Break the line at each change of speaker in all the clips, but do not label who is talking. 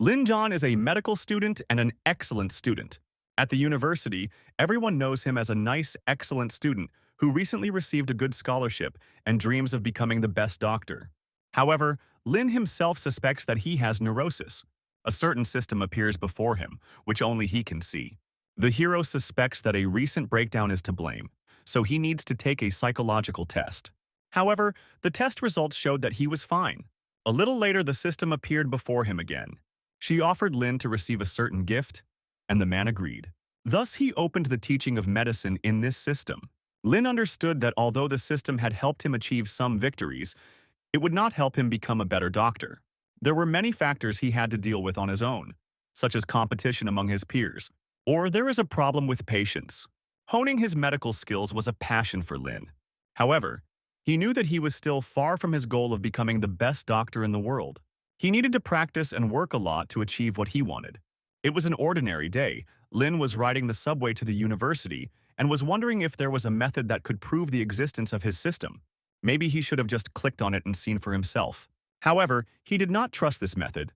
Lin John is a medical student and an excellent student. At the university, everyone knows him as a nice, excellent student who recently received a good scholarship and dreams of becoming the best doctor. However, Lin himself suspects that he has neurosis. A certain system appears before him, which only he can see. The hero suspects that a recent breakdown is to blame, so he needs to take a psychological test. However, the test results showed that he was fine. A little later, the system appeared before him again. She offered Lin to receive a certain gift, and the man agreed. Thus, he opened the teaching of medicine in this system. Lin understood that although the system had helped him achieve some victories, it would not help him become a better doctor. There were many factors he had to deal with on his own, such as competition among his peers, or there is a problem with patience. Honing his medical skills was a passion for Lin. However, he knew that he was still far from his goal of becoming the best doctor in the world. He needed to practice and work a lot to achieve what he wanted. It was an ordinary day. Lin was riding the subway to the university and was wondering if there was a method that could prove the existence of his system. Maybe he should have just clicked on it and seen for himself. However, he did not trust this method.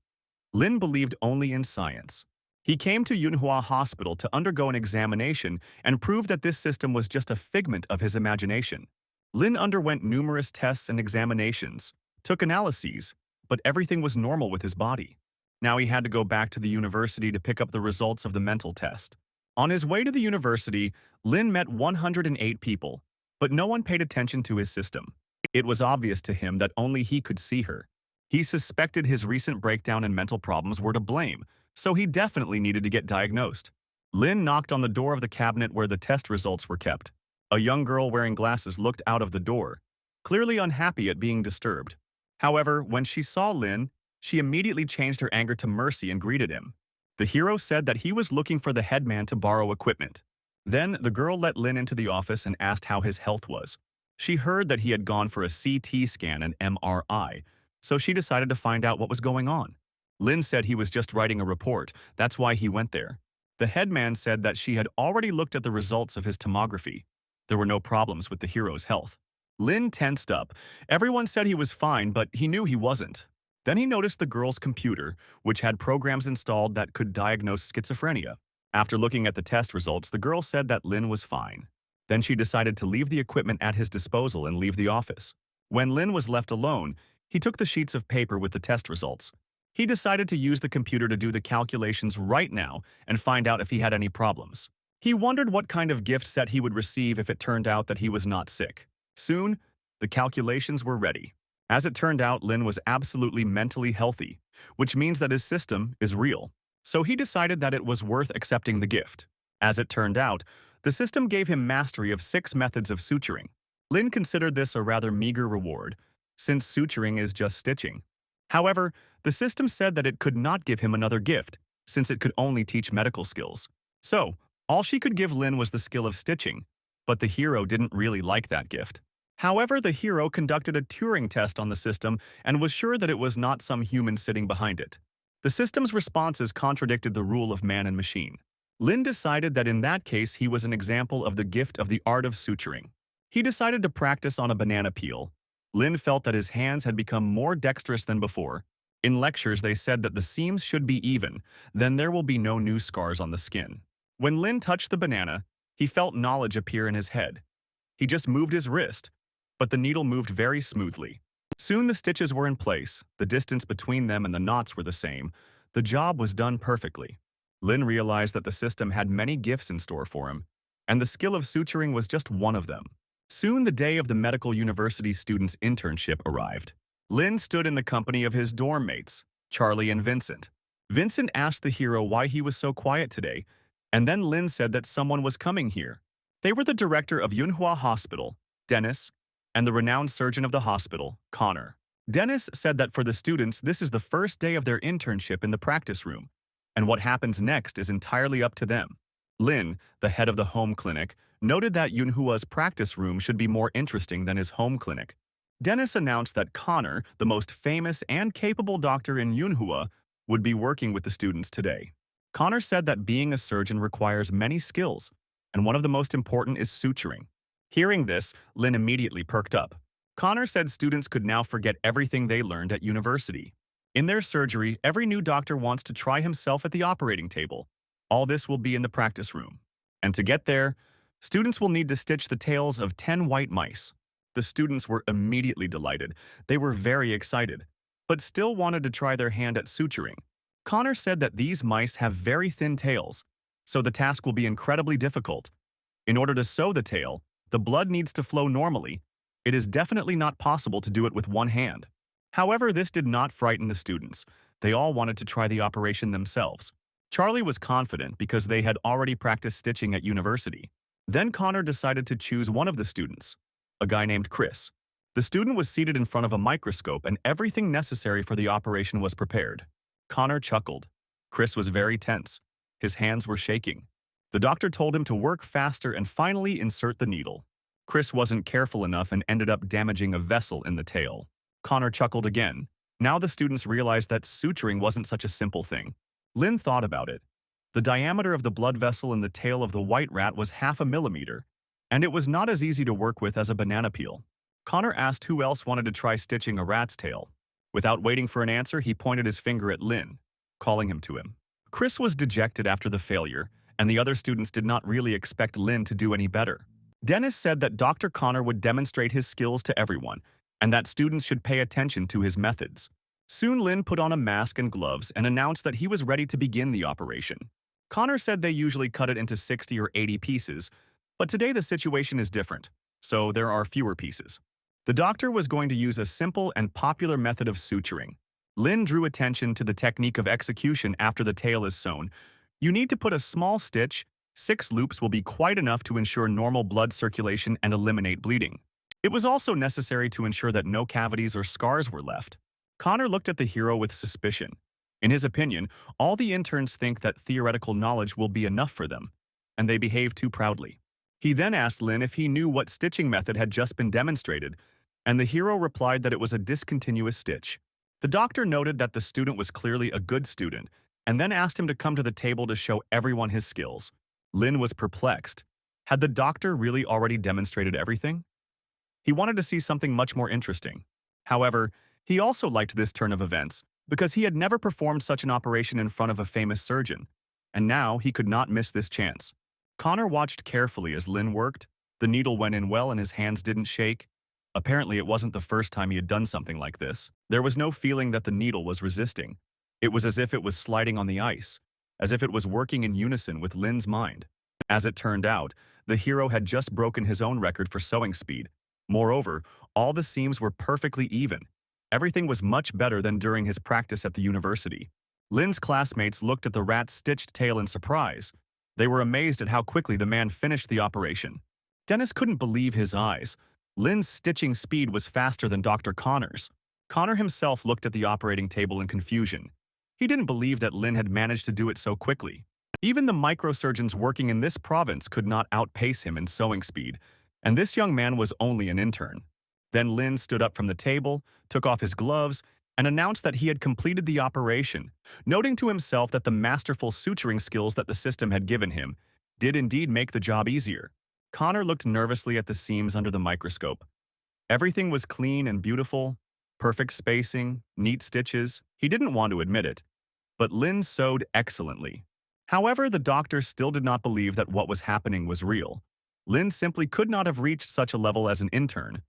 Lin believed only in science. He came to Manhwa Hospital to undergo an examination and prove that this system was just a figment of his imagination. Lin underwent numerous tests and examinations, took analyses, but everything was normal with his body. Now he had to go back to the university to pick up the results of the mental test. On his way to the university, Lin met 108 people, but no one paid attention to his system. It was obvious to him that only he could see her. He suspected his recent breakdown and mental problems were to blame, so he definitely needed to get diagnosed. Lin knocked on the door of the cabinet where the test results were kept. A young girl wearing glasses looked out of the door, clearly unhappy at being disturbed. However, when she saw Lin, she immediately changed her anger to mercy and greeted him. The hero said that he was looking for the headman to borrow equipment. Then, the girl let Lin into the office and asked how his health was. She heard that he had gone for a CT scan and MRI, so she decided to find out what was going on. Lin said he was just writing a report, that's why he went there. The headman said that she had already looked at the results of his tomography. There were no problems with the hero's health. Lin tensed up. Everyone said he was fine, but he knew he wasn't. Then he noticed the girl's computer, which had programs installed that could diagnose schizophrenia. After looking at the test results, the girl said that Lin was fine. Then she decided to leave the equipment at his disposal and leave the office. When Lin was left alone, he took the sheets of paper with the test results. He decided to use the computer to do the calculations right now and find out if he had any problems. He wondered what kind of gift set he would receive if it turned out that he was not sick. Soon, the calculations were ready. As it turned out, Lin was absolutely mentally healthy, which means that his system is real. So he decided that it was worth accepting the gift. As it turned out, the system gave him mastery of 6 methods of suturing. Lin considered this a rather meager reward, since suturing is just stitching. However, the system said that it could not give him another gift, since it could only teach medical skills. So, all she could give Lin was the skill of stitching, but the hero didn't really like that gift. However, the hero conducted a Turing test on the system and was sure that it was not some human sitting behind it. The system's responses contradicted the rule of man and machine. Lin decided that in that case he was an example of the gift of the art of suturing. He decided to practice on a banana peel. Lin felt that his hands had become more dexterous than before. In lectures, they said that the seams should be even, then there will be no new scars on the skin. When Lin touched the banana, he felt knowledge appear in his head. He just moved his wrist, but the needle moved very smoothly. Soon the stitches were in place, the distance between them and the knots were the same. The job was done perfectly. Lin realized that the system had many gifts in store for him, and the skill of suturing was just one of them. Soon the day of the medical university student's internship arrived. Lin stood in the company of his dorm mates, Charlie and Vincent. Vincent asked the hero why he was so quiet today, and then Lin said that someone was coming here. They were the director of Manhwa Hospital, Dennis, and the renowned surgeon of the hospital, Connor. Dennis said that for the students, this is the first day of their internship in the practice room, and what happens next is entirely up to them. Lin, the head of the home clinic, noted that Yunhua's practice room should be more interesting than his home clinic. Dennis announced that Connor, the most famous and capable doctor in Yunhua, would be working with the students today. Connor said that being a surgeon requires many skills, and one of the most important is suturing. Hearing this, Lin immediately perked up. Connor said students could now forget everything they learned at university. In their surgery, every new doctor wants to try himself at the operating table. All this will be in the practice room. And to get there, students will need to stitch the tails of 10 white mice. The students were immediately delighted. They were very excited, but still wanted to try their hand at suturing. Connor said that these mice have very thin tails, so the task will be incredibly difficult. In order to sew the tail, the blood needs to flow normally. It is definitely not possible to do it with one hand. However, this did not frighten the students. They all wanted to try the operation themselves. Charlie was confident because they had already practiced stitching at university. Then Connor decided to choose one of the students, a guy named Chris. The student was seated in front of a microscope and everything necessary for the operation was prepared. Connor chuckled. Chris was very tense. His hands were shaking. The doctor told him to work faster and finally insert the needle. Chris wasn't careful enough and ended up damaging a vessel in the tail. Connor chuckled again. Now the students realized that suturing wasn't such a simple thing. Lynn thought about it. The diameter of the blood vessel in the tail of the white rat was 0.5 millimeter, and it was not as easy to work with as a banana peel. Connor asked who else wanted to try stitching a rat's tail. Without waiting for an answer, he pointed his finger at Lynn, calling him to him. Chris was dejected after the failure, and the other students did not really expect Lynn to do any better. Dennis said that Dr. Connor would demonstrate his skills to everyone, and that students should pay attention to his methods. Soon Lynn put on a mask and gloves and announced that he was ready to begin the operation. Connor said they usually cut it into 60 or 80 pieces, but today the situation is different, so there are fewer pieces. The doctor was going to use a simple and popular method of suturing. Lynn drew attention to the technique of execution after the tail is sewn. You need to put a small stitch. 6 loops will be quite enough to ensure normal blood circulation and eliminate bleeding. It was also necessary to ensure that no cavities or scars were left. Connor looked at the hero with suspicion. In his opinion, all the interns think that theoretical knowledge will be enough for them, and they behave too proudly. He then asked Lynn if he knew what stitching method had just been demonstrated, and the hero replied that it was a discontinuous stitch. The doctor noted that the student was clearly a good student, and then asked him to come to the table to show everyone his skills. Lynn was perplexed. Had the doctor really already demonstrated everything? He wanted to see something much more interesting. However, he also liked this turn of events because he had never performed such an operation in front of a famous surgeon, and now he could not miss this chance. Connor watched carefully as Lynn worked. The needle went in well and his hands didn't shake. Apparently, it wasn't the first time he had done something like this. There was no feeling that the needle was resisting. It was as if it was sliding on the ice, as if it was working in unison with Lynn's mind. As it turned out, the hero had just broken his own record for sewing speed. Moreover, all the seams were perfectly even. Everything was much better than during his practice at the university. Lynn's classmates looked at the rat's stitched tail in surprise. They were amazed at how quickly the man finished the operation. Dennis couldn't believe his eyes. Lynn's stitching speed was faster than Dr. Connor's. Connor himself looked at the operating table in confusion. He didn't believe that Lynn had managed to do it so quickly. Even the microsurgeons working in this province could not outpace him in sewing speed, and this young man was only an intern. Then Lynn stood up from the table, took off his gloves, and announced that he had completed the operation, noting to himself that the masterful suturing skills that the system had given him did indeed make the job easier. Connor looked nervously at the seams under the microscope. Everything was clean and beautiful, perfect spacing, neat stitches. He didn't want to admit it, but Lynn sewed excellently. However, the doctor still did not believe that what was happening was real. Lynn simply could not have reached such a level as an intern.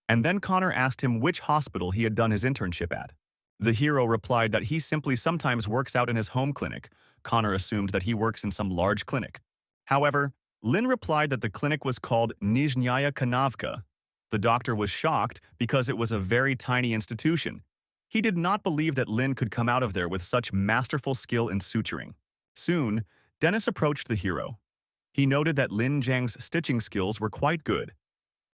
And then Connor asked him which hospital he had done his internship at. The hero replied that he simply sometimes works out in his home clinic. Connor assumed that he works in some large clinic. However, Lynn replied that the clinic was called Nizhnaya Kanavka. The doctor was shocked because it was a very tiny institution. He did not believe that Lynn could come out of there with such masterful skill in suturing. Soon, Dennis approached the hero. He noted that Lin Jiang's stitching skills were quite good,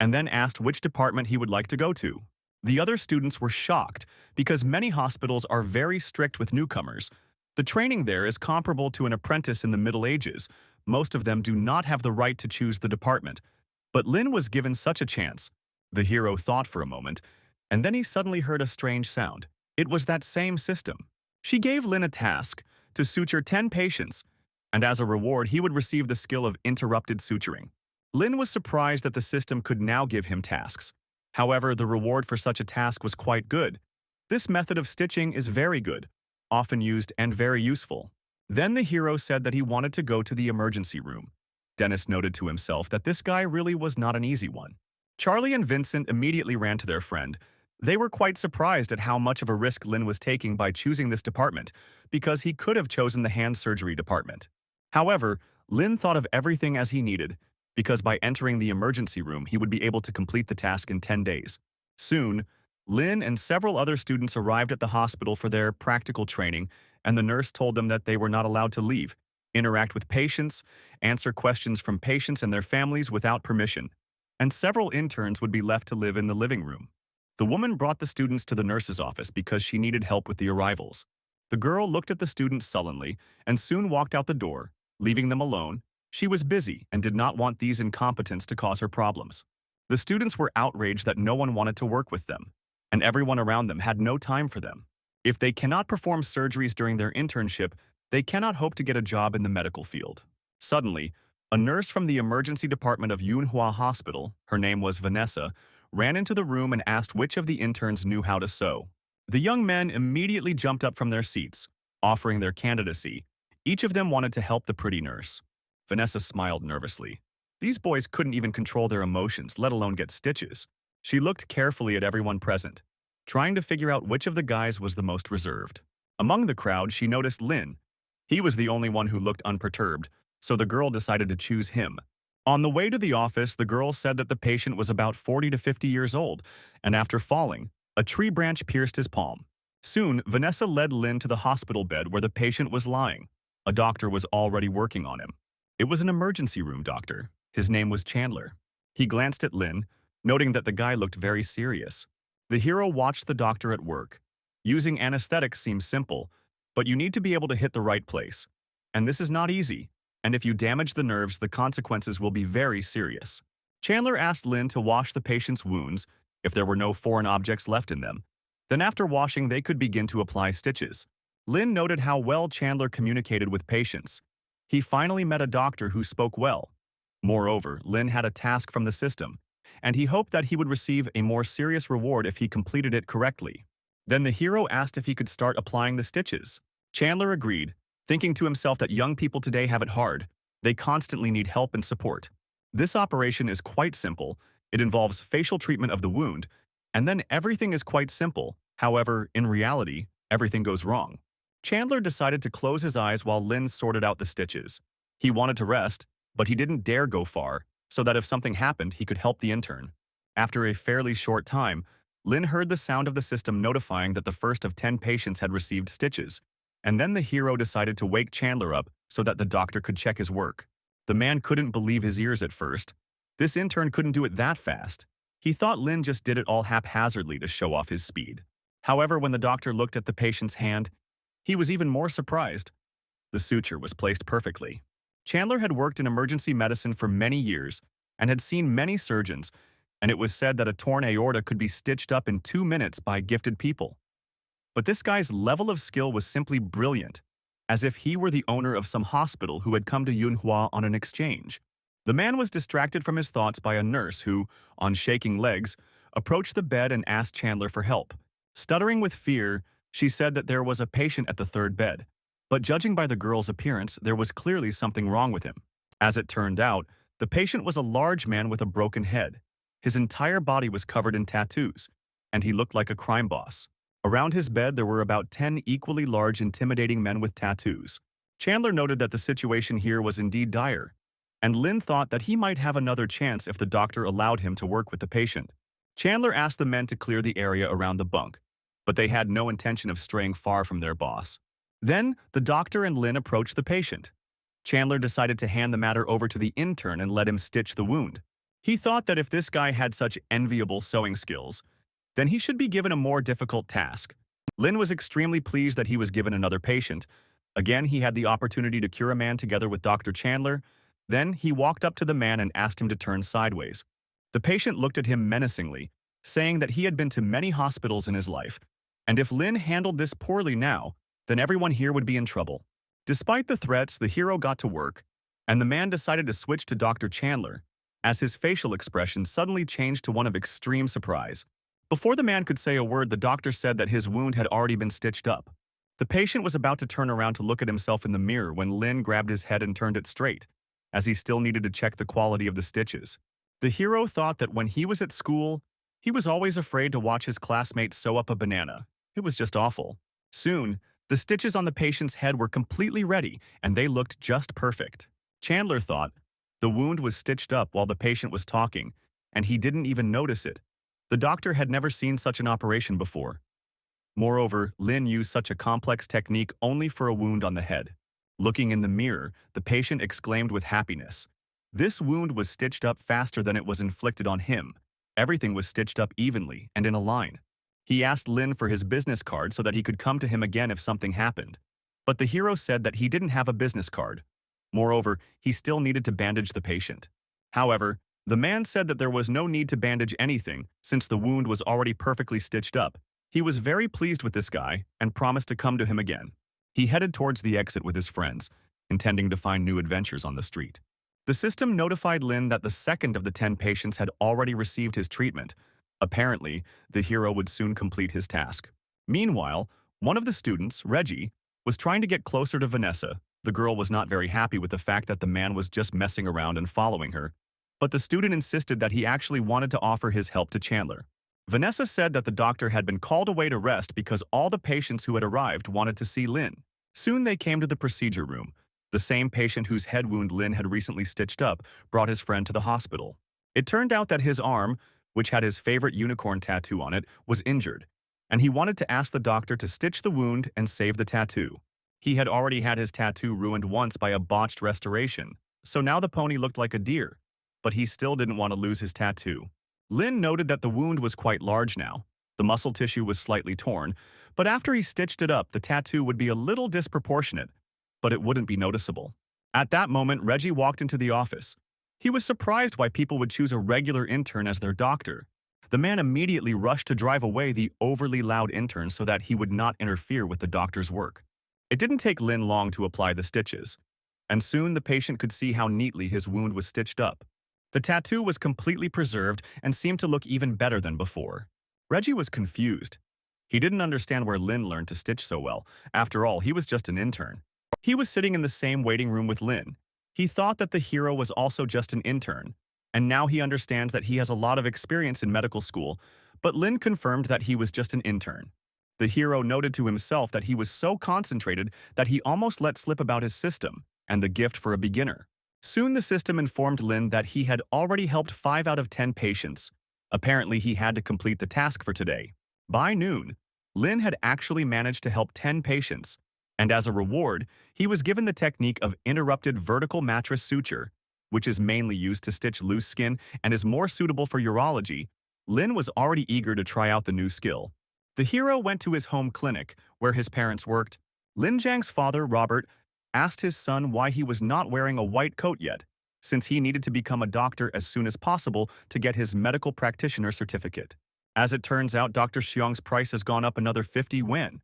and then asked which department he would like to go to. The other students were shocked because many hospitals are very strict with newcomers. The training there is comparable to an apprentice in the Middle Ages. Most of them do not have the right to choose the department, but Lin was given such a chance. The hero thought for a moment, and then he suddenly heard a strange sound. It was that same system. She gave Lin a task to suture 10 patients, and as a reward he would receive the skill of interrupted suturing. Lin was surprised that the system could now give him tasks. However, the reward for such a task was quite good. This method of stitching is very good, often used and very useful. Then the hero said that he wanted to go to the emergency room. Dennis noted to himself that this guy really was not an easy one. Charlie and Vincent immediately ran to their friend. They were quite surprised at how much of a risk Lin was taking by choosing this department, because he could have chosen the hand surgery department. However, Lin thought of everything as he needed, because by entering the emergency room he would be able to complete the task in 10 days. Soon, Lin and several other students arrived at the hospital for their practical training, and the nurse told them that they were not allowed to leave, interact with patients, answer questions from patients and their families without permission, and several interns would be left to live in the living room. The woman brought the students to the nurse's office because she needed help with the arrivals. The girl looked at the students sullenly and soon walked out the door, leaving them alone. She was busy and did not want these incompetents to cause her problems. The students were outraged that no one wanted to work with them, and everyone around them had no time for them. If they cannot perform surgeries during their internship, they cannot hope to get a job in the medical field. Suddenly, a nurse from the emergency department of Manhwa Hospital, her name was Vanessa, ran into the room and asked which of the interns knew how to sew. The young men immediately jumped up from their seats, offering their candidacy. Each of them wanted to help the pretty nurse. Vanessa smiled nervously. These boys couldn't even control their emotions, let alone get stitches. She looked carefully at everyone present, trying to figure out which of the guys was the most reserved. Among the crowd, she noticed Lin. He was the only one who looked unperturbed, so the girl decided to choose him. On the way to the office, the girl said that the patient was about 40 to 50 years old, and after falling, a tree branch pierced his palm. Soon, Vanessa led Lin to the hospital bed where the patient was lying. A doctor was already working on him. It was an emergency room doctor. His name was Chandler. He glanced at Lin, noting that the guy looked very serious. The hero watched the doctor at work. Using anesthetics seems simple, but you need to be able to hit the right place. And this is not easy. And if you damage the nerves, the consequences will be very serious. Chandler asked Lin to wash the patient's wounds if there were no foreign objects left in them. Then after washing, they could begin to apply stitches. Lin noted how well Chandler communicated with patients. He finally met a doctor who spoke well. Moreover, Lin had a task from the system, and he hoped that he would receive a more serious reward if he completed it correctly. Then the hero asked if he could start applying the stitches. Chandler agreed, thinking to himself that young people today have it hard. They constantly need help and support. This operation is quite simple. It involves facial treatment of the wound, and then everything is quite simple. However, in reality, everything goes wrong. Chandler decided to close his eyes while Lin sorted out the stitches. He wanted to rest, but he didn't dare go far, so that if something happened, he could help the intern. After a fairly short time, Lin heard the sound of the system notifying that the first of 10 patients had received stitches. And then the hero decided to wake Chandler up so that the doctor could check his work. The man couldn't believe his ears at first. This intern couldn't do it that fast. He thought Lin just did it all haphazardly to show off his speed. However, when the doctor looked at the patient's hand, he was even more surprised. The suture was placed perfectly. Chandler had worked in emergency medicine for many years and had seen many surgeons, and it was said that a torn aorta could be stitched up in 2 minutes by gifted people. But this guy's level of skill was simply brilliant, as if he were the owner of some hospital who had come to Yunhua on an exchange. The man was distracted from his thoughts by a nurse who, on shaking legs, approached the bed and asked Chandler for help. Stuttering with fear, she said that there was a patient at the third bed, but judging by the girl's appearance, there was clearly something wrong with him. As it turned out, the patient was a large man with a broken head. His entire body was covered in tattoos, and he looked like a crime boss. Around his bed, there were about 10 equally large, intimidating men with tattoos. Chandler noted that the situation here was indeed dire, and Lin thought that he might have another chance if the doctor allowed him to work with the patient. Chandler asked the men to clear the area around the bunk, but they had no intention of straying far from their boss. Then, the doctor and Lin approached the patient. Chandler decided to hand the matter over to the intern and let him stitch the wound. He thought that if this guy had such enviable sewing skills, then he should be given a more difficult task. Lin was extremely pleased that he was given another patient. Again, he had the opportunity to cure a man together with Dr. Chandler. Then, he walked up to the man and asked him to turn sideways. The patient looked at him menacingly, saying that he had been to many hospitals in his life, and if Lin handled this poorly now, then everyone here would be in trouble. Despite the threats, the hero got to work, and the man decided to switch to Dr. Chandler, as his facial expression suddenly changed to one of extreme surprise. Before the man could say a word, the doctor said that his wound had already been stitched up. The patient was about to turn around to look at himself in the mirror when Lin grabbed his head and turned it straight, as he still needed to check the quality of the stitches. The hero thought that when he was at school, he was always afraid to watch his classmates sew up a banana. It was just awful. Soon, the stitches on the patient's head were completely ready, and they looked just perfect. Chandler thought the wound was stitched up while the patient was talking, and he didn't even notice it. The doctor had never seen such an operation before. Moreover, Lin used such a complex technique only for a wound on the head. Looking in the mirror, the patient exclaimed with happiness. This wound was stitched up faster than it was inflicted on him. Everything was stitched up evenly and in a line. He asked Lin for his business card so that he could come to him again if something happened. But the hero said that he didn't have a business card. Moreover, he still needed to bandage the patient. However, the man said that there was no need to bandage anything since the wound was already perfectly stitched up. He was very pleased with this guy and promised to come to him again. He headed towards the exit with his friends, intending to find new adventures on the street. The system notified Lin that the second of the 10 patients had already received his treatment. Apparently, the hero would soon complete his task. Meanwhile, one of the students, Reggie, was trying to get closer to Vanessa. The girl was not very happy with the fact that the man was just messing around and following her, but the student insisted that he actually wanted to offer his help to Chandler. Vanessa said that the doctor had been called away to rest because all the patients who had arrived wanted to see Lin. Soon they came to the procedure room. The same patient whose head wound Lin had recently stitched up brought his friend to the hospital. It turned out that his arm, which had his favorite unicorn tattoo on it, was injured, and he wanted to ask the doctor to stitch the wound and save the tattoo. He had already had his tattoo ruined once by a botched restoration, so now the pony looked like a deer, but he still didn't want to lose his tattoo. Lin noted that the wound was quite large now. The muscle tissue was slightly torn, but after he stitched it up, the tattoo would be a little disproportionate, but it wouldn't be noticeable. At that moment, Reggie walked into the office. He was surprised why people would choose a regular intern as their doctor. The man immediately rushed to drive away the overly loud intern so that he would not interfere with the doctor's work. It didn't take Lin long to apply the stitches, and soon the patient could see how neatly his wound was stitched up. The tattoo was completely preserved and seemed to look even better than before. Reggie was confused. He didn't understand where Lin learned to stitch so well. After all, he was just an intern. He was sitting in the same waiting room with Lin. He thought that the hero was also just an intern, and now he understands that he has a lot of experience in medical school, but Lin confirmed that he was just an intern. The hero noted to himself that he was so concentrated that he almost let slip about his system and the gift for a beginner. Soon the system informed Lin that he had already helped 5 out of 10 patients. Apparently, he had to complete the task for today. By noon, Lin had actually managed to help 10 patients, and as a reward, he was given the technique of interrupted vertical mattress suture, which is mainly used to stitch loose skin and is more suitable for urology. Lin was already eager to try out the new skill. The hero went to his home clinic, where his parents worked. Lin Jiang's father, Robert, asked his son why he was not wearing a white coat yet, since he needed to become a doctor as soon as possible to get his medical practitioner certificate. As it turns out, Dr. Xiong's price has gone up another 50 yuan.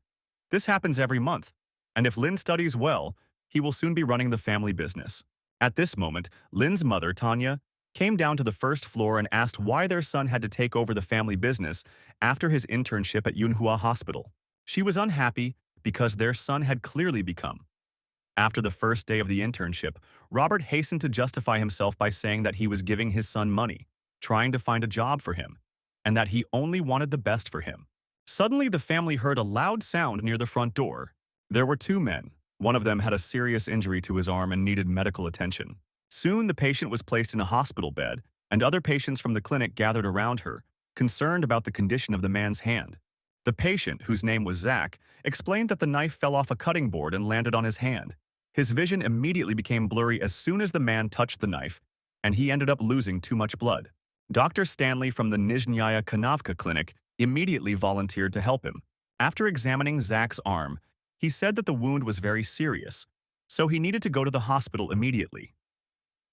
This happens every month, and if Lin studies well, he will soon be running the family business. At this moment, Lin's mother, Tanya, came down to the first floor and asked why their son had to take over the family business after his internship at Manhua Hospital. She was unhappy because their son had clearly become. After the first day of the internship, Robert hastened to justify himself by saying that he was giving his son money, trying to find a job for him, and that he only wanted the best for him. Suddenly, the family heard a loud sound near the front door. There were 2 men. One of them had a serious injury to his arm and needed medical attention. Soon, the patient was placed in a hospital bed, and other patients from the clinic gathered around her, concerned about the condition of the man's hand. The patient, whose name was Zach, explained that the knife fell off a cutting board and landed on his hand. His vision immediately became blurry as soon as the man touched the knife, and he ended up losing too much blood. Dr. Stanley from the Nizhnyaya Kanavka clinic immediately volunteered to help him. After examining Zach's arm, he said that the wound was very serious, so he needed to go to the hospital immediately.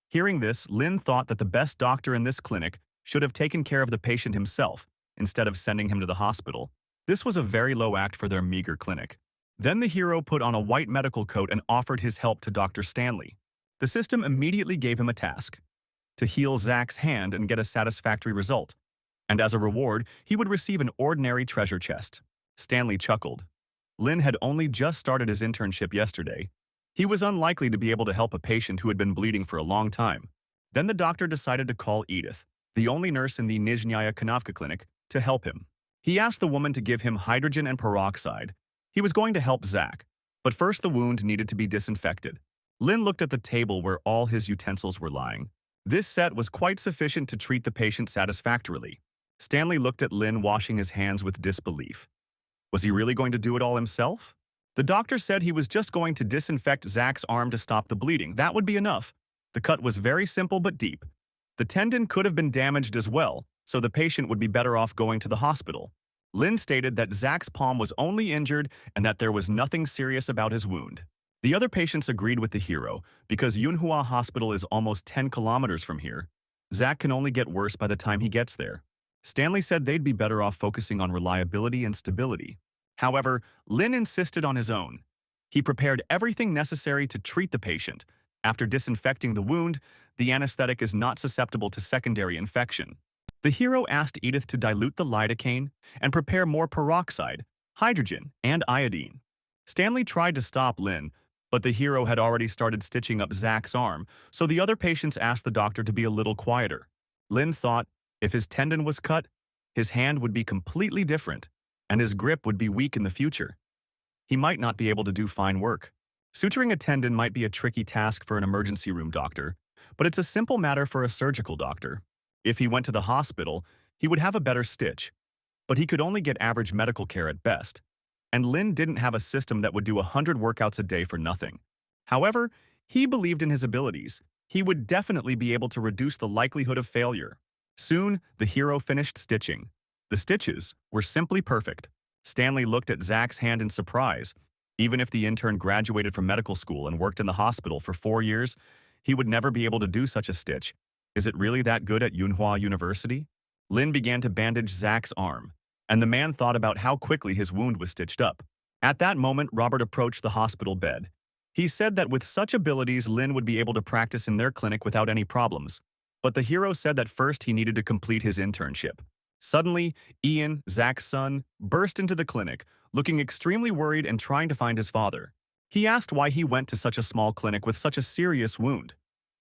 Hearing this, Lin thought that the best doctor in this clinic should have taken care of the patient himself instead of sending him to the hospital. This was a very low act for their meager clinic. Then the hero put on a white medical coat and offered his help to Dr. Stanley. The system immediately gave him a task: to heal Zach's hand and get a satisfactory result. and as a reward, he would receive an ordinary treasure chest. Stanley chuckled. Lin had only just started his internship yesterday. He was unlikely to be able to help a patient who had been bleeding for a long time. Then the doctor decided to call Edith, the only nurse in the Nizhnaya Kanavka clinic, to help him. He asked the woman to give him hydrogen and peroxide. He was going to help Zach, but first the wound needed to be disinfected. Lin looked at the table where all his utensils were lying. This set was quite sufficient to treat the patient satisfactorily. Stanley looked at Lin washing his hands with disbelief. Was he really going to do it all himself? The doctor said he was just going to disinfect Zach's arm to stop the bleeding. That would be enough. The cut was very simple but deep. The tendon could have been damaged as well, so the patient would be better off going to the hospital. Lin stated that Zach's palm was only injured and that there was nothing serious about his wound. The other patients agreed with the hero, because Manhua Hospital is almost 10 kilometers from here. Zach can only get worse by the time he gets there. Stanley said they'd be better off focusing on reliability and stability. However, Lin insisted on his own. He prepared everything necessary to treat the patient. After disinfecting the wound, the anesthetic is not susceptible to secondary infection. The hero asked Edith to dilute the lidocaine and prepare more peroxide, hydrogen, and iodine. Stanley tried to stop Lin, but the hero had already started stitching up Zach's arm, so the other patients asked the doctor to be a little quieter. Lin thought if his tendon was cut, his hand would be completely different, and his grip would be weak in the future. He might not be able to do fine work. Suturing a tendon might be a tricky task for an emergency room doctor, but it's a simple matter for a surgical doctor. If he went to the hospital, he would have a better stitch, but he could only get average medical care at best. And Lin didn't have a system that would do 100 workouts a day for nothing. However, he believed in his abilities. He would definitely be able to reduce the likelihood of failure. Soon, the hero finished stitching. The stitches were simply perfect. Stanley looked at Zach's hand in surprise. Even if the intern graduated from medical school and worked in the hospital for 4 years, he would never be able to do such a stitch. Is it really that good at Manhwa University? Lin began to bandage Zach's arm, and the man thought about how quickly his wound was stitched up. At that moment, Robert approached the hospital bed. He said that with such abilities, Lin would be able to practice in their clinic without any problems. But the hero said that first he needed to complete his internship. Suddenly, Ian, Zach's son, burst into the clinic, looking extremely worried and trying to find his father. He asked why he went to such a small clinic with such a serious wound.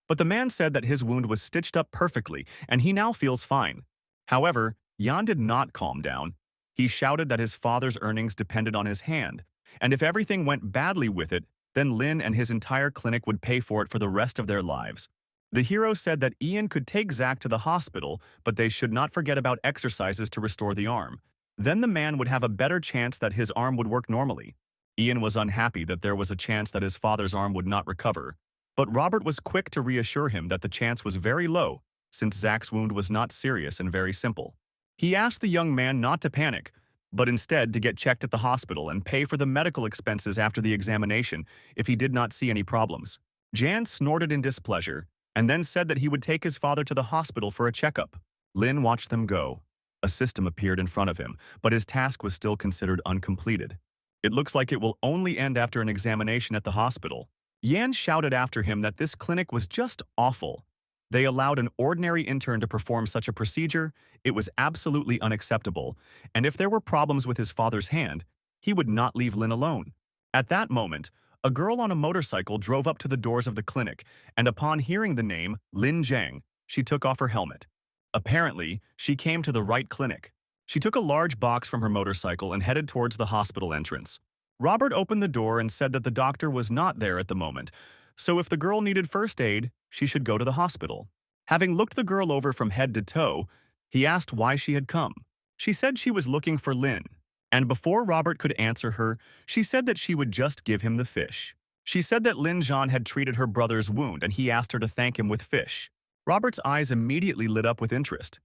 But the man said that his wound was stitched up perfectly and he now feels fine. However, Jan did not calm down. He shouted that his father's earnings depended on his hand, and if everything went badly with it, then Lin and his entire clinic would pay for it for the rest of their lives. The hero said that Ian could take Zach to the hospital, but they should not forget about exercises to restore the arm. Then the man would have a better chance that his arm would work normally. Ian was unhappy that there was a chance that his father's arm would not recover, but Robert was quick to reassure him that the chance was very low, since Zach's wound was not serious and very simple. He asked the young man not to panic, but instead to get checked at the hospital and pay for the medical expenses after the examination if he did not see any problems. Jan snorted in displeasure and then said that he would take his father to the hospital for a checkup. Lin watched them go. A system appeared in front of him, but his task was still considered uncompleted. It looks like it will only end after an examination at the hospital. Yan shouted after him that this clinic was just awful. They allowed an ordinary intern to perform such a procedure. It was absolutely unacceptable, and if there were problems with his father's hand, he would not leave Lin alone. At that moment, a girl on a motorcycle drove up to the doors of the clinic, and upon hearing the name Lin Zhang, she took off her helmet. Apparently, she came to the right clinic. She took a large box from her motorcycle and headed towards the hospital entrance. Robert opened the door and said that the doctor was not there at the moment, so if the girl needed first aid, she should go to the hospital. Having looked the girl over from head to toe, he asked why she had come. She said she was looking for Lin, and before Robert could answer her, she said that she would just give him the fish. She said that Lin Zhan had treated her brother's wound and he asked her to thank him with fish. Robert's eyes immediately lit up with interest.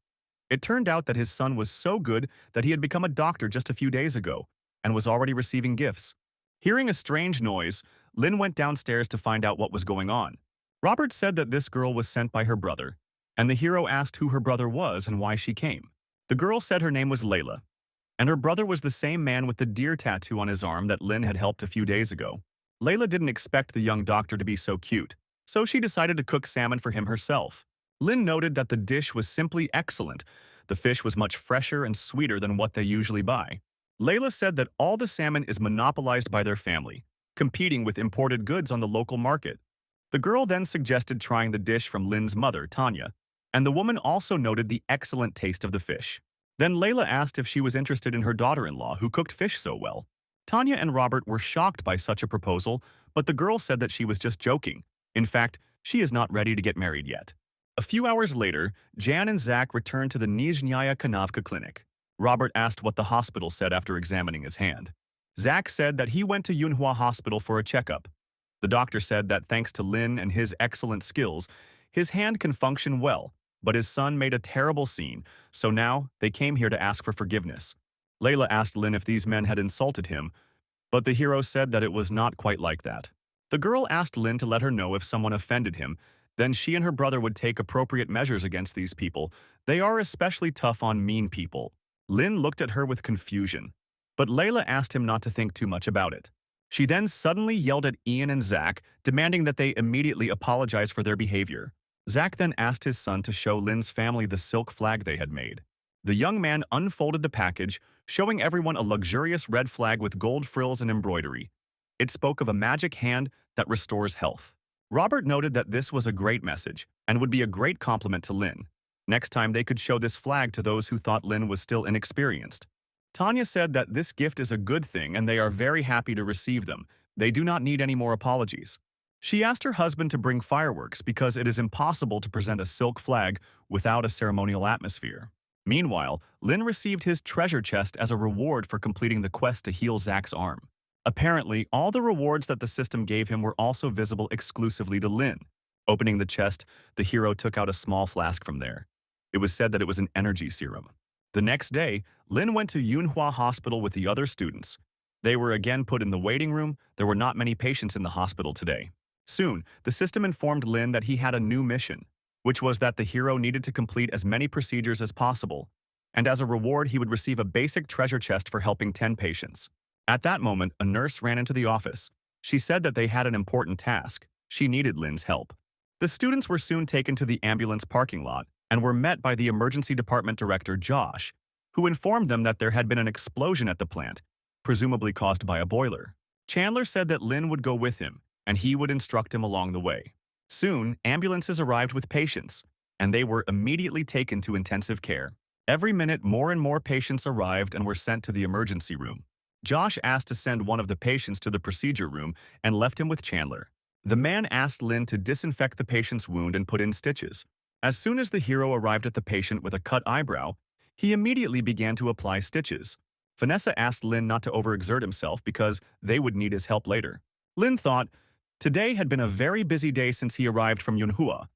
It turned out that his son was so good that he had become a doctor just a few days ago and was already receiving gifts. Hearing a strange noise, Lin went downstairs to find out what was going on. Robert said that this girl was sent by her brother, and the hero asked who her brother was and why she came. The girl said her name was Layla, and her brother was the same man with the deer tattoo on his arm that Lin had helped a few days ago. Layla didn't expect the young doctor to be so cute, so she decided to cook salmon for him herself. Lin noted that the dish was simply excellent. The fish was much fresher and sweeter than what they usually buy. Layla said that all the salmon is monopolized by their family, competing with imported goods on the local market. The girl then suggested trying the dish from Lynn's mother, Tanya, and the woman also noted the excellent taste of the fish. Then Layla asked if she was interested in her daughter-in-law who cooked fish so well. Tanya and Robert were shocked by such a proposal, but the girl said that she was just joking. In fact, she is not ready to get married yet. A few hours later, Jan and Zach returned to the Nizhnyaya Kanavka clinic. Robert asked what the hospital said after examining his hand. Zach said that he went to Yunhua Hospital for a checkup. The doctor said that thanks to Lin and his excellent skills, his hand can function well, but his son made a terrible scene, so now they came here to ask for forgiveness. Layla asked Lin if these men had insulted him, but the hero said that it was not quite like that. The girl asked Lin to let her know if someone offended him, then she and her brother would take appropriate measures against these people. They are especially tough on mean people. Lin looked at her with confusion, but Layla asked him not to think too much about it. She then suddenly yelled at Ian and Zach, demanding that they immediately apologize for their behavior. Zach then asked his son to show Lin's family the silk flag they had made. The young man unfolded the package, showing everyone a luxurious red flag with gold frills and embroidery. It spoke of a magic hand that restores health. Robert noted that this was a great message and would be a great compliment to Lin. Next time they could show this flag to those who thought Lin was still inexperienced. Tanya said that this gift is a good thing and they are very happy to receive them. They do not need any more apologies. She asked her husband to bring fireworks because it is impossible to present a silk flag without a ceremonial atmosphere. Meanwhile, Lin received his treasure chest as a reward for completing the quest to heal Zach's arm. Apparently, all the rewards that the system gave him were also visible exclusively to Lin. Opening the chest, the hero took out a small flask from there. It was said that it was an energy serum. The next day, Lin went to Yunhua Hospital with the other students. They were again put in the waiting room. There were not many patients in the hospital today. Soon, the system informed Lin that he had a new mission, which was that the hero needed to complete as many procedures as possible, and as a reward he would receive a basic treasure chest for helping 10 patients. At that moment, a nurse ran into the office. She said that they had an important task. She needed Lin's help. The students were soon taken to the ambulance parking lot and were met by the emergency department director, Josh, who informed them that there had been an explosion at the plant, presumably caused by a boiler. Chandler said that Lin would go with him, and he would instruct him along the way. Soon, ambulances arrived with patients, and they were immediately taken to intensive care. Every minute, more and more patients arrived and were sent to the emergency room. Josh asked to send one of the patients to the procedure room and left him with Chandler. The man asked Lin to disinfect the patient's wound and put in stitches. As soon as the hero arrived at the patient with a cut eyebrow, he immediately began to apply stitches. Vanessa asked Lin not to overexert himself because they would need his help later. Lin thought, today had been a very busy day since he arrived from Yunhua,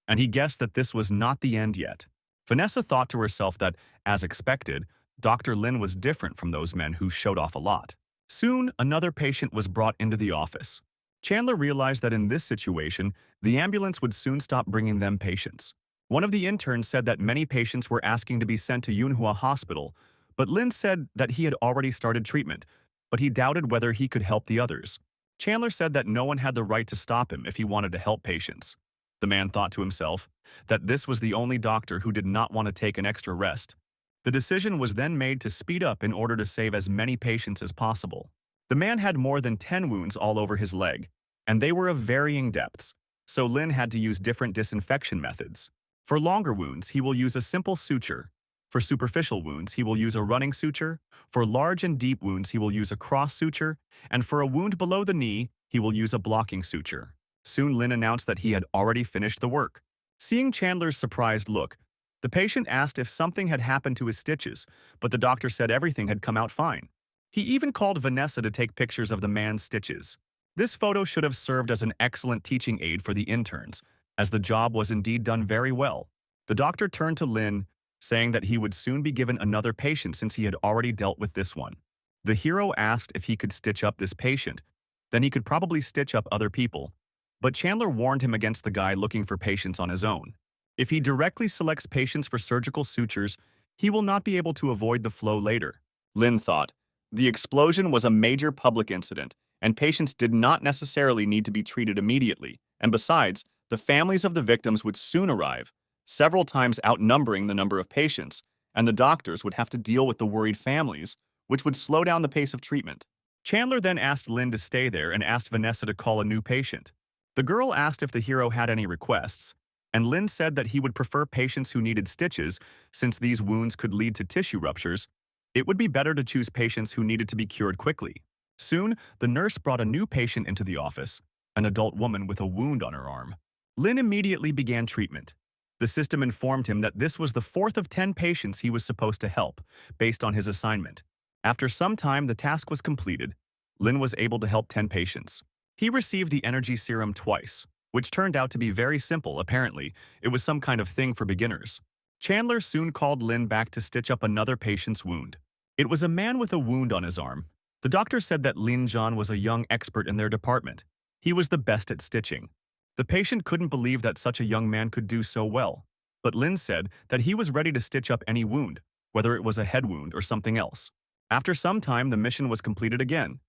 and he guessed that this was not the end yet. Vanessa thought to herself that, as expected, Dr. Lin was different from those men who showed off a lot. Soon, another patient was brought into the office. Chandler realized that in this situation, the ambulance would soon stop bringing them patients. One of the interns said that many patients were asking to be sent to Yunhua Hospital, but Lin said that he had already started treatment, but he doubted whether he could help the others. Chandler said that no one had the right to stop him if he wanted to help patients. The man thought to himself that this was the only doctor who did not want to take an extra rest. The decision was then made to speed up in order to save as many patients as possible. The man had more than 10 wounds all over his leg, and they were of varying depths, so Lin had to use different disinfection methods. For longer wounds, he will use a simple suture. For superficial wounds, he will use a running suture. For large and deep wounds, he will use a cross suture. And for a wound below the knee, he will use a blocking suture. Soon Lin announced that he had already finished the work. Seeing Chandler's surprised look, the patient asked if something had happened to his stitches, but the doctor said everything had come out fine. He even called Vanessa to take pictures of the man's stitches. This photo should have served as an excellent teaching aid for the interns, as the job was indeed done very well. The doctor turned to Lin, saying that he would soon be given another patient since he had already dealt with this one. The hero asked if he could stitch up this patient, then he could probably stitch up other people. But Chandler warned him against the guy looking for patients on his own. If he directly selects patients for surgical sutures, he will not be able to avoid the flow later. Lin thought, the explosion was a major public incident, and patients did not necessarily need to be treated immediately, and besides, the families of the victims would soon arrive, several times outnumbering the number of patients, and the doctors would have to deal with the worried families, which would slow down the pace of treatment. Chandler then asked Lynn to stay there and asked Vanessa to call a new patient. The girl asked if the hero had any requests, and Lynn said that he would prefer patients who needed stitches since these wounds could lead to tissue ruptures. It would be better to choose patients who needed to be cured quickly. Soon, the nurse brought a new patient into the office, an adult woman with a wound on her arm. Lynn immediately began treatment. The system informed him that this was the fourth of 10 patients he was supposed to help, based on his assignment. After some time, the task was completed. Lynn was able to help 10 patients. He received the energy serum twice, which turned out to be very simple. Apparently, it was some kind of thing for beginners. Chandler soon called Lynn back to stitch up another patient's wound. It was a man with a wound on his arm. The doctor said that Lin John was a young expert in their department. He was the best at stitching. The patient couldn't believe that such a young man could do so well, but Lin said that he was ready to stitch up any wound, whether it was a head wound or something else. After some time, the mission was completed again.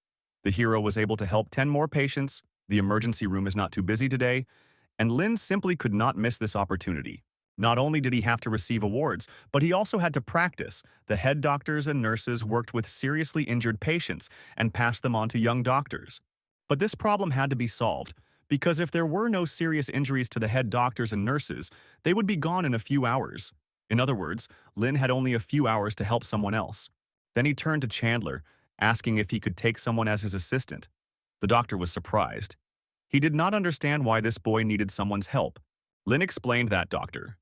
The hero was able to help 10 more patients, the emergency room is not too busy today, and Lin simply could not miss this opportunity. Not only did he have to receive awards, but he also had to practice. The head doctors and nurses worked with seriously injured patients and passed them on to young doctors. But this problem had to be solved, because if there were no serious injuries to the head doctors and nurses, they would be gone in a few hours. In other words, Lin had only a few hours to help someone else. Then he turned to Chandler, asking if he could take someone as his assistant. The doctor was surprised. He did not understand why this boy needed someone's help. Lin explained that, Doctor.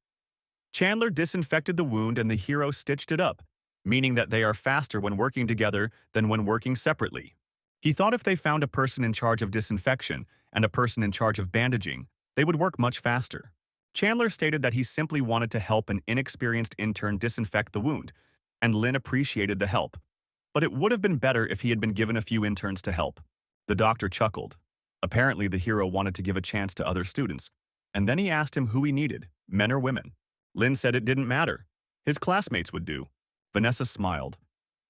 Chandler disinfected the wound and the hero stitched it up, meaning that they are faster when working together than when working separately. He thought if they found a person in charge of disinfection and a person in charge of bandaging, they would work much faster. Chandler stated that he simply wanted to help an inexperienced intern disinfect the wound, and Lin appreciated the help. But it would have been better if he had been given a few interns to help. The doctor chuckled. Apparently, the hero wanted to give a chance to other students, and then he asked him who he needed, men or women. Lin said it didn't matter. His classmates would do. Vanessa smiled.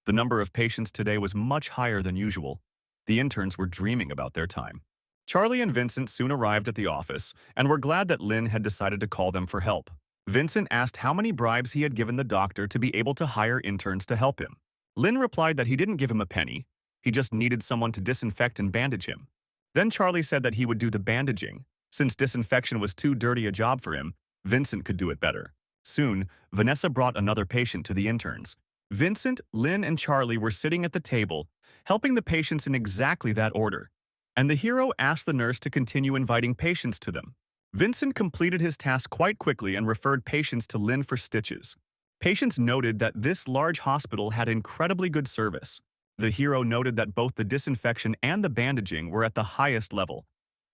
The number of patients today was much higher than usual. The interns were dreaming about their time. Charlie and Vincent soon arrived at the office and were glad that Lin had decided to call them for help. Vincent asked how many bribes he had given the doctor to be able to hire interns to help him. Lin replied that he didn't give him a penny. He just needed someone to disinfect and bandage him. Then Charlie said that he would do the bandaging. Since disinfection was too dirty a job for him, Vincent could do it better. Soon, Vanessa brought another patient to the interns. Vincent, Lin, and Charlie were sitting at the table, helping the patients in exactly that order. And the hero asked the nurse to continue inviting patients to them. Vincent completed his task quite quickly and referred patients to Lin for stitches. Patients noted that this large hospital had incredibly good service. The hero noted that both the disinfection and the bandaging were at the highest level.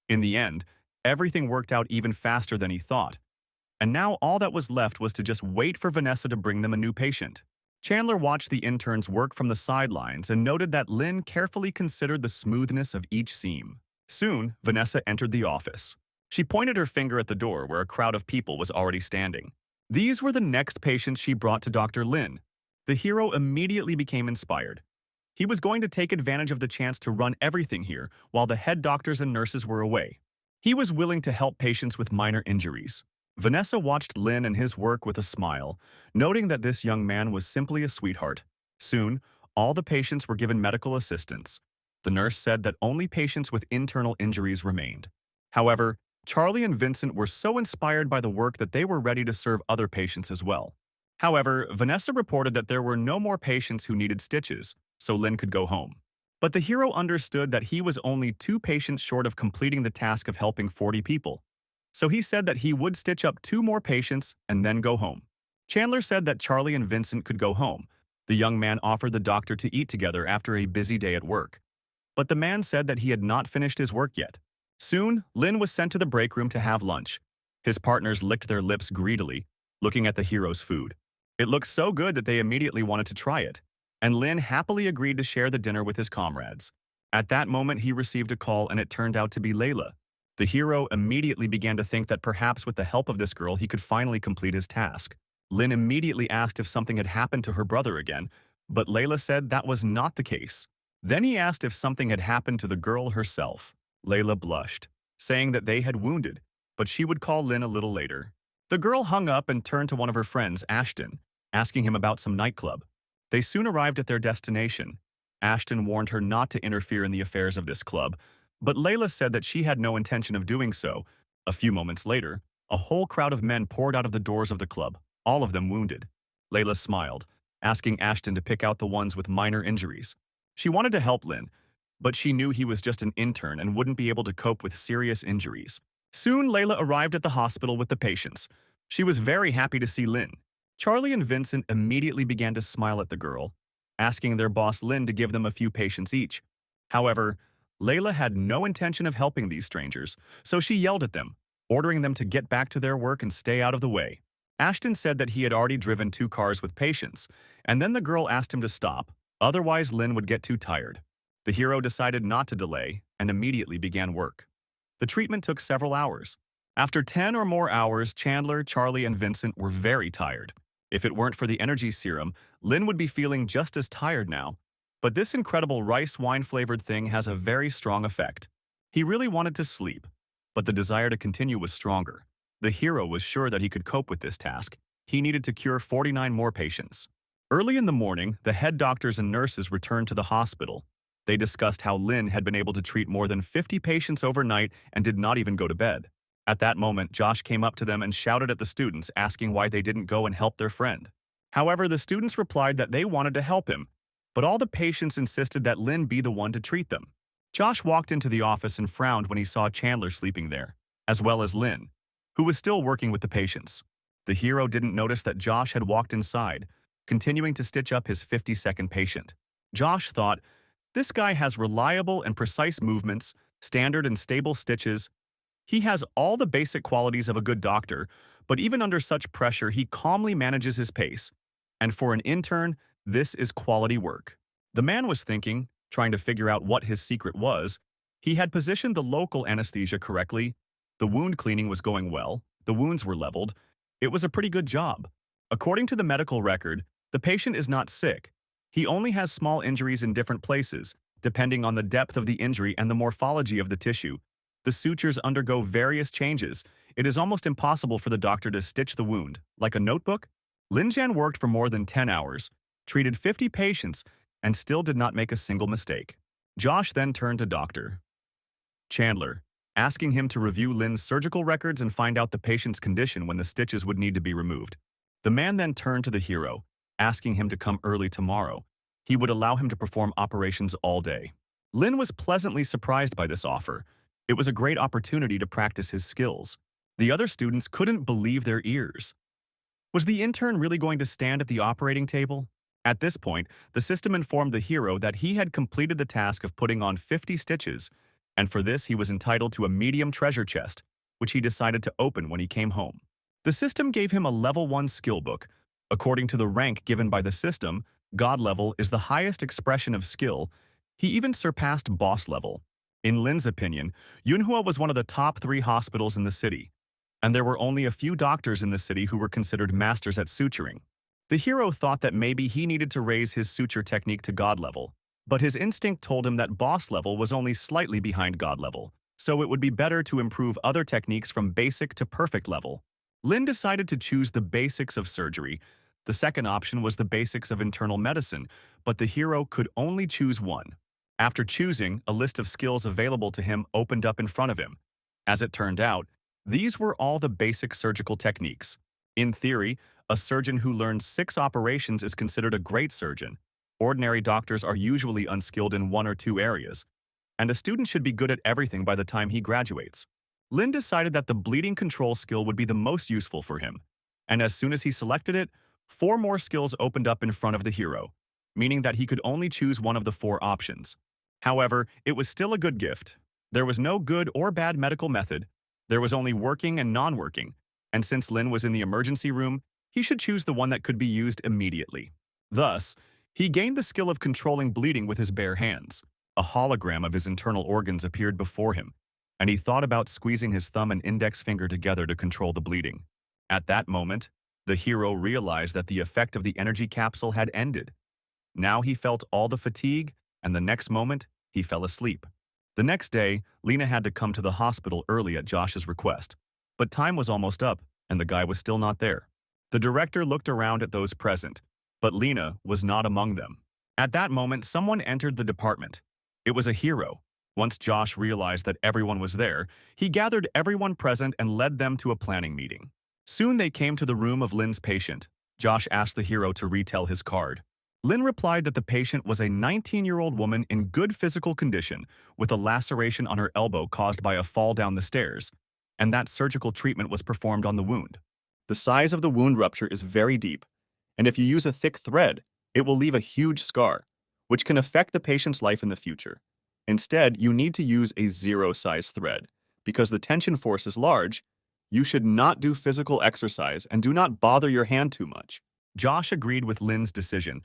In the end, everything worked out even faster than he thought. And now all that was left was to just wait for Vanessa to bring them a new patient. Chandler watched the interns work from the sidelines and noted that Lin carefully considered the smoothness of each seam. Soon, Vanessa entered the office. She pointed her finger at the door where a crowd of people was already standing. These were the next patients she brought to Dr. Lin. The hero immediately became inspired. He was going to take advantage of the chance to run everything here while the head doctors and nurses were away. He was willing to help patients with minor injuries. Vanessa watched Lin and his work with a smile, noting that this young man was simply a sweetheart. Soon, all the patients were given medical assistance. The nurse said that only patients with internal injuries remained. However, Charlie and Vincent were so inspired by the work that they were ready to serve other patients as well. However, Vanessa reported that there were no more patients who needed stitches, so Lin could go home. But the hero understood that he was only 2 patients short of completing the task of helping 40 people. So he said that he would stitch up 2 more patients and then go home. Chandler said that Charlie and Vincent could go home. The young man offered the doctor to eat together after a busy day at work. But the man said that he had not finished his work yet. Soon, Lin was sent to the break room to have lunch. His partners licked their lips greedily, looking at the hero's food. It looked so good that they immediately wanted to try it, and Lin happily agreed to share the dinner with his comrades. At that moment, he received a call and it turned out to be Layla. The hero immediately began to think that perhaps with the help of this girl he could finally complete his task. Lin immediately asked if something had happened to her brother again, but Layla said that was not the case. Then he asked if something had happened to the girl herself. Layla blushed, saying that they had wounded, but she would call Lin a little later. The girl hung up and turned to one of her friends, Ashton. asking him about some nightclub. They soon arrived at their destination. Ashton warned her not to interfere in the affairs of this club, but Layla said that she had no intention of doing so. A few moments later, a whole crowd of men poured out of the doors of the club, all of them wounded. Layla smiled, asking Ashton to pick out the ones with minor injuries. She wanted to help Lin, but she knew he was just an intern and wouldn't be able to cope with serious injuries. Soon, Layla arrived at the hospital with the patients. She was very happy to see Lin. Charlie and Vincent immediately began to smile at the girl, asking their boss Lin to give them a few patients each. However, Layla had no intention of helping these strangers, so she yelled at them, ordering them to get back to their work and stay out of the way. Ashton said that he had already driven 2 cars with patients, and then the girl asked him to stop, otherwise Lin would get too tired. The hero decided not to delay and immediately began work. The treatment took several hours. After 10 or more hours, Chandler, Charlie, and Vincent were very tired. If it weren't for the energy serum, Lin would be feeling just as tired now. But this incredible rice wine-flavored thing has a very strong effect. He really wanted to sleep, but the desire to continue was stronger. The hero was sure that he could cope with this task. He needed to cure 49 more patients. Early in the morning, the head doctors and nurses returned to the hospital. They discussed how Lin had been able to treat more than 50 patients overnight and did not even go to bed. At that moment, Josh came up to them and shouted at the students, asking why they didn't go and help their friend. However, the students replied that they wanted to help him, but all the patients insisted that Lin be the one to treat them. Josh walked into the office and frowned when he saw Chandler sleeping there, as well as Lin, who was still working with the patients. The hero didn't notice that Josh had walked inside, continuing to stitch up his 52nd patient. Josh thought, this guy has reliable and precise movements, standard and stable stitches. He has all the basic qualities of a good doctor, but even under such pressure, he calmly manages his pace. And for an intern, this is quality work. The man was thinking, trying to figure out what his secret was. He had positioned the local anesthesia correctly. The wound cleaning was going well. The wounds were leveled. It was a pretty good job. According to the medical record, the patient is not sick. He only has small injuries in different places, depending on the depth of the injury and the morphology of the tissue. The sutures undergo various changes. It is almost impossible for the doctor to stitch the wound, like a notebook. Lin Jian worked for more than 10 hours, treated 50 patients, and still did not make a single mistake. Josh then turned to Dr. Chandler, asking him to review Lin's surgical records and find out the patient's condition when the stitches would need to be removed. The man then turned to the hero, asking him to come early tomorrow. He would allow him to perform operations all day. Lin was pleasantly surprised by this offer. It was a great opportunity to practice his skills. The other students couldn't believe their ears. Was the intern really going to stand at the operating table? At this point, the system informed the hero that he had completed the task of putting on 50 stitches, and for this he was entitled to a medium treasure chest, which he decided to open when he came home. The system gave him a level 1 skill book. According to the rank given by the system, God level is the highest expression of skill. He even surpassed boss level. In Lin's opinion, MANHUA was one of the top 3 hospitals in the city, and there were only a few doctors in the city who were considered masters at suturing. The hero thought that maybe he needed to raise his suture technique to God level, but his instinct told him that boss level was only slightly behind God level, so it would be better to improve other techniques from basic to perfect level. Lin decided to choose the basics of surgery. The second option was the basics of internal medicine, but the hero could only choose one. After choosing, a list of skills available to him opened up in front of him. As it turned out, these were all the basic surgical techniques. In theory, a surgeon who learns 6 operations is considered a great surgeon. Ordinary doctors are usually unskilled in 1 or 2 areas, and a student should be good at everything by the time he graduates. Lin decided that the bleeding control skill would be the most useful for him, and as soon as he selected it, 4 more skills opened up in front of the hero, meaning that he could only choose one of the 4 options. However, it was still a good gift. There was no good or bad medical method. There was only working and non-working, and since Lin was in the emergency room, he should choose the one that could be used immediately. Thus, he gained the skill of controlling bleeding with his bare hands. A hologram of his internal organs appeared before him, and he thought about squeezing his thumb and index finger together to control the bleeding. At that moment, the hero realized that the effect of the energy capsule had ended. Now he felt all the fatigue, and the next moment, he fell asleep. The next day, Lena had to come to the hospital early at Josh's request, but time was almost up, and the guy was still not there. The director looked around at those present, but Lena was not among them. At that moment, someone entered the department. It was a hero. Once Josh realized that everyone was there, he gathered everyone present and led them to a planning meeting. Soon they came to the room of Lynn's patient. Josh asked the hero to retell his card. Lynn replied that the patient was a 19-year-old woman in good physical condition with a laceration on her elbow caused by a fall down the stairs, and that surgical treatment was performed on the wound. The size of the wound rupture is very deep, and if you use a thick thread, it will leave a huge scar, which can affect the patient's life in the future. Instead, you need to use a zero-size thread. Because the tension force is large, you should not do physical exercise and do not bother your hand too much. Josh agreed with Lynn's decision,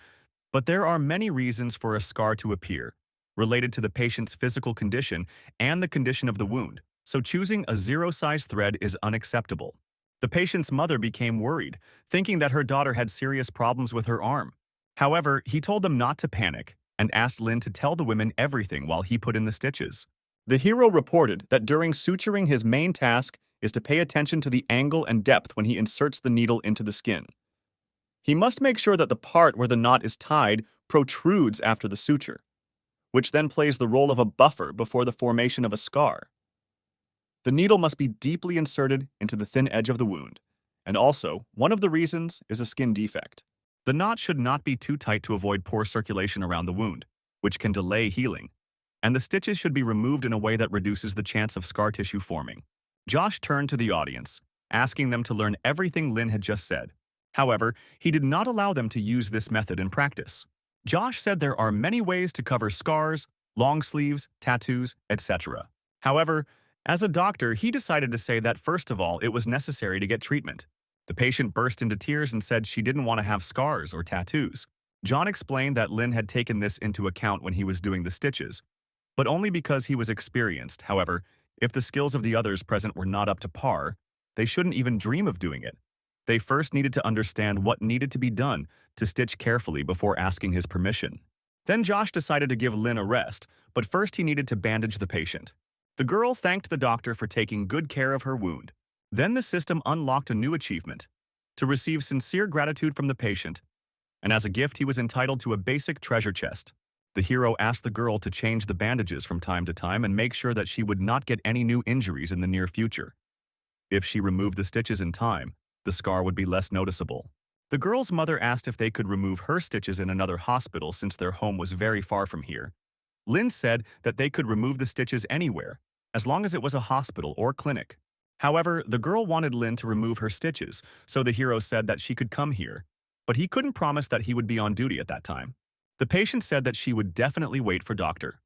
but there are many reasons for a scar to appear, related to the patient's physical condition and the condition of the wound, so choosing a zero-size thread is unacceptable. The patient's mother became worried, thinking that her daughter had serious problems with her arm. However, he told them not to panic and asked Lynn to tell the women everything while he put in the stitches. The hero reported that during suturing, his main task is to pay attention to the angle and depth when he inserts the needle into the skin. He must make sure that the part where the knot is tied protrudes after the suture, which then plays the role of a buffer before the formation of a scar. The needle must be deeply inserted into the thin edge of the wound, and also, one of the reasons is a skin defect. The knot should not be too tight to avoid poor circulation around the wound, which can delay healing, and the stitches should be removed in a way that reduces the chance of scar tissue forming. Josh turned to the audience, asking them to learn everything Lynn had just said. However, he did not allow them to use this method in practice. Josh said there are many ways to cover scars, long sleeves, tattoos, etc. However, as a doctor, he decided to say that first of all, it was necessary to get treatment. The patient burst into tears and said she didn't want to have scars or tattoos. John explained that Lynn had taken this into account when he was doing the stitches, but only because he was experienced. However, if the skills of the others present were not up to par, they shouldn't even dream of doing it. They first needed to understand what needed to be done to stitch carefully before asking his permission. Then Josh decided to give Lynn a rest, but first he needed to bandage the patient. The girl thanked the doctor for taking good care of her wound. Then the system unlocked a new achievement, to receive sincere gratitude from the patient, and as a gift he was entitled to a basic treasure chest. The hero asked the girl to change the bandages from time to time and make sure that she would not get any new injuries in the near future. If she removed the stitches in time, the scar would be less noticeable. The girl's mother asked if they could remove her stitches in another hospital since their home was very far from here. Lynn said that they could remove the stitches anywhere, as long as it was a hospital or clinic. However, the girl wanted Lynn to remove her stitches, so the hero said that she could come here, but he couldn't promise that he would be on duty at that time. The patient said that she would definitely wait for Dr.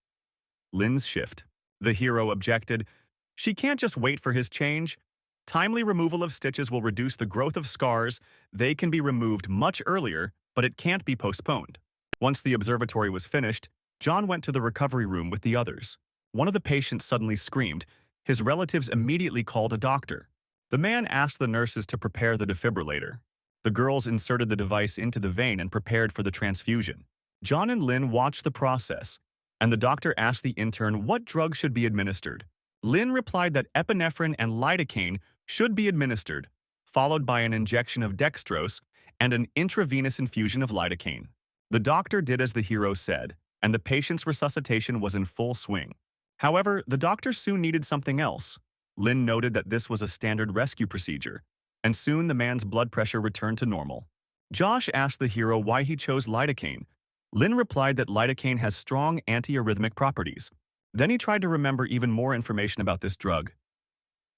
Lynn's shift. The hero objected. She can't just wait for his change. Timely removal of stitches will reduce the growth of scars. They can be removed much earlier, but it can't be postponed. Once the observatory was finished, John went to the recovery room with the others. One of the patients suddenly screamed. His relatives immediately called a doctor. The man asked the nurses to prepare the defibrillator. The girls inserted the device into the vein and prepared for the transfusion. John and Lynn watched the process, and the doctor asked the intern what drug should be administered. Lynn replied that epinephrine and lidocaine should be administered, followed by an injection of dextrose and an intravenous infusion of lidocaine. The doctor did as the hero said, and the patient's resuscitation was in full swing. However, the doctor soon needed something else. Lynn noted that this was a standard rescue procedure, and soon the man's blood pressure returned to normal. Josh asked the hero why he chose lidocaine. Lynn replied that lidocaine has strong antiarrhythmic properties. Then he tried to remember even more information about this drug.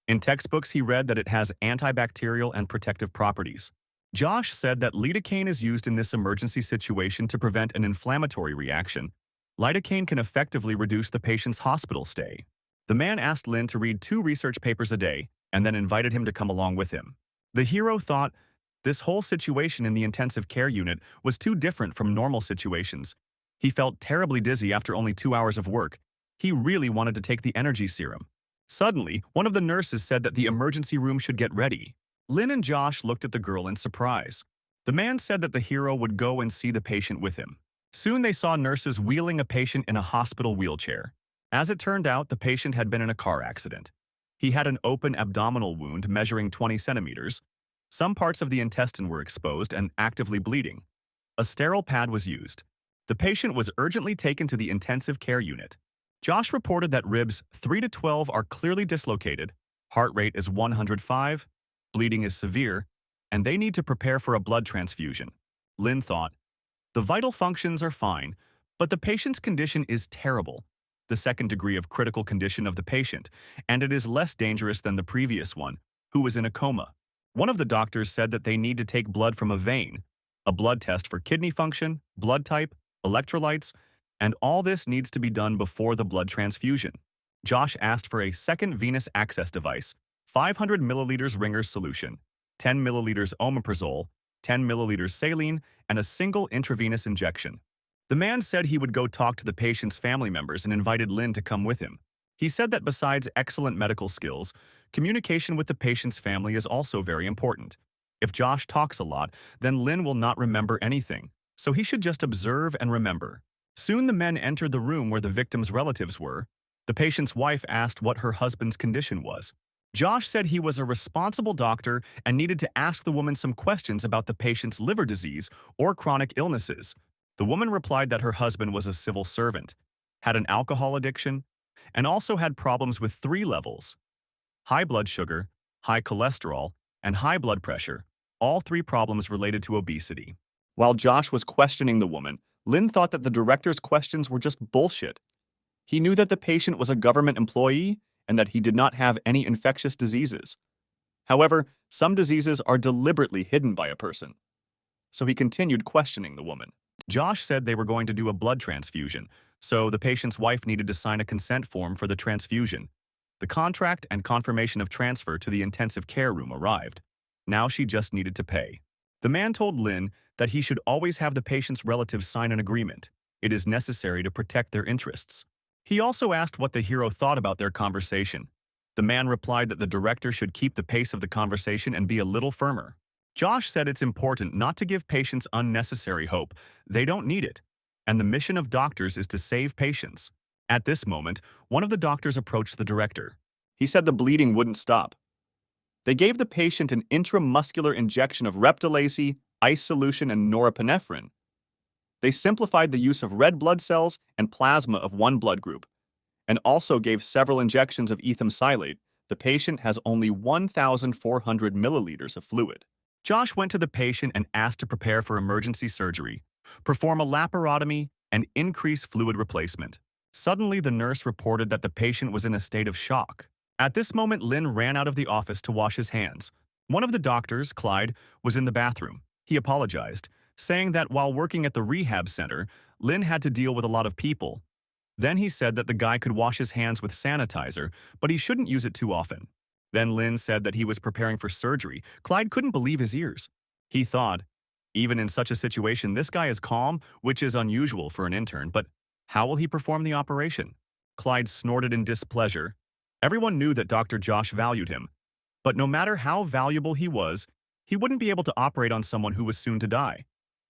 In textbooks, he read that it has antibacterial and protective properties. Josh said that lidocaine is used in this emergency situation to prevent an inflammatory reaction. Lidocaine can effectively reduce the patient's hospital stay. The man asked Lynn to read 2 research papers a day and then invited him to come along with him. The hero thought this whole situation in the intensive care unit was too different from normal situations. He felt terribly dizzy after only 2 hours of work. He really wanted to take the energy serum. Suddenly, one of the nurses said that the emergency room should get ready. Lynn and Josh looked at the girl in surprise. The man said that the hero would go and see the patient with him. Soon they saw nurses wheeling a patient in a hospital wheelchair. As it turned out, the patient had been in a car accident. He had an open abdominal wound measuring 20 centimeters, Some parts of the intestine were exposed and actively bleeding. A sterile pad was used. The patient was urgently taken to the intensive care unit. Josh reported that ribs 3 to 12 are clearly dislocated, heart rate is 105, bleeding is severe, and they need to prepare for a blood transfusion. Lynn thought, the vital functions are fine, but the patient's condition is terrible, the second degree of critical condition of the patient, and it is less dangerous than the previous one, who was in a coma. One of the doctors said that they need to take blood from a vein, a blood test for kidney function, blood type, electrolytes, and all this needs to be done before the blood transfusion. Josh asked for a second venous access device, 500 milliliters Ringer's solution, 10 milliliters omeprazole, 10 milliliters saline, and a single intravenous injection. The man said he would go talk to the patient's family members and invited Lynn to come with him. He said that besides excellent medical skills, communication with the patient's family is also very important. If Josh talks a lot, then Lynn will not remember anything, so he should just observe and remember. Soon the men entered the room where the victim's relatives were. The patient's wife asked what her husband's condition was. Josh said he was a responsible doctor and needed to ask the woman some questions about the patient's liver disease or chronic illnesses. The woman replied that her husband was a civil servant, had an alcohol addiction, and also had problems with 3 levels: high blood sugar, high cholesterol, and high blood pressure, all 3 problems related to obesity. While Josh was questioning the woman, Lynn thought that the director's questions were just bullshit. He knew that the patient was a government employee and that he did not have any infectious diseases. However, some diseases are deliberately hidden by a person. So he continued questioning the woman. Josh said they were going to do a blood transfusion, so the patient's wife needed to sign a consent form for the transfusion. The contract and confirmation of transfer to the intensive care room arrived. Now she just needed to pay. The man told Lynn that he should always have the patient's relatives sign an agreement. It is necessary to protect their interests. He also asked what the hero thought about their conversation. The man replied that the director should keep the pace of the conversation and be a little firmer. Josh said it's important not to give patients unnecessary hope. They don't need it. And the mission of doctors is to save patients. At this moment, one of the doctors approached the director. He said the bleeding wouldn't stop. They gave the patient an intramuscular injection of Reptilacy, ice solution, and norepinephrine. They simplified the use of red blood cells and plasma of one blood group, and also gave several injections of ethyl silate. The patient has only 1,400 milliliters of fluid. Josh went to the patient and asked to prepare for emergency surgery, perform a laparotomy, and increase fluid replacement. Suddenly, the nurse reported that the patient was in a state of shock. At this moment, Lynn ran out of the office to wash his hands. One of the doctors, Clyde, was in the bathroom. He apologized, saying that while working at the rehab center, Lynn had to deal with a lot of people. Then he said that the guy could wash his hands with sanitizer, but he shouldn't use it too often. Then Lynn said that he was preparing for surgery. Clyde couldn't believe his ears. He thought, even in such a situation, this guy is calm, which is unusual for an intern, but how will he perform the operation? Clyde snorted in displeasure. Everyone knew that Dr. Josh valued him, but no matter how valuable he was, he wouldn't be able to operate on someone who was soon to die.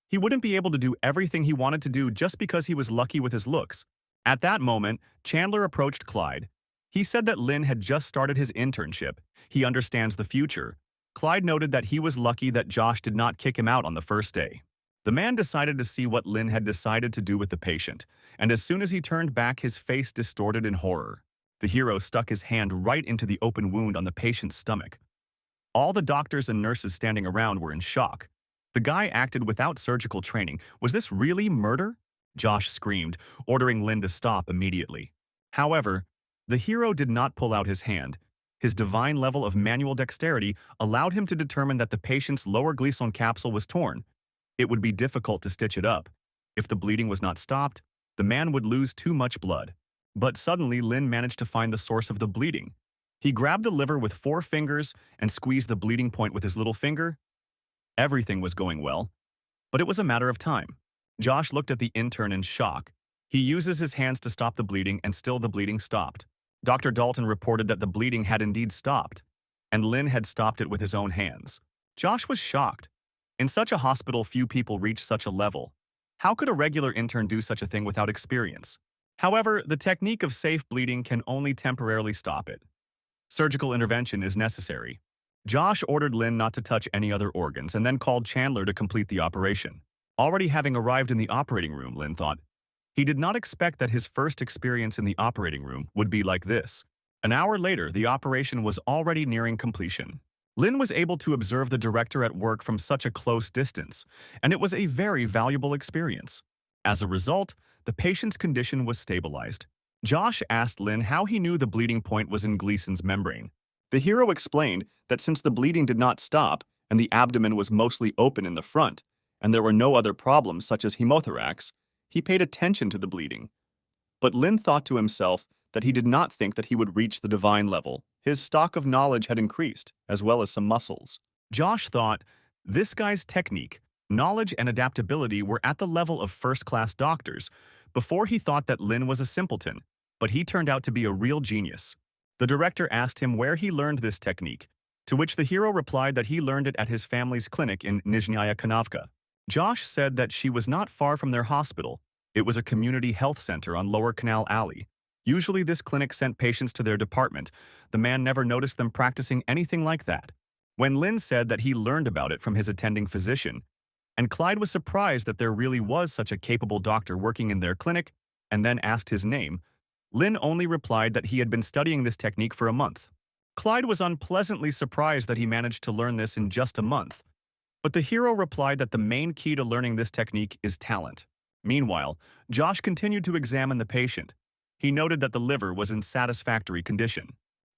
He wouldn't be able to do everything he wanted to do just because he was lucky with his looks. At that moment, Chandler approached Clyde. He said that Lynn had just started his internship. He understands the future. Clyde noted that he was lucky that Josh did not kick him out on the first day. The man decided to see what Lynn had decided to do with the patient, and as soon as he turned back, his face distorted in horror. The hero stuck his hand right into the open wound on the patient's stomach. All the doctors and nurses standing around were in shock. The guy acted without surgical training. Was this really murder? Josh screamed, ordering Lynn to stop immediately. However, the hero did not pull out his hand. His divine level of manual dexterity allowed him to determine that the patient's lower Gleason capsule was torn. It would be difficult to stitch it up. If the bleeding was not stopped, the man would lose too much blood. But suddenly, Lynn managed to find the source of the bleeding. He grabbed the liver with 4 fingers and squeezed the bleeding point with his little finger. Everything was going well, but it was a matter of time. Josh looked at the intern in shock. He uses his hands to stop the bleeding, and still the bleeding stopped. Dr. Dalton reported that the bleeding had indeed stopped, and Lynn had stopped it with his own hands. Josh was shocked. In such a hospital, few people reach such a level. How could a regular intern do such a thing without experience? However, the technique of safe bleeding can only temporarily stop it. Surgical intervention is necessary. Josh ordered Lin not to touch any other organs and then called Chandler to complete the operation. Already having arrived in the operating room, Lin thought. He did not expect that his first experience in the operating room would be like this. An hour later, the operation was already nearing completion. Lin was able to observe the director at work from such a close distance, and it was a very valuable experience. As a result, the patient's condition was stabilized. Josh asked Lin how he knew the bleeding point was in Gleason's membrane. The hero explained that since the bleeding did not stop and the abdomen was mostly open in the front, and there were no other problems such as hemothorax, he paid attention to the bleeding. But Lin thought to himself that he did not think that he would reach the divine level. His stock of knowledge had increased, as well as some muscles. Josh thought, this guy's technique, knowledge, and adaptability were at the level of first-class doctors. Before he thought that Lin was a simpleton, but he turned out to be a real genius. The director asked him where he learned this technique, to which the hero replied that he learned it at his family's clinic in Nizhnaya Kanavka. Josh said that she was not far from their hospital. It was a community health center on Lower Canal Alley. Usually this clinic sent patients to their department. The man never noticed them practicing anything like that. When Lin said that he learned about it from his attending physician, and Clyde was surprised that there really was such a capable doctor working in their clinic, and then asked his name, Lin only replied that he had been studying this technique for a month. Clyde was unpleasantly surprised that he managed to learn this in just a month. But the hero replied that the main key to learning this technique is talent. Meanwhile, Josh continued to examine the patient. He noted that the liver was in satisfactory condition.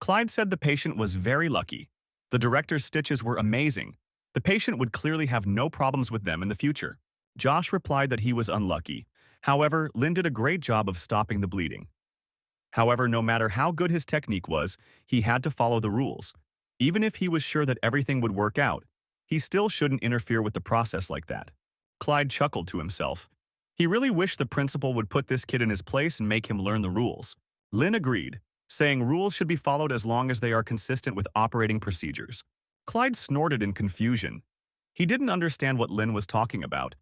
Clyde said the patient was very lucky. The director's stitches were amazing. The patient would clearly have no problems with them in the future. Josh replied that he was unlucky. However, Lin did a great job of stopping the bleeding. However, no matter how good his technique was, he had to follow the rules. Even if he was sure that everything would work out, he still shouldn't interfere with the process like that. Clyde chuckled to himself. He really wished the principal would put this kid in his place and make him learn the rules. Lin agreed, saying rules should be followed as long as they are consistent with operating procedures. Clyde snorted in confusion. He didn't understand what Lin was talking about.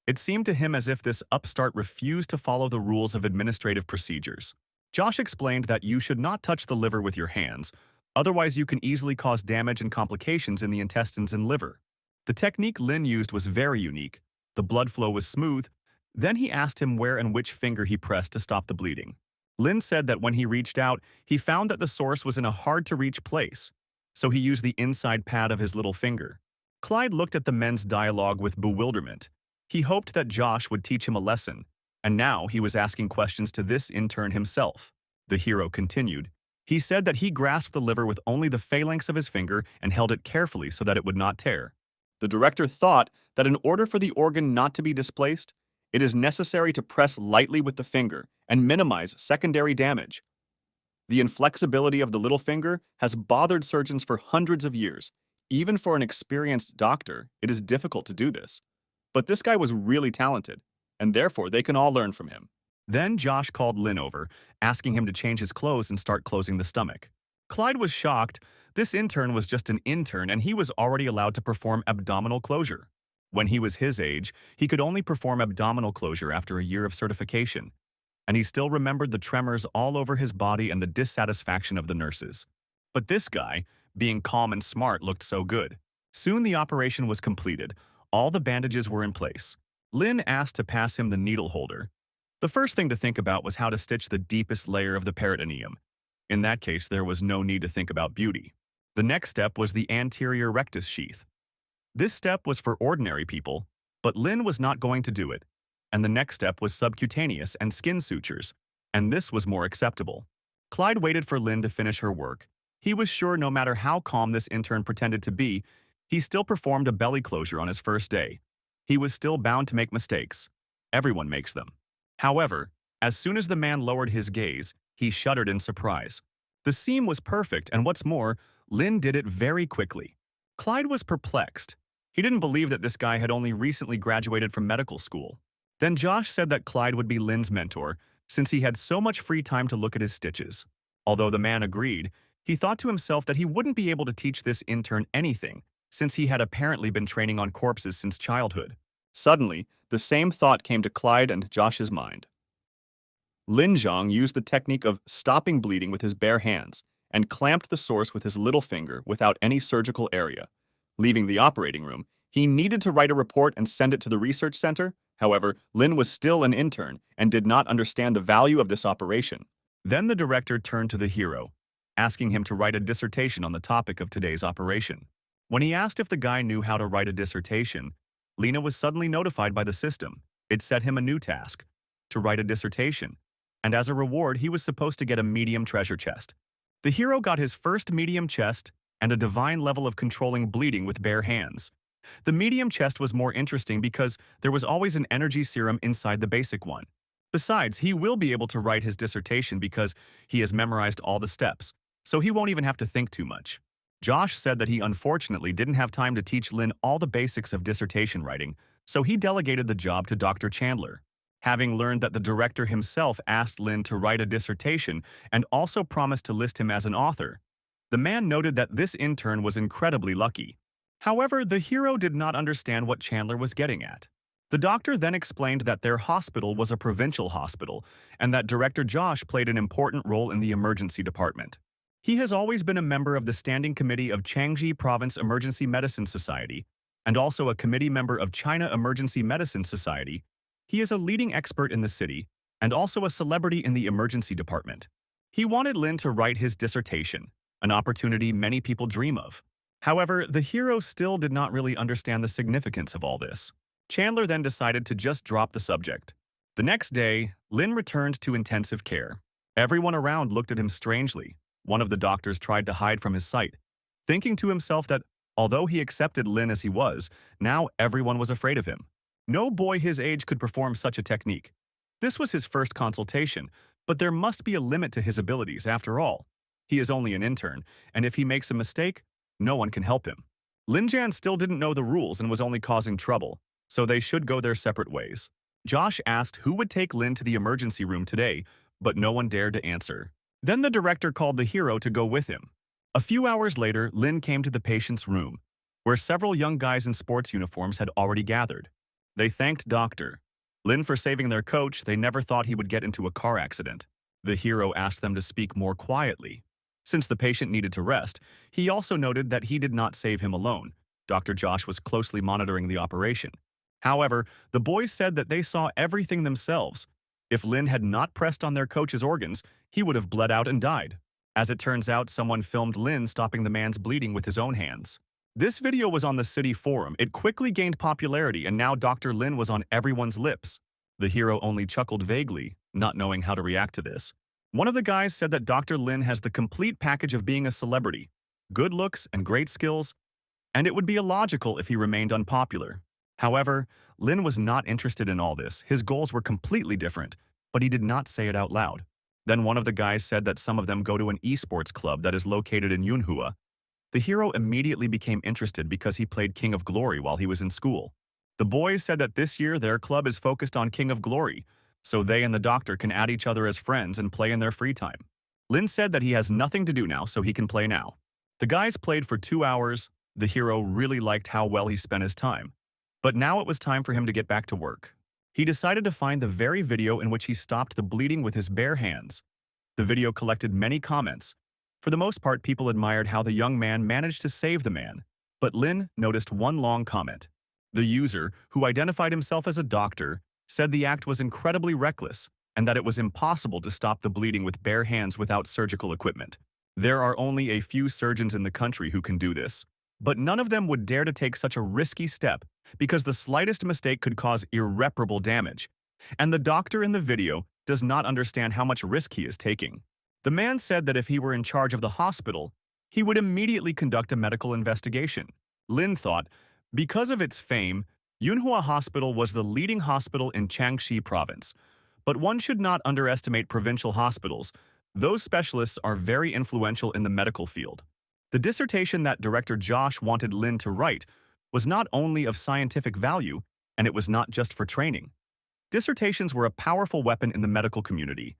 It seemed to him as if this upstart refused to follow the rules of administrative procedures. Josh explained that you should not touch the liver with your hands, otherwise you can easily cause damage and complications in the intestines and liver. The technique Lin used was very unique. The blood flow was smooth. Then he asked him where and which finger he pressed to stop the bleeding. Lin said that when he reached out, he found that the source was in a hard-to-reach place, so he used the inside pad of his little finger. Clyde looked at the men's dialogue with bewilderment. He hoped that Josh would teach him a lesson, and now he was asking questions to this intern himself. The hero continued. He said that he grasped the liver with only the phalanx of his finger and held it carefully so that it would not tear. The director thought that in order for the organ not to be displaced, it is necessary to press lightly with the finger and minimize secondary damage. The inflexibility of the little finger has bothered surgeons for hundreds of years. Even for an experienced doctor, it is difficult to do this. But this guy was really talented, and therefore they can all learn from him. Then Josh called Lin over, asking him to change his clothes and start closing the stomach. Clyde was shocked. This intern was just an intern and he was already allowed to perform abdominal closure. When he was his age, he could only perform abdominal closure after a year of certification, and he still remembered the tremors all over his body and the dissatisfaction of the nurses. But this guy, being calm and smart, looked so good. Soon the operation was completed. All the bandages were in place. Lin asked to pass him the needle holder. The first thing to think about was how to stitch the deepest layer of the peritoneum. In that case, there was no need to think about beauty. The next step was the anterior rectus sheath. This step was for ordinary people, but Lin was not going to do it. And the next step was subcutaneous and skin sutures, and this was more acceptable. Clyde waited for Lin to finish her work. He was sure no matter how calm this intern pretended to be, he still performed a belly closure on his first day. He was still bound to make mistakes. Everyone makes them. However, as soon as the man lowered his gaze, he shuddered in surprise. The seam was perfect, and what's more, Lin did it very quickly. Clyde was perplexed. He didn't believe that this guy had only recently graduated from medical school. Then Josh said that Clyde would be Lin's mentor, since he had so much free time to look at his stitches. Although the man agreed, he thought to himself that he wouldn't be able to teach this intern anything, since he had apparently been training on corpses since childhood. Suddenly, the same thought came to Clyde and Josh's mind. Lin Zhang used the technique of stopping bleeding with his bare hands, and clamped the source with his little finger without any surgical area. Leaving the operating room, he needed to write a report and send it to the research center. However, Lin was still an intern and did not understand the value of this operation. Then the director turned to the hero, asking him to write a dissertation on the topic of today's operation. When he asked if the guy knew how to write a dissertation, Lina was suddenly notified by the system. It set him a new task, to write a dissertation, and as a reward, he was supposed to get a medium treasure chest. The hero got his first medium chest and a divine level of controlling bleeding with bare hands. The medium chest was more interesting because there was always an energy serum inside the basic one. Besides, he will be able to write his dissertation because he has memorized all the steps, so he won't even have to think too much. Josh said that he unfortunately didn't have time to teach Lin all the basics of dissertation writing, so he delegated the job to Dr. Chandler. Having learned that the director himself asked Lin to write a dissertation and also promised to list him as an author, the man noted that this intern was incredibly lucky. However, the hero did not understand what Chandler was getting at. The doctor then explained that their hospital was a provincial hospital and that Director Josh played an important role in the emergency department. He has always been a member of the Standing Committee of Changji Province Emergency Medicine Society and also a committee member of China Emergency Medicine Society. He is a leading expert in the city and also a celebrity in the emergency department. He wanted Lin to write his dissertation, an opportunity many people dream of. However, the hero still did not really understand the significance of all this. Chandler then decided to just drop the subject. The next day, Lin returned to intensive care. Everyone around looked at him strangely. One of the doctors tried to hide from his sight, thinking to himself that although he accepted Lin as he was, now everyone was afraid of him. No boy his age could perform such a technique. This was his first consultation, but there must be a limit to his abilities after all. He is only an intern, and if he makes a mistake, no one can help him. Lin Jan still didn't know the rules and was only causing trouble, so they should go their separate ways. Josh asked who would take Lin to the emergency room today, but no one dared to answer. Then the director called the hero to go with him. A few hours later, Lin came to the patient's room, where several young guys in sports uniforms had already gathered. They thanked Dr. Lin for saving their coach. They never thought he would get into a car accident. The hero asked them to speak more quietly. Since the patient needed to rest, he also noted that he did not save him alone. Dr. Josh was closely monitoring the operation. However, the boys said that they saw everything themselves. If Lin had not pressed on their coach's organs, he would have bled out and died. As it turns out, someone filmed Lin stopping the man's bleeding with his own hands. This video was on the city forum. It quickly gained popularity, and now Dr. Lin was on everyone's lips. The hero only chuckled vaguely, not knowing how to react to this. One of the guys said that Dr. Lin has the complete package of being a celebrity, good looks and great skills, and it would be illogical if he remained unpopular. However, Lin was not interested in all this. His goals were completely different, but he did not say it out loud. Then one of the guys said that some of them go to an esports club that is located in Manhua. The hero immediately became interested because he played King of Glory while he was in school. The boys said that this year their club is focused on King of Glory, so they and the doctor can add each other as friends and play in their free time. Lin said that he has nothing to do now, so he can play now. The guys played for 2 hours. The hero really liked how well he spent his time. But now it was time for him to get back to work. He decided to find the very video in which he stopped the bleeding with his bare hands. The video collected many comments. For the most part, people admired how the young man managed to save the man. But Lin noticed one long comment. The user, who identified himself as a doctor, said the act was incredibly reckless and that it was impossible to stop the bleeding with bare hands without surgical equipment. There are only a few surgeons in the country who can do this, but none of them would dare to take such a risky step because the slightest mistake could cause irreparable damage, and the doctor in the video does not understand how much risk he is taking. The man said that if he were in charge of the hospital, he would immediately conduct a medical investigation. Lin thought, because of its fame, Manhua Hospital was the leading hospital in Changxi Province. But one should not underestimate provincial hospitals. Those specialists are very influential in the medical field. The dissertation that Director Josh wanted Lin to write was not only of scientific value, and it was not just for training. Dissertations were a powerful weapon in the medical community.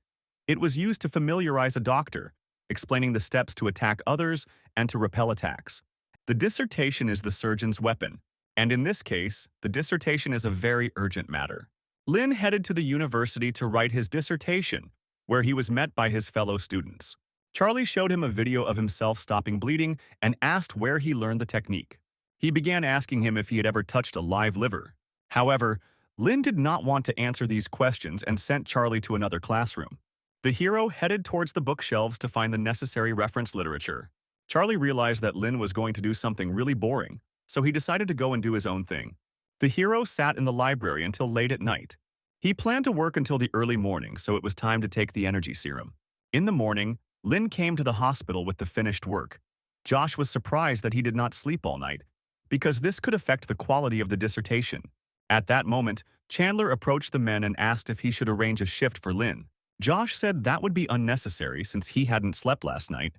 It was used to familiarize a doctor, explaining the steps to attack others and to repel attacks. The dissertation is the surgeon's weapon, and in this case, the dissertation is a very urgent matter. Lin headed to the university to write his dissertation, where he was met by his fellow students. Charlie showed him a video of himself stopping bleeding and asked where he learned the technique. He began asking him if he had ever touched a live liver. However, Lin did not want to answer these questions and sent Charlie to another classroom. The hero headed towards the bookshelves to find the necessary reference literature. Charlie realized that Lin was going to do something really boring, so he decided to go and do his own thing. The hero sat in the library until late at night. He planned to work until the early morning, so it was time to take the energy serum. In the morning, Lin came to the hospital with the finished work. Josh was surprised that he did not sleep all night, because this could affect the quality of the dissertation. At that moment, Chandler approached the men and asked if he should arrange a shift for Lin. Josh said that would be unnecessary since he hadn't slept last night.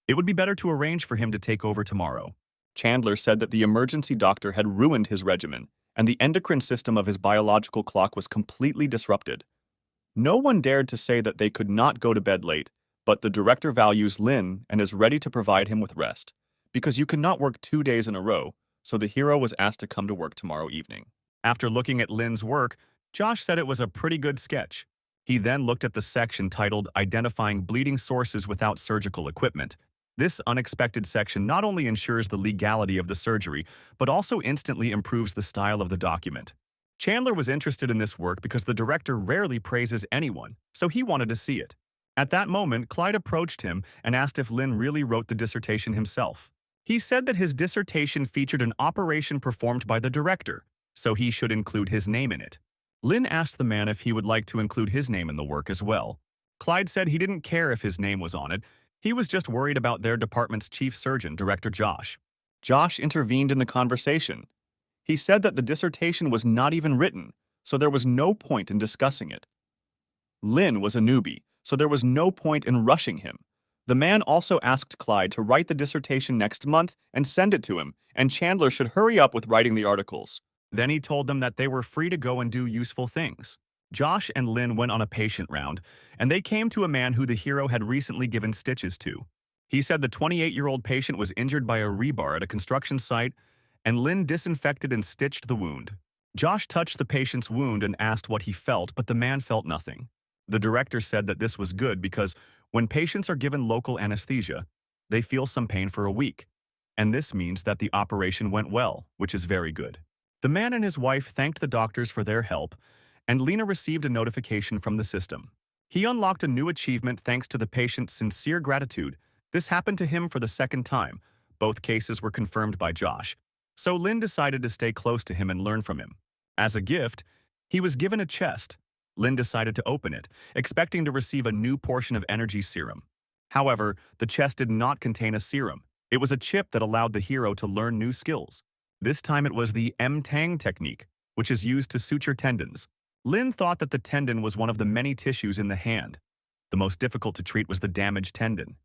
It would be better to arrange for him to take over tomorrow. Chandler said that the emergency doctor had ruined his regimen, and the endocrine system of his biological clock was completely disrupted. No one dared to say that they could not go to bed late, but the director values Lin and is ready to provide him with rest, because you cannot work 2 days in a row, so the hero was asked to come to work tomorrow evening. After looking at Lin's work, Josh said it was a pretty good sketch. He then looked at the section titled Identifying Bleeding Sources Without Surgical Equipment. This unexpected section not only ensures the legality of the surgery, but also instantly improves the style of the document. Chandler was interested in this work because the director rarely praises anyone, so he wanted to see it. At that moment, Clyde approached him and asked if Lin really wrote the dissertation himself. He said that his dissertation featured an operation performed by the director, so he should include his name in it. Lin asked the man if he would like to include his name in the work as well. Clyde said he didn't care if his name was on it. He was just worried about their department's chief surgeon, Director Josh. Josh intervened in the conversation. He said that the dissertation was not even written, so there was no point in discussing it. Lin was a newbie, so there was no point in rushing him. The man also asked Clyde to write the dissertation next month and send it to him, and Chandler should hurry up with writing the articles. Then he told them that they were free to go and do useful things. Josh and Lin went on a patient round, and they came to a man who the hero had recently given stitches to. He said the 28-year-old patient was injured by a rebar at a construction site, and Lin disinfected and stitched the wound. Josh touched the patient's wound and asked what he felt, but the man felt nothing. The director said that this was good because when patients are given local anesthesia, they feel some pain for a week, and this means that the operation went well, which is very good. The man and his wife thanked the doctors for their help, and Lena received a notification from the system. He unlocked a new achievement thanks to the patient's sincere gratitude. This happened to him for the second time. Both cases were confirmed by Josh, so Lin decided to stay close to him and learn from him. As a gift, he was given a chest. Lin decided to open it, expecting to receive a new portion of energy serum. However, the chest did not contain a serum. It was a chip that allowed the hero to learn new skills. This time it was the M-Tang technique, which is used to suture tendons. Lin thought that the tendon was one of the many tissues in the hand. The most difficult to treat was the damaged tendon.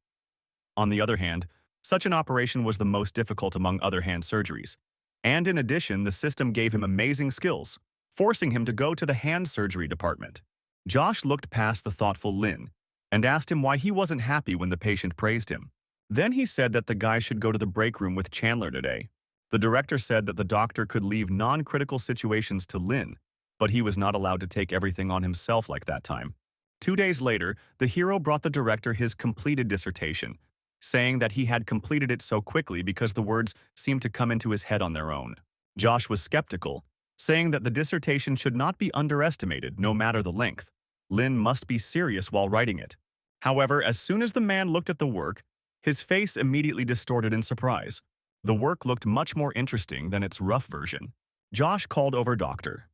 On the other hand, such an operation was the most difficult among other hand surgeries. And in addition, the system gave him amazing skills, forcing him to go to the hand surgery department. Josh looked past the thoughtful Lin and asked him why he wasn't happy when the patient praised him. Then he said that the guy should go to the break room with Chandler today. The director said that the doctor could leave non-critical situations to Lin, but he was not allowed to take everything on himself like that time. 2 days later, the hero brought the director his completed dissertation, saying that he had completed it so quickly because the words seemed to come into his head on their own. Josh was skeptical, saying that the dissertation should not be underestimated no matter the length. Lin must be serious while writing it. However, as soon as the man looked at the work, his face immediately distorted in surprise. The work looked much more interesting than its rough version. Josh called over Dr.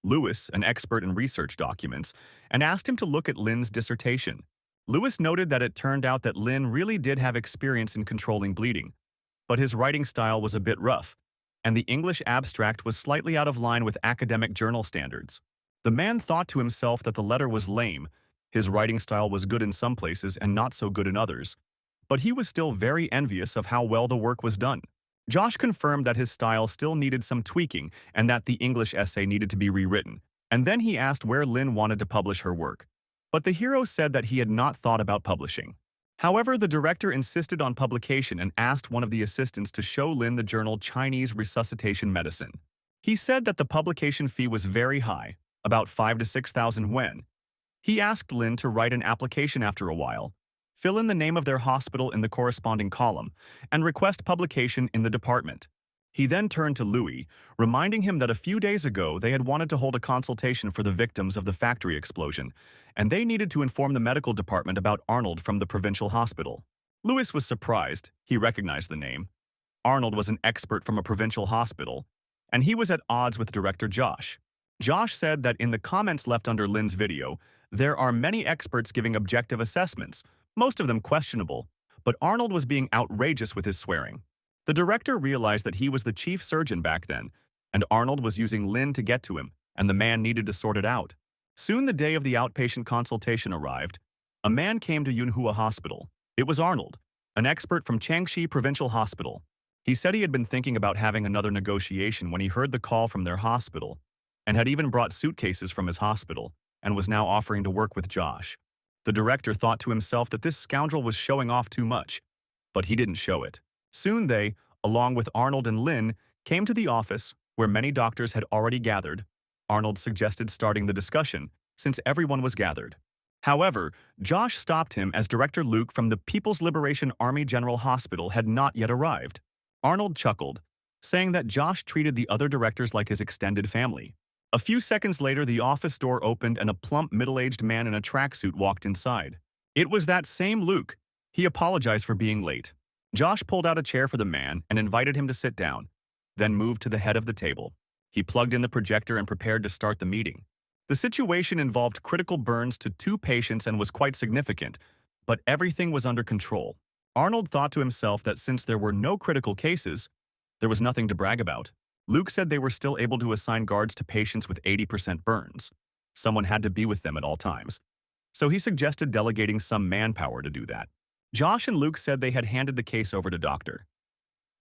Lewis, an expert in research documents, and asked him to look at Lin's dissertation. Lewis noted that it turned out that Lin really did have experience in controlling bleeding, but his writing style was a bit rough, and the English abstract was slightly out of line with academic journal standards. The man thought to himself that the letter was lame. His writing style was good in some places and not so good in others, but he was still very envious of how well the work was done. Josh confirmed that his style still needed some tweaking and that the English essay needed to be rewritten, and then he asked where Lin wanted to publish her work. But the hero said that he had not thought about publishing. However, the director insisted on publication and asked one of the assistants to show Lin the journal Chinese Resuscitation Medicine. He said that the publication fee was very high, about 5,000 to 6,000 yuan. He asked Lin to write an application after a while. fill in the name of their hospital in the corresponding column, and request publication in the department. He then turned to Louis, reminding him that a few days ago they had wanted to hold a consultation for the victims of the factory explosion, and they needed to inform the medical department about Arnold from the provincial hospital. Louis was surprised. He recognized the name. Arnold was an expert from a provincial hospital, and he was at odds with director Josh. Josh said that in the comments left under Lynn's video, there are many experts giving objective assessments, most of them questionable, but Arnold was being outrageous with his swearing. The director realized that he was the chief surgeon back then, and Arnold was using Lynn to get to him, and the man needed to sort it out. Soon the day of the outpatient consultation arrived. A man came to Yunhua Hospital. It was Arnold, an expert from Changshi Provincial Hospital. He said he had been thinking about having another negotiation when he heard the call from their hospital, and had even brought suitcases from his hospital, and was now offering to work with Josh. The director thought to himself that this scoundrel was showing off too much, but he didn't show it. Soon they, along with Arnold and Lynn, came to the office where many doctors had already gathered. Arnold suggested starting the discussion, since everyone was gathered. However, Josh stopped him as Director Luke from the People's Liberation Army General Hospital had not yet arrived. Arnold chuckled, saying that Josh treated the other directors like his extended family. A few seconds later, the office door opened and a plump, middle-aged man in a tracksuit walked inside. It was that same Luke. He apologized for being late. Josh pulled out a chair for the man and invited him to sit down, then moved to the head of the table. He plugged in the projector and prepared to start the meeting. The situation involved critical burns to 2 patients and was quite significant, but everything was under control. Arnold thought to himself that since there were no critical cases, there was nothing to brag about. Luke said they were still able to assign guards to patients with 80% burns. Someone had to be with them at all times, so he suggested delegating some manpower to do that. Josh and Luke said they had handed the case over to Dr.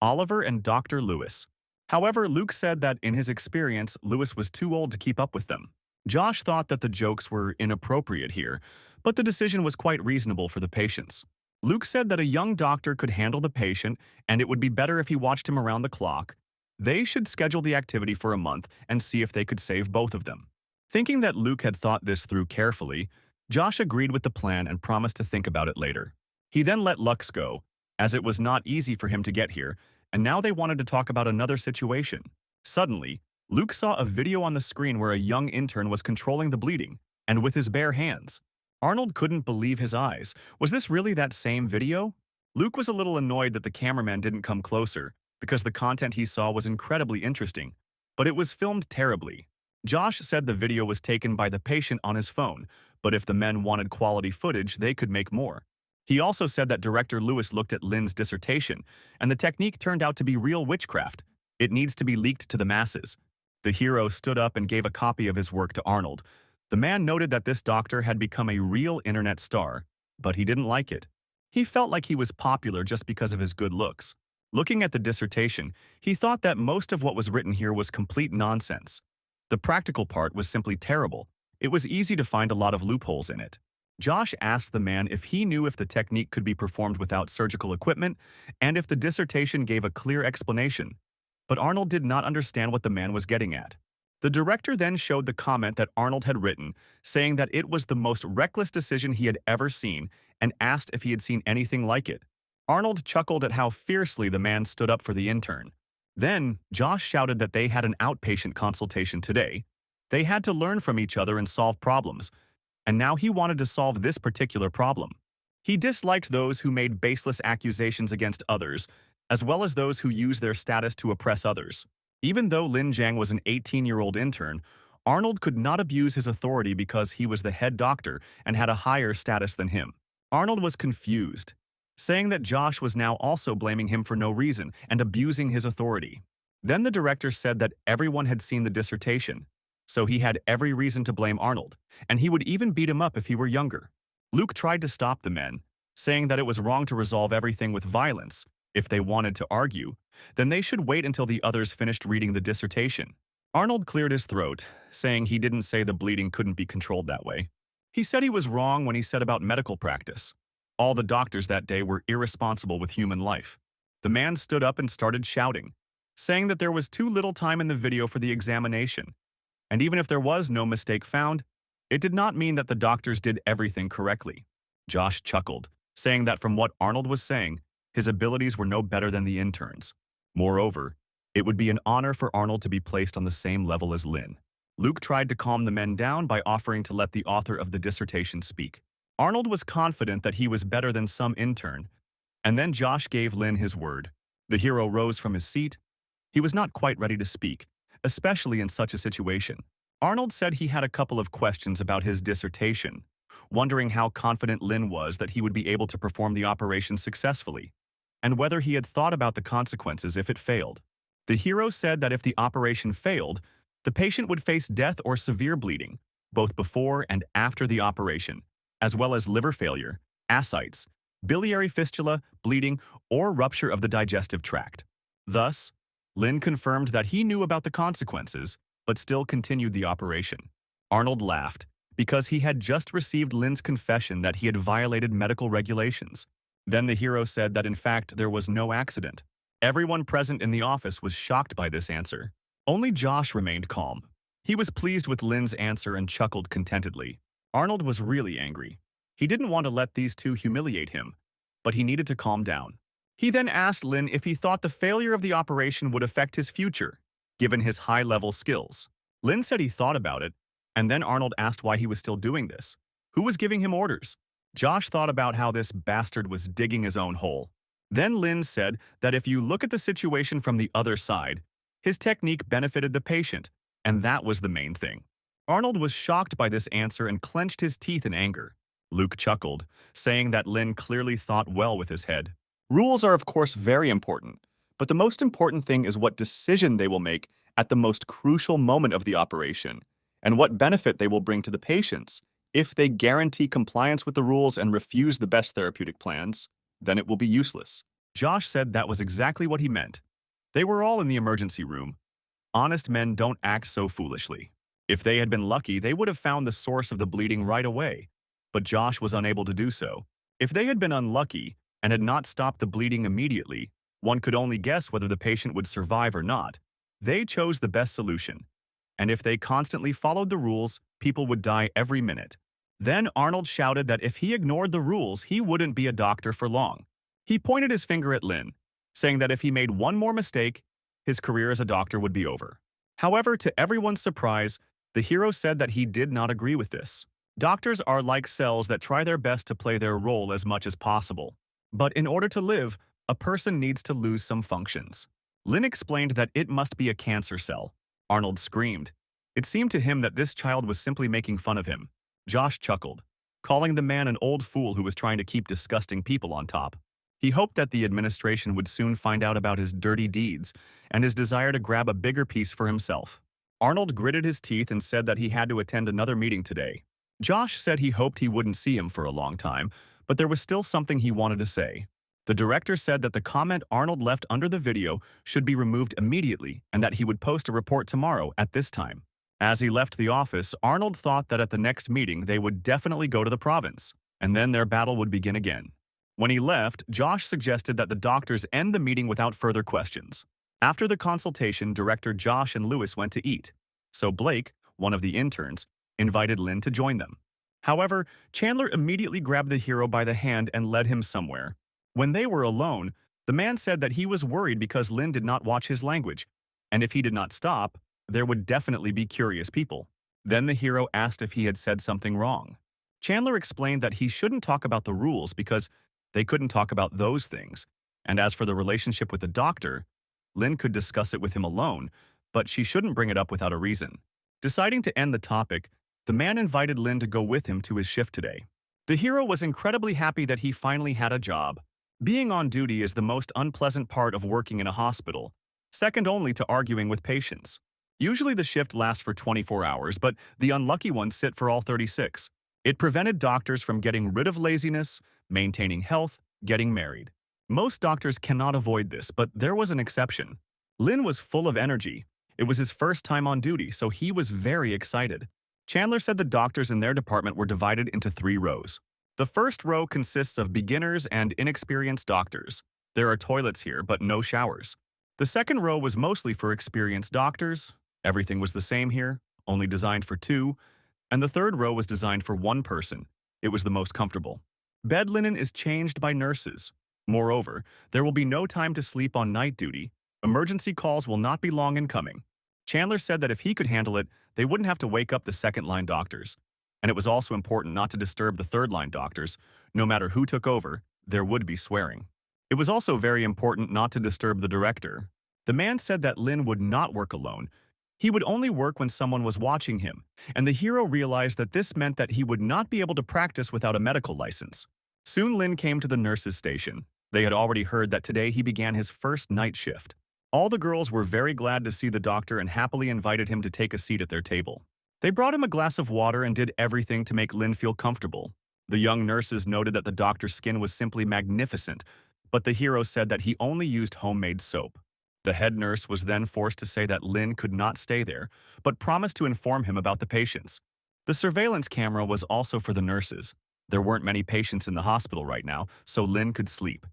Oliver and Dr. Lewis. However, Luke said that in his experience, Lewis was too old to keep up with them. Josh thought that the jokes were inappropriate here, but the decision was quite reasonable for the patients. Luke said that a young doctor could handle the patient, and it would be better if he watched him around the clock. They should schedule the activity for a month and see if they could save both of them. Thinking that Luke had thought this through carefully, Josh agreed with the plan and promised to think about it later. He then let Lux go, as it was not easy for him to get here, and now they wanted to talk about another situation. Suddenly, Luke saw a video on the screen where a young intern was controlling the bleeding, and with his bare hands. Arnold couldn't believe his eyes. Was this really that same video? Luke was a little annoyed that the cameraman didn't come closer, because the content he saw was incredibly interesting, but it was filmed terribly. Josh said the video was taken by the patient on his phone, but if the men wanted quality footage, they could make more. He also said that Director Lewis looked at Lynn's dissertation, and the technique turned out to be real witchcraft. It needs to be leaked to the masses. The hero stood up and gave a copy of his work to Arnold. The man noted that this doctor had become a real internet star, but he didn't like it. He felt like he was popular just because of his good looks. Looking at the dissertation, he thought that most of what was written here was complete nonsense. The practical part was simply terrible. It was easy to find a lot of loopholes in it. Josh asked the man if he knew if the technique could be performed without surgical equipment and if the dissertation gave a clear explanation. But Arnold did not understand what the man was getting at. The director then showed the comment that Arnold had written, saying that it was the most reckless decision he had ever seen, and asked if he had seen anything like it. Arnold chuckled at how fiercely the man stood up for the intern. Then, Josh shouted that they had an outpatient consultation today. They had to learn from each other and solve problems, and now he wanted to solve this particular problem. He disliked those who made baseless accusations against others, as well as those who used their status to oppress others. Even though Lin Jiang was an 18-year-old intern, Arnold could not abuse his authority because he was the head doctor and had a higher status than him. Arnold was confused, saying that Josh was now also blaming him for no reason and abusing his authority. Then the director said that everyone had seen the dissertation, so he had every reason to blame Arnold, and he would even beat him up if he were younger. Luke tried to stop the men, saying that it was wrong to resolve everything with violence. If they wanted to argue, then they should wait until the others finished reading the dissertation. Arnold cleared his throat, saying he didn't say the bleeding couldn't be controlled that way. He said he was wrong when he said about medical practice. All the doctors that day were irresponsible with human life. The man stood up and started shouting, saying that there was too little time in the video for the examination. And even if there was no mistake found, it did not mean that the doctors did everything correctly. Josh chuckled, saying that from what Arnold was saying, his abilities were no better than the interns. Moreover, it would be an honor for Arnold to be placed on the same level as Lin. Luke tried to calm the men down by offering to let the author of the dissertation speak. Arnold was confident that he was better than some intern, and then Josh gave Lin his word. The hero rose from his seat. He was not quite ready to speak, especially in such a situation. Arnold said he had a couple of questions about his dissertation, wondering how confident Lin was that he would be able to perform the operation successfully, and whether he had thought about the consequences if it failed. The hero said that if the operation failed, the patient would face death or severe bleeding, both before and after the operation, as well as liver failure, ascites, biliary fistula, bleeding, or rupture of the digestive tract. Thus, Lin confirmed that he knew about the consequences, but still continued the operation. Arnold laughed, because he had just received Lin's confession that he had violated medical regulations. Then the hero said that in fact there was no accident. Everyone present in the office was shocked by this answer. Only Josh remained calm. He was pleased with Lin's answer and chuckled contentedly. Arnold was really angry. He didn't want to let these two humiliate him, but he needed to calm down. He then asked Lin if he thought the failure of the operation would affect his future, given his high-level skills. Lin said he thought about it, and then Arnold asked why he was still doing this. Who was giving him orders? Josh thought about how this bastard was digging his own hole. Then Lin said that if you look at the situation from the other side, his technique benefited the patient, and that was the main thing. Arnold was shocked by this answer and clenched his teeth in anger. Luke chuckled, saying that Lin clearly thought well with his head. Rules are of course very important, but the most important thing is what decision they will make at the most crucial moment of the operation, and what benefit they will bring to the patients. If they guarantee compliance with the rules and refuse the best therapeutic plans, then it will be useless. Josh said that was exactly what he meant. They were all in the emergency room. Honest men don't act so foolishly. If they had been lucky, they would have found the source of the bleeding right away, but Josh was unable to do so. If they had been unlucky and had not stopped the bleeding immediately, one could only guess whether the patient would survive or not. They chose the best solution, and if they constantly followed the rules, people would die every minute. Then Arnold shouted that if he ignored the rules, he wouldn't be a doctor for long. He pointed his finger at Lin, saying that if he made one more mistake, his career as a doctor would be over. However, to everyone's surprise, the hero said that he did not agree with this. Doctors are like cells that try their best to play their role as much as possible. But in order to live, a person needs to lose some functions. Lin explained that it must be a cancer cell. Arnold screamed. It seemed to him that this child was simply making fun of him. Josh chuckled, calling the man an old fool who was trying to keep disgusting people on top. He hoped that the administration would soon find out about his dirty deeds and his desire to grab a bigger piece for himself. Arnold gritted his teeth and said that he had to attend another meeting today. Josh said he hoped he wouldn't see him for a long time, but there was still something he wanted to say. The director said that the comment Arnold left under the video should be removed immediately and that he would post a report tomorrow at this time. As he left the office, Arnold thought that at the next meeting they would definitely go to the province, and then their battle would begin again. When he left, Josh suggested that the doctors end the meeting without further questions. After the consultation, director Josh and Lewis went to eat, so Blake, one of the interns, invited Lin to join them. However, Chandler immediately grabbed the hero by the hand and led him somewhere. When they were alone, the man said that he was worried because Lin did not watch his language, and if he did not stop, there would definitely be curious people. Then the hero asked if he had said something wrong. Chandler explained that he shouldn't talk about the rules because they couldn't talk about those things, and as for the relationship with the doctor, Lin could discuss it with him alone, but she shouldn't bring it up without a reason. Deciding to end the topic, the man invited Lin to go with him to his shift today. The hero was incredibly happy that he finally had a job. Being on duty is the most unpleasant part of working in a hospital, second only to arguing with patients. Usually the shift lasts for 24 hours, but the unlucky ones sit for all 36. It prevented doctors from getting rid of laziness, maintaining health, getting married. Most doctors cannot avoid this, but there was an exception. Lin was full of energy. It was his first time on duty, so he was very excited. Chandler said the doctors in their department were divided into 3 rows. The first row consists of beginners and inexperienced doctors. There are toilets here, but no showers. The second row was mostly for experienced doctors. Everything was the same here, only designed for 2. And the third row was designed for 1 person. It was the most comfortable. Bed linen is changed by nurses. Moreover, there will be no time to sleep on night duty. Emergency calls will not be long in coming. Chandler said that if he could handle it, they wouldn't have to wake up the second-line doctors. And it was also important not to disturb the third-line doctors. No matter who took over, there would be swearing. It was also very important not to disturb the director. The man said that Lin would not work alone. He would only work when someone was watching him, and the hero realized that this meant that he would not be able to practice without a medical license. Soon Lin came to the nurse's station. They had already heard that today he began his first night shift. All the girls were very glad to see the doctor and happily invited him to take a seat at their table. They brought him a glass of water and did everything to make Lin feel comfortable. The young nurses noted that the doctor's skin was simply magnificent, but the hero said that he only used homemade soap. The head nurse was then forced to say that Lin could not stay there, but promised to inform him about the patients. The surveillance camera was also for the nurses. There weren't many patients in the hospital right now, so Lin could sleep.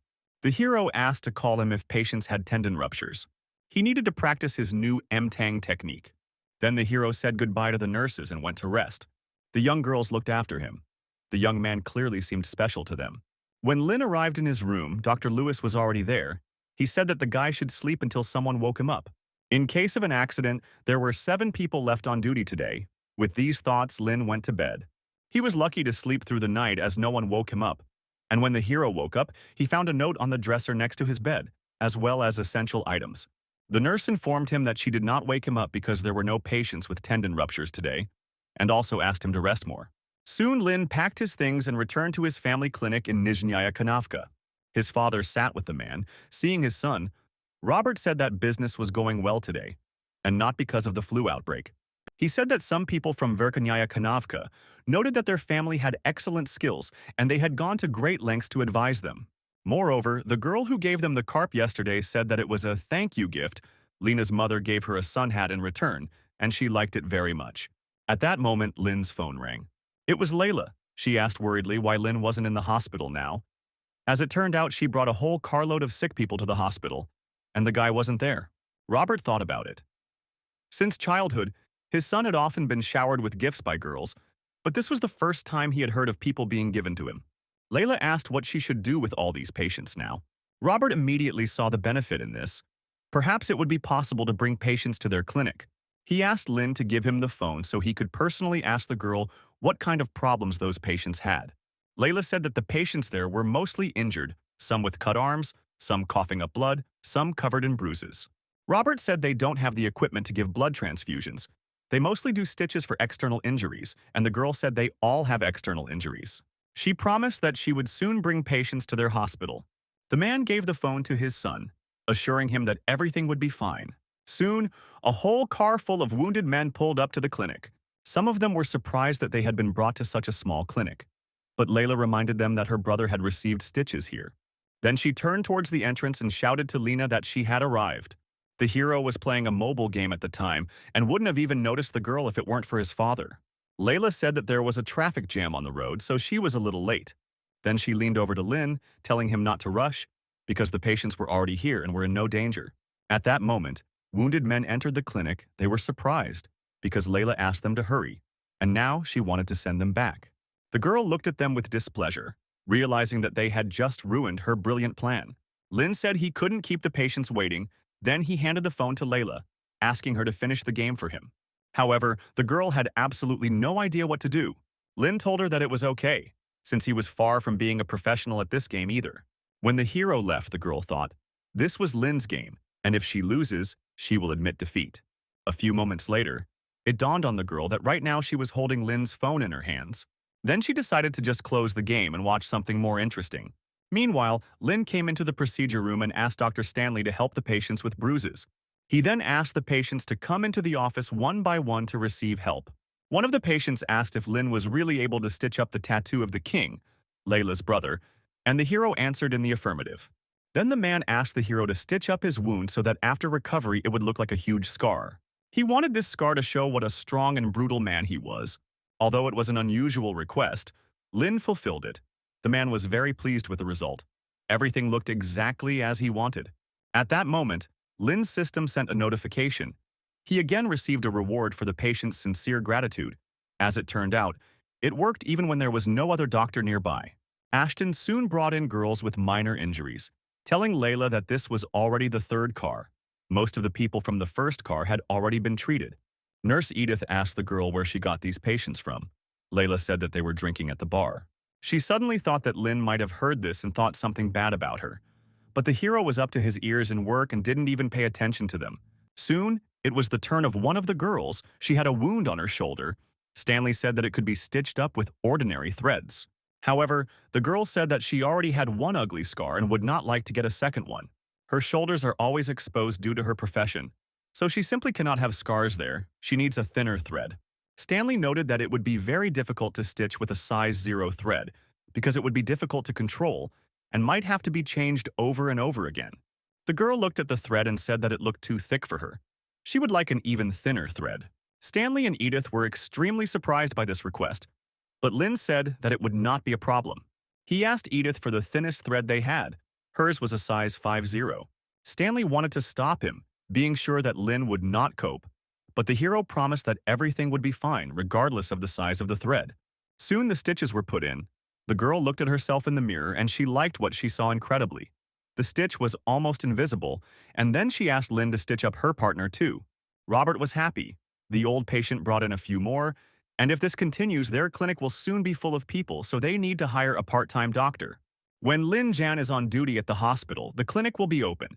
The hero asked to call him if patients had tendon ruptures. He needed to practice his new M-Tang technique. Then the hero said goodbye to the nurses and went to rest. The young girls looked after him. The young man clearly seemed special to them. When Lin arrived in his room, Dr. Lewis was already there. He said that the guy should sleep until someone woke him up. In case of an accident, there were 7 people left on duty today. With these thoughts, Lin went to bed. He was lucky to sleep through the night as no one woke him up. And when the hero woke up, he found a note on the dresser next to his bed, as well as essential items. The nurse informed him that she did not wake him up because there were no patients with tendon ruptures today, and also asked him to rest more. Soon Lin packed his things and returned to his family clinic in Nizhnyaya Kanavka. His father sat with the man, seeing his son. Robert said that business was going well today, and not because of the flu outbreak. He said that some people from Verkhnyaya Kanavka noted that their family had excellent skills and they had gone to great lengths to advise them. Moreover, the girl who gave them the carp yesterday said that it was a thank you gift. Lena's mother gave her a sun hat in return, and she liked it very much. At that moment, Lin's phone rang. It was Layla. She asked worriedly why Lin wasn't in the hospital now. As it turned out, she brought a whole carload of sick people to the hospital, and the guy wasn't there. Robert thought about it. Since childhood, his son had often been showered with gifts by girls, but this was the first time he had heard of people being given to him. Layla asked what she should do with all these patients now. Robert immediately saw the benefit in this. Perhaps it would be possible to bring patients to their clinic. He asked Lin to give him the phone so he could personally ask the girl what kind of problems those patients had. Layla said that the patients there were mostly injured, some with cut arms, some coughing up blood, some covered in bruises. Robert said they don't have the equipment to give blood transfusions. They mostly do stitches for external injuries, and the girl said they all have external injuries. She promised that she would soon bring patients to their hospital. The man gave the phone to his son, assuring him that everything would be fine. Soon, a whole car full of wounded men pulled up to the clinic. Some of them were surprised that they had been brought to such a small clinic. But Layla reminded them that her brother had received stitches here. Then she turned towards the entrance and shouted to Lena that she had arrived. The hero was playing a mobile game at the time and wouldn't have even noticed the girl if it weren't for his father. Layla said that there was a traffic jam on the road, so she was a little late. Then she leaned over to Lin, telling him not to rush, because the patients were already here and were in no danger. At that moment, wounded men entered the clinic. They were surprised, because Layla asked them to hurry, and now she wanted to send them back. The girl looked at them with displeasure, realizing that they had just ruined her brilliant plan. Lin said he couldn't keep the patients waiting. Then he handed the phone to Layla, asking her to finish the game for him. However, the girl had absolutely no idea what to do. Lin told her that it was okay, since he was far from being a professional at this game either. When the hero left, the girl thought, this was Lin's game, and if she loses, she will admit defeat. A few moments later, it dawned on the girl that right now she was holding Lin's phone in her hands. Then she decided to just close the game and watch something more interesting. Meanwhile, Lin came into the procedure room and asked Dr. Stanley to help the patients with bruises. He then asked the patients to come into the office one by one to receive help. One of the patients asked if Lin was really able to stitch up the tattoo of the king, Layla's brother, and the hero answered in the affirmative. Then the man asked the hero to stitch up his wound so that after recovery it would look like a huge scar. He wanted this scar to show what a strong and brutal man he was. Although it was an unusual request, Lin fulfilled it. The man was very pleased with the result. Everything looked exactly as he wanted. At that moment, Lin's system sent a notification. He again received a reward for the patient's sincere gratitude. As it turned out, it worked even when there was no other doctor nearby. Ashton soon brought in girls with minor injuries, telling Layla that this was already the third car. Most of the people from the first car had already been treated. Nurse Edith asked the girl where she got these patients from. Layla said that they were drinking at the bar. She suddenly thought that Lin might have heard this and thought something bad about her. But the hero was up to his ears in work and didn't even pay attention to them. Soon, it was the turn of one of the girls. She had a wound on her shoulder. Stanley said that it could be stitched up with ordinary threads. However, the girl said that she already had one ugly scar and would not like to get a second one. Her shoulders are always exposed due to her profession, so she simply cannot have scars there. She needs a thinner thread. Stanley noted that it would be very difficult to stitch with a size 0 thread because it would be difficult to control and might have to be changed over and over again. The girl looked at the thread and said that it looked too thick for her. She would like an even thinner thread. Stanley and Edith were extremely surprised by this request, but Lin said that it would not be a problem. He asked Edith for the thinnest thread they had. Hers was a size 50. Stanley wanted to stop him, being sure that Lin would not cope, but the hero promised that everything would be fine regardless of the size of the thread. Soon the stitches were put in. The girl looked at herself in the mirror and she liked what she saw incredibly. The stitch was almost invisible, and then she asked Lin to stitch up her partner too. Robert was happy. The old patient brought in a few more, and if this continues, their clinic will soon be full of people, so they need to hire a part-time doctor. When Lin Jan is on duty at the hospital, the clinic will be open.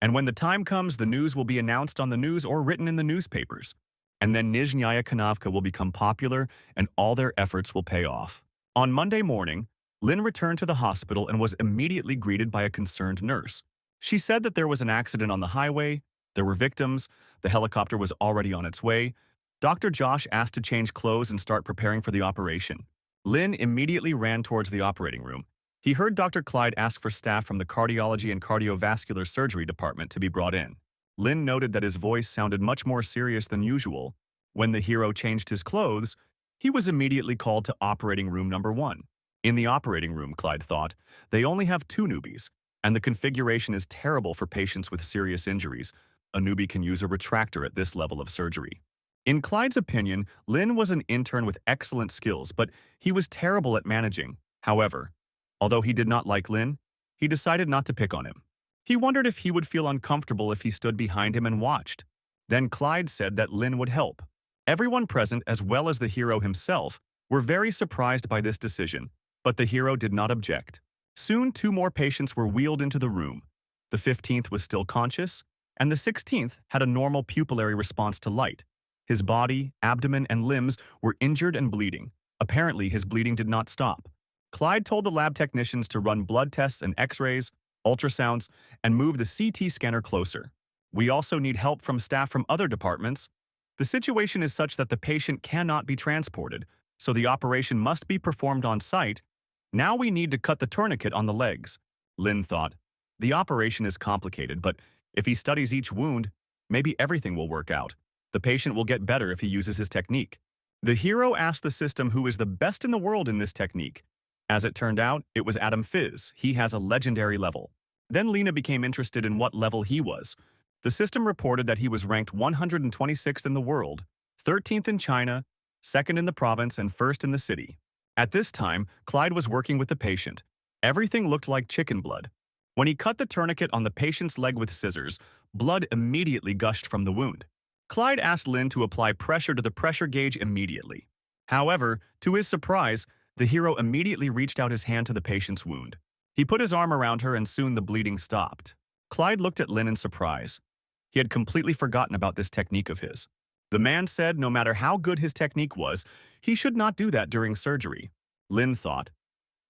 And when the time comes, the news will be announced on the news or written in the newspapers. And then Nizhnaya Kanavka will become popular, and all their efforts will pay off. On Monday morning, Lin returned to the hospital and was immediately greeted by a concerned nurse. She said that there was an accident on the highway, there were victims, the helicopter was already on its way. Dr. Josh asked to change clothes and start preparing for the operation. Lin immediately ran towards the operating room. He heard Dr. Clyde ask for staff from the cardiology and cardiovascular surgery department to be brought in. Lin noted that his voice sounded much more serious than usual. When the hero changed his clothes, he was immediately called to operating room number 1. In the operating room, Clyde thought, they only have 2 newbies, and the configuration is terrible for patients with serious injuries. A newbie can use a retractor at this level of surgery. In Clyde's opinion, Lin was an intern with excellent skills, but he was terrible at managing. However, although he did not like Lin, he decided not to pick on him. He wondered if he would feel uncomfortable if he stood behind him and watched. Then Clyde said that Lin would help. Everyone present, as well as the hero himself, were very surprised by this decision, but the hero did not object. Soon 2 more patients were wheeled into the room. The 15th was still conscious, and the 16th had a normal pupillary response to light. His body, abdomen, and limbs were injured and bleeding. Apparently, his bleeding did not stop. Clyde told the lab technicians to run blood tests and x-rays, ultrasounds, and move the CT scanner closer. We also need help from staff from other departments. The situation is such that the patient cannot be transported, so the operation must be performed on site. Now we need to cut the tourniquet on the legs. Lin thought, the operation is complicated, but if he studies each wound, maybe everything will work out. The patient will get better if he uses his technique. The hero asked the system who is the best in the world in this technique. As it turned out, it was Adam Fizz. He has a legendary level. Then Lena became interested in what level he was. The system reported that he was ranked 126th in the world, 13th in China, 2nd in the province, and 1st in the city. At this time, Clyde was working with the patient. Everything looked like chicken blood. When he cut the tourniquet on the patient's leg with scissors, blood immediately gushed from the wound. Clyde asked Lin to apply pressure to the pressure gauge immediately. However, to his surprise, the hero immediately reached out his hand to the patient's wound. He put his arm around her and soon the bleeding stopped. Clyde looked at Lin in surprise. He had completely forgotten about this technique of his. The man said no matter how good his technique was, he should not do that during surgery. Lin thought,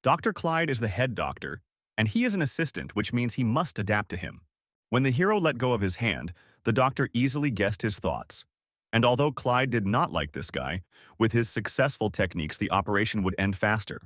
Dr. Clyde is the head doctor, and he is an assistant, which means he must adapt to him. When the hero let go of his hand, the doctor easily guessed his thoughts. And although Clyde did not like this guy, with his successful techniques the operation would end faster.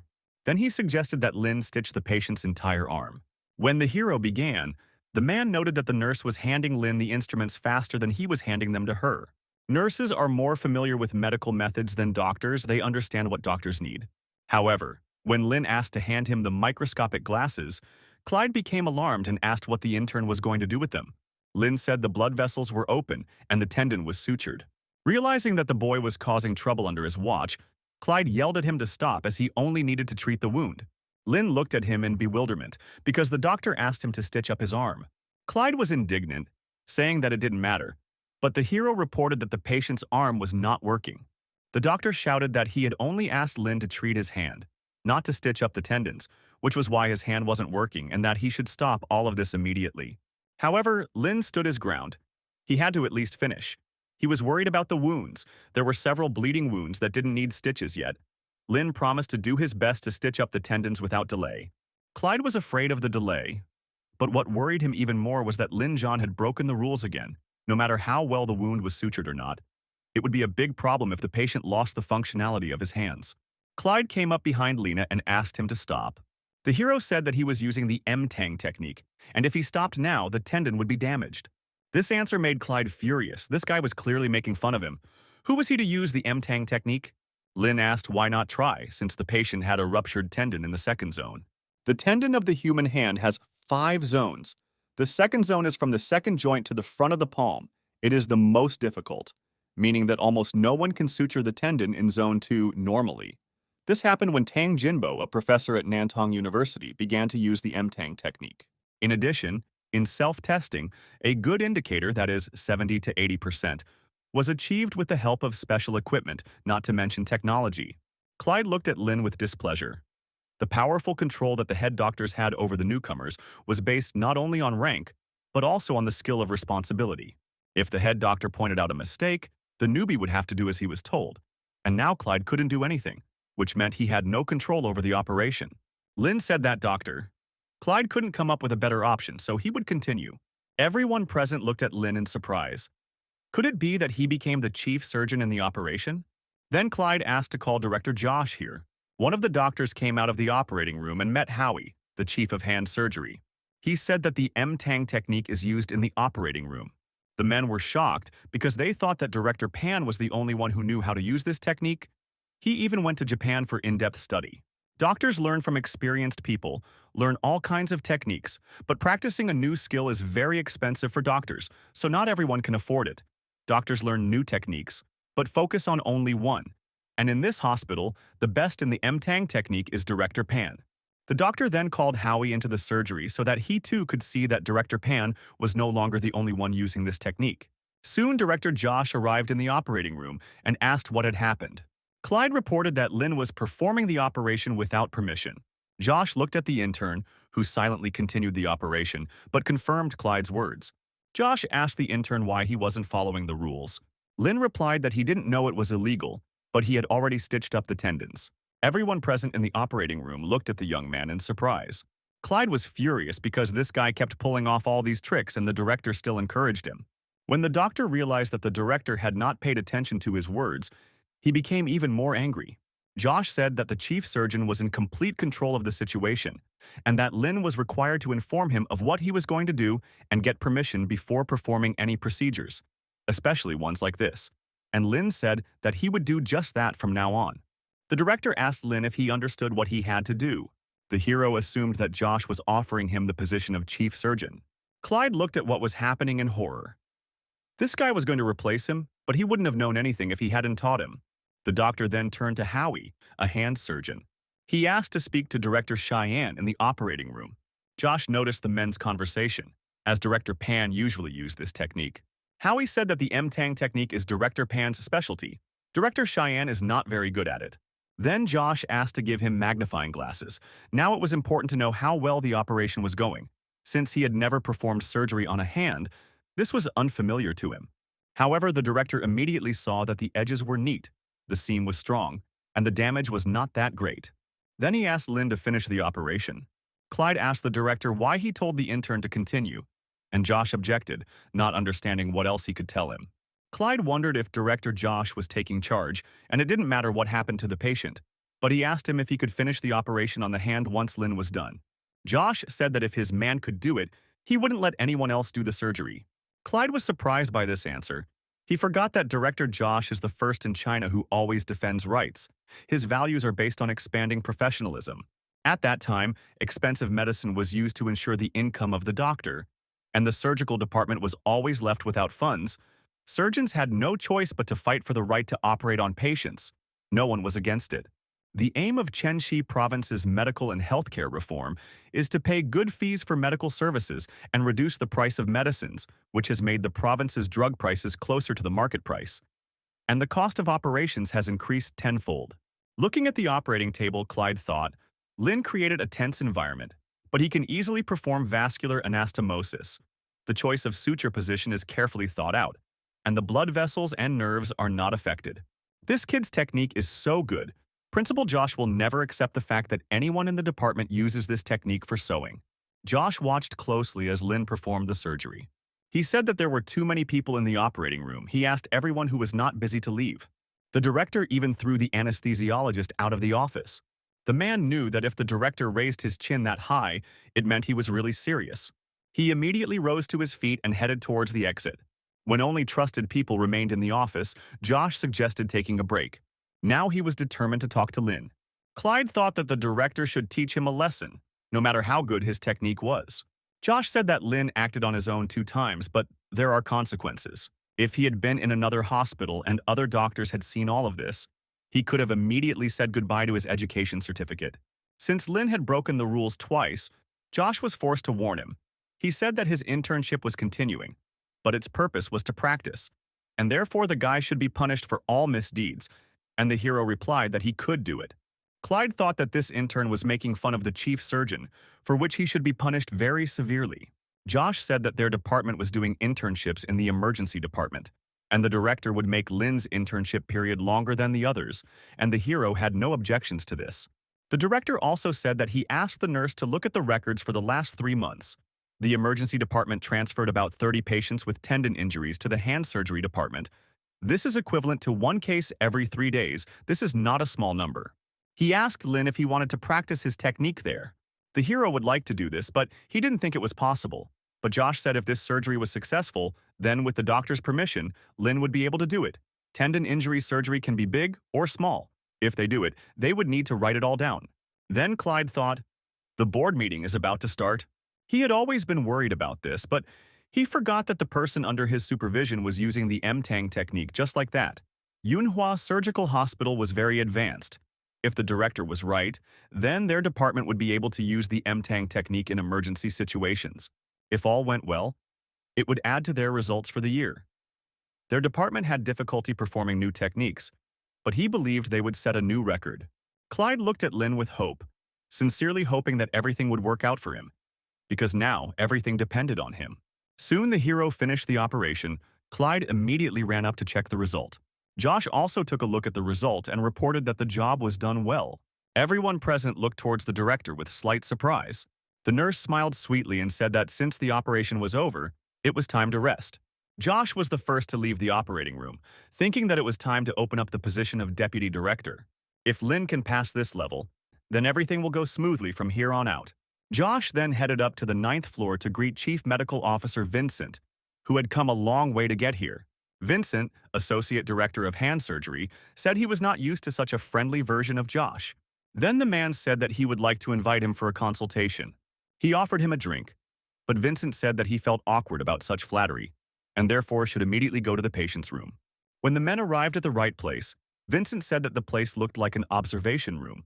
Then he suggested that Lin stitch the patient's entire arm. When the hero began, the man noted that the nurse was handing Lin the instruments faster than he was handing them to her. Nurses are more familiar with medical methods than doctors. They understand what doctors need. However, when Lin asked to hand him the microscopic glasses, Clyde became alarmed and asked what the intern was going to do with them. Lin said the blood vessels were open and the tendon was sutured. Realizing that the boy was causing trouble under his watch, Clyde yelled at him to stop as he only needed to treat the wound. Lin looked at him in bewilderment because the doctor asked him to stitch up his arm. Clyde was indignant, saying that it didn't matter, but the hero reported that the patient's arm was not working. The doctor shouted that he had only asked Lin to treat his hand, not to stitch up the tendons, which was why his hand wasn't working and that he should stop all of this immediately. However, Lin stood his ground. He had to at least finish. He was worried about the wounds. There were several bleeding wounds that didn't need stitches yet. Lin promised to do his best to stitch up the tendons without delay. Clyde was afraid of the delay, but what worried him even more was that Lin John had broken the rules again, no matter how well the wound was sutured or not. It would be a big problem if the patient lost the functionality of his hands. Clyde came up behind Lena and asked him to stop. The hero said that he was using the M-Tang technique, and if he stopped now, the tendon would be damaged. This answer made Clyde furious. This guy was clearly making fun of him. Who was he to use the M-Tang technique? Lin asked why not try, since the patient had a ruptured tendon in the second zone. The tendon of the human hand has 5 zones. The second zone is from the second joint to the front of the palm. It is the most difficult, meaning that almost no one can suture the tendon in zone 2 normally. This happened when Tang Jinbo, a professor at Nantong University, began to use the M-Tang technique. In addition, in self-testing, a good indicator, that is 70 to 80%, was achieved with the help of special equipment, not to mention technology. Clyde looked at Lin with displeasure. The powerful control that the head doctors had over the newcomers was based not only on rank, but also on the skill of responsibility. If the head doctor pointed out a mistake, the newbie would have to do as he was told. And now Clyde couldn't do anything, which meant he had no control over the operation. Lin said that doctor. Clyde couldn't come up with a better option, so he would continue. Everyone present looked at Lin in surprise. Could it be that he became the chief surgeon in the operation? Then Clyde asked to call Director Josh here. One of the doctors came out of the operating room and met Howie, the chief of hand surgery. He said that the M-Tang technique is used in the operating room. The men were shocked because they thought that Director Pan was the only one who knew how to use this technique. He even went to Japan for in-depth study. Doctors learn from experienced people, learn all kinds of techniques, but practicing a new skill is very expensive for doctors, so not everyone can afford it. Doctors learn new techniques, but focus on only one. And in this hospital, the best in the M-Tang technique is Director Pan. The doctor then called Howie into the surgery so that he too could see that Director Pan was no longer the only one using this technique. Soon, Director Josh arrived in the operating room and asked what had happened. Clyde reported that Lin was performing the operation without permission. Josh looked at the intern, who silently continued the operation, but confirmed Clyde's words. Josh asked the intern why he wasn't following the rules. Lin replied that he didn't know it was illegal, but he had already stitched up the tendons. Everyone present in the operating room looked at the young man in surprise. Clyde was furious because this guy kept pulling off all these tricks and the director still encouraged him. When the doctor realized that the director had not paid attention to his words, he became even more angry. Josh said that the chief surgeon was in complete control of the situation, and that Lin was required to inform him of what he was going to do and get permission before performing any procedures, especially ones like this. And Lin said that he would do just that from now on. The director asked Lin if he understood what he had to do. The hero assumed that Josh was offering him the position of chief surgeon. Clyde looked at what was happening in horror. This guy was going to replace him, but he wouldn't have known anything if he hadn't taught him. The doctor then turned to Howie, a hand surgeon. He asked to speak to Director Cheyenne in the operating room. Josh noticed the men's conversation, as Director Pan usually used this technique. Howie said that the M-Tang technique is Director Pan's specialty. Director Cheyenne is not very good at it. Then Josh asked to give him magnifying glasses. Now it was important to know how well the operation was going. Since he had never performed surgery on a hand, this was unfamiliar to him. However, the director immediately saw that the edges were neat, the seam was strong, and the damage was not that great. Then he asked Lin to finish the operation. Clyde asked the director why he told the intern to continue, and Josh objected, not understanding what else he could tell him. Clyde wondered if Director Josh was taking charge, and it didn't matter what happened to the patient, but he asked him if he could finish the operation on the hand once Lin was done. Josh said that if his man could do it, he wouldn't let anyone else do the surgery. Clyde was surprised by this answer. He forgot that Director Josh is the first in China who always defends rights. His values are based on expanding professionalism. At that time, expensive medicine was used to ensure the income of the doctor, and the surgical department was always left without funds. Surgeons had no choice but to fight for the right to operate on patients. No one was against it. The aim of Chenxi Province's medical and healthcare reform is to pay good fees for medical services and reduce the price of medicines, which has made the province's drug prices closer to the market price. And the cost of operations has increased tenfold. Looking at the operating table, Clyde thought, Lin created a tense environment, but he can easily perform vascular anastomosis. The choice of suture position is carefully thought out, and the blood vessels and nerves are not affected. This kid's technique is so good, Principal Josh will never accept the fact that anyone in the department uses this technique for sewing. Josh watched closely as Lin performed the surgery. He said that there were too many people in the operating room. He asked everyone who was not busy to leave. The director even threw the anesthesiologist out of the office. The man knew that if the director raised his chin that high, it meant he was really serious. He immediately rose to his feet and headed towards the exit. When only trusted people remained in the office, Josh suggested taking a break. Now he was determined to talk to Lin. Clyde thought that the director should teach him a lesson, no matter how good his technique was. Josh said that Lin acted on his own 2 times, but there are consequences. If he had been in another hospital and other doctors had seen all of this, he could have immediately said goodbye to his education certificate. Since Lin had broken the rules twice, Josh was forced to warn him. He said that his internship was continuing, but its purpose was to practice, and therefore the guy should be punished for all misdeeds, and the hero replied that he could do it. Clyde thought that this intern was making fun of the chief surgeon, for which he should be punished very severely. Josh said that their department was doing internships in the emergency department, and the director would make Lin's internship period longer than the others, and the hero had no objections to this. The director also said that he asked the nurse to look at the records for the last 3 months. The emergency department transferred about 30 patients with tendon injuries to the hand surgery department. This is equivalent to 1 case every 3 days. This is not a small number. He asked Lin if he wanted to practice his technique there. The hero would like to do this, but he didn't think it was possible. But Josh said if this surgery was successful, then with the doctor's permission, Lin would be able to do it. Tendon injury surgery can be big or small. If they do it, they would need to write it all down. Then Clyde thought, the board meeting is about to start. He had always been worried about this, but he forgot that the person under his supervision was using the MTang technique just like that. Manhwa Surgical Hospital was very advanced. If the director was right, then their department would be able to use the MTang technique in emergency situations. If all went well, it would add to their results for the year. Their department had difficulty performing new techniques, but he believed they would set a new record. Clyde looked at Lin with hope, sincerely hoping that everything would work out for him, because now everything depended on him. Soon the hero finished the operation. Clyde immediately ran up to check the result. Josh also took a look at the result and reported that the job was done well. Everyone present looked towards the director with slight surprise. The nurse smiled sweetly and said that since the operation was over, it was time to rest. Josh was the first to leave the operating room, thinking that it was time to open up the position of deputy director. If Lin can pass this level, then everything will go smoothly from here on out. Josh then headed up to the 9th floor to greet Chief Medical Officer Vincent, who had come a long way to get here. Vincent, Associate Director of Hand Surgery, said he was not used to such a friendly version of Josh. Then the man said that he would like to invite him for a consultation. He offered him a drink, but Vincent said that he felt awkward about such flattery, and therefore should immediately go to the patient's room. When the men arrived at the right place, Vincent said that the place looked like an observation room,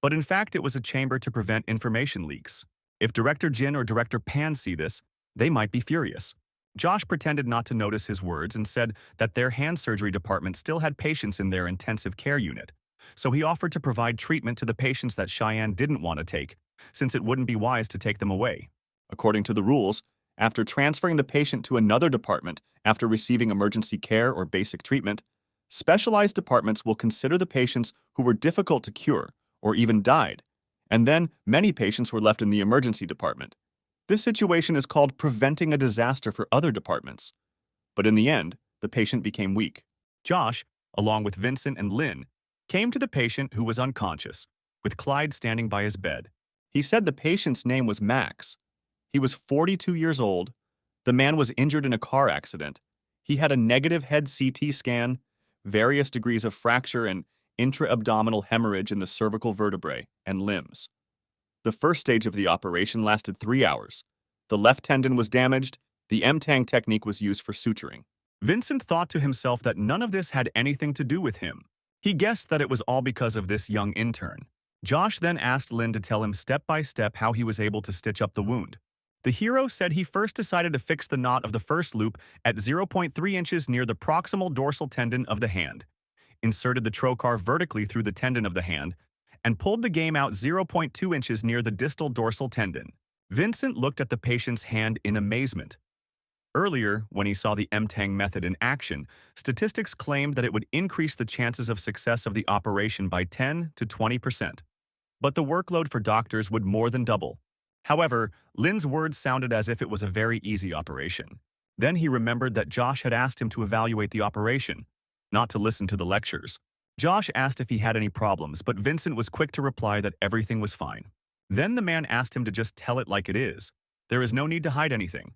but in fact it was a chamber to prevent information leaks. If Director Jin or Director Pan see this, they might be furious. Josh pretended not to notice his words and said that their hand surgery department still had patients in their intensive care unit, so he offered to provide treatment to the patients that Cheyenne didn't want to take, since it wouldn't be wise to take them away. According to the rules, after transferring the patient to another department after receiving emergency care or basic treatment, specialized departments will consider the patients who were difficult to cure or even died, and then many patients were left in the emergency department. This situation is called preventing a disaster for other departments. But in the end, the patient became weak. Josh, along with Vincent and Lin, came to the patient who was unconscious, with Clyde standing by his bed. He said the patient's name was Max. He was 42 years old. The man was injured in a car accident. He had a negative head CT scan, various degrees of fracture and intra-abdominal hemorrhage in the cervical vertebrae and limbs. The first stage of the operation lasted 3 hours. The left tendon was damaged. The MTang technique was used for suturing. Vincent thought to himself that none of this had anything to do with him. He guessed that it was all because of this young intern. Josh then asked Lin to tell him step by step how he was able to stitch up the wound. The hero said he first decided to fix the knot of the first loop at 0.3 inches near the proximal dorsal tendon of the hand, inserted the trocar vertically through the tendon of the hand, and pulled the game out 0.2 inches near the distal dorsal tendon. Vincent looked at the patient's hand in amazement. Earlier, when he saw the MTANG method in action, statistics claimed that it would increase the chances of success of the operation by 10 to 20%. But the workload for doctors would more than double. However, Lin's words sounded as if it was a very easy operation. Then he remembered that Josh had asked him to evaluate the operation, not to listen to the lectures. Josh asked if he had any problems, but Vincent was quick to reply that everything was fine. Then the man asked him to just tell it like it is. There is no need to hide anything.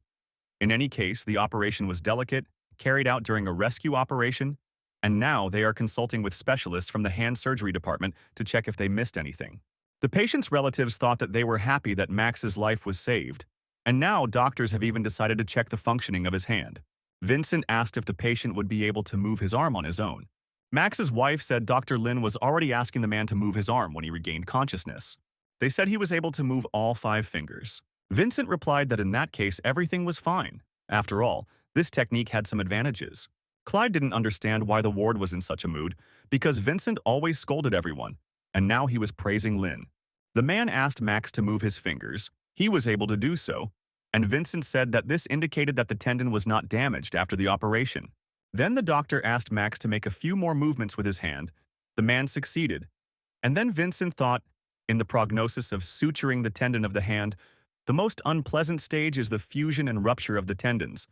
In any case, the operation was delicate, carried out during a rescue operation, and now they are consulting with specialists from the hand surgery department to check if they missed anything. The patient's relatives thought that they were happy that Max's life was saved, and now doctors have even decided to check the functioning of his hand. Vincent asked if the patient would be able to move his arm on his own. Max's wife said Dr. Lin was already asking the man to move his arm when he regained consciousness. They said he was able to move all 5 fingers. Vincent replied that in that case everything was fine. After all, this technique had some advantages. Clyde didn't understand why the ward was in such a mood, because Vincent always scolded everyone, and now he was praising Lin. The man asked Max to move his fingers. He was able to do so, and Vincent said that this indicated that the tendon was not damaged after the operation. Then the doctor asked Max to make a few more movements with his hand. The man succeeded. And then Vincent thought, in the prognosis of suturing the tendon of the hand, the most unpleasant stage is the fusion and rupture of the tendons.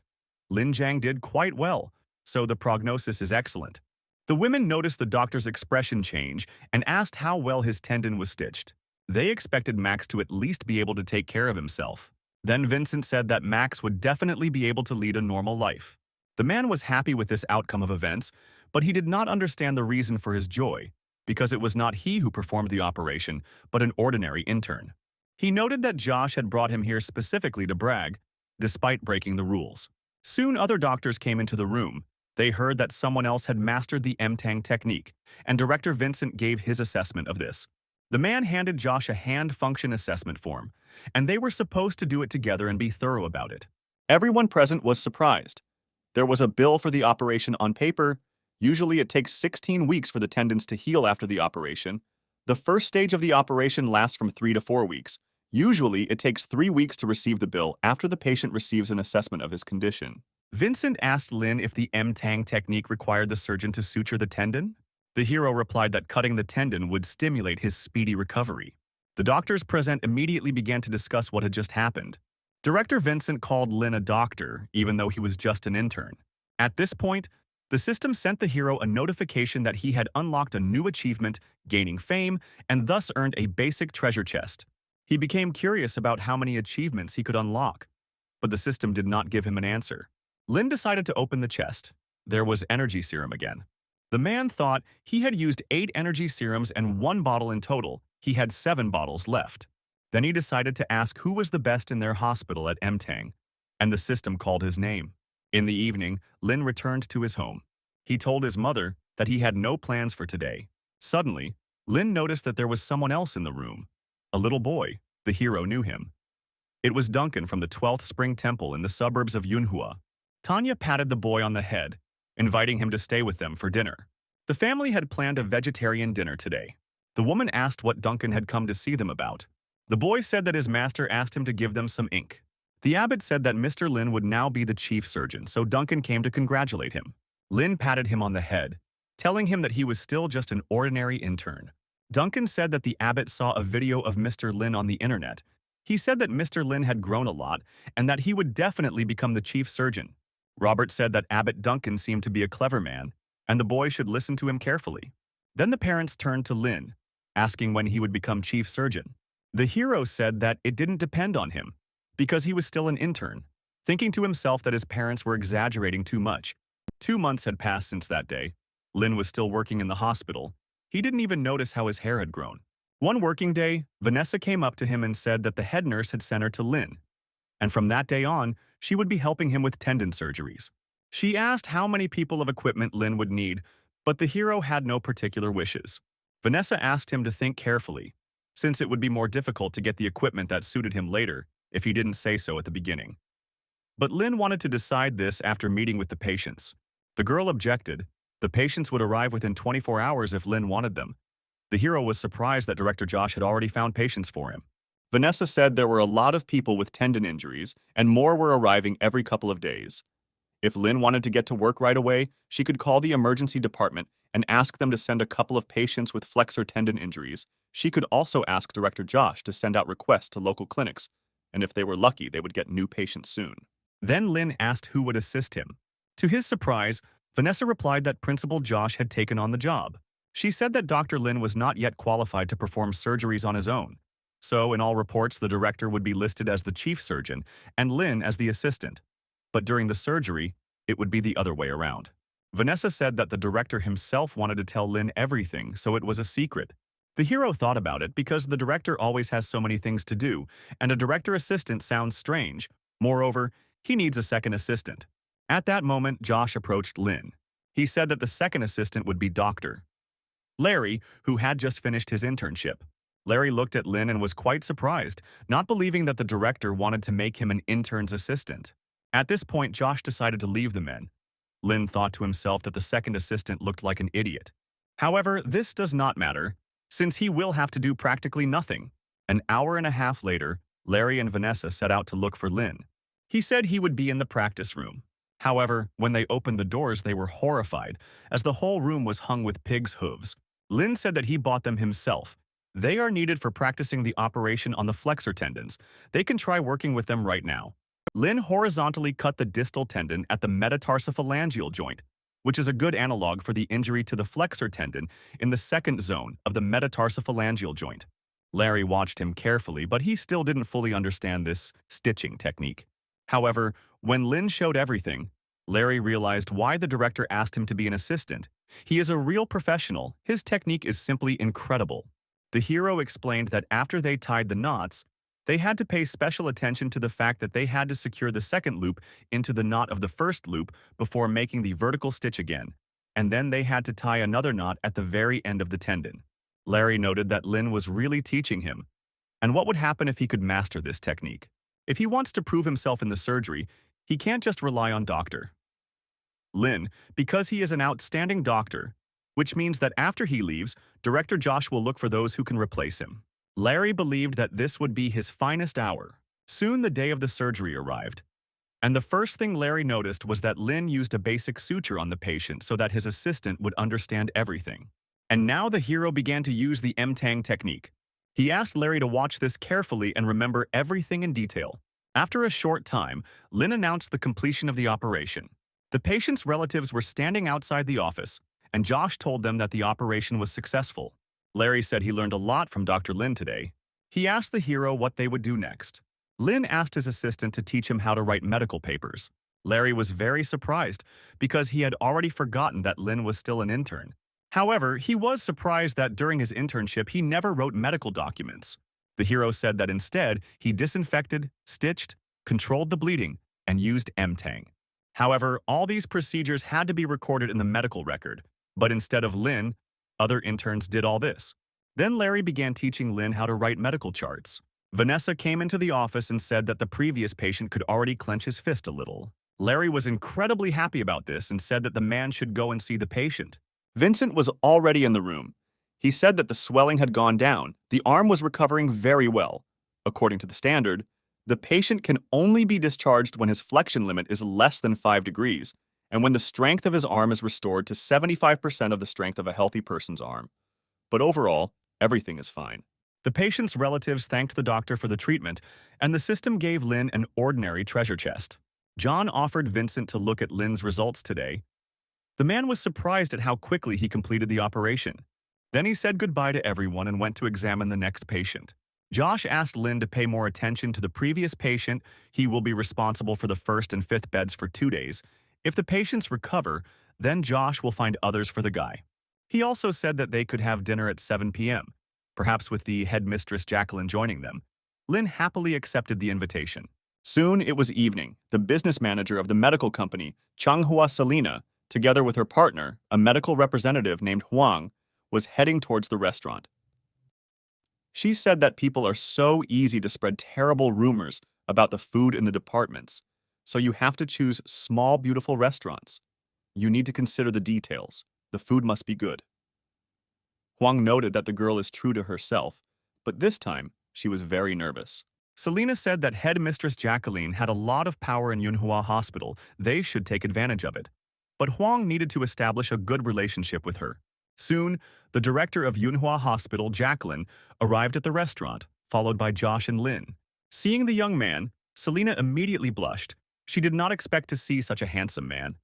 Lin Jiang did quite well, so the prognosis is excellent. The women noticed the doctor's expression change and asked how well his tendon was stitched. They expected Max to at least be able to take care of himself. Then Vincent said that Max would definitely be able to lead a normal life. The man was happy with this outcome of events, but he did not understand the reason for his joy, because it was not he who performed the operation, but an ordinary intern. He noted that Josh had brought him here specifically to brag, despite breaking the rules. Soon other doctors came into the room. They heard that someone else had mastered the MTANG technique, and Director Vincent gave his assessment of this. The man handed Josh a hand function assessment form, and they were supposed to do it together and be thorough about it. Everyone present was surprised. There was a bill for the operation on paper. Usually it takes 16 weeks for the tendons to heal after the operation. The first stage of the operation lasts from 3 to 4 weeks. Usually it takes 3 weeks to receive the bill after the patient receives an assessment of his condition. Vincent asked Lin if the MTANG technique required the surgeon to suture the tendon. The hero replied that cutting the tendon would stimulate his speedy recovery. The doctors present immediately began to discuss what had just happened. Director Vincent called Lin a doctor, even though he was just an intern. At this point, the system sent the hero a notification that he had unlocked a new achievement, gaining fame, and thus earned a basic treasure chest. He became curious about how many achievements he could unlock, but the system did not give him an answer. Lin decided to open the chest. There was energy serum again. The man thought he had used 8 energy serums and 1 bottle in total. He had 7 bottles left. Then he decided to ask who was the best in their hospital at MTANG, and the system called his name. In the evening, Lin returned to his home. He told his mother that he had no plans for today. Suddenly, Lin noticed that there was someone else in the room. A little boy. The hero knew him. It was Duncan from the 12th Spring Temple in the suburbs of Manhua. Tanya patted the boy on the head, inviting him to stay with them for dinner. The family had planned a vegetarian dinner today. The woman asked what Duncan had come to see them about. The boy said that his master asked him to give them some ink. The abbot said that Mr. Lin would now be the chief surgeon, so Duncan came to congratulate him. Lin patted him on the head, telling him that he was still just an ordinary intern. Duncan said that the abbot saw a video of Mr. Lin on the internet. He said that Mr. Lin had grown a lot and that he would definitely become the chief surgeon. Robert said that Abbot Duncan seemed to be a clever man, and the boy should listen to him carefully. Then the parents turned to Lin, asking when he would become chief surgeon. The hero said that it didn't depend on him, because he was still an intern, thinking to himself that his parents were exaggerating too much. 2 months had passed since that day. Lin was still working in the hospital. He didn't even notice how his hair had grown. One working day, Vanessa came up to him and said that the head nurse had sent her to Lin, and from that day on, she would be helping him with tendon surgeries. She asked how many people of equipment Lin would need, But the hero had no particular wishes. Vanessa asked him to think carefully, since it would be more difficult to get the equipment that suited him later if he didn't say so at the beginning. But Lin wanted to decide this after meeting with the patients. The girl objected. The patients would arrive within 24 hours if Lin wanted them. The hero was surprised that director Josh had already found patients for him. Vanessa said there were a lot of people with tendon injuries, and more were arriving every couple of days. If Lin wanted to get to work right away, she could call the emergency department and ask them to send a couple of patients with flexor tendon injuries. She could also ask director Josh to send out requests to local clinics, and if they were lucky, they would get new patients soon. Then Lin asked who would assist him. To his surprise, Vanessa replied that Principal Josh had taken on the job. She said that Dr. Lin was not yet qualified to perform surgeries on his own. So, in all reports, the director would be listed as the chief surgeon and Lin as the assistant. But during the surgery, it would be the other way around. Vanessa said that the director himself wanted to tell Lin everything, so it was a secret. The hero thought about it because the director always has so many things to do, and a director assistant sounds strange. Moreover, he needs a second assistant. At that moment, Josh approached Lin. He said that the second assistant would be Dr. Larry, who had just finished his internship. Larry looked at Lin and was quite surprised, not believing that the director wanted to make him an intern's assistant. At this point, Josh decided to leave the men. Lin thought to himself that the second assistant looked like an idiot. However, this does not matter, since he will have to do practically nothing. An hour and a half later, Larry and Vanessa set out to look for Lin. He said he would be in the practice room. However, when they opened the doors, they were horrified, as the whole room was hung with pig's hooves. Lin said that he bought them himself. They are needed for practicing the operation on the flexor tendons. They can try working with them right now. Lin horizontally cut the distal tendon at the metatarsophalangeal joint, which is a good analog for the injury to the flexor tendon in the second zone of the metatarsophalangeal joint. Larry watched him carefully, but he still didn't fully understand this stitching technique. However, when Lin showed everything, Larry realized why the director asked him to be an assistant. He is a real professional. His technique is simply incredible. The hero explained that after they tied the knots, they had to pay special attention to the fact that they had to secure the second loop into the knot of the first loop before making the vertical stitch again, and then they had to tie another knot at the very end of the tendon. Larry noted that Lin was really teaching him, and what would happen if he could master this technique. If he wants to prove himself in the surgery, he can't just rely on Dr. Lin, because he is an outstanding doctor, which means that after he leaves, Director Josh will look for those who can replace him. Larry believed that this would be his finest hour. Soon the day of the surgery arrived, and the first thing Larry noticed was that Lin used a basic suture on the patient so that his assistant would understand everything. And now the hero began to use the M-Tang technique. He asked Larry to watch this carefully and remember everything in detail. After a short time, Lin announced the completion of the operation. The patient's relatives were standing outside the office, and Josh told them that the operation was successful. Larry said he learned a lot from Dr. Lin today. He asked the hero what they would do next. Lin asked his assistant to teach him how to write medical papers. Larry was very surprised because he had already forgotten that Lin was still an intern. However, he was surprised that during his internship he never wrote medical documents. The hero said that instead he disinfected, stitched, controlled the bleeding, and used M-Tang. However, all these procedures had to be recorded in the medical record, but instead of Lin, other interns did all this. Then Larry began teaching Lin how to write medical charts. Vanessa came into the office and said that the previous patient could already clench his fist a little. Larry was incredibly happy about this and said that the man should go and see the patient. Vincent was already in the room. He said that the swelling had gone down. The arm was recovering very well. According to the standard, the patient can only be discharged when his flexion limit is less than 5 degrees, and when the strength of his arm is restored to 75% of the strength of a healthy person's arm. But overall, everything is fine. The patient's relatives thanked the doctor for the treatment, and the system gave Lin an ordinary treasure chest. John offered Vincent to look at Lin's results today. The man was surprised at how quickly he completed the operation. Then he said goodbye to everyone and went to examine the next patient. Josh asked Lin to pay more attention to the previous patient. He will be responsible for the first and fifth beds for 2 days. If the patients recover, then Josh will find others for the guy. He also said that they could have dinner at 7 p.m., perhaps with the headmistress Jacqueline joining them. Lin happily accepted the invitation. Soon it was evening. The business manager of the medical company, Manhwa Selena, together with her partner, a medical representative named Huang, was heading towards the restaurant. She said that people are so easy to spread terrible rumors about the food in the departments, so you have to choose small, beautiful restaurants. You need to consider the details. The food must be good. Huang noted that the girl is true to herself, but this time she was very nervous. Selena said that head mistress Jacqueline had a lot of power in Yunhua Hospital. They should take advantage of it. But Huang needed to establish a good relationship with her. Soon, the director of Yunhua Hospital, Jacqueline, arrived at the restaurant, followed by Josh and Lin. Seeing the young man, Selena immediately blushed. She did not expect to see such a handsome man.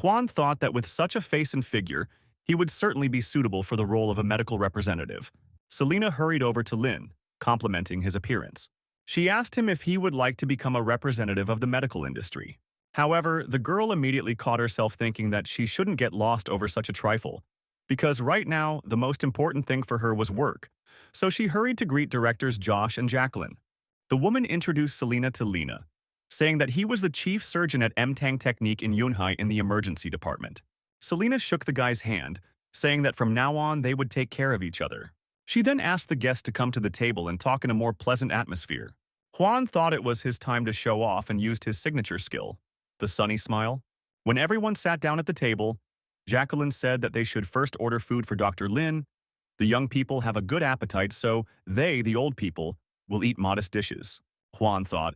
Huang thought that with such a face and figure, he would certainly be suitable for the role of a medical representative. Selena hurried over to Lin, complimenting his appearance. She asked him if he would like to become a representative of the medical industry. However, the girl immediately caught herself thinking that she shouldn't get lost over such a trifle, because right now, the most important thing for her was work. So she hurried to greet directors Josh and Jacqueline. The woman introduced Selena to Lena, saying that he was the chief surgeon at Mtang Technique in Yunhai in the emergency department. Selena shook the guy's hand, saying that from now on they would take care of each other. She then asked the guests to come to the table and talk in a more pleasant atmosphere. Juan thought it was his time to show off and used his signature skill, the sunny smile. When everyone sat down at the table, Jacqueline said that they should first order food for Dr. Lin. The young people have a good appetite, so they, the old people, will eat modest dishes, Juan thought.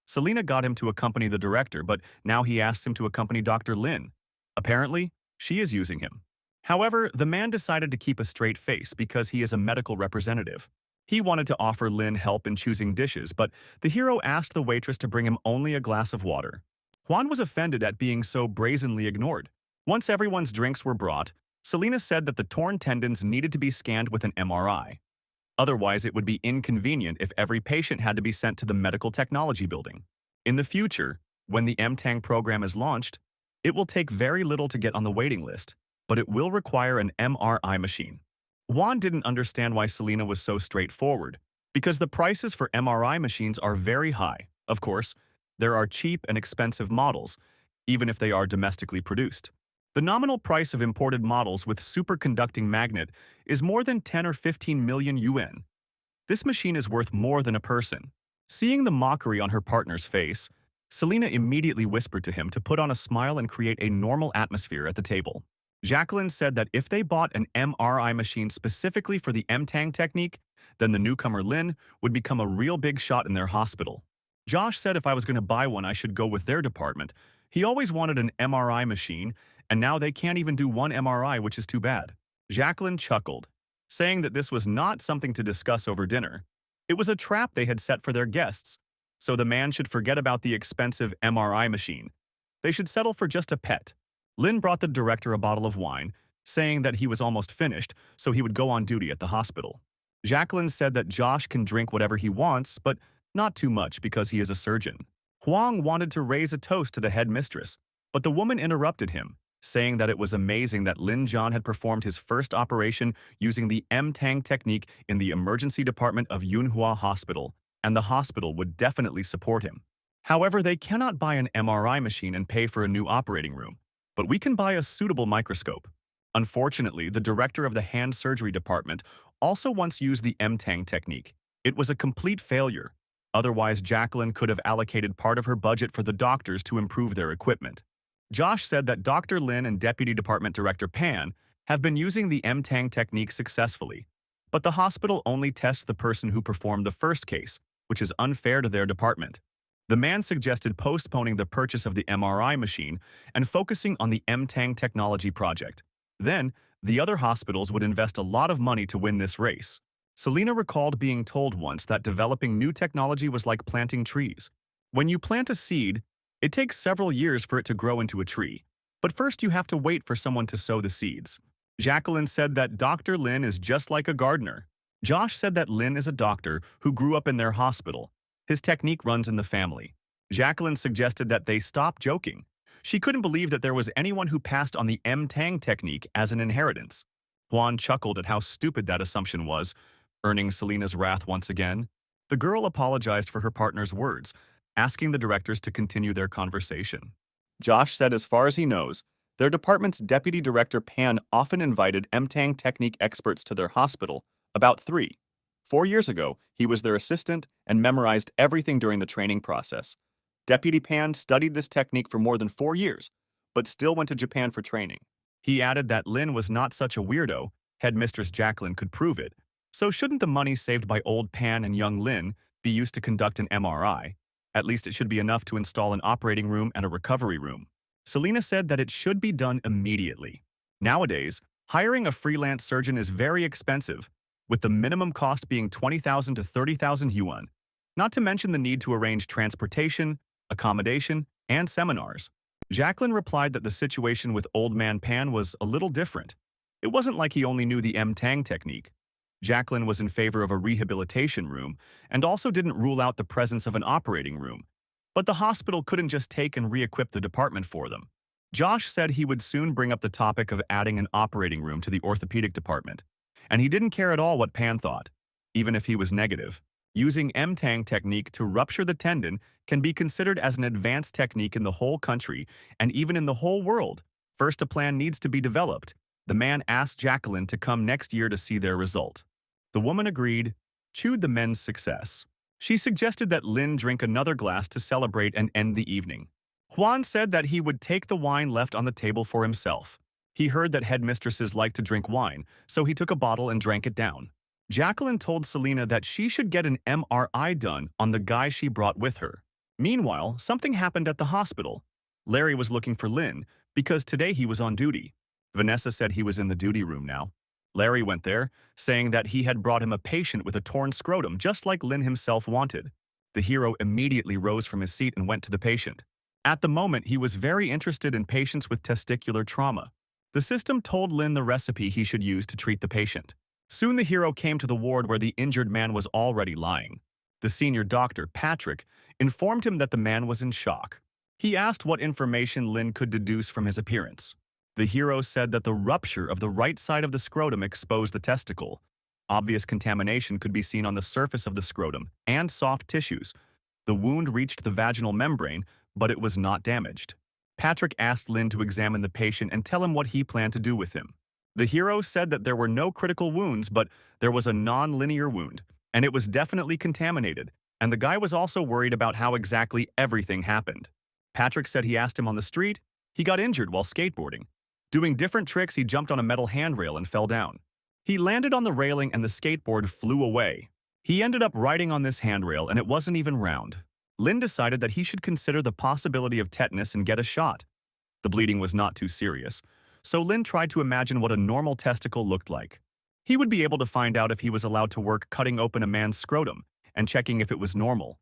Selena got him to accompany the director, but now he asks him to accompany Dr. Lin. Apparently, she is using him. However, the man decided to keep a straight face because he is a medical representative. He wanted to offer Lin help in choosing dishes, but the hero asked the waitress to bring him only a glass of water. Juan was offended at being so brazenly ignored. Once everyone's drinks were brought, Selena said that the torn tendons needed to be scanned with an MRI. Otherwise, it would be inconvenient if every patient had to be sent to the medical technology building. In the future, when the MTANG program is launched, it will take very little to get on the waiting list, but it will require an MRI machine. Juan didn't understand why Selena was so straightforward, because the prices for MRI machines are very high. Of course, there are cheap and expensive models, even if they are domestically produced. The nominal price of imported models with superconducting magnet is more than 10 or 15 million yuan. This machine is worth more than a person. Seeing the mockery on her partner's face, Selena immediately whispered to him to put on a smile and create a normal atmosphere at the table. Jacqueline said that if they bought an MRI machine specifically for the MTANG technique, then the newcomer Lin would become a real big shot in their hospital. Josh said if I was going to buy one, I should go with their department. He always wanted an MRI machine, and now they can't even do one MRI, which is too bad. Jacqueline chuckled, saying that this was not something to discuss over dinner. It was a trap they had set for their guests, so the man should forget about the expensive MRI machine. They should settle for just a pet. Lin brought the director a bottle of wine, saying that he was almost finished, so he would go on duty at the hospital. Jacqueline said that Josh can drink whatever he wants, but not too much because he is a surgeon. Huang wanted to raise a toast to the head mistress, but the woman interrupted him, saying that it was amazing that Lin Zhan had performed his first operation using the MTANG technique in the emergency department of Yunhua Hospital, and the hospital would definitely support him. However, they cannot buy an MRI machine and pay for a new operating room, but we can buy a suitable microscope. Unfortunately, the director of the hand surgery department also once used the MTANG technique. It was a complete failure. Otherwise, Jacqueline could have allocated part of her budget for the doctors to improve their equipment. Josh said that Dr. Lin and Deputy Department Director Pan have been using the MTANG technique successfully, but the hospital only tests the person who performed the first case, which is unfair to their department. The man suggested postponing the purchase of the MRI machine and focusing on the MTANG technology project. Then, the other hospitals would invest a lot of money to win this race. Selena recalled being told once that developing new technology was like planting trees. When you plant a seed, it takes several years for it to grow into a tree, but first you have to wait for someone to sow the seeds. Jacqueline said that Dr. Lin is just like a gardener. Josh said that Lin is a doctor who grew up in their hospital. His technique runs in the family. Jacqueline suggested that they stop joking. She couldn't believe that there was anyone who passed on the MTANG technique as an inheritance. Juan chuckled at how stupid that assumption was, earning Selena's wrath once again. The girl apologized for her partner's words, asking the directors to continue their conversation. Josh said as far as he knows, Their department's deputy director Pan often invited MTang technique experts to their hospital. About 4 years ago, he was their assistant and memorized everything during the training process. Deputy Pan studied this technique for more than 4 years, but still went to Japan for training. He added that Lin was not such a weirdo, headmistress Jacqueline could prove it, so shouldn't the money saved by old Pan and young Lin be used to conduct an MRI? At least it should be enough to install an operating room and a recovery room. Selena said that it should be done immediately. Nowadays, hiring a freelance surgeon is very expensive, with the minimum cost being 20,000 to 30,000 yuan, not to mention the need to arrange transportation, accommodation, and seminars. Jacqueline replied that the situation with Old Man Pan was a little different. It wasn't like he only knew the M-Tang technique. Jacqueline was in favor of a rehabilitation room and also didn't rule out the presence of an operating room. But the hospital couldn't just take and re-equip the department for them. Josh said he would soon bring up the topic of adding an operating room to the orthopedic department, and he didn't care at all what Pan thought, even if he was negative. Using M-Tang technique to rupture the tendon can be considered as an advanced technique in the whole country and even in the whole world. First, a plan needs to be developed. The man asked Jacqueline to come next year to see their result. The woman agreed, chewed the men's success. She suggested that Lin drink another glass to celebrate and end the evening. Juan said that he would take the wine left on the table for himself. He heard that headmistresses like to drink wine, so he took a bottle and drank it down. Jacqueline told Selena that she should get an MRI done on the guy she brought with her. Meanwhile, something happened at the hospital. Larry was looking for Lin because today he was on duty. Vanessa said he was in the duty room now. Larry went there, saying that he had brought him a patient with a torn scrotum just like Lin himself wanted. The hero immediately rose from his seat and went to the patient. At the moment, he was very interested in patients with testicular trauma. The system told Lin the recipe he should use to treat the patient. Soon the hero came to the ward where the injured man was already lying. The senior doctor, Patrick, informed him that the man was in shock. He asked what information Lin could deduce from his appearance. The hero said that the rupture of the right side of the scrotum exposed the testicle. Obvious contamination could be seen on the surface of the scrotum and soft tissues. The wound reached the vaginal membrane, but it was not damaged. Patrick asked Lin to examine the patient and tell him what he planned to do with him. The hero said that there were no critical wounds, but there was a non-linear wound, and it was definitely contaminated, and the guy was also worried about how exactly everything happened. Patrick said he asked him on the street. He got injured while skateboarding. Doing different tricks, he jumped on a metal handrail and fell down. He landed on the railing and the skateboard flew away. He ended up riding on this handrail and it wasn't even round. Lin decided that he should consider the possibility of tetanus and get a shot. The bleeding was not too serious, so Lin tried to imagine what a normal testicle looked like. He would be able to find out if he was allowed to work cutting open a man's scrotum and checking if it was normal.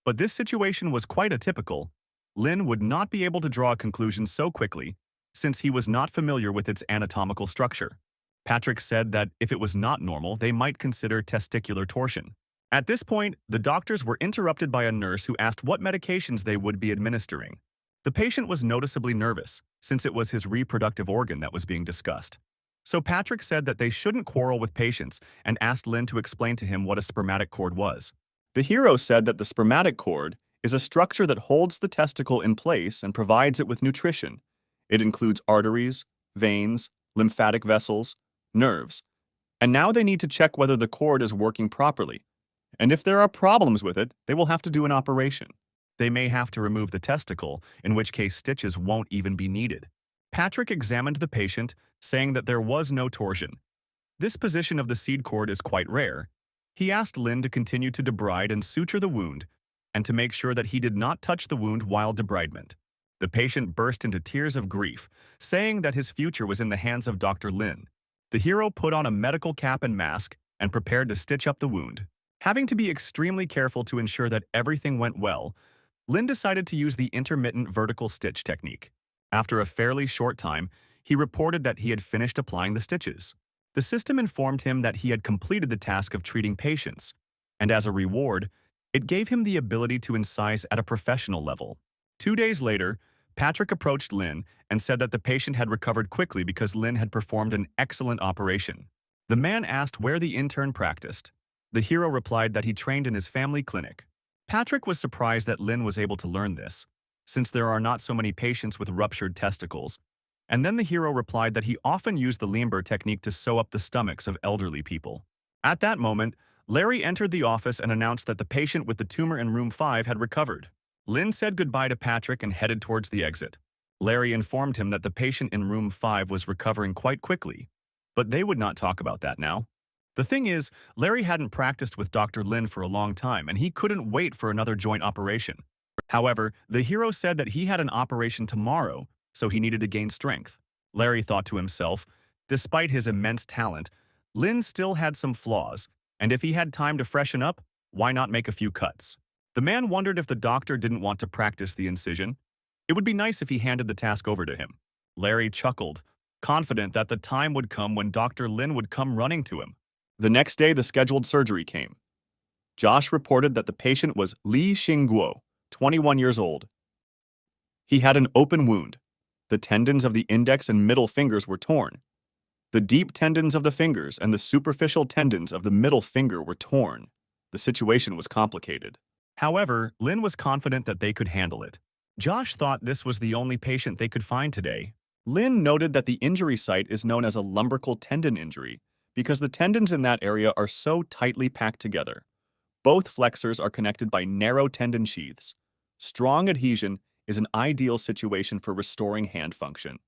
But this situation was quite atypical. Lin would not be able to draw a conclusion so quickly, since he was not familiar with its anatomical structure. Patrick said that if it was not normal, they might consider testicular torsion. At this point, the doctors were interrupted by a nurse who asked what medications they would be administering. The patient was noticeably nervous, since it was his reproductive organ that was being discussed. So Patrick said that they shouldn't quarrel with patients and asked Lin to explain to him what a spermatic cord was. The hero said that the spermatic cord is a structure that holds the testicle in place and provides it with nutrition. It includes arteries, veins, lymphatic vessels, nerves. And now they need to check whether the cord is working properly. And if there are problems with it, they will have to do an operation. They may have to remove the testicle, in which case stitches won't even be needed. Patrick examined the patient, saying that there was no torsion. This position of the seed cord is quite rare. He asked Lin to continue to debride and suture the wound, and to make sure that he did not touch the wound while debridement. The patient burst into tears of grief, saying that his future was in the hands of Dr. Lin. The hero put on a medical cap and mask and prepared to stitch up the wound. Having to be extremely careful to ensure that everything went well, Lin decided to use the intermittent vertical stitch technique. After a fairly short time, he reported that he had finished applying the stitches. The system informed him that he had completed the task of treating patients, and as a reward, it gave him the ability to incise at a professional level. 2 days later, Patrick approached Lin and said that the patient had recovered quickly because Lin had performed an excellent operation. The man asked where the intern practiced. The hero replied that he trained in his family clinic. Patrick was surprised that Lin was able to learn this, since there are not so many patients with ruptured testicles. And then the hero replied that he often used the Limber technique to sew up the stomachs of elderly people. At that moment, Larry entered the office and announced that the patient with the tumor in room 5 had recovered. Lynn said goodbye to Patrick and headed towards the exit. Larry informed him that the patient in room 5 was recovering quite quickly, but they would not talk about that now. The thing is, Larry hadn't practiced with Dr. Lin for a long time and he couldn't wait for another joint operation. However, the hero said that he had an operation tomorrow, so he needed to gain strength. Larry thought to himself, despite his immense talent, Lin still had some flaws, and if he had time to freshen up, why not make a few cuts? The man wondered if the doctor didn't want to practice the incision. It would be nice if he handed the task over to him. Larry chuckled, confident that the time would come when Dr. Lin would come running to him. The next day, the scheduled surgery came. Josh reported that the patient was Li Xingguo, 21 years old. He had an open wound. The tendons of the index and middle fingers were torn. The deep tendons of the fingers and the superficial tendons of the middle finger were torn. The situation was complicated. However, Lin was confident that they could handle it. Josh thought this was the only patient they could find today. Lin noted that the injury site is known as a lumbrical tendon injury because the tendons in that area are so tightly packed together. Both flexors are connected by narrow tendon sheaths. Strong adhesion is an ideal situation for restoring hand function.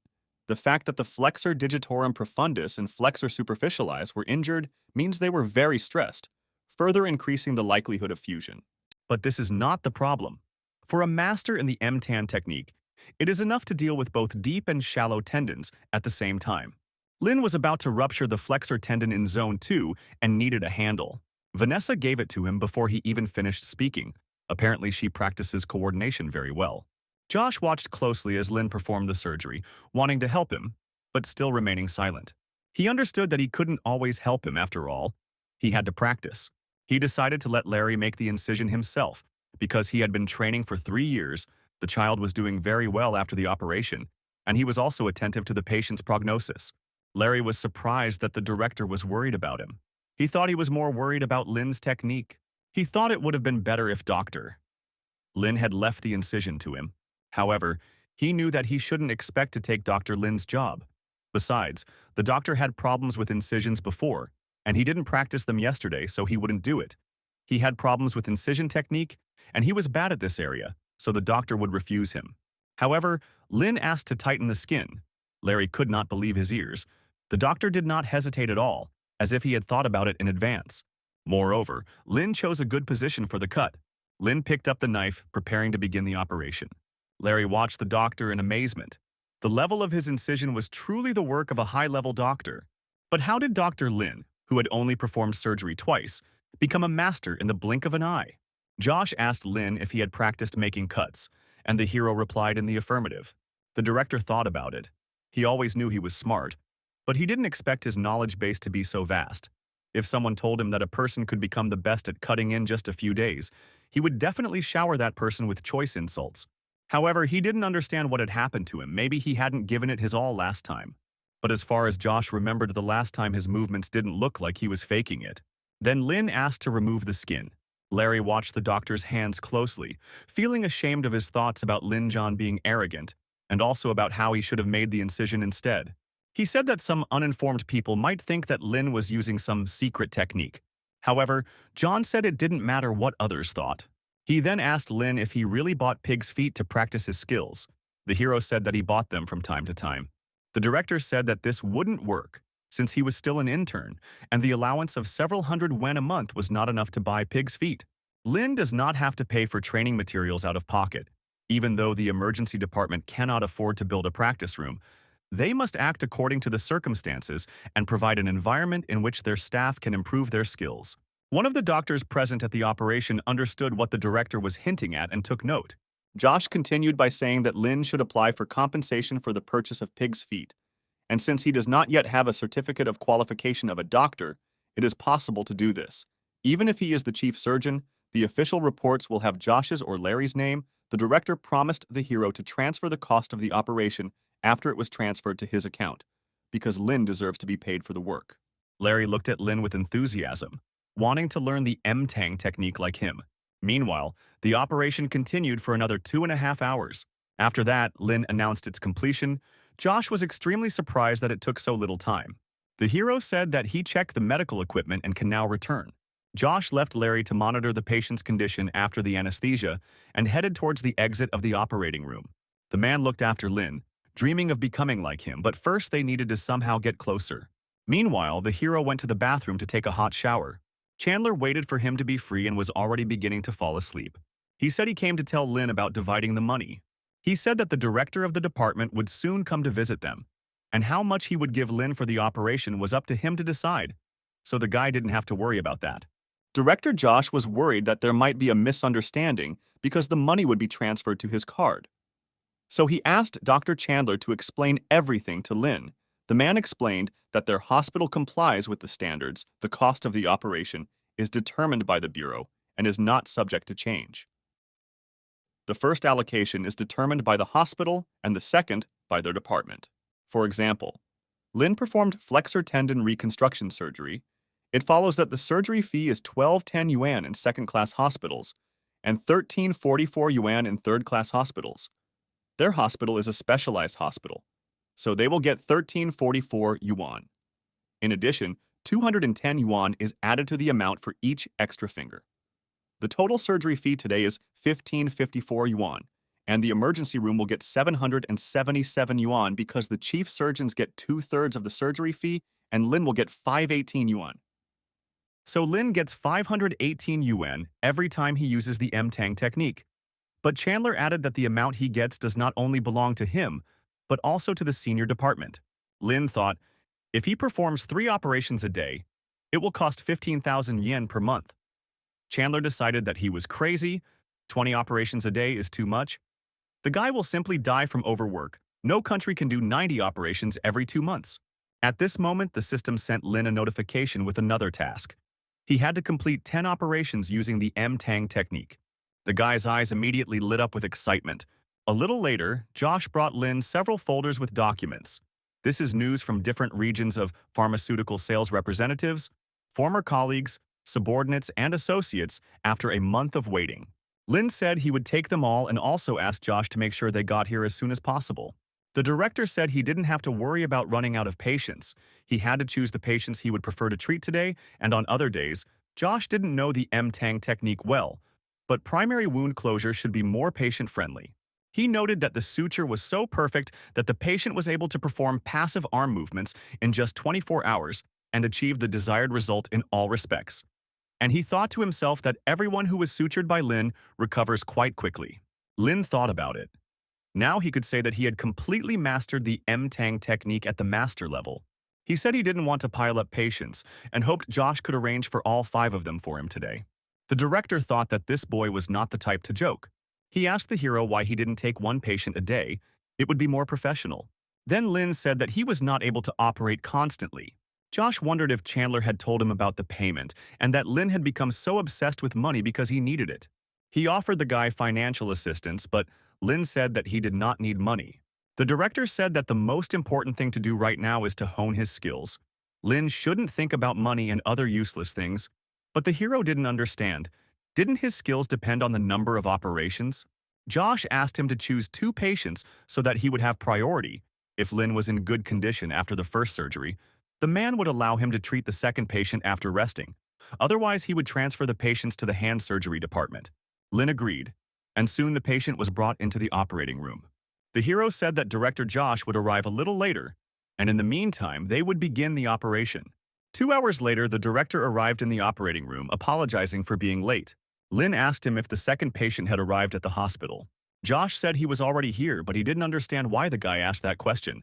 The fact that the flexor digitorum profundus and flexor superficialis were injured means they were very stressed, further increasing the likelihood of fusion. But this is not the problem. For a master in the MTAN technique, it is enough to deal with both deep and shallow tendons at the same time. Lin was about to rupture the flexor tendon in zone 2 and needed a handle. Vanessa gave it to him before he even finished speaking. Apparently, she practices coordination very well. Josh watched closely as Lin performed the surgery, wanting to help him, but still remaining silent. He understood that he couldn't always help him after all. He had to practice. He decided to let Larry make the incision himself. Because he had been training for 3 years, the child was doing very well after the operation, and he was also attentive to the patient's prognosis. Larry was surprised that the director was worried about him. He thought he was more worried about Lin's technique. He thought it would have been better if Dr. Lin had left the incision to him. However, he knew that he shouldn't expect to take Dr. Lin's job. Besides, the doctor had problems with incisions before, and he didn't practice them yesterday, so he wouldn't do it. He had problems with incision technique, and he was bad at this area, so the doctor would refuse him. However, Lin asked to tighten the skin. Larry could not believe his ears. The doctor did not hesitate at all, as if he had thought about it in advance. Moreover, Lin chose a good position for the cut. Lin picked up the knife, preparing to begin the operation. Larry watched the doctor in amazement. The level of his incision was truly the work of a high-level doctor. But how did Dr. Lin, who had only performed surgery twice, become a master in the blink of an eye? Josh asked Lin if he had practiced making cuts, and the hero replied in the affirmative. The director thought about it. He always knew he was smart, but he didn't expect his knowledge base to be so vast. If someone told him that a person could become the best at cutting in just a few days, he would definitely shower that person with choice insults. However, he didn't understand what had happened to him. Maybe he hadn't given it his all last time. But as far as Josh remembered the last time, his movements didn't look like he was faking it. Then Lin asked to remove the skin. Larry watched the doctor's hands closely, feeling ashamed of his thoughts about Lin John being arrogant, and also about how he should have made the incision instead. He said that some uninformed people might think that Lin was using some secret technique. However, John said it didn't matter what others thought. He then asked Lin if he really bought pig's feet to practice his skills. The hero said that he bought them from time to time. The director said that this wouldn't work, since he was still an intern, and the allowance of several hundred yen a month was not enough to buy pig's feet. Lin does not have to pay for training materials out of pocket. Even though the emergency department cannot afford to build a practice room, they must act according to the circumstances and provide an environment in which their staff can improve their skills. One of the doctors present at the operation understood what the director was hinting at and took note. Josh continued by saying that Lin should apply for compensation for the purchase of pig's feet, and since he does not yet have a certificate of qualification of a doctor, it is possible to do this. Even if he is the chief surgeon, the official reports will have Josh's or Larry's name. The director promised the hero to transfer the cost of the operation after it was transferred to his account, because Lin deserves to be paid for the work. Larry looked at Lin with enthusiasm, wanting to learn the M-Tang technique like him. Meanwhile, the operation continued for another 2.5 hours. After that, Lin announced its completion. Josh was extremely surprised that it took so little time. The hero said that he checked the medical equipment and can now return. Josh left Larry to monitor the patient's condition after the anesthesia and headed towards the exit of the operating room. The man looked after Lin, dreaming of becoming like him, but first they needed to somehow get closer. Meanwhile, the hero went to the bathroom to take a hot shower. Chandler waited for him to be free and was already beginning to fall asleep. He said he came to tell Lin about dividing the money. He said that the director of the department would soon come to visit them, and how much he would give Lin for the operation was up to him to decide, so the guy didn't have to worry about that. Director Josh was worried that there might be a misunderstanding because the money would be transferred to his card. So he asked Dr. Chandler to explain everything to Lin. The man explained that their hospital complies with the standards. The cost of the operation is determined by the Bureau and is not subject to change. The first allocation is determined by the hospital and the second by their department. For example, Lin performed flexor tendon reconstruction surgery. It follows that the surgery fee is 1210 yuan in second-class hospitals and 1344 yuan in third-class hospitals. Their hospital is a specialized hospital, so they will get 1344 yuan. In addition, 210 yuan is added to the amount for each extra finger. The total surgery fee today is 1554 yuan, and the emergency room will get 777 yuan because the chief surgeons get 2/3 of the surgery fee and Lin will get 518 yuan. So Lin gets 518 yuan every time he uses the M-Tang technique. But Chandler added that the amount he gets does not only belong to him, but also to the senior department. Lin thought, if he performs 3 operations a day, it will cost 15,000 yen per month. Chandler decided that he was crazy. 20 operations a day is too much. The guy will simply die from overwork. No country can do 90 operations every 2 months. At this moment, the system sent Lin a notification with another task. He had to complete 10 operations using the M-Tang technique. The guy's eyes immediately lit up with excitement. A little later, Josh brought Lin several folders with documents. This is news from different regions of pharmaceutical sales representatives, former colleagues, subordinates, and associates after a month of waiting. Lin said he would take them all and also asked Josh to make sure they got here as soon as possible. The director said he didn't have to worry about running out of patients. He had to choose the patients he would prefer to treat today, and on other days, Josh didn't know the M-Tang technique well, but primary wound closure should be more patient-friendly. He noted that the suture was so perfect that the patient was able to perform passive arm movements in just 24 hours and achieve the desired result in all respects. And he thought to himself that everyone who was sutured by Lin recovers quite quickly. Lin thought about it. Now he could say that he had completely mastered the M-Tang technique at the master level. He said he didn't want to pile up patients and hoped Josh could arrange for all 5 of them for him today. The director thought that this boy was not the type to joke. He asked the hero why he didn't take 1 patient a day. It would be more professional. Then Lin said that he was not able to operate constantly. Josh wondered if Chandler had told him about the payment and that Lin had become so obsessed with money because he needed it. He offered the guy financial assistance, but Lin said that he did not need money. The director said that the most important thing to do right now is to hone his skills. Lin shouldn't think about money and other useless things, but the hero didn't understand. Didn't his skills depend on the number of operations? Josh asked him to choose 2 patients so that he would have priority. If Lin was in good condition after the first surgery, the man would allow him to treat the second patient after resting. Otherwise, he would transfer the patients to the hand surgery department. Lin agreed, and soon the patient was brought into the operating room. The hero said that Director Josh would arrive a little later, and in the meantime, they would begin the operation. 2 hours later, the director arrived in the operating room, apologizing for being late. Lin asked him if the second patient had arrived at the hospital. Josh said he was already here, but he didn't understand why the guy asked that question,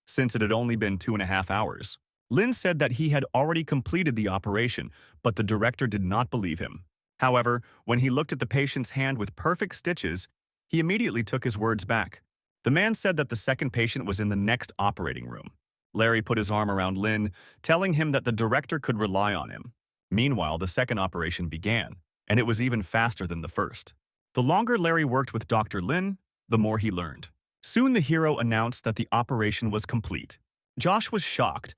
since it had only been 2.5 hours. Lin said that he had already completed the operation, but the director did not believe him. However, when he looked at the patient's hand with perfect stitches, he immediately took his words back. The man said that the second patient was in the next operating room. Larry put his arm around Lin, telling him that the director could rely on him. Meanwhile, the second operation began, and it was even faster than the first. The longer Larry worked with Dr. Lin, the more he learned. Soon the hero announced that the operation was complete. Josh was shocked.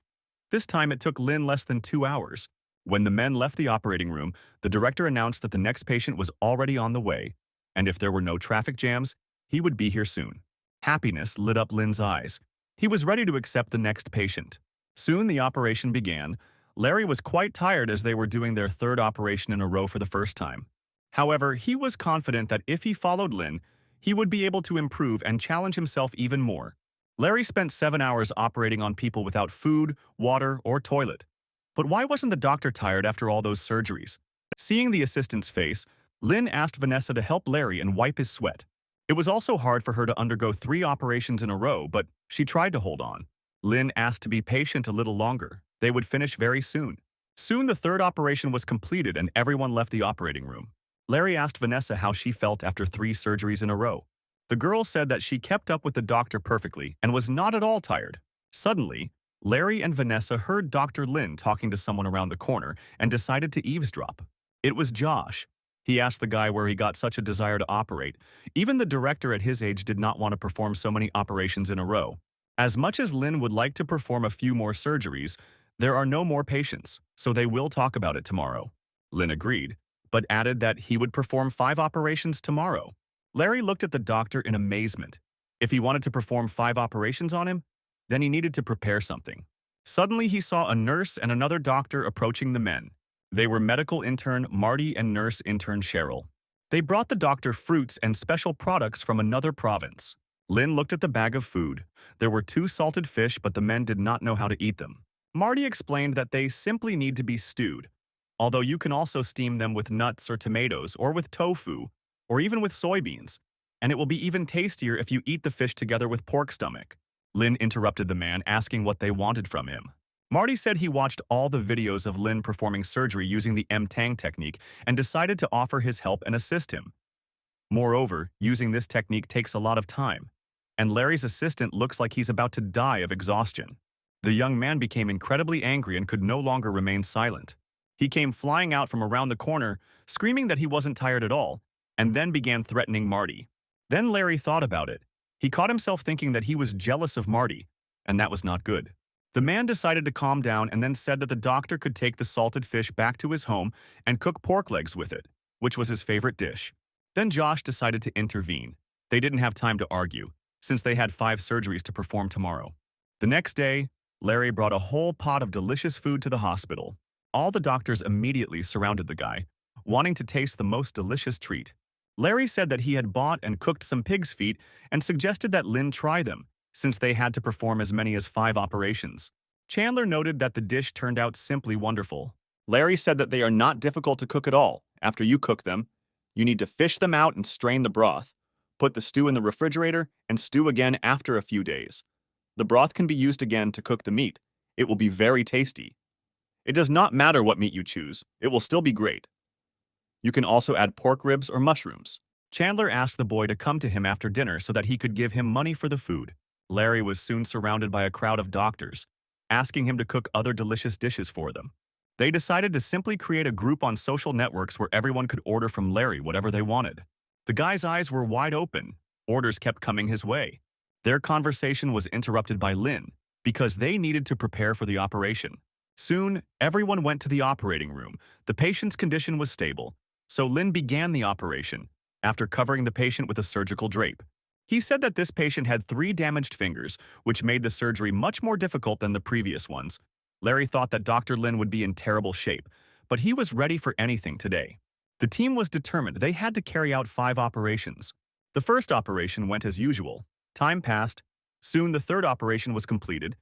This time it took Lin less than 2 hours. When the men left the operating room, the director announced that the next patient was already on the way, and if there were no traffic jams, he would be here soon. Happiness lit up Lin's eyes. He was ready to accept the next patient. Soon the operation began. Larry was quite tired as they were doing their third operation in a row for the first time. However, he was confident that if he followed Lin, he would be able to improve and challenge himself even more. Larry spent 7 hours operating on people without food, water, or toilet. But why wasn't the doctor tired after all those surgeries? Seeing the assistant's face, Lin asked Vanessa to help Larry and wipe his sweat. It was also hard for her to undergo 3 operations in a row, but she tried to hold on. Lin asked to be patient a little longer. They would finish very soon. Soon the third operation was completed and everyone left the operating room. Larry asked Vanessa how she felt after 3 surgeries in a row. The girl said that she kept up with the doctor perfectly and was not at all tired. Suddenly, Larry and Vanessa heard Dr. Lin talking to someone around the corner and decided to eavesdrop. It was Josh. He asked the guy where he got such a desire to operate. Even the director at his age did not want to perform so many operations in a row. As much as Lin would like to perform a few more surgeries, there are no more patients, so they will talk about it tomorrow. Lin agreed, but added that he would perform 5 operations tomorrow. Larry looked at the doctor in amazement. If he wanted to perform 5 operations on him, then he needed to prepare something. Suddenly he saw a nurse and another doctor approaching the men. They were medical intern Marty and nurse intern Cheryl. They brought the doctor fruits and special products from another province. Lin looked at the bag of food. There were 2 salted fish, but the men did not know how to eat them. Marty explained that they simply need to be stewed, although you can also steam them with nuts or tomatoes or with tofu or even with soybeans, and it will be even tastier if you eat the fish together with pork stomach. Lin interrupted the man, asking what they wanted from him. Marty said he watched all the videos of Lin performing surgery using the M-Tang technique and decided to offer his help and assist him. Moreover, using this technique takes a lot of time, and Larry's assistant looks like he's about to die of exhaustion. The young man became incredibly angry and could no longer remain silent. He came flying out from around the corner, screaming that he wasn't tired at all, and then began threatening Marty. Then Larry thought about it. He caught himself thinking that he was jealous of Marty, and that was not good. The man decided to calm down and then said that the doctor could take the salted fish back to his home and cook pork legs with it, which was his favorite dish. Then Josh decided to intervene. They didn't have time to argue, since they had 5 surgeries to perform tomorrow. The next day, Larry brought a whole pot of delicious food to the hospital. All the doctors immediately surrounded the guy, wanting to taste the most delicious treat. Larry said that he had bought and cooked some pig's feet and suggested that Lin try them, since they had to perform as many as 5 operations. Chandler noted that the dish turned out simply wonderful. Larry said that they are not difficult to cook at all. After you cook them, you need to fish them out and strain the broth. Put the stew in the refrigerator and stew again after a few days. The broth can be used again to cook the meat. It will be very tasty. It does not matter what meat you choose. It will still be great. You can also add pork ribs or mushrooms. Chandler asked the boy to come to him after dinner so that he could give him money for the food. Larry was soon surrounded by a crowd of doctors, asking him to cook other delicious dishes for them. They decided to simply create a group on social networks where everyone could order from Larry whatever they wanted. The guy's eyes were wide open. Orders kept coming his way. Their conversation was interrupted by Lin, because they needed to prepare for the operation. Soon, everyone went to the operating room. The patient's condition was stable, so Lin began the operation, after covering the patient with a surgical drape. He said that this patient had 3 damaged fingers, which made the surgery much more difficult than the previous ones. Larry thought that Dr. Lin would be in terrible shape, but he was ready for anything today. The team was determined they had to carry out 5 operations. The first operation went as usual. Time passed. Soon the third operation was completed,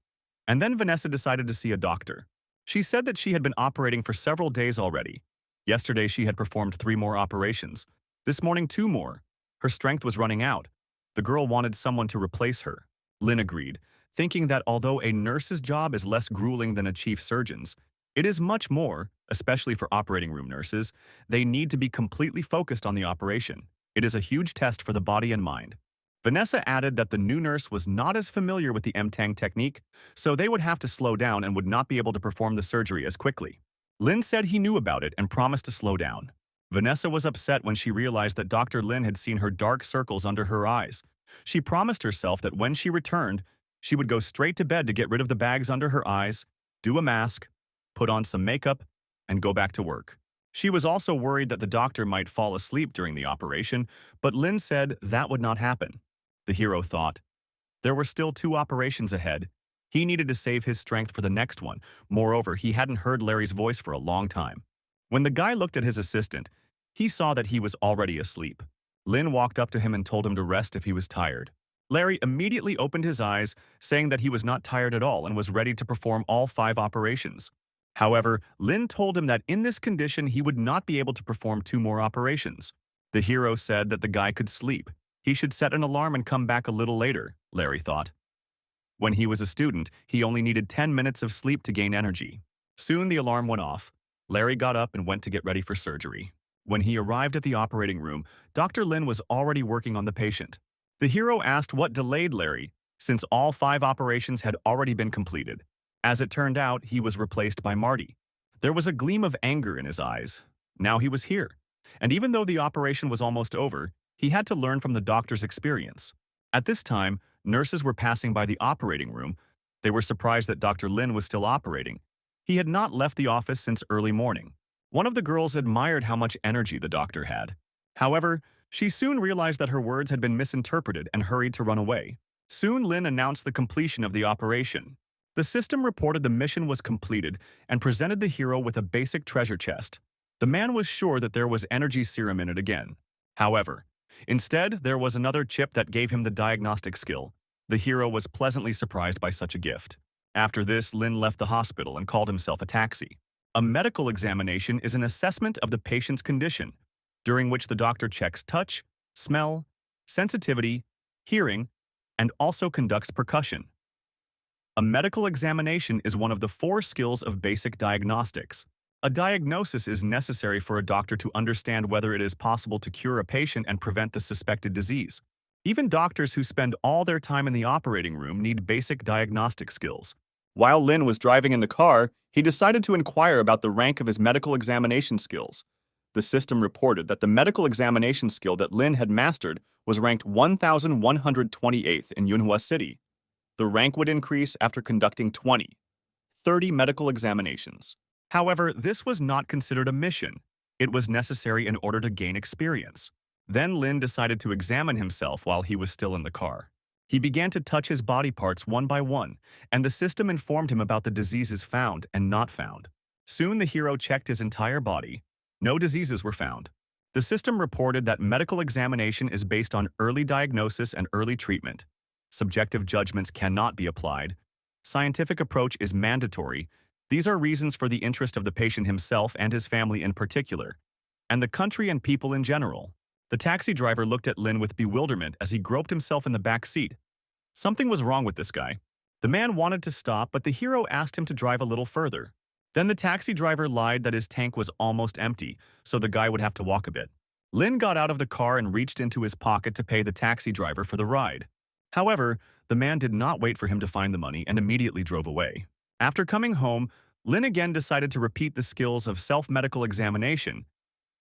and then Vanessa decided to see a doctor. She said that she had been operating for several days already. Yesterday she had performed 3 more operations. This morning 2 more. Her strength was running out. The girl wanted someone to replace her. Lin agreed, thinking that although a nurse's job is less grueling than a chief surgeon's, it is much more, especially for operating room nurses. They need to be completely focused on the operation. It is a huge test for the body and mind. Vanessa added that the new nurse was not as familiar with the M-Tang technique, so they would have to slow down and would not be able to perform the surgery as quickly. Lin said he knew about it and promised to slow down. Vanessa was upset when she realized that Dr. Lin had seen her dark circles under her eyes. She promised herself that when she returned, she would go straight to bed to get rid of the bags under her eyes, do a mask, put on some makeup, and go back to work. She was also worried that the doctor might fall asleep during the operation, but Lin said that would not happen. The hero thought, There were still 2 operations ahead. He needed to save his strength for the next one. Moreover, he hadn't heard Larry's voice for a long time. When the guy looked at his assistant, he saw that he was already asleep. Lin walked up to him and told him to rest if he was tired. Larry immediately opened his eyes, saying that he was not tired at all and was ready to perform all 5 operations. However, Lin told him that in this condition he would not be able to perform 2 more operations. The hero said that the guy could sleep. He should set an alarm and come back a little later, Larry thought. When he was a student, he only needed 10 minutes of sleep to gain energy. Soon the alarm went off. Larry got up and went to get ready for surgery. When he arrived at the operating room, Dr. Lin was already working on the patient. The hero asked what delayed Larry, since all 5 operations had already been completed. As it turned out, he was replaced by Marty. There was a gleam of anger in his eyes. Now he was here. And even though the operation was almost over, he had to learn from the doctor's experience. At this time, nurses were passing by the operating room. They were surprised that Dr. Lin was still operating. He had not left the office since early morning. One of the girls admired how much energy the doctor had. However, she soon realized that her words had been misinterpreted and hurried to run away. Soon Lin announced the completion of the operation. The system reported the mission was completed and presented the hero with a basic treasure chest. The man was sure that there was energy serum in it again. However, instead, there was another chip that gave him the diagnostic skill. The hero was pleasantly surprised by such a gift. After this, Lin left the hospital and called himself a taxi. A medical examination is an assessment of the patient's condition, during which the doctor checks touch, smell, sensitivity, hearing, and also conducts percussion. A medical examination is one of the 4 skills of basic diagnostics. A diagnosis is necessary for a doctor to understand whether it is possible to cure a patient and prevent the suspected disease. Even doctors who spend all their time in the operating room need basic diagnostic skills. While Lin was driving in the car, he decided to inquire about the rank of his medical examination skills. The system reported that the medical examination skill that Lin had mastered was ranked 1,128th in Manhwa City. The rank would increase after conducting 30 medical examinations. However, this was not considered a mission. It was necessary in order to gain experience. Then Lin decided to examine himself while he was still in the car. He began to touch his body parts one by one, and the system informed him about the diseases found and not found. Soon the hero checked his entire body. No diseases were found. The system reported that medical examination is based on early diagnosis and early treatment. Subjective judgments cannot be applied. Scientific approach is mandatory. These are reasons for the interest of the patient himself and his family in particular, and the country and people in general. The taxi driver looked at Lin with bewilderment as he groped himself in the back seat. Something was wrong with this guy. The man wanted to stop, but the hero asked him to drive a little further. Then the taxi driver lied that his tank was almost empty, so the guy would have to walk a bit. Lin got out of the car and reached into his pocket to pay the taxi driver for the ride. However, the man did not wait for him to find the money and immediately drove away. After coming home, Lin again decided to repeat the skills of self-medical examination.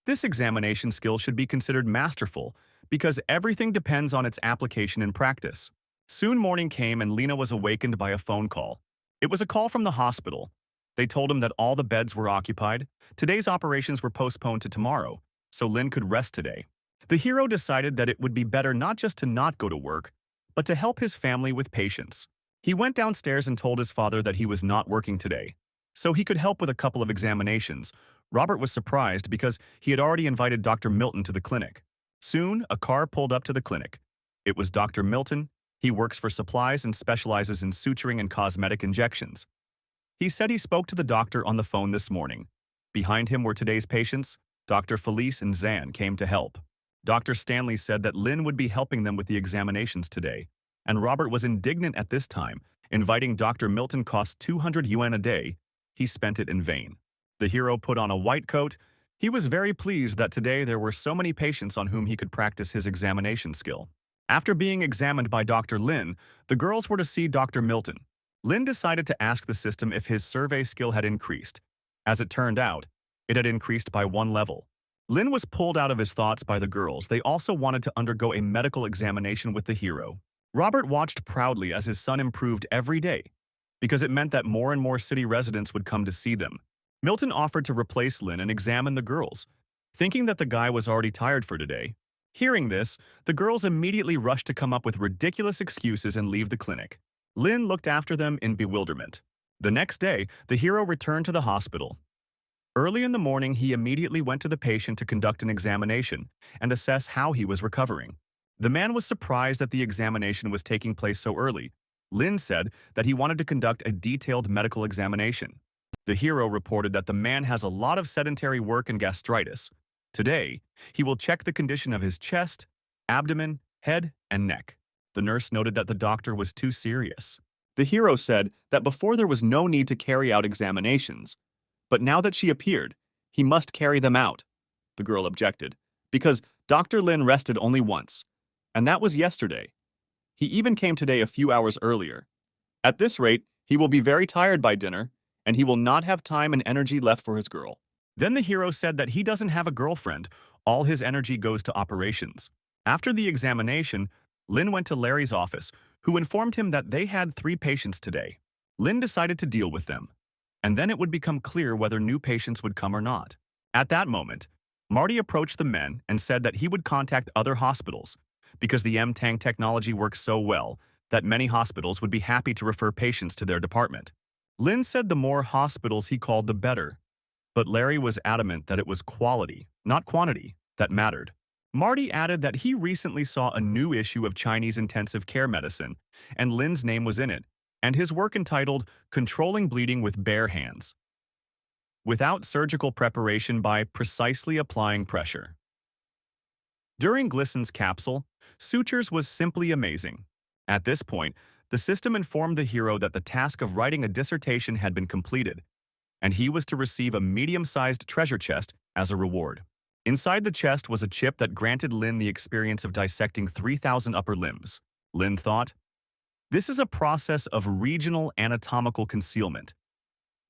This examination skill should be considered masterful because everything depends on its application in practice. Soon morning came and Lena was awakened by a phone call. It was a call from the hospital. They told him that all the beds were occupied. Today's operations were postponed to tomorrow, so Lin could rest today. The hero decided that it would be better not just to not go to work, but to help his family with patients. He went downstairs and told his father that he was not working today, so he could help with a couple of examinations. Robert was surprised because he had already invited Dr. Milton to the clinic. Soon, a car pulled up to the clinic. It was Dr. Milton. He works for supplies and specializes in suturing and cosmetic injections. He said he spoke to the doctor on the phone this morning. Behind him were today's patients. Dr. Felice and Zan came to help. Dr. Stanley said that Lin would be helping them with the examinations today, and Robert was indignant at this time. Inviting Dr. Milton cost 200 yuan a day. He spent it in vain. The hero put on a white coat. He was very pleased that today there were so many patients on whom he could practice his examination skill. After being examined by Dr. Lin, the girls were to see Dr. Milton. Lin decided to ask the system if his survey skill had increased. As it turned out, it had increased by 1 level. Lin was pulled out of his thoughts by the girls. They also wanted to undergo a medical examination with the hero. Robert watched proudly as his son improved every day, because it meant that more and more city residents would come to see them. Milton offered to replace Lin and examine the girls. Thinking that the guy was already tired for today, Hearing this, the girls immediately rushed to come up with ridiculous excuses and leave the clinic. Lin looked after them in bewilderment. The next day, the hero returned to the hospital. Early in the morning, he immediately went to the patient to conduct an examination and assess how he was recovering. The man was surprised that the examination was taking place so early. Lin said that he wanted to conduct a detailed medical examination. The hero reported that the man has a lot of sedentary work and gastritis. Today, he will check the condition of his chest, abdomen, head, and neck. The nurse noted that the doctor was too serious. The hero said that before there was no need to carry out examinations, but now that she appeared, he must carry them out. The girl objected, because Dr. Lin rested only once, and that was yesterday. He even came today a few hours earlier. At this rate, he will be very tired by dinner, and he will not have time and energy left for his girl. Then the hero said that he doesn't have a girlfriend. All his energy goes to operations. After the examination, Lin went to Larry's office, who informed him that they had 3 patients today. Lin decided to deal with them, and then it would become clear whether new patients would come or not. At that moment, Marty approached the men and said that he would contact other hospitals because the M-Tang technology works so well that many hospitals would be happy to refer patients to their department. Lin said the more hospitals he called, the better, but Larry was adamant that it was quality, not quantity, that mattered. Marty added that he recently saw a new issue of Chinese intensive care medicine, and Lin's name was in it, and his work entitled Controlling Bleeding with Bare Hands, without surgical preparation by precisely applying pressure. During Glisson's capsule, sutures was simply amazing. At this point, the system informed the hero that the task of writing a dissertation had been completed, and he was to receive a medium-sized treasure chest as a reward. Inside the chest was a chip that granted Lin the experience of dissecting 3,000 upper limbs. Lin thought, "This is a process of regional anatomical concealment."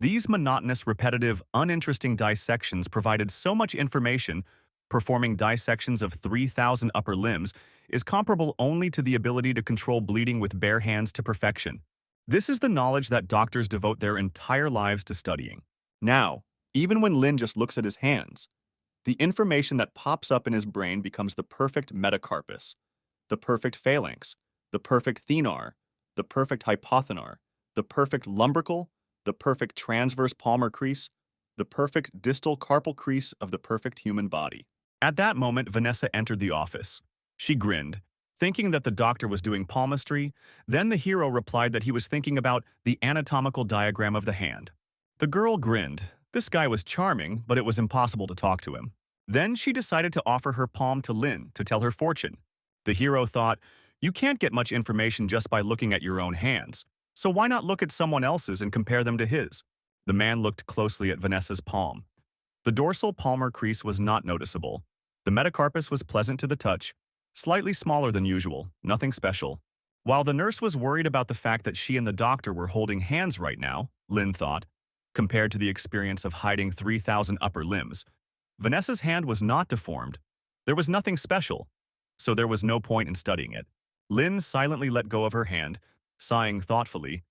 These monotonous, repetitive, uninteresting dissections provided so much information. Performing dissections of 3,000 upper limbs is comparable only to the ability to control bleeding with bare hands to perfection. This is the knowledge that doctors devote their entire lives to studying. Now, even when Lin just looks at his hands, the information that pops up in his brain becomes the perfect metacarpus, the perfect phalanx, the perfect thenar, the perfect hypothenar, the perfect lumbrical, the perfect transverse palmar crease, the perfect distal carpal crease of the perfect human body. At that moment, Vanessa entered the office. She grinned, thinking that the doctor was doing palmistry. Then the hero replied that he was thinking about the anatomical diagram of the hand. The girl grinned. This guy was charming, but it was impossible to talk to him. Then she decided to offer her palm to Lin to tell her fortune. The hero thought, "You can't get much information just by looking at your own hands, so why not look at someone else's and compare them to his?" The man looked closely at Vanessa's palm. The dorsal palmar crease was not noticeable. The metacarpus was pleasant to the touch, slightly smaller than usual, nothing special. While the nurse was worried about the fact that she and the doctor were holding hands right now, Lin thought, compared to the experience of hiding 3,000 upper limbs, Vanessa's hand was not deformed. There was nothing special, so there was no point in studying it. Lin silently let go of her hand, sighing thoughtfully.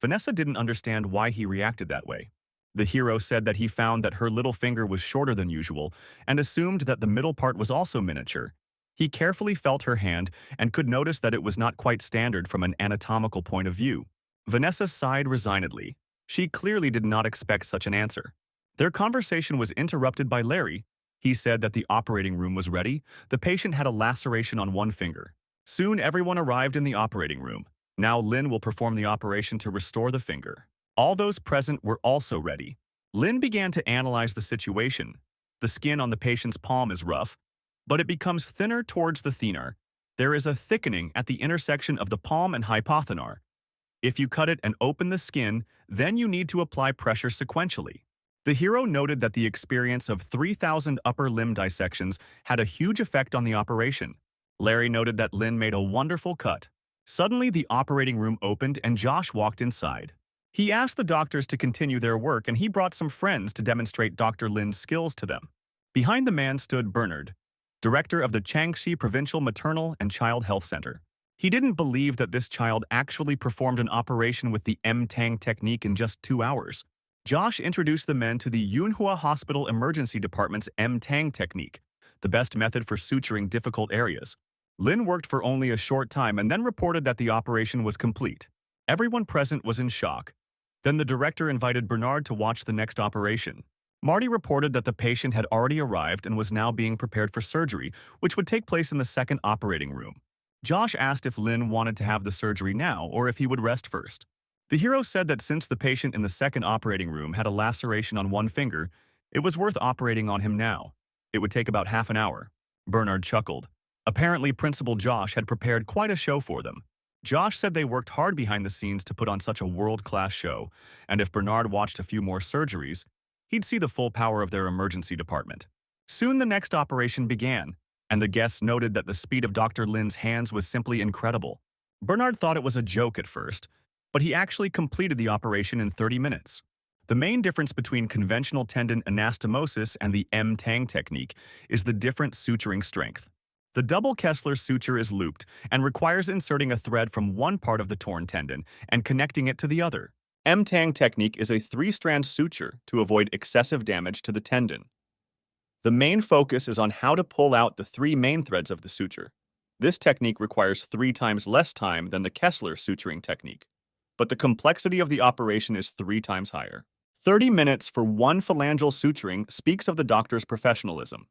Vanessa didn't understand why he reacted that way. The hero said that he found that her little finger was shorter than usual and assumed that the middle part was also miniature. He carefully felt her hand and could notice that it was not quite standard from an anatomical point of view. Vanessa sighed resignedly. She clearly did not expect such an answer. Their conversation was interrupted by Larry. He said that the operating room was ready. The patient had a laceration on one finger. Soon everyone arrived in the operating room. Now Lin will perform the operation to restore the finger. All those present were also ready. Lin began to analyze the situation. The skin on the patient's palm is rough, but it becomes thinner towards the thenar. There is a thickening at the intersection of the palm and hypothenar. If you cut it and open the skin, then you need to apply pressure sequentially. The hero noted that the experience of 3,000 upper limb dissections had a huge effect on the operation. Larry noted that Lin made a wonderful cut. Suddenly, the operating room opened and Josh walked inside. He asked the doctors to continue their work and he brought some friends to demonstrate Dr. Lin's skills to them. Behind the man stood Bernard, director of the Changxi Provincial Maternal and Child Health Center. He didn't believe that this child actually performed an operation with the M-Tang technique in just 2 hours. Josh introduced the men to the Manhua Hospital Emergency Department's M-Tang technique. the best method for suturing difficult areas. Lin worked for only a short time and then reported that the operation was complete. Everyone present was in shock. Then the director invited Bernard to watch the next operation. Marty reported that the patient had already arrived and was now being prepared for surgery, which would take place in the second operating room. Josh asked if Lin wanted to have the surgery now or if he would rest first. The hero said that since the patient in the second operating room had a laceration on one finger, it was worth operating on him now. It would take about half an hour. Bernard chuckled. Apparently, Principal Josh had prepared quite a show for them. Josh said they worked hard behind the scenes to put on such a world-class show, and if Bernard watched a few more surgeries, he'd see the full power of their emergency department. Soon the next operation began, and the guests noted that the speed of Dr. Lin's hands was simply incredible. Bernard thought it was a joke at first, but he actually completed the operation in 30 minutes. The main difference between conventional tendon anastomosis and the M-Tang technique is the different suturing strength. The double Kessler suture is looped and requires inserting a thread from one part of the torn tendon and connecting it to the other. M-Tang technique is a 3-strand suture to avoid excessive damage to the tendon. The main focus is on how to pull out the 3 main threads of the suture. This technique requires 3 times less time than the Kessler suturing technique, but the complexity of the operation is 3 times higher. 30 minutes for one phalangeal suturing speaks of the doctor's professionalism.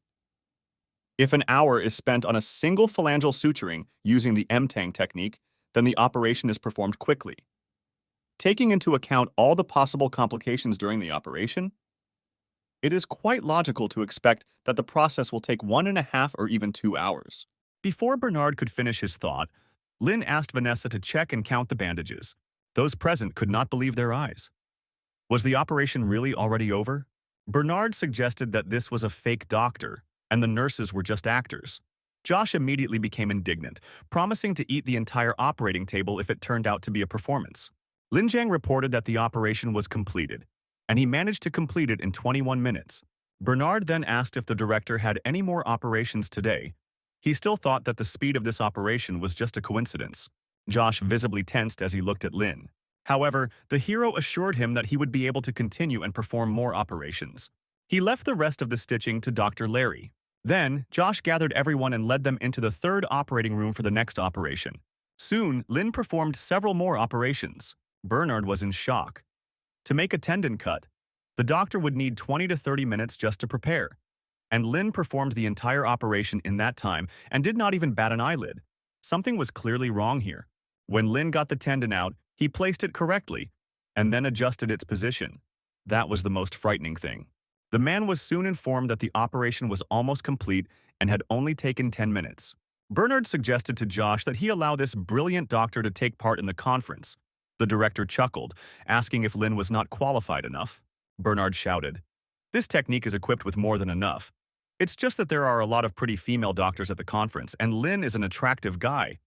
If an hour is spent on a single phalangeal suturing using the M-Tang technique, then the operation is performed quickly. Taking into account all the possible complications during the operation, it is quite logical to expect that the process will take 1.5 or even 2 hours. Before Bernard could finish his thought, Lin asked Vanessa to check and count the bandages. Those present could not believe their eyes. Was the operation really already over? Bernard suggested that this was a fake doctor, and the nurses were just actors. Josh immediately became indignant, promising to eat the entire operating table if it turned out to be a performance. Lin Jiang reported that the operation was completed, and he managed to complete it in 21 minutes. Bernard then asked if the director had any more operations today. He still thought that the speed of this operation was just a coincidence. Josh visibly tensed as he looked at Lin. However, the hero assured him that he would be able to continue and perform more operations. He left the rest of the stitching to Dr. Larry. Then, Josh gathered everyone and led them into the third operating room for the next operation. Soon, Lin performed several more operations. Bernard was in shock. To make a tendon cut, the doctor would need 20 to 30 minutes just to prepare. And Lin performed the entire operation in that time and did not even bat an eyelid. Something was clearly wrong here. When Lin got the tendon out, he placed it correctly and then adjusted its position. That was the most frightening thing. The man was soon informed that the operation was almost complete and had only taken 10 minutes. Bernard suggested to Josh that he allow this brilliant doctor to take part in the conference. The director chuckled, asking if Lin was not qualified enough. Bernard shouted, "This technique is equipped with more than enough. It's just that there are a lot of pretty female doctors at the conference, and Lin is an attractive guy.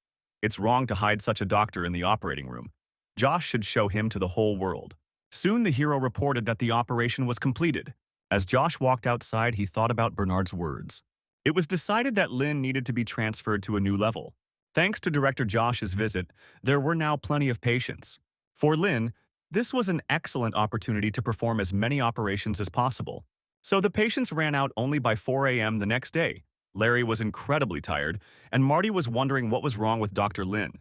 It's wrong to hide such a doctor in the operating room. Josh should show him to the whole world." Soon the hero reported that the operation was completed. As Josh walked outside, he thought about Bernard's words. It was decided that Lin needed to be transferred to a new level. Thanks to Director Josh's visit, there were now plenty of patients. For Lin, this was an excellent opportunity to perform as many operations as possible. So the patients ran out only by 4 a.m. the next day. Larry was incredibly tired, and Marty was wondering what was wrong with Dr. Lin.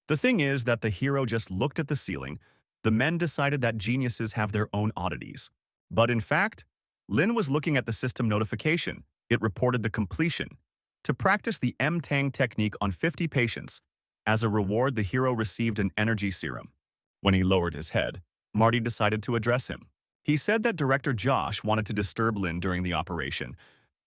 The thing is that the hero just looked at the ceiling. The men decided that geniuses have their own oddities. But in fact, Lin was looking at the system notification. It reported the completion. To practice the M-Tang technique on 50 patients, as a reward the hero received an energy serum. When he lowered his head, Marty decided to address him. He said that Director Josh wanted to disturb Lin during the operation,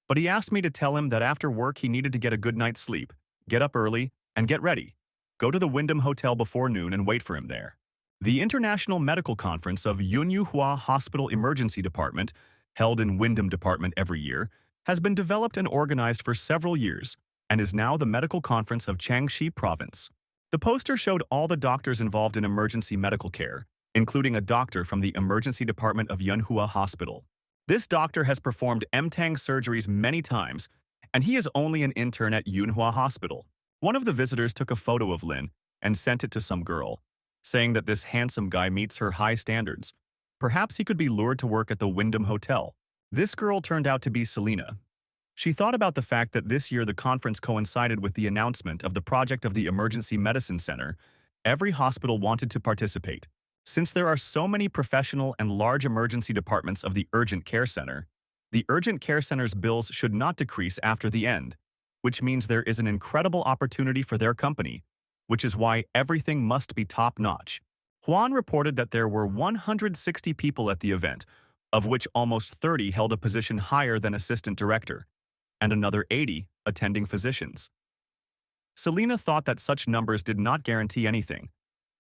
but he asked me to tell him that after work he needed to get a good night's sleep, get up early, and get ready. Go to the Wyndham Hotel before noon and wait for him there. The International Medical Conference of Manhwa Hospital Emergency Department, held in Wyndham Department every year, has been developed and organized for several years and is now the medical conference of Jiangxi Province. The poster showed all the doctors involved in emergency medical care, including a doctor from the emergency department of Manhua Hospital. This doctor has performed M-Tang surgeries many times, and he is only an intern at Manhua Hospital. One of the visitors took a photo of Lin and sent it to some girl, saying that this handsome guy meets her high standards. Perhaps he could be lured to work at the Wyndham Hotel. This girl turned out to be Selena. She thought about the fact that this year the conference coincided with the announcement of the project of the Emergency Medicine Center. Every hospital wanted to participate. Since there are so many professional and large emergency departments of the Urgent Care Center, the Urgent Care Center's bills should not decrease after the end, which means there is an incredible opportunity for their company, which is why everything must be top-notch. Juan reported that there were 160 people at the event, of which almost 30 held a position higher than assistant director, and another 80 attending physicians. Selena thought that such numbers did not guarantee anything.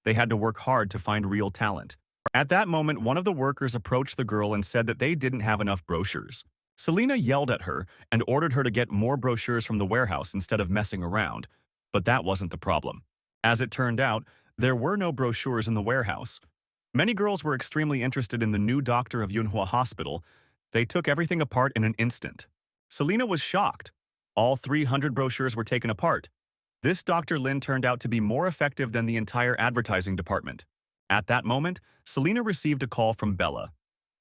They had to work hard to find real talent. At that moment, one of the workers approached the girl and said that they didn't have enough brochures. Selena yelled at her and ordered her to get more brochures from the warehouse instead of messing around, but that wasn't the problem. As it turned out, there were no brochures in the warehouse. Many girls were extremely interested in the new doctor of Yunhua Hospital. They took everything apart in an instant. Selena was shocked. All 300 brochures were taken apart. This Dr. Lin turned out to be more effective than the entire advertising department. At that moment, Selena received a call from Bella,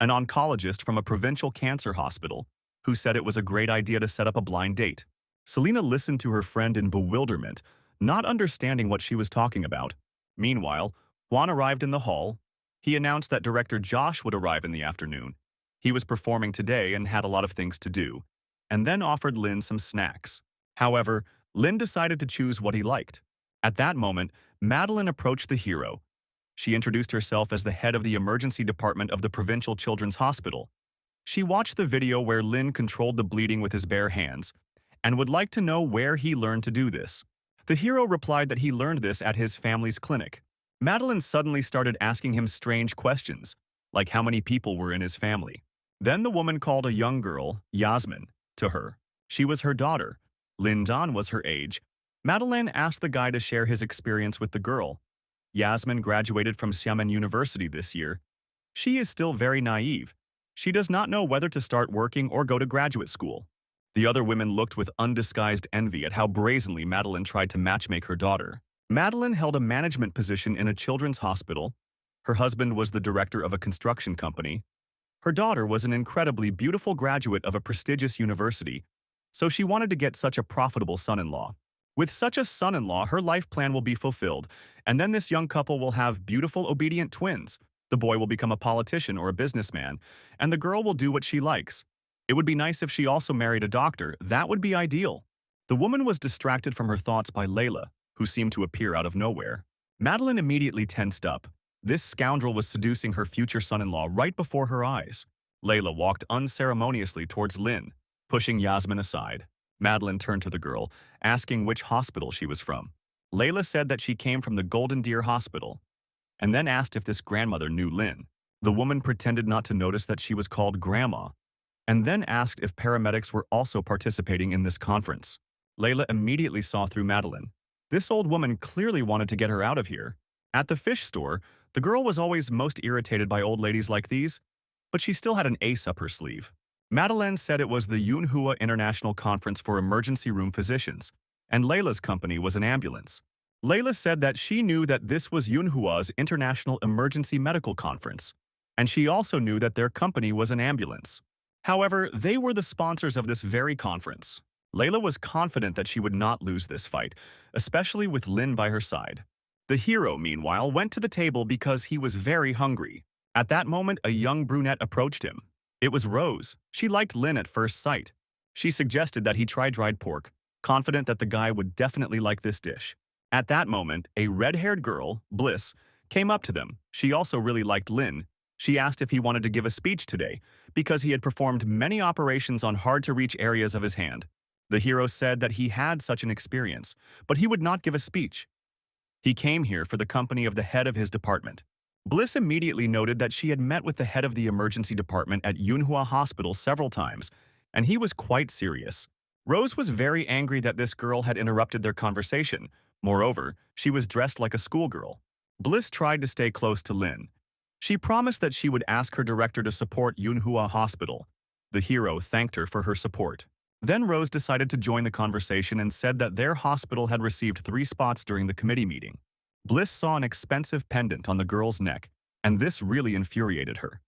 an oncologist from a provincial cancer hospital, who said it was a great idea to set up a blind date. Selena listened to her friend in bewilderment, not understanding what she was talking about. Meanwhile, Juan arrived in the hall. He announced that director Josh would arrive in the afternoon. He was performing today and had a lot of things to do, and then offered Lin some snacks. However, Lin decided to choose what he liked. At that moment, Madeline approached the hero. She introduced herself as the head of the emergency department of the provincial children's hospital. She watched the video where Lin controlled the bleeding with his bare hands and would like to know where he learned to do this. The hero replied that he learned this at his family's clinic. Madeline suddenly started asking him strange questions, like how many people were in his family. Then the woman called a young girl, Yasmin, to her. She was her daughter. Lin Dan was her age. Madeline asked the guy to share his experience with the girl. Yasmin graduated from Xiamen University this year. She is still very naive. She does not know whether to start working or go to graduate school. The other women looked with undisguised envy at how brazenly Madeline tried to matchmake her daughter. Madeline held a management position in a children's hospital. Her husband was the director of a construction company. Her daughter was an incredibly beautiful graduate of a prestigious university, so she wanted to get such a profitable son-in-law. With such a son-in-law, her life plan will be fulfilled, and then this young couple will have beautiful, obedient twins. The boy will become a politician or a businessman, and the girl will do what she likes. It would be nice if she also married a doctor. That would be ideal. The woman was distracted from her thoughts by Layla, who seemed to appear out of nowhere. Madeline immediately tensed up. This scoundrel was seducing her future son-in-law right before her eyes. Layla walked unceremoniously towards Lin, pushing Yasmin aside. Madeline turned to the girl, asking which hospital she was from. Layla said that she came from the Golden Deer Hospital, and then asked if this grandmother knew Lin. The woman pretended not to notice that she was called Grandma, and then asked if paramedics were also participating in this conference. Layla immediately saw through Madeline. This old woman clearly wanted to get her out of here. At the fish store, the girl was always most irritated by old ladies like these, but she still had an ace up her sleeve. Madeline said it was the Yunhua International Conference for Emergency Room Physicians, and Layla's company was an ambulance. Layla said that she knew that this was Yunhua's International Emergency Medical Conference, and she also knew that their company was an ambulance. However, they were the sponsors of this very conference. Layla was confident that she would not lose this fight, especially with Lin by her side. The hero, meanwhile, went to the table because he was very hungry. At that moment, a young brunette approached him. It was Rose. She liked Lin at first sight. She suggested that he try dried pork, confident that the guy would definitely like this dish. At that moment, a red-haired girl, Bliss, came up to them. She also really liked Lin. She asked if he wanted to give a speech today, because he had performed many operations on hard-to-reach areas of his hand. The hero said that he had such an experience, but he would not give a speech. He came here for the company of the head of his department. Bliss immediately noted that she had met with the head of the emergency department at Yunhua Hospital several times, and he was quite serious. Rose was very angry that this girl had interrupted their conversation. Moreover, she was dressed like a schoolgirl. Bliss tried to stay close to Lin. She promised that she would ask her director to support Yunhua Hospital. The hero thanked her for her support. Then Rose decided to join the conversation and said that their hospital had received 3 spots during the committee meeting. Bliss saw an expensive pendant on the girl's neck, and this really infuriated her.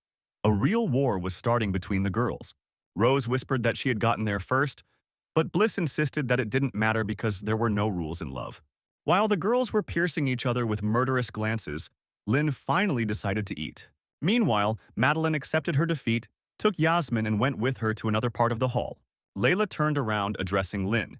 A real war was starting between the girls. Rose whispered that she had gotten there first, But Bliss insisted that it didn't matter because there were no rules in love. While the girls were piercing each other with murderous glances, Lynn finally decided to eat. Meanwhile, Madeline accepted her defeat, took Yasmin and went with her to another part of the hall. Layla turned around addressing Lynn,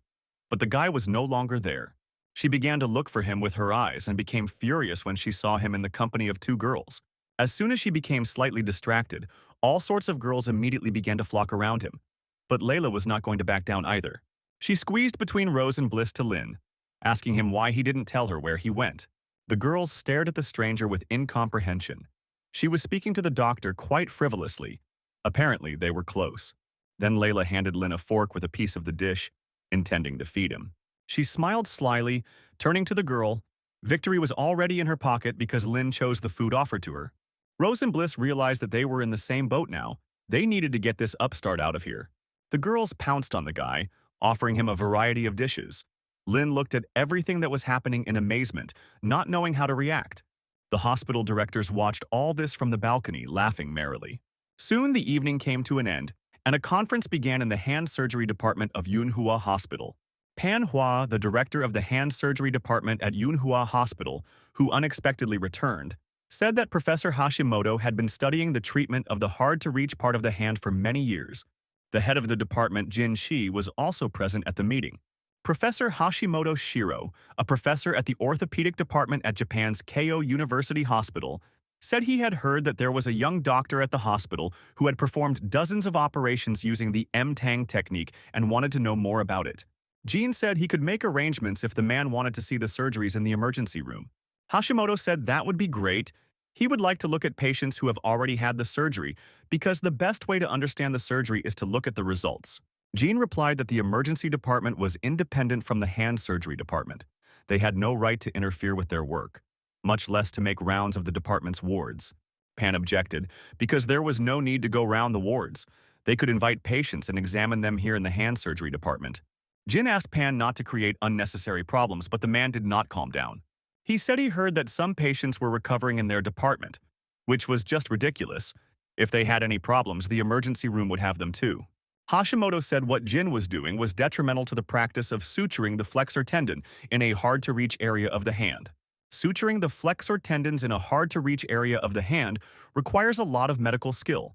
but the guy was no longer there. She began to look for him with her eyes and became furious when she saw him in the company of two girls. As soon as she became slightly distracted, all sorts of girls immediately began to flock around him. But Layla was not going to back down either. She squeezed between Rose and Bliss to Lynn, asking him why he didn't tell her where he went. The girls stared at the stranger with incomprehension. She was speaking to the doctor quite frivolously. Apparently, they were close. Then Layla handed Lynn a fork with a piece of the dish, intending to feed him. She smiled slyly, turning to the girl. Victory was already in her pocket because Lynn chose the food offered to her. Rose and Bliss realized that they were in the same boat now. They needed to get this upstart out of here. The girls pounced on the guy, offering him a variety of dishes. Lynn looked at everything that was happening in amazement, not knowing how to react. The hospital directors watched all this from the balcony, laughing merrily. Soon the evening came to an end, and a conference began in the hand surgery department of Manhua Hospital. Manhwa, the director of the hand surgery department at Manhua Hospital, who unexpectedly returned, said that Professor Hashimoto had been studying the treatment of the hard-to-reach part of the hand for many years. The head of the department, Jin Shi, was also present at the meeting. Professor Hashimoto Shiro, a professor at the orthopedic department at Japan's Keio University Hospital, said he had heard that there was a young doctor at the hospital who had performed dozens of operations using the M-Tang technique and wanted to know more about it. Jin said he could make arrangements if the man wanted to see the surgeries in the emergency room. Hashimoto said that would be great. He would like to look at patients who have already had the surgery because the best way to understand the surgery is to look at the results. Jean replied that the emergency department was independent from the hand surgery department. They had no right to interfere with their work, much less to make rounds of the department's wards. Pan objected because there was no need to go round the wards. They could invite patients and examine them here in the hand surgery department. Jin asked Pan not to create unnecessary problems, but the man did not calm down. He said he heard that some patients were recovering in their department, which was just ridiculous. If they had any problems, the emergency room would have them too. Hashimoto said what Jin was doing was detrimental to the practice of suturing the flexor tendon in a hard-to-reach area of the hand. Suturing the flexor tendons in a hard-to-reach area of the hand requires a lot of medical skill.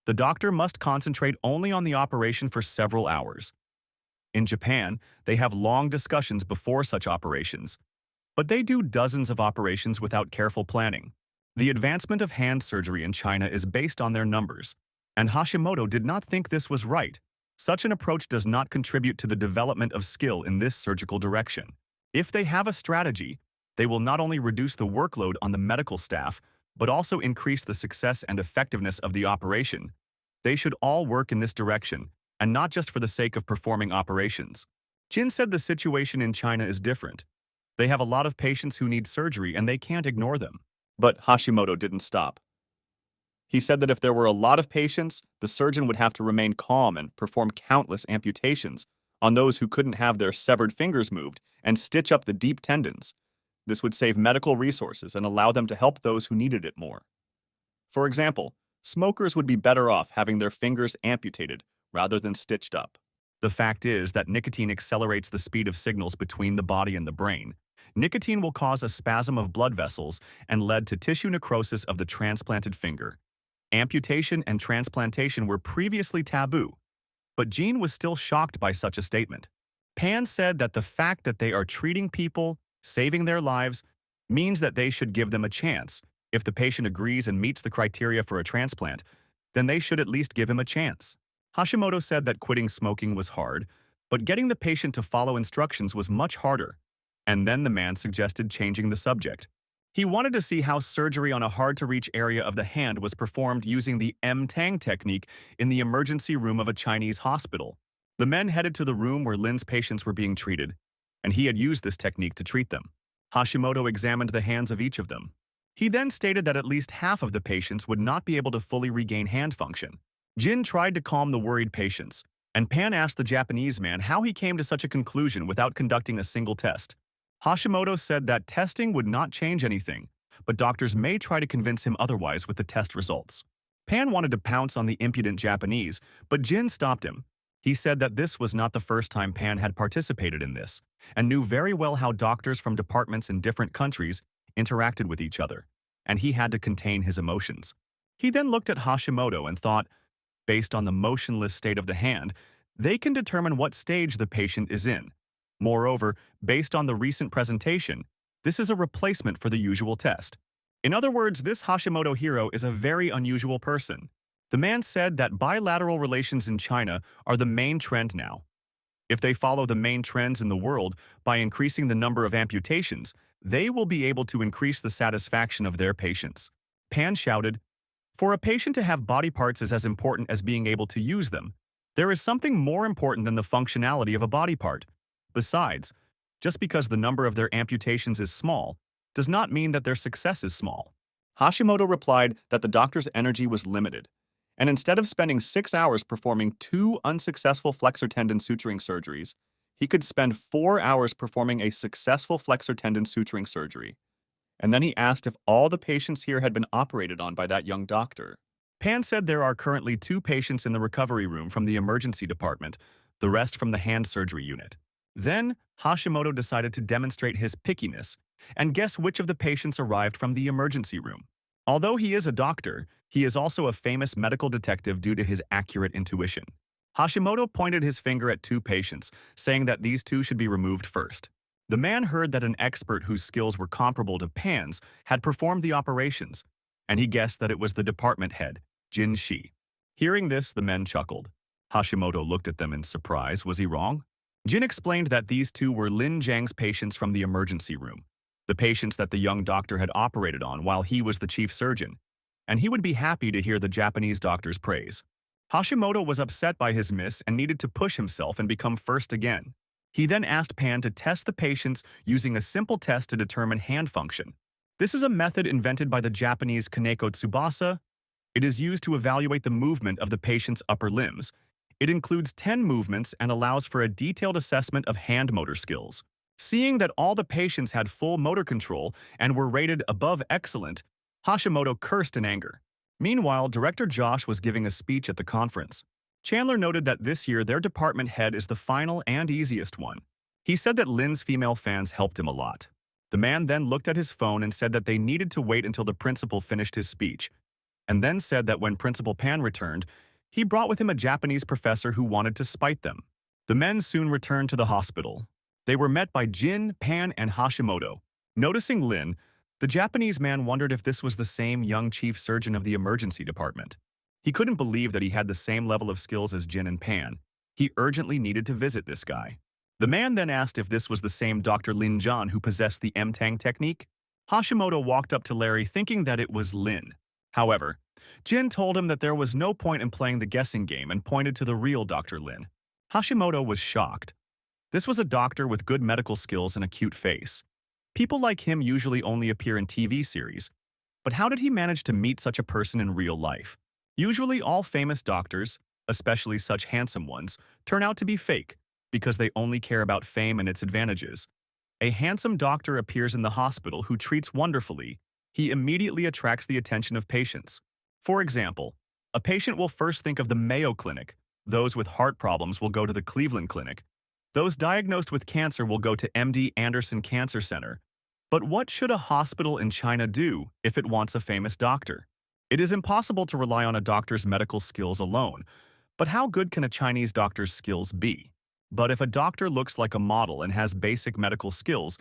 The doctor must concentrate only on the operation for several hours. In Japan, they have long discussions before such operations, but they do dozens of operations without careful planning. The advancement of hand surgery in China is based on their numbers, and Hashimoto did not think this was right. Such an approach does not contribute to the development of skill in this surgical direction. If they have a strategy, they will not only reduce the workload on the medical staff, but also increase the success and effectiveness of the operation. They should all work in this direction, and not just for the sake of performing operations. Jin said the situation in China is different. They have a lot of patients who need surgery and they can't ignore them. But Hashimoto didn't stop. He said that if there were a lot of patients, the surgeon would have to remain calm and perform countless amputations on those who couldn't have their severed fingers moved and stitch up the deep tendons. This would save medical resources and allow them to help those who needed it more. For example, smokers would be better off having their fingers amputated rather than stitched up. The fact is that nicotine accelerates the speed of signals between the body and the brain. Nicotine will cause a spasm of blood vessels and lead to tissue necrosis of the transplanted finger. Amputation and transplantation were previously taboo, but Jean was still shocked by such a statement. Pan said that the fact that they are treating people, saving their lives, means that they should give them a chance. If the patient agrees and meets the criteria for a transplant, then they should at least give him a chance. Hashimoto said that quitting smoking was hard, but getting the patient to follow instructions was much harder. And then the man suggested changing the subject. He wanted to see how surgery on a hard-to-reach area of the hand was performed using the M-Tang technique in the emergency room of a Chinese hospital. The men headed to the room where Lin's patients were being treated, and he had used this technique to treat them. Hashimoto examined the hands of each of them. He then stated that at least half of the patients would not be able to fully regain hand function. Jin tried to calm the worried patients, and Pan asked the Japanese man how he came to such a conclusion without conducting a single test. Hashimoto said that testing would not change anything, but doctors may try to convince him otherwise with the test results. Pan wanted to pounce on the impudent Japanese, but Jin stopped him. He said that this was not the first time Pan had participated in this, and knew very well how doctors from departments in different countries interacted with each other, and he had to contain his emotions. He then looked at Hashimoto and thought, based on the motionless state of the hand, they can determine what stage the patient is in. Moreover, based on the recent presentation, this is a replacement for the usual test. In other words, this Hashimoto hero is a very unusual person. The man said that bilateral relations in China are the main trend now. If they follow the main trends in the world by increasing the number of amputations, they will be able to increase the satisfaction of their patients. Pan shouted, "For a patient to have body parts is as important as being able to use them. There is something more important than the functionality of a body part. Besides, just because the number of their amputations is small, does not mean that their success is small." Hashimoto replied that the doctor's energy was limited, and instead of spending 6 hours performing 2 unsuccessful flexor tendon suturing surgeries, he could spend 4 hours performing a successful flexor tendon suturing surgery. And then he asked if all the patients here had been operated on by that young doctor. Pan said there are currently 2 patients in the recovery room from the emergency department, the rest from the hand surgery unit. Then, Hashimoto decided to demonstrate his pickiness and guess which of the patients arrived from the emergency room. Although he is a doctor, he is also a famous medical detective due to his accurate intuition. Hashimoto pointed his finger at 2 patients, saying that these 2 should be removed first. The man heard that an expert whose skills were comparable to Pan's had performed the operations, and he guessed that it was the department head, Jin Shi. Hearing this, the men chuckled. Hashimoto looked at them in surprise. Was he wrong? Jin explained that these 2 were Lin Jiang's patients from the emergency room, the patients that the young doctor had operated on while he was the chief surgeon, and he would be happy to hear the Japanese doctor's praise. Hashimoto was upset by his miss and needed to push himself and become first again. He then asked Pan to test the patients using a simple test to determine hand function. This is a method invented by the Japanese Kaneko Tsubasa. It is used to evaluate the movement of the patient's upper limbs. It includes 10 movements and allows for a detailed assessment of hand motor skills. Seeing that all the patients had full motor control and were rated above excellent, Hashimoto cursed in anger. Meanwhile, Director Josh was giving a speech at the conference. Chandler noted that this year their department head is the final and easiest one. He said that Lin's female fans helped him a lot. The man then looked at his phone and said that they needed to wait until the principal finished his speech, and then said that when Principal Pan returned, he brought with him a Japanese professor who wanted to spite them. The men soon returned to the hospital. They were met by Jin, Pan, and Hashimoto. Noticing Lin, the Japanese man wondered if this was the same young chief surgeon of the emergency department. He couldn't believe that he had the same level of skills as Jin and Pan. He urgently needed to visit this guy. The man then asked if this was the same Dr. Lin John who possessed the M-Tang technique. Hashimoto walked up to Larry thinking that it was Lin. However, Jin told him that there was no point in playing the guessing game and pointed to the real Dr. Lin. Hashimoto was shocked. This was a doctor with good medical skills and a cute face. People like him usually only appear in TV series. But how did he manage to meet such a person in real life? Usually all famous doctors, especially such handsome ones, turn out to be fake because they only care about fame and its advantages. A handsome doctor appears in the hospital who treats wonderfully. He immediately attracts the attention of patients. For example, a patient will first think of the Mayo Clinic. Those with heart problems will go to the Cleveland Clinic. Those diagnosed with cancer will go to MD Anderson Cancer Center. But what should a hospital in China do if it wants a famous doctor? It is impossible to rely on a doctor's medical skills alone, but how good can a Chinese doctor's skills be? But if a doctor looks like a model and has basic medical skills,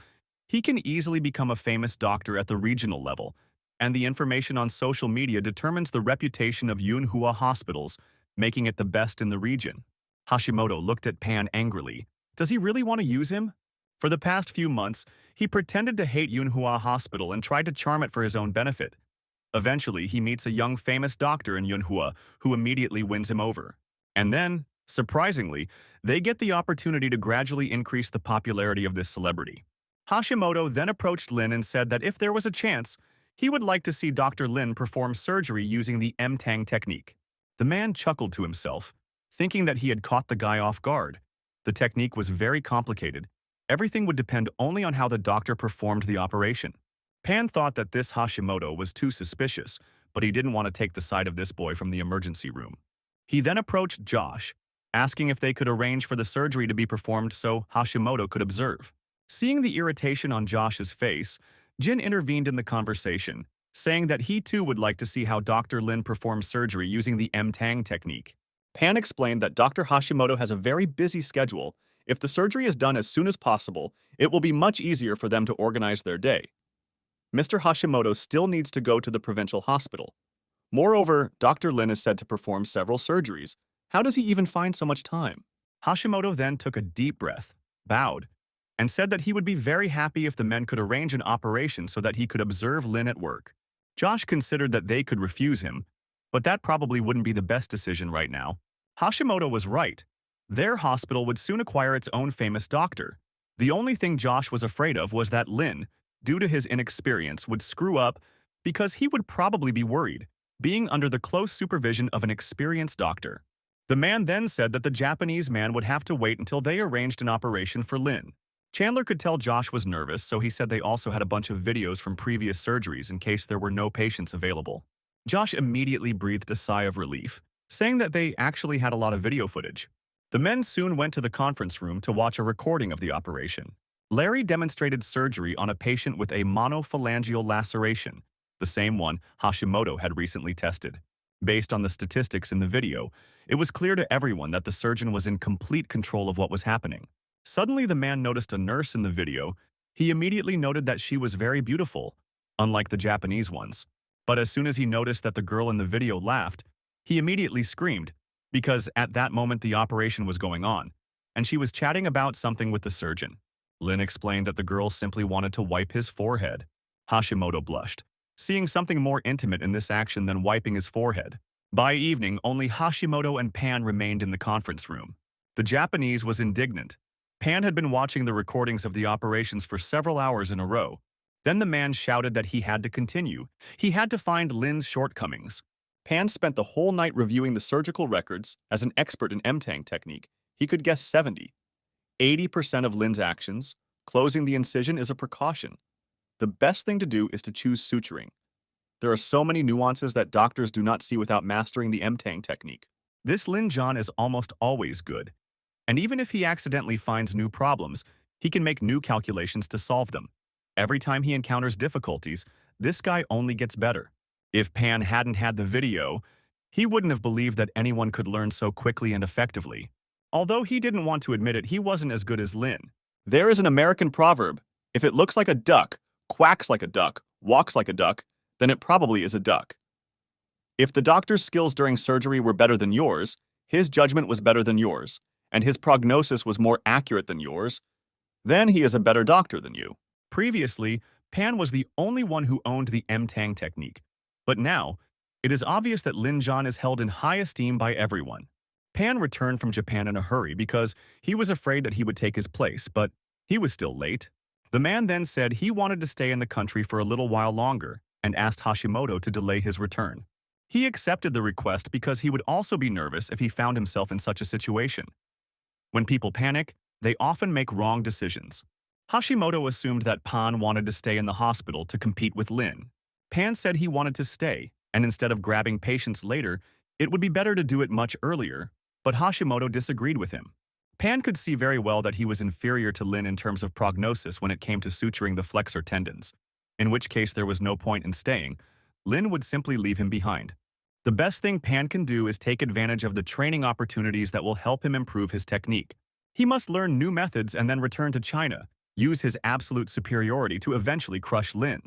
he can easily become a famous doctor at the regional level, and the information on social media determines the reputation of Manhua hospitals, making it the best in the region. Hashimoto looked at Pan angrily. Does he really want to use him? For the past few months, he pretended to hate Manhua Hospital and tried to charm it for his own benefit. Eventually, he meets a young famous doctor in Manhua who immediately wins him over. And then, surprisingly, they get the opportunity to gradually increase the popularity of this celebrity. Hashimoto then approached Lin and said that if there was a chance, he would like to see Dr. Lin perform surgery using the M-Tang technique. The man chuckled to himself, thinking that he had caught the guy off guard. The technique was very complicated. Everything would depend only on how the doctor performed the operation. Pan thought that this Hashimoto was too suspicious, but he didn't want to take the side of this boy from the emergency room. He then approached Josh. asking if they could arrange for the surgery to be performed so Hashimoto could observe. Seeing the irritation on Josh's face, Jin intervened in the conversation, saying that he too would like to see how Dr. Lin performs surgery using the M-Tang technique. Pan explained that Dr. Hashimoto has a very busy schedule. If the surgery is done as soon as possible, it will be much easier for them to organize their day. Mr. Hashimoto still needs to go to the provincial hospital. Moreover, Dr. Lin is said to perform several surgeries. How does he even find so much time? Hashimoto then took a deep breath, bowed, and said that he would be very happy if the men could arrange an operation so that he could observe Lin at work. Josh considered that they could refuse him, but that probably wouldn't be the best decision right now. Hashimoto was right. Their hospital would soon acquire its own famous doctor. The only thing Josh was afraid of was that Lin, due to his inexperience, would screw up because he would probably be worried, being under the close supervision of an experienced doctor. The man then said that the Japanese man would have to wait until they arranged an operation for Lin. Chandler could tell Josh was nervous, so he said they also had a bunch of videos from previous surgeries in case there were no patients available. Josh immediately breathed a sigh of relief, saying that they actually had a lot of video footage. The men soon went to the conference room to watch a recording of the operation. Larry demonstrated surgery on a patient with a monophalangeal laceration, the same one Hashimoto had recently tested. Based on the statistics in the video, it was clear to everyone that the surgeon was in complete control of what was happening. Suddenly, the man noticed a nurse in the video. He immediately noted that she was very beautiful, unlike the Japanese ones. But as soon as he noticed that the girl in the video laughed, he immediately screamed, because at that moment the operation was going on, and she was chatting about something with the surgeon. Lin explained that the girl simply wanted to wipe his forehead. Hashimoto blushed, seeing something more intimate in this action than wiping his forehead. By evening, only Hashimoto and Pan remained in the conference room. The Japanese was indignant. Pan had been watching the recordings of the operations for several hours in a row. Then the man shouted that he had to continue. He had to find Lin's shortcomings. Pan spent the whole night reviewing the surgical records. As an expert in M-Tang technique, he could guess 80% of Lin's actions. Closing the incision is a precaution. The best thing to do is to choose suturing. There are so many nuances that doctors do not see without mastering the M-Tang technique. This Lin John is almost always good. And even if he accidentally finds new problems, he can make new calculations to solve them. Every time he encounters difficulties, this guy only gets better. If Pan hadn't had the video, he wouldn't have believed that anyone could learn so quickly and effectively. Although he didn't want to admit it, he wasn't as good as Lin. There is an American proverb: if it looks like a duck, quacks like a duck, walks like a duck, then it probably is a duck. If the doctor's skills during surgery were better than yours, his judgment was better than yours, and his prognosis was more accurate than yours, then he is a better doctor than you. Previously, Pan was the only one who owned the M-Tang technique, but now, it is obvious that Lin John is held in high esteem by everyone. Pan returned from Japan in a hurry because he was afraid that he would take his place, but he was still late. The man then said he wanted to stay in the country for a little while longer and asked Hashimoto to delay his return. He accepted the request because he would also be nervous if he found himself in such a situation. When people panic, they often make wrong decisions. Hashimoto assumed that Pan wanted to stay in the hospital to compete with Lin. Pan said he wanted to stay, and instead of grabbing patients later, it would be better to do it much earlier, but Hashimoto disagreed with him. Pan could see very well that he was inferior to Lin in terms of prognosis when it came to suturing the flexor tendons, in which case there was no point in staying. Lin would simply leave him behind. The best thing Pan can do is take advantage of the training opportunities that will help him improve his technique. He must learn new methods and then return to China, use his absolute superiority to eventually crush Lin.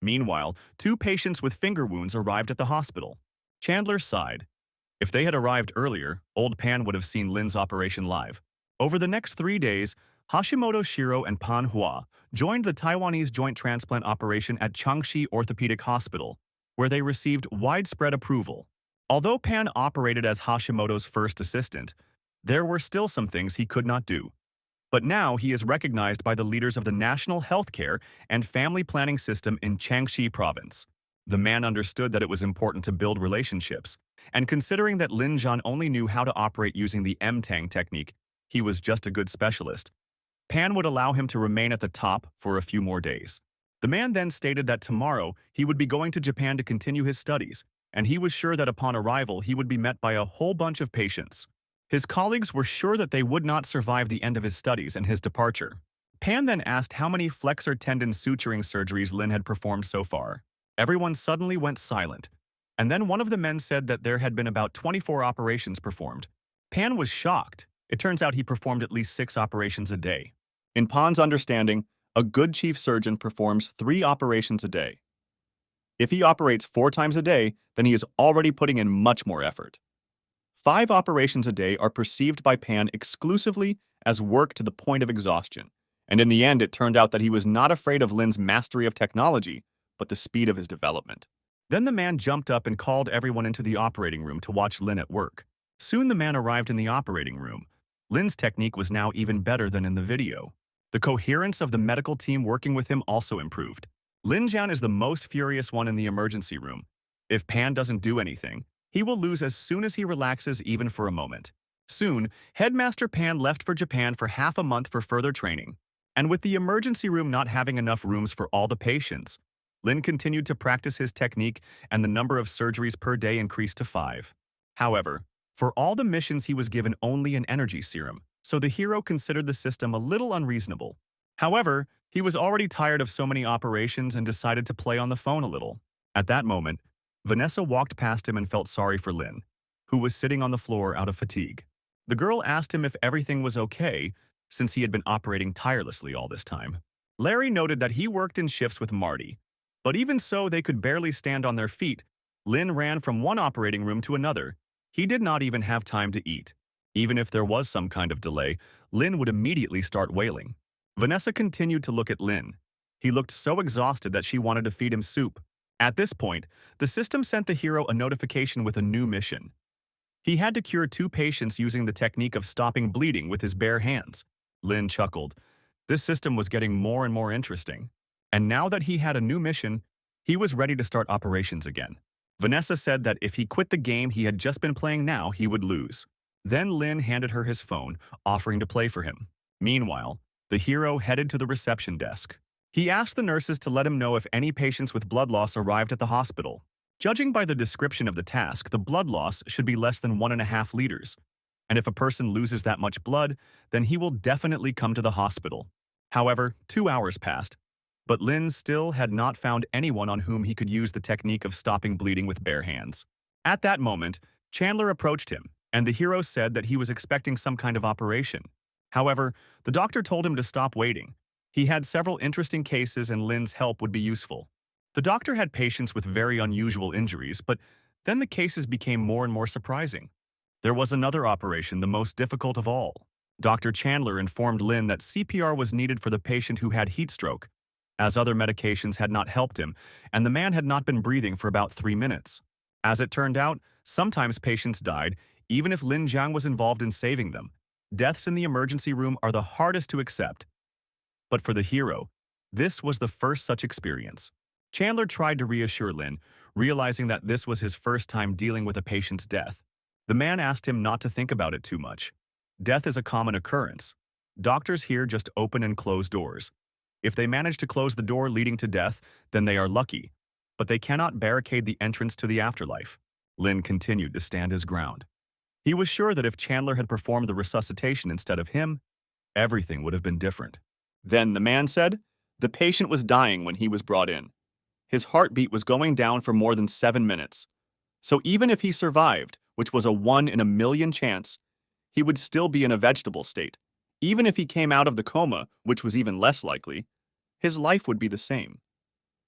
Meanwhile, 2 patients with finger wounds arrived at the hospital. Chandler sighed. If they had arrived earlier, old Pan would have seen Lin's operation live. Over the next 3 days, Hashimoto, Shiro, and Manhua joined the Taiwanese joint transplant operation at Changshi Orthopedic Hospital, where they received widespread approval. Although Pan operated as Hashimoto's first assistant, there were still some things he could not do. But now he is recognized by the leaders of the National Healthcare and Family Planning System in Changshi Province. The man understood that it was important to build relationships, and considering that Lin Zhan only knew how to operate using the M-Tang technique, he was just a good specialist. Pan would allow him to remain at the top for a few more days. The man then stated that tomorrow he would be going to Japan to continue his studies, and he was sure that upon arrival he would be met by a whole bunch of patients. His colleagues were sure that they would not survive the end of his studies and his departure. Pan then asked how many flexor tendon suturing surgeries Lin had performed so far. Everyone suddenly went silent, and then one of the men said that there had been about 24 operations performed. Pan was shocked. It turns out he performed at least 6 operations a day. In Pan's understanding, a good chief surgeon performs 3 operations a day. If he operates 4 times a day, then he is already putting in much more effort. 5 operations a day are perceived by Pan exclusively as work to the point of exhaustion, and in the end it turned out that he was not afraid of Lin's mastery of technology, but the speed of his development. Then the man jumped up and called everyone into the operating room to watch Lin at work. Soon the man arrived in the operating room. Lin's technique was now even better than in the video. The coherence of the medical team working with him also improved. Lin Jian is the most furious one in the emergency room. If Pan doesn't do anything, he will lose as soon as he relaxes even for a moment. Soon, Headmaster Pan left for Japan for half a month for further training. And with the emergency room not having enough rooms for all the patients, Lin continued to practice his technique and the number of surgeries per day increased to 5. However, for all the missions he was given only an energy serum, so the hero considered the system a little unreasonable. However, he was already tired of so many operations and decided to play on the phone a little. At that moment, Vanessa walked past him and felt sorry for Lin, who was sitting on the floor out of fatigue. The girl asked him if everything was okay, since he had been operating tirelessly all this time. Larry noted that he worked in shifts with Marty, but even so they could barely stand on their feet. Lin ran from one operating room to another. He did not even have time to eat. Even if there was some kind of delay, Lin would immediately start wailing. Vanessa continued to look at Lin. He looked so exhausted that she wanted to feed him soup. At this point, the system sent the hero a notification with a new mission. He had to cure 2 patients using the technique of stopping bleeding with his bare hands. Lin chuckled. This system was getting more and more interesting. And now that he had a new mission, he was ready to start operations again. Vanessa said that if he quit the game he had just been playing now, he would lose. Then Lin handed her his phone, offering to play for him. Meanwhile, the hero headed to the reception desk. He asked the nurses to let him know if any patients with blood loss arrived at the hospital. Judging by the description of the task, the blood loss should be less than 1.5 liters. And if a person loses that much blood, then he will definitely come to the hospital. However, 2 hours passed, but Lin still had not found anyone on whom he could use the technique of stopping bleeding with bare hands. At that moment, Chandler approached him, and the hero said that he was expecting some kind of operation. However, the doctor told him to stop waiting. He had several interesting cases and Lin's help would be useful. The doctor had patients with very unusual injuries, but then the cases became more and more surprising. There was another operation, the most difficult of all. Dr. Chandler informed Lin that CPR was needed for the patient who had heat stroke, as other medications had not helped him, and the man had not been breathing for about 3 minutes. As it turned out, sometimes patients died, even if Lin Jiang was involved in saving them. Deaths in the emergency room are the hardest to accept. But for the hero, this was the first such experience. Chandler tried to reassure Lin, realizing that this was his first time dealing with a patient's death. The man asked him not to think about it too much. Death is a common occurrence. Doctors here just open and close doors. If they manage to close the door leading to death, then they are lucky, but they cannot barricade the entrance to the afterlife. Lin continued to stand his ground. He was sure that if Chandler had performed the resuscitation instead of him, everything would have been different. Then the man said, the patient was dying when he was brought in. His heartbeat was going down for more than 7 minutes. So even if he survived, which was a 1 in a million chance, he would still be in a vegetable state. Even if he came out of the coma, which was even less likely, his life would be the same.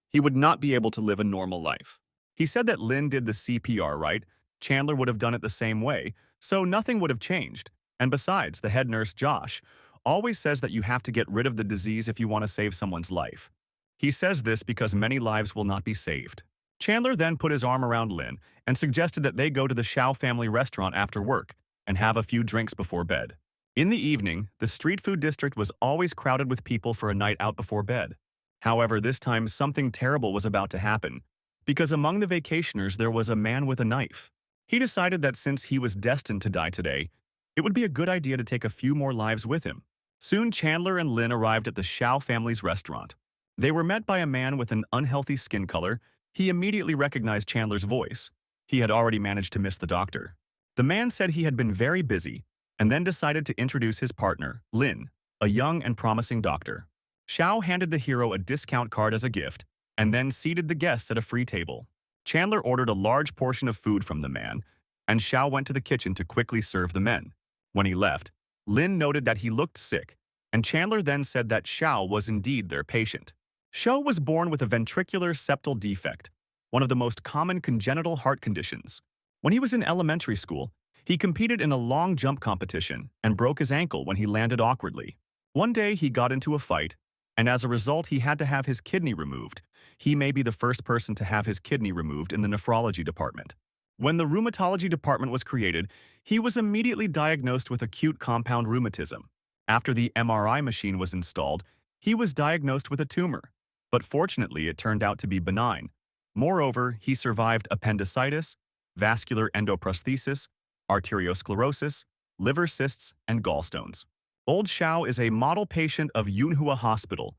He would not be able to live a normal life. He said that Lin did the CPR right, Chandler would have done it the same way, so nothing would have changed. And besides, the head nurse, Josh, always says that you have to get rid of the disease if you want to save someone's life. He says this because many lives will not be saved. Chandler then put his arm around Lin and suggested that they go to the Shao family restaurant after work and have a few drinks before bed. In the evening, the street food district was always crowded with people for a night out before bed. However, this time something terrible was about to happen, because among the vacationers there was a man with a knife. He decided that since he was destined to die today, it would be a good idea to take a few more lives with him. Soon Chandler and Lin arrived at the Shao family's restaurant. They were met by a man with an unhealthy skin color. He immediately recognized Chandler's voice. He had already managed to miss the doctor. The man said he had been very busy, and then decided to introduce his partner, Lin, a young and promising doctor. Xiao handed the hero a discount card as a gift, and then seated the guests at a free table. Chandler ordered a large portion of food from the man, and Xiao went to the kitchen to quickly serve the men. When he left, Lin noted that he looked sick, and Chandler then said that Xiao was indeed their patient. Xiao was born with a ventricular septal defect, one of the most common congenital heart conditions. When he was in elementary school, he competed in a long jump competition and broke his ankle when he landed awkwardly. One day he got into a fight, and as a result he had to have his kidney removed. He may be the first person to have his kidney removed in the nephrology department. When the rheumatology department was created, he was immediately diagnosed with acute compound rheumatism. After the MRI machine was installed, he was diagnosed with a tumor, but fortunately it turned out to be benign. Moreover, he survived appendicitis, vascular endoprosthesis, arteriosclerosis, liver cysts, and gallstones. Old Xiao is a model patient of MANHUA Hospital.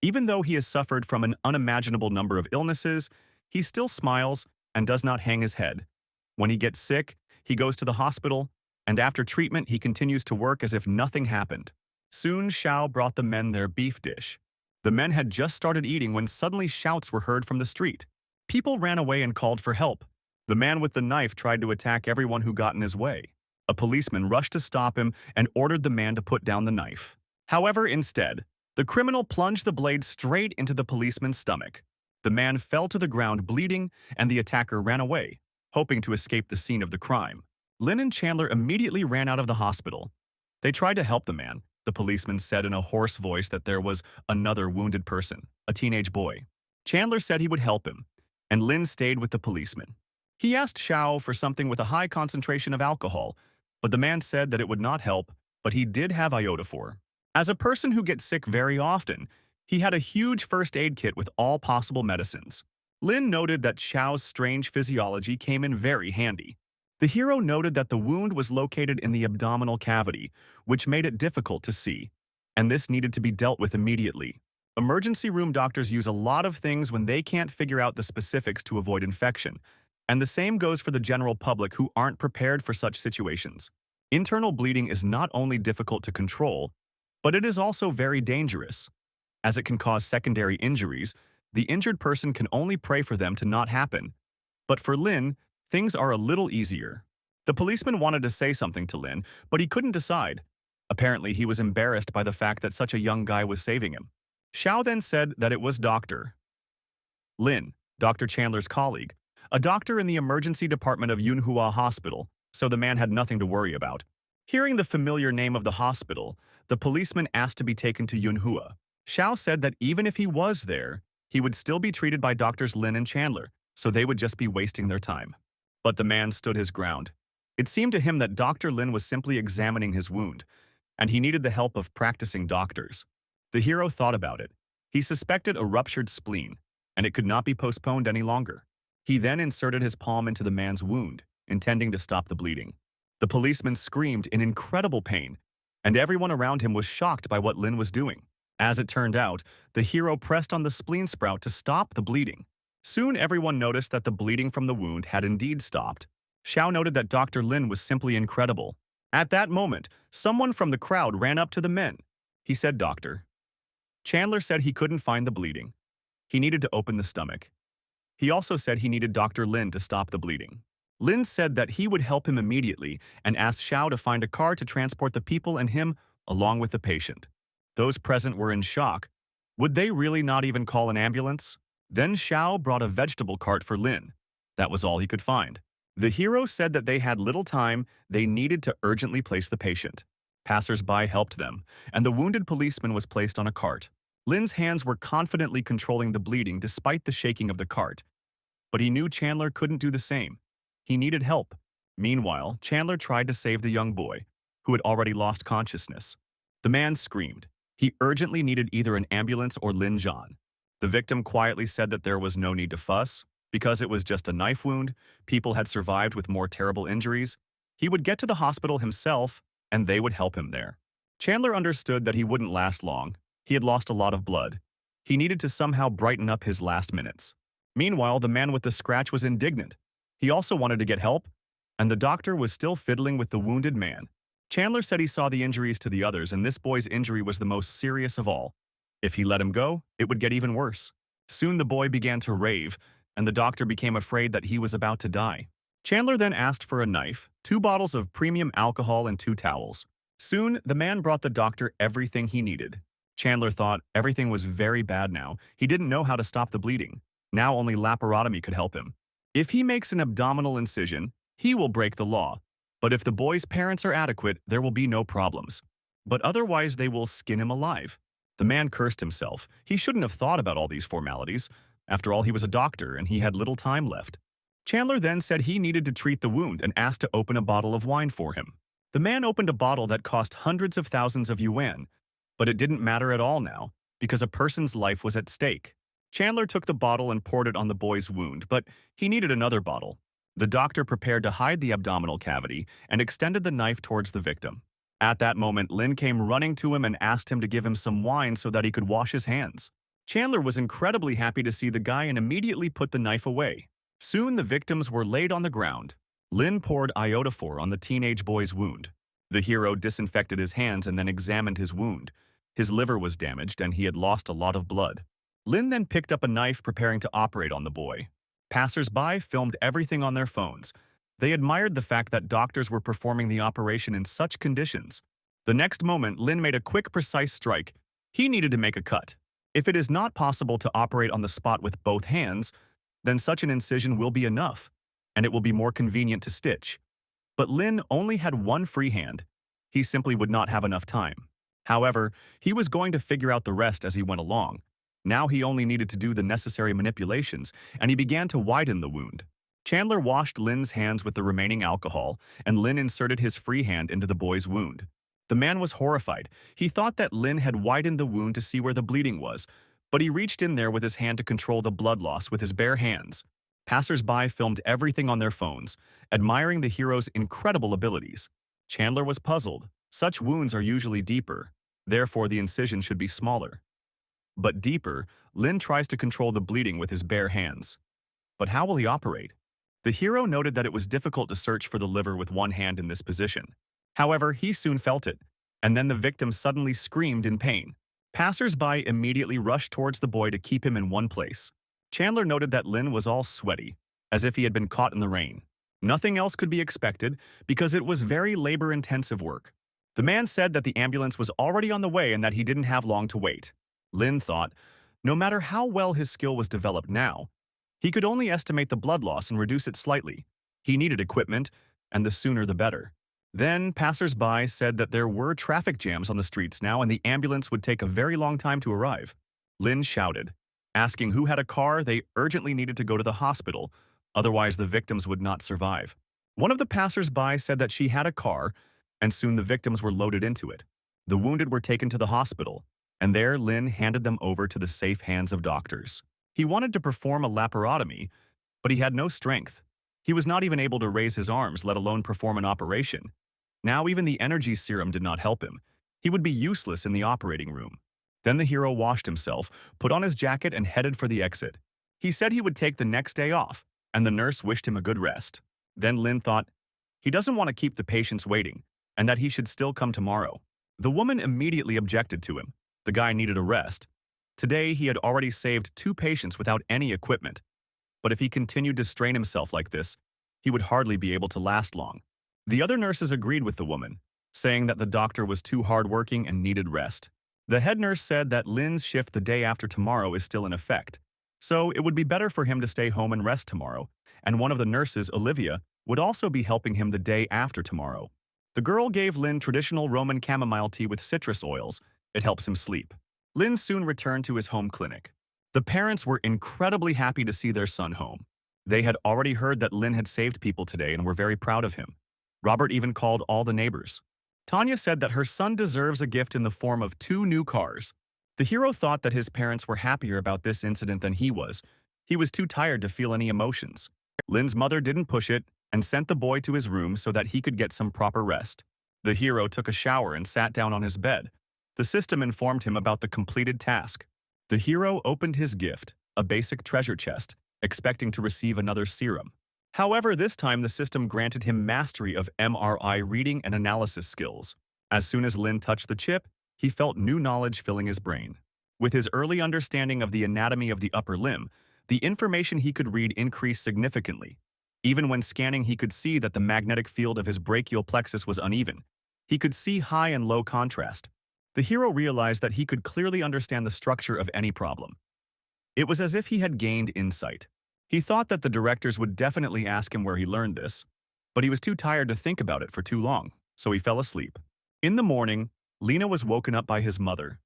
Even though he has suffered from an unimaginable number of illnesses, he still smiles and does not hang his head. When he gets sick, he goes to the hospital, and after treatment he continues to work as if nothing happened. Soon Xiao brought the men their beef dish. The men had just started eating when suddenly shouts were heard from the street. People ran away and called for help. The man with the knife tried to attack everyone who got in his way. A policeman rushed to stop him and ordered the man to put down the knife. However, instead, the criminal plunged the blade straight into the policeman's stomach. The man fell to the ground bleeding, and the attacker ran away, hoping to escape the scene of the crime. Lin and Chandler immediately ran out of the hospital. They tried to help the man. The policeman said in a hoarse voice that there was another wounded person, a teenage boy. Chandler said he would help him, and Lin stayed with the policeman. He asked Xiao for something with a high concentration of alcohol, but the man said that it would not help, but he did have iodophor. As a person who gets sick very often, he had a huge first aid kit with all possible medicines. Lin noted that Xiao's strange physiology came in very handy. The hero noted that the wound was located in the abdominal cavity, which made it difficult to see, and this needed to be dealt with immediately. Emergency room doctors use a lot of things when they can't figure out the specifics to avoid infection, and the same goes for the general public who aren't prepared for such situations. Internal bleeding is not only difficult to control, but it is also very dangerous. As it can cause secondary injuries, the injured person can only pray for them to not happen. But for Lin, things are a little easier. The policeman wanted to say something to Lin, but he couldn't decide. Apparently, he was embarrassed by the fact that such a young guy was saving him. Xiao then said that it was Dr. Lin, Dr. Chandler's colleague, a doctor in the emergency department of MANHUA Hospital, so the man had nothing to worry about. Hearing the familiar name of the hospital, the policeman asked to be taken to MANHUA. Xiao said that even if he was there, he would still be treated by Doctors Lin and Chandler, so they would just be wasting their time. But the man stood his ground. It seemed to him that Dr. Lin was simply examining his wound, and he needed the help of practicing doctors. The hero thought about it. He suspected a ruptured spleen, and it could not be postponed any longer. He then inserted his palm into the man's wound, intending to stop the bleeding. The policeman screamed in incredible pain, and everyone around him was shocked by what Lin was doing. As it turned out, the hero pressed on the spleen sprout to stop the bleeding. Soon everyone noticed that the bleeding from the wound had indeed stopped. Xiao noted that Dr. Lin was simply incredible. At that moment, someone from the crowd ran up to the men. He said, "Doctor." Chandler said he couldn't find the bleeding. He needed to open the stomach. He also said he needed Dr. Lin to stop the bleeding. Lin said that he would help him immediately and asked Xiao to find a car to transport the people and him along with the patient. Those present were in shock. Would they really not even call an ambulance? Then Xiao brought a vegetable cart for Lin. That was all he could find. The hero said that they had little time, they needed to urgently place the patient. Passers-by helped them, and the wounded policeman was placed on a cart. Lin's hands were confidently controlling the bleeding despite the shaking of the cart. But he knew Chandler couldn't do the same. He needed help. Meanwhile, Chandler tried to save the young boy, who had already lost consciousness. The man screamed. He urgently needed either an ambulance or Lin Zhan. The victim quietly said that there was no need to fuss, because it was just a knife wound, people had survived with more terrible injuries. He would get to the hospital himself, and they would help him there. Chandler understood that he wouldn't last long. He had lost a lot of blood. He needed to somehow brighten up his last minutes. Meanwhile, the man with the scratch was indignant. He also wanted to get help, and the doctor was still fiddling with the wounded man. Chandler said he saw the injuries to the others, and this boy's injury was the most serious of all. If he let him go, it would get even worse. Soon the boy began to rave, and the doctor became afraid that he was about to die. Chandler then asked for a knife, 2 bottles of premium alcohol, and 2 towels. Soon, the man brought the doctor everything he needed. Chandler thought everything was very bad now. He didn't know how to stop the bleeding. Now only laparotomy could help him. If he makes an abdominal incision, he will break the law. But if the boy's parents are adequate, there will be no problems. But otherwise, they will skin him alive. The man cursed himself. He shouldn't have thought about all these formalities. After all, he was a doctor, and he had little time left. Chandler then said he needed to treat the wound and asked to open a bottle of wine for him. The man opened a bottle that cost hundreds of thousands of yuan, but it didn't matter at all now, because a person's life was at stake. Chandler took the bottle and poured it on the boy's wound, but he needed another bottle. The doctor prepared to hide the abdominal cavity and extended the knife towards the victim. At that moment, Lin came running to him and asked him to give him some wine so that he could wash his hands. Chandler was incredibly happy to see the guy and immediately put the knife away. Soon the victims were laid on the ground. Lin poured iodophor on the teenage boy's wound. The hero disinfected his hands and then examined his wound. His liver was damaged and he had lost a lot of blood. Lin then picked up a knife preparing to operate on the boy. Passers-by filmed everything on their phones. They admired the fact that doctors were performing the operation in such conditions. The next moment, Lin made a quick, precise strike. He needed to make a cut. If it is not possible to operate on the spot with both hands, then such an incision will be enough, and it will be more convenient to stitch. But Lin only had one free hand. He simply would not have enough time. However, he was going to figure out the rest as he went along. Now he only needed to do the necessary manipulations, and he began to widen the wound. Chandler washed Lin's hands with the remaining alcohol, and Lin inserted his free hand into the boy's wound. The man was horrified. He thought that Lin had widened the wound to see where the bleeding was, but he reached in there with his hand to control the blood loss with his bare hands. Passers-by filmed everything on their phones, admiring the hero's incredible abilities. Chandler was puzzled. Such wounds are usually deeper, therefore the incision should be smaller. But deeper, Lin tries to control the bleeding with his bare hands. But how will he operate? The hero noted that it was difficult to search for the liver with one hand in this position. However, he soon felt it, and then the victim suddenly screamed in pain. Passers-by immediately rushed towards the boy to keep him in one place. Chandler noted that Lin was all sweaty, as if he had been caught in the rain. Nothing else could be expected because it was very labor-intensive work. The man said that the ambulance was already on the way and that he didn't have long to wait. Lin thought, no matter how well his skill was developed now, he could only estimate the blood loss and reduce it slightly. He needed equipment, and the sooner the better. Then, passers-by said that there were traffic jams on the streets now and the ambulance would take a very long time to arrive. Lin shouted, asking who had a car. They urgently needed to go to the hospital, otherwise the victims would not survive. One of the passers-by said that she had a car, and soon the victims were loaded into it. The wounded were taken to the hospital, and there Lin handed them over to the safe hands of doctors. He wanted to perform a laparotomy, but he had no strength. He was not even able to raise his arms, let alone perform an operation. Now even the energy serum did not help him. He would be useless in the operating room. Then the hero washed himself, put on his jacket, and headed for the exit. He said he would take the next day off, and the nurse wished him a good rest. Then Lin thought, he doesn't want to keep the patients waiting, and that he should still come tomorrow. The woman immediately objected to him. The guy needed a rest. Today, he had already saved 2 patients without any equipment. But if he continued to strain himself like this, he would hardly be able to last long. The other nurses agreed with the woman, saying that the doctor was too hardworking and needed rest. The head nurse said that Lin's shift the day after tomorrow is still in effect, so it would be better for him to stay home and rest tomorrow, and one of the nurses, Olivia, would also be helping him the day after tomorrow. The girl gave Lin traditional Roman chamomile tea with citrus oils. It helps him sleep. Lin soon returned to his home clinic. The parents were incredibly happy to see their son home. They had already heard that Lin had saved people today and were very proud of him. Robert even called all the neighbors. Tanya said that her son deserves a gift in the form of 2 new cars. The hero thought that his parents were happier about this incident than he was. He was too tired to feel any emotions. Lin's mother didn't push it and sent the boy to his room so that he could get some proper rest. The hero took a shower and sat down on his bed. The system informed him about the completed task. The hero opened his gift, a basic treasure chest, expecting to receive another serum. However, this time the system granted him mastery of MRI reading and analysis skills. As soon as Lin touched the chip, he felt new knowledge filling his brain. With his early understanding of the anatomy of the upper limb, the information he could read increased significantly. Even when scanning, he could see that the magnetic field of his brachial plexus was uneven. He could see high and low contrast. The hero realized that he could clearly understand the structure of any problem. It was as if he had gained insight. He thought that the directors would definitely ask him where he learned this, but he was too tired to think about it for too long, so he fell asleep. In the morning, Lena was woken up by his mother.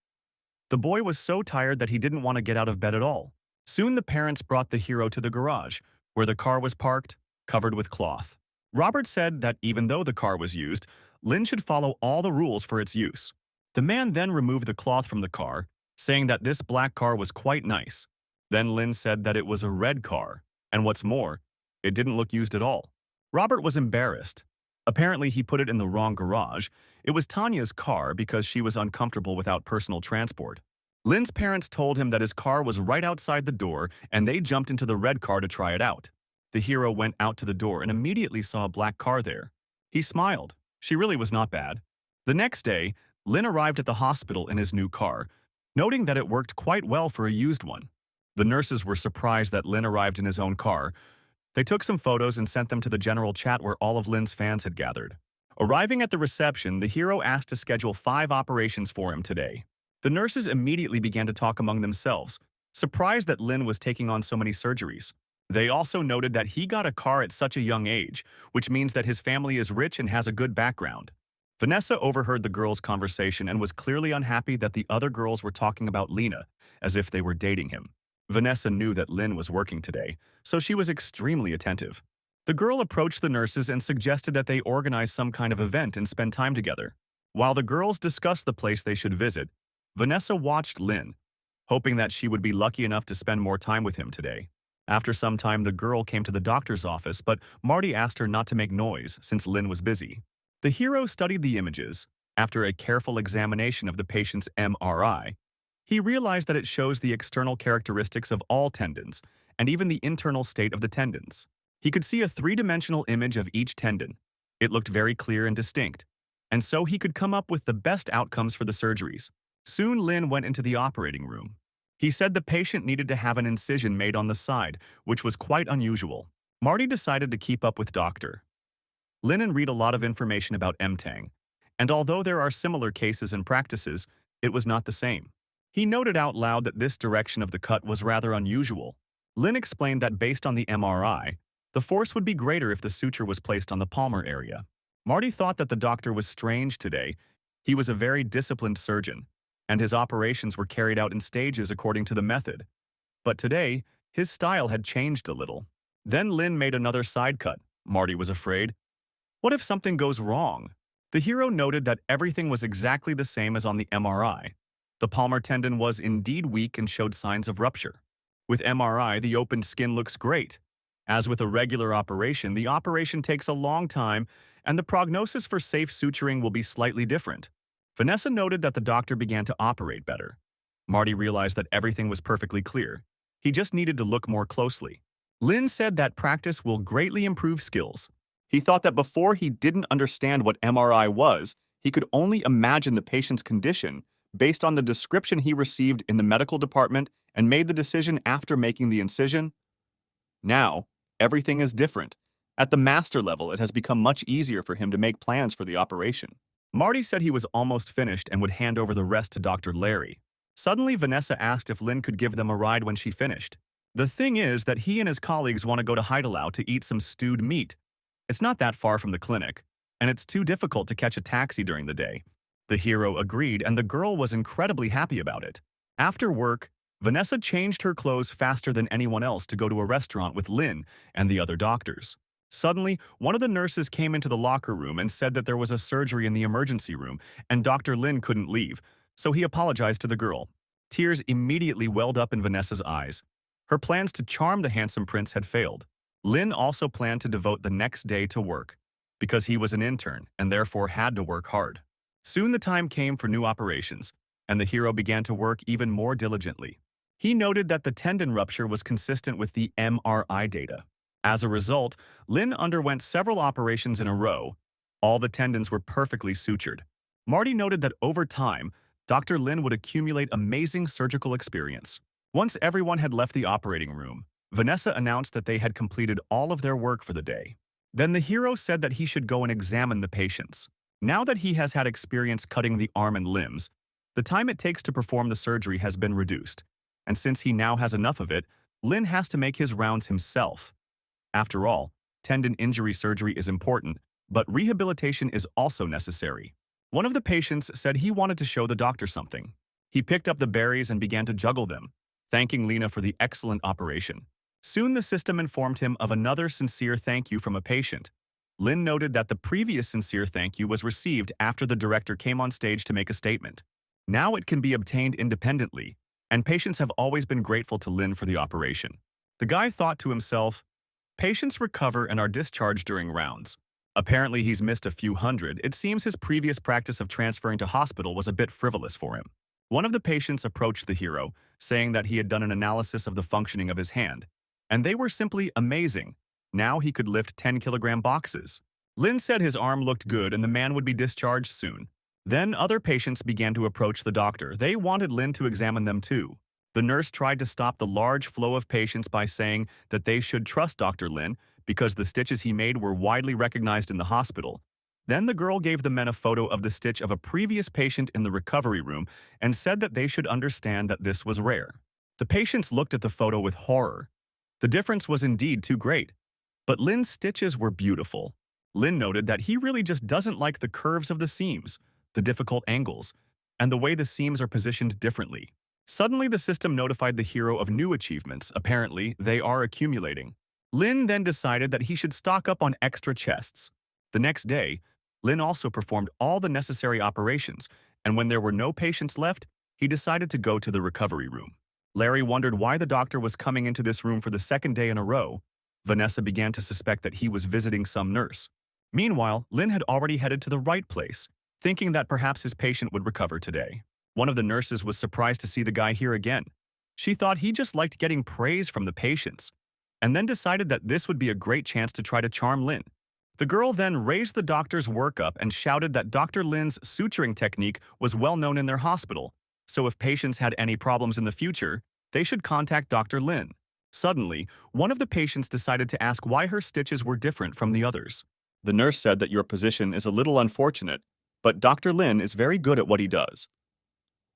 The boy was so tired that he didn't want to get out of bed at all. Soon the parents brought the hero to the garage, where the car was parked, covered with cloth. Robert said that even though the car was used, Lin should follow all the rules for its use. The man then removed the cloth from the car, saying that this black car was quite nice. Then Lin said that it was a red car, and what's more, it didn't look used at all. Robert was embarrassed. Apparently, he put it in the wrong garage. It was Tanya's car because she was uncomfortable without personal transport. Lin's parents told him that his car was right outside the door, and they jumped into the red car to try it out. The hero went out to the door and immediately saw a black car there. He smiled. She really was not bad. The next day, Lin arrived at the hospital in his new car, noting that it worked quite well for a used one. The nurses were surprised that Lin arrived in his own car. They took some photos and sent them to the general chat where all of Lin's fans had gathered. Arriving at the reception, the hero asked to schedule 5 operations for him today. The nurses immediately began to talk among themselves, surprised that Lin was taking on so many surgeries. They also noted that he got a car at such a young age, which means that his family is rich and has a good background. Vanessa overheard the girls' conversation and was clearly unhappy that the other girls were talking about Lena, as if they were dating him. Vanessa knew that Lin was working today, so she was extremely attentive. The girl approached the nurses and suggested that they organize some kind of event and spend time together. While the girls discussed the place they should visit, Vanessa watched Lin, hoping that she would be lucky enough to spend more time with him today. After some time, the girl came to the doctor's office, but Marty asked her not to make noise since Lin was busy. The hero studied the images. After a careful examination of the patient's MRI, he realized that it shows the external characteristics of all tendons, and even the internal state of the tendons. He could see a 3-dimensional image of each tendon. It looked very clear and distinct, and so he could come up with the best outcomes for the surgeries. Soon Lin went into the operating room. He said the patient needed to have an incision made on the side, which was quite unusual. Marty decided to keep up with Dr. Lin and read a lot of information about MTang, and although there are similar cases and practices, it was not the same. He noted out loud that this direction of the cut was rather unusual. Lin explained that based on the MRI, the force would be greater if the suture was placed on the palmar area. Marty thought that the doctor was strange today. He was a very disciplined surgeon, and his operations were carried out in stages according to the method. But today, his style had changed a little. Then Lin made another side cut. Marty was afraid. What if something goes wrong? The hero noted that everything was exactly the same as on the MRI. The palmar tendon was indeed weak and showed signs of rupture. With MRI, the opened skin looks great. As with a regular operation, the operation takes a long time, and the prognosis for safe suturing will be slightly different. Vanessa noted that the doctor began to operate better. Marty realized that everything was perfectly clear. He just needed to look more closely. Lin said that practice will greatly improve skills. He thought that before he didn't understand what MRI was, he could only imagine the patient's condition based on the description he received in the medical department and made the decision after making the incision. Now, everything is different. At the master level, it has become much easier for him to make plans for the operation. Marty said he was almost finished and would hand over the rest to Dr. Larry. Suddenly, Vanessa asked if Lin could give them a ride when she finished. The thing is that he and his colleagues want to go to Heidelau to eat some stewed meat. It's not that far from the clinic, and it's too difficult to catch a taxi during the day. The hero agreed, and the girl was incredibly happy about it. After work, Vanessa changed her clothes faster than anyone else to go to a restaurant with Lin and the other doctors. Suddenly, one of the nurses came into the locker room and said that there was a surgery in the emergency room, and Dr. Lin couldn't leave, so he apologized to the girl. Tears immediately welled up in Vanessa's eyes. Her plans to charm the handsome prince had failed. Lin also planned to devote the next day to work, because he was an intern and therefore had to work hard. Soon the time came for new operations, and the hero began to work even more diligently. He noted that the tendon rupture was consistent with the MRI data. As a result, Lin underwent several operations in a row. All the tendons were perfectly sutured. Marty noted that over time, Dr. Lin would accumulate amazing surgical experience. Once everyone had left the operating room, Vanessa announced that they had completed all of their work for the day. Then the hero said that he should go and examine the patients. Now that he has had experience cutting the arm and limbs, the time it takes to perform the surgery has been reduced. And since he now has enough of it, Lin has to make his rounds himself. After all, tendon injury surgery is important, but rehabilitation is also necessary. One of the patients said he wanted to show the doctor something. He picked up the berries and began to juggle them, thanking Lena for the excellent operation. Soon the system informed him of another sincere thank you from a patient. Lin noted that the previous sincere thank you was received after the director came on stage to make a statement. Now it can be obtained independently, and patients have always been grateful to Lin for the operation. The guy thought to himself, patients recover and are discharged during rounds. Apparently he's missed a few hundred. It seems his previous practice of transferring to hospital was a bit frivolous for him. One of the patients approached the hero, saying that he had done an analysis of the functioning of his hand, and they were simply amazing. Now he could lift 10-kilogram boxes. Lin said his arm looked good and the man would be discharged soon. Then other patients began to approach the doctor. They wanted Lin to examine them too. The nurse tried to stop the large flow of patients by saying that they should trust Dr. Lin because the stitches he made were widely recognized in the hospital. Then the girl gave the men a photo of the stitch of a previous patient in the recovery room and said that they should understand that this was rare. The patients looked at the photo with horror. The difference was indeed too great. But Lin's stitches were beautiful. Lin noted that he really just doesn't like the curves of the seams, the difficult angles, and the way the seams are positioned differently. Suddenly, the system notified the hero of new achievements. Apparently, they are accumulating. Lin then decided that he should stock up on extra chests. The next day, Lin also performed all the necessary operations, and when there were no patients left, he decided to go to the recovery room. Larry wondered why the doctor was coming into this room for the second day in a row. Vanessa began to suspect that he was visiting some nurse. Meanwhile, Lin had already headed to the right place, thinking that perhaps his patient would recover today. One of the nurses was surprised to see the guy here again. She thought he just liked getting praise from the patients, and then decided that this would be a great chance to try to charm Lin. The girl then raised the doctor's work up and shouted that Dr. Lin's suturing technique was well known in their hospital, so if patients had any problems in the future, they should contact Dr. Lin. Suddenly, one of the patients decided to ask why her stitches were different from the others. The nurse said that your position is a little unfortunate, but Dr. Lin is very good at what he does.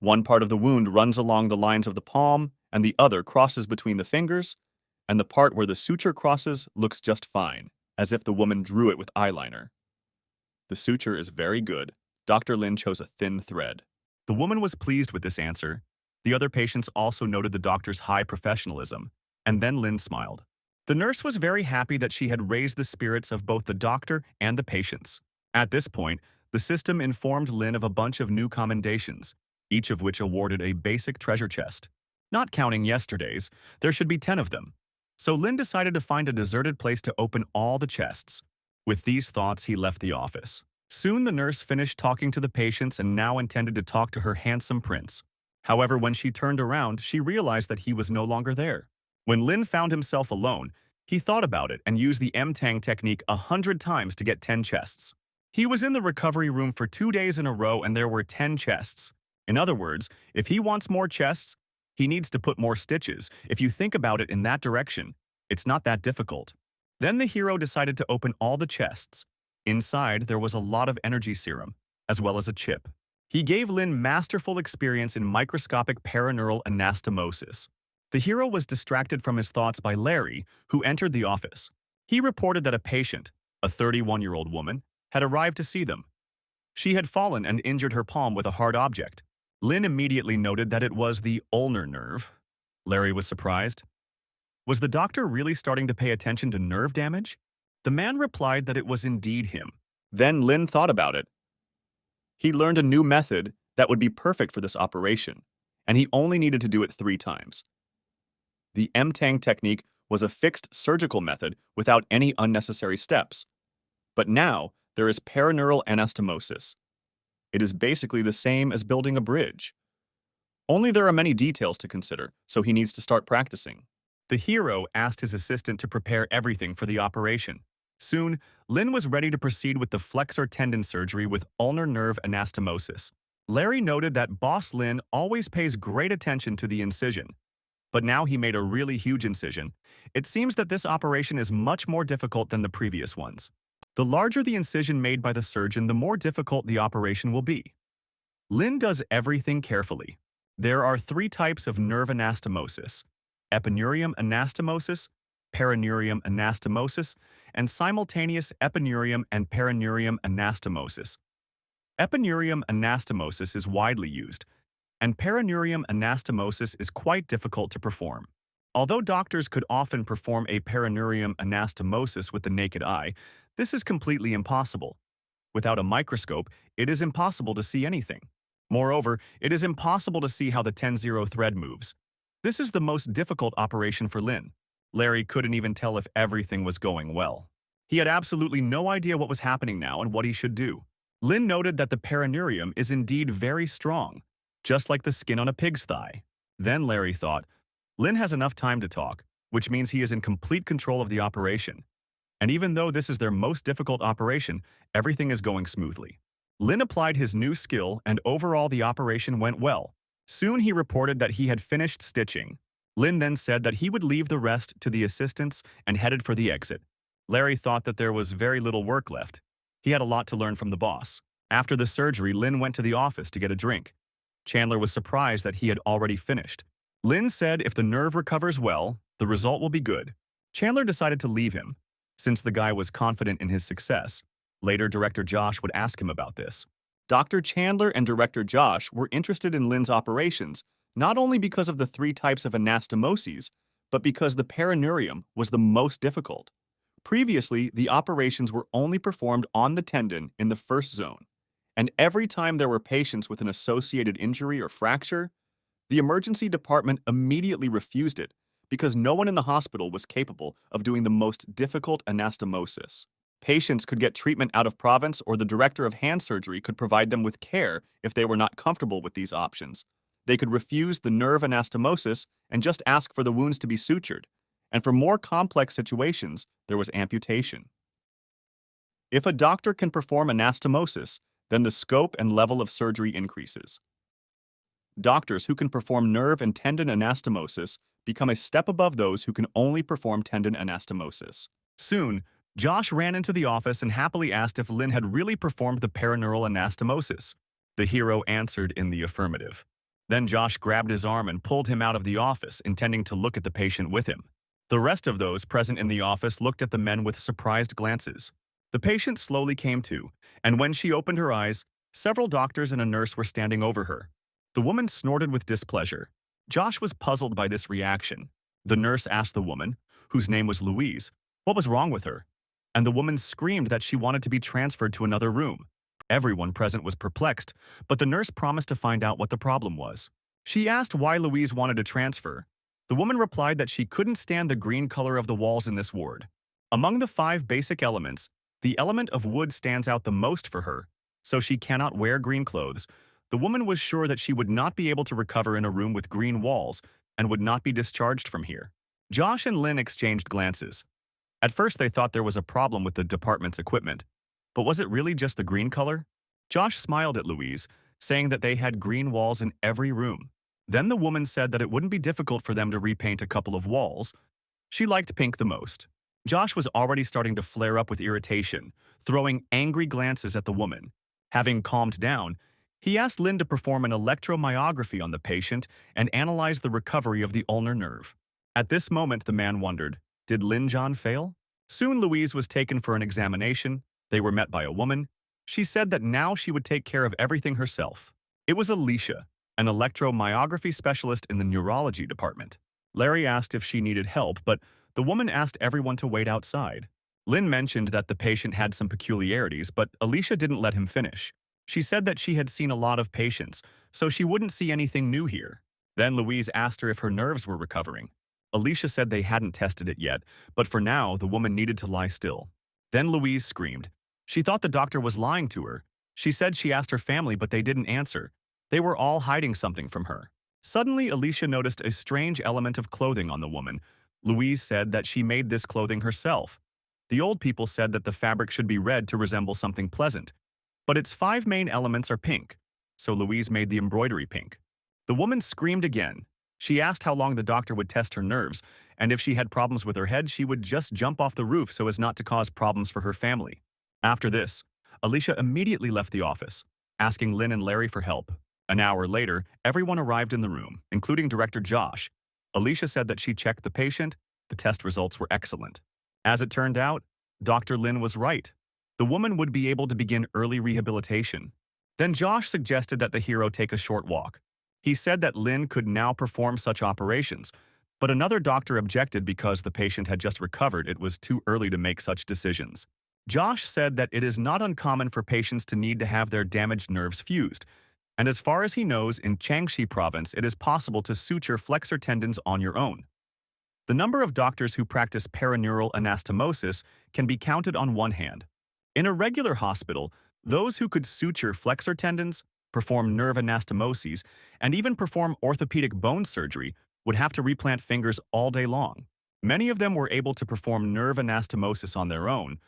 One part of the wound runs along the lines of the palm, and the other crosses between the fingers, and the part where the suture crosses looks just fine, as if the woman drew it with eyeliner. The suture is very good. Dr. Lin chose a thin thread. The woman was pleased with this answer. The other patients also noted the doctor's high professionalism, and then Lin smiled. The nurse was very happy that she had raised the spirits of both the doctor and the patients. At this point, the system informed Lin of a bunch of new commendations, each of which awarded a basic treasure chest. Not counting yesterday's, there should be 10 of them. So Lin decided to find a deserted place to open all the chests. With these thoughts, he left the office. Soon the nurse finished talking to the patients and now intended to talk to her handsome prince. However, when she turned around, she realized that he was no longer there. When Lin found himself alone, he thought about it and used the M-Tang technique 100 times to get 10 chests. He was in the recovery room for 2 days in a row and there were 10 chests. In other words, if he wants more chests, he needs to put more stitches. If you think about it in that direction, it's not that difficult. Then the hero decided to open all the chests. Inside, there was a lot of energy serum, as well as a chip. He gave Lin masterful experience in microscopic paraneural anastomosis. The hero was distracted from his thoughts by Larry, who entered the office. He reported that a patient, a 31-year-old woman, had arrived to see them. She had fallen and injured her palm with a hard object. Lin immediately noted that it was the ulnar nerve. Larry was surprised. Was the doctor really starting to pay attention to nerve damage? The man replied that it was indeed him. Then Lin thought about it. He learned a new method that would be perfect for this operation, and he only needed to do it 3 times. The M-Tang technique was a fixed surgical method without any unnecessary steps. But now, there is paraneural anastomosis. It is basically the same as building a bridge. Only there are many details to consider, so he needs to start practicing. The hero asked his assistant to prepare everything for the operation. Soon, Lin was ready to proceed with the flexor tendon surgery with ulnar nerve anastomosis. Larry noted that Boss Lin always pays great attention to the incision, but now he made a really huge incision. It seems that this operation is much more difficult than the previous ones. The larger the incision made by the surgeon, the more difficult the operation will be. Lin does everything carefully. There are 3 types of nerve anastomosis: epineurium anastomosis, perineurium anastomosis, and simultaneous epineurium and perineurium anastomosis. Epineurium anastomosis is widely used, and perineurium anastomosis is quite difficult to perform. Although doctors could often perform a perineurium anastomosis with the naked eye, this is completely impossible. Without a microscope, it is impossible to see anything. Moreover, it is impossible to see how the 10-0 thread moves. This is the most difficult operation for Lin. Larry couldn't even tell if everything was going well. He had absolutely no idea what was happening now and what he should do. Lin noted that the perineurium is indeed very strong, just like the skin on a pig's thigh. Then Larry thought, Lin has enough time to talk, which means he is in complete control of the operation. And even though this is their most difficult operation, everything is going smoothly. Lin applied his new skill, and overall the operation went well. Soon he reported that he had finished stitching. Lin then said that he would leave the rest to the assistants and headed for the exit. Larry thought that there was very little work left. He had a lot to learn from the boss. After the surgery, Lin went to the office to get a drink. Chandler was surprised that he had already finished. Lin said if the nerve recovers well, the result will be good. Chandler decided to leave him, since the guy was confident in his success. Later, Director Josh would ask him about this. Dr. Chandler and Director Josh were interested in Lin's operations, not only because of the 3 types of anastomoses, but because the perineurium was the most difficult. Previously, the operations were only performed on the tendon in the first zone, and every time there were patients with an associated injury or fracture, the emergency department immediately refused it because no one in the hospital was capable of doing the most difficult anastomosis. Patients could get treatment out of province, or the director of hand surgery could provide them with care if they were not comfortable with these options. They could refuse the nerve anastomosis and just ask for the wounds to be sutured, and for more complex situations, there was amputation. If a doctor can perform anastomosis, then the scope and level of surgery increases. Doctors who can perform nerve and tendon anastomosis become a step above those who can only perform tendon anastomosis. Soon, Josh ran into the office and happily asked if Lin had really performed the perineural anastomosis. The hero answered in the affirmative. Then Josh grabbed his arm and pulled him out of the office, intending to look at the patient with him. The rest of those present in the office looked at the men with surprised glances. The patient slowly came to, and when she opened her eyes, several doctors and a nurse were standing over her. The woman snorted with displeasure. Josh was puzzled by this reaction. The nurse asked the woman, whose name was Louise, what was wrong with her, and the woman screamed that she wanted to be transferred to another room. Everyone present was perplexed, but the nurse promised to find out what the problem was. She asked why Louise wanted to transfer. The woman replied that she couldn't stand the green color of the walls in this ward. Among the 5 basic elements, the element of wood stands out the most for her, so she cannot wear green clothes. The woman was sure that she would not be able to recover in a room with green walls and would not be discharged from here. Josh and Lin exchanged glances. At first, they thought there was a problem with the department's equipment. But was it really just the green color? Josh smiled at Louise, saying that they had green walls in every room. Then the woman said that it wouldn't be difficult for them to repaint a couple of walls. She liked pink the most. Josh was already starting to flare up with irritation, throwing angry glances at the woman. Having calmed down, he asked Lin to perform an electromyography on the patient and analyze the recovery of the ulnar nerve. At this moment, the man wondered, did Lin John fail? Soon Louise was taken for an examination. They were met by a woman. She said that now she would take care of everything herself. It was Alicia, an electromyography specialist in the neurology department. Larry asked if she needed help, but the woman asked everyone to wait outside. Lin mentioned that the patient had some peculiarities, but Alicia didn't let him finish. She said that she had seen a lot of patients, so she wouldn't see anything new here. Then Louise asked her if her nerves were recovering. Alicia said they hadn't tested it yet, but for now, the woman needed to lie still. Then Louise screamed. She thought the doctor was lying to her. She said she asked her family, but they didn't answer. They were all hiding something from her. Suddenly, Alicia noticed a strange element of clothing on the woman, Louise said that she made this clothing herself. The old people said that the fabric should be red to resemble something pleasant, but its five main elements are pink, so Louise made the embroidery pink. The woman screamed again. She asked how long the doctor would test her nerves, and if she had problems with her head, she would just jump off the roof so as not to cause problems for her family. After this, Alicia immediately left the office, asking Lynn and Larry for help. An hour later, everyone arrived in the room, including Director Josh. Alicia said that she checked the patient. The test results were excellent. As it turned out, Dr. Lynn was right. The woman would be able to begin early rehabilitation. Then Josh suggested that the hero take a short walk. He said that Lynn could now perform such operations, but another doctor objected because the patient had just recovered. It was too early to make such decisions. Josh said that it is not uncommon for patients to need to have their damaged nerves fused, and as far as he knows, in Jiangxi province, it is possible to suture flexor tendons on your own. The number of doctors who practice perineural anastomosis can be counted on one hand. In a regular hospital, those who could suture flexor tendons, perform nerve anastomoses, and even perform orthopedic bone surgery would have to replant fingers all day long. Many of them were able to perform nerve anastomosis on their own,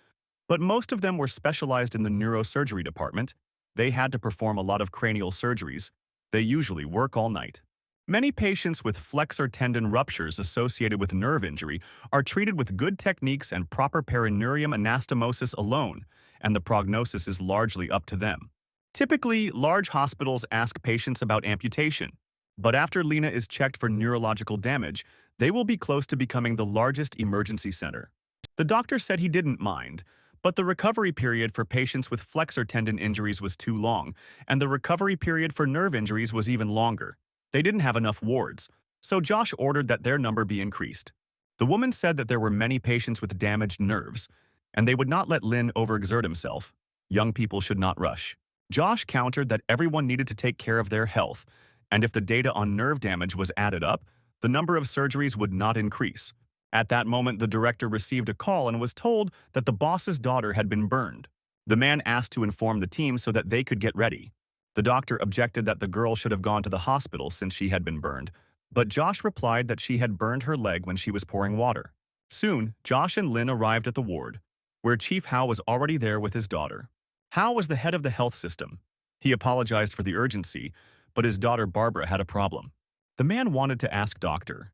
but most of them were specialized in the neurosurgery department. They had to perform a lot of cranial surgeries. They usually work all night. Many patients with flexor tendon ruptures associated with nerve injury are treated with good techniques and proper perineurium anastomosis alone, and the prognosis is largely up to them. Typically, large hospitals ask patients about amputation, but after Lena is checked for neurological damage, they will be close to becoming the largest emergency center. The doctor said he didn't mind, but the recovery period for patients with flexor tendon injuries was too long, and the recovery period for nerve injuries was even longer. They didn't have enough wards, so Josh ordered that their number be increased. The woman said that there were many patients with damaged nerves, and they would not let Lin overexert himself. Young people should not rush. Josh countered that everyone needed to take care of their health, and if the data on nerve damage was added up, the number of surgeries would not increase. At that moment, the director received a call and was told that the boss's daughter had been burned. The man asked to inform the team so that they could get ready. The doctor objected that the girl should have gone to the hospital since she had been burned, but Josh replied that she had burned her leg when she was pouring water. Soon, Josh and Lin arrived at the ward, where Chief Hao was already there with his daughter. Hao was the head of the health system. He apologized for the urgency, but his daughter Barbara had a problem. The man wanted to ask Dr.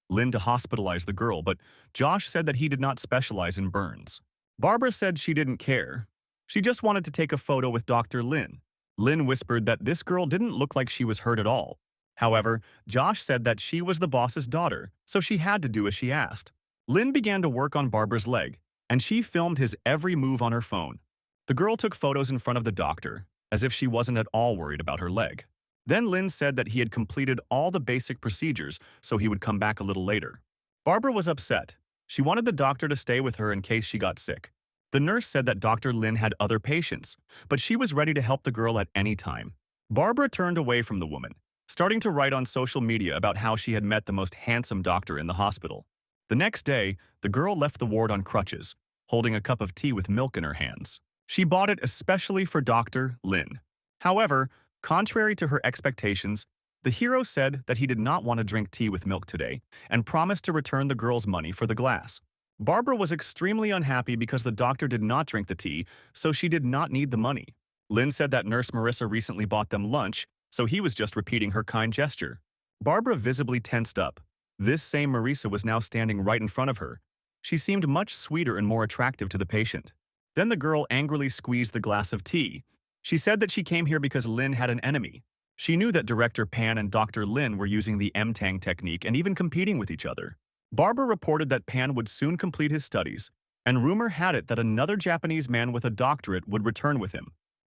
Lin to hospitalize the girl, but Josh said that he did not specialize in burns. Barbara said she didn't care. She just wanted to take a photo with Dr. Lin. Lin whispered that this girl didn't look like she was hurt at all. However, Josh said that she was the boss's daughter, so she had to do as she asked. Lin began to work on Barbara's leg, and she filmed his every move on her phone. The girl took photos in front of the doctor, as if she wasn't at all worried about her leg. Then Lin said that he had completed all the basic procedures, so he would come back a little later. Barbara was upset. She wanted the doctor to stay with her in case she got sick. The nurse said that Dr. Lin had other patients, but she was ready to help the girl at any time. Barbara turned away from the woman, starting to write on social media about how she had met the most handsome doctor in the hospital. The next day, the girl left the ward on crutches, holding a cup of tea with milk in her hands. She bought it especially for Dr. Lin. However, contrary to her expectations, the hero said that he did not want to drink tea with milk today and promised to return the girl's money for the glass. Barbara was extremely unhappy because the doctor did not drink the tea, so she did not need the money. Lin said that Nurse Marissa recently bought them lunch, so he was just repeating her kind gesture. Barbara visibly tensed up. This same Marissa was now standing right in front of her. She seemed much sweeter and more attractive to the patient. Then the girl angrily squeezed the glass of tea. She said that she came here because Lin had an enemy. She knew that Director Pan and Dr. Lin were using the M-Tang technique and even competing with each other. Barbara reported that Pan would soon complete his studies, and rumor had it that another Japanese man with a doctorate would return with him.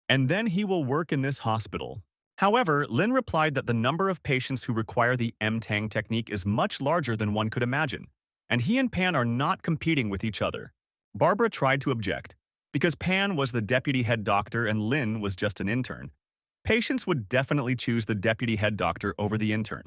And then he will work in this hospital. However, Lin replied that the number of patients who require the M-Tang technique is much larger than one could imagine, and he and Pan are not competing with each other. Barbara tried to object. Because Pan was the deputy head doctor and Lin was just an intern, patients would definitely choose the deputy head doctor over the intern.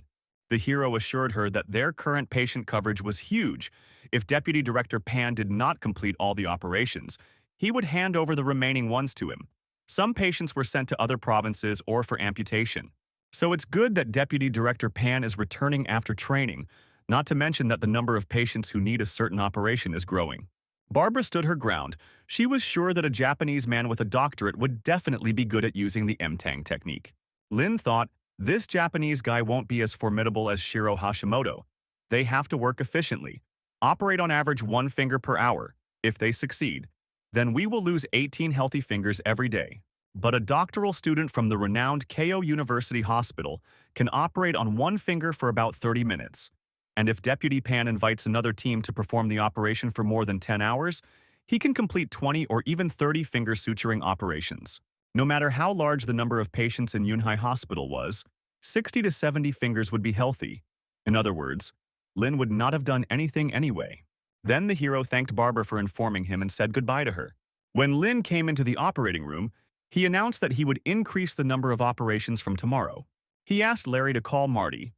The hero assured her that their current patient coverage was huge. If Deputy Director Pan did not complete all the operations, he would hand over the remaining ones to him. Some patients were sent to other provinces or for amputation. So it's good that Deputy Director Pan is returning after training, not to mention that the number of patients who need a certain operation is growing. Barbara stood her ground. She was sure that a Japanese man with a doctorate would definitely be good at using the M-Tang technique. Lin thought, this Japanese guy won't be as formidable as Shiro Hashimoto. They have to work efficiently, operate on average 1 finger per hour. If they succeed, then we will lose 18 healthy fingers every day. But a doctoral student from the renowned Keio University Hospital can operate on 1 finger for about 30 minutes. And if Deputy Pan invites another team to perform the operation for more than 10 hours, he can complete 20 or even 30 finger suturing operations. No matter how large the number of patients in Yunhai Hospital was, 60 to 70 fingers would be healthy. In other words, Lin would not have done anything anyway. Then the hero thanked Barbara for informing him and said goodbye to her. When Lin came into the operating room, he announced that he would increase the number of operations from tomorrow. He asked Larry to call Marty.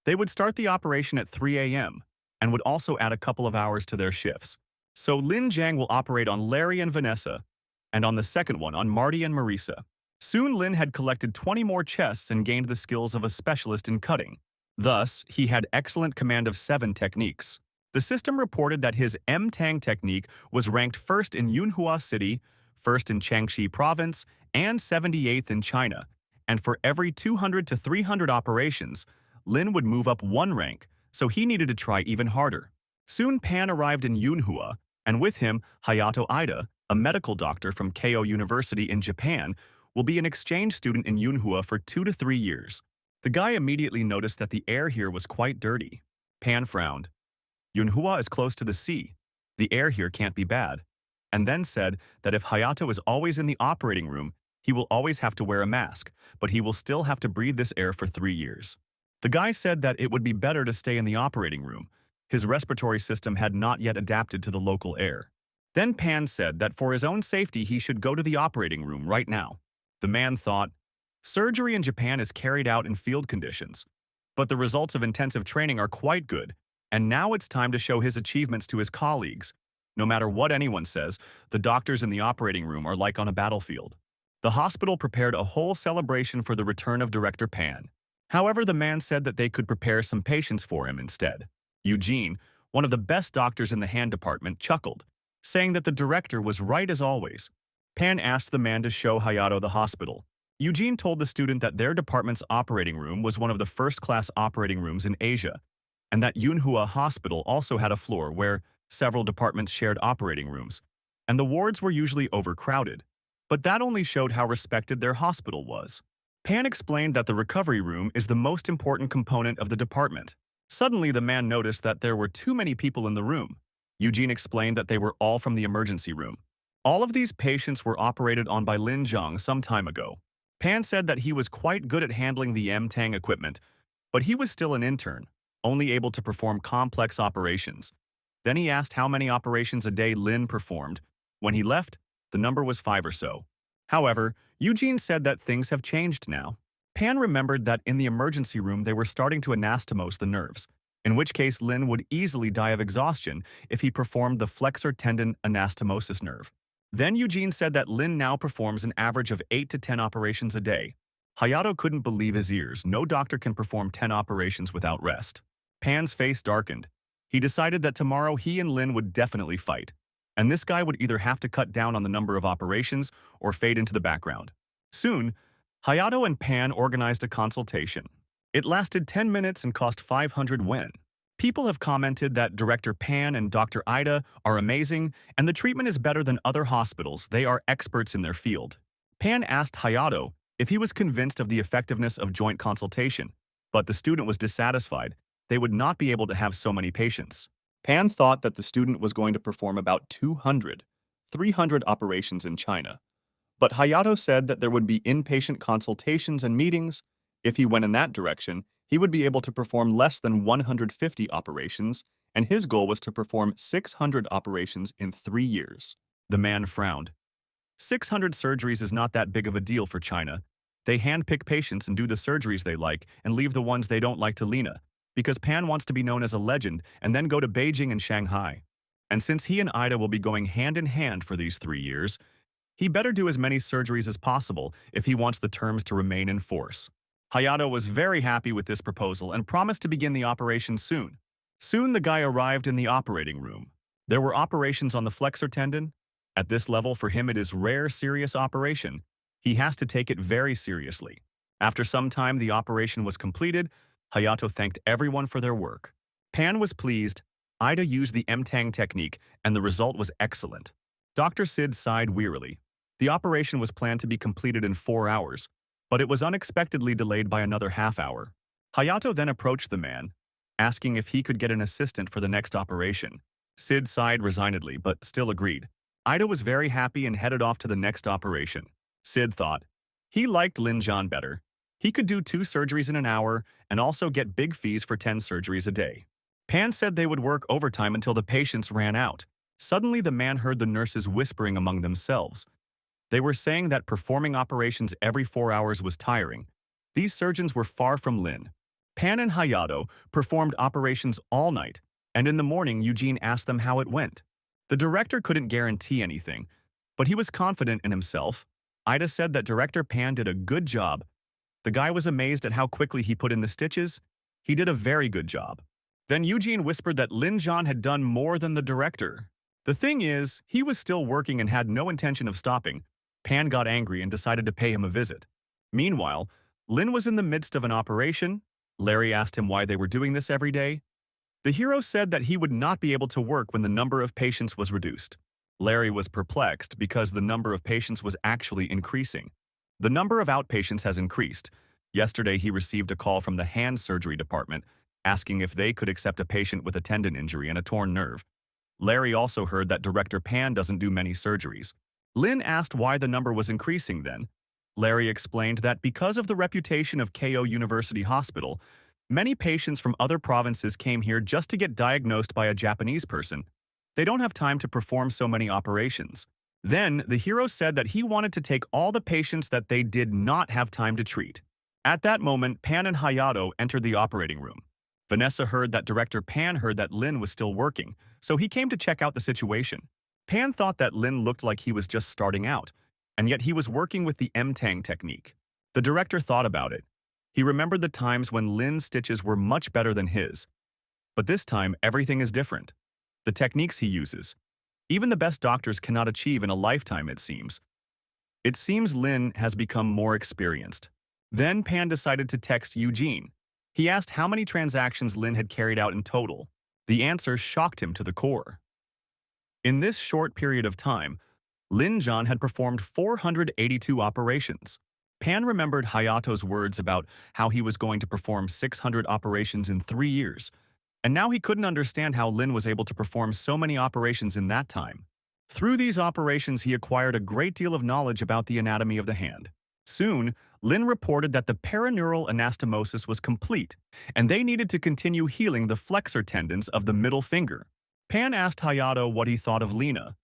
They would start the operation at 3 a.m. and would also add a couple of hours to their shifts. So Lin Jiang will operate on Larry and Vanessa, and on the second one on Marty and Marisa. Soon Lin had collected 20 more chests and gained the skills of a specialist in cutting. Thus, he had excellent command of 7 techniques. The system reported that his M-Tang technique was ranked first in Yunhua City, first in Jiangxi Province, and 78th in China. And for every 200 to 300 operations, Lin would move up 1 rank, so he needed to try even harder. Soon Pan arrived in Yunhua, and with him, Hayato Ida, a medical doctor from Keio University in Japan, will be an exchange student in Yunhua for 2 to 3 years. The guy immediately noticed that the air here was quite dirty. Pan frowned. Yunhua is close to the sea. The air here can't be bad. And then said that if Hayato is always in the operating room, he will always have to wear a mask, but he will still have to breathe this air for 3 years. The guy said that it would be better to stay in the operating room. His respiratory system had not yet adapted to the local air. Then Pan said that for his own safety he should go to the operating room right now. The man thought, surgery in Japan is carried out in field conditions, but the results of intensive training are quite good, and now it's time to show his achievements to his colleagues. No matter what anyone says, the doctors in the operating room are like on a battlefield. The hospital prepared a whole celebration for the return of Director Pan. However, the man said that they could prepare some patients for him instead. Eugene, one of the best doctors in the hand department, chuckled, saying that the director was right as always. Pan asked the man to show Hayato the hospital. Eugene told the student that their department's operating room was one of the first-class operating rooms in Asia, and that Yunhua Hospital also had a floor where several departments shared operating rooms, and the wards were usually overcrowded. But that only showed how respected their hospital was. Pan explained that the recovery room is the most important component of the department. Suddenly, the man noticed that there were too many people in the room. Eugene explained that they were all from the emergency room. All of these patients were operated on by Lin Jiang some time ago. Pan said that he was quite good at handling the M-Tang equipment, but he was still an intern, only able to perform complex operations. Then he asked how many operations a day Lin performed. When he left, the number was 5 or so. However, Eugene said that things have changed now. Pan remembered that in the emergency room they were starting to anastomose the nerves, in which case Lin would easily die of exhaustion if he performed the flexor tendon anastomosis nerve. Then Eugene said that Lin now performs an average of 8 to 10 operations a day. Hayato couldn't believe his ears. No doctor can perform 10 operations without rest. Pan's face darkened. He decided that tomorrow he and Lin would definitely fight, and this guy would either have to cut down on the number of operations or fade into the background. Soon, Hayato and Pan organized a consultation. It lasted 10 minutes and cost 500 yen. People have commented that Director Pan and Dr. Ida are amazing, and the treatment is better than other hospitals. They are experts in their field. Pan asked Hayato if he was convinced of the effectiveness of joint consultation, but the student was dissatisfied. They would not be able to have so many patients. Pan thought that the student was going to perform about 200, 300 operations in China. But Hayato said that there would be inpatient consultations and meetings. If he went in that direction, he would be able to perform less than 150 operations, and his goal was to perform 600 operations in 3 years. The man frowned. 600 surgeries is not that big of a deal for China. They handpick patients and do the surgeries they like and leave the ones they don't like to Lena, because Pan wants to be known as a legend and then go to Beijing and Shanghai. And since he and Ida will be going hand in hand for these 3 years, he better do as many surgeries as possible if he wants the terms to remain in force. Hayato was very happy with this proposal and promised to begin the operation soon. Soon the guy arrived in the operating room. There were operations on the flexor tendon. At this level, for him, it is rare serious operation. He has to take it very seriously. After some time, the operation was completed. Hayato thanked everyone for their work. Pan was pleased. Ida used the M-Tang technique, and the result was excellent. Dr. Sid sighed wearily. The operation was planned to be completed in 4 hours, but it was unexpectedly delayed by another half hour. Hayato then approached the man, asking if he could get an assistant for the next operation. Sid sighed resignedly, but still agreed. Ida was very happy and headed off to the next operation. Sid thought. He liked Lin John better. He could do 2 surgeries in an hour and also get big fees for 10 surgeries a day. Pan said they would work overtime until the patients ran out. Suddenly, the man heard the nurses whispering among themselves. They were saying that performing operations every 4 hours was tiring. These surgeons were far from Lin. Pan and Hayato performed operations all night, and in the morning Eugene asked them how it went. The director couldn't guarantee anything, but he was confident in himself. Ida said that Director Pan did a good job. The guy was amazed at how quickly he put in the stitches. He did a very good job. Then Eugene whispered that Lin John had done more than the director. The thing is, he was still working and had no intention of stopping. Pan got angry and decided to pay him a visit. Meanwhile, Lin was in the midst of an operation. Larry asked him why they were doing this every day. The hero said that he would not be able to work when the number of patients was reduced. Larry was perplexed because the number of patients was actually increasing. The number of outpatients has increased. Yesterday, he received a call from the hand surgery department asking if they could accept a patient with a tendon injury and a torn nerve. Larry also heard that Director Pan doesn't do many surgeries. Lin asked why the number was increasing then. Larry explained that because of the reputation of Keio University Hospital, many patients from other provinces came here just to get diagnosed by a Japanese person. They don't have time to perform so many operations. Then, the hero said that he wanted to take all the patients that they did not have time to treat. At that moment, Pan and Hayato entered the operating room. Vanessa heard that Director Pan heard that Lin was still working, so he came to check out the situation. Pan thought that Lin looked like he was just starting out, and yet he was working with the M-Tang technique. The director thought about it. He remembered the times when Lin's stitches were much better than his. But this time, everything is different. The techniques he uses. Even the best doctors cannot achieve in a lifetime, it seems. It seems Lin has become more experienced. Then Pan decided to text Eugene. He asked how many transactions Lin had carried out in total. The answer shocked him to the core. In this short period of time, Lin John had performed 482 operations. Pan remembered Hayato's words about how he was going to perform 600 operations in 3 years, and now he couldn't understand how Lin was able to perform so many operations in that time. Through these operations, he acquired a great deal of knowledge about the anatomy of the hand. Soon, Lin reported that the perineural anastomosis was complete, and they needed to continue healing the flexor tendons of the middle finger. Pan asked Hayato what he thought of Lina.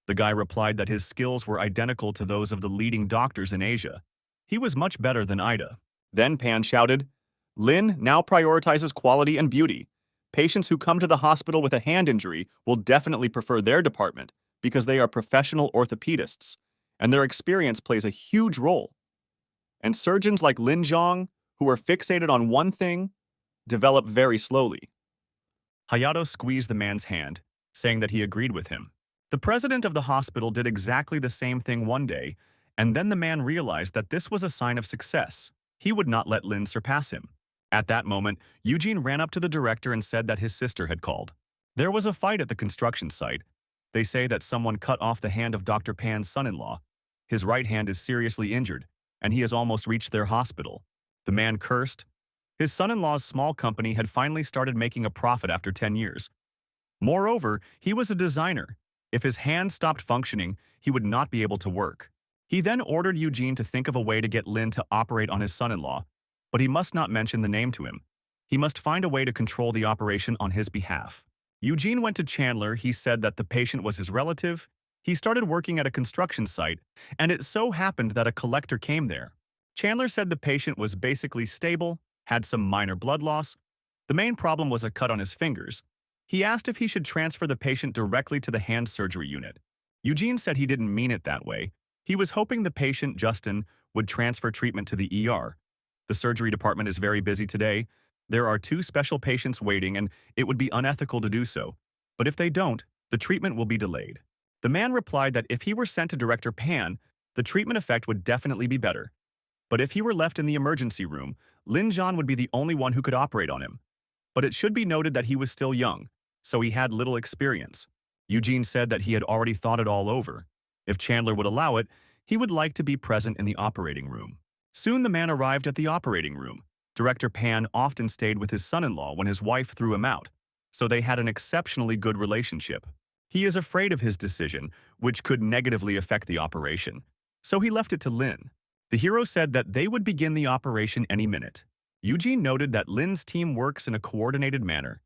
The guy replied that his skills were identical to those of the leading doctors in Asia. He was much better than Ida. Then Pan shouted, "Lin now prioritizes quality and beauty. Patients who come to the hospital with a hand injury will definitely prefer their department because they are professional orthopedists, and their experience plays a huge role. And surgeons like Lin Zhang, who are fixated on one thing, develop very slowly." Hayato squeezed the man's hand, saying that he agreed with him. The president of the hospital did exactly the same thing one day, and then the man realized that this was a sign of success. He would not let Lin surpass him. At that moment, Eugene ran up to the director and said that his sister had called. There was a fight at the construction site. They say that someone cut off the hand of Dr. Pan's son-in-law. His right hand is seriously injured, and he has almost reached their hospital. The man cursed. His son-in-law's small company had finally started making a profit after 10 years. Moreover, he was a designer. If his hand stopped functioning, he would not be able to work. He then ordered Eugene to think of a way to get Lin to operate on his son-in-law, but he must not mention the name to him. He must find a way to control the operation on his behalf. Eugene went to Chandler. He said that the patient was his relative. He started working at a construction site, and it so happened that a collector came there. Chandler said the patient was basically stable, had some minor blood loss. The main problem was a cut on his fingers. He asked if he should transfer the patient directly to the hand surgery unit. Eugene said he didn't mean it that way. He was hoping the patient, Justin, would transfer treatment to the ER. The surgery department is very busy today. There are two special patients waiting and it would be unethical to do so. But if they don't, the treatment will be delayed. The man replied that if he were sent to Director Pan, the treatment effect would definitely be better. But if he were left in the emergency room, Lin Zhan would be the only one who could operate on him. But it should be noted that he was still young, so he had little experience. Eugene said that he had already thought it all over. If Chandler would allow it, he would like to be present in the operating room. Soon the man arrived at the operating room. Director Pan often stayed with his son-in-law when his wife threw him out, so they had an exceptionally good relationship. He is afraid of his decision, which could negatively affect the operation, so he left it to Lin. The hero said that they would begin the operation any minute. Eugene noted that Lin's team works in a coordinated manner.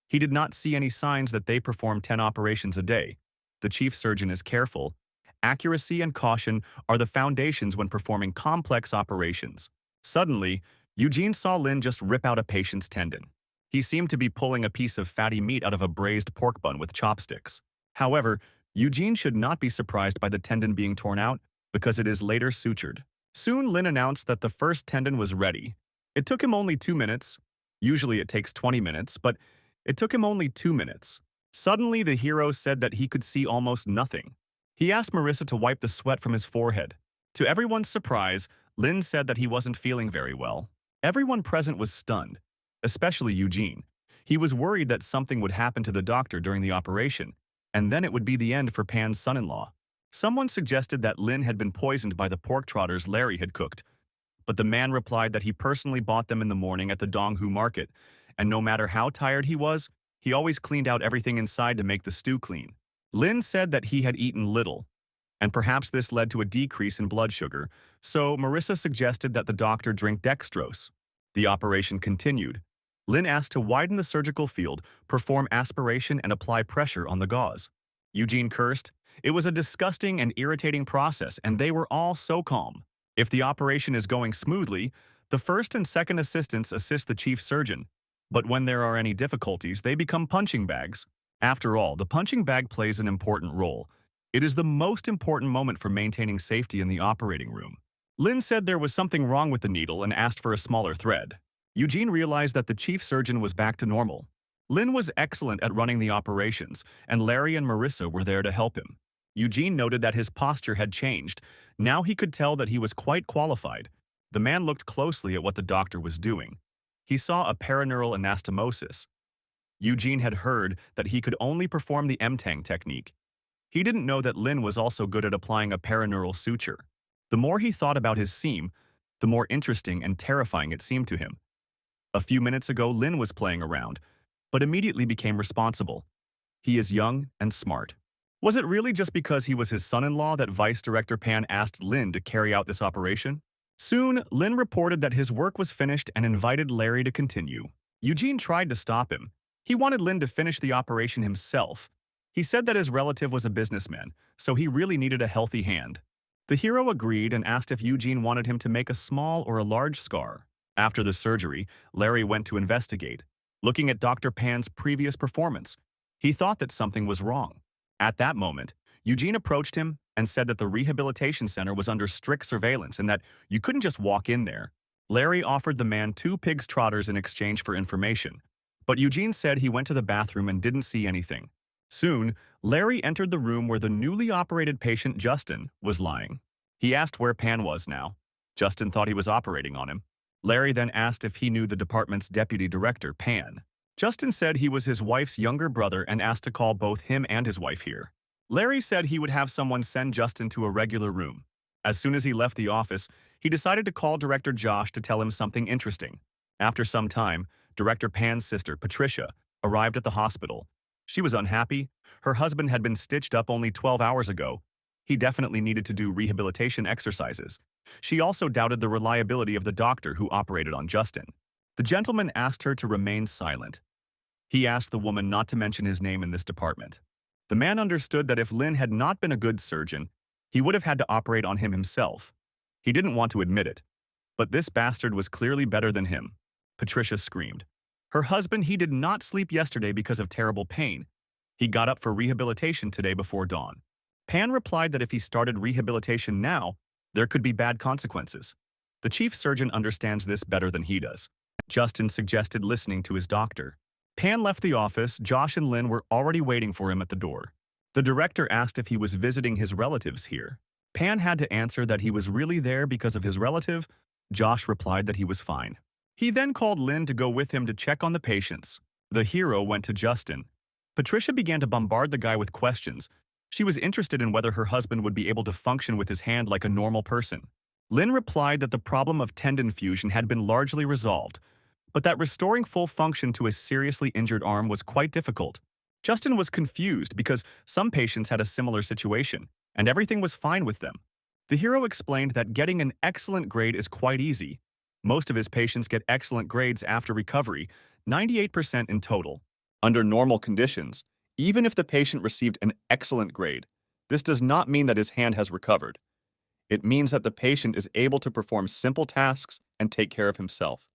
He did not see any signs that they perform 10 operations a day. The chief surgeon is careful. Accuracy and caution are the foundations when performing complex operations. Suddenly, Eugene saw Lin just rip out a patient's tendon. He seemed to be pulling a piece of fatty meat out of a braised pork bun with chopsticks. However, Eugene should not be surprised by the tendon being torn out because it is later sutured. Soon, Lin announced that the first tendon was ready. It took him only 2 minutes. Usually it takes 20 minutes, but it took him only 2 minutes. Suddenly, the hero said that he could see almost nothing. He asked Marissa to wipe the sweat from his forehead. To everyone's surprise, Lin said that he wasn't feeling very well. Everyone present was stunned, especially Eugene. He was worried that something would happen to the doctor during the operation, and then it would be the end for Pan's son-in-law. Someone suggested that Lin had been poisoned by the pork trotters Larry had cooked, but the man replied that he personally bought them in the morning at the Donghu market, and no matter how tired he was, he always cleaned out everything inside to make the stew clean. Lin said that he had eaten little, and perhaps this led to a decrease in blood sugar, so Marissa suggested that the doctor drink dextrose. The operation continued. Lin asked to widen the surgical field, perform aspiration, and apply pressure on the gauze. Eugene cursed. It was a disgusting and irritating process, and they were all so calm. If the operation is going smoothly, the first and second assistants assist the chief surgeon. But when there are any difficulties, they become punching bags. After all, the punching bag plays an important role. It is the most important moment for maintaining safety in the operating room. Lin said there was something wrong with the needle and asked for a smaller thread. Eugene realized that the chief surgeon was back to normal. Lin was excellent at running the operations, and Larry and Marissa were there to help him. Eugene noted that his posture had changed. Now he could tell that he was quite qualified. The man looked closely at what the doctor was doing. He saw a paraneural anastomosis. Eugene had heard that he could only perform the M-Tang technique. He didn't know that Lin was also good at applying a paraneural suture. The more he thought about his seam, the more interesting and terrifying it seemed to him. A few minutes ago, Lin was playing around, but immediately became responsible. He is young and smart. Was it really just because he was his son-in-law that Vice Director Pan asked Lin to carry out this operation? Soon, Lin reported that his work was finished and invited Larry to continue. Eugene tried to stop him. He wanted Lin to finish the operation himself. He said that his relative was a businessman, so he really needed a healthy hand. The hero agreed and asked if Eugene wanted him to make a small or a large scar. After the surgery, Larry went to investigate. Looking at Dr. Pan's previous performance, he thought that something was wrong. At that moment, Eugene approached him and said that the rehabilitation center was under strict surveillance and that you couldn't just walk in there. Larry offered the man 2 pig's trotters in exchange for information, but Eugene said he went to the bathroom and didn't see anything. Soon, Larry entered the room where the newly operated patient Justin was lying. He asked where Pan was now. Justin thought he was operating on him. Larry then asked if he knew the department's deputy director, Pan. Justin said he was his wife's younger brother and asked to call both him and his wife here. Larry said he would have someone send Justin to a regular room. As soon as he left the office, he decided to call Director Josh to tell him something interesting. After some time, Director Pan's sister, Patricia, arrived at the hospital. She was unhappy. Her husband had been stitched up only 12 hours ago. He definitely needed to do rehabilitation exercises. She also doubted the reliability of the doctor who operated on Justin. The gentleman asked her to remain silent. He asked the woman not to mention his name in this department. The man understood that if Lin had not been a good surgeon, he would have had to operate on him himself. He didn't want to admit it, but this bastard was clearly better than him. Patricia screamed. Her husband, he did not sleep yesterday because of terrible pain. He got up for rehabilitation today before dawn. Pan replied that if he started rehabilitation now, there could be bad consequences. The chief surgeon understands this better than he does. Justin suggested listening to his doctor. Pan left the office. Josh and Lynn were already waiting for him at the door. The director asked if he was visiting his relatives here. Pan had to answer that he was really there because of his relative. Josh replied that he was fine. He then called Lynn to go with him to check on the patients. The hero went to Justin. Patricia began to bombard the guy with questions. She was interested in whether her husband would be able to function with his hand like a normal person. Lynn replied that the problem of tendon fusion had been largely resolved, but that restoring full function to a seriously injured arm was quite difficult. Justin was confused because some patients had a similar situation, and everything was fine with them. The hero explained that getting an excellent grade is quite easy. Most of his patients get excellent grades after recovery, 98% in total. Under normal conditions, even if the patient received an excellent grade, this does not mean that his hand has recovered. It means that the patient is able to perform simple tasks and take care of himself.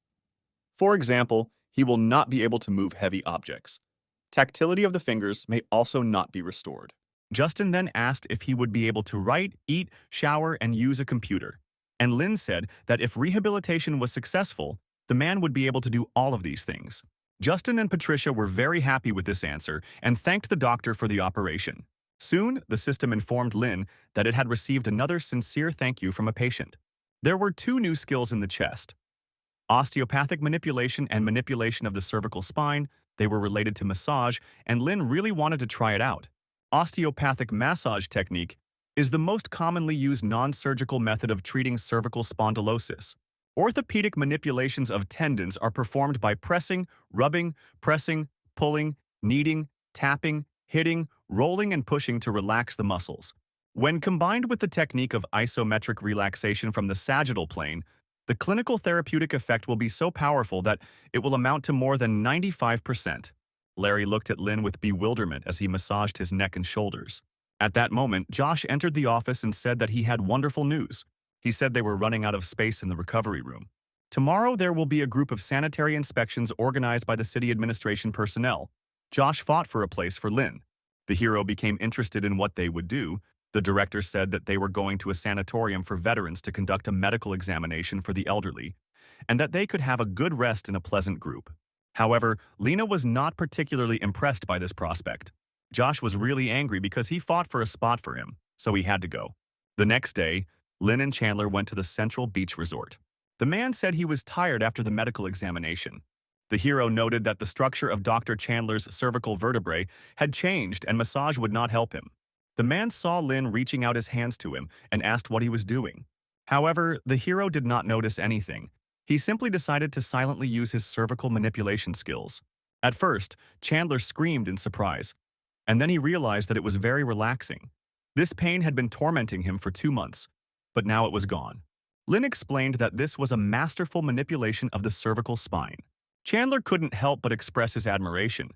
For example, he will not be able to move heavy objects. Tactility of the fingers may also not be restored. Justin then asked if he would be able to write, eat, shower, and use a computer. And Lynn said that if rehabilitation was successful, the man would be able to do all of these things. Justin and Patricia were very happy with this answer and thanked the doctor for the operation. Soon, the system informed Lynn that it had received another sincere thank you from a patient. There were two new skills in the chest: osteopathic manipulation and manipulation of the cervical spine. They were related to massage, and Lynn really wanted to try it out. Osteopathic massage technique is the most commonly used non-surgical method of treating cervical spondylosis. Orthopedic manipulations of tendons are performed by pressing, rubbing, pressing, pulling, kneading, tapping, hitting, rolling, and pushing to relax the muscles. When combined with the technique of isometric relaxation from the sagittal plane, the clinical therapeutic effect will be so powerful that it will amount to more than 95%. Larry looked at Lynn with bewilderment as he massaged his neck and shoulders. At that moment, Josh entered the office and said that he had wonderful news. He said they were running out of space in the recovery room. Tomorrow there will be a group of sanitary inspections organized by the city administration personnel. Josh fought for a place for Lynn. The hero became interested in what they would do. The director said that they were going to a sanatorium for veterans to conduct a medical examination for the elderly, and that they could have a good rest in a pleasant group. However, Lena was not particularly impressed by this prospect. Josh was really angry because he fought for a spot for him, so he had to go. The next day, Lynn and Chandler went to the Central Beach Resort. The man said he was tired after the medical examination. The hero noted that the structure of Dr. Chandler's cervical vertebrae had changed and massage would not help him. The man saw Lynn reaching out his hands to him and asked what he was doing. However, the hero did not notice anything. He simply decided to silently use his cervical manipulation skills. At first, Chandler screamed in surprise, and then he realized that it was very relaxing. This pain had been tormenting him for 2 months, but now it was gone. Lynn explained that this was a masterful manipulation of the cervical spine. Chandler couldn't help but express his admiration.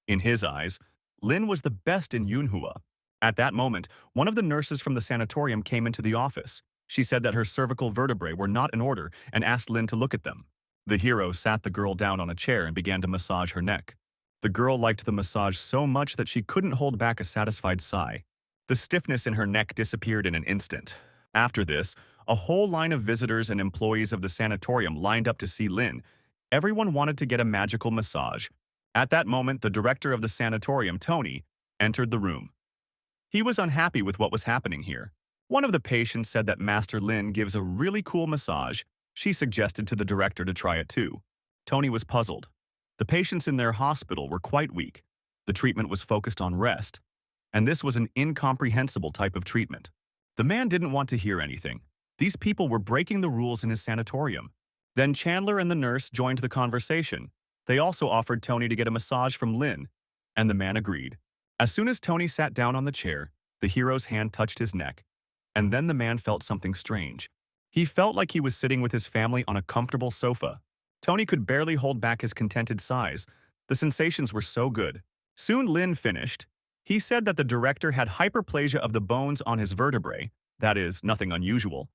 In his eyes, Lynn was the best in MANHUA. At that moment, one of the nurses from the sanatorium came into the office. She said that her cervical vertebrae were not in order and asked Lynn to look at them. The hero sat the girl down on a chair and began to massage her neck. The girl liked the massage so much that she couldn't hold back a satisfied sigh. The stiffness in her neck disappeared in an instant. After this, a whole line of visitors and employees of the sanatorium lined up to see Lynn. Everyone wanted to get a magical massage. At that moment, the director of the sanatorium, Tony, entered the room. He was unhappy with what was happening here. One of the patients said that Master Lin gives a really cool massage. She suggested to the director to try it too. Tony was puzzled. The patients in their hospital were quite weak. The treatment was focused on rest, and this was an incomprehensible type of treatment. The man didn't want to hear anything. These people were breaking the rules in his sanatorium. Then Chandler and the nurse joined the conversation. They also offered Tony to get a massage from Lin, and the man agreed. As soon as Tony sat down on the chair, the hero's hand touched his neck, and then the man felt something strange. He felt like he was sitting with his family on a comfortable sofa. Tony could barely hold back his contented sighs. The sensations were so good. Soon Lin finished. He said that the director had hyperplasia of the bones on his vertebrae. That is, nothing unusual.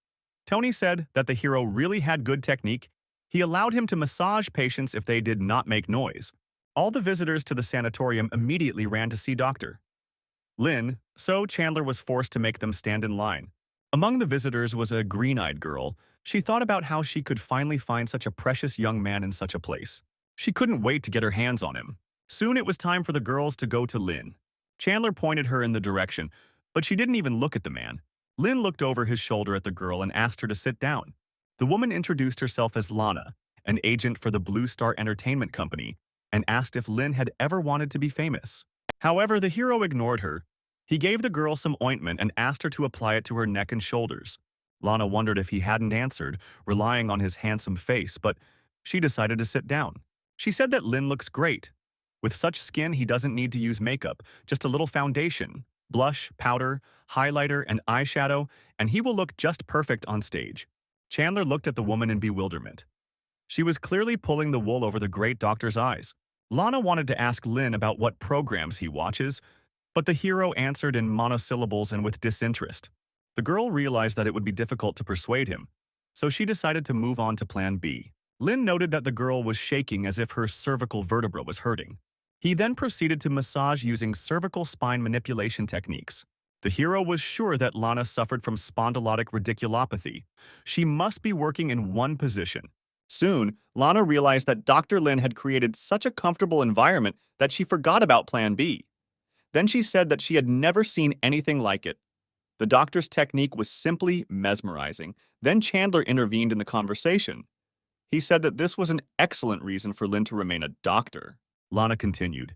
Tony said that the hero really had good technique. He allowed him to massage patients if they did not make noise. All the visitors to the sanatorium immediately ran to see Dr. Lin, so Chandler was forced to make them stand in line. Among the visitors was a green-eyed girl. She thought about how she could finally find such a precious young man in such a place. She couldn't wait to get her hands on him. Soon it was time for the girls to go to Lin. Chandler pointed her in the direction, but she didn't even look at the man. Lin looked over his shoulder at the girl and asked her to sit down. The woman introduced herself as Lana, an agent for the Blue Star Entertainment Company, and asked if Lin had ever wanted to be famous. However, the hero ignored her. He gave the girl some ointment and asked her to apply it to her neck and shoulders. Lana wondered if he hadn't answered, relying on his handsome face, but she decided to sit down. She said that Lin looks great. With such skin, he doesn't need to use makeup, just a little foundation, blush, powder, highlighter, and eyeshadow, and he will look just perfect on stage. Chandler looked at the woman in bewilderment. She was clearly pulling the wool over the great doctor's eyes. Lana wanted to ask Lin about what programs he watches, but the hero answered in monosyllables and with disinterest. The girl realized that it would be difficult to persuade him, so she decided to move on to plan B. Lin noted that the girl was shaking as if her cervical vertebra was hurting. He then proceeded to massage using cervical spine manipulation techniques. The hero was sure that Lana suffered from spondylotic radiculopathy. She must be working in one position. Soon, Lana realized that Dr. Lin had created such a comfortable environment that she forgot about Plan B. Then she said that she had never seen anything like it. The doctor's technique was simply mesmerizing. Then Chandler intervened in the conversation. He said that this was an excellent reason for Lin to remain a doctor. Lana continued.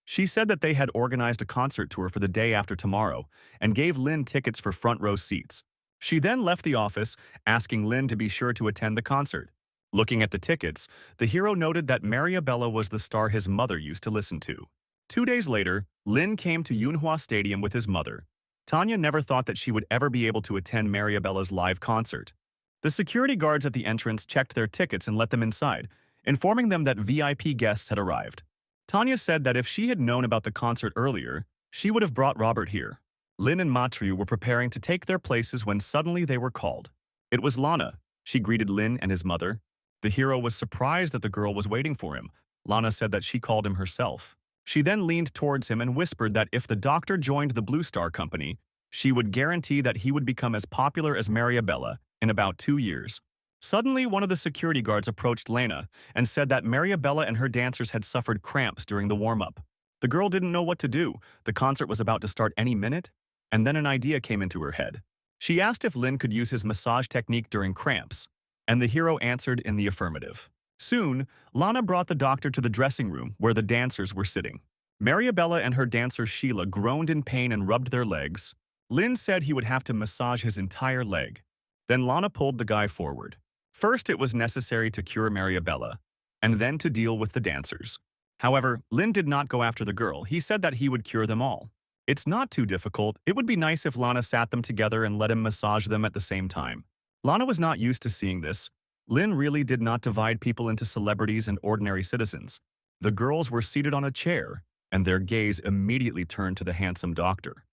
She said that they had organized a concert tour for the day after tomorrow and gave Lin tickets for front row seats. She then left the office, asking Lin to be sure to attend the concert. Looking at the tickets, the hero noted that Mariabella was the star his mother used to listen to. 2 days later, Lin came to Manhwa Stadium with his mother. Tanya never thought that she would ever be able to attend Mariabella's live concert. The security guards at the entrance checked their tickets and let them inside, informing them that VIP guests had arrived. Tanya said that if she had known about the concert earlier, she would have brought Robert here. Lin and Matthew were preparing to take their places when suddenly they were called. It was Lana. She greeted Lin and his mother. The hero was surprised that the girl was waiting for him. Lana said that she called him herself. She then leaned towards him and whispered that if the doctor joined the Blue Star Company, she would guarantee that he would become as popular as Mariabella in about 2 years. Suddenly, one of the security guards approached Lena and said that Mariabella and her dancers had suffered cramps during the warm-up. The girl didn't know what to do. The concert was about to start any minute, and then an idea came into her head. She asked if Lin could use his massage technique during cramps, and the hero answered in the affirmative. Soon, Lana brought the doctor to the dressing room where the dancers were sitting. Mariabella and her dancer Sheila groaned in pain and rubbed their legs. Lin said he would have to massage his entire leg. Then Lana pulled the guy forward. First, it was necessary to cure Mariabella, and then to deal with the dancers. However, Lin did not go after the girl. He said that he would cure them all. It's not too difficult. It would be nice if Lana sat them together and let him massage them at the same time. Lana was not used to seeing this. Lin really did not divide people into celebrities and ordinary citizens. The girls were seated on a chair, and their gaze immediately turned to the handsome doctor.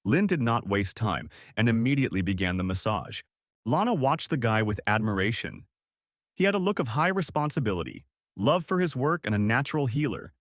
Lin did not waste time and immediately began the massage. Lana watched the guy with admiration. He had a look of high responsibility, love for his work, and a natural healer.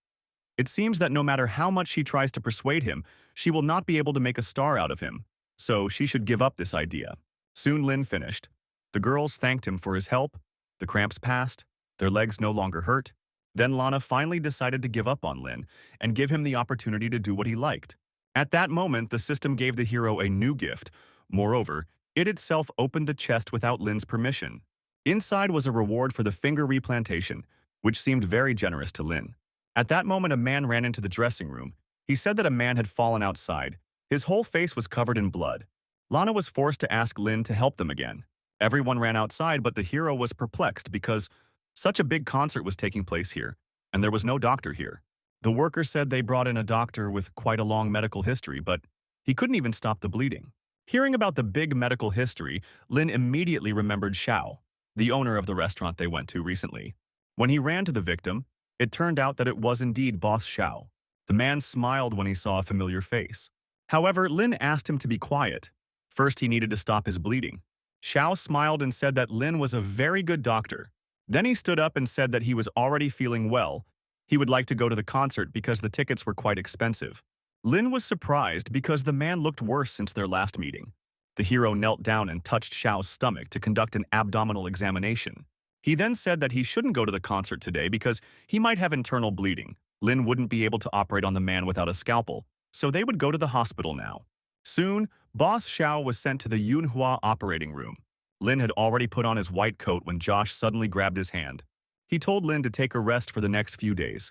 It seems that no matter how much she tries to persuade him, she will not be able to make a star out of him, so she should give up this idea. Soon Lin finished. The girls thanked him for his help. The cramps passed. Their legs no longer hurt. Then Lana finally decided to give up on Lin and give him the opportunity to do what he liked. At that moment, the system gave the hero a new gift. Moreover, it itself opened the chest without Lin's permission. Inside was a reward for the finger replantation, which seemed very generous to Lin. At that moment, a man ran into the dressing room. He said that a man had fallen outside. His whole face was covered in blood. Lana was forced to ask Lin to help them again. Everyone ran outside, but the hero was perplexed because such a big concert was taking place here, and there was no doctor here. The worker said they brought in a doctor with quite a long medical history, but he couldn't even stop the bleeding. Hearing about the big medical history, Lin immediately remembered Xiao, the owner of the restaurant they went to recently. When he ran to the victim, it turned out that it was indeed Boss Xiao. The man smiled when he saw a familiar face. However, Lin asked him to be quiet. First, he needed to stop his bleeding. Xiao smiled and said that Lin was a very good doctor. Then he stood up and said that he was already feeling well. He would like to go to the concert because the tickets were quite expensive. Lin was surprised because the man looked worse since their last meeting. The hero knelt down and touched Xiao's stomach to conduct an abdominal examination. He then said that he shouldn't go to the concert today because he might have internal bleeding. Lin wouldn't be able to operate on the man without a scalpel, so they would go to the hospital now. Soon, Boss Xiao was sent to the Yunhua operating room. Lin had already put on his white coat when Josh suddenly grabbed his hand. He told Lin to take a rest for the next few days.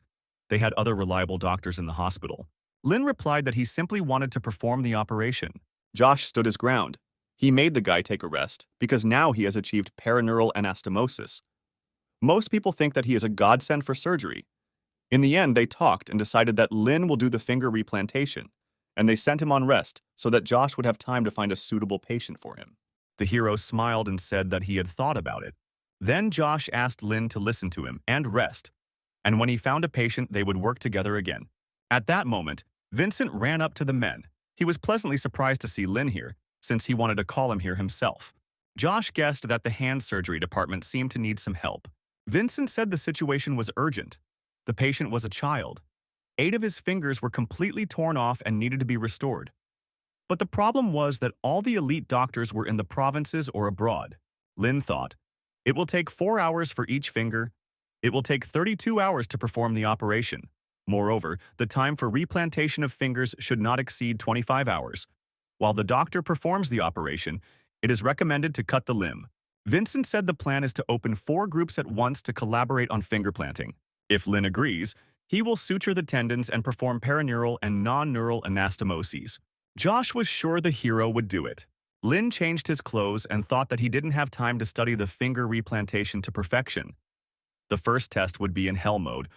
They had other reliable doctors in the hospital. Lin replied that he simply wanted to perform the operation. Josh stood his ground. He made the guy take a rest because now he has achieved perineural anastomosis. Most people think that he is a godsend for surgery. In the end, they talked and decided that Lin will do the finger replantation, and they sent him on rest so that Josh would have time to find a suitable patient for him. The hero smiled and said that he had thought about it. Then Josh asked Lin to listen to him and rest, and when he found a patient, they would work together again. At that moment, Vincent ran up to the men. He was pleasantly surprised to see Lin here, since he wanted to call him here himself. Josh guessed that the hand surgery department seemed to need some help. Vincent said the situation was urgent. The patient was a child. 8 of his fingers were completely torn off and needed to be restored. But the problem was that all the elite doctors were in the provinces or abroad. Lin thought, it will take 4 hours for each finger. It will take 32 hours to perform the operation. Moreover, the time for replantation of fingers should not exceed 25 hours. While the doctor performs the operation, it is recommended to cut the limb. Vincent said the plan is to open 4 groups at once to collaborate on finger planting. If Lin agrees, he will suture the tendons and perform perineural and non-neural anastomoses. Josh was sure the hero would do it. Lin changed his clothes and thought that he didn't have time to study the finger replantation to perfection. The first test would be in hell mode,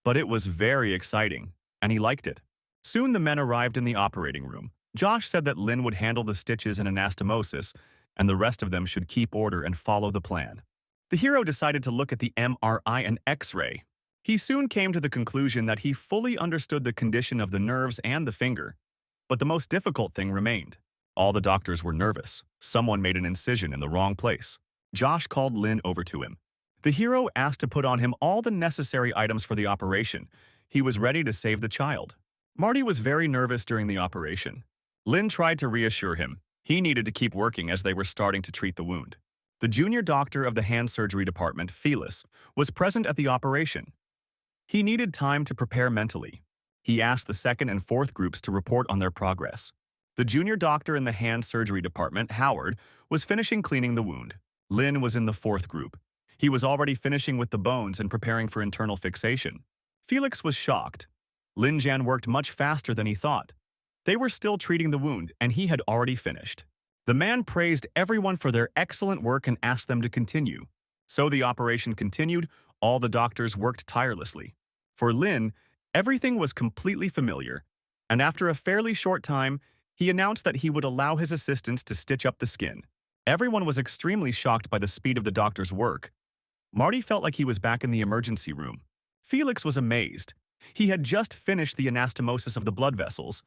but it was very exciting, and he liked it. Soon the men arrived in the operating room. Josh said that Lin would handle the stitches and anastomosis, and the rest of them should keep order and follow the plan. The hero decided to look at the MRI and X-ray. He soon came to the conclusion that he fully understood the condition of the nerves and the finger. But the most difficult thing remained. All the doctors were nervous. Someone made an incision in the wrong place. Josh called Lin over to him. The hero asked to put on him all the necessary items for the operation. He was ready to save the child. Marty was very nervous during the operation. Lin tried to reassure him. He needed to keep working as they were starting to treat the wound. The junior doctor of the hand surgery department, Felix, was present at the operation. He needed time to prepare mentally. He asked the second and fourth groups to report on their progress. The junior doctor in the hand surgery department, Howard, was finishing cleaning the wound. Lin was in the fourth group. He was already finishing with the bones and preparing for internal fixation. Felix was shocked. Lin Jian worked much faster than he thought. They were still treating the wound, and he had already finished. The man praised everyone for their excellent work and asked them to continue. So the operation continued. All the doctors worked tirelessly. For Lin, everything was completely familiar, and after a fairly short time, he announced that he would allow his assistants to stitch up the skin. Everyone was extremely shocked by the speed of the doctor's work. Marty felt like he was back in the emergency room. Felix was amazed. He had just finished the anastomosis of the blood vessels.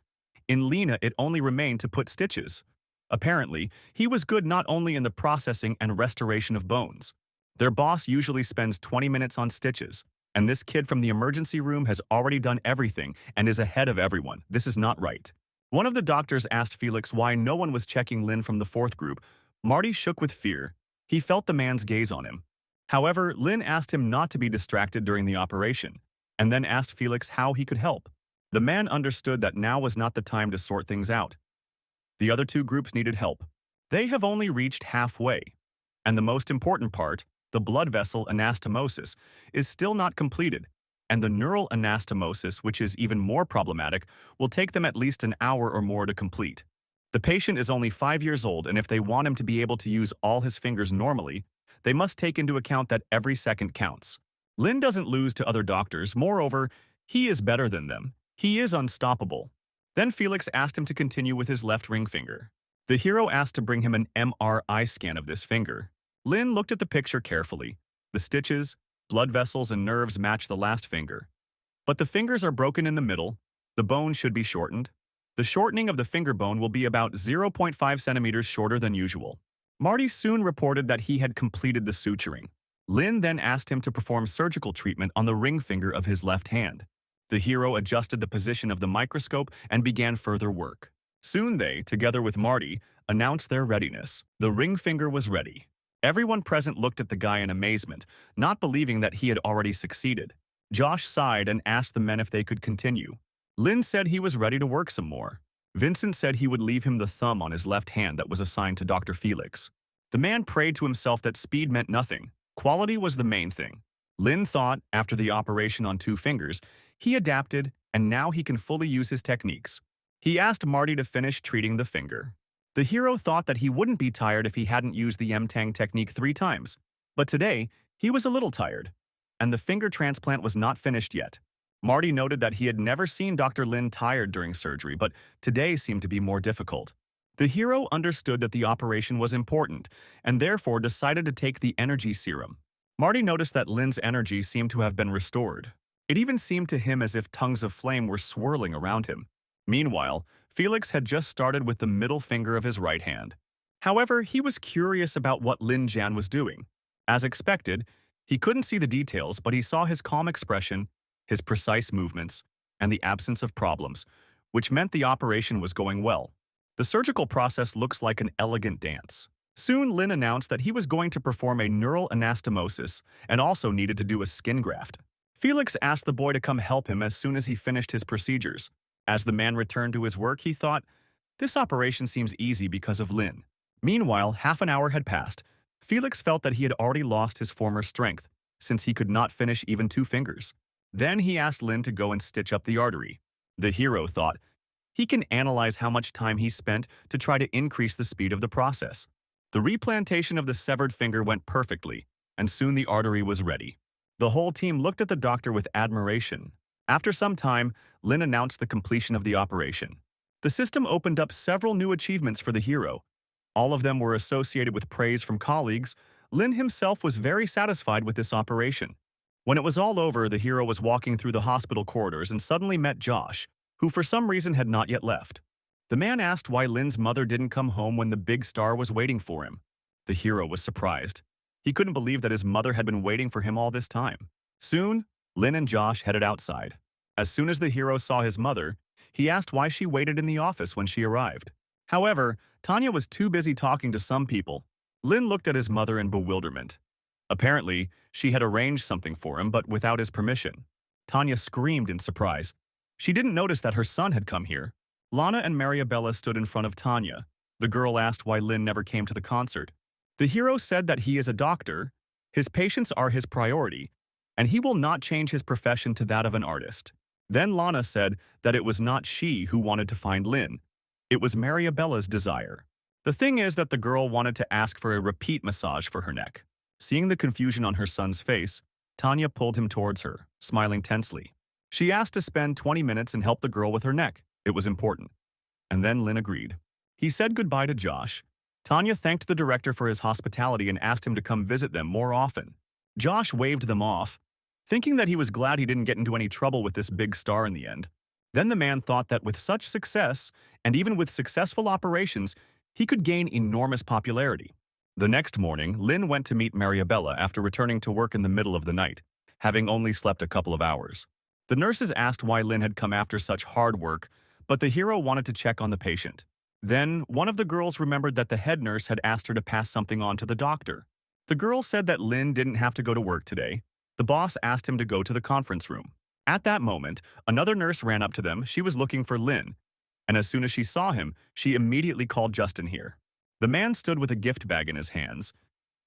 In Lena, it only remained to put stitches. Apparently, he was good not only in the processing and restoration of bones. Their boss usually spends 20 minutes on stitches, and this kid from the emergency room has already done everything and is ahead of everyone. This is not right. One of the doctors asked Felix why no one was checking Lin from the fourth group. Marty shook with fear. He felt the man's gaze on him. However, Lin asked him not to be distracted during the operation, and then asked Felix how he could help. The man understood that now was not the time to sort things out. The other 2 groups needed help. They have only reached halfway. And the most important part, the blood vessel anastomosis, is still not completed, and the neural anastomosis, which is even more problematic, will take them at least an hour or more to complete. The patient is only 5 years old, and if they want him to be able to use all his fingers normally, they must take into account that every second counts. Lin doesn't lose to other doctors. Moreover, he is better than them. He is unstoppable. Then Felix asked him to continue with his left ring finger. The hero asked to bring him an MRI scan of this finger. Lin looked at the picture carefully. The stitches, blood vessels, and nerves match the last finger. But the fingers are broken in the middle. The bone should be shortened. The shortening of the finger bone will be about 0.5 centimeters shorter than usual. Marty soon reported that he had completed the suturing. Lin then asked him to perform surgical treatment on the ring finger of his left hand. The hero adjusted the position of the microscope and began further work. Soon they, together with Marty, announced their readiness. The ring finger was ready. Everyone present looked at the guy in amazement, not believing that he had already succeeded. Josh sighed and asked the men if they could continue. Lin said he was ready to work some more. Vincent said he would leave him the thumb on his left hand that was assigned to Dr. Felix. The man prayed to himself that speed meant nothing. Quality was the main thing. Lin thought, after the operation on 2 fingers, he adapted and now he can fully use his techniques. He asked Marty to finish treating the finger. The hero thought that he wouldn't be tired if he hadn't used the M-Tang technique 3 times. But today, he was a little tired. And the finger transplant was not finished yet. Marty noted that he had never seen Dr. Lin tired during surgery, but today seemed to be more difficult. The hero understood that the operation was important, and therefore decided to take the energy serum. Marty noticed that Lin's energy seemed to have been restored. It even seemed to him as if tongues of flame were swirling around him. Meanwhile, Felix had just started with the middle finger of his right hand. However, he was curious about what Lin Jian was doing. As expected, he couldn't see the details, but he saw his calm expression, his precise movements, and the absence of problems, which meant the operation was going well. The surgical process looks like an elegant dance. Soon, Lin announced that he was going to perform a neural anastomosis and also needed to do a skin graft. Felix asked the boy to come help him as soon as he finished his procedures. As the man returned to his work, he thought, this operation seems easy because of Lin. Meanwhile, half an hour had passed. Felix felt that he had already lost his former strength, since he could not finish even 2 fingers. Then he asked Lin to go and stitch up the artery. The hero thought, he can analyze how much time he spent to try to increase the speed of the process. The replantation of the severed finger went perfectly, and soon the artery was ready. The whole team looked at the doctor with admiration. After some time, Lin announced the completion of the operation. The system opened up several new achievements for the hero. All of them were associated with praise from colleagues. Lin himself was very satisfied with this operation. When it was all over, the hero was walking through the hospital corridors and suddenly met Josh, who for some reason had not yet left. The man asked why Lin's mother didn't come home when the big star was waiting for him. The hero was surprised. He couldn't believe that his mother had been waiting for him all this time. Soon, Lin and Josh headed outside. As soon as the hero saw his mother, he asked why she waited in the office when she arrived. However, Tanya was too busy talking to some people. Lin looked at his mother in bewilderment. Apparently, she had arranged something for him, but without his permission. Tanya screamed in surprise. She didn't notice that her son had come here. Lana and Mariabella stood in front of Tanya. The girl asked why Lin never came to the concert. The hero said that he is a doctor, his patients are his priority, and he will not change his profession to that of an artist. Then Lana said that it was not she who wanted to find Lin. It was Mariabella's desire. The thing is that the girl wanted to ask for a repeat massage for her neck. Seeing the confusion on her son's face, Tanya pulled him towards her, smiling tensely. She asked to spend 20 minutes and help the girl with her neck. It was important. And then Lin agreed. He said goodbye to Josh. Tanya thanked the director for his hospitality and asked him to come visit them more often. Josh waved them off, thinking that he was glad he didn't get into any trouble with this big star in the end. Then the man thought that with such success, and even with successful operations, he could gain enormous popularity. The next morning, Lin went to meet Mariabella after returning to work in the middle of the night, having only slept a couple of hours. The nurses asked why Lin had come after such hard work, but the hero wanted to check on the patient. Then, one of the girls remembered that the head nurse had asked her to pass something on to the doctor. The girl said that Lin didn't have to go to work today. The boss asked him to go to the conference room. At that moment, another nurse ran up to them. She was looking for Lin, and as soon as she saw him, she immediately called Justin here. The man stood with a gift bag in his hands.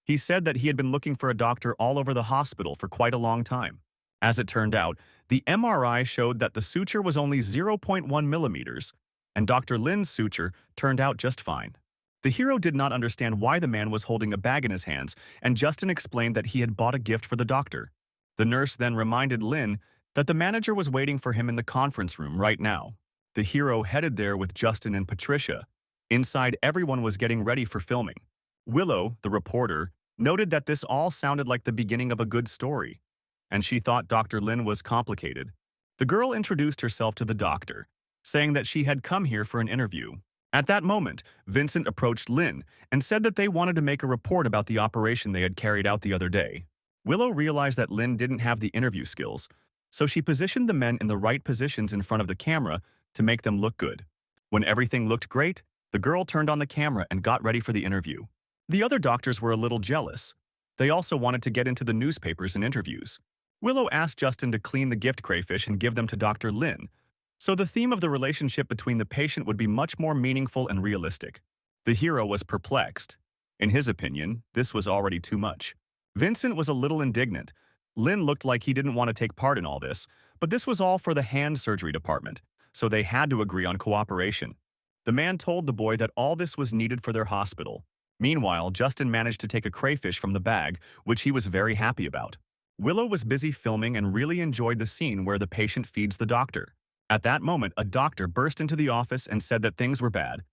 He said that he had been looking for a doctor all over the hospital for quite a long time. As it turned out, the MRI showed that the suture was only 0.1 millimeters, and Dr. Lin's suture turned out just fine. The hero did not understand why the man was holding a bag in his hands, and Justin explained that he had bought a gift for the doctor. The nurse then reminded Lin that the manager was waiting for him in the conference room right now. The hero headed there with Justin and Patricia. Inside, everyone was getting ready for filming. Willow, the reporter, noted that this all sounded like the beginning of a good story, and she thought Dr. Lin was complicated. The girl introduced herself to the doctor, saying that she had come here for an interview. At that moment, Vincent approached Lin and said that they wanted to make a report about the operation they had carried out the other day. Willow realized that Lin didn't have the interview skills, so she positioned the men in the right positions in front of the camera to make them look good. When everything looked great, The girl turned on the camera and got ready for the interview. The other doctors were a little jealous. They also wanted to get into the newspapers and interviews. Willow asked Justin to clean the gift crayfish and give them to Dr. Lin, so the theme of the relationship between the patient would be much more meaningful and realistic. The hero was perplexed. In his opinion, this was already too much. Vincent was a little indignant. Lin looked like he didn't want to take part in all this, but this was all for the hand surgery department, so they had to agree on cooperation. The man told the boy that all this was needed for their hospital. Meanwhile, Justin managed to take a crayfish from the bag, which he was very happy about. Willow was busy filming and really enjoyed the scene where the patient feeds the doctor. At that moment, a doctor burst into the office and said that things were bad.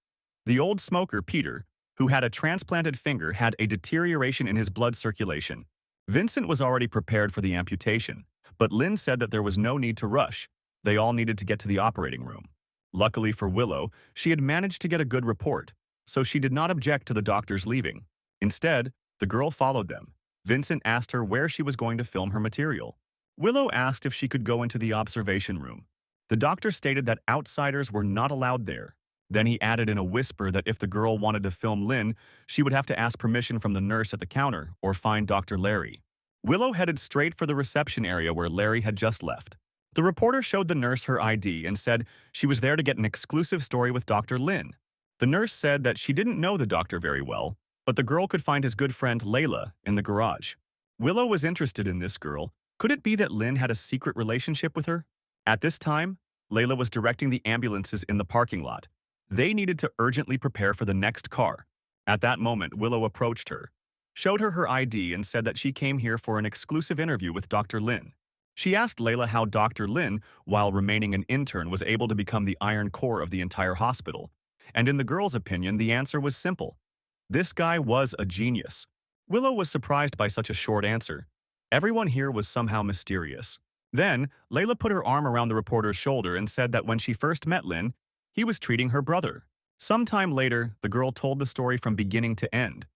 The old smoker, Peter, who had a transplanted finger, had a deterioration in his blood circulation. Vincent was already prepared for the amputation, but Lynn said that there was no need to rush. They all needed to get to the operating room. Luckily for Willow, she had managed to get a good report, so she did not object to the doctors leaving. Instead, the girl followed them. Vincent asked her where she was going to film her material. Willow asked if she could go into the observation room. The doctor stated that outsiders were not allowed there. Then he added in a whisper that if the girl wanted to film Lynn, she would have to ask permission from the nurse at the counter or find Dr. Larry. Willow headed straight for the reception area where Larry had just left. The reporter showed the nurse her ID and said she was there to get an exclusive story with Dr. Lin. The nurse said that she didn't know the doctor very well, but the girl could find his good friend Layla in the garage. Willow was interested in this girl. Could it be that Lin had a secret relationship with her? At this time, Layla was directing the ambulances in the parking lot. They needed to urgently prepare for the next car. At that moment, Willow approached her, showed her her ID, and said that she came here for an exclusive interview with Dr. Lin. She asked Layla how Dr. Lin, while remaining an intern, was able to become the iron core of the entire hospital. And in the girl's opinion, the answer was simple. This guy was a genius. Willow was surprised by such a short answer. Everyone here was somehow mysterious. Then, Layla put her arm around the reporter's shoulder and said that when she first met Lin, he was treating her brother. Sometime later, the girl told the story from beginning to end.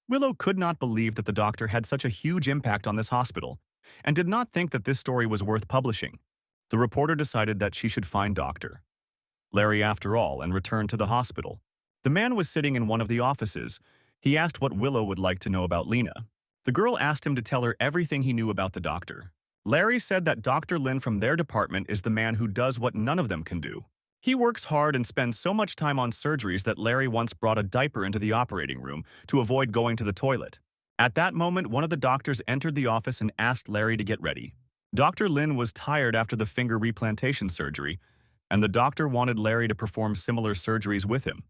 Willow could not believe that the doctor had such a huge impact on this hospital, and did not think that this story was worth publishing. The reporter decided that she should find Dr. Larry after all and return to the hospital. The man was sitting in one of the offices. He asked what Willow would like to know about Lena. The girl asked him to tell her everything he knew about the doctor. Larry said that Dr. Lin from their department is the man who does what none of them can do. He works hard and spends so much time on surgeries that Larry once brought a diaper into the operating room to avoid going to the toilet. At that moment, one of the doctors entered the office and asked Larry to get ready. Dr. Lin was tired after the finger replantation surgery, and the doctor wanted Larry to perform similar surgeries with him.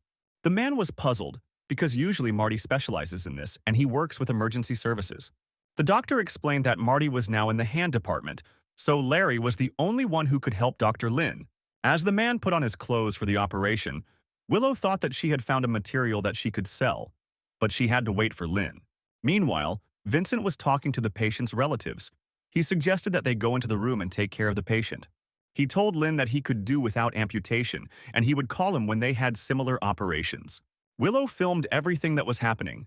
The man was puzzled, because usually Marty specializes in this and he works with emergency services. The doctor explained that Marty was now in the hand department, so Larry was the only one who could help Dr. Lin. As the man put on his clothes for the operation, Willow thought that she had found a material that she could sell, but she had to wait for Lin. Meanwhile, Vincent was talking to the patient's relatives. He suggested that they go into the room and take care of the patient. He told Lin that he could do without amputation, and he would call him when they had similar operations. Willow filmed everything that was happening.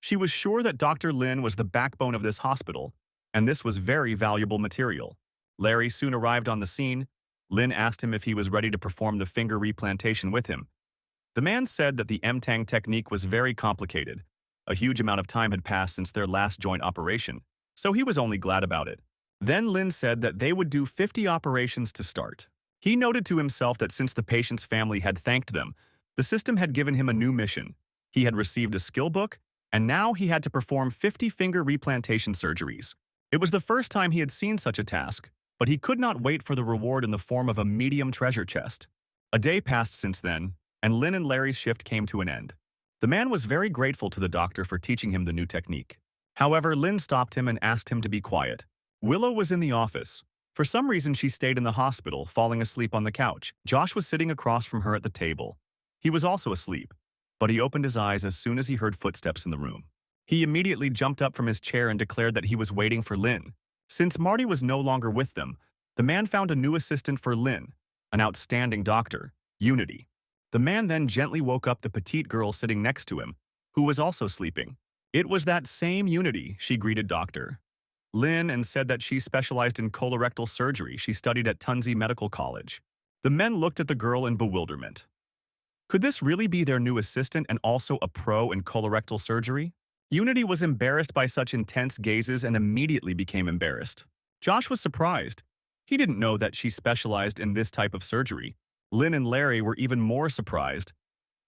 She was sure that Dr. Lin was the backbone of this hospital, and this was very valuable material. Larry soon arrived on the scene. Lin asked him if he was ready to perform the finger replantation with him. The man said that the M-Tang technique was very complicated. A huge amount of time had passed since their last joint operation, so he was only glad about it. Then Lin said that they would do 50 operations to start. He noted to himself that since the patient's family had thanked them, the system had given him a new mission. He had received a skill book, and now he had to perform 50 finger replantation surgeries. It was the first time he had seen such a task, but he could not wait for the reward in the form of a medium treasure chest. A day passed since then, and Lin and Larry's shift came to an end. The man was very grateful to the doctor for teaching him the new technique. However, Lin stopped him and asked him to be quiet. Willow was in the office. For some reason, she stayed in the hospital, falling asleep on the couch. Josh was sitting across from her at the table. He was also asleep, but he opened his eyes as soon as he heard footsteps in the room. He immediately jumped up from his chair and declared that he was waiting for Lin. Since Marty was no longer with them, the man found a new assistant for Lin, an outstanding doctor, Unity. The man then gently woke up the petite girl sitting next to him, who was also sleeping. It was that same Unity, she greeted Dr. Lin and said that she specialized in colorectal surgery. She studied at Tunzi Medical College. The men looked at the girl in bewilderment. Could this really be their new assistant and also a pro in colorectal surgery? Unity was embarrassed by such intense gazes and immediately became embarrassed. Josh was surprised. He didn't know that she specialized in this type of surgery. Lynn and Larry were even more surprised.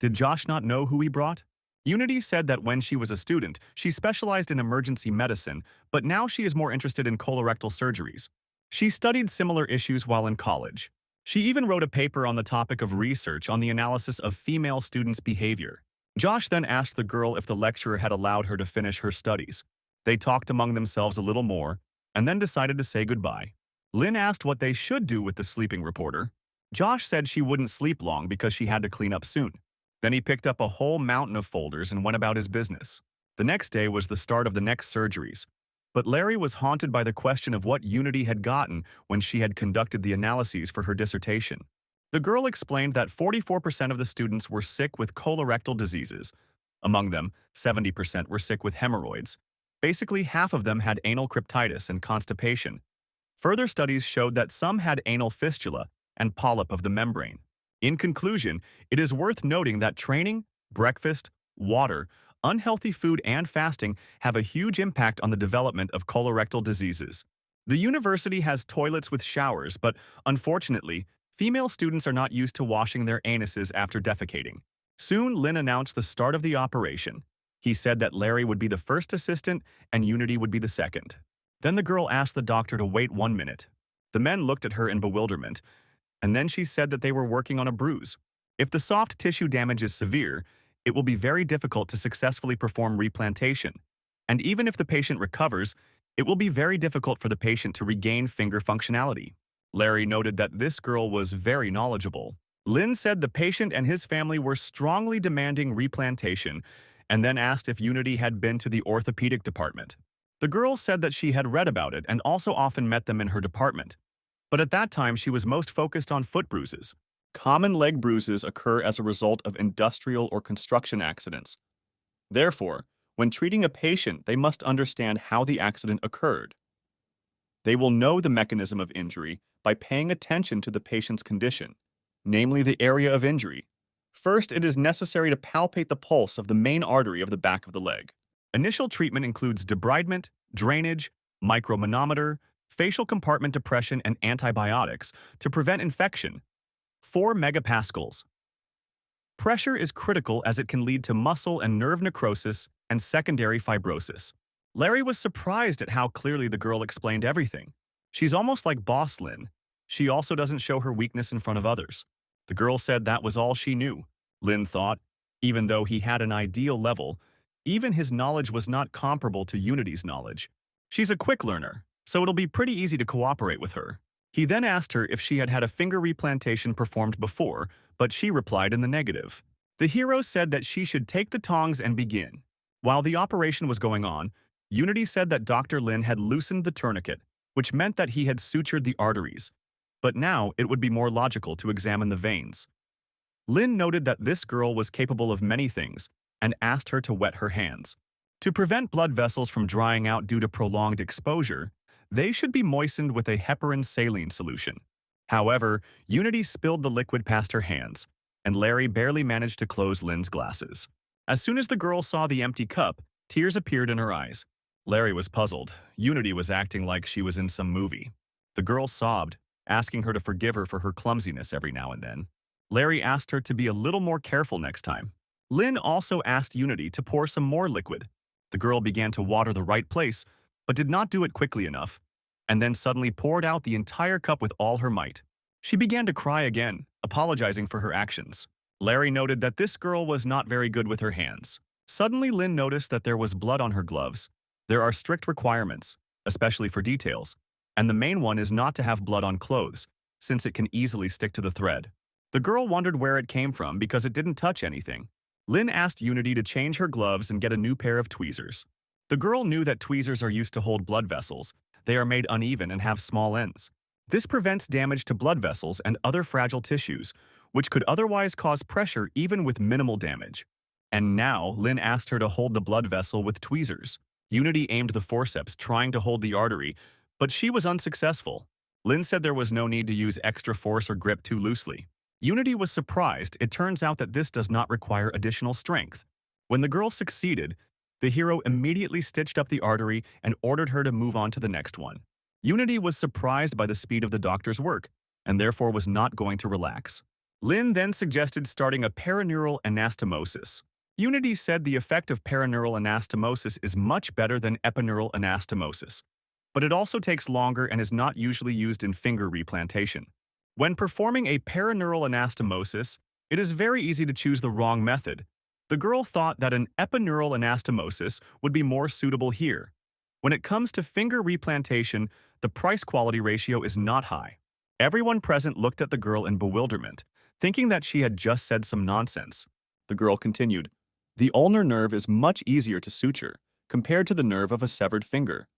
Did Josh not know who he brought? Unity said that when she was a student, she specialized in emergency medicine, but now she is more interested in colorectal surgeries. She studied similar issues while in college. She even wrote a paper on the topic of research on the analysis of female students' behavior. Josh then asked the girl if the lecturer had allowed her to finish her studies. They talked among themselves a little more, and then decided to say goodbye. Lynn asked what they should do with the sleeping reporter. Josh said she wouldn't sleep long because she had to clean up soon. Then he picked up a whole mountain of folders and went about his business. The next day was the start of the next surgeries. But Larry was haunted by the question of what Unity had gotten when she had conducted the analyses for her dissertation. The girl explained that 44% of the students were sick with colorectal diseases. Among them, 70% were sick with hemorrhoids. Basically, half of them had anal cryptitis and constipation. Further studies showed that some had anal fistula and polyp of the membrane. In conclusion, it is worth noting that training, breakfast, water, unhealthy food, and fasting have a huge impact on the development of colorectal diseases. The university has toilets with showers, but unfortunately, female students are not used to washing their anuses after defecating. Soon, Lynn announced the start of the operation. He said that Larry would be the first assistant and Unity would be the second. Then the girl asked the doctor to wait 1 minute. The men looked at her in bewilderment, and then she said that they were working on a bruise. If the soft tissue damage is severe, it will be very difficult to successfully perform replantation. And even if the patient recovers, it will be very difficult for the patient to regain finger functionality. Larry noted that this girl was very knowledgeable. Lynn said the patient and his family were strongly demanding replantation, and then asked if Unity had been to the orthopedic department. The girl said that she had read about it and also often met them in her department. But at that time, she was most focused on foot bruises. Common leg bruises occur as a result of industrial or construction accidents. Therefore, when treating a patient, they must understand how the accident occurred. They will know the mechanism of injury by paying attention to the patient's condition, namely the area of injury. First, it is necessary to palpate the pulse of the main artery of the back of the leg. Initial treatment includes debridement, drainage, micromanometer, facial compartment depression, and antibiotics to prevent infection. 4 megapascals. Pressure is critical as it can lead to muscle and nerve necrosis and secondary fibrosis. Larry was surprised at how clearly the girl explained everything. She's almost like Boss Lynn. She also doesn't show her weakness in front of others. The girl said that was all she knew. Lynn thought, even though he had an ideal level, even his knowledge was not comparable to Unity's knowledge. She's a quick learner, so it'll be pretty easy to cooperate with her. He then asked her if she had had a finger replantation performed before, but she replied in the negative. The hero said that she should take the tongs and begin. While the operation was going on, Unity said that Dr. Lin had loosened the tourniquet, which meant that he had sutured the arteries. But now it would be more logical to examine the veins. Lin noted that this girl was capable of many things and asked her to wet her hands. To prevent blood vessels from drying out due to prolonged exposure, they should be moistened with a heparin saline solution. However, Unity spilled the liquid past her hands, and Larry barely managed to close Lin's glasses. As soon as the girl saw the empty cup, tears appeared in her eyes. Larry was puzzled. Unity was acting like she was in some movie. The girl sobbed, asking her to forgive her for her clumsiness every now and then. Larry asked her to be a little more careful next time. Lin also asked Unity to pour some more liquid. The girl began to water the right place, but did not do it quickly enough, and then suddenly poured out the entire cup with all her might. She began to cry again, apologizing for her actions. Larry noted that this girl was not very good with her hands. Suddenly, Lin noticed that there was blood on her gloves. There are strict requirements, especially for details, and the main one is not to have blood on clothes, since it can easily stick to the thread. The girl wondered where it came from because it didn't touch anything. Lin asked Unity to change her gloves and get a new pair of tweezers. The girl knew that tweezers are used to hold blood vessels. They are made uneven and have small ends. This prevents damage to blood vessels and other fragile tissues, which could otherwise cause pressure even with minimal damage. And now, Lin asked her to hold the blood vessel with tweezers. Unity aimed the forceps, trying to hold the artery, but she was unsuccessful. Lin said there was no need to use extra force or grip too loosely. Unity was surprised. It turns out that this does not require additional strength. When the girl succeeded, the hero immediately stitched up the artery and ordered her to move on to the next one. Unity was surprised by the speed of the doctor's work, and therefore was not going to relax. Lin then suggested starting a paraneural anastomosis. Unity said the effect of paraneural anastomosis is much better than epidural anastomosis, but it also takes longer and is not usually used in finger replantation. When performing a paraneural anastomosis, it is very easy to choose the wrong method. The girl thought that an epidural anastomosis would be more suitable here. When it comes to finger replantation, the price-quality ratio is not high. Everyone present looked at the girl in bewilderment, thinking that she had just said some nonsense. The girl continued, "The ulnar nerve is much easier to suture compared to the nerve of a severed finger.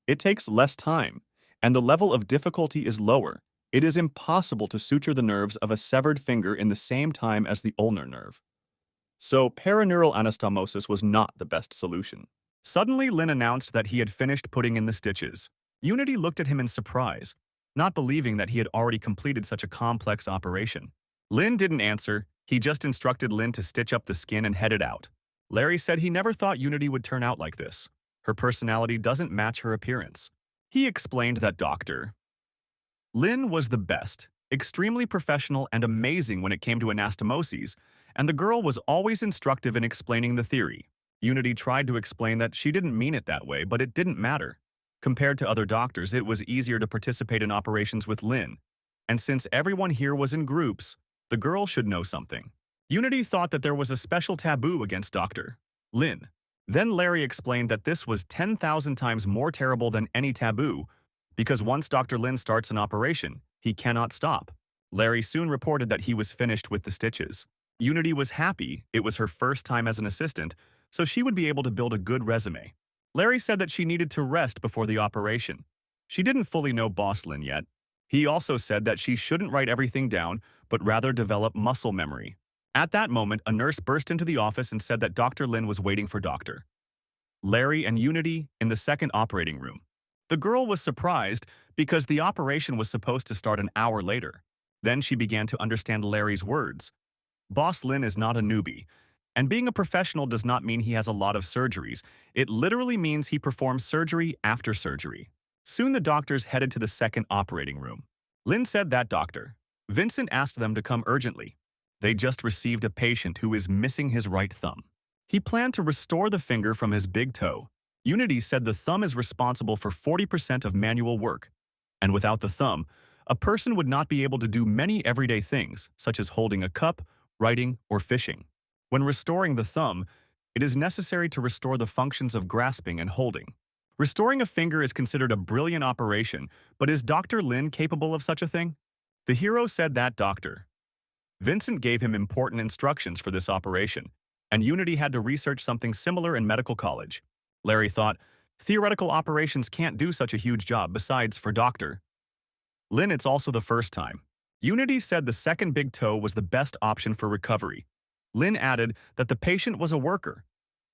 It takes less time, and the level of difficulty is lower. It is impossible to suture the nerves of a severed finger in the same time as the ulnar nerve." So paraneural anastomosis was not the best solution. Suddenly, Lin announced that he had finished putting in the stitches. Unity looked at him in surprise, not believing that he had already completed such a complex operation. Lin didn't answer. He just instructed Lin to stitch up the skin and headed out. Larry said he never thought Unity would turn out like this. Her personality doesn't match her appearance. He explained that Dr. Lin was the best, extremely professional and amazing when it came to anastomoses, and the girl was always instructive in explaining the theory. Unity tried to explain that she didn't mean it that way, but it didn't matter. Compared to other doctors, it was easier to participate in operations with Lin, and since everyone here was in groups, the girl should know something. Unity thought that there was a special taboo against Dr. Lin. Then Larry explained that this was 10,000 times more terrible than any taboo, because once Dr. Lin starts an operation, he cannot stop. Larry soon reported that he was finished with the stitches. Unity was happy. It was her first time as an assistant, so she would be able to build a good resume. Larry said that she needed to rest before the operation. She didn't fully know Boss Lin yet. He also said that she shouldn't write everything down, but rather develop muscle memory. At that moment, a nurse burst into the office and said that Dr. Lin was waiting for Dr. Larry and Unity in the second operating room. The girl was surprised because the operation was supposed to start an hour later. Then she began to understand Larry's words. Boss Lin is not a newbie, and being a professional does not mean he has a lot of surgeries. It literally means he performs surgery after surgery. Soon the doctors headed to the second operating room. Lin said that Dr. Vincent asked them to come urgently. They just received a patient who is missing his right thumb. He planned to restore the finger from his big toe. Unity said the thumb is responsible for 40% of manual work, and without the thumb, a person would not be able to do many everyday things, such as holding a cup, writing, or fishing. When restoring the thumb, it is necessary to restore the functions of grasping and holding. Restoring a finger is considered a brilliant operation, but is Dr. Lin capable of such a thing? The hero said that Dr. Vincent gave him important instructions for this operation, and Unity had to research something similar in medical college. Larry thought, theoretical operations can't do such a huge job. Besides, for Dr. Lin, it's also the first time. Unity said the second big toe was the best option for recovery. Lin added that the patient was a worker.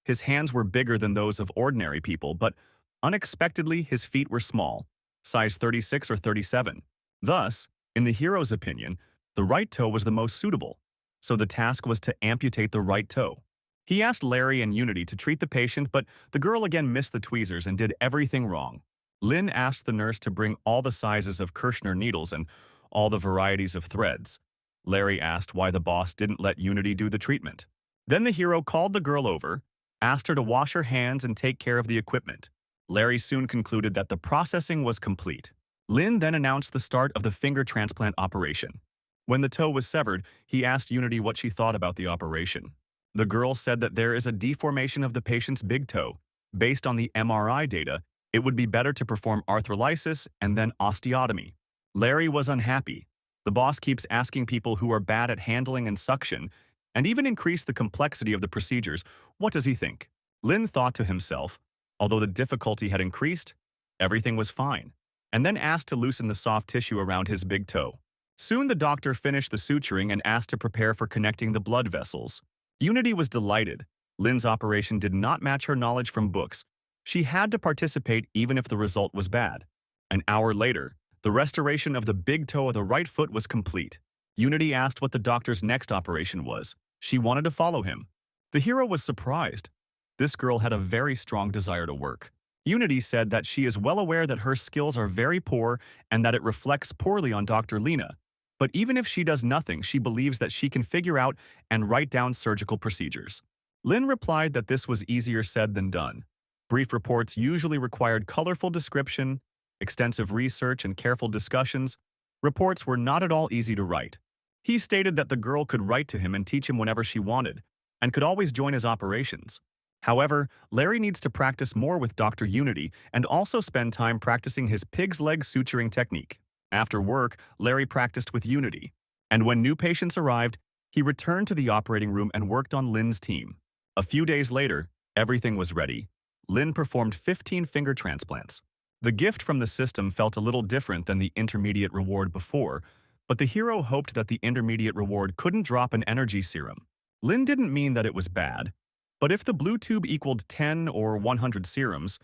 His hands were bigger than those of ordinary people, but unexpectedly his feet were small, size 36 or 37. Thus, in the hero's opinion, the right toe was the most suitable, so the task was to amputate the right toe. He asked Larry and Unity to treat the patient, but the girl again missed the tweezers and did everything wrong. Lin asked the nurse to bring all the sizes of Kirschner needles and all the varieties of threads. Larry asked why the boss didn't let Unity do the treatment. Then the hero called the girl over, asked her to wash her hands and take care of the equipment. Larry soon concluded that the processing was complete. Lin then announced the start of the finger transplant operation. When the toe was severed, he asked Unity what she thought about the operation. The girl said that there is a deformation of the patient's big toe. Based on the MRI data, it would be better to perform arthrolysis and then osteotomy. Larry was unhappy. The boss keeps asking people who are bad at handling and suction, and even increase the complexity of the procedures. What does he think? Lin thought to himself, although the difficulty had increased, everything was fine, and then asked to loosen the soft tissue around his big toe. Soon the doctor finished the suturing and asked to prepare for connecting the blood vessels. Unity was delighted. Lin's operation did not match her knowledge from books. She had to participate even if the result was bad. An hour later, the restoration of the big toe of the right foot was complete. Unity asked what the doctor's next operation was. She wanted to follow him. The hero was surprised. This girl had a very strong desire to work. Unity said that she is well aware that her skills are very poor and that it reflects poorly on Dr. Lena. But even if she does nothing, she believes that she can figure out and write down surgical procedures. Lin replied that this was easier said than done. Brief reports usually required colorful description, extensive research, and careful discussions. Reports were not at all easy to write. He stated that the girl could write to him and teach him whenever she wanted, and could always join his operations. However, Larry needs to practice more with Dr. Unity and also spend time practicing his pig's leg suturing technique. After work, Larry practiced with Unity, and when new patients arrived, he returned to the operating room and worked on Lin's team. A few days later, everything was ready. Lin performed 15 finger transplants. The gift from the system felt a little different than the intermediate reward before, but the hero hoped that the intermediate reward couldn't drop an energy serum. Lin didn't mean that it was bad, but if the blue tube equaled 10 or 100 serums,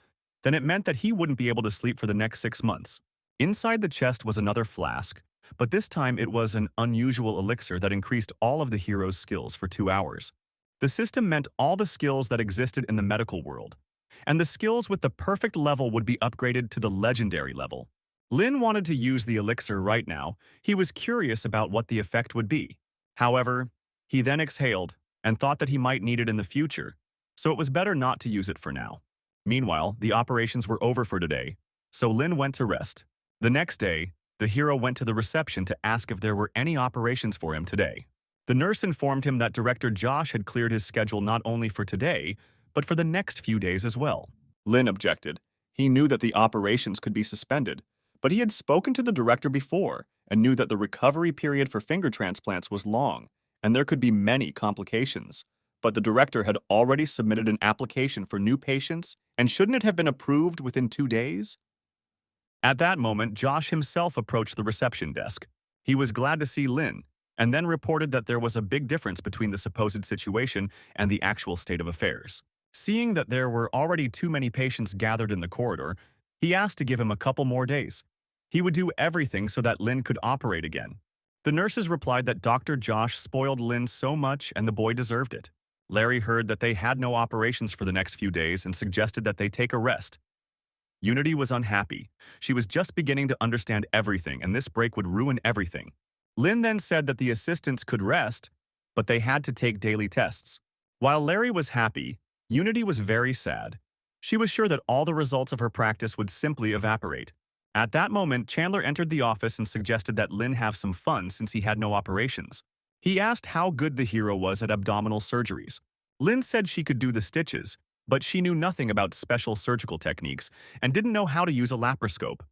then it meant that he wouldn't be able to sleep for the next 6 months. Inside the chest was another flask, but this time it was an unusual elixir that increased all of the hero's skills for 2 hours. The system meant all the skills that existed in the medical world, and the skills with the perfect level would be upgraded to the legendary level. Lin wanted to use the elixir right now. He was curious about what the effect would be. However, he then exhaled and thought that he might need it in the future, so it was better not to use it for now. Meanwhile, the operations were over for today, so Lin went to rest. The next day, the hero went to the reception to ask if there were any operations for him today. The nurse informed him that Director Josh had cleared his schedule not only for today, but for the next few days as well. Lin objected. He knew that the operations could be suspended, but he had spoken to the director before and knew that the recovery period for finger transplants was long, and there could be many complications. But the director had already submitted an application for new patients, and shouldn't it have been approved within 2 days? At that moment, Josh himself approached the reception desk. He was glad to see Lin, and then reported that there was a big difference between the supposed situation and the actual state of affairs. Seeing that there were already too many patients gathered in the corridor, he asked to give him a couple more days. He would do everything so that Lin could operate again. The nurses replied that Dr. Josh spoiled Lin so much and the boy deserved it. Larry heard that they had no operations for the next few days and suggested that they take a rest. Unity was unhappy. She was just beginning to understand everything, and this break would ruin everything. Lin then said that the assistants could rest, but they had to take daily tests. While Larry was happy, Unity was very sad. She was sure that all the results of her practice would simply evaporate. At that moment, Chandler entered the office and suggested that Lin have some fun since he had no operations. He asked how good the hero was at abdominal surgeries. Lin said she could do the stitches, but she knew nothing about special surgical techniques and didn't know how to use a laparoscope.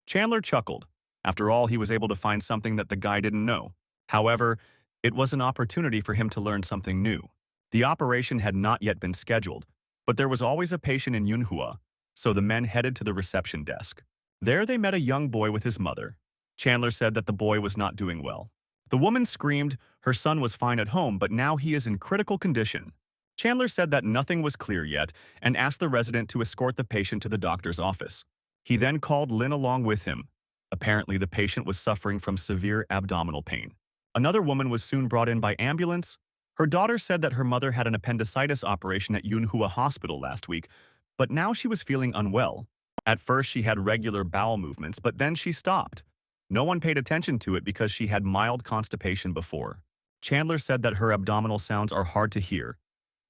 Chandler chuckled. After all, he was able to find something that the guy didn't know. However, it was an opportunity for him to learn something new. The operation had not yet been scheduled, but there was always a patient in MANHUA, so the men headed to the reception desk. There they met a young boy with his mother. Chandler said that the boy was not doing well. The woman screamed her son was fine at home, but now he is in critical condition. Chandler said that nothing was clear yet and asked the resident to escort the patient to the doctor's office. He then called Lin along with him. Apparently, the patient was suffering from severe abdominal pain. Another woman was soon brought in by ambulance. Her daughter said that her mother had an appendicitis operation at Yunhua Hospital last week, but now she was feeling unwell. At first, she had regular bowel movements, but then she stopped. No one paid attention to it because she had mild constipation before. Chandler said that her abdominal sounds are hard to hear.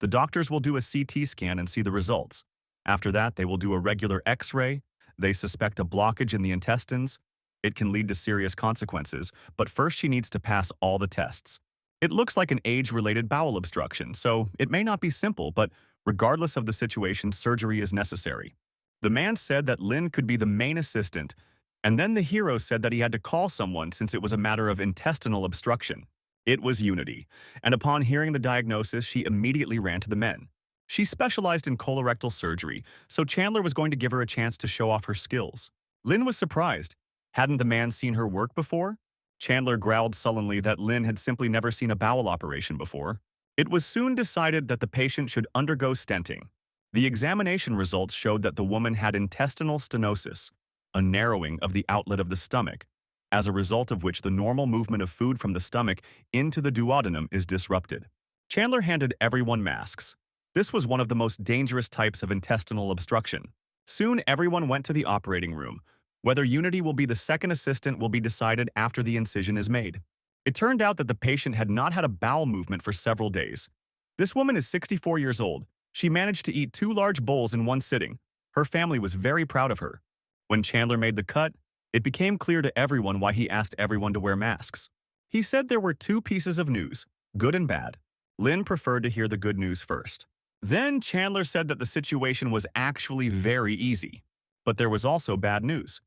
The doctors will do a CT scan and see the results. After that, they will do a regular X-ray. They suspect a blockage in the intestines. It can lead to serious consequences, but first she needs to pass all the tests. It looks like an age-related bowel obstruction, so it may not be simple, but regardless of the situation, surgery is necessary. The man said that Lin could be the main assistant, and then the hero said that he had to call someone since it was a matter of intestinal obstruction. It was Unity, and upon hearing the diagnosis, she immediately ran to the men. She specialized in colorectal surgery, so Chandler was going to give her a chance to show off her skills. Lin was surprised. Hadn't the man seen her work before? Chandler growled sullenly that Lin had simply never seen a bowel operation before. It was soon decided that the patient should undergo stenting. The examination results showed that the woman had intestinal stenosis, a narrowing of the outlet of the stomach. as a result of which the normal movement of food from the stomach into the duodenum is disrupted. Chandler handed everyone masks. This was one of the most dangerous types of intestinal obstruction. Soon everyone went to the operating room. Whether Unity will be the second assistant will be decided after the incision is made. It turned out that the patient had not had a bowel movement for several days. This woman is 64 years old. She managed to eat 2 large bowls in one sitting. Her family was very proud of her. When Chandler made the cut, it became clear to everyone why he asked everyone to wear masks. He said there were 2 pieces of news, good and bad. Lynn preferred to hear the good news first. Then Chandler said that the situation was actually very easy. But there was also bad news.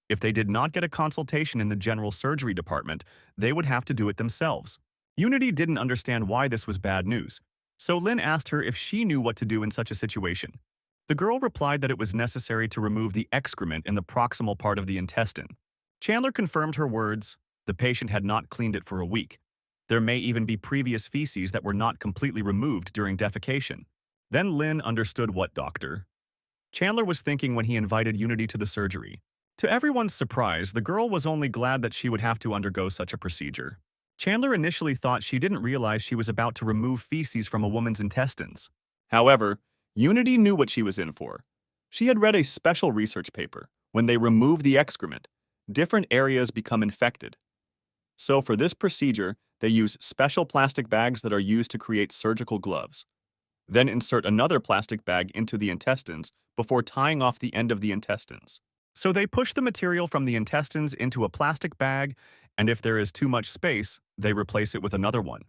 If they did not get a consultation in the general surgery department, they would have to do it themselves. Unity didn't understand why this was bad news, so Lynn asked her if she knew what to do in such a situation. The girl replied that it was necessary to remove the excrement in the proximal part of the intestine. Chandler confirmed her words. The patient had not cleaned it for a week. There may even be previous feces that were not completely removed during defecation. Then Lynn understood what doctor Chandler was thinking when he invited Unity to the surgery. To everyone's surprise, the girl was only glad that she would have to undergo such a procedure. Chandler initially thought she didn't realize she was about to remove feces from a woman's intestines. However, Unity knew what she was in for. She had read a special research paper. When they remove the excrement, different areas become infected. So for this procedure, they use special plastic bags that are used to create surgical gloves. Then insert another plastic bag into the intestines before tying off the end of the intestines. So they push the material from the intestines into a plastic bag, and if there is too much space, they replace it with another one.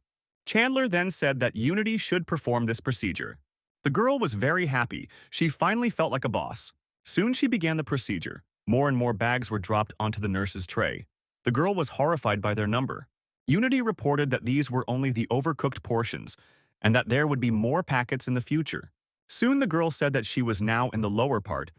Chandler then said that Unity should perform this procedure. The girl was very happy. She finally felt like a boss. Soon she began the procedure. More and more bags were dropped onto the nurse's tray. The girl was horrified by their number. Unity reported that these were only the overcooked portions, and that there would be more packets in the future. Soon the girl said that she was now in the lower part,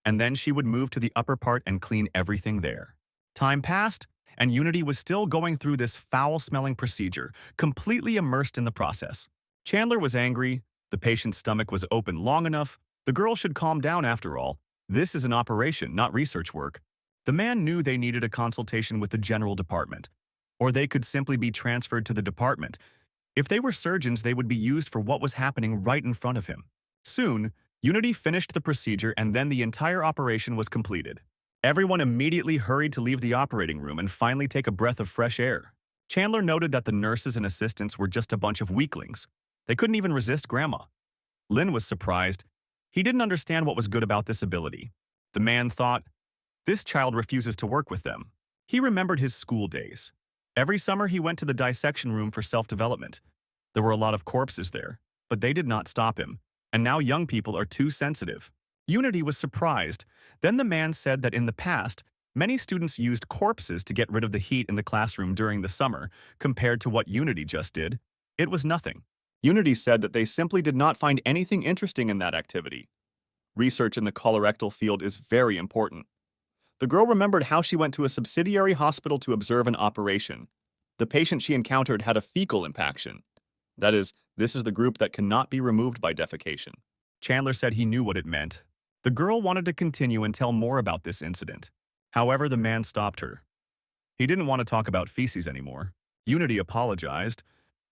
and then she would move to the upper part and clean everything there. Time passed, and Unity was still going through this foul-smelling procedure, completely immersed in the process. Chandler was angry. The patient's stomach was open long enough. The girl should calm down after all. This is an operation, not research work. The man knew they needed a consultation with the general department, or they could simply be transferred to the department. If they were surgeons, they would be used for what was happening right in front of him. Soon, Unity finished the procedure and then the entire operation was completed. Everyone immediately hurried to leave the operating room and finally take a breath of fresh air. Chandler noted that the nurses and assistants were just a bunch of weaklings. They couldn't even resist Grandma. Lynn was surprised. He didn't understand what was good about this ability. The man thought, this child refuses to work with them. He remembered his school days. Every summer he went to the dissection room for self-development. There were a lot of corpses there, but they did not stop him. And now young people are too sensitive. Unity was surprised. Then the man said that in the past, many students used corpses to get rid of the heat in the classroom during the summer. Compared to what Unity just did, it was nothing. Unity said that they simply did not find anything interesting in that activity. Research in the colorectal field is very important. The girl remembered how she went to a subsidiary hospital to observe an operation. The patient she encountered had a fecal impaction. That is, this is the group that cannot be removed by defecation. Chandler said he knew what it meant. The girl wanted to continue and tell more about this incident. However, the man stopped her. He didn't want to talk about feces anymore. Unity apologized.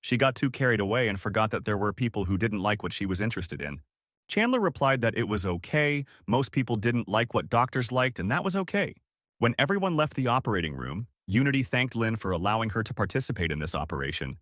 She got too carried away and forgot that there were people who didn't like what she was interested in. Chandler replied that it was okay. Most people didn't like what doctors liked, and that was okay. When everyone left the operating room, Unity thanked Lynn for allowing her to participate in this operation.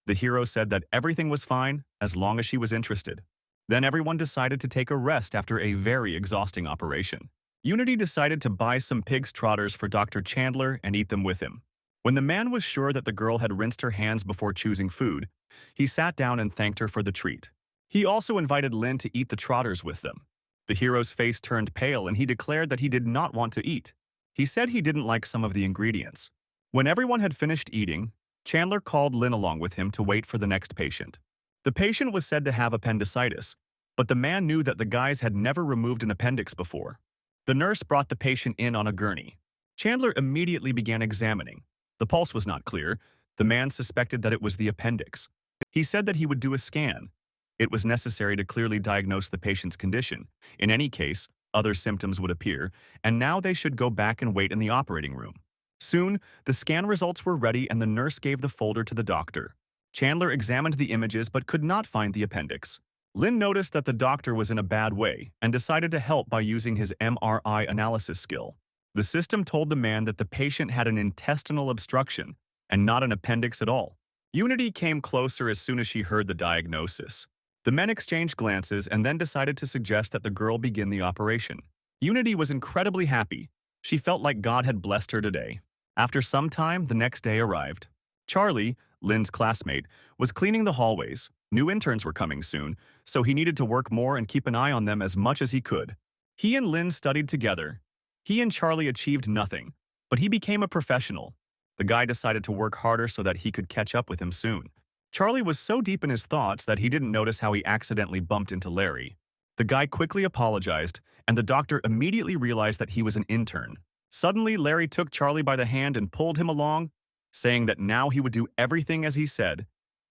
The hero said that everything was fine as long as she was interested. Then everyone decided to take a rest after a very exhausting operation. Unity decided to buy some pig's trotters for Dr. Chandler and eat them with him. When the man was sure that the girl had rinsed her hands before choosing food, he sat down and thanked her for the treat. He also invited Lynn to eat the trotters with them. The hero's face turned pale and he declared that he did not want to eat. He said he didn't like some of the ingredients. When everyone had finished eating, Chandler called Lynn along with him to wait for the next patient. The patient was said to have appendicitis, but the man knew that the guys had never removed an appendix before. The nurse brought the patient in on a gurney. Chandler immediately began examining. The pulse was not clear. The man suspected that it was the appendix. He said that he would do a scan. It was necessary to clearly diagnose the patient's condition. In any case, other symptoms would appear, and now they should go back and wait in the operating room. Soon, the scan results were ready and the nurse gave the folder to the doctor. Chandler examined the images but could not find the appendix. Lin noticed that the doctor was in a bad way and decided to help by using his MRI analysis skill. The system told the man that the patient had an intestinal obstruction and not an appendix at all. Unity came closer as soon as she heard the diagnosis. The men exchanged glances and then decided to suggest that the girl begin the operation. Unity was incredibly happy. She felt like God had blessed her today. After some time, the next day arrived. Charlie, Lin's classmate, was cleaning the hallways. New interns were coming soon, so he needed to work more and keep an eye on them as much as he could. He and Lin studied together. He and Charlie achieved nothing, but he became a professional. The guy decided to work harder so that he could catch up with him soon. Charlie was so deep in his thoughts that he didn't notice how he accidentally bumped into Larry. The guy quickly apologized, and the doctor immediately realized that he was an intern. Suddenly, Larry took Charlie by the hand and pulled him along, saying that now he would do everything as he said,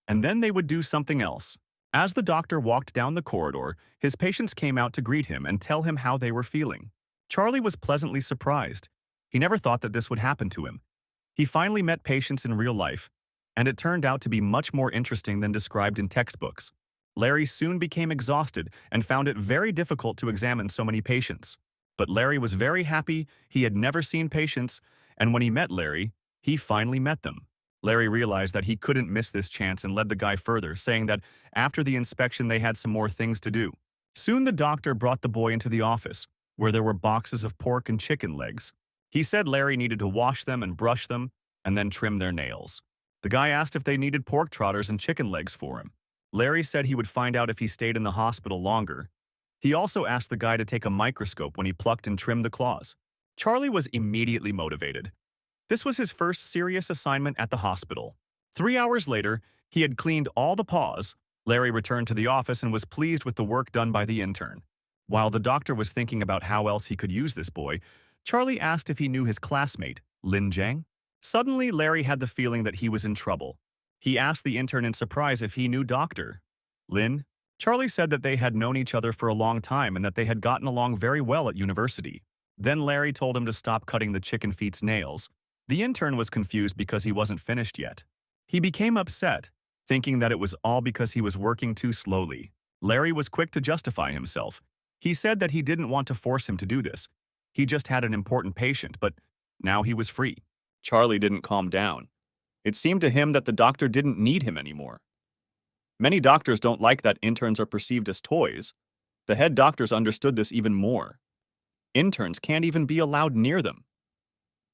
and then they would do something else. As the doctor walked down the corridor, his patients came out to greet him and tell him how they were feeling. Charlie was pleasantly surprised. He never thought that this would happen to him. He finally met patients in real life, and it turned out to be much more interesting than described in textbooks. Larry soon became exhausted and found it very difficult to examine so many patients. But Larry was very happy. He had never seen patients, and when he met Larry, he finally met them. Larry realized that he couldn't miss this chance and led the guy further, saying that after the inspection they had some more things to do. Soon the doctor brought the boy into the office, where there were boxes of pork and chicken legs. He said Larry needed to wash them and brush them, and then trim their nails. The guy asked if they needed pork trotters and chicken legs for him. Larry said he would find out if he stayed in the hospital longer. He also asked the guy to take a microscope when he plucked and trimmed the claws. Charlie was immediately motivated. This was his first serious assignment at the hospital. 3 hours later, he had cleaned all the paws. Larry returned to the office and was pleased with the work done by the intern. While the doctor was thinking about how else he could use this boy, Charlie asked if he knew his classmate, Lin Jiang. Suddenly, Larry had the feeling that he was in trouble. He asked the intern in surprise if he knew Dr. Lin. Charlie said that they had known each other for a long time and that they had gotten along very well at university. Then Larry told him to stop cutting the chicken feet's nails. The intern was confused because he wasn't finished yet. He became upset, thinking that it was all because he was working too slowly. Larry was quick to justify himself. He said that he didn't want to force him to do this. He just had an important patient, but now he was free. Charlie didn't calm down. It seemed to him that the doctor didn't need him anymore. Many doctors don't like that interns are perceived as toys. The head doctors understood this even more. Interns can't even be allowed near them.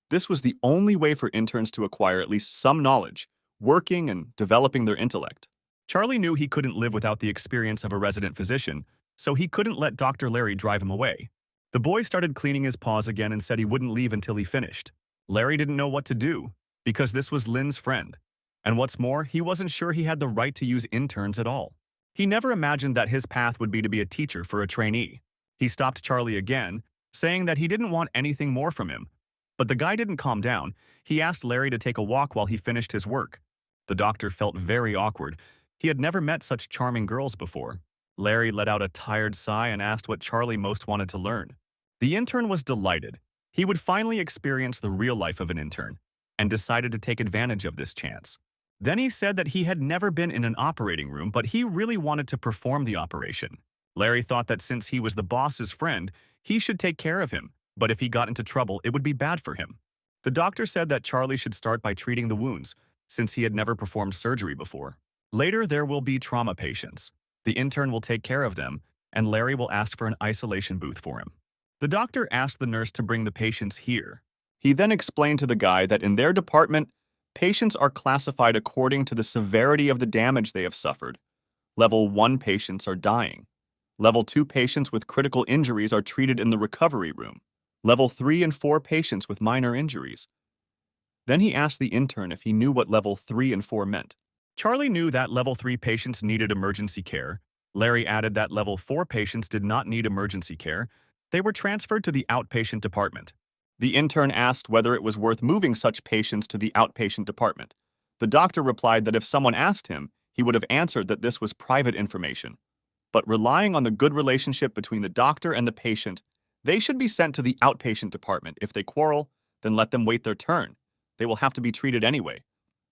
This was the only way for interns to acquire at least some knowledge, working and developing their intellect. Charlie knew he couldn't live without the experience of a resident physician, so he couldn't let Dr. Larry drive him away. The boy started cleaning his paws again and said he wouldn't leave until he finished. Larry didn't know what to do, because this was Lin's friend. And what's more, he wasn't sure he had the right to use interns at all. He never imagined that his path would be to be a teacher for a trainee. He stopped Charlie again, saying that he didn't want anything more from him. But the guy didn't calm down. He asked Larry to take a walk while he finished his work. The doctor felt very awkward. He had never met such charming girls before. Larry let out a tired sigh and asked what Charlie most wanted to learn. The intern was delighted. He would finally experience the real life of an intern, and decided to take advantage of this chance. Then he said that he had never been in an operating room, but he really wanted to perform the operation. Larry thought that since he was the boss's friend, he should take care of him, but if he got into trouble, it would be bad for him. The doctor said that Charlie should start by treating the wounds, since he had never performed surgery before. Later, there will be trauma patients. The intern will take care of them, and Larry will ask for an isolation booth for him. The doctor asked the nurse to bring the patients here. He then explained to the guy that in their department, patients are classified according to the severity of the damage they have suffered. Level 1 patients are dying. Level 2 patients with critical injuries are treated in the recovery room. Level 3 and 4 patients with minor injuries. Then he asked the intern if he knew what level 3 and 4 meant. Charlie knew that level 3 patients needed emergency care. Larry added that level 4 patients did not need emergency care. They were transferred to the outpatient department. The intern asked whether it was worth moving such patients to the outpatient department. The doctor replied that if someone asked him, he would have answered that this was private information. But relying on the good relationship between the doctor and the patient, they should be sent to the outpatient department. If they quarrel, then let them wait their turn. they will have to be treated anyway,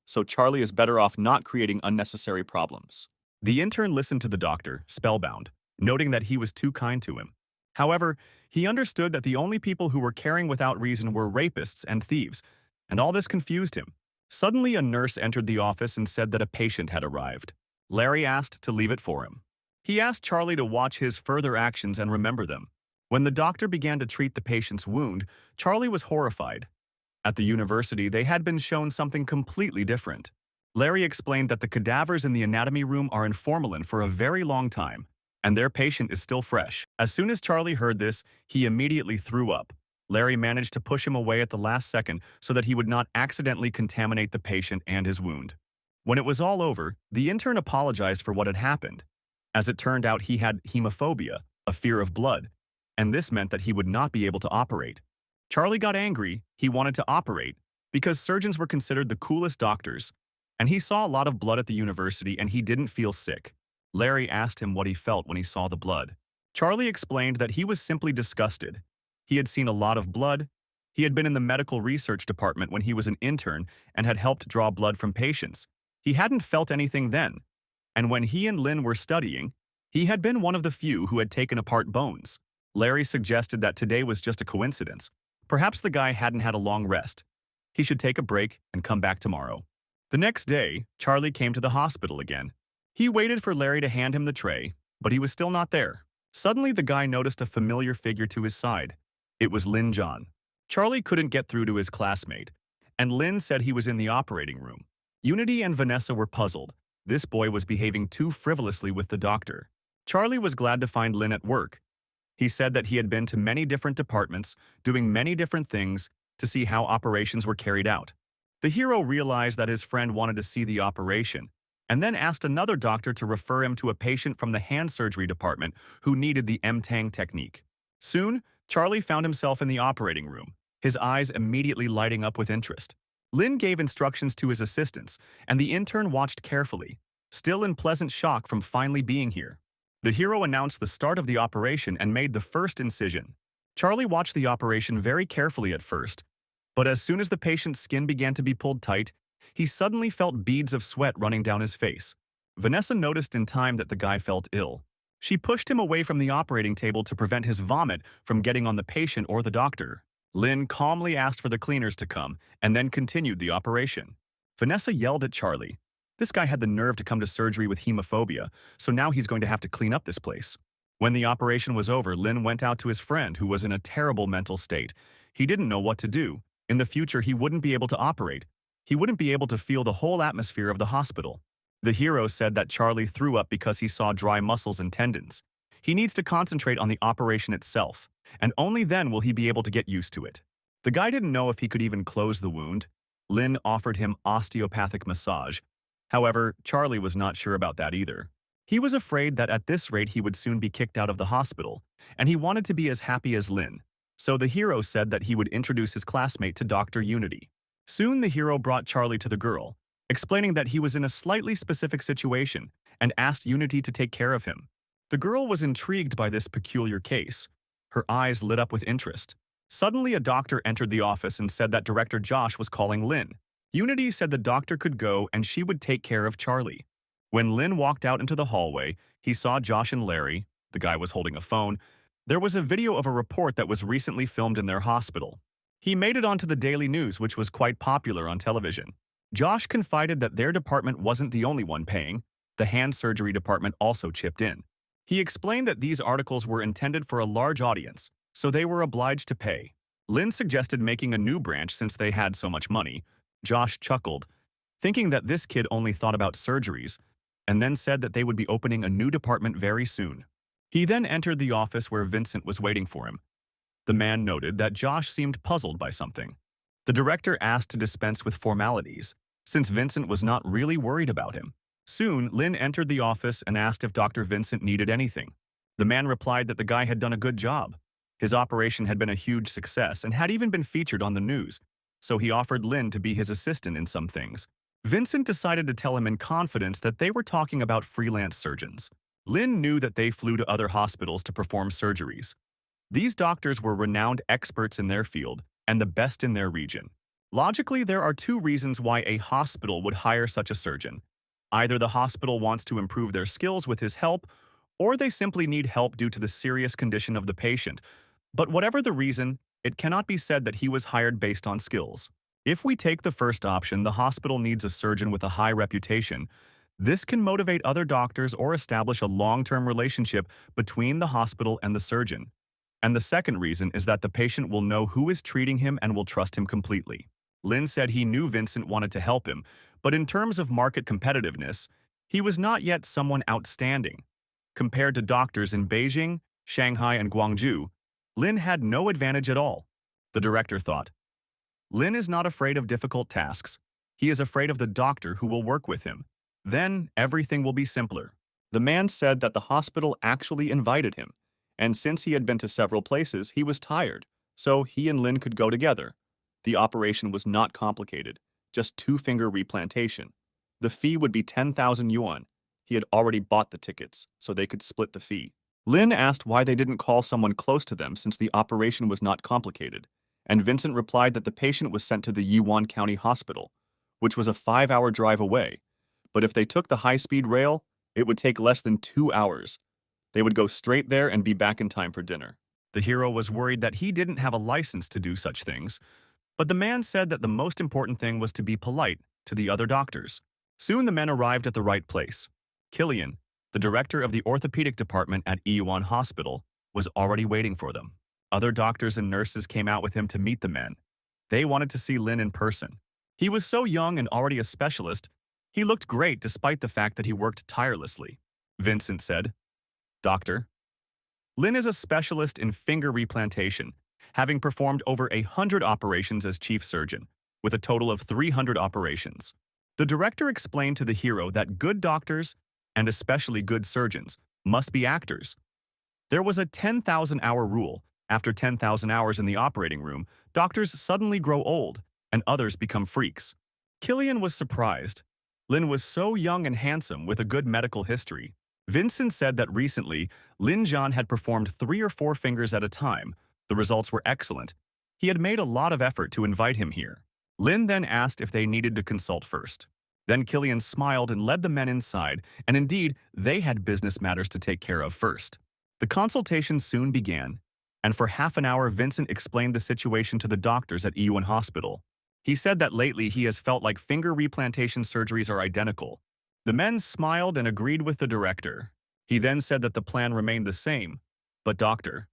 so Charlie is better off not creating unnecessary problems. The intern listened to the doctor, spellbound, noting that he was too kind to him. However, he understood that the only people who were caring without reason were rapists and thieves, and all this confused him. Suddenly, a nurse entered the office and said that a patient had arrived. Larry asked to leave it for him. He asked Charlie to watch his further actions and remember them. When the doctor began to treat the patient's wound, Charlie was horrified. At the university, they had been shown something completely different. Larry explained that the cadavers in the anatomy room are in formalin for a very long time, and their patient is still fresh. As soon as Charlie heard this, he immediately threw up. Larry managed to push him away at the last second so that he would not accidentally contaminate the patient and his wound. When it was all over, the intern apologized for what had happened. As it turned out, he had hemophobia, a fear of blood, and this meant that he would not be able to operate. Charlie got angry. He wanted to operate because surgeons were considered the coolest doctors, and he saw a lot of blood at the university and he didn't feel sick. Larry asked him what he felt when he saw the blood. Charlie explained that he was simply disgusted. He had seen a lot of blood. He had been in the medical research department when he was an intern and had helped draw blood from patients. He hadn't felt anything then, and when he and Lynn were studying, he had been one of the few who had taken apart bones. Larry suggested that today was just a coincidence. Perhaps the guy hadn't had a long rest. He should take a break and come back tomorrow. The next day, Charlie came to the hospital again. He waited for Larry to hand him the tray, but he was still not there. Suddenly, the guy noticed a familiar figure to his side. It was Lin John. Charlie couldn't get through to his classmate, and Lin said he was in the operating room. Unity and Vanessa were puzzled. This boy was behaving too frivolously with the doctor. Charlie was glad to find Lin at work. He said that he had been to many different departments, doing many different things to see how operations were carried out. The hero realized that his friend wanted to see the operation, and then asked another doctor to refer him to a patient from the hand surgery department who needed the M-Tang technique. Soon, Charlie found himself in the operating room, his eyes immediately lighting up with interest. Lin gave instructions to his assistants, and the intern watched carefully, still in pleasant shock from finally being here. The hero announced the start of the operation and made the first incision. Charlie watched the operation very carefully at first, but as soon as the patient's skin began to be pulled tight, he suddenly felt beads of sweat running down his face. Vanessa noticed in time that the guy felt ill. She pushed him away from the operating table to prevent his vomit from getting on the patient or the doctor. Lin calmly asked for the cleaners to come and then continued the operation. Vanessa yelled at Charlie. This guy had the nerve to come to surgery with hemophobia, so now he's going to have to clean up this place. When the operation was over, Lin went out to his friend who was in a terrible mental state. He didn't know what to do. In the future, he wouldn't be able to operate. He wouldn't be able to feel the whole atmosphere of the hospital. The hero said that Charlie threw up because he saw dry muscles and tendons. He needs to concentrate on the operation itself, and only then will he be able to get used to it. The guy didn't know if he could even close the wound. Lin offered him osteopathic massage. However, Charlie was not sure about that either. He was afraid that at this rate he would soon be kicked out of the hospital, and he wanted to be as happy as Lin. So the hero said that he would introduce his classmate to Dr. Unity. Soon the hero brought Charlie to the girl, explaining that he was in a slightly specific situation and asked Unity to take care of him. The girl was intrigued by this peculiar case. Her eyes lit up with interest. Suddenly, a doctor entered the office and said that Director Josh was calling Lin. Unity said the doctor could go and she would take care of Charlie. When Lin walked out into the hallway, he saw Josh and Larry. The guy was holding a phone. There was a video of a report that was recently filmed in their hospital. He made it onto the Daily News, which was quite popular on television. Josh confided that their department wasn't the only one paying. The hand surgery department also chipped in. He explained that these articles were intended for a large audience, so they were obliged to pay. Lin suggested making a new branch since they had so much money. Josh chuckled, thinking that this kid only thought about surgeries, and then said that they would be opening a new department very soon. He then entered the office where Vincent was waiting for him. The man noted that Josh seemed puzzled by something. The director asked to dispense with formalities, since Vincent was not really worried about him. Soon, Lin entered the office and asked if Dr. Vincent needed anything. The man replied that the guy had done a good job. His operation had been a huge success and had even been featured on the news, so he offered Lin to be his assistant in some things. Vincent decided to tell him in confidence that they were talking about freelance surgeons. Lin knew that they flew to other hospitals to perform surgeries. These doctors were renowned experts in their field and the best in their region. Logically, there are two reasons why a hospital would hire such a surgeon. Either the hospital wants to improve their skills with his help, or they simply need help due to the serious condition of the patient. But whatever the reason, it cannot be said that he was hired based on skills. If we take the first option, the hospital needs a surgeon with a high reputation. This can motivate other doctors or establish a long-term relationship between the hospital and the surgeon. And the second reason is that the patient will know who is treating him and will trust him completely. Lin said he knew Vincent wanted to help him, but in terms of market competitiveness, he was not yet someone outstanding. Compared to doctors in Beijing, Shanghai, and Guangzhou, Lin had no advantage at all. The director thought. Lin is not afraid of difficult tasks. He is afraid of the doctor who will work with him. Then everything will be simpler. The man said that the hospital actually invited him, and since he had been to several places, he was tired, so he and Lin could go together. The operation was not complicated, just two-finger replantation. The fee would be 10,000 yuan. He had already bought the tickets, so they could split the fee. Lin asked why they didn't call someone close to them since the operation was not complicated, and Vincent replied that the patient was sent to the Yiwan County Hospital, which was a 5-hour drive away. But if they took the high-speed rail, it would take less than 2 hours. They would go straight there and be back in time for dinner. The hero was worried that he didn't have a license to do such things, but the man said that the most important thing was to be polite to the other doctors. Soon the men arrived at the right place. Killian, the director of the orthopedic department at Yiwan Hospital, was already waiting for them. Other doctors and nurses came out with him to meet the men. They wanted to see Lin in person. He was so young and already a specialist, he looked great despite the fact that he worked tirelessly. Vincent said, "Doctor, Lin is a specialist in finger replantation, having performed over 100 operations as chief surgeon, with a total of 300 operations." The director explained to the hero that good doctors, and especially good surgeons, must be actors. There was a 10,000-hour rule. After 10,000 hours in the operating room, doctors suddenly grow old, and others become freaks. Killian was surprised. Lin was so young and handsome with a good medical history. Vincent said that recently, Lin Zhan had performed 3 or 4 fingers at a time. The results were excellent. He had made a lot of effort to invite him here. Lin then asked if they needed to consult first. Then Killian smiled and led the men inside, and indeed, they had business matters to take care of first. The consultation soon began, and for half an hour Vincent explained the situation to the doctors at Yiwan Hospital. He said that lately he has felt like finger replantation surgeries are identical. The men smiled and agreed with the director. He then said that the plan remained the same. But doctor,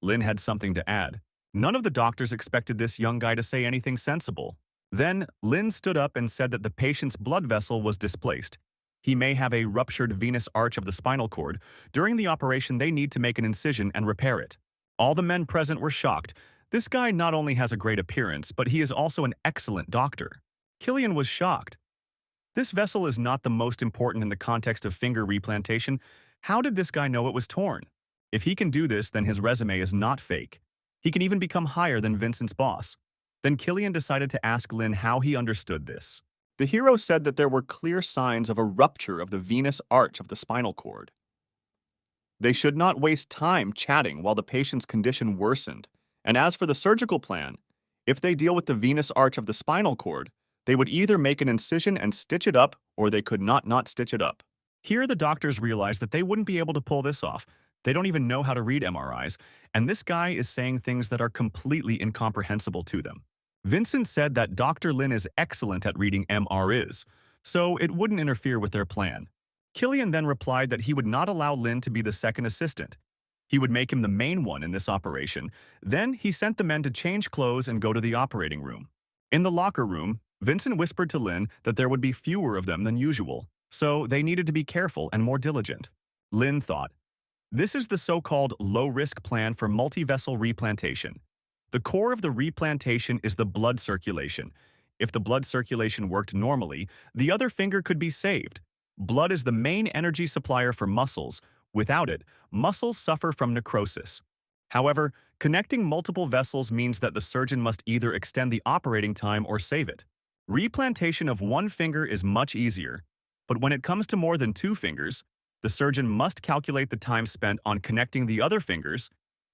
Lin had something to add. None of the doctors expected this young guy to say anything sensible. Then, Lin stood up and said that the patient's blood vessel was displaced. He may have a ruptured venous arch of the spinal cord. During the operation, they need to make an incision and repair it. All the men present were shocked. This guy not only has a great appearance, but he is also an excellent doctor. Killian was shocked. This vessel is not the most important in the context of finger replantation. How did this guy know it was torn? If he can do this, then his resume is not fake. He can even become higher than Vincent's boss. Then Killian decided to ask Lin how he understood this. The hero said that there were clear signs of a rupture of the venous arch of the spinal cord. They should not waste time chatting while the patient's condition worsened. And as for the surgical plan, if they deal with the venous arch of the spinal cord, they would either make an incision and stitch it up, or they could not stitch it up. Here the doctors realized that they wouldn't be able to pull this off. They don't even know how to read MRIs, and this guy is saying things that are completely incomprehensible to them. Vincent said that Dr. Lin is excellent at reading MRIs, so it wouldn't interfere with their plan. Killian then replied that he would not allow Lin to be the second assistant. He would make him the main one in this operation. Then he sent the men to change clothes and go to the operating room. In the locker room, Vincent whispered to Lin that there would be fewer of them than usual, so they needed to be careful and more diligent. Lin thought, this is the so-called low-risk plan for multi-vessel replantation. The core of the replantation is the blood circulation. If the blood circulation worked normally, the other finger could be saved. Blood is the main energy supplier for muscles. Without it, muscles suffer from necrosis. However, connecting multiple vessels means that the surgeon must either extend the operating time or save it. Replantation of one finger is much easier, but when it comes to more than 2 fingers, the surgeon must calculate the time spent on connecting the other fingers.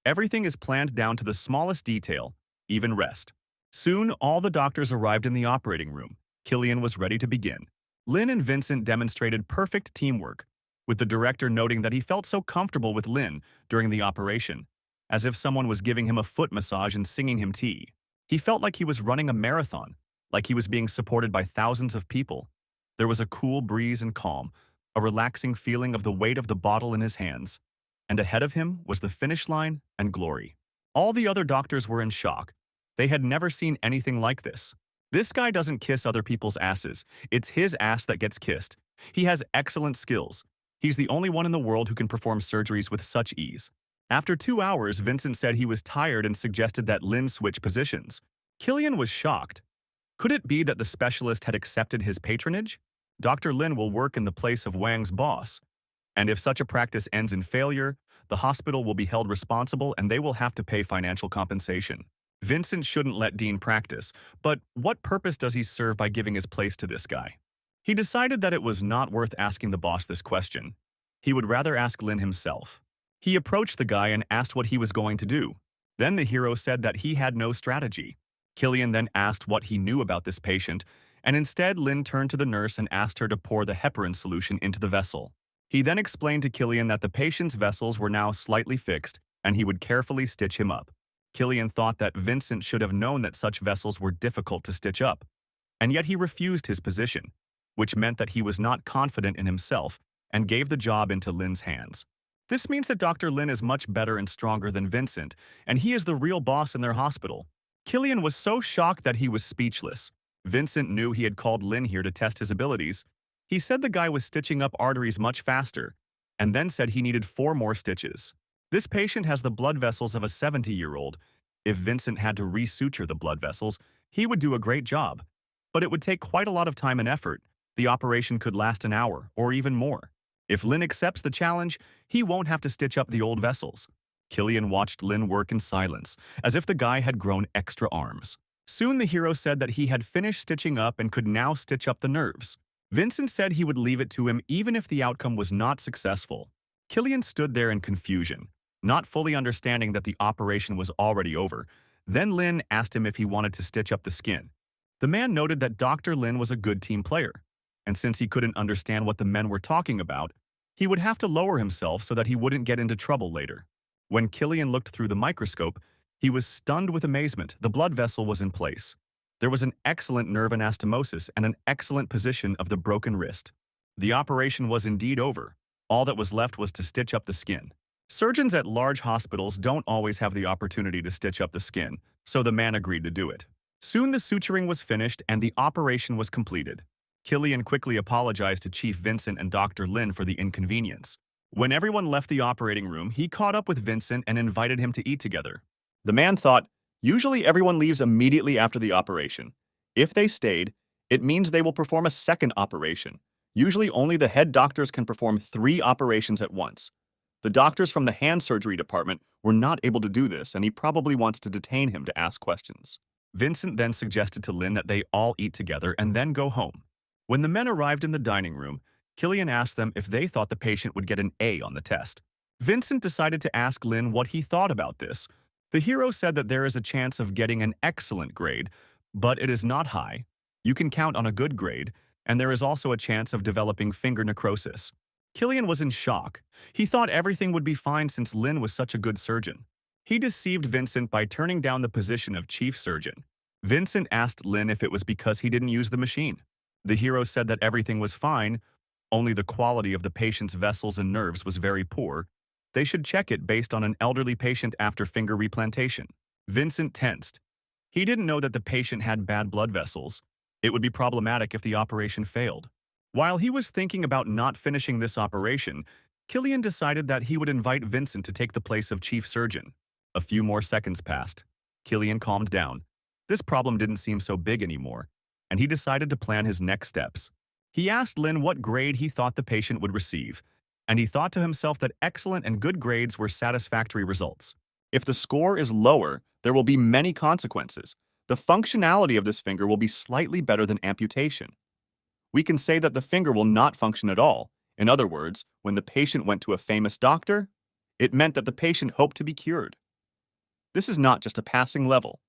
Everything is planned down to the smallest detail, even rest. Soon, all the doctors arrived in the operating room. Killian was ready to begin. Lin and Vincent demonstrated perfect teamwork, with the director noting that he felt so comfortable with Lin during the operation, as if someone was giving him a foot massage and singing him tea. He felt like he was running a marathon, like he was being supported by thousands of people. There was a cool breeze and calm, a relaxing feeling of the weight of the bottle in his hands. And ahead of him was the finish line and glory. All the other doctors were in shock. They had never seen anything like this. This guy doesn't kiss other people's asses. It's his ass that gets kissed. He has excellent skills. He's the only one in the world who can perform surgeries with such ease. After 2 hours, Vincent said he was tired and suggested that Lin switch positions. Killian was shocked. Could it be that the specialist had accepted his patronage? Dr. Lin will work in the place of Wang's boss. And if such a practice ends in failure, the hospital will be held responsible and they will have to pay financial compensation. Vincent shouldn't let Dean practice, but what purpose does he serve by giving his place to this guy? He decided that it was not worth asking the boss this question. He would rather ask Lin himself. He approached the guy and asked what he was going to do. Then the hero said that he had no strategy. Killian then asked what he knew about this patient, and instead Lin turned to the nurse and asked her to pour the heparin solution into the vessel. He then explained to Killian that the patient's vessels were now slightly fixed, and he would carefully stitch him up. Killian thought that Vincent should have known that such vessels were difficult to stitch up, and yet he refused his position, which meant that he was not confident in himself and gave the job into Lin's hands. This means that Dr. Lin is much better and stronger than Vincent, and he is the real boss in their hospital. Killian was so shocked that he was speechless. Vincent knew he had called Lin here to test his abilities. He said the guy was stitching up arteries much faster, and then said he needed 4 more stitches. This patient has the blood vessels of a 70-year-old. If Vincent had to resuture the blood vessels, he would do a great job. But it would take quite a lot of time and effort. The operation could last an hour, or even more. If Lin accepts the challenge, he won't have to stitch up the old vessels. Killian watched Lin work in silence, as if the guy had grown extra arms. Soon the hero said that he had finished stitching up and could now stitch up the nerves. Vincent said he would leave it to him even if the outcome was not successful. Killian stood there in confusion, not fully understanding that the operation was already over. Then Lin asked him if he wanted to stitch up the skin. The man noted that Dr. Lin was a good team player, and since he couldn't understand what the men were talking about, he would have to lower himself so that he wouldn't get into trouble later. When Killian looked through the microscope, he was stunned with amazement. The blood vessel was in place. There was an excellent nerve anastomosis and an excellent position of the broken wrist. The operation was indeed over. All that was left was to stitch up the skin. Surgeons at large hospitals don't always have the opportunity to stitch up the skin, so the man agreed to do it. Soon the suturing was finished and the operation was completed. Killian quickly apologized to Chief Vincent and Dr. Lin for the inconvenience. When everyone left the operating room, he caught up with Vincent and invited him to eat together. The man thought, usually everyone leaves immediately after the operation. If they stayed, it means they will perform a second operation. Usually only the head doctors can perform 3 operations at once. The doctors from the hand surgery department were not able to do this, and he probably wants to detain him to ask questions. Vincent then suggested to Lin that they all eat together and then go home. When the men arrived in the dining room, Killian asked them if they thought the patient would get an A on the test. Vincent decided to ask Lin what he thought about this. The hero said that there is a chance of getting an excellent grade, but it is not high. You can count on a good grade, and there is also a chance of developing finger necrosis. Killian was in shock. He thought everything would be fine since Lin was such a good surgeon. He deceived Vincent by turning down the position of chief surgeon. Vincent asked Lin if it was because he didn't use the machine. The hero said that everything was fine, only the quality of the patient's vessels and nerves was very poor. They should check it based on an elderly patient after finger replantation. Vincent tensed. He didn't know that the patient had bad blood vessels. It would be problematic if the operation failed. While he was thinking about not finishing this operation, Killian decided that he would invite Vincent to take the place of chief surgeon. A few more seconds passed. Killian calmed down. This problem didn't seem so big anymore, and he decided to plan his next steps. He asked Lin what grade he thought the patient would receive, and he thought to himself that excellent and good grades were satisfactory results. If the score is lower, there will be many consequences. The functionality of this finger will be slightly better than amputation. We can say that the finger will not function at all. In other words, when the patient went to a famous doctor, it meant that the patient hoped to be cured. This is not just a passing level.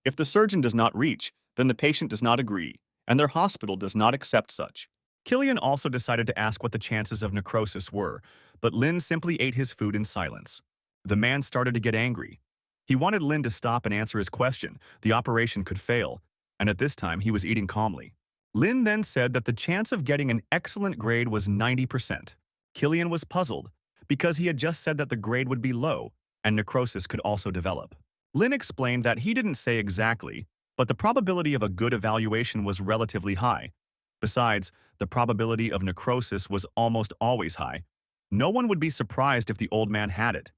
If the surgeon does not reach, then the patient does not agree, and their hospital does not accept such. Killian also decided to ask what the chances of necrosis were, but Lin simply ate his food in silence. The man started to get angry. He wanted Lin to stop and answer his question. The operation could fail, and at this time he was eating calmly. Lin then said that the chance of getting an excellent grade was 90%. Killian was puzzled, because he had just said that the grade would be low, and necrosis could also develop. Lin explained that he didn't say exactly, but the probability of a good evaluation was relatively high. Besides, the probability of necrosis was almost always high. No one would be surprised if the old man had it.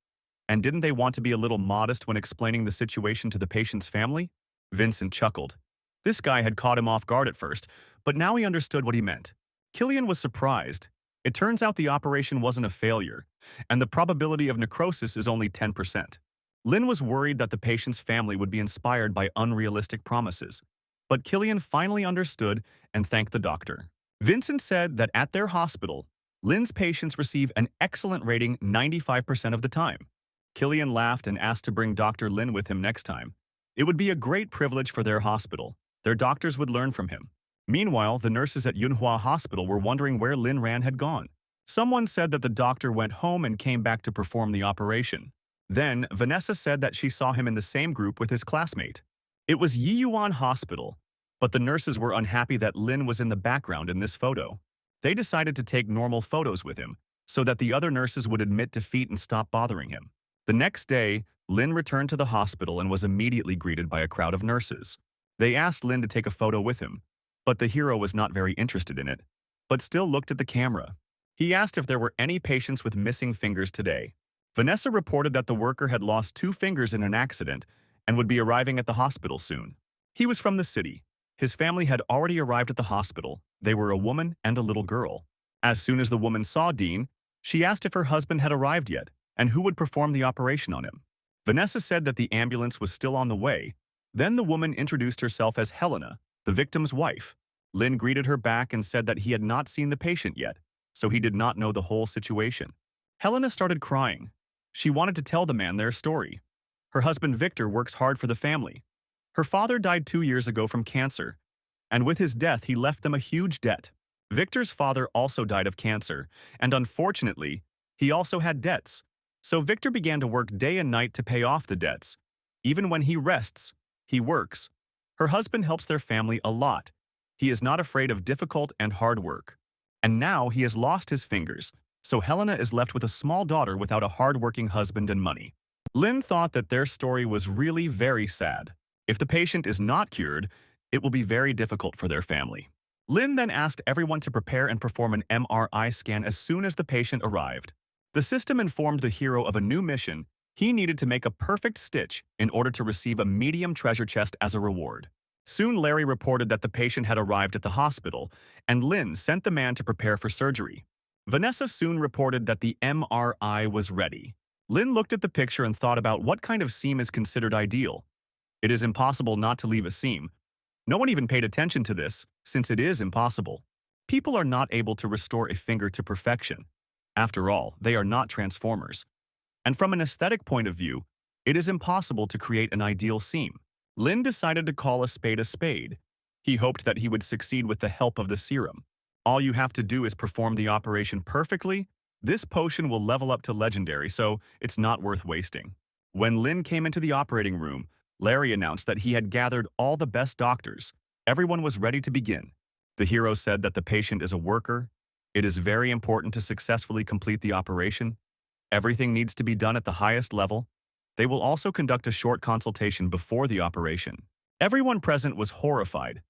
And didn't they want to be a little modest when explaining the situation to the patient's family? Vincent chuckled. This guy had caught him off guard at first, but now he understood what he meant. Killian was surprised. It turns out the operation wasn't a failure, and the probability of necrosis is only 10%. Lin was worried that the patient's family would be inspired by unrealistic promises, but Killian finally understood and thanked the doctor. Vincent said that at their hospital, Lin's patients receive an excellent rating 95% of the time. Killian laughed and asked to bring Dr. Lin with him next time. It would be a great privilege for their hospital. Their doctors would learn from him. Meanwhile, the nurses at Manhwa Hospital were wondering where Lin Ran had gone. Someone said that the doctor went home and came back to perform the operation. Then, Vanessa said that she saw him in the same group with his classmate. It was Yiyuan Hospital, but the nurses were unhappy that Lin was in the background in this photo. They decided to take normal photos with him, so that the other nurses would admit defeat and stop bothering him. The next day, Lin returned to the hospital and was immediately greeted by a crowd of nurses. They asked Lin to take a photo with him, but the hero was not very interested in it, but still looked at the camera. He asked if there were any patients with missing fingers today. Vanessa reported that the worker had lost 2 fingers in an accident and would be arriving at the hospital soon. He was from the city. His family had already arrived at the hospital. They were a woman and a little girl. As soon as the woman saw Dean, she asked if her husband had arrived yet and who would perform the operation on him. Vanessa said that the ambulance was still on the way. Then the woman introduced herself as Helena, the victim's wife. Lin greeted her back and said that he had not seen the patient yet, so he did not know the whole situation. Helena started crying. She wanted to tell the man their story. Her husband Victor works hard for the family. Her father died 2 years ago from cancer, and with his death he left them a huge debt. Victor's father also died of cancer, and unfortunately, he also had debts. So Victor began to work day and night to pay off the debts. Even when he rests, he works. Her husband helps their family a lot. He is not afraid of difficult and hard work. And now he has lost his fingers, so Helena is left with a small daughter without a hard-working husband and money. Lin thought that their story was really very sad. If the patient is not cured, it will be very difficult for their family. Lin then asked everyone to prepare and perform an MRI scan as soon as the patient arrived. The system informed the hero of a new mission. He needed to make a perfect stitch in order to receive a medium treasure chest as a reward. Soon Larry reported that the patient had arrived at the hospital, and Lin sent the man to prepare for surgery. Vanessa soon reported that the MRI was ready. Lin looked at the picture and thought about what kind of seam is considered ideal. It is impossible not to leave a seam. No one even paid attention to this, since it is impossible. People are not able to restore a finger to perfection. After all, they are not transformers. And from an aesthetic point of view, it is impossible to create an ideal seam. Lin decided to call a spade a spade. He hoped that he would succeed with the help of the serum. All you have to do is perform the operation perfectly. This potion will level up to legendary, so it's not worth wasting. When Lin came into the operating room, Larry announced that he had gathered all the best doctors. Everyone was ready to begin. The hero said that the patient is a worker. It is very important to successfully complete the operation. Everything needs to be done at the highest level. They will also conduct a short consultation before the operation. Everyone present was horrified.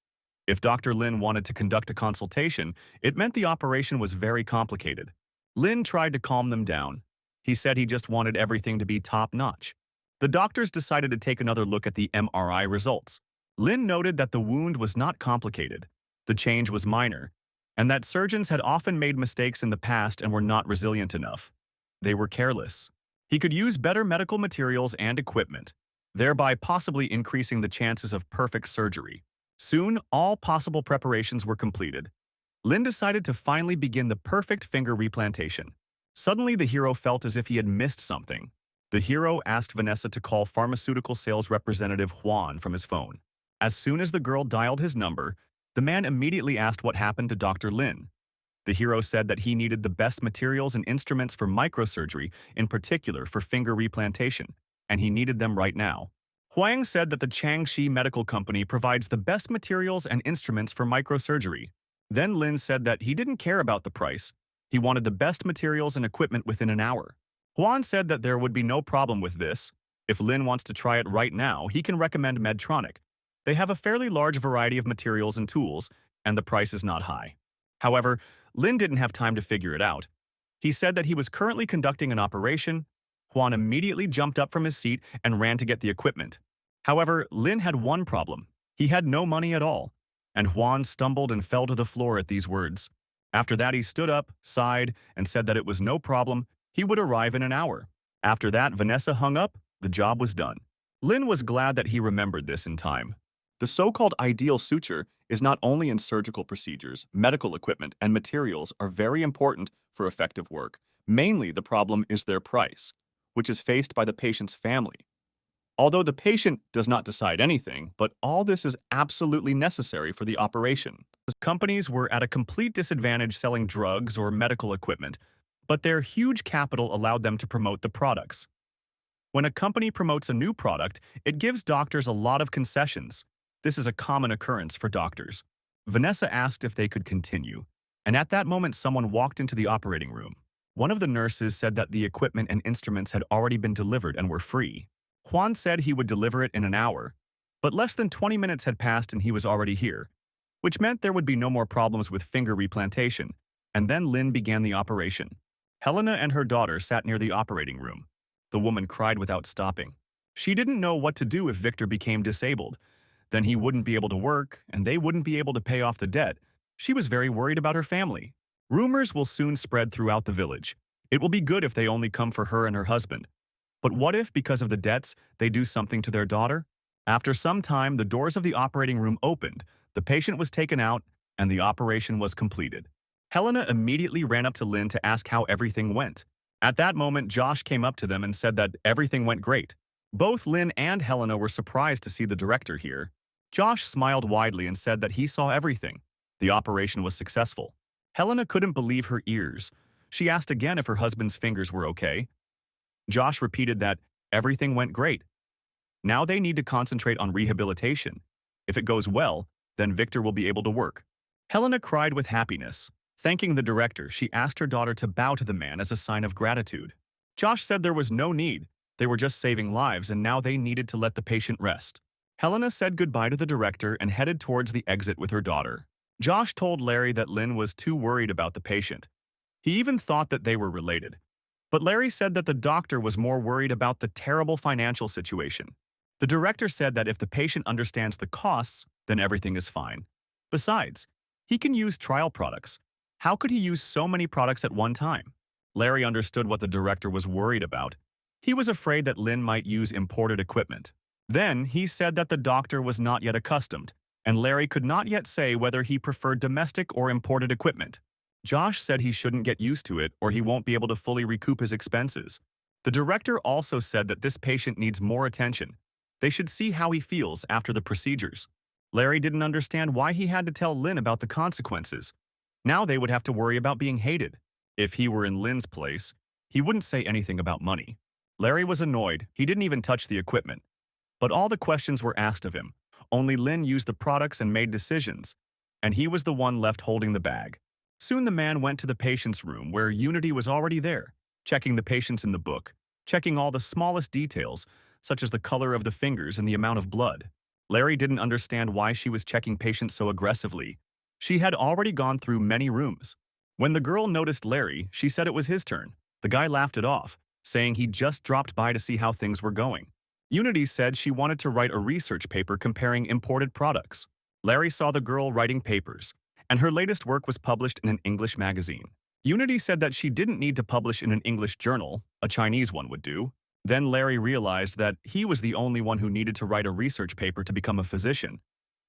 If Dr. Lin wanted to conduct a consultation, it meant the operation was very complicated. Lin tried to calm them down. He said he just wanted everything to be top-notch. The doctors decided to take another look at the MRI results. Lin noted that the wound was not complicated. The change was minor, and that surgeons had often made mistakes in the past and were not resilient enough. They were careless. He could use better medical materials and equipment, thereby possibly increasing the chances of perfect surgery. Soon, all possible preparations were completed. Lin decided to finally begin the perfect finger replantation. Suddenly, the hero felt as if he had missed something. The hero asked Vanessa to call pharmaceutical sales representative Juan from his phone. As soon as the girl dialed his number, the man immediately asked what happened to Dr. Lin. The hero said that he needed the best materials and instruments for microsurgery, in particular for finger replantation, and he needed them right now. Huang said that the Changxi Medical Company provides the best materials and instruments for microsurgery. Then Lin said that he didn't care about the price. He wanted the best materials and equipment within an hour. Huan said that there would be no problem with this. If Lin wants to try it right now, he can recommend Medtronic. They have a fairly large variety of materials and tools, and the price is not high. However, Lin didn't have time to figure it out. He said that he was currently conducting an operation. Juan immediately jumped up from his seat and ran to get the equipment. However, Lin had one problem. He had no money at all, and Juan stumbled and fell to the floor at these words. After that, he stood up, sighed, and said that it was no problem. He would arrive in an hour. After that, Vanessa hung up. The job was done. Lin was glad that he remembered this in time. The so-called ideal suture is not only in surgical procedures, medical equipment, and materials are very important for effective work. Mainly, the problem is their price, which is faced by the patient's family. Although the patient does not decide anything, but all this is absolutely necessary for the operation. Companies were at a complete disadvantage selling drugs or medical equipment, but their huge capital allowed them to promote the products. When a company promotes a new product, it gives doctors a lot of concessions. This is a common occurrence for doctors. Vanessa asked if they could continue, and at that moment someone walked into the operating room. One of the nurses said that the equipment and instruments had already been delivered and were free. Juan said he would deliver it in an hour, but less than 20 minutes had passed and he was already here, which meant there would be no more problems with finger replantation, and then Lin began the operation. Helena and her daughter sat near the operating room. The woman cried without stopping. She didn't know what to do if Victor became disabled. Then he wouldn't be able to work, and they wouldn't be able to pay off the debt. She was very worried about her family. Rumors will soon spread throughout the village. It will be good if they only come for her and her husband. But what if, because of the debts, they do something to their daughter? After some time, the doors of the operating room opened, the patient was taken out, and the operation was completed. Helena immediately ran up to Lin to ask how everything went. At that moment, Josh came up to them and said that everything went great. Both Lin and Helena were surprised to see the director here. Josh smiled widely and said that he saw everything. The operation was successful. Helena couldn't believe her ears. She asked again if her husband's fingers were okay. Josh repeated that everything went great. Now they need to concentrate on rehabilitation. If it goes well, then Victor will be able to work. Helena cried with happiness. Thanking the director, she asked her daughter to bow to the man as a sign of gratitude. Josh said there was no need. They were just saving lives and now they needed to let the patient rest. Helena said goodbye to the director and headed towards the exit with her daughter. Josh told Larry that Lin was too worried about the patient. He even thought that they were related. But Larry said that the doctor was more worried about the terrible financial situation. The director said that if the patient understands the costs, then everything is fine. Besides, he can use trial products. How could he use so many products at one time? Larry understood what the director was worried about. He was afraid that Lin might use imported equipment. Then, he said that the doctor was not yet accustomed, and Larry could not yet say whether he preferred domestic or imported equipment. Josh said he shouldn't get used to it or he won't be able to fully recoup his expenses. The director also said that this patient needs more attention. They should see how he feels after the procedures. Larry didn't understand why he had to tell Lin about the consequences. Now they would have to worry about being hated. If he were in Lin's place, he wouldn't say anything about money. Larry was annoyed. He didn't even touch the equipment. But all the questions were asked of him. Only Lin used the products and made decisions, and he was the one left holding the bag. Soon the man went to the patient's room where Unity was already there, checking the patients in the book, checking all the smallest details, such as the color of the fingers and the amount of blood. Larry didn't understand why she was checking patients so aggressively. She had already gone through many rooms. When the girl noticed Larry, she said it was his turn. The guy laughed it off, saying he just dropped by to see how things were going. Unity said she wanted to write a research paper comparing imported products. Larry saw the girl writing papers, and her latest work was published in an English magazine. Unity said that she didn't need to publish in an English journal, a Chinese one would do. Then Larry realized that he was the only one who needed to write a research paper to become a physician,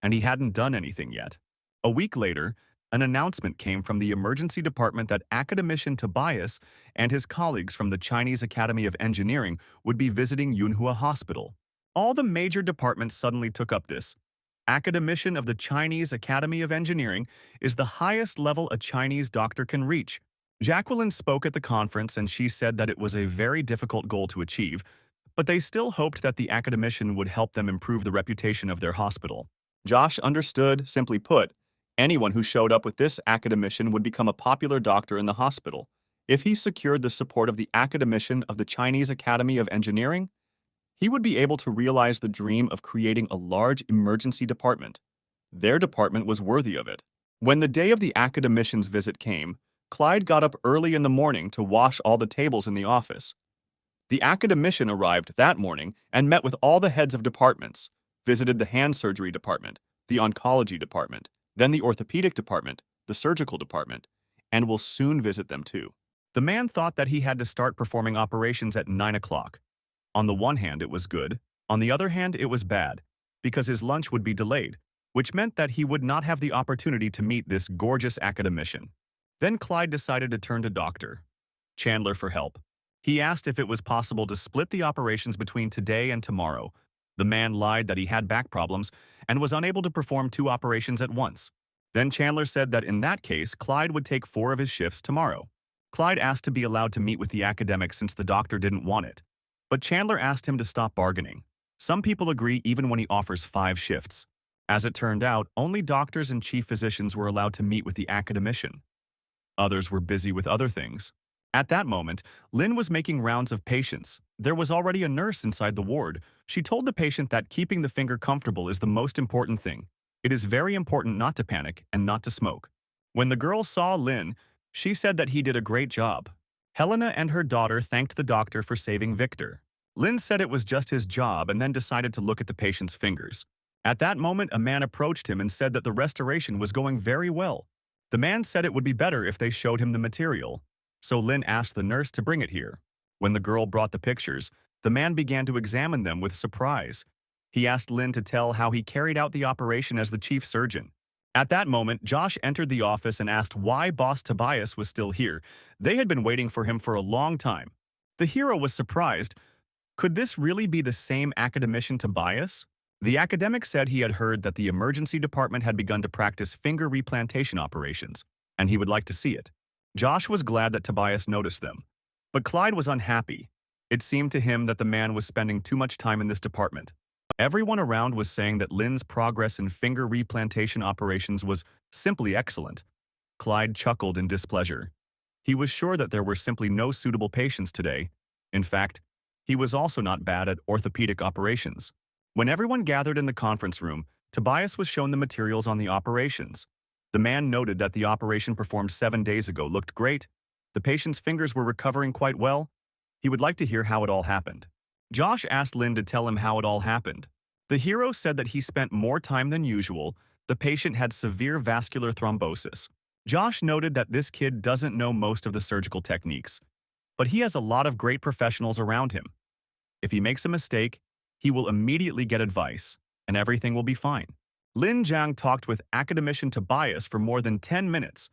and he hadn't done anything yet. A week later, an announcement came from the emergency department that academician Tobias and his colleagues from the Chinese Academy of Engineering would be visiting Yunhua Hospital. All the major departments suddenly took up this. Academician of the Chinese Academy of Engineering is the highest level a Chinese doctor can reach. Jacqueline spoke at the conference and she said that it was a very difficult goal to achieve, but they still hoped that the academician would help them improve the reputation of their hospital. Josh understood, simply put, anyone who showed up with this academician would become a popular doctor in the hospital. If he secured the support of the academician of the Chinese Academy of Engineering, he would be able to realize the dream of creating a large emergency department. Their department was worthy of it. When the day of the academician's visit came, Clyde got up early in the morning to wash all the tables in the office. The academician arrived that morning and met with all the heads of departments, visited the hand surgery department, the oncology department, then the orthopedic department, the surgical department, and will soon visit them too. The man thought that he had to start performing operations at 9 o'clock. On the one hand, it was good. On the other hand, it was bad, because his lunch would be delayed, which meant that he would not have the opportunity to meet this gorgeous academician. Then Clyde decided to turn to Dr. Chandler for help. He asked if it was possible to split the operations between today and tomorrow. The man lied that he had back problems and was unable to perform 2 operations at once. Then Chandler said that in that case, Clyde would take 4 of his shifts tomorrow. Clyde asked to be allowed to meet with the academic since the doctor didn't want it. But Chandler asked him to stop bargaining. Some people agree even when he offers 5 shifts. As it turned out, only doctors and chief physicians were allowed to meet with the academician. Others were busy with other things. At that moment, Lynn was making rounds of patients. There was already a nurse inside the ward. She told the patient that keeping the finger comfortable is the most important thing. It is very important not to panic and not to smoke. When the girl saw Lynn, she said that he did a great job. Helena and her daughter thanked the doctor for saving Victor. Lynn said it was just his job and then decided to look at the patient's fingers. At that moment, a man approached him and said that the restoration was going very well. The man said it would be better if they showed him the material. So Lynn asked the nurse to bring it here. When the girl brought the pictures, the man began to examine them with surprise. He asked Lynn to tell how he carried out the operation as the chief surgeon. At that moment, Josh entered the office and asked why boss Tobias was still here. They had been waiting for him for a long time. The hero was surprised. Could this really be the same academician Tobias? The academic said he had heard that the emergency department had begun to practice finger replantation operations, and he would like to see it. Josh was glad that Tobias noticed them. But Clyde was unhappy. It seemed to him that the man was spending too much time in this department. Everyone around was saying that Lynn's progress in finger replantation operations was simply excellent. Clyde chuckled in displeasure. He was sure that there were simply no suitable patients today. In fact, he was also not bad at orthopedic operations. When everyone gathered in the conference room, Tobias was shown the materials on the operations. The man noted that the operation performed 7 days ago looked great. The patient's fingers were recovering quite well. He would like to hear how it all happened. Josh asked Lynn to tell him how it all happened. The hero said that he spent more time than usual. The patient had severe vascular thrombosis. Josh noted that this kid doesn't know most of the surgical techniques, but he has a lot of great professionals around him. If he makes a mistake, he will immediately get advice, and everything will be fine. Lin Jiang talked with academician Tobias for more than 10 minutes,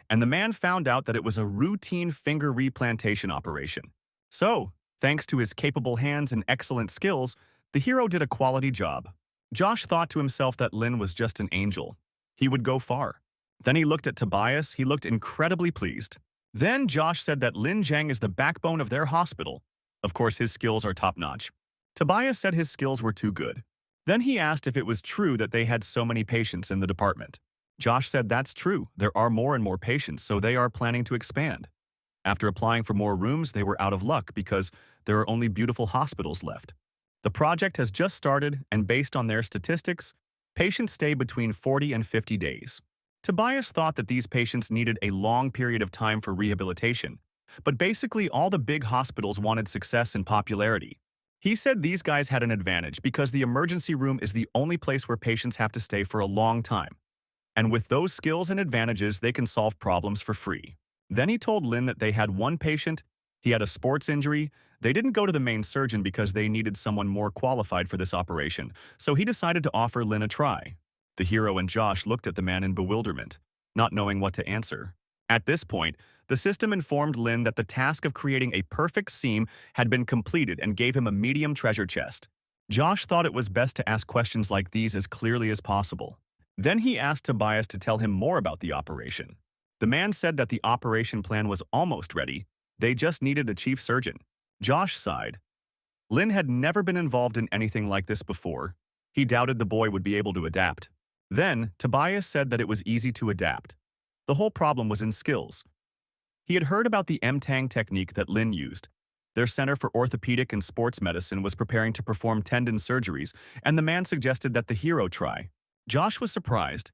and the man found out that it was a routine finger replantation operation. So, thanks to his capable hands and excellent skills, the hero did a quality job. Josh thought to himself that Lin was just an angel. He would go far. Then he looked at Tobias. He looked incredibly pleased. Then Josh said that Lin Jiang is the backbone of their hospital. Of course, his skills are top-notch. Tobias said his skills were too good. Then he asked if it was true that they had so many patients in the department. Josh said that's true. There are more and more patients, so they are planning to expand. After applying for more rooms, they were out of luck because there are only beautiful hospitals left. The project has just started, and based on their statistics, patients stay between 40 and 50 days. Tobias thought that these patients needed a long period of time for rehabilitation, but basically all the big hospitals wanted success and popularity. He said these guys had an advantage because the emergency room is the only place where patients have to stay for a long time. And with those skills and advantages, they can solve problems for free. Then he told Lin that they had one patient. He had a sports injury. They didn't go to the main surgeon because they needed someone more qualified for this operation, so he decided to offer Lin a try. The hero and Josh looked at the man in bewilderment. not knowing what to answer. At this point, the system informed Lin that the task of creating a perfect seam had been completed and gave him a medium treasure chest. Josh thought it was best to ask questions like these as clearly as possible. Then he asked Tobias to tell him more about the operation. The man said that the operation plan was almost ready. They just needed a chief surgeon. Josh sighed. Lin had never been involved in anything like this before. He doubted the boy would be able to adapt. Then, Tobias said that it was easy to adapt. The whole problem was in skills. He had heard about the M-Tang technique that Lin used. Their Center for Orthopedic and Sports Medicine was preparing to perform tendon surgeries, and the man suggested that the hero try. Josh was surprised.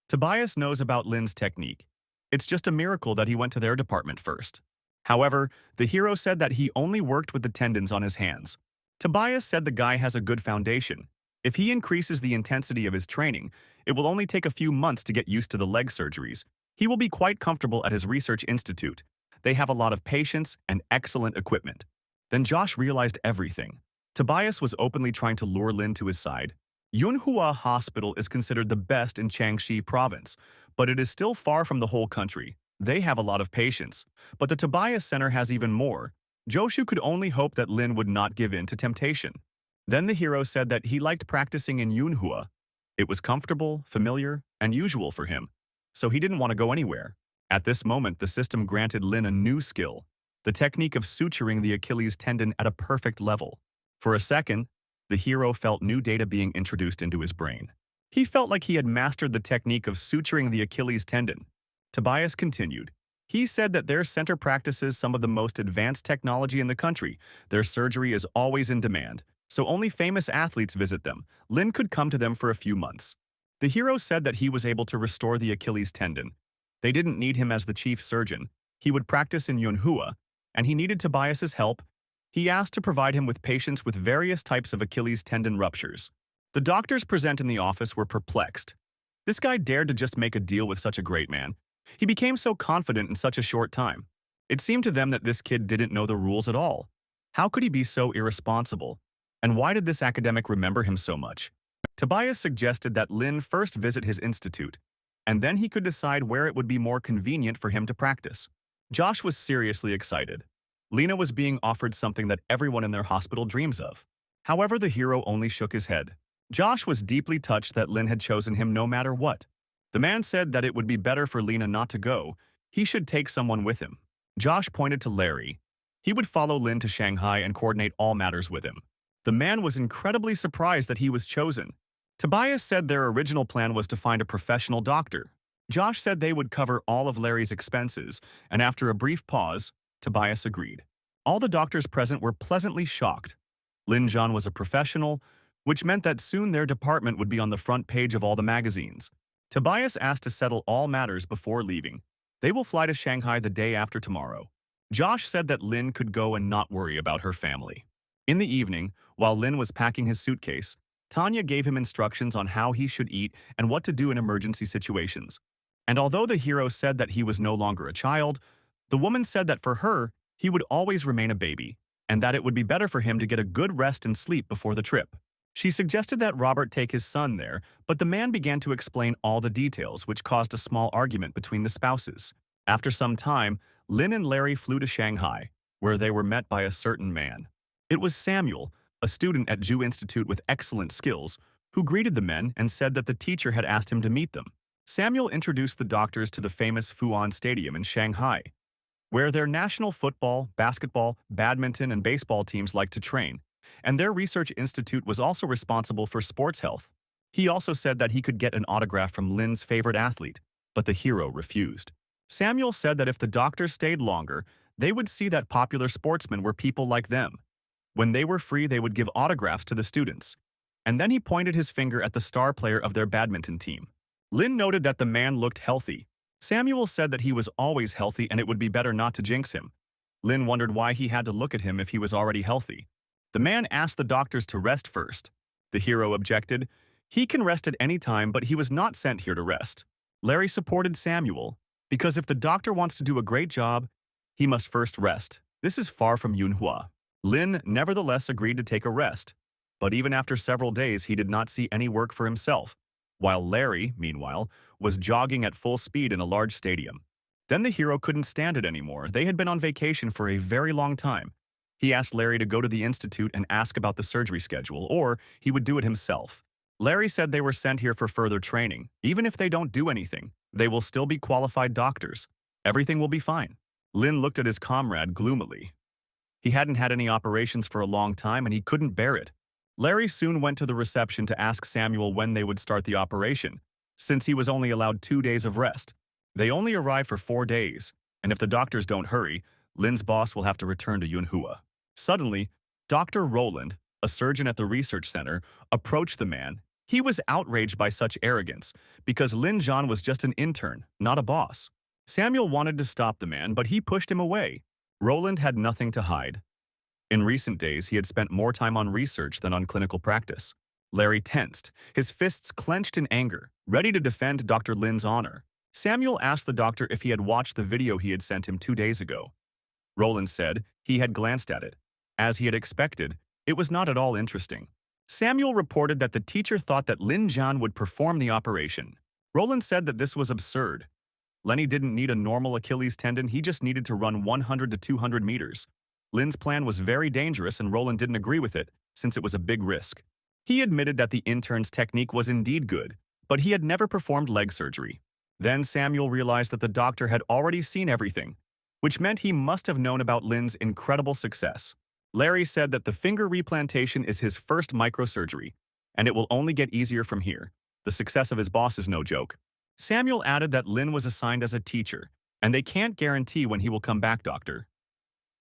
Tobias knows about Lin's technique. It's just a miracle that he went to their department first. However, the hero said that he only worked with the tendons on his hands. Tobias said the guy has a good foundation. If he increases the intensity of his training, it will only take a few months to get used to the leg surgeries. He will be quite comfortable at his research institute. They have a lot of patience and excellent equipment. Then Josh realized everything. Tobias was openly trying to lure Lin to his side. Yunhua Hospital is considered the best in Jiangxi province, but it is still far from the whole country. They have a lot of patience, but the Tobias Center has even more. Joshu could only hope that Lin would not give in to temptation. Then the hero said that he liked practicing in Yunhua. It was comfortable, familiar, and usual for him, so he didn't want to go anywhere. At this moment, the system granted Lin a new skill, the technique of suturing the Achilles tendon at a perfect level. For a second, the hero felt new data being introduced into his brain. He felt like he had mastered the technique of suturing the Achilles tendon. Tobias continued. He said that their center practices some of the most advanced technology in the country. Their surgery is always in demand, so only famous athletes visit them. Lin could come to them for a few months. The hero said that he was able to restore the Achilles tendon. They didn't need him as the chief surgeon. He would practice in Yunhua, and he needed Tobias's help. He asked to provide him with patients with various types of Achilles tendon ruptures. The doctors present in the office were perplexed. This guy dared to just make a deal with such a great man. He became so confident in such a short time. It seemed to them that this kid didn't know the rules at all. How could he be so irresponsible? And why did this academic remember him so much? Tobias suggested that Lin first visit his institute, and then he could decide where it would be more convenient for him to practice. Josh was seriously excited. Lena was being offered something that everyone in their hospital dreams of. However, the hero only shook his head. Josh was deeply touched that Lin had chosen him no matter what. The man said that it would be better for Lena not to go. He should take someone with him. Josh pointed to Larry. He would follow Lin to Shanghai and coordinate all matters with him. The man was incredibly surprised that he was chosen. Tobias said their original plan was to find a professional doctor. Josh said they would cover all of Larry's expenses, and after a brief pause, Tobias agreed. All the doctors present were pleasantly shocked. Lin Zhan was a professional, which meant that soon their department would be on the front page of all the magazines. Tobias asked to settle all matters before leaving. They will fly to Shanghai the day after tomorrow. Josh said that Lin could go and not worry about her family. In the evening, while Lin was packing his suitcase, Tanya gave him instructions on how he should eat and what to do in emergency situations. And although the hero said that he was no longer a child, the woman said that for her, he would always remain a baby, and that it would be better for him to get a good rest and sleep before the trip. She suggested that Robert take his son there, but the man began to explain all the details, which caused a small argument between the spouses. After some time, Lin and Larry flew to Shanghai, where they were met by a certain man. It was Samuel, a student at Ju Institute with excellent skills, who greeted the men and said that the teacher had asked him to meet them. Samuel introduced the doctors to the famous Fuan Stadium in Shanghai, where their national football, basketball, badminton, and baseball teams like to train, and their research institute was also responsible for sports health. He also said that he could get an autograph from Lin's favorite athlete, but the hero refused. Samuel said that if the doctors stayed longer, they would see that popular sportsmen were people like them. When they were free, they would give autographs to the students. And then he pointed his finger at the star player of their badminton team. Lin noted that the man looked healthy. Samuel said that he was always healthy and it would be better not to jinx him. Lin wondered why he had to look at him if he was already healthy. The man asked the doctors to rest first. The hero objected. He can rest at any time, but he was not sent here to rest. Larry supported Samuel, because if the doctor wants to do a great job, he must first rest. This is far from Yunhua. Lin nevertheless agreed to take a rest, but even after several days he did not see any work for himself. while Larry, meanwhile, was jogging at full speed in a large stadium. Then the hero couldn't stand it anymore. They had been on vacation for a very long time. He asked Larry to go to the institute and ask about the surgery schedule, or he would do it himself. Larry said they were sent here for further training. Even if they don't do anything, they will still be qualified doctors. Everything will be fine. Lin looked at his comrade gloomily. He hadn't had any operations for a long time and he couldn't bear it. Larry soon went to the reception to ask Samuel when they would start the operation, since he was only allowed 2 days of rest. They only arrive for 4 days, and if the doctors don't hurry, Lin's boss will have to return to Manhua. Suddenly, Dr. Roland, a surgeon at the research center, approached the man. He was outraged by such arrogance, because Lin Zhan was just an intern, not a boss. Samuel wanted to stop the man, but he pushed him away. Roland had nothing to hide. In recent days, he had spent more time on research than on clinical practice. Larry tensed, his fists clenched in anger, ready to defend Dr. Lin's honor. Samuel asked the doctor if he had watched the video he had sent him 2 days ago. Roland said he had glanced at it. As he had expected, it was not at all interesting. Samuel reported that the teacher thought that Lin Zhan would perform the operation. Roland said that this was absurd. Lenny didn't need a normal Achilles tendon, he just needed to run 100 to 200 meters. Lin's plan was very dangerous and Roland didn't agree with it, since it was a big risk. He admitted that the intern's technique was indeed good, but he had never performed leg surgery. Then Samuel realized that the doctor had already seen everything, which meant he must have known about Lin's incredible success. Larry said that the finger replantation is his first microsurgery, and it will only get easier from here. The success of his boss is no joke. Samuel added that Lin was assigned as a teacher, and they can't guarantee when he will come back, doctor.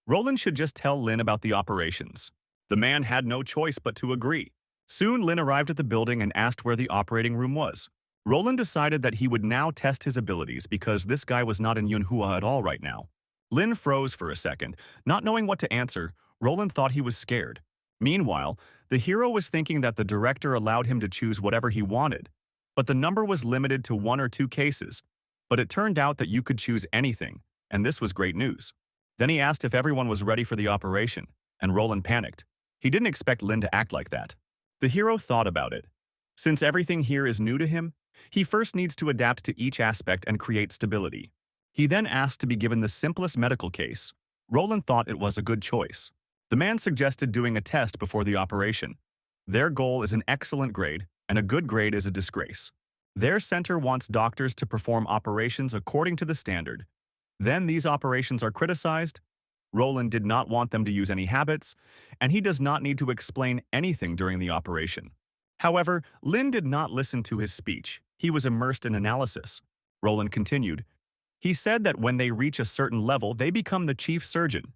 Roland should just tell Lin about the operations. The man had no choice but to agree. Soon Lin arrived at the building and asked where the operating room was. Roland decided that he would now test his abilities because this guy was not in Manhua at all right now. Lin froze for a second. Not knowing what to answer, Roland thought he was scared. Meanwhile, the hero was thinking that the director allowed him to choose whatever he wanted. But the number was limited to 1 or 2 cases. But it turned out that you could choose anything, and this was great news. Then he asked if everyone was ready for the operation, and Roland panicked. He didn't expect Lin to act like that. The hero thought about it. Since everything here is new to him, he first needs to adapt to each aspect and create stability. He then asked to be given the simplest medical case. Roland thought it was a good choice. The man suggested doing a test before the operation. Their goal is an excellent grade, and a good grade is a disgrace. Their center wants doctors to perform operations according to the standard. Then these operations are criticized. Roland did not want them to use any habits, and he does not need to explain anything during the operation. However, Lin did not listen to his speech. He was immersed in analysis. Roland continued. He said that when they reach a certain level, they become the chief surgeon.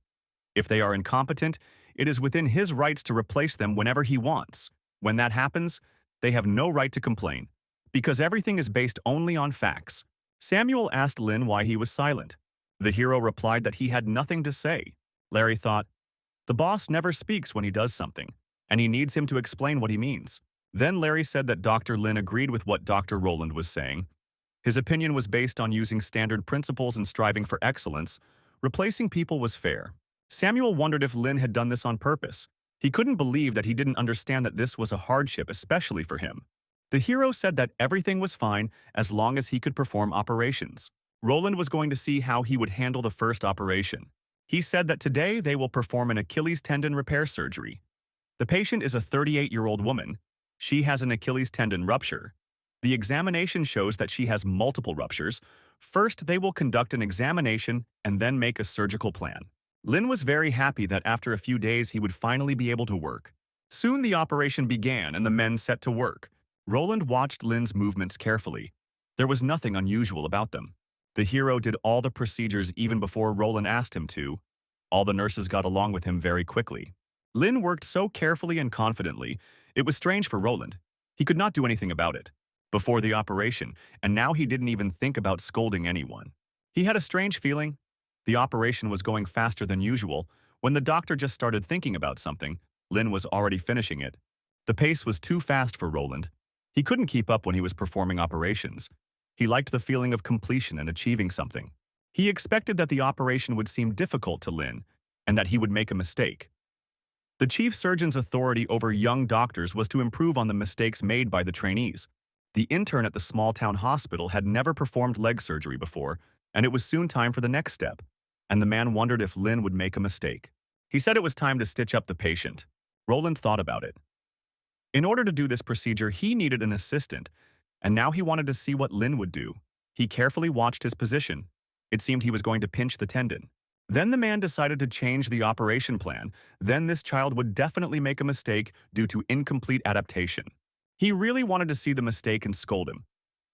If they are incompetent, it is within his rights to replace them whenever he wants. When that happens, they have no right to complain, because everything is based only on facts. Samuel asked Lin why he was silent. The hero replied that he had nothing to say. Larry thought, the boss never speaks when he does something, and he needs him to explain what he means. Then Larry said that Dr. Lin agreed with what Dr. Roland was saying. His opinion was based on using standard principles and striving for excellence. Replacing people was fair. Samuel wondered if Lin had done this on purpose. He couldn't believe that he didn't understand that this was a hardship, especially for him. The hero said that everything was fine as long as he could perform operations. Roland was going to see how he would handle the first operation. He said that today they will perform an Achilles tendon repair surgery. The patient is a 38-year-old woman. She has an Achilles tendon rupture. The examination shows that she has multiple ruptures. First, they will conduct an examination and then make a surgical plan. Lin was very happy that after a few days he would finally be able to work. Soon the operation began and the men set to work. Roland watched Lin's movements carefully. There was nothing unusual about them. The hero did all the procedures even before Roland asked him to. All the nurses got along with him very quickly. Lin worked so carefully and confidently, it was strange for Roland. He could not do anything about it before the operation, and now he didn't even think about scolding anyone. He had a strange feeling. The operation was going faster than usual. When the doctor just started thinking about something, Lin was already finishing it. The pace was too fast for Roland. He couldn't keep up when he was performing operations. He liked the feeling of completion and achieving something. He expected that the operation would seem difficult to Lin, and that he would make a mistake. The chief surgeon's authority over young doctors was to improve on the mistakes made by the trainees. The intern at the small-town hospital had never performed leg surgery before, and it was soon time for the next step, and the man wondered if Lin would make a mistake. He said it was time to stitch up the patient. Roland thought about it. In order to do this procedure, he needed an assistant, and now he wanted to see what Lin would do. He carefully watched his position. It seemed he was going to pinch the tendon. Then the man decided to change the operation plan. Then this child would definitely make a mistake due to incomplete adaptation. He really wanted to see the mistake and scold him.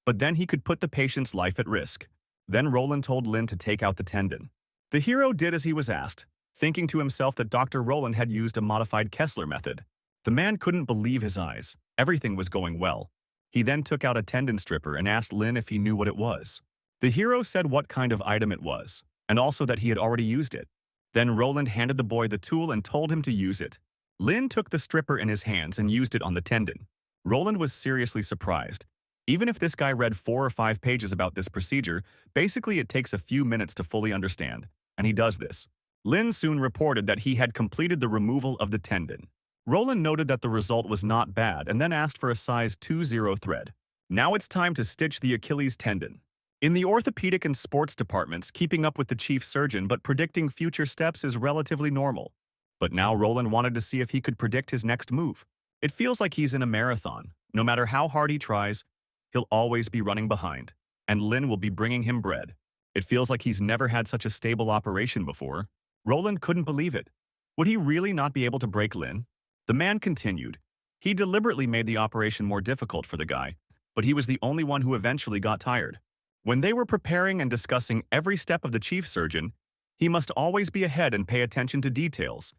But then he could put the patient's life at risk. Then Roland told Lin to take out the tendon. The hero did as he was asked, thinking to himself that Dr. Roland had used a modified Kessler method. The man couldn't believe his eyes. Everything was going well. He then took out a tendon stripper and asked Lin if he knew what it was. The hero said what kind of item it was, and also that he had already used it. Then Roland handed the boy the tool and told him to use it. Lin took the stripper in his hands and used it on the tendon. Roland was seriously surprised. Even if this guy read 4 or 5 pages about this procedure, basically it takes a few minutes to fully understand, and he does this. Lin soon reported that he had completed the removal of the tendon. Roland noted that the result was not bad and then asked for a size 20 thread. Now it's time to stitch the Achilles tendon. In the orthopedic and sports departments, keeping up with the chief surgeon but predicting future steps is relatively normal. But now Roland wanted to see if he could predict his next move. It feels like he's in a marathon. No matter how hard he tries, he'll always be running behind, and Lin will be bringing him bread. It feels like he's never had such a stable operation before. Roland couldn't believe it. Would he really not be able to break Lin? The man continued. He deliberately made the operation more difficult for the guy, but he was the only one who eventually got tired. When they were preparing and discussing every step of the chief surgeon, he must always be ahead and pay attention to details.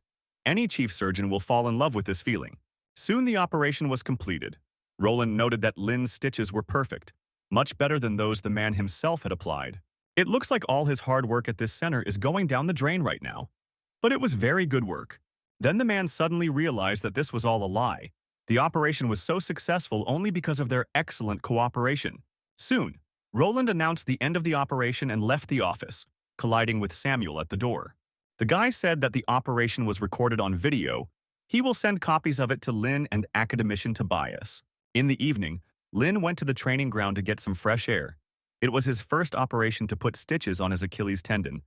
Any chief surgeon will fall in love with this feeling. Soon the operation was completed. Roland noted that Lin's stitches were perfect, much better than those the man himself had applied. It looks like all his hard work at this center is going down the drain right now. But it was very good work. Then the man suddenly realized that this was all a lie. The operation was so successful only because of their excellent cooperation. Soon, Roland announced the end of the operation and left the office, colliding with Samuel at the door. The guy said that the operation was recorded on video. He will send copies of it to Lin and academician Tobias. In the evening, Lin went to the training ground to get some fresh air. It was his first operation to put stitches on his Achilles tendon.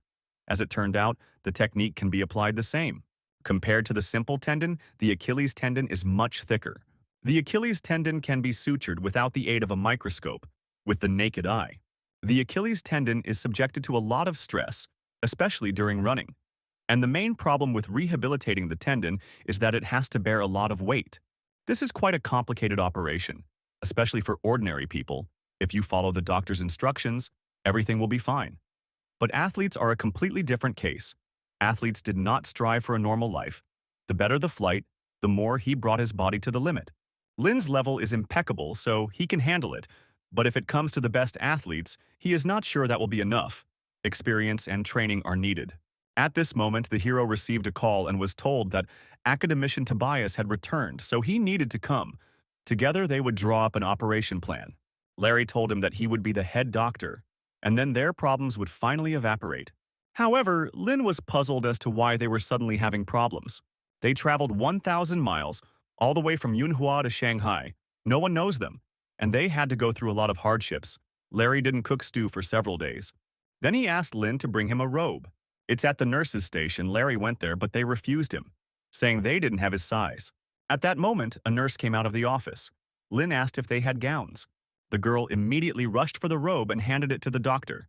As it turned out, the technique can be applied the same. Compared to the simple tendon, the Achilles tendon is much thicker. The Achilles tendon can be sutured without the aid of a microscope, with the naked eye. The Achilles tendon is subjected to a lot of stress, especially during running. And the main problem with rehabilitating the tendon is that it has to bear a lot of weight. This is quite a complicated operation, especially for ordinary people. If you follow the doctor's instructions, everything will be fine. But athletes are a completely different case. Athletes did not strive for a normal life. The better the flight, the more he brought his body to the limit. Lin's level is impeccable, so he can handle it. But if it comes to the best athletes, he is not sure that will be enough. Experience and training are needed. At this moment, the hero received a call and was told that academician Tobias had returned, so he needed to come. Together, they would draw up an operation plan. Larry told him that he would be the head doctor, and then their problems would finally evaporate. However, Lin was puzzled as to why they were suddenly having problems. They traveled 1,000 miles, all the way from Manhwa to Shanghai. No one knows them, and they had to go through a lot of hardships. Larry didn't cook stew for several days. Then he asked Lin to bring him a robe. It's at the nurse's station. Larry went there, but they refused him, saying they didn't have his size. At that moment, a nurse came out of the office. Lin asked if they had gowns. The girl immediately rushed for the robe and handed it to the doctor.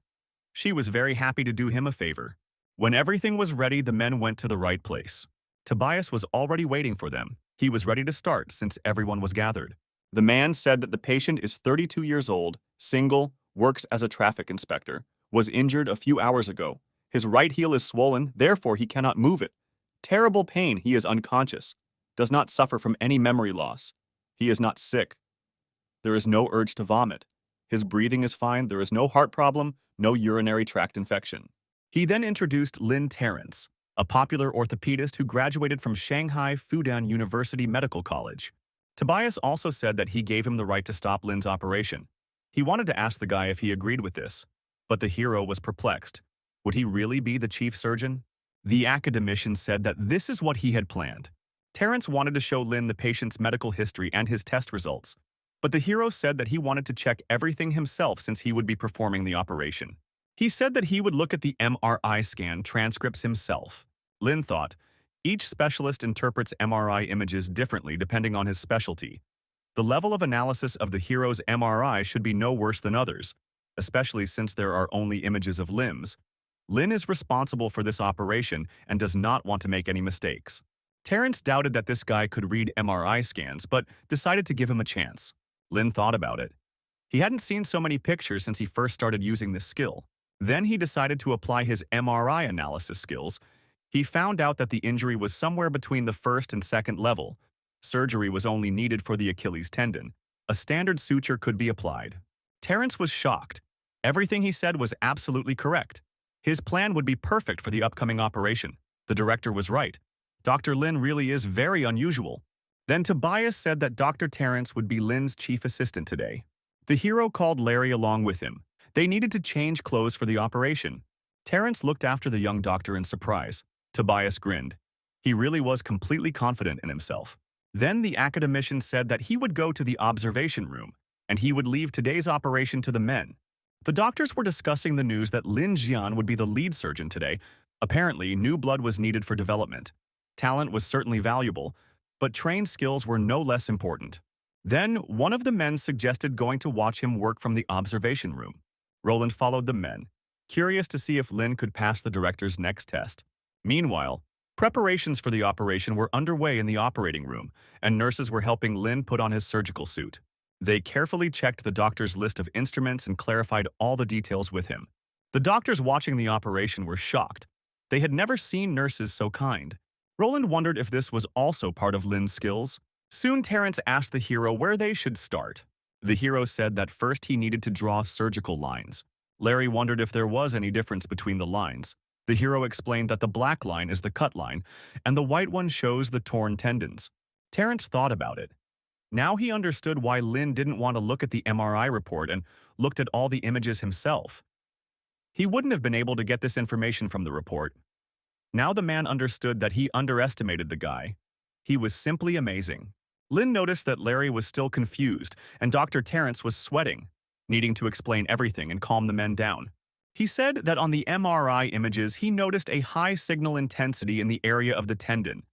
She was very happy to do him a favor. When everything was ready, the men went to the right place. Tobias was already waiting for them. He was ready to start since everyone was gathered. The man said that the patient is 32 years old, single, works as a traffic inspector, was injured a few hours ago. His right heel is swollen, therefore he cannot move it. Terrible pain, he is unconscious. Does not suffer from any memory loss. He is not sick. There is no urge to vomit. His breathing is fine, there is no heart problem, no urinary tract infection. He then introduced Lin Terrence, a popular orthopedist who graduated from Shanghai Fudan University Medical College. Tobias also said that he gave him the right to stop Lin's operation. He wanted to ask the guy if he agreed with this, but the hero was perplexed. Would he really be the chief surgeon? The academician said that this is what he had planned. Terrence wanted to show Lin the patient's medical history and his test results. But the hero said that he wanted to check everything himself since he would be performing the operation. He said that he would look at the MRI scan transcripts himself. Lin thought, each specialist interprets MRI images differently depending on his specialty. The level of analysis of the hero's MRI should be no worse than others, especially since there are only images of limbs. Lin is responsible for this operation and does not want to make any mistakes. Terrence doubted that this guy could read MRI scans, but decided to give him a chance. Lin thought about it. He hadn't seen so many pictures since he first started using this skill. Then he decided to apply his MRI analysis skills. He found out that the injury was somewhere between the first and second level. Surgery was only needed for the Achilles tendon. A standard suture could be applied. Terrence was shocked. Everything he said was absolutely correct. His plan would be perfect for the upcoming operation. The director was right. Dr. Lin really is very unusual. Then Tobias said that Dr. Terrence would be Lin's chief assistant today. The hero called Larry along with him. They needed to change clothes for the operation. Terrence looked after the young doctor in surprise. Tobias grinned. He really was completely confident in himself. Then the academician said that he would go to the observation room, and he would leave today's operation to the men. The doctors were discussing the news that Lin Jian would be the lead surgeon today. Apparently, new blood was needed for development. Talent was certainly valuable, but trained skills were no less important. Then, one of the men suggested going to watch him work from the observation room. Roland followed the men, curious to see if Lin could pass the director's next test. Meanwhile, preparations for the operation were underway in the operating room, and nurses were helping Lin put on his surgical suit. They carefully checked the doctor's list of instruments and clarified all the details with him. The doctors watching the operation were shocked. They had never seen nurses so kind. Roland wondered if this was also part of Lin's skills. Soon Terrence asked the hero where they should start. The hero said that first he needed to draw surgical lines. Larry wondered if there was any difference between the lines. The hero explained that the black line is the cut line, and the white one shows the torn tendons. Terrence thought about it. Now he understood why Lin didn't want to look at the MRI report and looked at all the images himself. He wouldn't have been able to get this information from the report. Now the man understood that he underestimated the guy. He was simply amazing. Lin noticed that Larry was still confused, and Dr. Terrence was sweating, needing to explain everything and calm the men down. He said that on the MRI images he noticed a high signal intensity in the area of the tendon.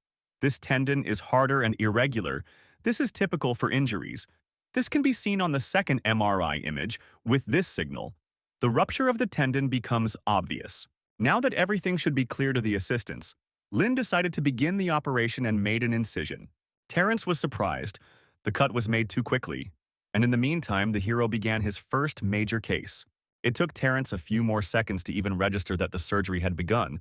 This tendon is harder and irregular. This is typical for injuries. This can be seen on the second MRI image with this signal. The rupture of the tendon becomes obvious. Now that everything should be clear to the assistants, Lin decided to begin the operation and made an incision. Terrence was surprised. The cut was made too quickly, and in the meantime, the hero began his first major case. It took Terrence a few more seconds to even register that the surgery had begun.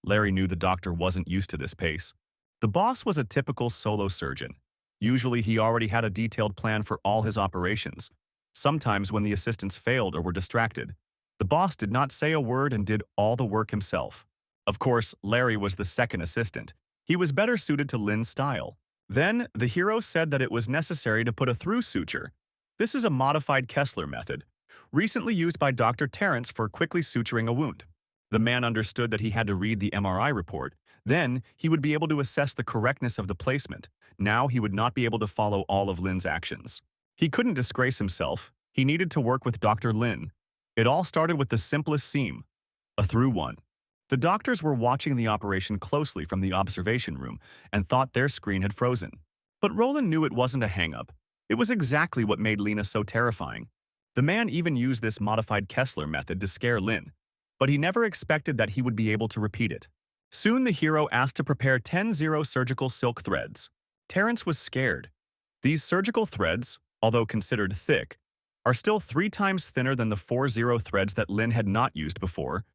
Larry knew the doctor wasn't used to this pace. The boss was a typical solo surgeon. Usually, he already had a detailed plan for all his operations. Sometimes when the assistants failed or were distracted, the boss did not say a word and did all the work himself. Of course, Larry was the second assistant. He was better suited to Lin's style. Then, the hero said that it was necessary to put a through suture. This is a modified Kessler method, recently used by Dr. Terrence for quickly suturing a wound. The man understood that he had to read the MRI report. Then, he would be able to assess the correctness of the placement. Now, he would not be able to follow all of Lin's actions. He couldn't disgrace himself. He needed to work with Dr. Lin. It all started with the simplest seam, a through one. The doctors were watching the operation closely from the observation room and thought their screen had frozen. But Roland knew it wasn't a hang-up. It was exactly what made Lena so terrifying. The man even used this modified Kessler method to scare Lin, but he never expected that he would be able to repeat it. Soon the hero asked to prepare 10 surgical silk threads. Terrence was scared. These surgical threads, although considered thick, are still 3 times thinner than the 4 threads that Lin had not used before.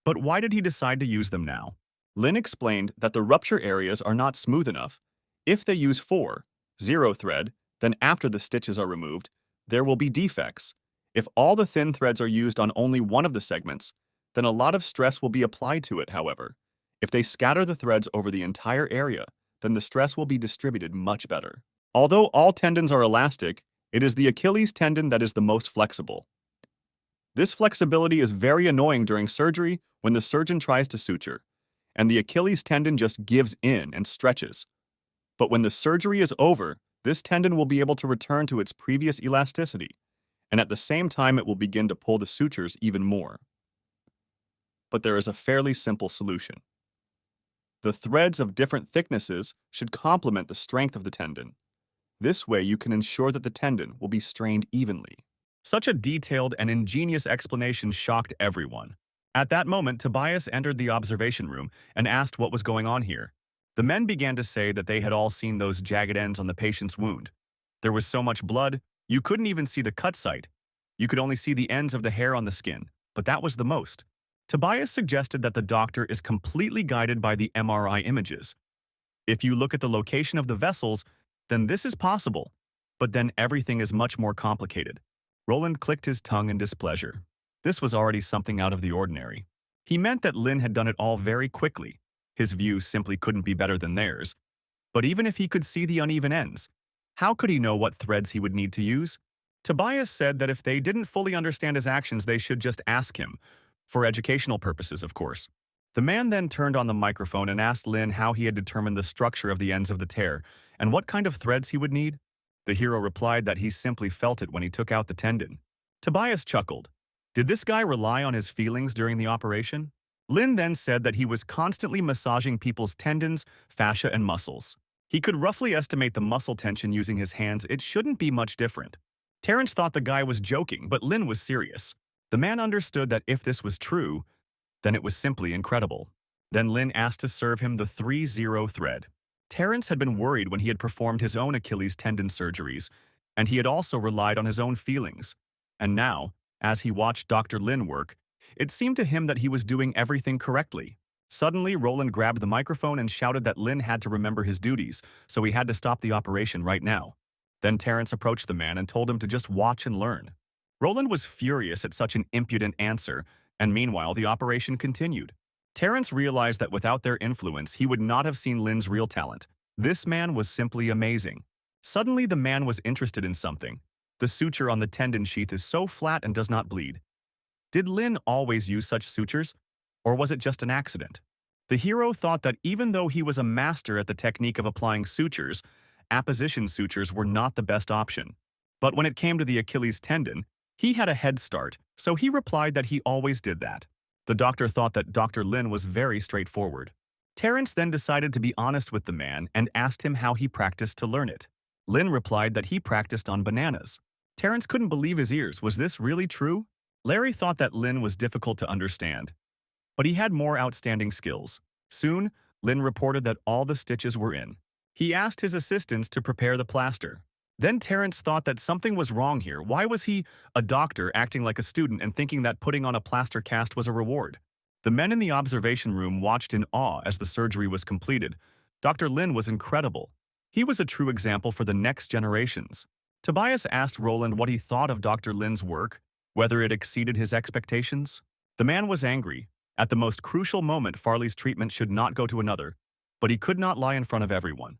But why did he decide to use them now? Lin explained that the rupture areas are not smooth enough. If they use 4 thread, then after the stitches are removed, there will be defects. If all the thin threads are used on only one of the segments, then a lot of stress will be applied to it, however. If they scatter the threads over the entire area, then the stress will be distributed much better. Although all tendons are elastic, it is the Achilles tendon that is the most flexible. This flexibility is very annoying during surgery when the surgeon tries to suture, and the Achilles tendon just gives in and stretches. But when the surgery is over, This tendon will be able to return to its previous elasticity, and at the same time it will begin to pull the sutures even more. But there is a fairly simple solution. The threads of different thicknesses should complement the strength of the tendon. This way you can ensure that the tendon will be strained evenly. Such a detailed and ingenious explanation shocked everyone. At that moment, Tobias entered the observation room and asked what was going on here. The men began to say that they had all seen those jagged ends on the patient's wound. There was so much blood, you couldn't even see the cut site. You could only see the ends of the hair on the skin, but that was the most. Tobias suggested that the doctor is completely guided by the MRI images. If you look at the location of the vessels, then this is possible, but then everything is much more complicated. Roland clicked his tongue in displeasure. This was already something out of the ordinary. He meant that Lin had done it all very quickly. His view simply couldn't be better than theirs. But even if he could see the uneven ends, how could he know what threads he would need to use? Tobias said that if they didn't fully understand his actions, they should just ask him, for educational purposes, of course. The man then turned on the microphone and asked Lin how he had determined the structure of the ends of the tear and what kind of threads he would need. The hero replied that he simply felt it when he took out the tendon. Tobias chuckled. Did this guy rely on his feelings during the operation? Lin then said that he was constantly massaging people's tendons, fascia, and muscles. He could roughly estimate the muscle tension using his hands. It shouldn't be much different. Terrence thought the guy was joking, but Lin was serious. The man understood that if this was true, then it was simply incredible. Then Lin asked to serve him the 3-0 thread. Terrence had been worried when he had performed his own Achilles tendon surgeries, and he had also relied on his own feelings. And now, as he watched Dr. Lin work, it seemed to him that he was doing everything correctly. Suddenly, Roland grabbed the microphone and shouted that Lin had to remember his duties, so he had to stop the operation right now. Then Terrence approached the man and told him to just watch and learn. Roland was furious at such an impudent answer, and meanwhile the operation continued. Terrence realized that without their influence, he would not have seen Lin's real talent. This man was simply amazing. Suddenly, the man was interested in something. The suture on the tendon sheath is so flat and does not bleed. Did Lin always use such sutures, or was it just an accident? The hero thought that even though he was a master at the technique of applying sutures, apposition sutures were not the best option. But when it came to the Achilles tendon, he had a head start, so he replied that he always did that. The doctor thought that Dr. Lin was very straightforward. Terrence then decided to be honest with the man and asked him how he practiced to learn it. Lin replied that he practiced on bananas. Terrence couldn't believe his ears. Was this really true? Larry thought that Lin was difficult to understand, but he had more outstanding skills. Soon, Lin reported that all the stitches were in. He asked his assistants to prepare the plaster. Then Terrence thought that something was wrong here. Why was he, a doctor, acting like a student and thinking that putting on a plaster cast was a reward? The men in the observation room watched in awe as the surgery was completed. Dr. Lin was incredible. He was a true example for the next generations. Tobias asked Roland what he thought of Dr. Lin's work, whether it exceeded his expectations. The man was angry. At the most crucial moment, Farley's treatment should not go to another, but he could not lie in front of everyone.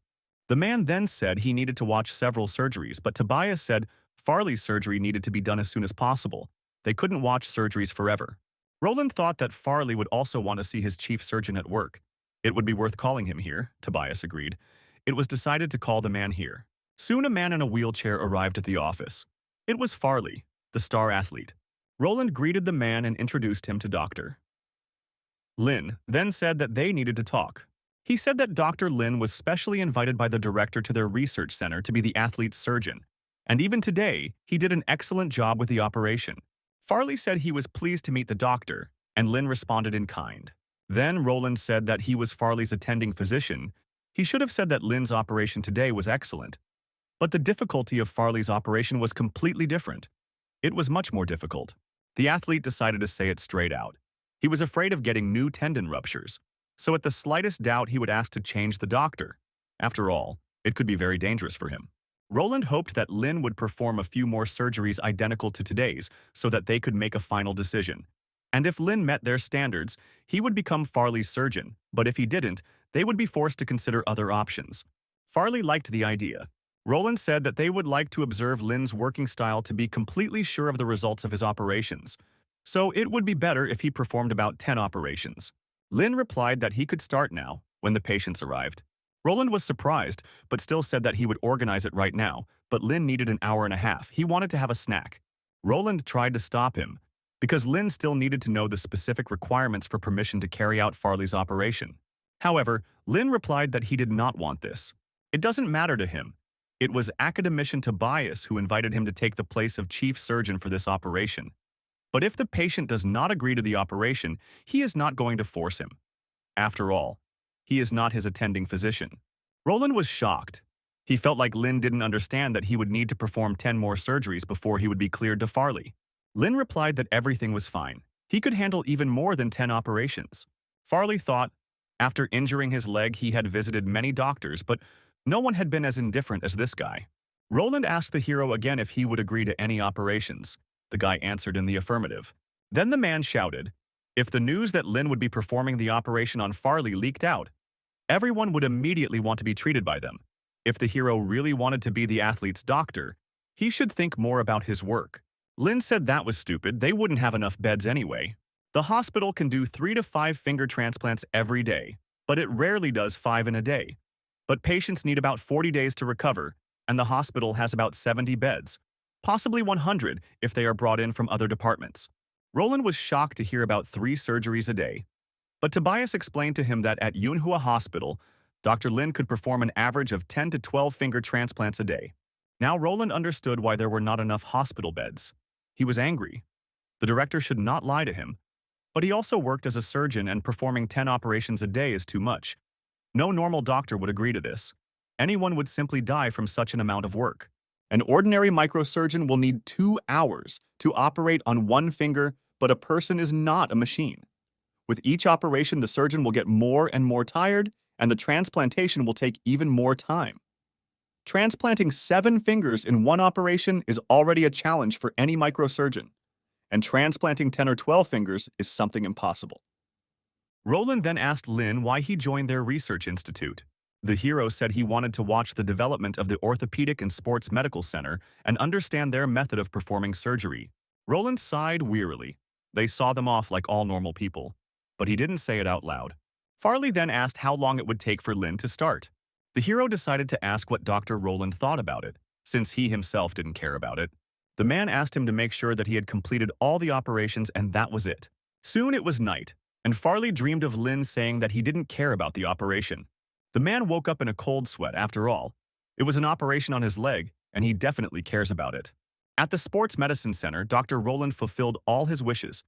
The man then said he needed to watch several surgeries, but Tobias said Farley's surgery needed to be done as soon as possible. They couldn't watch surgeries forever. Roland thought that Farley would also want to see his chief surgeon at work. It would be worth calling him here, Tobias agreed. It was decided to call the man here. Soon a man in a wheelchair arrived at the office. It was Farley, the star athlete. Roland greeted the man and introduced him to Dr. Lin, then said that they needed to talk. He said that Dr. Lin was specially invited by the director to their research center to be the athlete's surgeon, and even today, he did an excellent job with the operation. Farley said he was pleased to meet the doctor, and Lin responded in kind. Then Roland said that he was Farley's attending physician. He should have said that Lin's operation today was excellent. But the difficulty of Farley's operation was completely different. It was much more difficult. The athlete decided to say it straight out. He was afraid of getting new tendon ruptures, so at the slightest doubt he would ask to change the doctor. After all, it could be very dangerous for him. Roland hoped that Lin would perform a few more surgeries identical to today's so that they could make a final decision. And if Lin met their standards, he would become Farley's surgeon, but if he didn't, they would be forced to consider other options. Farley liked the idea. Roland said that they would like to observe Lin's working style to be completely sure of the results of his operations, so it would be better if he performed about 10 operations. Lin replied that he could start now, when the patients arrived. Roland was surprised, but still said that he would organize it right now, but Lin needed an hour and a half. He wanted to have a snack. Roland tried to stop him, because Lin still needed to know the specific requirements for permission to carry out Farley's operation. However, Lin replied that he did not want this. It doesn't matter to him. It was academician Tobias who invited him to take the place of chief surgeon for this operation. But if the patient does not agree to the operation, he is not going to force him. After all, he is not his attending physician. Roland was shocked. He felt like Lin didn't understand that he would need to perform 10 more surgeries before he would be cleared to Farley. Lin replied that everything was fine. He could handle even more than 10 operations. Farley thought, after injuring his leg, he had visited many doctors, but no one had been as indifferent as this guy. Roland asked the hero again if he would agree to any operations. The guy answered in the affirmative. Then the man shouted, if the news that Lin would be performing the operation on Farley leaked out, everyone would immediately want to be treated by them. If the hero really wanted to be the athlete's doctor, he should think more about his work. Lin said that was stupid, they wouldn't have enough beds anyway. The hospital can do 3 to 5 finger transplants every day, but it rarely does 5 in a day. But patients need about 40 days to recover, and the hospital has about 70 beds, possibly 100 if they are brought in from other departments. Roland was shocked to hear about 3 surgeries a day. But Tobias explained to him that at MANHUA Hospital, Dr. Lin could perform an average of 10 to 12 finger transplants a day. Now Roland understood why there were not enough hospital beds. He was angry. The director should not lie to him. But he also worked as a surgeon, and performing 10 operations a day is too much. No normal doctor would agree to this. Anyone would simply die from such an amount of work. An ordinary microsurgeon will need 2 hours to operate on one finger, but a person is not a machine. With each operation, the surgeon will get more and more tired, and the transplantation will take even more time. Transplanting 7 fingers in one operation is already a challenge for any microsurgeon, and transplanting 10 or 12 fingers is something impossible. Roland then asked Lin why he joined their research institute. The hero said he wanted to watch the development of the Orthopedic and Sports Medical Center and understand their method of performing surgery. Roland sighed wearily. They saw them off like all normal people, but he didn't say it out loud. Farley then asked how long it would take for Lin to start. The hero decided to ask what Dr. Roland thought about it, since he himself didn't care about it. The man asked him to make sure that he had completed all the operations, and that was it. Soon it was night, and Farley dreamed of Lin saying that he didn't care about the operation. The man woke up in a cold sweat after all. It was an operation on his leg, and he definitely cares about it. At the Sports Medicine Center, Dr. Roland fulfilled all his wishes,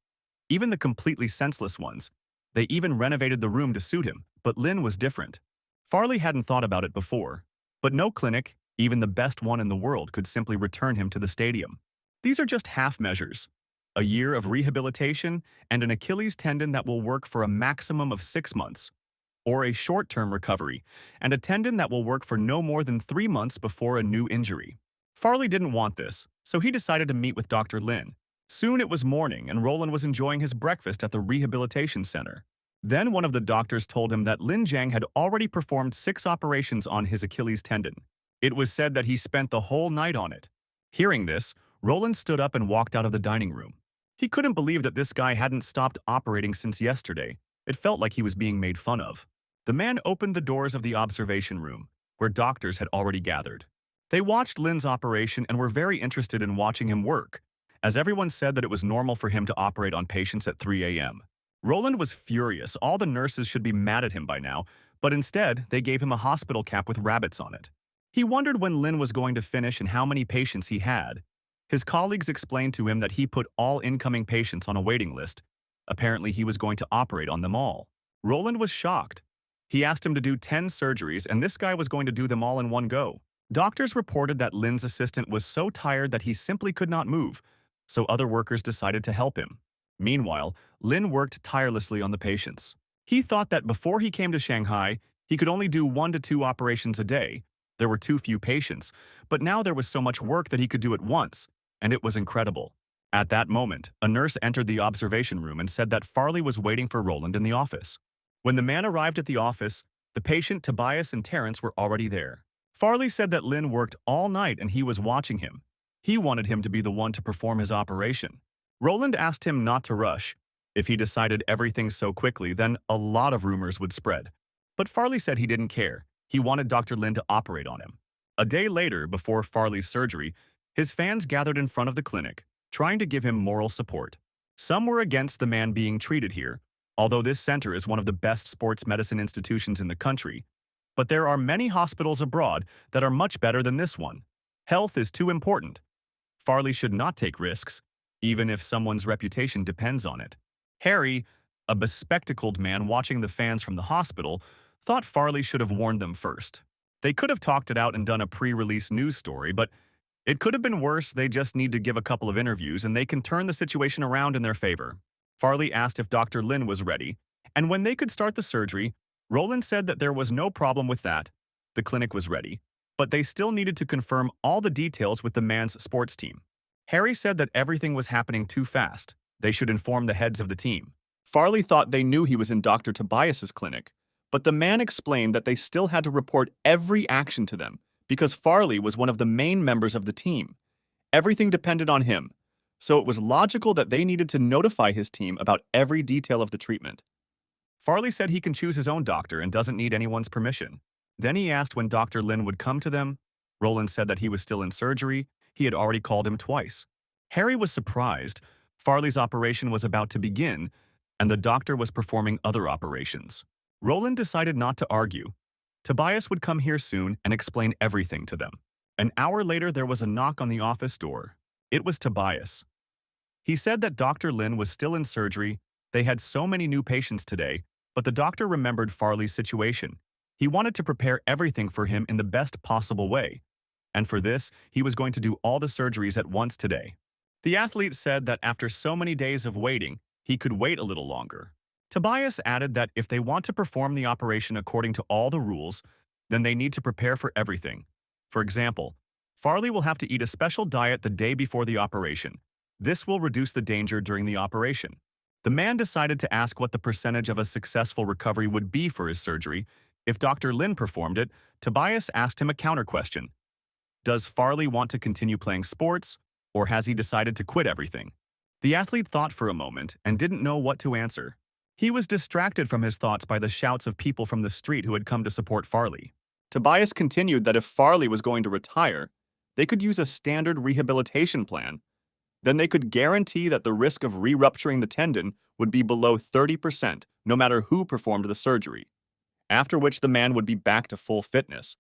even the completely senseless ones. They even renovated the room to suit him, but Lin was different. Farley hadn't thought about it before, but no clinic, even the best one in the world, could simply return him to the stadium. These are just half measures. A year of rehabilitation and an Achilles tendon that will work for a maximum of 6 months, or a short-term recovery and a tendon that will work for no more than 3 months before a new injury. Farley didn't want this, so he decided to meet with Dr. Lin. Soon it was morning, and Roland was enjoying his breakfast at the rehabilitation center. Then one of the doctors told him that Lin Jiang had already performed 6 operations on his Achilles tendon. It was said that he spent the whole night on it. Hearing this, Roland stood up and walked out of the dining room. He couldn't believe that this guy hadn't stopped operating since yesterday. It felt like he was being made fun of. The man opened the doors of the observation room, where doctors had already gathered. They watched Lin's operation and were very interested in watching him work, as everyone said that it was normal for him to operate on patients at 3 a.m. Roland was furious. All the nurses should be mad at him by now, but instead, they gave him a hospital cap with rabbits on it. He wondered when Lin was going to finish and how many patients he had. His colleagues explained to him that he put all incoming patients on a waiting list. Apparently, he was going to operate on them all. Roland was shocked. He asked him to do 10 surgeries, and this guy was going to do them all in one go. Doctors reported that Lin's assistant was so tired that he simply could not move, so other workers decided to help him. Meanwhile, Lin worked tirelessly on the patients. He thought that before he came to Shanghai, he could only do 1 to 2 operations a day. There were too few patients, but now there was so much work that he could do at once, and it was incredible. At that moment, a nurse entered the observation room and said that Farley was waiting for Roland in the office. When the man arrived at the office, the patient, Tobias, and Terence were already there. Farley said that Lin worked all night and he was watching him. He wanted him to be the one to perform his operation. Roland asked him not to rush. If he decided everything so quickly, then a lot of rumors would spread. But Farley said he didn't care. He wanted Dr. Lin to operate on him. A day later, before Farley's surgery, his fans gathered in front of the clinic, trying to give him moral support. Some were against the man being treated here, although this center is one of the best sports medicine institutions in the country. But there are many hospitals abroad that are much better than this one. Health is too important. Farley should not take risks, even if someone's reputation depends on it. Harry, a bespectacled man watching the fans from the hospital, thought Farley should have warned them first. They could have talked it out and done a pre-release news story, but it could have been worse. They just need to give a couple of interviews and they can turn the situation around in their favor. Farley asked if Dr. Lin was ready, and when they could start the surgery, Roland said that there was no problem with that. The clinic was ready, but they still needed to confirm all the details with the man's sports team. Harry said that everything was happening too fast. They should inform the heads of the team. Farley thought they knew he was in Dr. Tobias's clinic, but the man explained that they still had to report every action to them because Farley was one of the main members of the team. Everything depended on him, so it was logical that they needed to notify his team about every detail of the treatment. Farley said he can choose his own doctor and doesn't need anyone's permission. Then he asked when Dr. Lin would come to them. Roland said that he was still in surgery. He had already called him twice. Harry was surprised. Farley's operation was about to begin, and the doctor was performing other operations. Roland decided not to argue. Tobias would come here soon and explain everything to them. An hour later, there was a knock on the office door. It was Tobias. He said that Dr. Lin was still in surgery. They had so many new patients today, but the doctor remembered Farley's situation. He wanted to prepare everything for him in the best possible way. And for this, he was going to do all the surgeries at once today. The athlete said that after so many days of waiting, he could wait a little longer. Tobias added that if they want to perform the operation according to all the rules, then they need to prepare for everything. For example, Farley will have to eat a special diet the day before the operation. This will reduce the danger during the operation. The man decided to ask what the percentage of a successful recovery would be for his surgery. If Dr. Lin performed it, Tobias asked him a counter question. Does Farley want to continue playing sports, or has he decided to quit everything? The athlete thought for a moment and didn't know what to answer. He was distracted from his thoughts by the shouts of people from the street who had come to support Farley. Tobias continued that if Farley was going to retire, they could use a standard rehabilitation plan. Then they could guarantee that the risk of re-rupturing the tendon would be below 30%, no matter who performed the surgery, after which the man would be back to full fitness.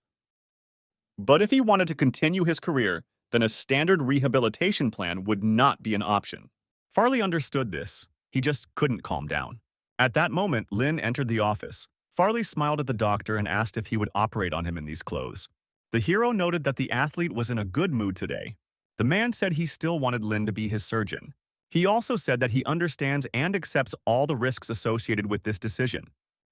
But if he wanted to continue his career, then a standard rehabilitation plan would not be an option. Farley understood this. He just couldn't calm down. At that moment, Lin entered the office. Farley smiled at the doctor and asked if he would operate on him in these clothes. The hero noted that the athlete was in a good mood today. The man said he still wanted Lin to be his surgeon. He also said that he understands and accepts all the risks associated with this decision.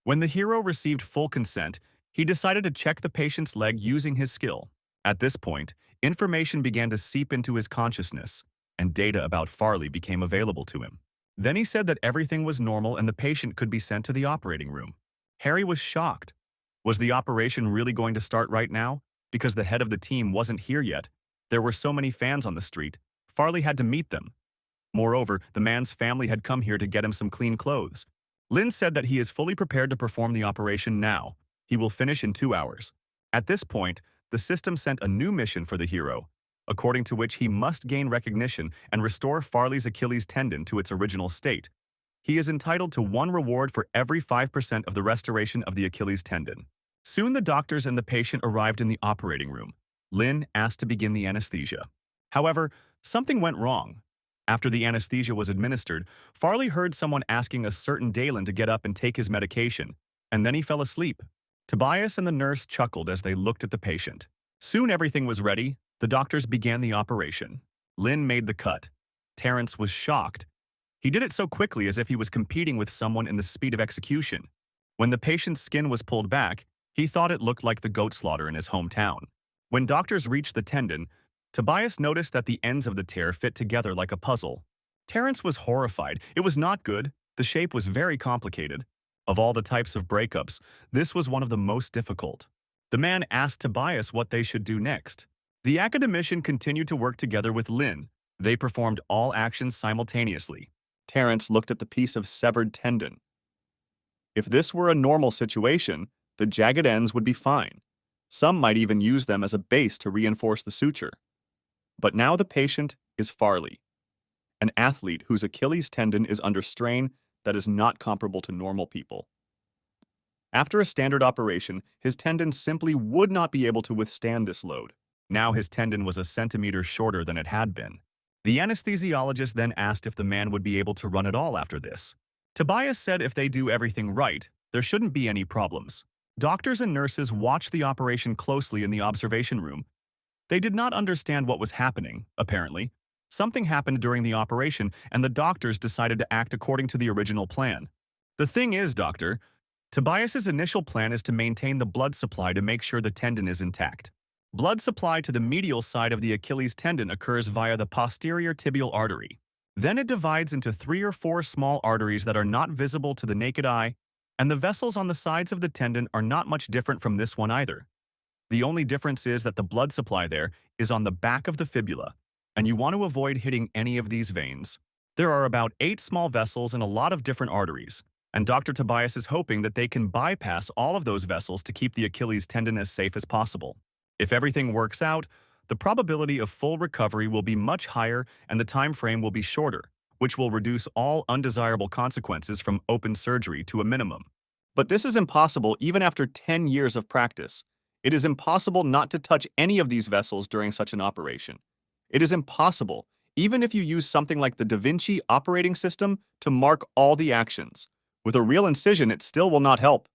When the hero received full consent, he decided to check the patient's leg using his skill. At this point, information began to seep into his consciousness, and data about Farley became available to him. Then he said that everything was normal and the patient could be sent to the operating room. Harry was shocked. Was the operation really going to start right now? Because the head of the team wasn't here yet. There were so many fans on the street. Farley had to meet them. Moreover, the man's family had come here to get him some clean clothes. Lin said that he is fully prepared to perform the operation now. He will finish in 2 hours. At this point, the system sent a new mission for the hero, according to which he must gain recognition and restore Farley's Achilles tendon to its original state. He is entitled to 1 reward for every 5% of the restoration of the Achilles tendon. Soon the doctors and the patient arrived in the operating room. Lin asked to begin the anesthesia. However, something went wrong. After the anesthesia was administered, Farley heard someone asking a certain Dalen to get up and take his medication, and then he fell asleep. Tobias and the nurse chuckled as they looked at the patient. Soon everything was ready. The doctors began the operation. Lin made the cut. Terrence was shocked. He did it so quickly as if he was competing with someone in the speed of execution. When the patient's skin was pulled back, he thought it looked like the goat slaughter in his hometown. When doctors reached the tendon, Tobias noticed that the ends of the tear fit together like a puzzle. Terrence was horrified. It was not good. The shape was very complicated. Of all the types of breakups, this was one of the most difficult. The man asked Tobias what they should do next. The academician continued to work together with Lin. They performed all actions simultaneously. Terrence looked at the piece of severed tendon. If this were a normal situation, the jagged ends would be fine. Some might even use them as a base to reinforce the suture. But now the patient is Farley, an athlete whose Achilles tendon is under strain that is not comparable to normal people. After a standard operation, his tendon simply would not be able to withstand this load. Now his tendon was a centimeter shorter than it had been. The anesthesiologist then asked if the man would be able to run at all after this. Tobias said if they do everything right, there shouldn't be any problems. Doctors and nurses watched the operation closely in the observation room. They did not understand what was happening, apparently. Something happened during the operation, and the doctors decided to act according to the original plan. The thing is, Doctor, Tobias's initial plan is to maintain the blood supply to make sure the tendon is intact. Blood supply to the medial side of the Achilles tendon occurs via the posterior tibial artery. Then it divides into 3 or 4 small arteries that are not visible to the naked eye, and the vessels on the sides of the tendon are not much different from this one either. The only difference is that the blood supply there is on the back of the fibula, and you want to avoid hitting any of these veins. There are about 8 small vessels and a lot of different arteries, and Dr. Tobias is hoping that they can bypass all of those vessels to keep the Achilles tendon as safe as possible. If everything works out, the probability of full recovery will be much higher and the time frame will be shorter, which will reduce all undesirable consequences from open surgery to a minimum. But this is impossible even after 10 years of practice. It is impossible not to touch any of these vessels during such an operation. It is impossible, even if you use something like the Da Vinci operating system to mark all the actions. With a real incision, it still will not help.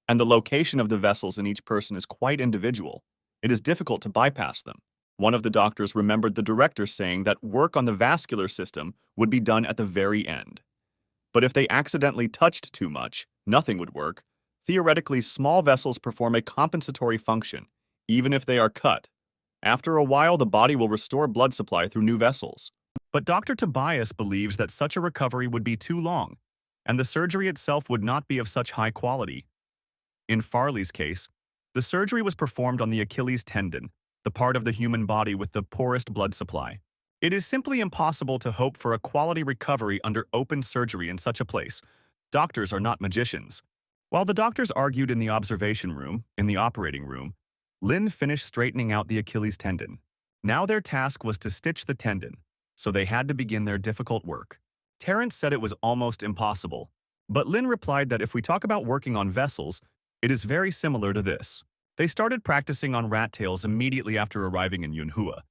And the location of the vessels in each person is quite individual. It is difficult to bypass them. One of the doctors remembered the director saying that work on the vascular system would be done at the very end. But if they accidentally touched too much, nothing would work. Theoretically, small vessels perform a compensatory function, even if they are cut. After a while, the body will restore blood supply through new vessels. But Dr. Tobias believes that such a recovery would be too long, and the surgery itself would not be of such high quality. In Farley's case, the surgery was performed on the Achilles tendon, the part of the human body with the poorest blood supply. It is simply impossible to hope for a quality recovery under open surgery in such a place. Doctors are not magicians. While the doctors argued in the observation room, in the operating room, Lynn finished straightening out the Achilles tendon. Now their task was to stitch the tendon, so they had to begin their difficult work. Terrence said it was almost impossible, but Lynn replied that if we talk about working on vessels, it is very similar to this. They started practicing on rat tails immediately after arriving in MANHUA.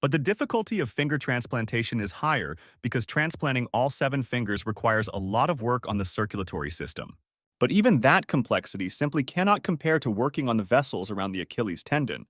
But the difficulty of finger transplantation is higher because transplanting all 7 fingers requires a lot of work on the circulatory system. But even that complexity simply cannot compare to working on the vessels around the Achilles tendon.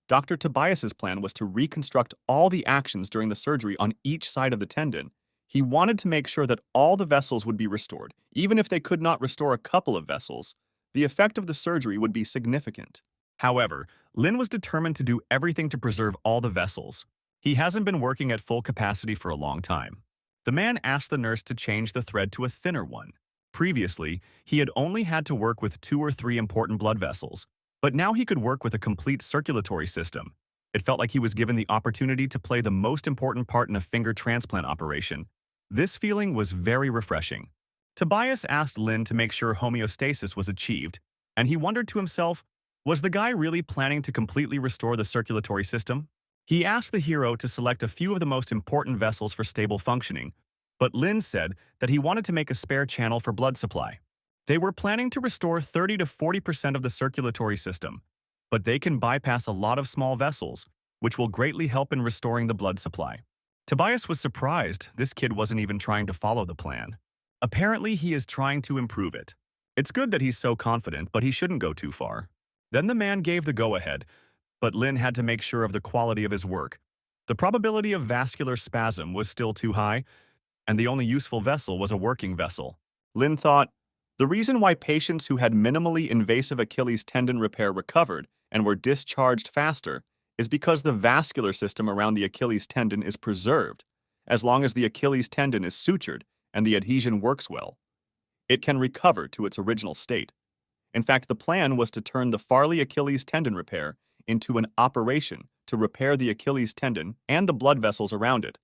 Dr. Tobias's plan was to reconstruct all the actions during the surgery on each side of the tendon. He wanted to make sure that all the vessels would be restored. Even if they could not restore a couple of vessels, the effect of the surgery would be significant. However, Lynn was determined to do everything to preserve all the vessels. He hasn't been working at full capacity for a long time. The man asked the nurse to change the thread to a thinner one. Previously, he had only had to work with 2 or 3 important blood vessels, but now he could work with a complete circulatory system. It felt like he was given the opportunity to play the most important part in a finger transplant operation. This feeling was very refreshing. Tobias asked Lynn to make sure homeostasis was achieved, and he wondered to himself, was the guy really planning to completely restore the circulatory system? He asked the hero to select a few of the most important vessels for stable functioning, but Lynn said that he wanted to make a spare channel for blood supply. They were planning to restore 30 to 40% of the circulatory system, but they can bypass a lot of small vessels, which will greatly help in restoring the blood supply. Tobias was surprised this kid wasn't even trying to follow the plan. Apparently, he is trying to improve it. It's good that he's so confident, but he shouldn't go too far. Then the man gave the go-ahead, but Lynn had to make sure of the quality of his work. The probability of vascular spasm was still too high, and the only useful vessel was a working vessel. Lynn thought, the reason why patients who had minimally invasive Achilles tendon repair recovered and were discharged faster is because the vascular system around the Achilles tendon is preserved. As long as the Achilles tendon is sutured and the adhesion works well, it can recover to its original state. In fact, the plan was to turn the Farley Achilles tendon repair into an operation to repair the Achilles tendon and the blood vessels around it.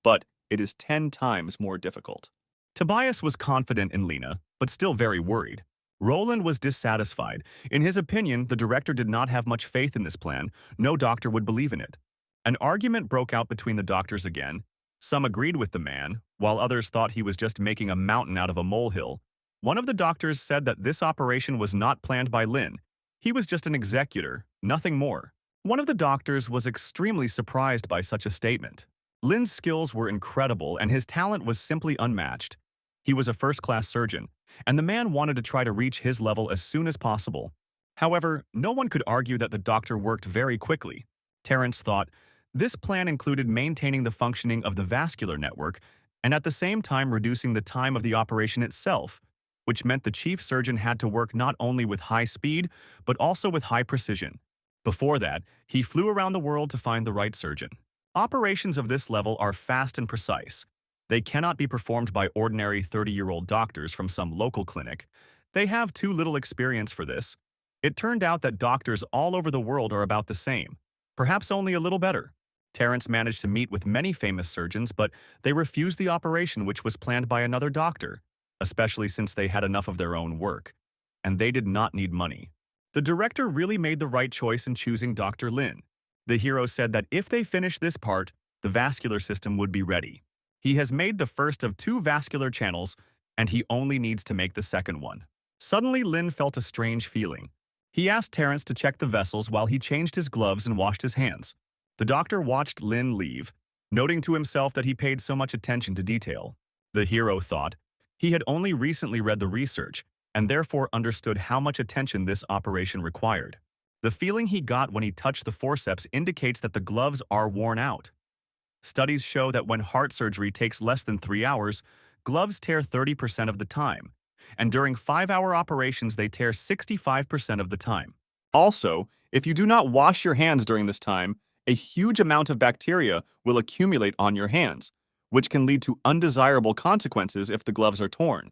But it is 10 times more difficult. Tobias was confident in Lena, but still very worried. Roland was dissatisfied. In his opinion, the director did not have much faith in this plan. No doctor would believe in it. An argument broke out between the doctors again. Some agreed with the man, while others thought he was just making a mountain out of a molehill. One of the doctors said that this operation was not planned by Lin. He was just an executor, nothing more. One of the doctors was extremely surprised by such a statement. Lin's skills were incredible and his talent was simply unmatched. He was a first-class surgeon, and the man wanted to try to reach his level as soon as possible. However, no one could argue that the doctor worked very quickly. Terence thought, this plan included maintaining the functioning of the vascular network and at the same time reducing the time of the operation itself, which meant the chief surgeon had to work not only with high speed, but also with high precision. Before that, he flew around the world to find the right surgeon. Operations of this level are fast and precise. They cannot be performed by ordinary 30-year-old doctors from some local clinic. They have too little experience for this. It turned out that doctors all over the world are about the same, perhaps only a little better. Terence managed to meet with many famous surgeons, but they refused the operation which was planned by another doctor, especially since they had enough of their own work, and they did not need money. The director really made the right choice in choosing Dr. Lin. The hero said that if they finished this part, the vascular system would be ready. He has made the first of 2 vascular channels, and he only needs to make the second one. Suddenly, Lin felt a strange feeling. He asked Terence to check the vessels while he changed his gloves and washed his hands. The doctor watched Lin leave, noting to himself that he paid so much attention to detail. The hero thought he had only recently read the research and therefore understood how much attention this operation required. The feeling he got when he touched the forceps indicates that the gloves are worn out. Studies show that when heart surgery takes less than 3 hours, gloves tear 30% of the time, and during 5-hour operations they tear 65% of the time. Also, if you do not wash your hands during this time, a huge amount of bacteria will accumulate on your hands, which can lead to undesirable consequences if the gloves are torn.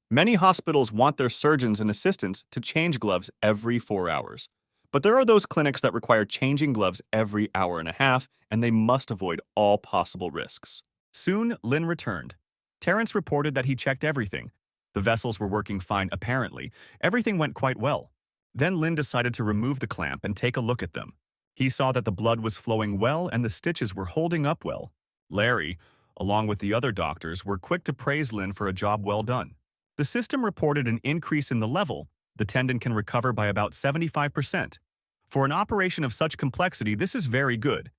Many hospitals want their surgeons and assistants to change gloves every 4 hours. But there are those clinics that require changing gloves every hour and a half, and they must avoid all possible risks. Soon, Lin returned. Terence reported that he checked everything. The vessels were working fine apparently. Everything went quite well. Then Lin decided to remove the clamp and take a look at them. He saw that the blood was flowing well and the stitches were holding up well. Larry, along with the other doctors, were quick to praise Lin for a job well done. The system reported an increase in the level. The tendon can recover by about 75%. For an operation of such complexity, this is very good.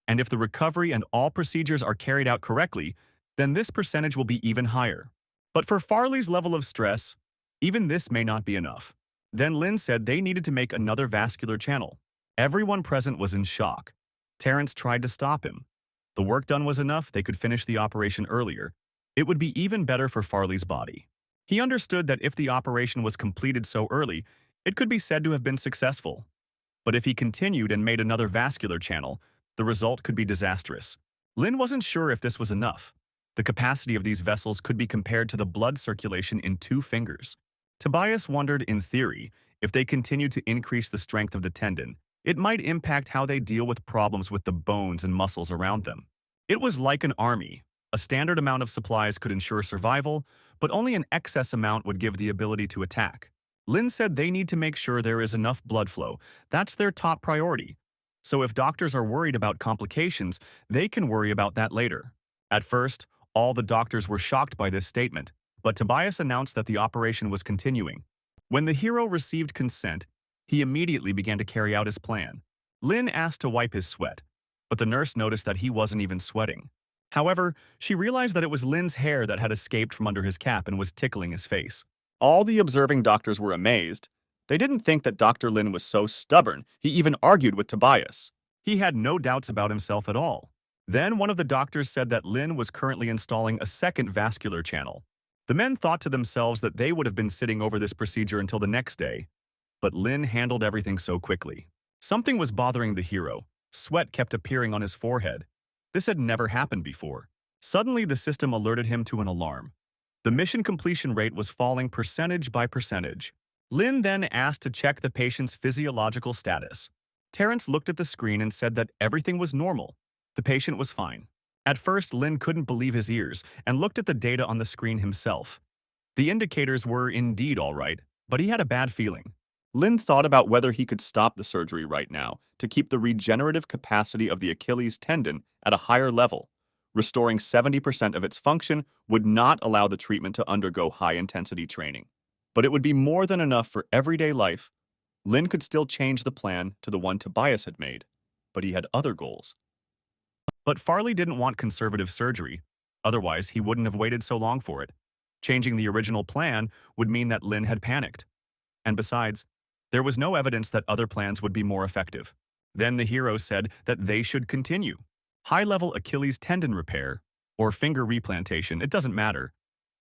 And if the recovery and all procedures are carried out correctly, then this percentage will be even higher. But for Farley's level of stress, even this may not be enough. Then Lin said they needed to make another vascular channel. Everyone present was in shock. Terence tried to stop him. The work done was enough, they could finish the operation earlier. It would be even better for Farley's body. He understood that if the operation was completed so early, it could be said to have been successful. But if he continued and made another vascular channel, the result could be disastrous. Lin wasn't sure if this was enough. The capacity of these vessels could be compared to the blood circulation in 2 fingers. Tobias wondered, in theory, if they continued to increase the strength of the tendon, it might impact how they deal with problems with the bones and muscles around them. It was like an army. A standard amount of supplies could ensure survival, but only an excess amount would give the ability to attack. Lin said they need to make sure there is enough blood flow. That's their top priority. So if doctors are worried about complications, they can worry about that later. At first, all the doctors were shocked by this statement, but Tobias announced that the operation was continuing. When the hero received consent, he immediately began to carry out his plan. Lin asked to wipe his sweat, but the nurse noticed that he wasn't even sweating. However, she realized that it was Lin's hair that had escaped from under his cap and was tickling his face. All the observing doctors were amazed. They didn't think that Dr. Lin was so stubborn. He even argued with Tobias. He had no doubts about himself at all. Then one of the doctors said that Lin was currently installing a second vascular channel. The men thought to themselves that they would have been sitting over this procedure until the next day. But Lin handled everything so quickly. Something was bothering the hero. Sweat kept appearing on his forehead. This had never happened before. Suddenly, the system alerted him to an alarm. The mission completion rate was falling percentage by percentage. Lin then asked to check the patient's physiological status. Terence looked at the screen and said that everything was normal. The patient was fine. At first, Lin couldn't believe his ears and looked at the data on the screen himself. The indicators were indeed all right, but he had a bad feeling. Lin thought about whether he could stop the surgery right now to keep the regenerative capacity of the Achilles tendon at a higher level. Restoring 70% of its function would not allow the treatment to undergo high-intensity training. But it would be more than enough for everyday life. Lin could still change the plan to the one Tobias had made, but he had other goals. But Farley didn't want conservative surgery, otherwise he wouldn't have waited so long for it. Changing the original plan would mean that Lin had panicked. And besides, there was no evidence that other plans would be more effective. Then the hero said that they should continue. High-level Achilles tendon repair, or finger replantation, it doesn't matter.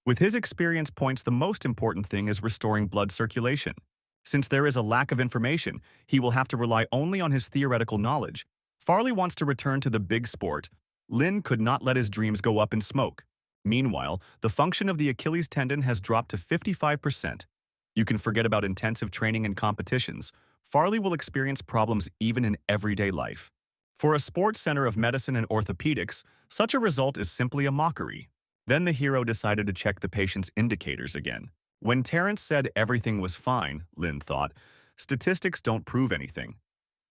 With his experience points, the most important thing is restoring blood circulation. Since there is a lack of information, he will have to rely only on his theoretical knowledge. Farley wants to return to the big sport. Lin could not let his dreams go up in smoke. Meanwhile, the function of the Achilles tendon has dropped to 55%. You can forget about intensive training and competitions. Farley will experience problems even in everyday life. For a sports center of medicine and orthopedics, such a result is simply a mockery. Then the hero decided to check the patient's indicators again. When Terrence said everything was fine, Lin thought, statistics don't prove anything.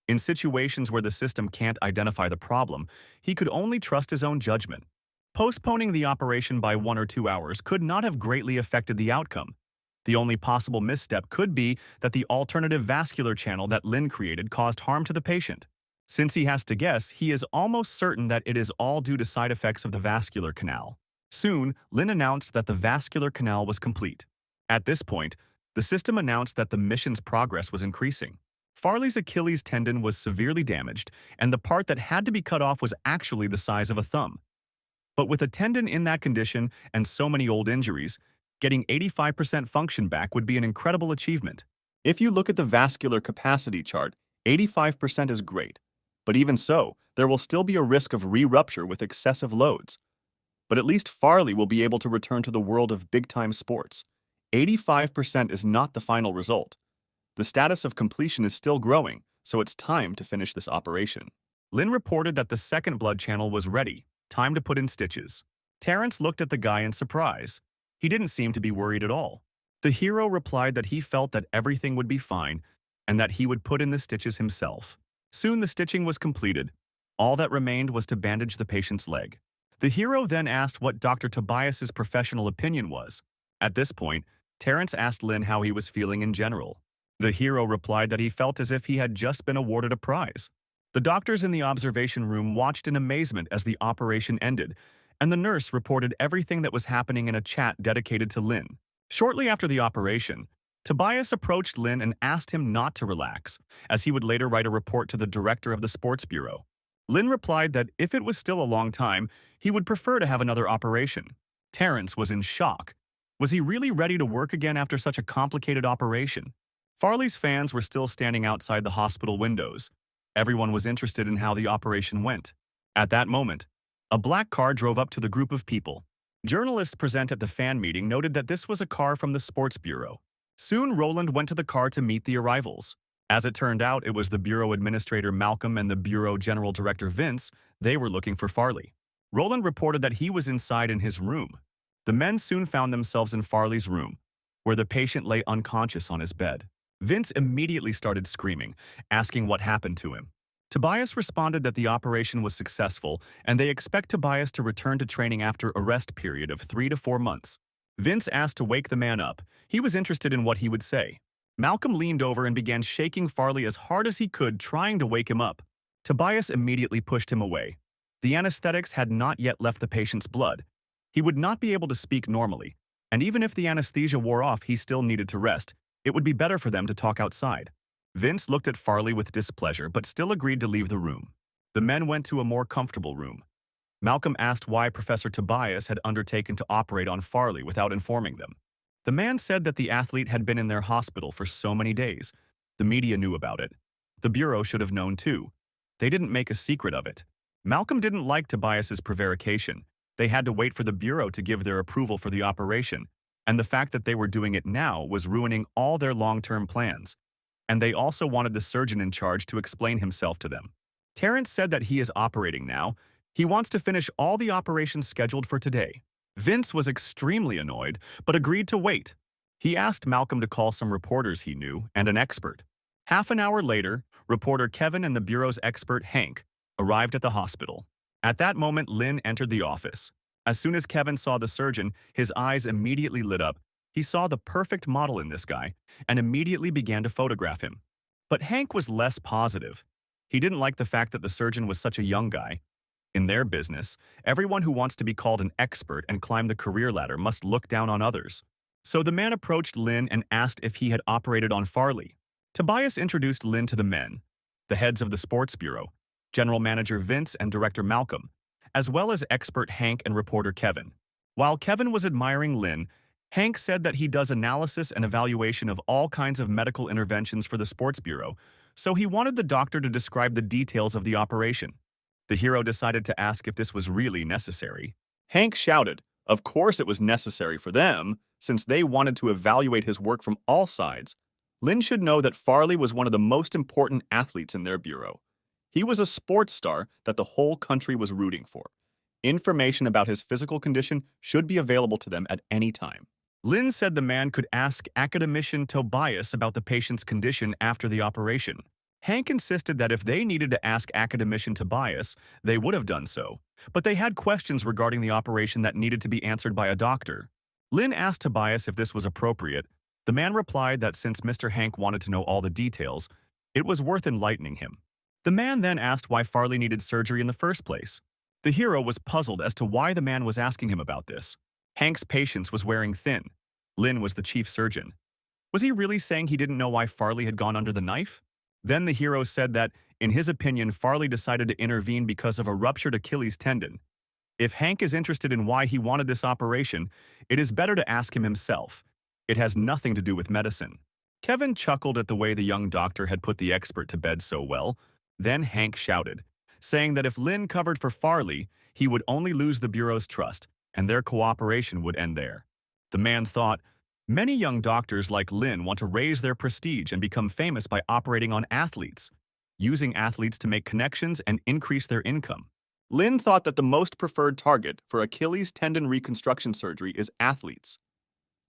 In situations where the system can't identify the problem, he could only trust his own judgment. Postponing the operation by 1 or 2 hours could not have greatly affected the outcome. The only possible misstep could be that the alternative vascular channel that Lin created caused harm to the patient. Since he has to guess, he is almost certain that it is all due to side effects of the vascular canal. Soon, Lin announced that the vascular canal was complete. At this point, the system announced that the mission's progress was increasing. Farley's Achilles tendon was severely damaged, and the part that had to be cut off was actually the size of a thumb. But with a tendon in that condition and so many old injuries, getting 85% function back would be an incredible achievement. If you look at the vascular capacity chart, 85% is great. But even so, there will still be a risk of re-rupture with excessive loads. But at least Farley will be able to return to the world of big-time sports. 85% is not the final result. The status of completion is still growing, so it's time to finish this operation. Lin reported that the second blood channel was ready, time to put in stitches. Terrence looked at the guy in surprise. He didn't seem to be worried at all. The hero replied that he felt that everything would be fine and that he would put in the stitches himself. Soon the stitching was completed. All that remained was to bandage the patient's leg. The hero then asked what Dr. Tobias's professional opinion was. At this point, Terrence asked Lin how he was feeling in general. The hero replied that he felt as if he had just been awarded a prize. The doctors in the observation room watched in amazement as the operation ended, and the nurse reported everything that was happening in a chat dedicated to Lin. Shortly after the operation, Tobias approached Lin and asked him not to relax, as he would later write a report to the director of the sports bureau. Lin replied that if it was still a long time, he would prefer to have another operation. Terrence was in shock. Was he really ready to work again after such a complicated operation? Farley's fans were still standing outside the hospital windows. Everyone was interested in how the operation went. At that moment, a black car drove up to the group of people. Journalists present at the fan meeting noted that this was a car from the sports bureau. Soon, Roland went to the car to meet the arrivals. As it turned out, it was the bureau administrator Malcolm and the bureau general director Vince. They were looking for Farley. Roland reported that he was inside in his room. The men soon found themselves in Farley's room, where the patient lay unconscious on his bed. Vince immediately started screaming, asking what happened to him. Tobias responded that the operation was successful, and they expect Tobias to return to training after a rest period of 3 to 4 months. Vince asked to wake the man up. He was interested in what he would say. Malcolm leaned over and began shaking Farley as hard as he could, trying to wake him up. Tobias immediately pushed him away. The anesthetics had not yet left the patient's blood. He would not be able to speak normally, and even if the anesthesia wore off, he still needed to rest. It would be better for them to talk outside. Vince looked at Farley with displeasure, but still agreed to leave the room. The men went to a more comfortable room. Malcolm asked why Professor Tobias had undertaken to operate on Farley without informing them. The man said that the athlete had been in their hospital for so many days. The media knew about it. The bureau should have known too. They didn't make a secret of it. Malcolm didn't like Tobias's prevarication. They had to wait for the bureau to give their approval for the operation, and the fact that they were doing it now was ruining all their long-term plans. And they also wanted the surgeon in charge to explain himself to them. Terrence said that he is operating now. He wants to finish all the operations scheduled for today. Vince was extremely annoyed, but agreed to wait. He asked Malcolm to call some reporters he knew and an expert. Half an hour later, reporter Kevin and the bureau's expert Hank arrived at the hospital. At that moment, Lynn entered the office. As soon as Kevin saw the surgeon, his eyes immediately lit up. He saw the perfect model in this guy and immediately began to photograph him. But Hank was less positive. He didn't like the fact that the surgeon was such a young guy. In their business, everyone who wants to be called an expert and climb the career ladder must look down on others. So the man approached Lynn and asked if he had operated on Farley. Tobias introduced Lynn to the men, the heads of the sports bureau, general manager Vince and director Malcolm, as well as expert Hank and reporter Kevin. While Kevin was admiring Lynn, Hank said that he does analysis and evaluation of all kinds of medical interventions for the sports bureau, so he wanted the doctor to describe the details of the operation. The hero decided to ask if this was really necessary. Hank shouted, of course it was necessary for them, since they wanted to evaluate his work from all sides. Lynn should know that Farley was one of the most important athletes in their bureau. He was a sports star that the whole country was rooting for. Information about his physical condition should be available to them at any time. Lynn said the man could ask academician Tobias about the patient's condition after the operation. Hank insisted that if they needed to ask academician Tobias, they would have done so, but they had questions regarding the operation that needed to be answered by a doctor. Lynn asked Tobias if this was appropriate. The man replied that since Mr. Hank wanted to know all the details, it was worth enlightening him. The man then asked why Farley needed surgery in the first place. The hero was puzzled as to why the man was asking him about this. Hank's patience was wearing thin. Lynn was the chief surgeon. Was he really saying he didn't know why Farley had gone under the knife? Then the hero said that, in his opinion, Farley decided to intervene because of a ruptured Achilles tendon. If Hank is interested in why he wanted this operation, it is better to ask him himself. It has nothing to do with medicine. Kevin chuckled at the way the young doctor had put the expert to bed so well. Then Hank shouted, saying that if Lynn covered for Farley, he would only lose the bureau's trust, and their cooperation would end there. The man thought, many young doctors like Lynn want to raise their prestige and become famous by operating on athletes, using athletes to make connections and increase their income. Lynn thought that the most preferred target for Achilles tendon reconstruction surgery is athletes.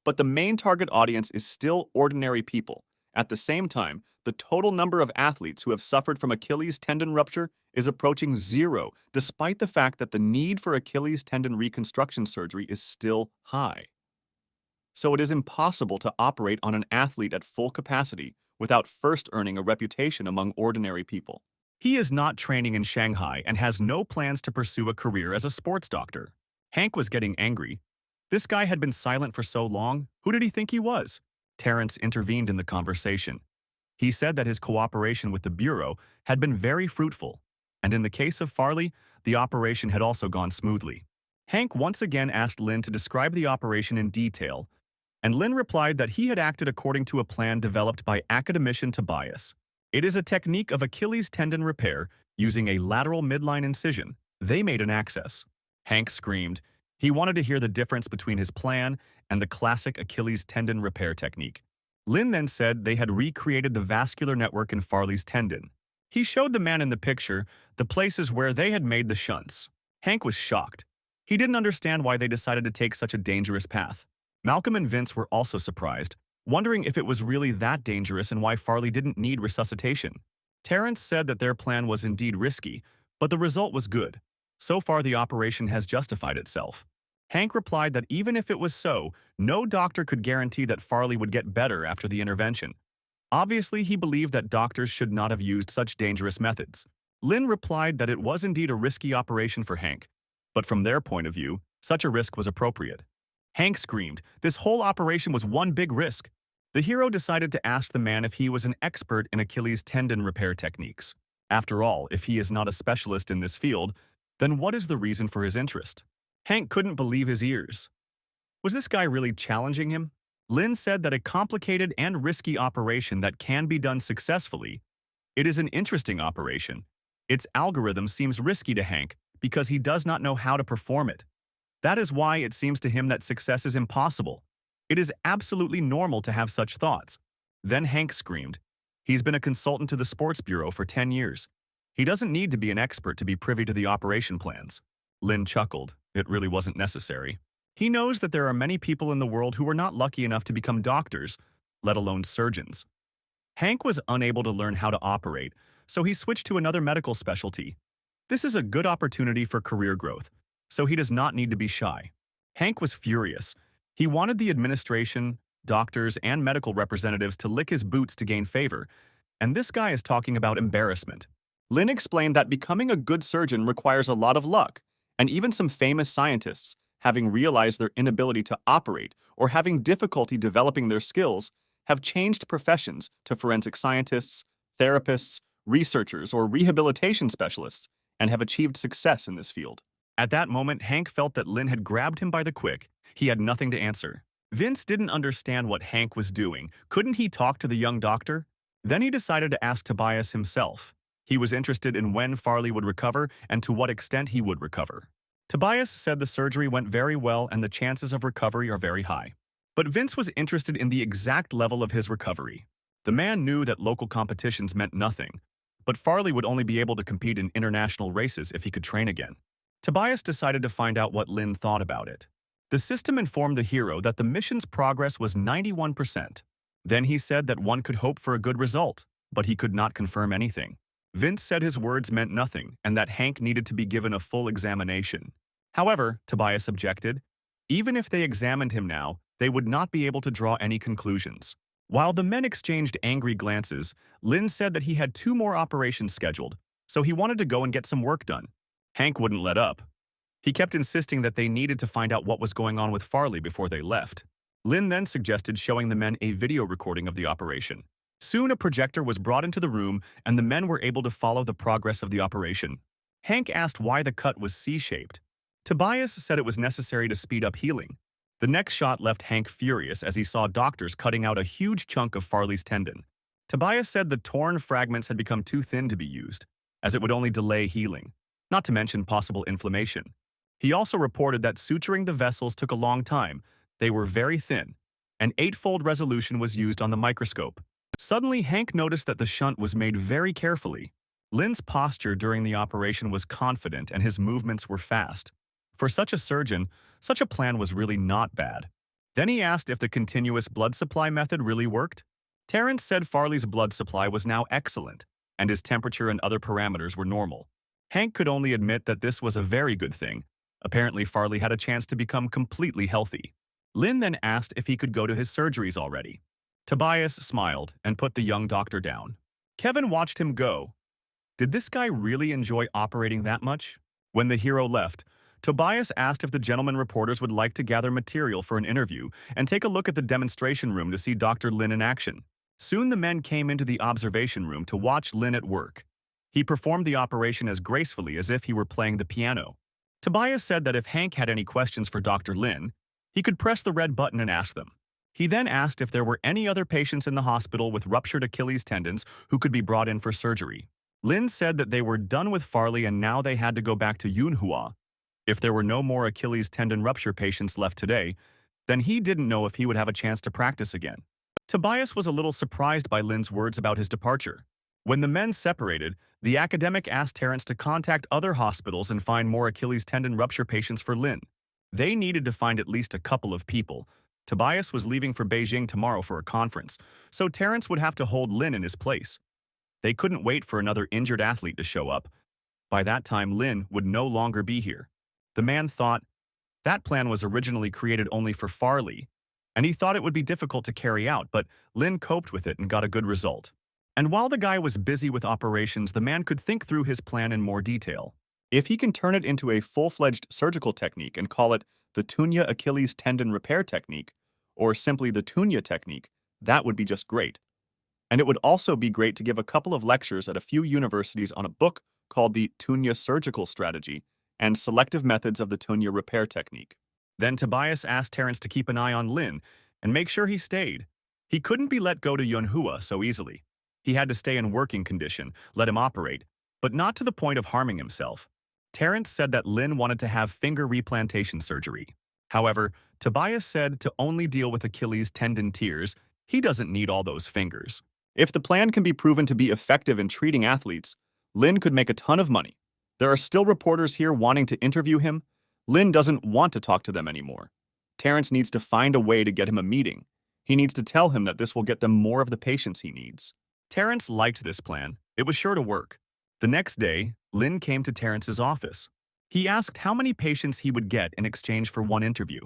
But the main target audience is still ordinary people. At the same time, the total number of athletes who have suffered from Achilles tendon rupture is approaching zero, despite the fact that the need for Achilles tendon reconstruction surgery is still high. So it is impossible to operate on an athlete at full capacity without first earning a reputation among ordinary people. He is not training in Shanghai and has no plans to pursue a career as a sports doctor. Hank was getting angry. This guy had been silent for so long. Who did he think he was? Terrence intervened in the conversation. He said that his cooperation with the Bureau had been very fruitful, and in the case of Farley, the operation had also gone smoothly. Hank once again asked Lynn to describe the operation in detail, and Lynn replied that he had acted according to a plan developed by academician Tobias. It is a technique of Achilles tendon repair using a lateral midline incision. They made an access. Hank screamed. He wanted to hear the difference between his plan and the classic Achilles tendon repair technique. Lynn then said they had recreated the vascular network in Farley's tendon. He showed the man in the picture the places where they had made the shunts. Hank was shocked. He didn't understand why they decided to take such a dangerous path. Malcolm and Vince were also surprised, wondering if it was really that dangerous and why Farley didn't need resuscitation. Terrence said that their plan was indeed risky, but the result was good. So far, the operation has justified itself. Hank replied that even if it was so, no doctor could guarantee that Farley would get better after the intervention. Obviously, he believed that doctors should not have used such dangerous methods. Lynn replied that it was indeed a risky operation for Hank, but from their point of view, such a risk was appropriate. Hank screamed, this whole operation was one big risk. The hero decided to ask the man if he was an expert in Achilles tendon repair techniques. After all, if he is not a specialist in this field, then what is the reason for his interest? Hank couldn't believe his ears. Was this guy really challenging him? Lynn said that a complicated and risky operation that can be done successfully. It is an interesting operation. Its algorithm seems risky to Hank because he does not know how to perform it. That is why it seems to him that success is impossible. It is absolutely normal to have such thoughts. Then Hank screamed. He's been a consultant to the Sports Bureau for 10 years. He doesn't need to be an expert to be privy to the operation plans. Lynn chuckled. It really wasn't necessary. He knows that there are many people in the world who are not lucky enough to become doctors, let alone surgeons. Hank was unable to learn how to operate, so he switched to another medical specialty. This is a good opportunity for career growth, so he does not need to be shy. Hank was furious. He wanted the administration, doctors, and medical representatives to lick his boots to gain favor, and this guy is talking about embarrassment. Lin explained that becoming a good surgeon requires a lot of luck, and even some famous scientists, having realized their inability to operate or having difficulty developing their skills, have changed professions to forensic scientists, therapists, researchers, or rehabilitation specialists, and have achieved success in this field. At that moment, Hank felt that Lin had grabbed him by the quick. He had nothing to answer. Vince didn't understand what Hank was doing. Couldn't he talk to the young doctor? Then he decided to ask Tobias himself. He was interested in when Farley would recover and to what extent he would recover. Tobias said the surgery went very well and the chances of recovery are very high. But Vince was interested in the exact level of his recovery. The man knew that local competitions meant nothing, but Farley would only be able to compete in international races if he could train again. Tobias decided to find out what Lin thought about it. The system informed the hero that the mission's progress was 91%. Then he said that one could hope for a good result, but he could not confirm anything. Vince said his words meant nothing and that Hank needed to be given a full examination. However, Tobias objected. Even if they examined him now, they would not be able to draw any conclusions. While the men exchanged angry glances, Lin said that he had 2 more operations scheduled, so he wanted to go and get some work done. Hank wouldn't let up. He kept insisting that they needed to find out what was going on with Farley before they left. Lin then suggested showing the men a video recording of the operation. Soon a projector was brought into the room and the men were able to follow the progress of the operation. Hank asked why the cut was C-shaped. Tobias said it was necessary to speed up healing. The next shot left Hank furious as he saw doctors cutting out a huge chunk of Farley's tendon. Tobias said the torn fragments had become too thin to be used, as it would only delay healing, not to mention possible inflammation. He also reported that suturing the vessels took a long time. They were very thin. An 8-fold resolution was used on the microscope. Suddenly, Hank noticed that the shunt was made very carefully. Lin's posture during the operation was confident and his movements were fast. For such a surgeon, such a plan was really not bad. Then he asked if the continuous blood supply method really worked. Terrence said Farley's blood supply was now excellent, and his temperature and other parameters were normal. Hank could only admit that this was a very good thing. Apparently, Farley had a chance to become completely healthy. Lin then asked if he could go to his surgeries already. Tobias smiled and put the young doctor down. Kevin watched him go. Did this guy really enjoy operating that much? When the hero left, Tobias asked if the gentleman reporters would like to gather material for an interview and take a look at the demonstration room to see Dr. Lin in action. Soon the men came into the observation room to watch Lin at work. He performed the operation as gracefully as if he were playing the piano. Tobias said that if Hank had any questions for Dr. Lin, he could press the red button and ask them. He then asked if there were any other patients in the hospital with ruptured Achilles tendons who could be brought in for surgery. Lin said that they were done with Farley and now they had to go back to Manhwa. If there were no more Achilles tendon rupture patients left today, then he didn't know if he would have a chance to practice again. Tobias was a little surprised by Lin's words about his departure. When the men separated, the academic asked Terrence to contact other hospitals and find more Achilles tendon rupture patients for Lin. They needed to find at least a couple of people. Tobias was leaving for Beijing tomorrow for a conference, so Terrence would have to hold Lin in his place. They couldn't wait for another injured athlete to show up. By that time, Lin would no longer be here. The man thought that plan was originally created only for Farley, and he thought it would be difficult to carry out, but Lin coped with it and got a good result. And while the guy was busy with operations, the man could think through his plan in more detail. If he can turn it into a full-fledged surgical technique and call it the Tunya Achilles tendon repair technique, or simply the Tunya technique, that would be just great. And it would also be great to give a couple of lectures at a few universities on a book called the Tunya Surgical Strategy and Selective Methods of the Tunya Repair Technique. Then Tobias asked Terrence to keep an eye on Lin and make sure he stayed. He couldn't be let go to Manhua so easily. He had to stay in working condition, let him operate, but not to the point of harming himself. Terrence said that Lin wanted to have finger replantation surgery. However, Tobias said to only deal with Achilles tendon tears, he doesn't need all those fingers. If the plan can be proven to be effective in treating athletes, Lin could make a ton of money. There are still reporters here wanting to interview him. Lin doesn't want to talk to them anymore. Terrence needs to find a way to get him a meeting. He needs to tell him that this will get them more of the patients he needs. Terrence liked this plan. It was sure to work. The next day, Lin came to Terrence's office. He asked how many patients he would get in exchange for one interview.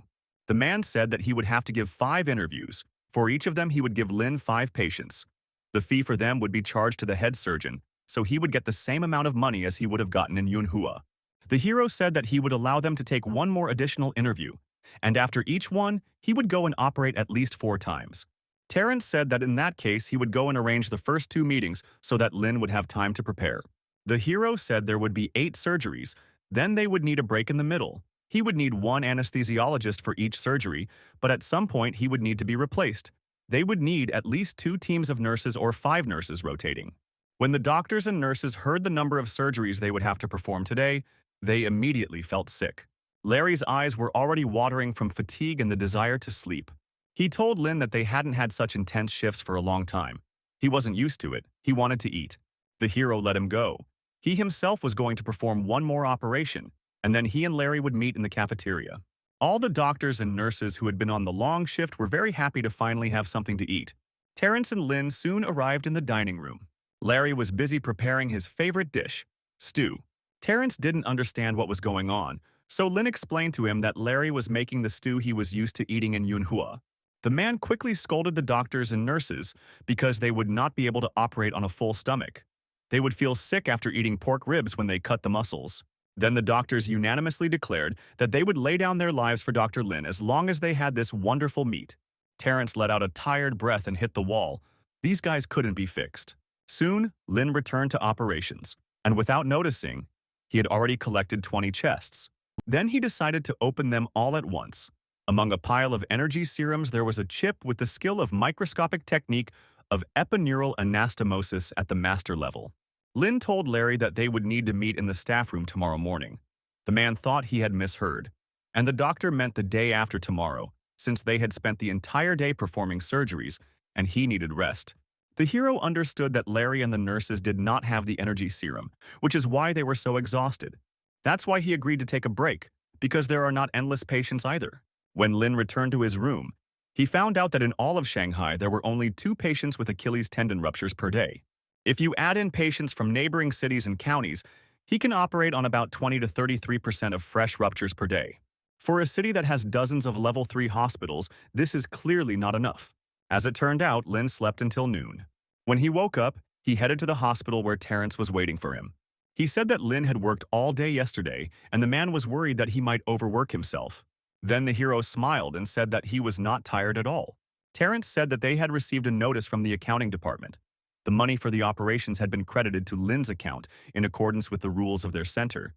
The man said that he would have to give 5 interviews. For each of them, he would give Lin 5 patients. The fee for them would be charged to the head surgeon, so he would get the same amount of money as he would have gotten in MANHUA. The hero said that he would allow them to take one more additional interview, and after each one, he would go and operate at least 4 times. Terrence said that in that case, he would go and arrange the first 2 meetings so that Lin would have time to prepare. The hero said there would be 8 surgeries, then they would need a break in the middle. He would need 1 anesthesiologist for each surgery, but at some point he would need to be replaced. They would need at least 2 teams of nurses or 5 nurses rotating. When the doctors and nurses heard the number of surgeries they would have to perform today, they immediately felt sick. Larry's eyes were already watering from fatigue and the desire to sleep. He told Lin that they hadn't had such intense shifts for a long time. He wasn't used to it. He wanted to eat. The hero let him go. He himself was going to perform one more operation, and then he and Larry would meet in the cafeteria. All the doctors and nurses who had been on the long shift were very happy to finally have something to eat. Terrence and Lin soon arrived in the dining room. Larry was busy preparing his favorite dish, stew. Terrence didn't understand what was going on, so Lin explained to him that Larry was making the stew he was used to eating in MANHUA. The man quickly scolded the doctors and nurses because they would not be able to operate on a full stomach. They would feel sick after eating pork ribs when they cut the muscles. Then the doctors unanimously declared that they would lay down their lives for Dr. Lin as long as they had this wonderful meat. Terrence let out a tired breath and hit the wall. These guys couldn't be fixed. Soon, Lin returned to operations, and without noticing, he had already collected 20 chests. Then he decided to open them all at once. Among a pile of energy serums, there was a chip with the skill of microscopic technique of epidural anastomosis at the master level. Lin told Larry that they would need to meet in the staff room tomorrow morning. The man thought he had misheard, and the doctor meant the day after tomorrow, since they had spent the entire day performing surgeries, and he needed rest. The hero understood that Larry and the nurses did not have the energy serum, which is why they were so exhausted. That's why he agreed to take a break, because there are not endless patients either. When Lin returned to his room, he found out that in all of Shanghai there were only 2 patients with Achilles tendon ruptures per day. If you add in patients from neighboring cities and counties, he can operate on about 20 to 33% of fresh ruptures per day. For a city that has dozens of level 3 hospitals, this is clearly not enough. As it turned out, Lin slept until noon. When he woke up, he headed to the hospital where Terrence was waiting for him. He said that Lin had worked all day yesterday, and the man was worried that he might overwork himself. Then the hero smiled and said that he was not tired at all. Terrence said that they had received a notice from the accounting department. The money for the operations had been credited to Lin's account in accordance with the rules of their center.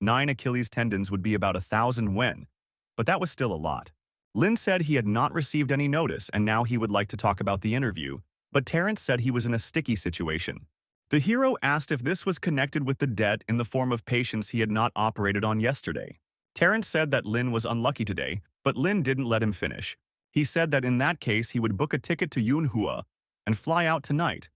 9 Achilles tendons would be about 1,000 yuan, but that was still a lot. Lin said he had not received any notice and now he would like to talk about the interview, but Terrence said he was in a sticky situation. The hero asked if this was connected with the debt in the form of patients he had not operated on yesterday. Terrence said that Lin was unlucky today, but Lin didn't let him finish. He said that in that case he would book a ticket to MANHUA and fly out tonight,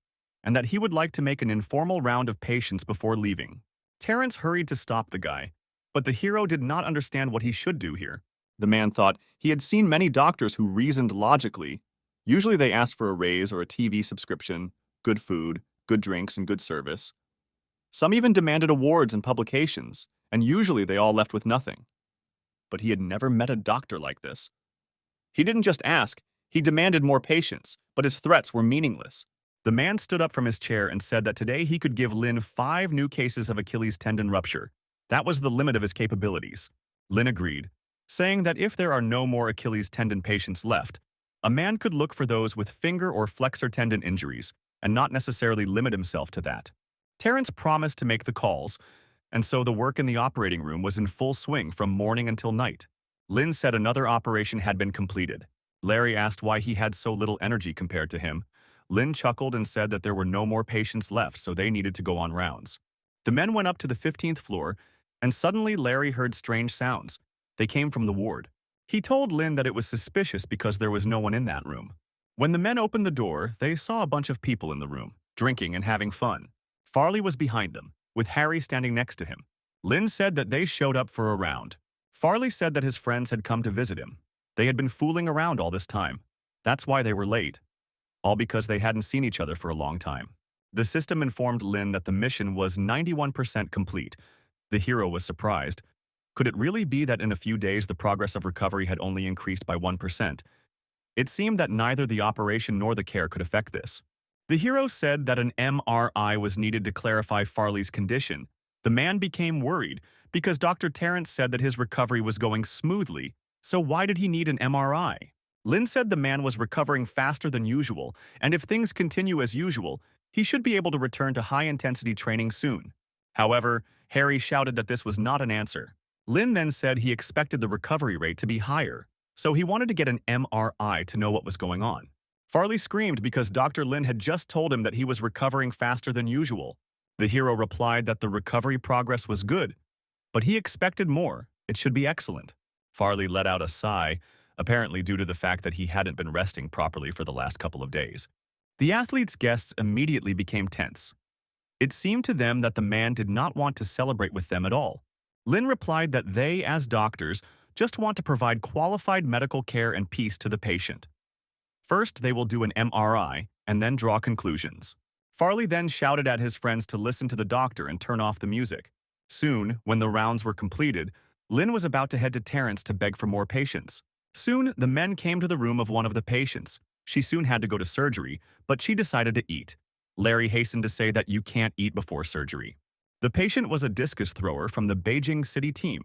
and that he would like to make an informal round of patients before leaving. Terrence hurried to stop the guy, but the hero did not understand what he should do here. The man thought he had seen many doctors who reasoned logically. Usually they asked for a raise or a TV subscription, good food, good drinks, and good service. Some even demanded awards and publications, and usually they all left with nothing. But he had never met a doctor like this. He didn't just ask, he demanded more patients, but his threats were meaningless. The man stood up from his chair and said that today he could give Lin 5 new cases of Achilles tendon rupture. That was the limit of his capabilities. Lin agreed, saying that if there are no more Achilles tendon patients left, a man could look for those with finger or flexor tendon injuries and not necessarily limit himself to that. Terrence promised to make the calls, and so the work in the operating room was in full swing from morning until night. Lin said another operation had been completed. Larry asked why he had so little energy compared to him. Lin chuckled and said that there were no more patients left, so they needed to go on rounds. The men went up to the 15th floor, and suddenly Larry heard strange sounds. They came from the ward. He told Lin that it was suspicious because there was no one in that room. When the men opened the door, they saw a bunch of people in the room, drinking and having fun. Farley was behind them, with Harry standing next to him. Lin said that they showed up for a round. Farley said that his friends had come to visit him. They had been fooling around all this time. That's why they were late, all because they hadn't seen each other for a long time. The system informed Lin that the mission was 91% complete. The hero was surprised. Could it really be that in a few days the progress of recovery had only increased by 1%? It seemed that neither the operation nor the care could affect this. The hero said that an MRI was needed to clarify Farley's condition. The man became worried because Dr. Terrence said that his recovery was going smoothly, so why did he need an MRI? Lin said the man was recovering faster than usual, and if things continue as usual, he should be able to return to high-intensity training soon. However, Harry shouted that this was not an answer. Lin then said he expected the recovery rate to be higher, so he wanted to get an MRI to know what was going on. Farley screamed because Dr. Lin had just told him that he was recovering faster than usual. The hero replied that the recovery progress was good, but he expected more. It should be excellent. Farley let out a sigh, apparently due to the fact that he hadn't been resting properly for the last couple of days. The athlete's guests immediately became tense. It seemed to them that the man did not want to celebrate with them at all. Lin replied that they, as doctors, just want to provide qualified medical care and peace to the patient. First, they will do an MRI and then draw conclusions. Farley then shouted at his friends to listen to the doctor and turn off the music. Soon, when the rounds were completed, Lin was about to head to Terrence to beg for more patients. Soon, the men came to the room of one of the patients. She soon had to go to surgery, but she decided to eat. Larry hastened to say that you can't eat before surgery. The patient was a discus thrower from the Beijing City team.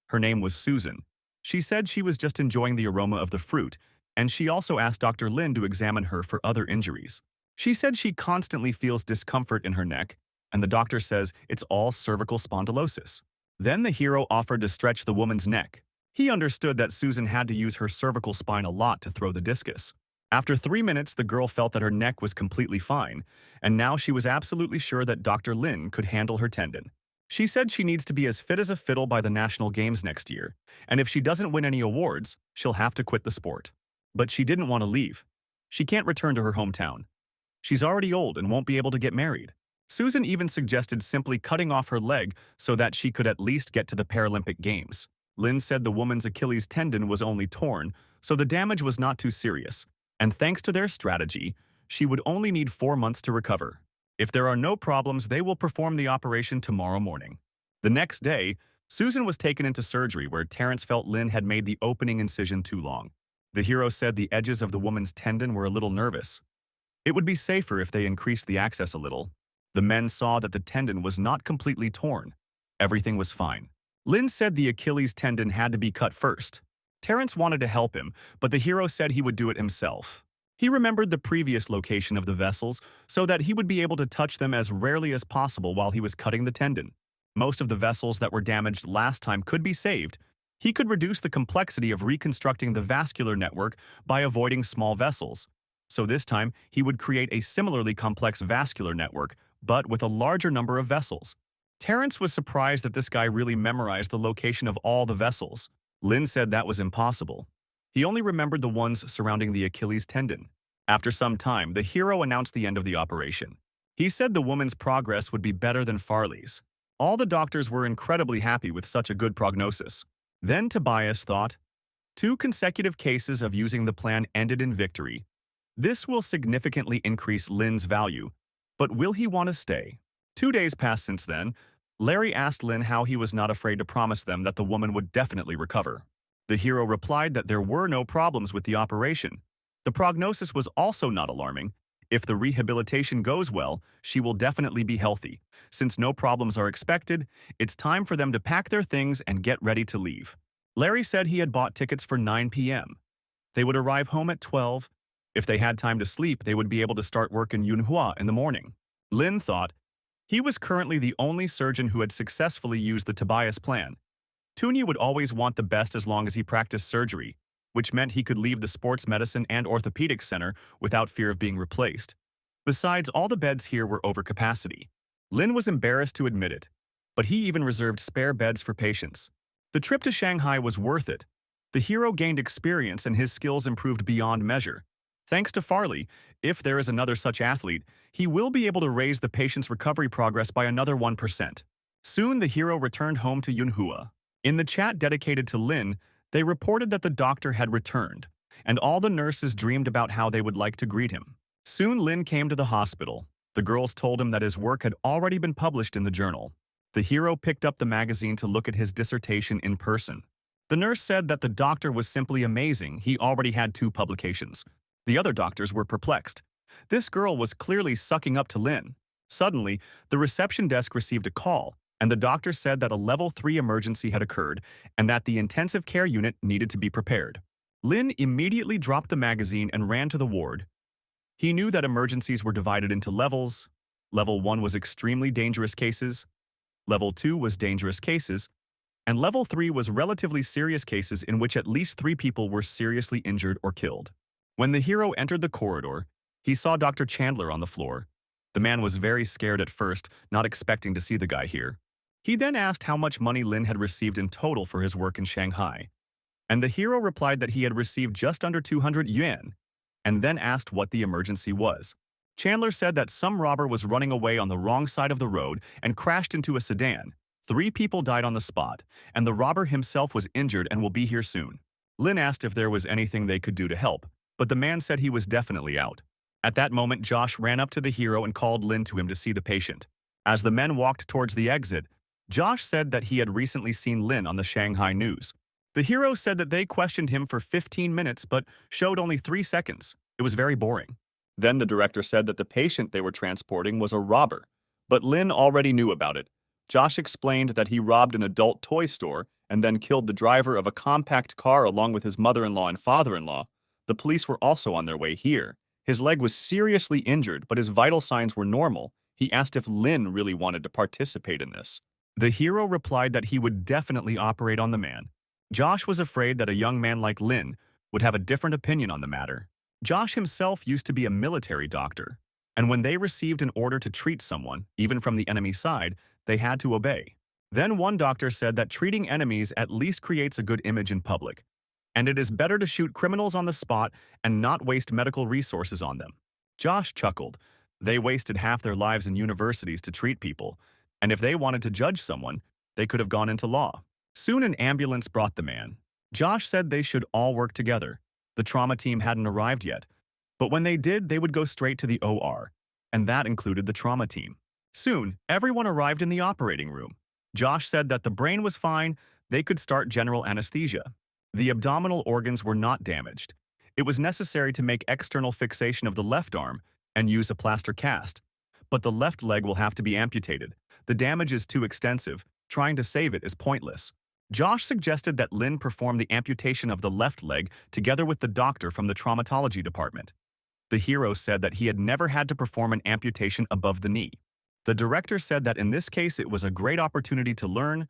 Her name was Susan. She said she was just enjoying the aroma of the fruit, and she also asked Dr. Lin to examine her for other injuries. She said she constantly feels discomfort in her neck, and the doctor says it's all cervical spondylosis. Then the hero offered to stretch the woman's neck. He understood that Susan had to use her cervical spine a lot to throw the discus. After 3 minutes, the girl felt that her neck was completely fine, and now she was absolutely sure that Dr. Lin could handle her tendon. She said she needs to be as fit as a fiddle by the National Games next year, and if she doesn't win any awards, she'll have to quit the sport. But she didn't want to leave. She can't return to her hometown. She's already old and won't be able to get married. Susan even suggested simply cutting off her leg so that she could at least get to the Paralympic Games. Lin said the woman's Achilles tendon was only torn, so the damage was not too serious, and thanks to their strategy, she would only need 4 months to recover. If there are no problems, they will perform the operation tomorrow morning. The next day, Susan was taken into surgery where Terrence felt Lin had made the opening incision too long. The hero said the edges of the woman's tendon were a little nervous. It would be safer if they increased the access a little. The men saw that the tendon was not completely torn. Everything was fine. Lin said the Achilles tendon had to be cut first. Terrence wanted to help him, but the hero said he would do it himself. He remembered the previous location of the vessels so that he would be able to touch them as rarely as possible while he was cutting the tendon. Most of the vessels that were damaged last time could be saved. He could reduce the complexity of reconstructing the vascular network by avoiding small vessels. So this time, he would create a similarly complex vascular network, but with a larger number of vessels. Terrence was surprised that this guy really memorized the location of all the vessels. Lin said that was impossible. He only remembered the ones surrounding the Achilles tendon. After some time, the hero announced the end of the operation. He said the woman's progress would be better than Farley's. All the doctors were incredibly happy with such a good prognosis. Then Tobias thought, 2 consecutive cases of using the plan ended in victory. This will significantly increase Lin's value, but will he want to stay? 2 days passed since then. Larry asked Lin how he was not afraid to promise them that the woman would definitely recover. The hero replied that there were no problems with the operation. The prognosis was also not alarming. If the rehabilitation goes well, she will definitely be healthy. Since no problems are expected, it's time for them to pack their things and get ready to leave. Larry said he had bought tickets for 9 p.m. They would arrive home at 12. If they had time to sleep, they would be able to start work in MANHUA in the morning. Lin thought he was currently the only surgeon who had successfully used the Tobias plan. Tunya would always want the best as long as he practiced surgery, which meant he could leave the sports medicine and orthopedic center without fear of being replaced. Besides, all the beds here were over capacity. Lin was embarrassed to admit it, but he even reserved spare beds for patients. The trip to Shanghai was worth it. The hero gained experience and his skills improved beyond measure. Thanks to Farley, if there is another such athlete, he will be able to raise the patient's recovery progress by another 1%. Soon, the hero returned home to Yunhua. In the chat dedicated to Lin, They reported that the doctor had returned, and all the nurses dreamed about how they would like to greet him. Soon Lin came to the hospital. The girls told him that his work had already been published in the journal. The hero picked up the magazine to look at his dissertation in person. The nurse said that the doctor was simply amazing. He already had 2 publications. The other doctors were perplexed. This girl was clearly sucking up to Lin. Suddenly, the reception desk received a call, and the doctor said that a level 3 emergency had occurred and that the intensive care unit needed to be prepared. Lin immediately dropped the magazine and ran to the ward. He knew that emergencies were divided into levels. Level 1 was extremely dangerous cases, Level 2 was dangerous cases, and Level 3 was relatively serious cases in which at least 3 people were seriously injured or killed. When the hero entered the corridor, he saw Dr. Chandler on the floor. The man was very scared at first, not expecting to see the guy here. He then asked how much money Lin had received in total for his work in Shanghai, and the hero replied that he had received just under 200 yuan, and then asked what the emergency was. Chandler said that some robber was running away on the wrong side of the road and crashed into a sedan. 3 people died on the spot, and the robber himself was injured and will be here soon. Lin asked if there was anything they could do to help, but the man said he was definitely out. At that moment, Josh ran up to the hero and called Lin to him to see the patient. As the men walked towards the exit, Josh said that he had recently seen Lin on the Shanghai news. The hero said that they questioned him for 15 minutes but showed only 3 seconds. It was very boring. Then the director said that the patient they were transporting was a robber, but Lin already knew about it. Josh explained that he robbed an adult toy store and then killed the driver of a compact car along with his mother-in-law and father-in-law. The police were also on their way here. His leg was seriously injured, but his vital signs were normal. He asked if Lin really wanted to participate in this. The hero replied that he would definitely operate on the man. Josh was afraid that a young man like Lin would have a different opinion on the matter. Josh himself used to be a military doctor, and when they received an order to treat someone, even from the enemy side, they had to obey. Then one doctor said that treating enemies at least creates a good image in public, and it is better to shoot criminals on the spot and not waste medical resources on them. Josh chuckled. They wasted half their lives in universities to treat people, and if they wanted to judge someone, they could have gone into law. Soon an ambulance brought the man. Josh said they should all work together. The trauma team hadn't arrived yet, but when they did, they would go straight to the OR, and that included the trauma team. Soon, everyone arrived in the operating room. Josh said that the brain was fine, they could start general anesthesia. The abdominal organs were not damaged. It was necessary to make external fixation of the left arm and use a plaster cast, but the left leg will have to be amputated. The damage is too extensive. Trying to save it is pointless. Josh suggested that Lin perform the amputation of the left leg together with the doctor from the traumatology department. The hero said that he had never had to perform an amputation above the knee. The director said that in this case it was a great opportunity to learn.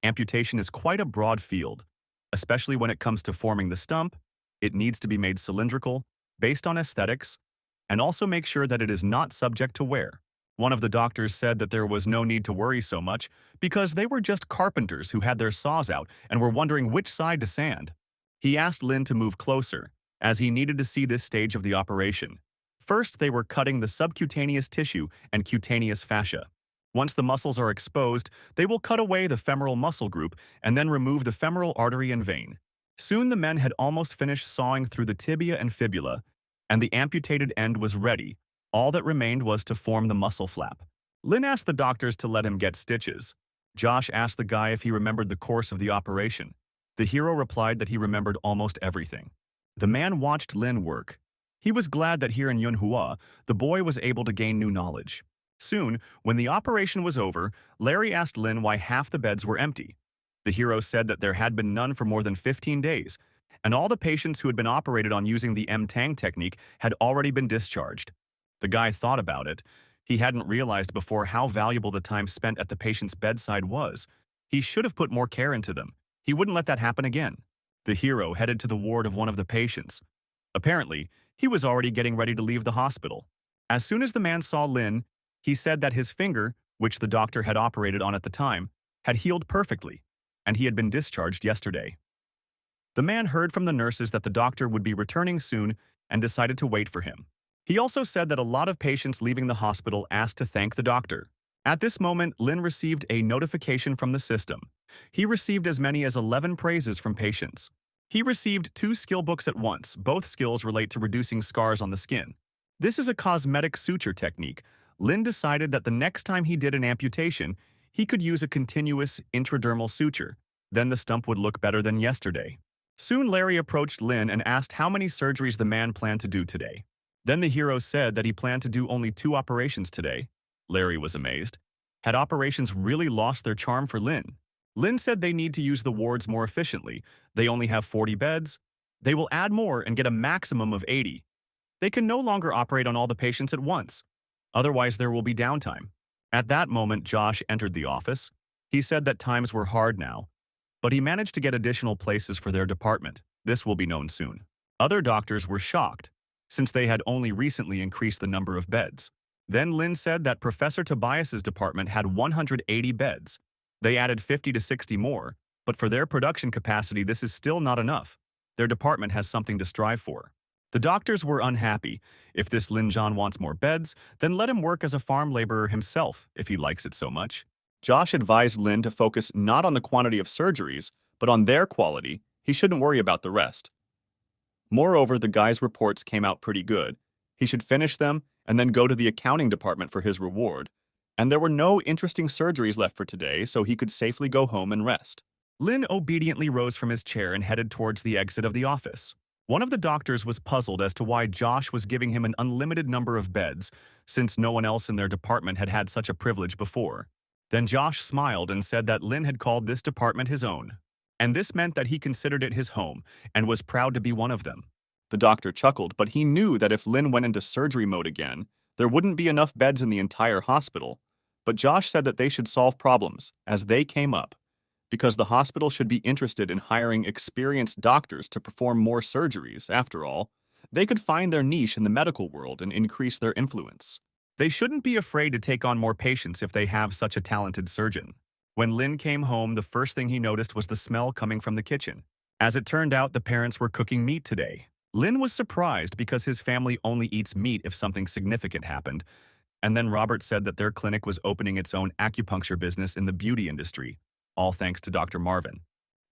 Amputation is quite a broad field, especially when it comes to forming the stump. It needs to be made cylindrical, based on aesthetics, and also make sure that it is not subject to wear. One of the doctors said that there was no need to worry so much because they were just carpenters who had their saws out and were wondering which side to sand. He asked Lin to move closer, as he needed to see this stage of the operation. First, they were cutting the subcutaneous tissue and cutaneous fascia. Once the muscles are exposed, they will cut away the femoral muscle group and then remove the femoral artery and vein. Soon the men had almost finished sawing through the tibia and fibula, and the amputated end was ready. All that remained was to form the muscle flap. Lin asked the doctors to let him get stitches. Josh asked the guy if he remembered the course of the operation. The hero replied that he remembered almost everything. The man watched Lin work. He was glad that here in Manhua, the boy was able to gain new knowledge. Soon, when the operation was over, Larry asked Lin why half the beds were empty. The hero said that there had been none for more than 15 days, and all the patients who had been operated on using the M-Tang technique had already been discharged. The guy thought about it. He hadn't realized before how valuable the time spent at the patient's bedside was. He should have put more care into them. He wouldn't let that happen again. The hero headed to the ward of one of the patients. Apparently, he was already getting ready to leave the hospital. As soon as the man saw Lin, he said that his finger, which the doctor had operated on at the time, had healed perfectly, and he had been discharged yesterday. The man heard from the nurses that the doctor would be returning soon and decided to wait for him. He also said that a lot of patients leaving the hospital asked to thank the doctor. At this moment, Lin received a notification from the system. He received as many as 11 praises from patients. He received 2 skill books at once. Both skills relate to reducing scars on the skin. This is a cosmetic suture technique. Lin decided that the next time he did an amputation, he could use a continuous intradermal suture. Then the stump would look better than yesterday. Soon Larry approached Lin and asked how many surgeries the man planned to do today. Then the hero said that he planned to do only 2 operations today. Larry was amazed. Had operations really lost their charm for Lin? Lin said they need to use the wards more efficiently. They only have 40 beds. They will add more and get a maximum of 80. They can no longer operate on all the patients at once. Otherwise, there will be downtime. At that moment, Josh entered the office. He said that times were hard now, but he managed to get additional places for their department. This will be known soon. Other doctors were shocked, since they had only recently increased the number of beds. Then Lin said that Professor Tobias's department had 180 beds. They added 50 to 60 more, but for their production capacity, this is still not enough. Their department has something to strive for. The doctors were unhappy. If this Lin John wants more beds, then let him work as a farm laborer himself if he likes it so much. Josh advised Lin to focus not on the quantity of surgeries, but on their quality. He shouldn't worry about the rest. Moreover, the guy's reports came out pretty good. He should finish them and then go to the accounting department for his reward. And there were no interesting surgeries left for today, so he could safely go home and rest. Lin obediently rose from his chair and headed towards the exit of the office. One of the doctors was puzzled as to why Josh was giving him an unlimited number of beds, since no one else in their department had had such a privilege before. Then Josh smiled and said that Lin had called this department his own, and this meant that he considered it his home and was proud to be one of them. The doctor chuckled, but he knew that if Lin went into surgery mode again, there wouldn't be enough beds in the entire hospital. But Josh said that they should solve problems as they came up, because the hospital should be interested in hiring experienced doctors to perform more surgeries. After all, they could find their niche in the medical world and increase their influence. They shouldn't be afraid to take on more patients if they have such a talented surgeon. When Lin came home, the first thing he noticed was the smell coming from the kitchen. As it turned out, the parents were cooking meat today. Lin was surprised because his family only eats meat if something significant happened. And then Robert said that their clinic was opening its own acupuncture business in the beauty industry, all thanks to Dr. Marvin.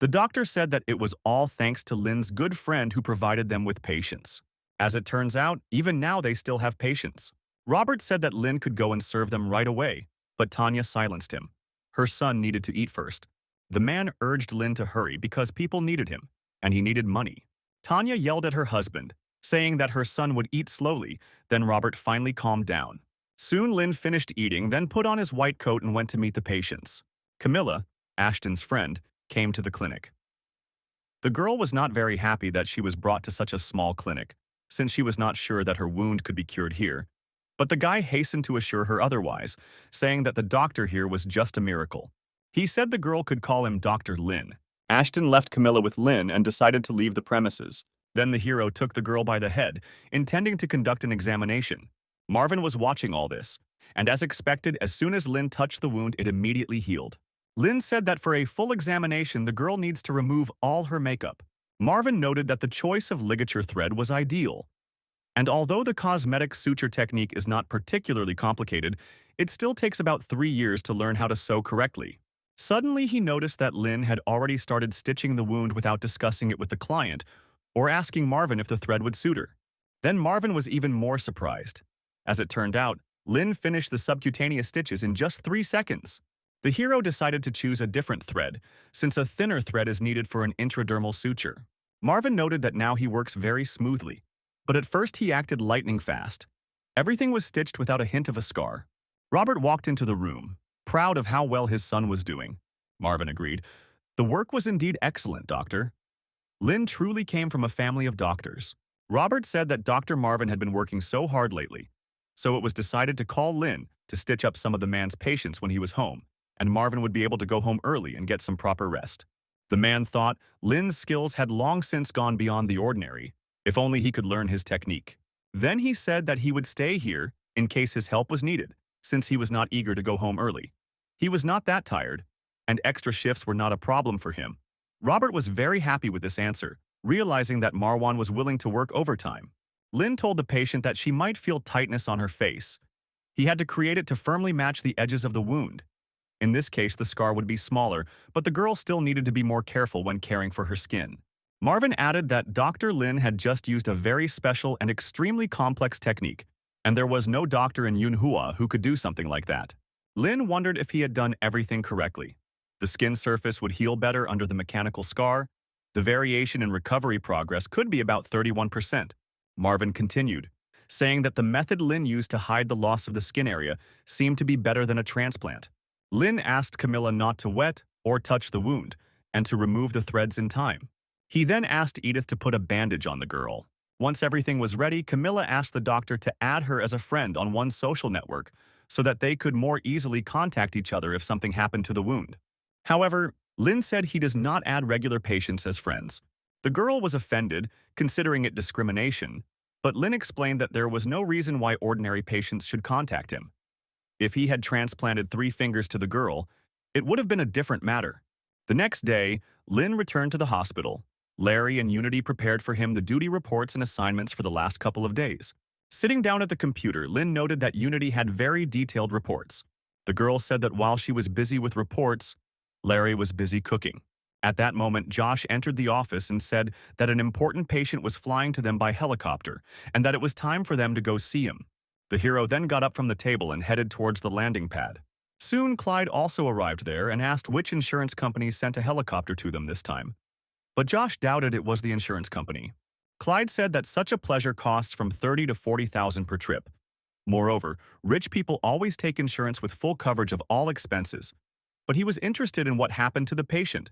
The doctor said that it was all thanks to Lin's good friend who provided them with patients. As it turns out, even now they still have patients. Robert said that Lin could go and serve them right away, but Tanya silenced him. Her son needed to eat first. The man urged Lin to hurry because people needed him, and he needed money. Tanya yelled at her husband, saying that her son would eat slowly. Then Robert finally calmed down. Soon Lin finished eating, then put on his white coat and went to meet the patients. Camilla, Ashton's friend, came to the clinic. The girl was not very happy that she was brought to such a small clinic, since she was not sure that her wound could be cured here. But the guy hastened to assure her otherwise, saying that the doctor here was just a miracle. He said the girl could call him Dr. Lin. Ashton left Camilla with Lin and decided to leave the premises. Then the hero took the girl by the head, intending to conduct an examination. Marvin was watching all this, and as expected, as soon as Lin touched the wound, it immediately healed. Lin said that for a full examination, the girl needs to remove all her makeup. Marvin noted that the choice of ligature thread was ideal. And although the cosmetic suture technique is not particularly complicated, it still takes about 3 years to learn how to sew correctly. Suddenly, he noticed that Lin had already started stitching the wound without discussing it with the client or asking Marvin if the thread would suit her. Then Marvin was even more surprised. As it turned out, Lin finished the subcutaneous stitches in just 3 seconds. The hero decided to choose a different thread, since a thinner thread is needed for an intradermal suture. Marvin noted that now he works very smoothly, but at first he acted lightning fast. Everything was stitched without a hint of a scar. Robert walked into the room, proud of how well his son was doing. Marvin agreed. The work was indeed excellent, Doctor. Lin truly came from a family of doctors. Robert said that Dr. Marvin had been working so hard lately, so it was decided to call Lin to stitch up some of the man's patients when he was home, and Marvin would be able to go home early and get some proper rest. The man thought Lin's skills had long since gone beyond the ordinary, if only he could learn his technique. Then he said that he would stay here in case his help was needed, since he was not eager to go home early. He was not that tired, and extra shifts were not a problem for him. Robert was very happy with this answer, realizing that Marwan was willing to work overtime. Lin told the patient that she might feel tightness on her face. He had to create it to firmly match the edges of the wound. In this case, the scar would be smaller, but the girl still needed to be more careful when caring for her skin. Marvin added that Dr. Lin had just used a very special and extremely complex technique, and there was no doctor in Yunhua who could do something like that. Lin wondered if he had done everything correctly. The skin surface would heal better under the mechanical scar. The variation in recovery progress could be about 31%. Marvin continued, saying that the method Lin used to hide the loss of the skin area seemed to be better than a transplant. Lin asked Camilla not to wet or touch the wound, and to remove the threads in time. He then asked Edith to put a bandage on the girl. Once everything was ready, Camilla asked the doctor to add her as a friend on one social network so that they could more easily contact each other if something happened to the wound. However, Lin said he does not add regular patients as friends. The girl was offended, considering it discrimination, but Lin explained that there was no reason why ordinary patients should contact him. If he had transplanted 3 fingers to the girl, it would have been a different matter. The next day, Lin returned to the hospital. Larry and Unity prepared for him the duty reports and assignments for the last couple of days. Sitting down at the computer, Lin noted that Unity had very detailed reports. The girl said that while she was busy with reports, Larry was busy cooking. At that moment, Josh entered the office and said that an important patient was flying to them by helicopter and that it was time for them to go see him. The hero then got up from the table and headed towards the landing pad. Soon, Clyde also arrived there and asked which insurance company sent a helicopter to them this time. But Josh doubted it was the insurance company. Clyde said that such a pleasure costs from $30,000 to $40,000 per trip. Moreover, rich people always take insurance with full coverage of all expenses. But he was interested in what happened to the patient.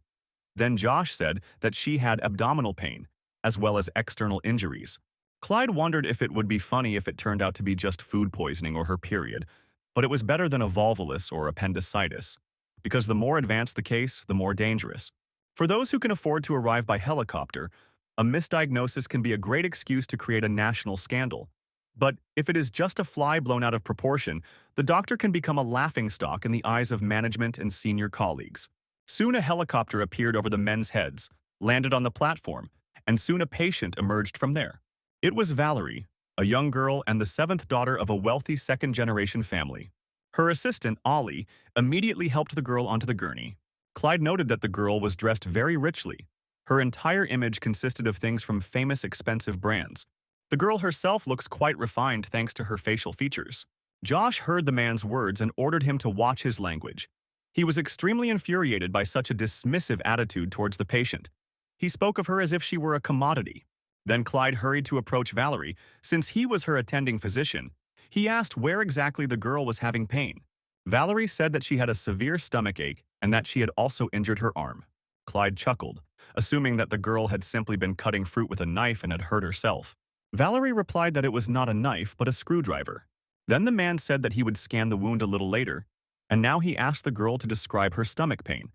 Then Josh said that she had abdominal pain, as well as external injuries. Clyde wondered if it would be funny if it turned out to be just food poisoning or her period, but it was better than a volvulus or appendicitis, because the more advanced the case, the more dangerous. For those who can afford to arrive by helicopter, a misdiagnosis can be a great excuse to create a national scandal. But if it is just a fly blown out of proportion, the doctor can become a laughingstock in the eyes of management and senior colleagues. Soon a helicopter appeared over the men's heads, landed on the platform, and soon a patient emerged from there. It was Valerie, a young girl and the 7th daughter of a wealthy second-generation family. Her assistant, Ollie, immediately helped the girl onto the gurney. Clyde noted that the girl was dressed very richly. Her entire image consisted of things from famous expensive brands. The girl herself looks quite refined thanks to her facial features. Josh heard the man's words and ordered him to watch his language. He was extremely infuriated by such a dismissive attitude towards the patient. He spoke of her as if she were a commodity. Then Clyde hurried to approach Valerie, since he was her attending physician. He asked where exactly the girl was having pain. Valerie said that she had a severe stomach ache and that she had also injured her arm. Clyde chuckled, assuming that the girl had simply been cutting fruit with a knife and had hurt herself. Valerie replied that it was not a knife but a screwdriver. Then the man said that he would scan the wound a little later, and now he asked the girl to describe her stomach pain.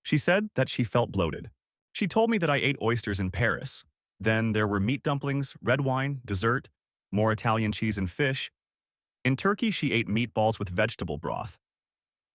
She said that she felt bloated. She told me that I ate oysters in Paris. Then there were meat dumplings, red wine, dessert, more Italian cheese and fish. In Turkey, she ate meatballs with vegetable broth.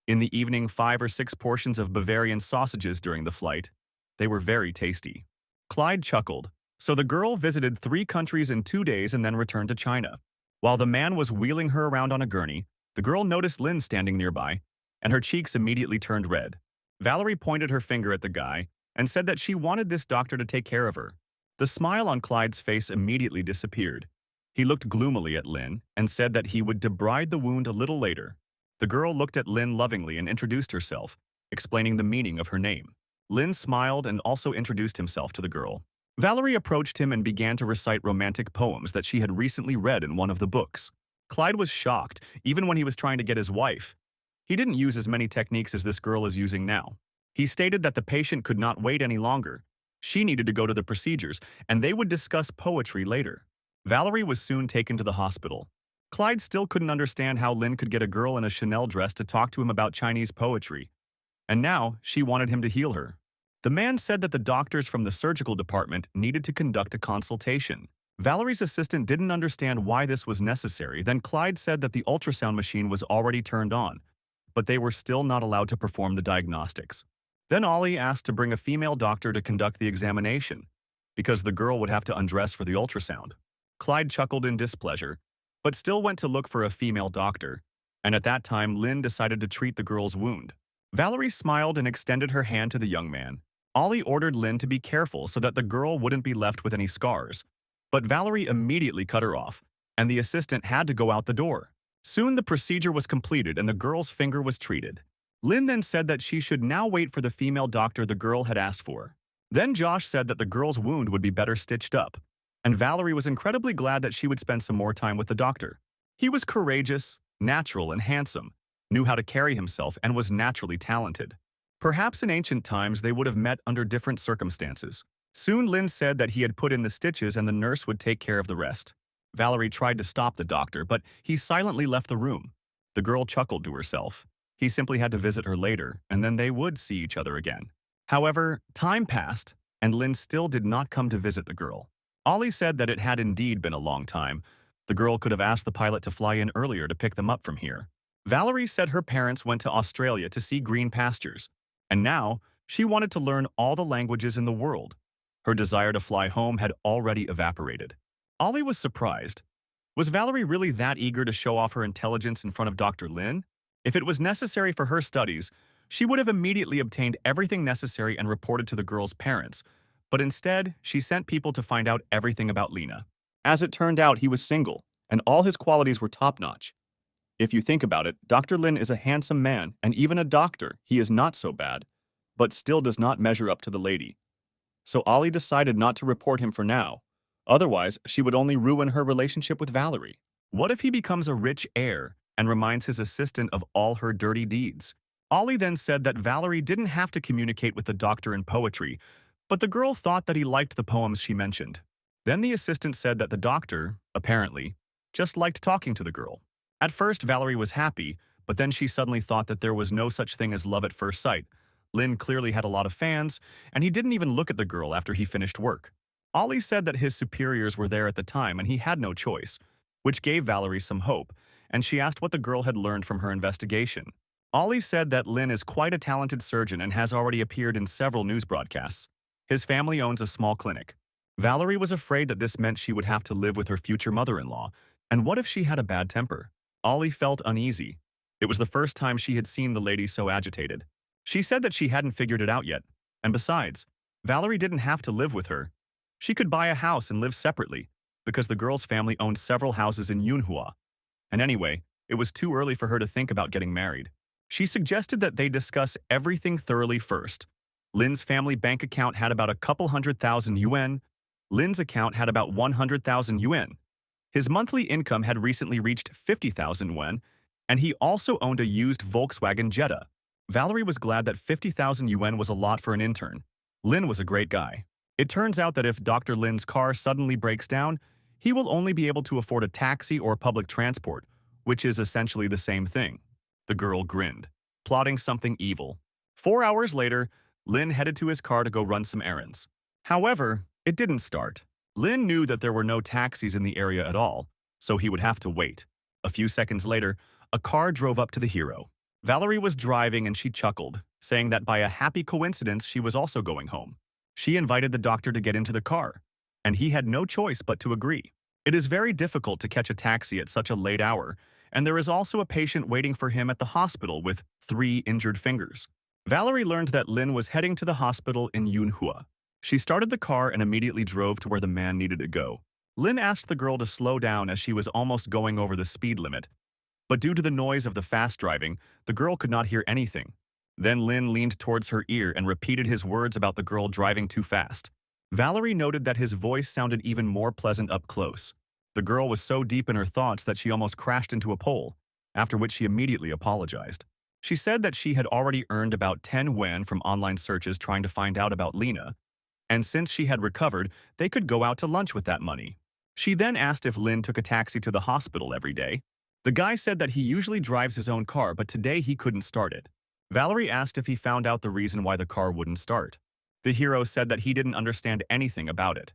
In the evening, 5 or 6 portions of Bavarian sausages during the flight. They were very tasty. Clyde chuckled. So the girl visited 3 countries in 2 days and then returned to China. While the man was wheeling her around on a gurney, the girl noticed Lin standing nearby, and her cheeks immediately turned red. Valerie pointed her finger at the guy and said that she wanted this doctor to take care of her. The smile on Clyde's face immediately disappeared. He looked gloomily at Lin and said that he would debride the wound a little later. The girl looked at Lin lovingly and introduced herself, explaining the meaning of her name. Lin smiled and also introduced himself to the girl. Valerie approached him and began to recite romantic poems that she had recently read in one of the books. Clyde was shocked, even when he was trying to get his wife. He didn't use as many techniques as this girl is using now. He stated that the patient could not wait any longer. She needed to go to the procedures, and they would discuss poetry later. Valerie was soon taken to the hospital. Clyde still couldn't understand how Lin could get a girl in a Chanel dress to talk to him about Chinese poetry. And now, she wanted him to heal her. The man said that the doctors from the surgical department needed to conduct a consultation. Valerie's assistant didn't understand why this was necessary. Then Clyde said that the ultrasound machine was already turned on, but they were still not allowed to perform the diagnostics. Then Ollie asked to bring a female doctor to conduct the examination, because the girl would have to undress for the ultrasound. Clyde chuckled in displeasure, but still went to look for a female doctor, and at that time Lin decided to treat the girl's wound. Valerie smiled and extended her hand to the young man. Ollie ordered Lynn to be careful so that the girl wouldn't be left with any scars. But Valerie immediately cut her off, and the assistant had to go out the door. Soon the procedure was completed and the girl's finger was treated. Lynn then said that she should now wait for the female doctor the girl had asked for. Then Josh said that the girl's wound would be better stitched up, and Valerie was incredibly glad that she would spend some more time with the doctor. He was courageous, natural, and handsome, knew how to carry himself, and was naturally talented. Perhaps in ancient times they would have met under different circumstances. Soon Lynn said that he had put in the stitches and the nurse would take care of the rest. Valerie tried to stop the doctor, but he silently left the room. The girl chuckled to herself. He simply had to visit her later, and then they would see each other again. However, time passed, and Lynn still did not come to visit the girl. Ollie said that it had indeed been a long time. The girl could have asked the pilot to fly in earlier to pick them up from here. Valerie said her parents went to Australia to see green pastures, and now she wanted to learn all the languages in the world. Her desire to fly home had already evaporated. Ollie was surprised. Was Valerie really that eager to show off her intelligence in front of Dr. Lin? If it was necessary for her studies, she would have immediately obtained everything necessary and reported to the girl's parents, but instead, she sent people to find out everything about Lena. As it turned out, he was single, and all his qualities were top-notch. If you think about it, Dr. Lin is a handsome man, and even a doctor, he is not so bad, but still does not measure up to the lady. So Ollie decided not to report him for now. Otherwise, she would only ruin her relationship with Valerie. What if he becomes a rich heir and reminds his assistant of all her dirty deeds? Ollie then said that Valerie didn't have to communicate with the doctor in poetry, but the girl thought that he liked the poems she mentioned. Then the assistant said that the doctor, apparently, just liked talking to the girl. At first, Valerie was happy, but then she suddenly thought that there was no such thing as love at first sight. Lin clearly had a lot of fans, and he didn't even look at the girl after he finished work. Ollie said that his superiors were there at the time and he had no choice, which gave Valerie some hope, and she asked what the girl had learned from her investigation. Ollie said that Lin is quite a talented surgeon and has already appeared in several news broadcasts. His family owns a small clinic. Valerie was afraid that this meant she would have to live with her future mother-in-law, and what if she had a bad temper? Ollie felt uneasy. It was the first time she had seen the lady so agitated. She said that she hadn't figured it out yet, and besides, Valerie didn't have to live with her. She could buy a house and live separately, because the girl's family owned several houses in Manhwa. And anyway, it was too early for her to think about getting married. She suggested that they discuss everything thoroughly first. Lin's family bank account had about a couple $100,000. Lin's account had about 100,000 yuan. His monthly income had recently reached 50,000 yuan, and he also owned a used Volkswagen Jetta. Valerie was glad that 50,000 yuan was a lot for an intern. Lin was a great guy. It turns out that if Dr. Lin's car suddenly breaks down, he will only be able to afford a taxi or public transport, which is essentially the same thing. The girl grinned, plotting something evil. 4 hours later, Lin headed to his car to go run some errands. However, it didn't start. Lin knew that there were no taxis in the area at all, so he would have to wait. A few seconds later, a car drove up to the hero. Valerie was driving and she chuckled, saying that by a happy coincidence she was also going home. She invited the doctor to get into the car, and he had no choice but to agree. It is very difficult to catch a taxi at such a late hour, and there is also a patient waiting for him at the hospital with 3 injured fingers. Valerie learned that Lin was heading to the hospital in Yunhua. She started the car and immediately drove to where the man needed to go. Lin asked the girl to slow down as she was almost going over the speed limit, but due to the noise of the fast driving, the girl could not hear anything. Then Lin leaned towards her ear and repeated his words about the girl driving too fast. Valerie noted that his voice sounded even more pleasant up close. The girl was so deep in her thoughts that she almost crashed into a pole, after which she immediately apologized. She said that she had already earned about 10 yuan from online searches trying to find out about Lena, and since she had recovered, they could go out to lunch with that money. She then asked if Lin took a taxi to the hospital every day. The guy said that he usually drives his own car, but today he couldn't start it. Valerie asked if he found out the reason why the car wouldn't start. The hero said that he didn't understand anything about it.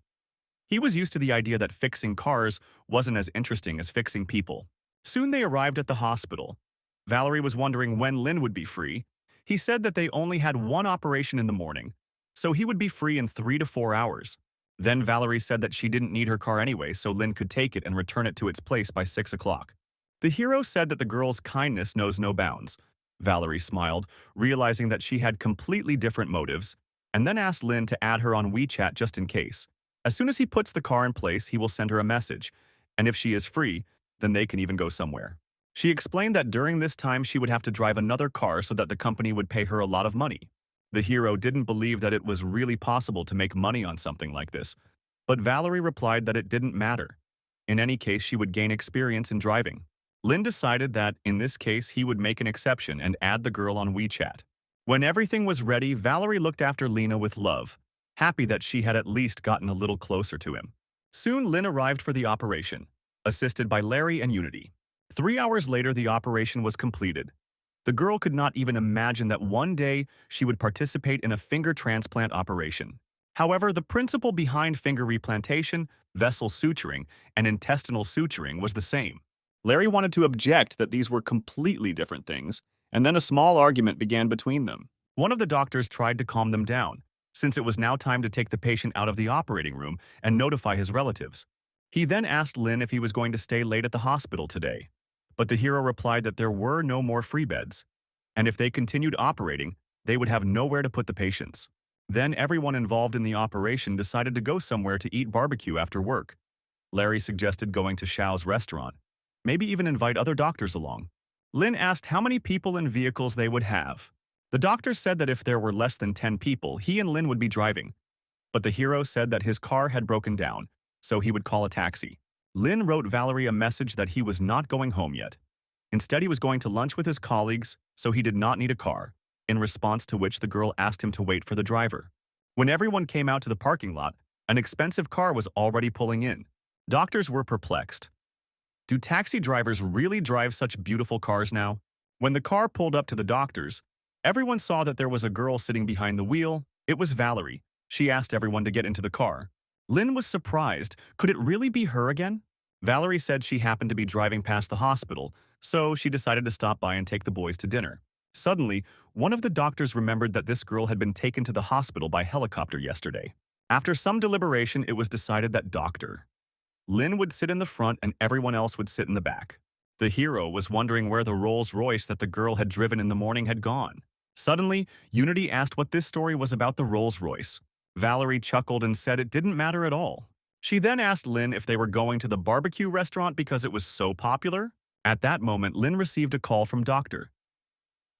He was used to the idea that fixing cars wasn't as interesting as fixing people. Soon they arrived at the hospital. Valerie was wondering when Lin would be free. He said that they only had one operation in the morning, so he would be free in 3 to 4 hours. Then Valerie said that she didn't need her car anyway, so Lin could take it and return it to its place by 6 o'clock. The hero said that the girl's kindness knows no bounds. Valerie smiled, realizing that she had completely different motives, and then asked Lin to add her on WeChat just in case. As soon as he puts the car in place, he will send her a message, and if she is free, then they can even go somewhere. She explained that during this time she would have to drive another car so that the company would pay her a lot of money. The hero didn't believe that it was really possible to make money on something like this, but Valerie replied that it didn't matter. In any case, she would gain experience in driving. Lin decided that, in this case, he would make an exception and add the girl on WeChat. When everything was ready, Valerie looked after Lena with love, happy that she had at least gotten a little closer to him. Soon, Lin arrived for the operation, assisted by Larry and Unity. 3 hours later, the operation was completed. The girl could not even imagine that one day she would participate in a finger transplant operation. However, the principle behind finger replantation, vessel suturing, and intestinal suturing was the same. Larry wanted to object that these were completely different things, and then a small argument began between them. One of the doctors tried to calm them down, since it was now time to take the patient out of the operating room and notify his relatives. He then asked Lin if he was going to stay late at the hospital today, but the hero replied that there were no more free beds, and if they continued operating, they would have nowhere to put the patients. Then everyone involved in the operation decided to go somewhere to eat barbecue after work. Larry suggested going to Xiao's restaurant, maybe even invite other doctors along. Lin asked how many people and vehicles they would have. The doctor said that if there were less than 10 people, he and Lin would be driving. But the hero said that his car had broken down, so he would call a taxi. Lin wrote Valerie a message that he was not going home yet. Instead, he was going to lunch with his colleagues, so he did not need a car, in response to which the girl asked him to wait for the driver. When everyone came out to the parking lot, an expensive car was already pulling in. Doctors were perplexed. Do taxi drivers really drive such beautiful cars now? When the car pulled up to the doctors, everyone saw that there was a girl sitting behind the wheel. It was Valerie. She asked everyone to get into the car. Lin was surprised. Could it really be her again? Valerie said she happened to be driving past the hospital, so she decided to stop by and take the boys to dinner. Suddenly, one of the doctors remembered that this girl had been taken to the hospital by helicopter yesterday. After some deliberation, it was decided that Dr. Lin would sit in the front and everyone else would sit in the back. The hero was wondering where the Rolls-Royce that the girl had driven in the morning had gone. Suddenly, Unity asked what this story was about the Rolls-Royce. Valerie chuckled and said it didn't matter at all. She then asked Lin if they were going to the barbecue restaurant because it was so popular. At that moment, Lin received a call from Dr.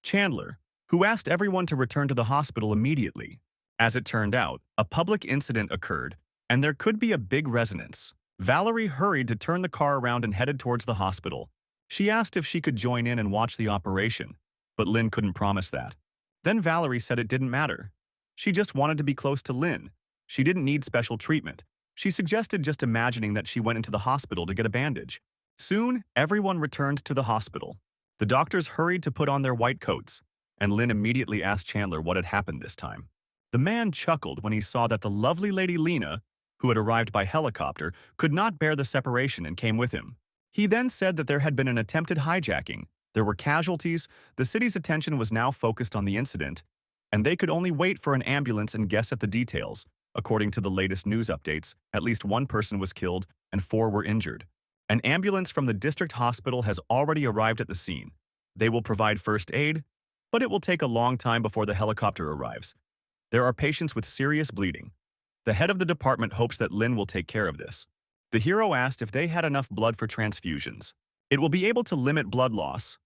Chandler, who asked everyone to return to the hospital immediately. As it turned out, a public incident occurred, and there could be a big resonance. Valerie hurried to turn the car around and headed towards the hospital. She asked if she could join in and watch the operation, but Lin couldn't promise that. Then Valerie said it didn't matter. She just wanted to be close to Lin. She didn't need special treatment. She suggested just imagining that she went into the hospital to get a bandage. Soon, everyone returned to the hospital. The doctors hurried to put on their white coats, and Lin immediately asked Chandler what had happened this time. The man chuckled when he saw that the lovely Lady Lena, who had arrived by helicopter, could not bear the separation and came with him. He then said that there had been an attempted hijacking. There were casualties, the city's attention was now focused on the incident, and they could only wait for an ambulance and guess at the details. According to the latest news updates, at least one person was killed and 4 were injured. An ambulance from the district hospital has already arrived at the scene. They will provide first aid, but it will take a long time before the helicopter arrives. There are patients with serious bleeding. The head of the department hopes that Lin will take care of this. The hero asked if they had enough blood for transfusions. It will be able to limit blood loss,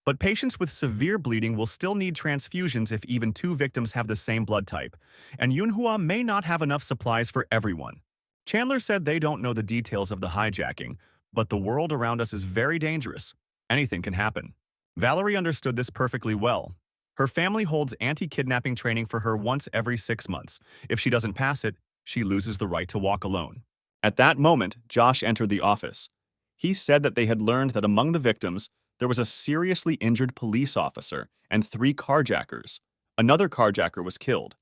but patients with severe bleeding will still need transfusions if even 2 victims have the same blood type, and Manhua may not have enough supplies for everyone. Chandler said they don't know the details of the hijacking, but the world around us is very dangerous. Anything can happen. Valerie understood this perfectly well. Her family holds anti-kidnapping training for her once every 6 months. If she doesn't pass it, she loses the right to walk alone. At that moment, Josh entered the office. He said that they had learned that among the victims, there was a seriously injured police officer and 3 carjackers. Another carjacker was killed.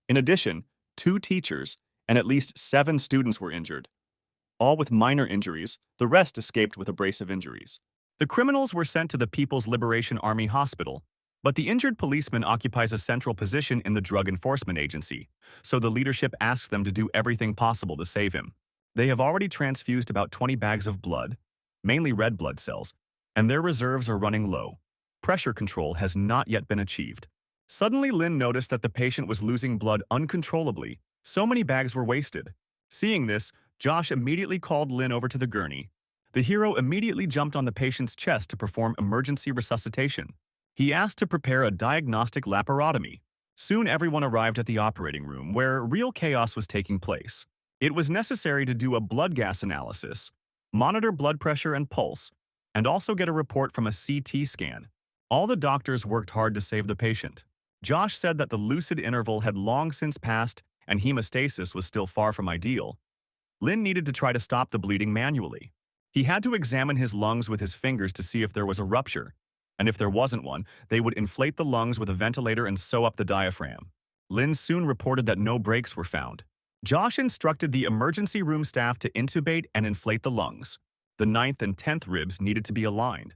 In addition, 2 teachers and at least 7 students were injured. All with minor injuries, the rest escaped with abrasive injuries. The criminals were sent to the People's Liberation Army Hospital, but the injured policeman occupies a central position in the Drug Enforcement Agency, so the leadership asks them to do everything possible to save him. They have already transfused about 20 bags of blood, mainly red blood cells, and their reserves are running low. Pressure control has not yet been achieved. Suddenly, Lin noticed that the patient was losing blood uncontrollably. So many bags were wasted. Seeing this, Josh immediately called Lin over to the gurney. The hero immediately jumped on the patient's chest to perform emergency resuscitation. He asked to prepare a diagnostic laparotomy. Soon everyone arrived at the operating room, where real chaos was taking place. It was necessary to do a blood gas analysis, monitor blood pressure and pulse, and also get a report from a CT scan. All the doctors worked hard to save the patient. Josh said that the lucid interval had long since passed and hemostasis was still far from ideal. Lin needed to try to stop the bleeding manually. He had to examine his lungs with his fingers to see if there was a rupture, and if there wasn't one, they would inflate the lungs with a ventilator and sew up the diaphragm. Lin soon reported that no breaks were found. Josh instructed the emergency room staff to intubate and inflate the lungs. The 9th and 10th ribs needed to be aligned.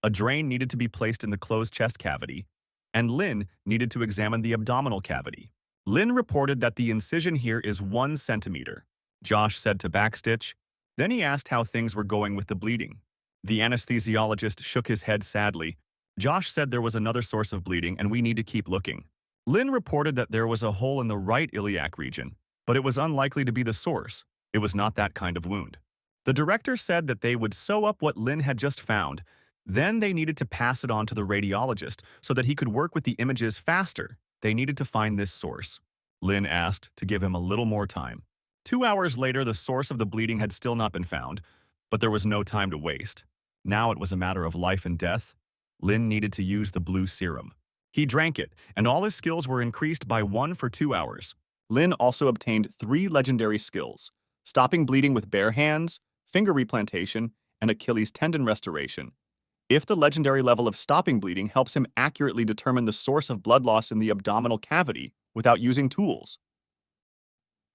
A drain needed to be placed in the closed chest cavity, and Lin needed to examine the abdominal cavity. Lin reported that the incision here is 1 centimeter. Josh said to backstitch. Then he asked how things were going with the bleeding. The anesthesiologist shook his head sadly. Josh said there was another source of bleeding and we need to keep looking. Lin reported that there was a hole in the right iliac region, but it was unlikely to be the source. It was not that kind of wound. The director said that they would sew up what Lin had just found. Then they needed to pass it on to the radiologist so that he could work with the images faster. They needed to find this source. Lin asked to give him a little more time. 2 hours later, the source of the bleeding had still not been found, but there was no time to waste. Now it was a matter of life and death. Lin needed to use the blue serum. He drank it, and all his skills were increased by 1 for 2 hours. Lin also obtained 3 legendary skills: stopping bleeding with bare hands, finger replantation, and Achilles tendon restoration. If the legendary level of stopping bleeding helps him accurately determine the source of blood loss in the abdominal cavity without using tools,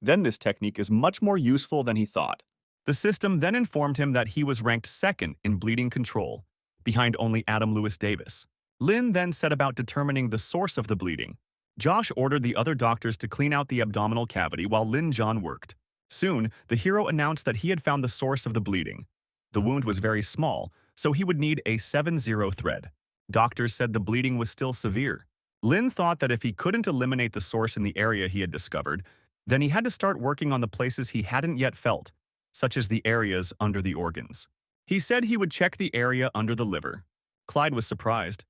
then this technique is much more useful than he thought. The system then informed him that he was ranked 2nd in bleeding control, behind only Adam Lewis Davis. Lin then set about determining the source of the bleeding. Josh ordered the other doctors to clean out the abdominal cavity while Lin John worked. Soon, the hero announced that he had found the source of the bleeding. The wound was very small, so he would need a 7-0 thread. Doctors said the bleeding was still severe. Lin thought that if he couldn't eliminate the source in the area he had discovered, then he had to start working on the places he hadn't yet felt, such as the areas under the organs. He said he would check the area under the liver. Clyde was surprised.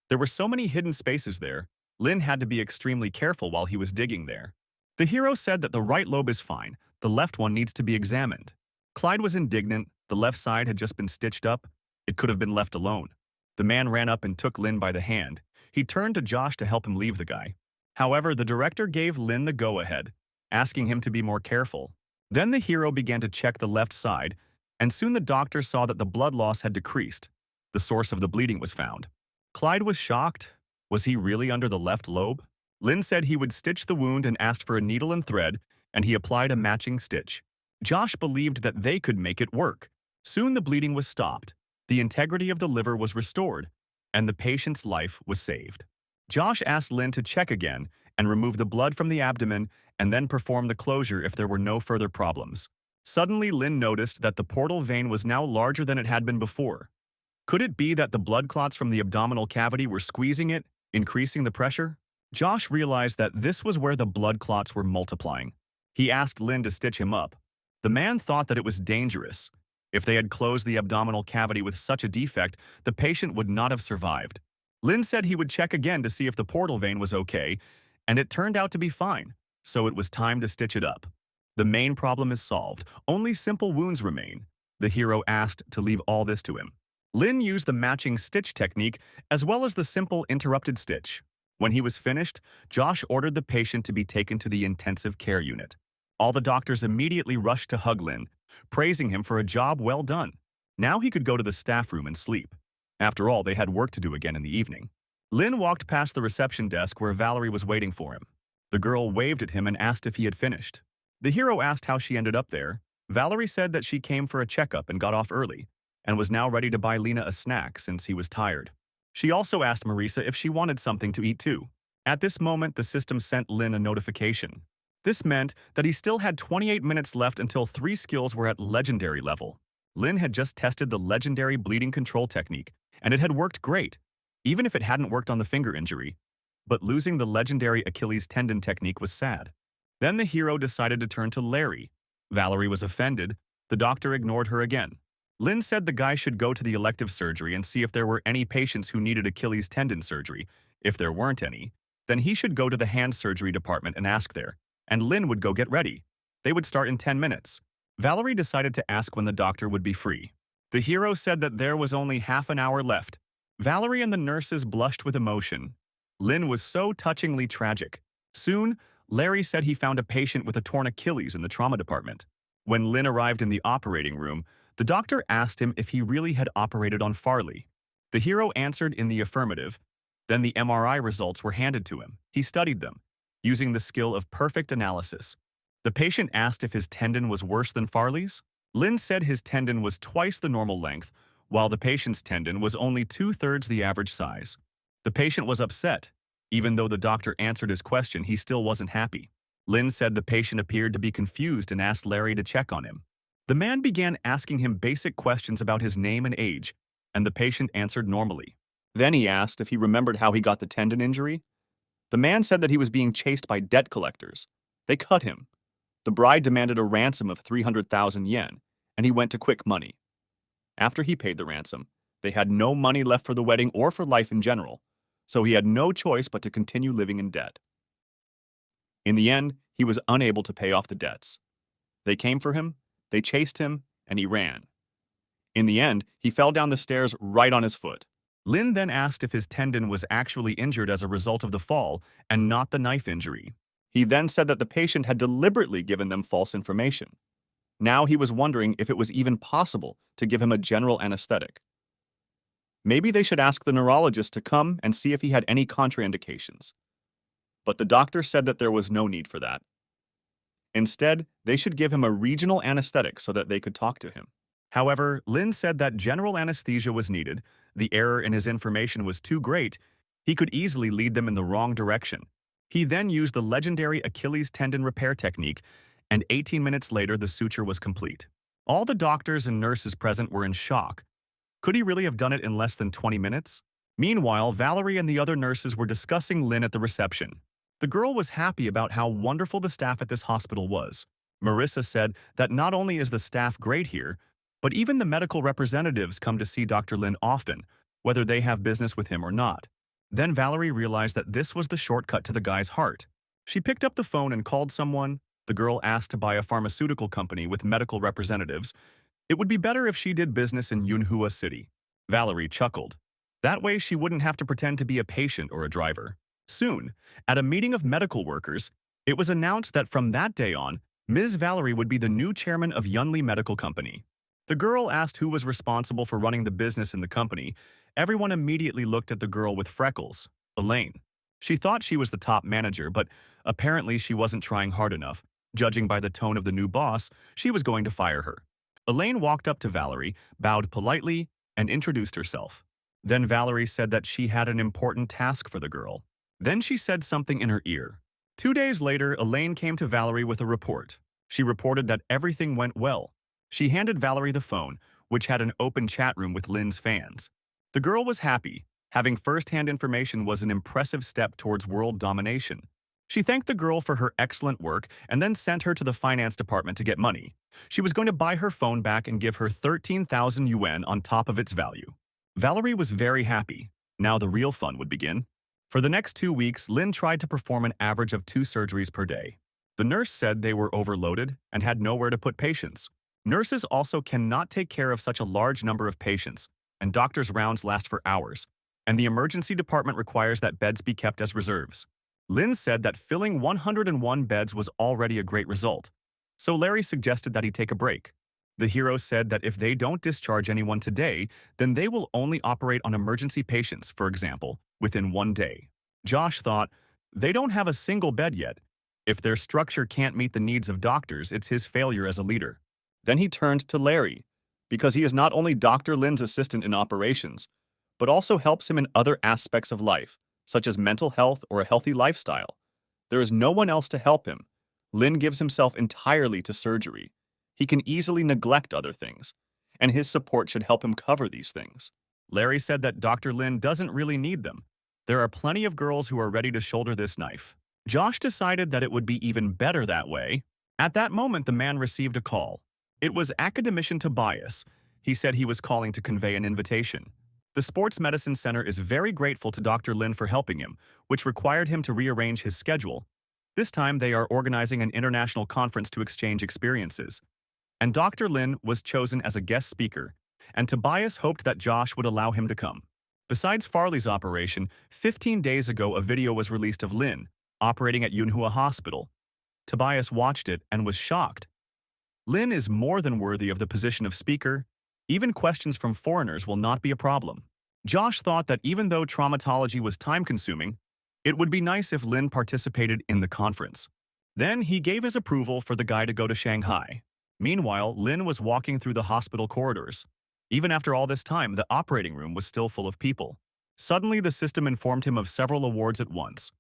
There were so many hidden spaces there. Lin had to be extremely careful while he was digging there. The hero said that the right lobe is fine, the left one needs to be examined. Clyde was indignant. The left side had just been stitched up. It could have been left alone. The man ran up and took Lin by the hand. He turned to Josh to help him leave the guy. However, the director gave Lin the go-ahead, asking him to be more careful. Then the hero began to check the left side, and soon the doctor saw that the blood loss had decreased. The source of the bleeding was found. Clyde was shocked. Was he really under the left lobe? Lin said he would stitch the wound and asked for a needle and thread, and he applied a matching stitch. Josh believed that they could make it work. Soon the bleeding was stopped. The integrity of the liver was restored, and the patient's life was saved. Josh asked Lin to check again and remove the blood from the abdomen and then perform the closure if there were no further problems. Suddenly, Lin noticed that the portal vein was now larger than it had been before. Could it be that the blood clots from the abdominal cavity were squeezing it, increasing the pressure? Josh realized that this was where the blood clots were multiplying. He asked Lin to stitch him up. The man thought that it was dangerous. If they had closed the abdominal cavity with such a defect, the patient would not have survived. Lin said he would check again to see if the portal vein was okay, and it turned out to be fine, so it was time to stitch it up. The main problem is solved. Only simple wounds remain. The hero asked to leave all this to him. Lin used the matching stitch technique as well as the simple interrupted stitch. When he was finished, Josh ordered the patient to be taken to the intensive care unit. All the doctors immediately rushed to hug Lin, praising him for a job well done. Now he could go to the staff room and sleep. After all, they had work to do again in the evening. Lin walked past the reception desk where Valerie was waiting for him. The girl waved at him and asked if he had finished. The hero asked how she ended up there. Valerie said that she came for a checkup and got off early, and was now ready to buy Lena a snack since he was tired. She also asked Marisa if she wanted something to eat too. At this moment, the system sent Lin a notification. This meant that he still had 28 minutes left until 3 skills were at legendary level. Lin had just tested the legendary bleeding control technique, and it had worked great. Even if it hadn't worked on the finger injury, but losing the legendary Achilles tendon technique was sad. Then the hero decided to turn to Larry. Valerie was offended. The doctor ignored her again. Lynn said the guy should go to the elective surgery and see if there were any patients who needed Achilles tendon surgery. If there weren't any, then he should go to the hand surgery department and ask there, and Lynn would go get ready. They would start in 10 minutes. Valerie decided to ask when the doctor would be free. The hero said that there was only half an hour left. Valerie and the nurses blushed with emotion. Lynn was so touchingly tragic. Soon, Larry said he found a patient with a torn Achilles in the trauma department. When Lynn arrived in the operating room, the doctor asked him if he really had operated on Farley. The hero answered in the affirmative. Then the MRI results were handed to him. He studied them, using the skill of perfect analysis. The patient asked if his tendon was worse than Farley's. Lynn said his tendon was twice the normal length, while the patient's tendon was only 2/3 the average size. The patient was upset. Even though the doctor answered his question, he still wasn't happy. Lynn said the patient appeared to be confused and asked Larry to check on him. The man began asking him basic questions about his name and age, and the patient answered normally. Then he asked if he remembered how he got the tendon injury. The man said that he was being chased by debt collectors. They cut him. The bride demanded a ransom of 300,000 yen, and he went to quick money. After he paid the ransom, they had no money left for the wedding or for life in general, so he had no choice but to continue living in debt. In the end, he was unable to pay off the debts. They came for him, they chased him, and he ran. In the end, he fell down the stairs right on his foot. Lynn then asked if his tendon was actually injured as a result of the fall and not the knife injury. He then said that the patient had deliberately given them false information. Now he was wondering if it was even possible to give him a general anesthetic. Maybe they should ask the neurologist to come and see if he had any contraindications. But the doctor said that there was no need for that. Instead, they should give him a regional anesthetic so that they could talk to him. However, Lynn said that general anesthesia was needed, the error in his information was too great, he could easily lead them in the wrong direction. He then used the legendary Achilles tendon repair technique, and 18 minutes later the suture was complete. All the doctors and nurses present were in shock. Could he really have done it in less than 20 minutes? Meanwhile, Valerie and the other nurses were discussing Lynn at the reception. The girl was happy about how wonderful the staff at this hospital was. Marissa said that not only is the staff great here, but even the medical representatives come to see Dr. Lin often, whether they have business with him or not. Then Valerie realized that this was the shortcut to the guy's heart. She picked up the phone and called someone. The girl asked to buy a pharmaceutical company with medical representatives. It would be better if she did business in Manhua City. Valerie chuckled. That way she wouldn't have to pretend to be a patient or a driver. Soon, at a meeting of medical workers, it was announced that from that day on, Ms. Valerie would be the new chairman of Yunli Medical Company. The girl asked who was responsible for running the business in the company. Everyone immediately looked at the girl with freckles, Elaine. She thought she was the top manager, but apparently she wasn't trying hard enough. Judging by the tone of the new boss, she was going to fire her. Elaine walked up to Valerie, bowed politely, and introduced herself. Then Valerie said that she had an important task for the girl. Then she said something in her ear. 2 days later, Elaine came to Valerie with a report. She reported that everything went well. She handed Valerie the phone, which had an open chat room with Lynn's fans. The girl was happy. Having first-hand information was an impressive step towards world domination. She thanked the girl for her excellent work and then sent her to the finance department to get money. She was going to buy her phone back and give her 13,000 yuan on top of its value. Valerie was very happy. Now the real fun would begin. For the next 2 weeks, Lynn tried to perform an average of 2 surgeries per day. The nurse said they were overloaded and had nowhere to put patients. Nurses also cannot take care of such a large number of patients, and doctors' rounds last for hours, and the emergency department requires that beds be kept as reserves. Lynn said that filling 101 beds was already a great result, so Larry suggested that he take a break. The hero said that if they don't discharge anyone today, then they will only operate on emergency patients, for example, within 1 day. Josh thought, they don't have a single bed yet. If their structure can't meet the needs of doctors, it's his failure as a leader. Then he turned to Larry, because he is not only Dr. Lin's assistant in operations, but also helps him in other aspects of life, such as mental health or a healthy lifestyle. There is no one else to help him. Lin gives himself entirely to surgery. He can easily neglect other things, and his support should help him cover these things. Larry said that Dr. Lin doesn't really need them. There are plenty of girls who are ready to shoulder this knife. Josh decided that it would be even better that way. At that moment, the man received a call. It was academician Tobias. He said he was calling to convey an invitation. The Sports Medicine Center is very grateful to Dr. Lin for helping him, which required him to rearrange his schedule. This time, they are organizing an international conference to exchange experiences. And Dr. Lin was chosen as a guest speaker, and Tobias hoped that Josh would allow him to come. Besides Farley's operation, 15 days ago a video was released of Lin, operating at MANHUA Hospital. Tobias watched it and was shocked. Lin is more than worthy of the position of speaker. Even questions from foreigners will not be a problem. Josh thought that even though traumatology was time-consuming, it would be nice if Lin participated in the conference. Then he gave his approval for the guy to go to Shanghai. Meanwhile, Lin was walking through the hospital corridors. Even after all this time, the operating room was still full of people. Suddenly, the system informed him of several awards at once.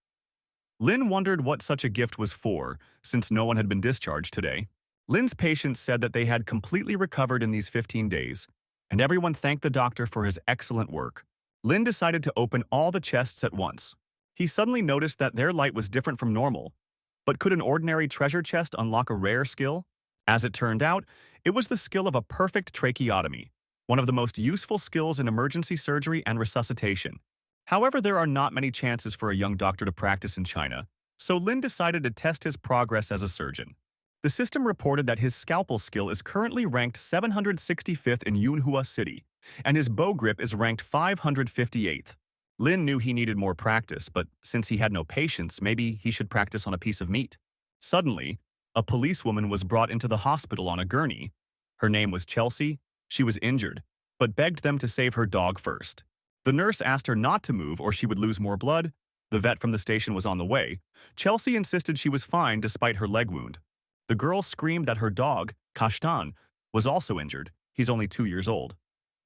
Lin wondered what such a gift was for, since no one had been discharged today. Lin's patients said that they had completely recovered in these 15 days, and everyone thanked the doctor for his excellent work. Lin decided to open all the chests at once. He suddenly noticed that their light was different from normal. But could an ordinary treasure chest unlock a rare skill? As it turned out, it was the skill of a perfect tracheotomy, one of the most useful skills in emergency surgery and resuscitation. However, there are not many chances for a young doctor to practice in China, so Lin decided to test his progress as a surgeon. The system reported that his scalpel skill is currently ranked 765th in Yunhua City, and his bow grip is ranked 558th. Lin knew he needed more practice, but since he had no patience, maybe he should practice on a piece of meat. Suddenly, a policewoman was brought into the hospital on a gurney. Her name was Chelsea. She was injured, but begged them to save her dog first. The nurse asked her not to move or she would lose more blood. The vet from the station was on the way. Chelsea insisted she was fine despite her leg wound. The girl screamed that her dog, Kashtan, was also injured. He's only 2 years old.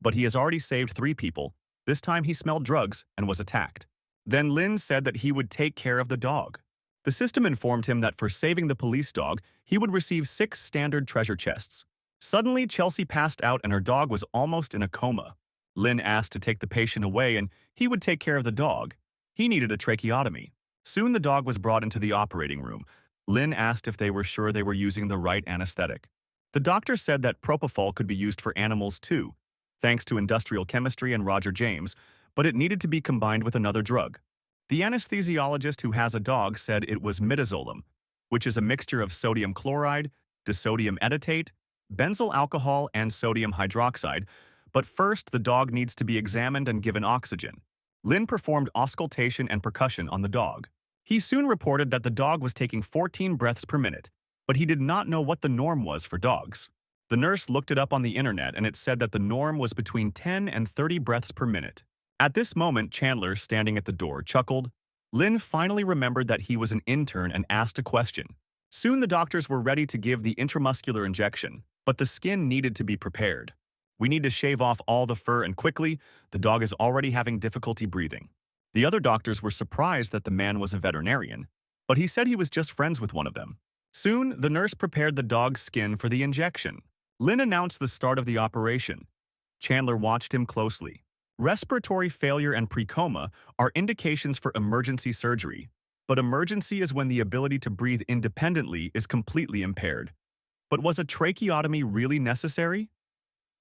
But he has already saved 3 people. This time he smelled drugs and was attacked. Then Lin said that he would take care of the dog. The system informed him that for saving the police dog, he would receive 6 standard treasure chests. Suddenly, Chelsea passed out and her dog was almost in a coma. Lin asked to take the patient away and he would take care of the dog. He needed a tracheotomy. Soon the dog was brought into the operating room. Lin asked if they were sure they were using the right anesthetic. The doctor said that propofol could be used for animals too, thanks to industrial chemistry and Roger James, but it needed to be combined with another drug. The anesthesiologist who has a dog said it was midazolam, which is a mixture of sodium chloride, disodium edetate, benzyl alcohol, and sodium hydroxide, but first the dog needs to be examined and given oxygen. Lin performed auscultation and percussion on the dog. He soon reported that the dog was taking 14 breaths per minute, but he did not know what the norm was for dogs. The nurse looked it up on the internet and it said that the norm was between 10 and 30 breaths per minute. At this moment, Chandler, standing at the door, chuckled. Lin finally remembered that he was an intern and asked a question. Soon the doctors were ready to give the intramuscular injection, but the skin needed to be prepared. We need to shave off all the fur and quickly. The dog is already having difficulty breathing. The other doctors were surprised that the man was a veterinarian, but he said he was just friends with one of them. Soon, the nurse prepared the dog's skin for the injection. Lin announced the start of the operation. Chandler watched him closely. Respiratory failure and precoma are indications for emergency surgery, but emergency is when the ability to breathe independently is completely impaired. But was a tracheotomy really necessary?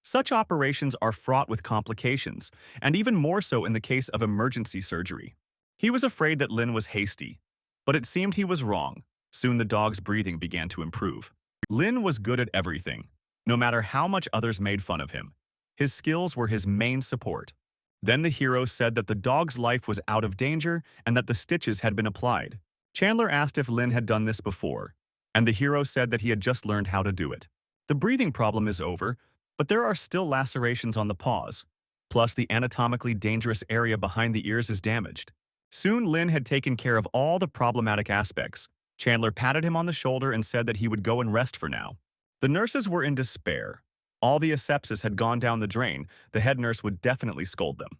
Such operations are fraught with complications, and even more so in the case of emergency surgery. He was afraid that Lin was hasty, but it seemed he was wrong. Soon the dog's breathing began to improve. Lin was good at everything, no matter how much others made fun of him. His skills were his main support. Then the hero said that the dog's life was out of danger and that the stitches had been applied. Chandler asked if Lin had done this before, and the hero said that he had just learned how to do it. The breathing problem is over, but there are still lacerations on the paws. Plus, the anatomically dangerous area behind the ears is damaged. Soon, Lin had taken care of all the problematic aspects. Chandler patted him on the shoulder and said that he would go and rest for now. The nurses were in despair. All the asepsis had gone down the drain. The head nurse would definitely scold them.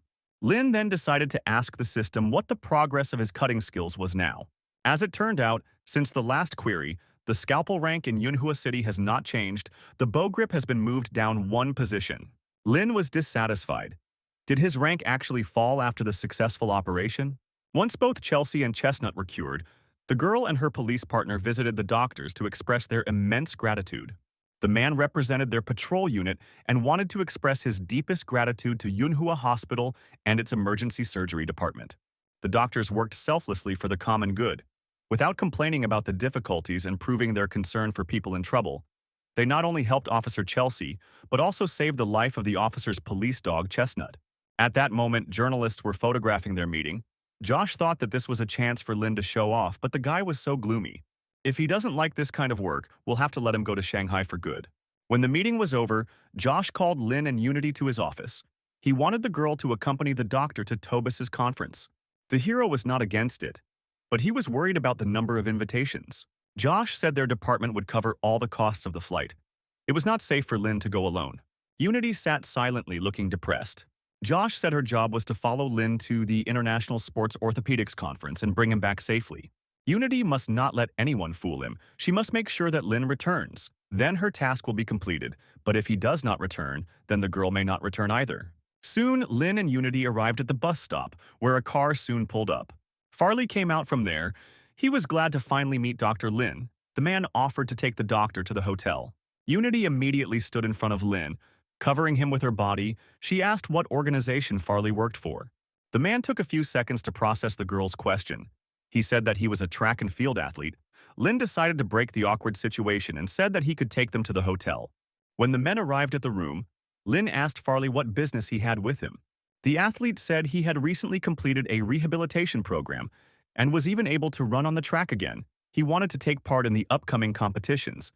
Lin then decided to ask the system what the progress of his cutting skills was now. As it turned out, since the last query, the scalpel rank in Yunhua City has not changed. The bow grip has been moved down 1 position. Lin was dissatisfied. Did his rank actually fall after the successful operation? Once both Chelsea and Chestnut were cured, the girl and her police partner visited the doctors to express their immense gratitude. The man represented their patrol unit and wanted to express his deepest gratitude to Manhua Hospital and its emergency surgery department. The doctors worked selflessly for the common good. Without complaining about the difficulties and proving their concern for people in trouble, they not only helped Officer Chelsea, but also saved the life of the officer's police dog, Chestnut. At that moment, journalists were photographing their meeting. Josh thought that this was a chance for Lin to show off, but the guy was so gloomy. If he doesn't like this kind of work, we'll have to let him go to Shanghai for good. When the meeting was over, Josh called Lin and Unity to his office. He wanted the girl to accompany the doctor to Tobis's conference. The hero was not against it, but he was worried about the number of invitations. Josh said their department would cover all the costs of the flight. It was not safe for Lin to go alone. Unity sat silently, looking depressed. Josh said her job was to follow Lin to the International Sports Orthopedics Conference and bring him back safely. Unity must not let anyone fool him. She must make sure that Lin returns. Then her task will be completed, but if he does not return, then the girl may not return either. Soon, Lin and Unity arrived at the bus stop, where a car soon pulled up. Farley came out from there. He was glad to finally meet Dr. Lin. The man offered to take the doctor to the hotel. Unity immediately stood in front of Lin. Covering him with her body, she asked what organization Farley worked for. The man took a few seconds to process the girl's question. He said that he was a track and field athlete. Lin decided to break the awkward situation and said that he could take them to the hotel. When the men arrived at the room, Lin asked Farley what business he had with him. The athlete said he had recently completed a rehabilitation program and was even able to run on the track again. He wanted to take part in the upcoming competitions,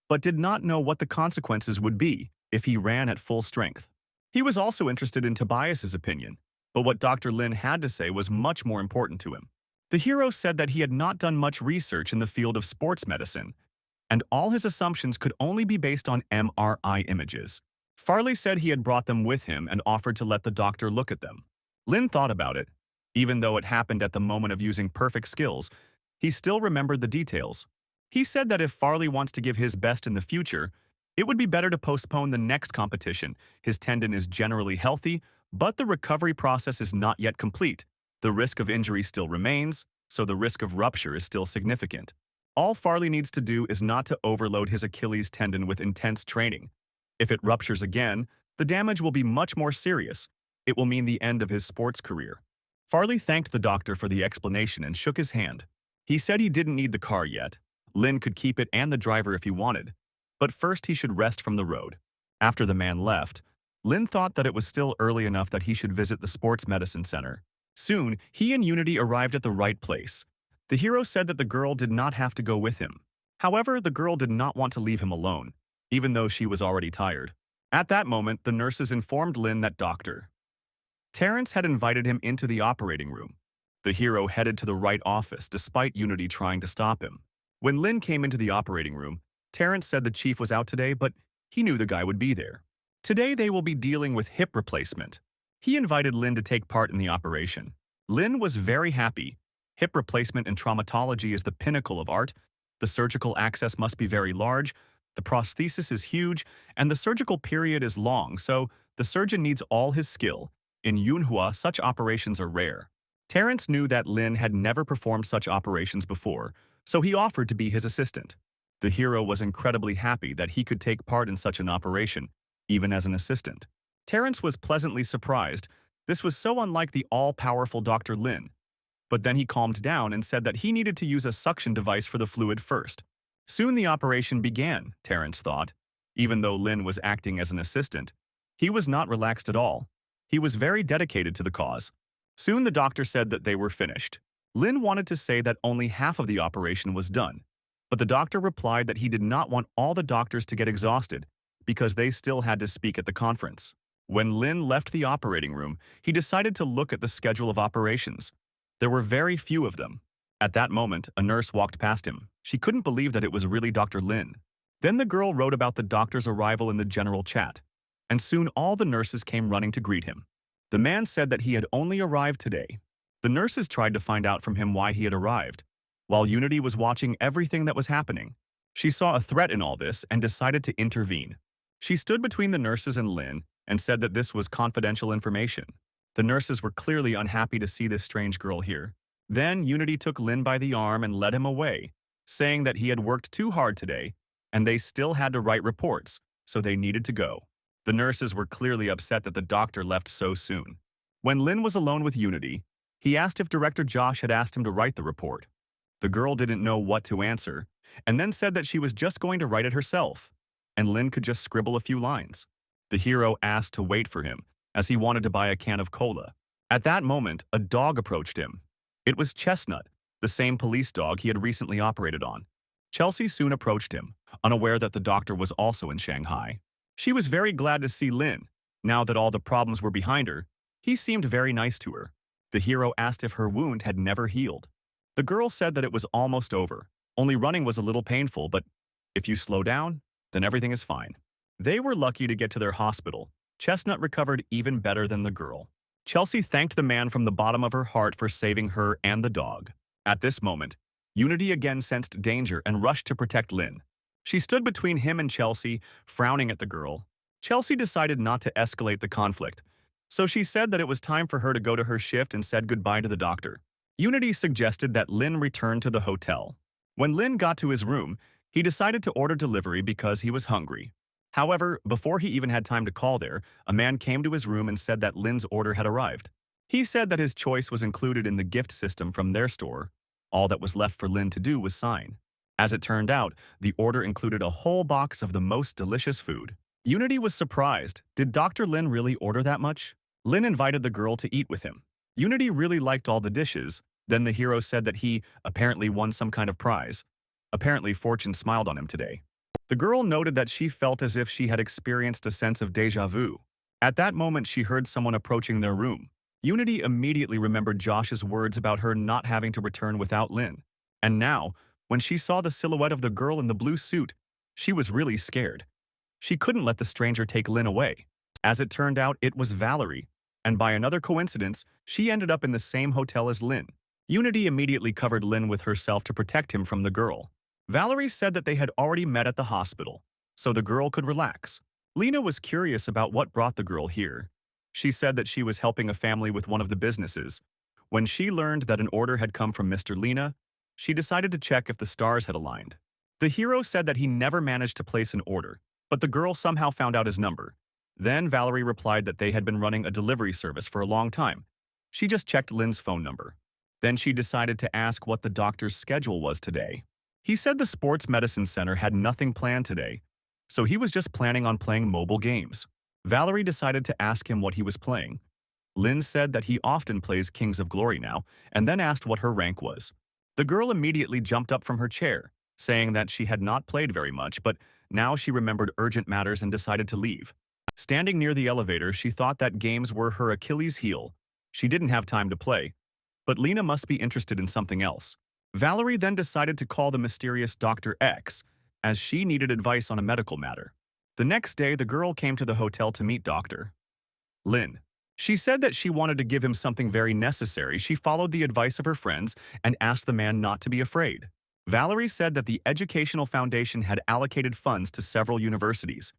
but did not know what the consequences would be if he ran at full strength. He was also interested in Tobias's opinion, but what Dr. Lin had to say was much more important to him. The hero said that he had not done much research in the field of sports medicine, and all his assumptions could only be based on MRI images. Farley said he had brought them with him and offered to let the doctor look at them. Lin thought about it. Even though it happened at the moment of using perfect skills, he still remembered the details. He said that if Farley wants to give his best in the future, it would be better to postpone the next competition. His tendon is generally healthy, but the recovery process is not yet complete. The risk of injury still remains, so the risk of rupture is still significant. All Farley needs to do is not to overload his Achilles tendon with intense training. If it ruptures again, the damage will be much more serious. It will mean the end of his sports career. Farley thanked the doctor for the explanation and shook his hand. He said he didn't need the car yet. Lin could keep it and the driver if he wanted. But first he should rest from the road. After the man left, Lin thought that it was still early enough that he should visit the sports medicine center. Soon, he and Unity arrived at the right place. The hero said that the girl did not have to go with him. However, the girl did not want to leave him alone, even though she was already tired. At that moment, the nurses informed Lin that Dr. Terrence had invited him into the operating room. The hero headed to the right office, despite Unity trying to stop him. When Lin came into the operating room, Terrence said the chief was out today, but he knew the guy would be there. Today they will be dealing with hip replacement. He invited Lin to take part in the operation. Lin was very happy. Hip replacement in traumatology is the pinnacle of art. The surgical access must be very large, the prosthesis is huge, and the surgical period is long, so the surgeon needs all his skill. In Manhwa, such operations are rare. Terrence knew that Lin had never performed such operations before, so he offered to be his assistant. The hero was incredibly happy that he could take part in such an operation, even as an assistant. Terrence was pleasantly surprised. This was so unlike the all-powerful Dr. Lin. But then he calmed down and said that he needed to use a suction device for the fluid first. Soon the operation began, Terrence thought. Even though Lin was acting as an assistant, he was not relaxed at all. He was very dedicated to the cause. Soon the doctor said that they were finished. Lin wanted to say that only half of the operation was done, but the doctor replied that he did not want all the doctors to get exhausted because they still had to speak at the conference. When Lin left the operating room, he decided to look at the schedule of operations. There were very few of them. At that moment, a nurse walked past him. She couldn't believe that it was really Dr. Lin. Then the girl wrote about the doctor's arrival in the general chat, and soon all the nurses came running to greet him. The man said that he had only arrived today. The nurses tried to find out from him why he had arrived. While Unity was watching everything that was happening, she saw a threat in all this and decided to intervene. She stood between the nurses and Lin and said that this was confidential information. The nurses were clearly unhappy to see this strange girl here. Then Unity took Lin by the arm and led him away, saying that he had worked too hard today and they still had to write reports, so they needed to go. The nurses were clearly upset that the doctor left so soon. When Lin was alone with Unity, he asked if Director Josh had asked him to write the report. The girl didn't know what to answer, and then said that she was just going to write it herself, and Lin could just scribble a few lines. The hero asked to wait for him, as he wanted to buy a can of cola. At that moment, a dog approached him. It was Chestnut, the same police dog he had recently operated on. Chelsea soon approached him, unaware that the doctor was also in Shanghai. She was very glad to see Lin. Now that all the problems were behind her, he seemed very nice to her. The hero asked if her wound had never healed. The girl said that it was almost over. Only running was a little painful, but if you slow down, then everything is fine. They were lucky to get to their hospital. Chestnut recovered even better than the girl. Chelsea thanked the man from the bottom of her heart for saving her and the dog. At this moment, Unity again sensed danger and rushed to protect Lin. She stood between him and Chelsea, frowning at the girl. Chelsea decided not to escalate the conflict, so she said that it was time for her to go to her shift and said goodbye to the doctor. Unity suggested that Lin return to the hotel. When Lin got to his room, he decided to order delivery because he was hungry. However, before he even had time to call there, a man came to his room and said that Lin's order had arrived. He said that his choice was included in the gift system from their store. All that was left for Lin to do was sign. As it turned out, the order included a whole box of the most delicious food. Unity was surprised. Did Dr. Lin really order that much? Lin invited the girl to eat with him. Unity really liked all the dishes. Then the hero said that he apparently won some kind of prize. Apparently, fortune smiled on him today. The girl noted that she felt as if she had experienced a sense of déjà vu. At that moment, she heard someone approaching their room. Unity immediately remembered Josh's words about her not having to return without Lin. And now, when she saw the silhouette of the girl in the blue suit, she was really scared. She couldn't let the stranger take Lin away. As it turned out, it was Valerie, and by another coincidence, she ended up in the same hotel as Lin. Unity immediately covered Lin with herself to protect him from the girl. Valerie said that they had already met at the hospital, so the girl could relax. Lena was curious about what brought the girl here. She said that she was helping a family with one of the businesses. When she learned that an order had come from Mr. Lena, she decided to check if the stars had aligned. The hero said that he never managed to place an order, but the girl somehow found out his number. Then Valerie replied that they had been running a delivery service for a long time. She just checked Lin's phone number. Then she decided to ask what the doctor's schedule was today. He said the sports medicine center had nothing planned today, so he was just planning on playing mobile games. Valerie decided to ask him what he was playing. Lin said that he often plays Kings of Glory now, and then asked what her rank was. The girl immediately jumped up from her chair, saying that she had not played very much, but now she remembered urgent matters and decided to leave. Standing near the elevator, she thought that games were her Achilles' heel. She didn't have time to play, but Lena must be interested in something else. Valerie then decided to call the mysterious Dr. X, as she needed advice on a medical matter. The next day, the girl came to the hotel to meet Dr. Lin. She said that she wanted to give him something very necessary. She followed the advice of her friends and asked the man not to be afraid. Valerie said that the Educational Foundation had allocated funds to several universities,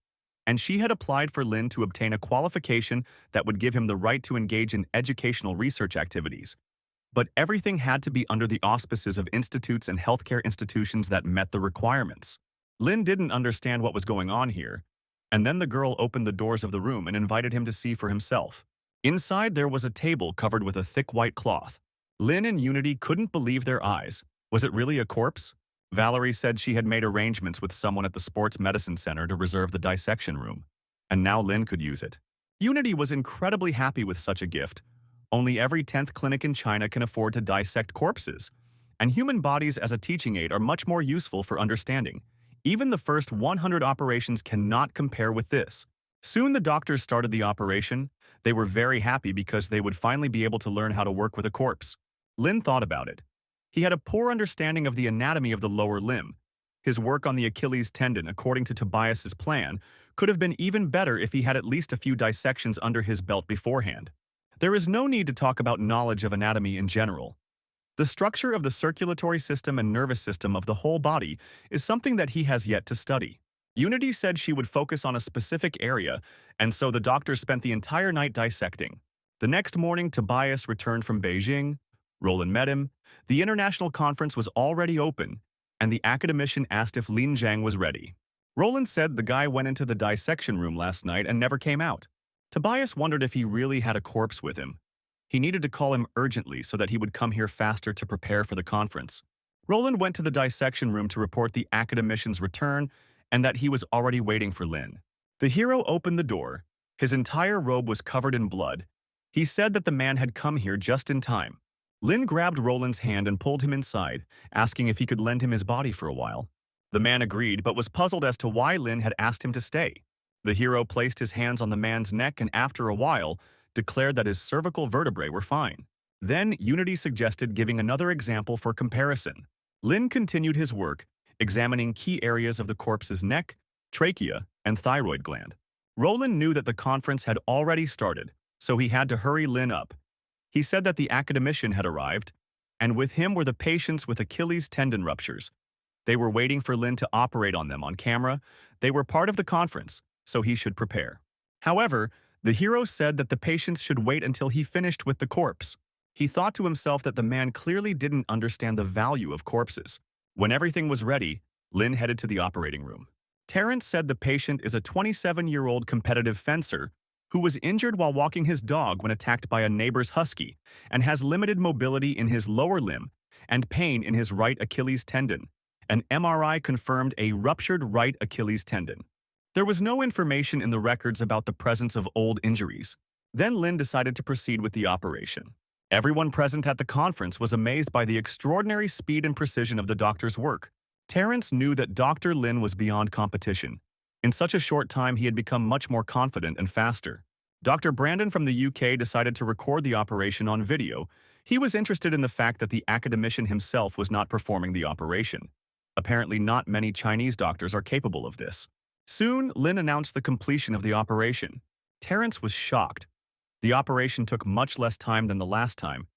and she had applied for Lin to obtain a qualification that would give him the right to engage in educational research activities. But everything had to be under the auspices of institutes and healthcare institutions that met the requirements. Lin didn't understand what was going on here, and then the girl opened the doors of the room and invited him to see for himself. Inside, there was a table covered with a thick white cloth. Lin and Unity couldn't believe their eyes. Was it really a corpse? Valerie said she had made arrangements with someone at the sports medicine center to reserve the dissection room, and now Lin could use it. Unity was incredibly happy with such a gift. Only every 10th clinic in China can afford to dissect corpses, and human bodies as a teaching aid are much more useful for understanding. Even the first 100 operations cannot compare with this. Soon the doctors started the operation. They were very happy because they would finally be able to learn how to work with a corpse. Lin thought about it. He had a poor understanding of the anatomy of the lower limb. His work on the Achilles tendon, according to Tobias's plan, could have been even better if he had at least a few dissections under his belt beforehand. There is no need to talk about knowledge of anatomy in general. The structure of the circulatory system and nervous system of the whole body is something that he has yet to study. Unity said she would focus on a specific area, and so the doctor spent the entire night dissecting. The next morning, Tobias returned from Beijing. Roland met him. The international conference was already open, and the academician asked if Lin Zhang was ready. Roland said the guy went into the dissection room last night and never came out. Tobias wondered if he really had a corpse with him. He needed to call him urgently so that he would come here faster to prepare for the conference. Roland went to the dissection room to report the academician's return and that he was already waiting for Lin. The hero opened the door. His entire robe was covered in blood. He said that the man had come here just in time. Lin grabbed Roland's hand and pulled him inside, asking if he could lend him his body for a while. The man agreed, but was puzzled as to why Lin had asked him to stay. The hero placed his hands on the man's neck and after a while, declared that his cervical vertebrae were fine. Then Unity suggested giving another example for comparison. Lin continued his work, examining key areas of the corpse's neck, trachea, and thyroid gland. Roland knew that the conference had already started, so he had to hurry Lin up. He said that the academician had arrived, and with him were the patients with Achilles tendon ruptures. They were waiting for Lin to operate on them on camera. They were part of the conference, so he should prepare. However, the hero said that the patients should wait until he finished with the corpse. He thought to himself that the man clearly didn't understand the value of corpses. When everything was ready, Lin headed to the operating room. Terrence said the patient is a 27-year-old competitive fencer who was injured while walking his dog when attacked by a neighbor's husky and has limited mobility in his lower limb and pain in his right Achilles tendon. An MRI confirmed a ruptured right Achilles tendon. There was no information in the records about the presence of old injuries. Then Lin decided to proceed with the operation. Everyone present at the conference was amazed by the extraordinary speed and precision of the doctor's work. Terrence knew that Dr. Lin was beyond competition. In such a short time, he had become much more confident and faster. Dr. Brandon from the UK decided to record the operation on video. He was interested in the fact that the academician himself was not performing the operation. Apparently, not many Chinese doctors are capable of this. Soon, Lin announced the completion of the operation. Terrence was shocked. The operation took much less time than the last time.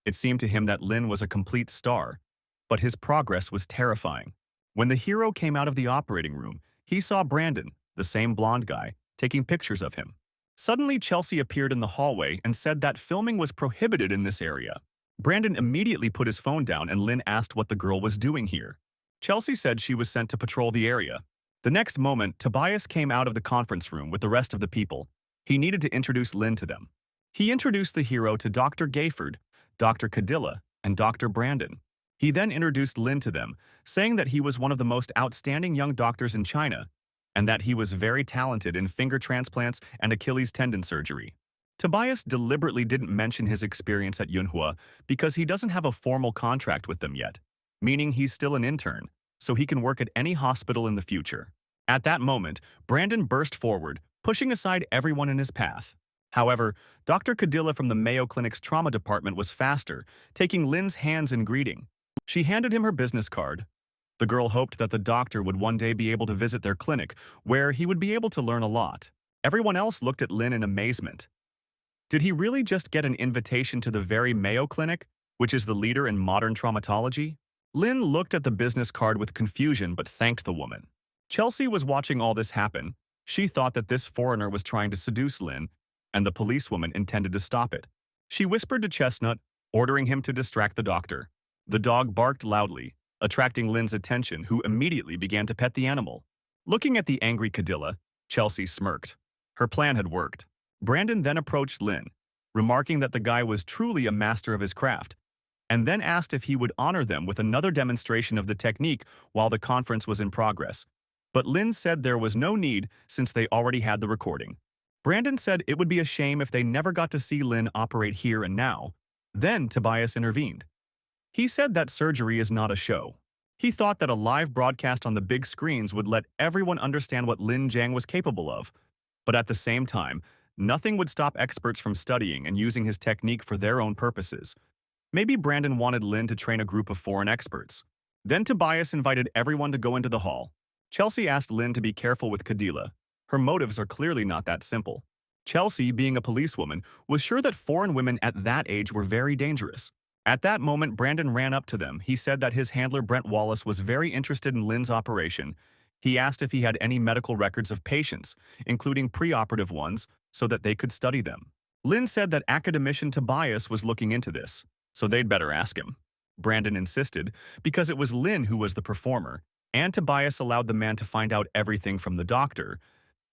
It seemed to him that Lin was a complete star, but his progress was terrifying. When the hero came out of the operating room, he saw Brandon, the same blonde guy, taking pictures of him. Suddenly, Chelsea appeared in the hallway and said that filming was prohibited in this area. Brandon immediately put his phone down and Lin asked what the girl was doing here. Chelsea said she was sent to patrol the area. The next moment, Tobias came out of the conference room with the rest of the people. He needed to introduce Lin to them. He introduced the hero to Dr. Gayford, Dr. Cadilla, and Dr. Brandon. He then introduced Lin to them, saying that he was one of the most outstanding young doctors in China and that he was very talented in finger transplants and Achilles tendon surgery. Tobias deliberately didn't mention his experience at MANHUA because he doesn't have a formal contract with them yet, meaning he's still an intern, so he can work at any hospital in the future. At that moment, Brandon burst forward, pushing aside everyone in his path. However, Dr. Cadilla from the Mayo Clinic's trauma department was faster, taking Lin's hands in greeting. She handed him her business card. The girl hoped that the doctor would one day be able to visit their clinic, where he would be able to learn a lot. Everyone else looked at Lin in amazement. Did he really just get an invitation to the very Mayo Clinic, which is the leader in modern traumatology? Lin looked at the business card with confusion but thanked the woman. Chelsea was watching all this happen. She thought that this foreigner was trying to seduce Lin, and the policewoman intended to stop it. She whispered to Chestnut, ordering him to distract the doctor. The dog barked loudly, attracting Lin's attention, who immediately began to pet the animal. Looking at the angry Cadilla, Chelsea smirked. Her plan had worked. Brandon then approached Lin, remarking that the guy was truly a master of his craft, and then asked if he would honor them with another demonstration of the technique while the conference was in progress. But Lin said there was no need since they already had the recording. Brandon said it would be a shame if they never got to see Lin operate here and now. Then Tobias intervened. He said that surgery is not a show. He thought that a live broadcast on the big screens would let everyone understand what Lin Zhang was capable of. But at the same time, nothing would stop experts from studying and using his technique for their own purposes. Maybe Brandon wanted Lin to train a group of foreign experts. Then Tobias invited everyone to go into the hall. Chelsea asked Lin to be careful with Cadilla. Her motives are clearly not that simple. Chelsea, being a policewoman, was sure that foreign women at that age were very dangerous. At that moment, Brandon ran up to them. He said that his handler Brent Wallace was very interested in Lin's operation. He asked if he had any medical records of patients, including preoperative ones, so that they could study them. Lin said that academician Tobias was looking into this. so they'd better ask him. Brandon insisted because it was Lin who was the performer, and Tobias allowed the man to find out everything from the doctor.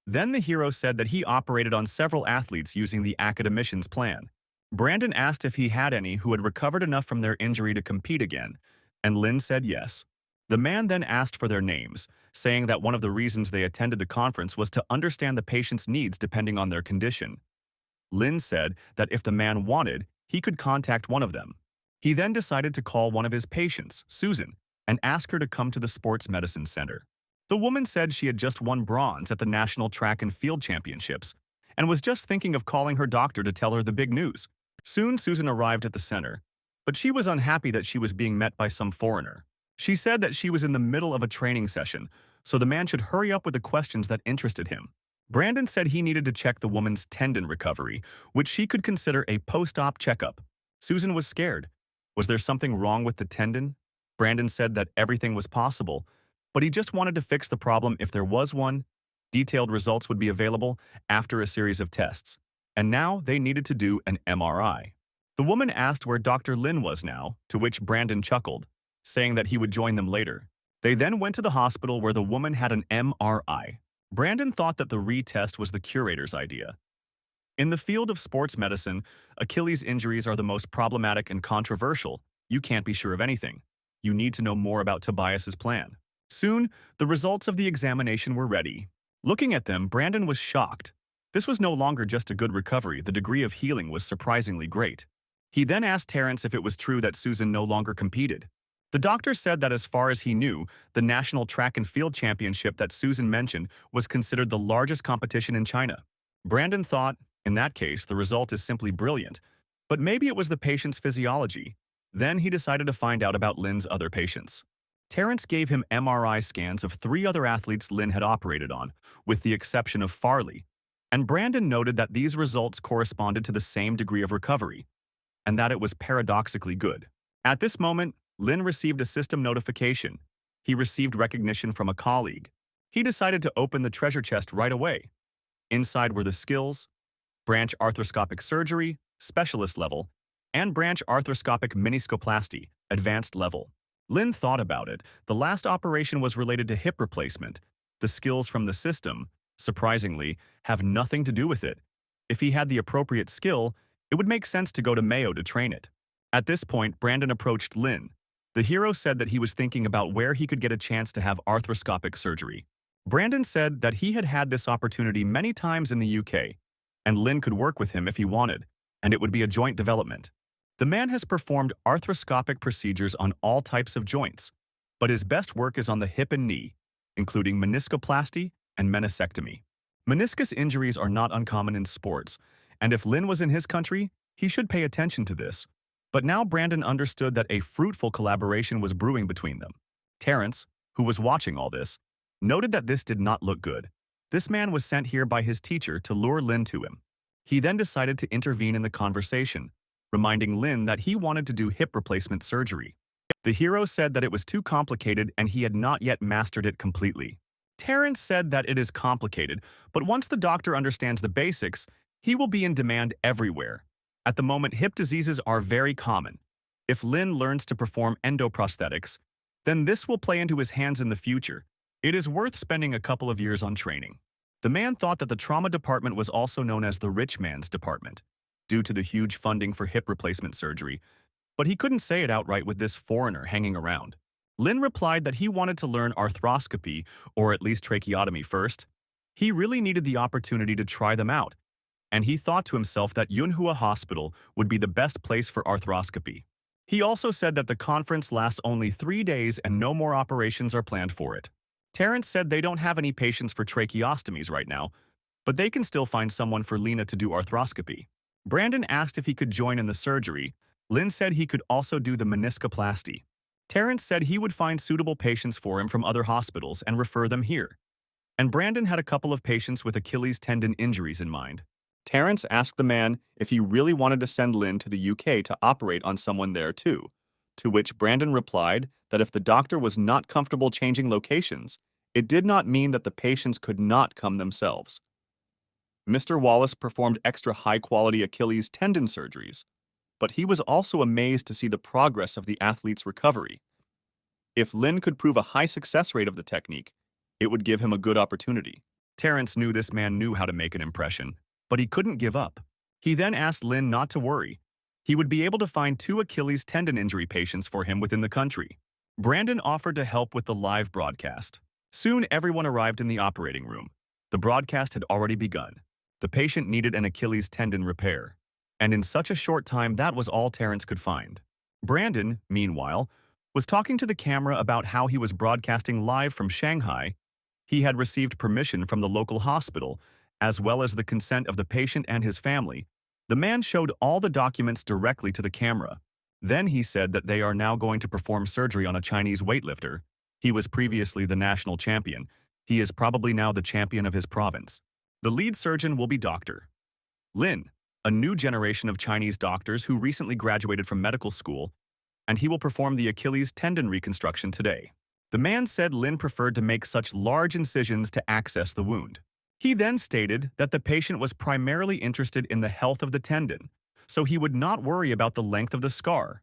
Then the hero said that he operated on several athletes using the academician's plan. Brandon asked if he had any who had recovered enough from their injury to compete again, and Lin said yes. The man then asked for their names, saying that one of the reasons they attended the conference was to understand the patient's needs depending on their condition. Lin said that if the man wanted, he could contact one of them. He then decided to call one of his patients, Susan, and ask her to come to the sports medicine center. The woman said she had just won bronze at the National Track and Field Championships and was just thinking of calling her doctor to tell her the big news. Soon Susan arrived at the center, but she was unhappy that she was being met by some foreigner. She said that she was in the middle of a training session, so the man should hurry up with the questions that interested him. Brandon said he needed to check the woman's tendon recovery, which she could consider a post-op checkup. Susan was scared. Was there something wrong with the tendon? Brandon said that everything was possible, but he just wanted to fix the problem if there was one. Detailed results would be available after a series of tests, and now they needed to do an MRI. The woman asked where Dr. Lin was now, to which Brandon chuckled, saying that he would join them later. They then went to the hospital where the woman had an MRI. Brandon thought that the retest was the curator's idea. In the field of sports medicine, Achilles injuries are the most problematic and controversial. You can't be sure of anything. You need to know more about Tobias's plan. Soon, the results of the examination were ready. Looking at them, Brandon was shocked. This was no longer just a good recovery, the degree of healing was surprisingly great. He then asked Terrence if it was true that Susan no longer competed. The doctor said that as far as he knew, the National Track and Field Championship that Susan mentioned was considered the largest competition in China. Brandon thought, in that case, the result is simply brilliant, but maybe it was the patient's physiology. Then he decided to find out about Lin's other patients. Terrence gave him MRI scans of 3 other athletes Lin had operated on, with the exception of Farley, and Brandon noted that these results corresponded to the same degree of recovery, and that it was paradoxically good. At this moment, Lin received a system notification. He received recognition from a colleague. He decided to open the treasure chest right away. Inside were the skills, branch arthroscopic surgery, specialist level, and branch arthroscopic meniscoplasty, advanced level. Lin thought about it. The last operation was related to hip replacement. The skills from the system, surprisingly, have nothing to do with it. If he had the appropriate skill, it would make sense to go to Mayo to train it. At this point, Brandon approached Lin. The hero said that he was thinking about where he could get a chance to have arthroscopic surgery. Brandon said that he had had this opportunity many times in the UK, and Lin could work with him if he wanted, and it would be a joint development. The man has performed arthroscopic procedures on all types of joints, but his best work is on the hip and knee, including meniscoplasty and meniscectomy. Meniscus injuries are not uncommon in sports, and if Lin was in his country, he should pay attention to this. But now Brandon understood that a fruitful collaboration was brewing between them. Terrence, who was watching all this, noted that this did not look good. This man was sent here by his teacher to lure Lin to him. He then decided to intervene in the conversation, reminding Lin that he wanted to do hip replacement surgery. The hero said that it was too complicated and he had not yet mastered it completely. Terrence said that it is complicated, but once the doctor understands the basics, he will be in demand everywhere. At the moment, hip diseases are very common. If Lin learns to perform endoprosthetics, then this will play into his hands in the future. It is worth spending a couple of years on training. The man thought that the trauma department was also known as the rich man's department, due to the huge funding for hip replacement surgery, but he couldn't say it outright with this foreigner hanging around. Lin replied that he wanted to learn arthroscopy, or at least tracheotomy first. He really needed the opportunity to try them out, and he thought to himself that MANHUA Hospital would be the best place for arthroscopy. He also said that the conference lasts only 3 days and no more operations are planned for it. Terrence said they don't have any patients for tracheostomies right now, but they can still find someone for Lena to do arthroscopy. Brandon asked if he could join in the surgery. Lin said he could also do the meniscoplasty. Terrence said he would find suitable patients for him from other hospitals and refer them here. And Brandon had a couple of patients with Achilles tendon injuries in mind. Terrence asked the man if he really wanted to send Lin to the UK to operate on someone there too, to which Brandon replied that if the doctor was not comfortable changing locations, it did not mean that the patients could not come themselves. Mr. Wallace performed extra high-quality Achilles tendon surgeries, but he was also amazed to see the progress of the athlete's recovery. If Lin could prove a high success rate of the technique, it would give him a good opportunity. Terrence knew this man knew how to make an impression, but he couldn't give up. He then asked Lin not to worry. He would be able to find 2 Achilles tendon injury patients for him within the country. Brandon offered to help with the live broadcast. Soon, everyone arrived in the operating room. The broadcast had already begun. The patient needed an Achilles tendon repair, and in such a short time, that was all Terrence could find. Brandon, meanwhile, was talking to the camera about how he was broadcasting live from Shanghai. He had received permission from the local hospital, as well as the consent of the patient and his family. The man showed all the documents directly to the camera. Then he said that they are now going to perform surgery on a Chinese weightlifter. He was previously the national champion. He is probably now the champion of his province. The lead surgeon will be Dr. Lin, a new generation of Chinese doctors who recently graduated from medical school, and he will perform the Achilles tendon reconstruction today. The man said Lin preferred to make such large incisions to access the wound. He then stated that the patient was primarily interested in the health of the tendon, so he would not worry about the length of the scar.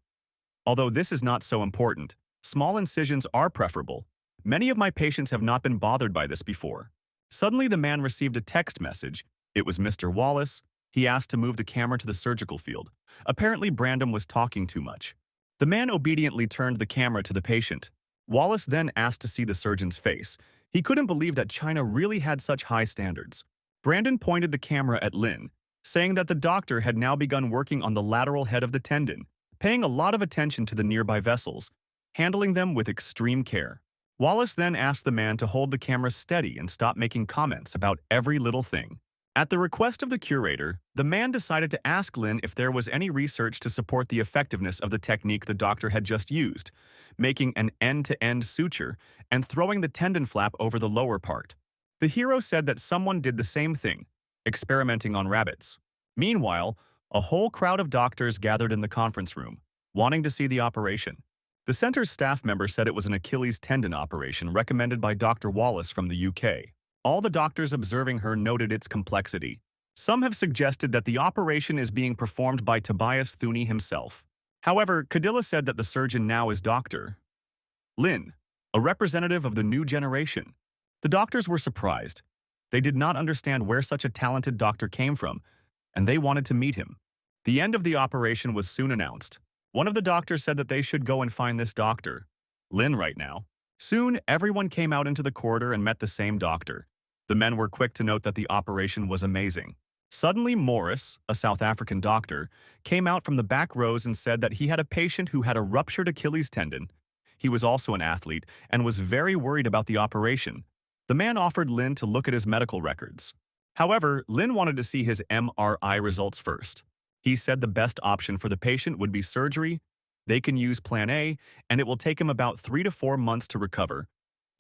Although this is not so important, small incisions are preferable. Many of my patients have not been bothered by this before. Suddenly, the man received a text message. It was Mr. Wallace. He asked to move the camera to the surgical field. Apparently, Brandon was talking too much. The man obediently turned the camera to the patient. Wallace then asked to see the surgeon's face. He couldn't believe that China really had such high standards. Brandon pointed the camera at Lin, saying that the doctor had now begun working on the lateral head of the tendon, paying a lot of attention to the nearby vessels, handling them with extreme care. Wallace then asked the man to hold the camera steady and stop making comments about every little thing. At the request of the curator, the man decided to ask Lin if there was any research to support the effectiveness of the technique the doctor had just used, making an end-to-end suture and throwing the tendon flap over the lower part. The hero said that someone did the same thing, experimenting on rabbits. Meanwhile, a whole crowd of doctors gathered in the conference room, wanting to see the operation. The center's staff member said it was an Achilles tendon operation recommended by Dr. Wallace from the UK. All the doctors observing her noted its complexity. Some have suggested that the operation is being performed by Tobias Thune himself. However, Cadilla said that the surgeon now is Dr. Lin, a representative of the new generation. The doctors were surprised. They did not understand where such a talented doctor came from, and they wanted to meet him. The end of the operation was soon announced. One of the doctors said that they should go and find this Dr. Lin right now. Soon, everyone came out into the corridor and met the same doctor. The men were quick to note that the operation was amazing. Suddenly, Morris, a South African doctor, came out from the back rows and said that he had a patient who had a ruptured Achilles tendon. He was also an athlete and was very worried about the operation. The man offered Lin to look at his medical records. However, Lin wanted to see his MRI results first. He said the best option for the patient would be surgery. They can use Plan A, and it will take him about 3 to 4 months to recover.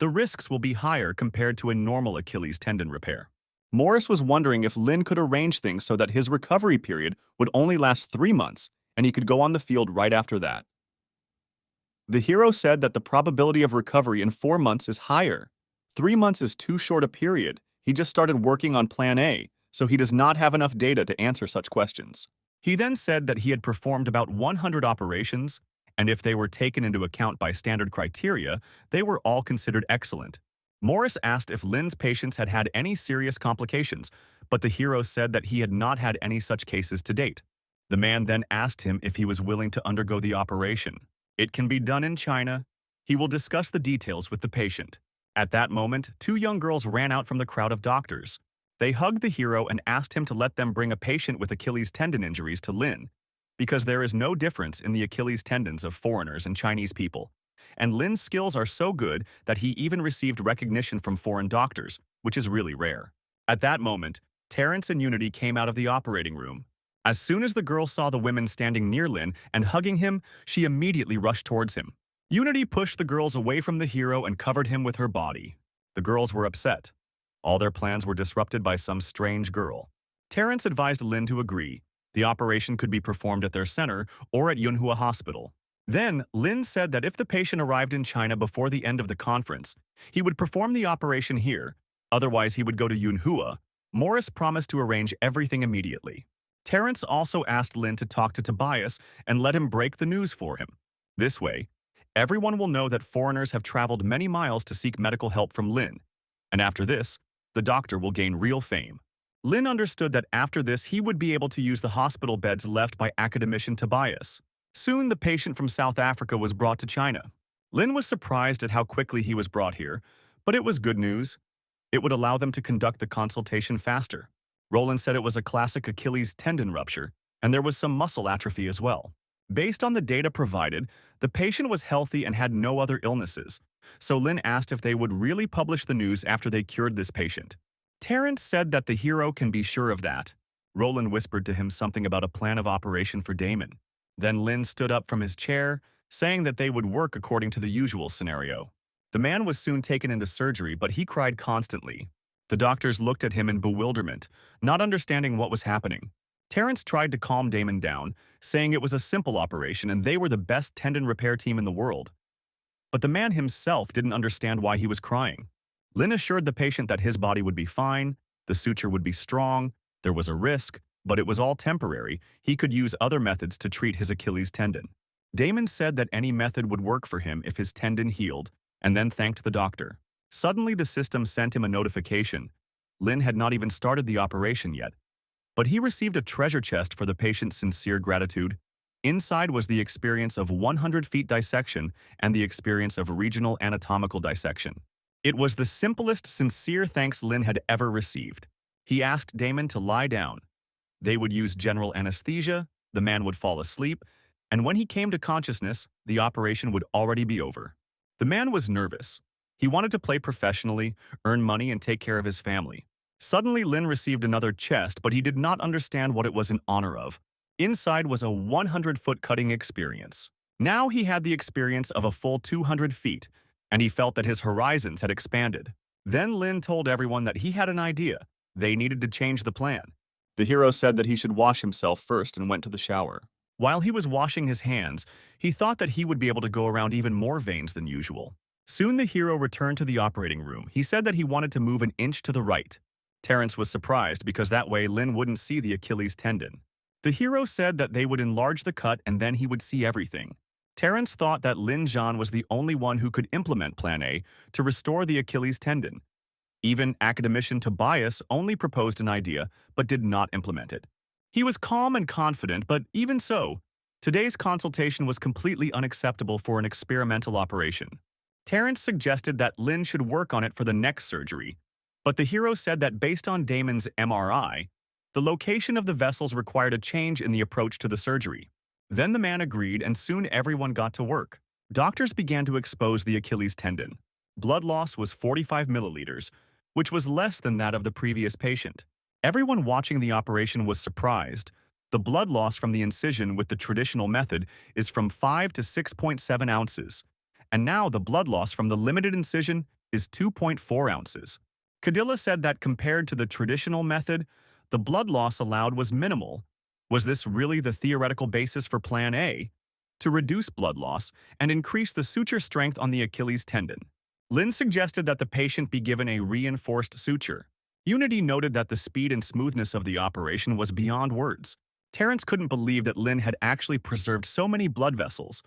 The risks will be higher compared to a normal Achilles tendon repair. Morris was wondering if Lin could arrange things so that his recovery period would only last 3 months, and he could go on the field right after that. The hero said that the probability of recovery in 4 months is higher. 3 months is too short a period. He just started working on Plan A, so he does not have enough data to answer such questions. He then said that he had performed about 100 operations, and if they were taken into account by standard criteria, they were all considered excellent. Morris asked if Lin's patients had had any serious complications, but the hero said that he had not had any such cases to date. The man then asked him if he was willing to undergo the operation. It can be done in China. He will discuss the details with the patient. At that moment, 2 young girls ran out from the crowd of doctors. They hugged the hero and asked him to let them bring a patient with Achilles tendon injuries to Lin, because there is no difference in the Achilles tendons of foreigners and Chinese people. And Lin's skills are so good that he even received recognition from foreign doctors, which is really rare. At that moment, Terrence and Unity came out of the operating room. As soon as the girl saw the women standing near Lin and hugging him, she immediately rushed towards him. Unity pushed the girls away from the hero and covered him with her body. The girls were upset. All their plans were disrupted by some strange girl. Terrence advised Lin to agree. The operation could be performed at their center or at MANHUA Hospital. Then, Lin said that if the patient arrived in China before the end of the conference, he would perform the operation here. Otherwise, he would go to MANHUA. Morris promised to arrange everything immediately. Terrence also asked Lin to talk to Tobias and let him break the news for him. This way, everyone will know that foreigners have traveled many miles to seek medical help from Lin, and after this, the doctor will gain real fame. Lin understood that after this he would be able to use the hospital beds left by academician Tobias. Soon the patient from South Africa was brought to China. Lin was surprised at how quickly he was brought here, but it was good news. It would allow them to conduct the consultation faster. Roland said it was a classic Achilles tendon rupture, and there was some muscle atrophy as well. Based on the data provided, the patient was healthy and had no other illnesses, so Lin asked if they would really publish the news after they cured this patient. Terrence said that the hero can be sure of that. Roland whispered to him something about a plan of operation for Damon. Then Lin stood up from his chair, saying that they would work according to the usual scenario. The man was soon taken into surgery, but he cried constantly. The doctors looked at him in bewilderment, not understanding what was happening. Terrence tried to calm Damon down, saying it was a simple operation and they were the best tendon repair team in the world. But the man himself didn't understand why he was crying. Lin assured the patient that his body would be fine, the suture would be strong, there was a risk, but it was all temporary. He could use other methods to treat his Achilles tendon. Damon said that any method would work for him if his tendon healed, and then thanked the doctor. Suddenly the system sent him a notification. Lin had not even started the operation yet, but he received a treasure chest for the patient's sincere gratitude. Inside was the experience of 100 feet dissection and the experience of regional anatomical dissection. It was the simplest, sincere thanks Lin had ever received. He asked Damon to lie down. They would use general anesthesia, the man would fall asleep, and when he came to consciousness, the operation would already be over. The man was nervous. He wanted to play professionally, earn money, and take care of his family. Suddenly, Lin received another chest, but he did not understand what it was in honor of. Inside was a 100-foot cutting experience. Now he had the experience of a full 200 feet, and he felt that his horizons had expanded. Then Lin told everyone that he had an idea. They needed to change the plan. The hero said that he should wash himself first and went to the shower. While he was washing his hands, he thought that he would be able to go around even more veins than usual. Soon the hero returned to the operating room. He said that he wanted to move an inch to the right. Terrence was surprised because that way Lin wouldn't see the Achilles tendon. The hero said that they would enlarge the cut and then he would see everything. Terrence thought that Lin Zhan was the only one who could implement Plan A to restore the Achilles tendon. Even academician Tobias only proposed an idea but did not implement it. He was calm and confident, but even so, today's consultation was completely unacceptable for an experimental operation. Terrence suggested that Lin should work on it for the next surgery, but the hero said that based on Damon's MRI, the location of the vessels required a change in the approach to the surgery. Then the man agreed and soon everyone got to work. Doctors began to expose the Achilles tendon. Blood loss was 45 milliliters, which was less than that of the previous patient. Everyone watching the operation was surprised. The blood loss from the incision with the traditional method is from 5 to 6.7 ounces, and now the blood loss from the limited incision is 2.4 ounces. Cadilla said that compared to the traditional method, the blood loss allowed was minimal. Was this really the theoretical basis for Plan A? To reduce blood loss and increase the suture strength on the Achilles tendon. Lin suggested that the patient be given a reinforced suture. Unity noted that the speed and smoothness of the operation was beyond words. Terrence couldn't believe that Lin had actually preserved so many blood vessels,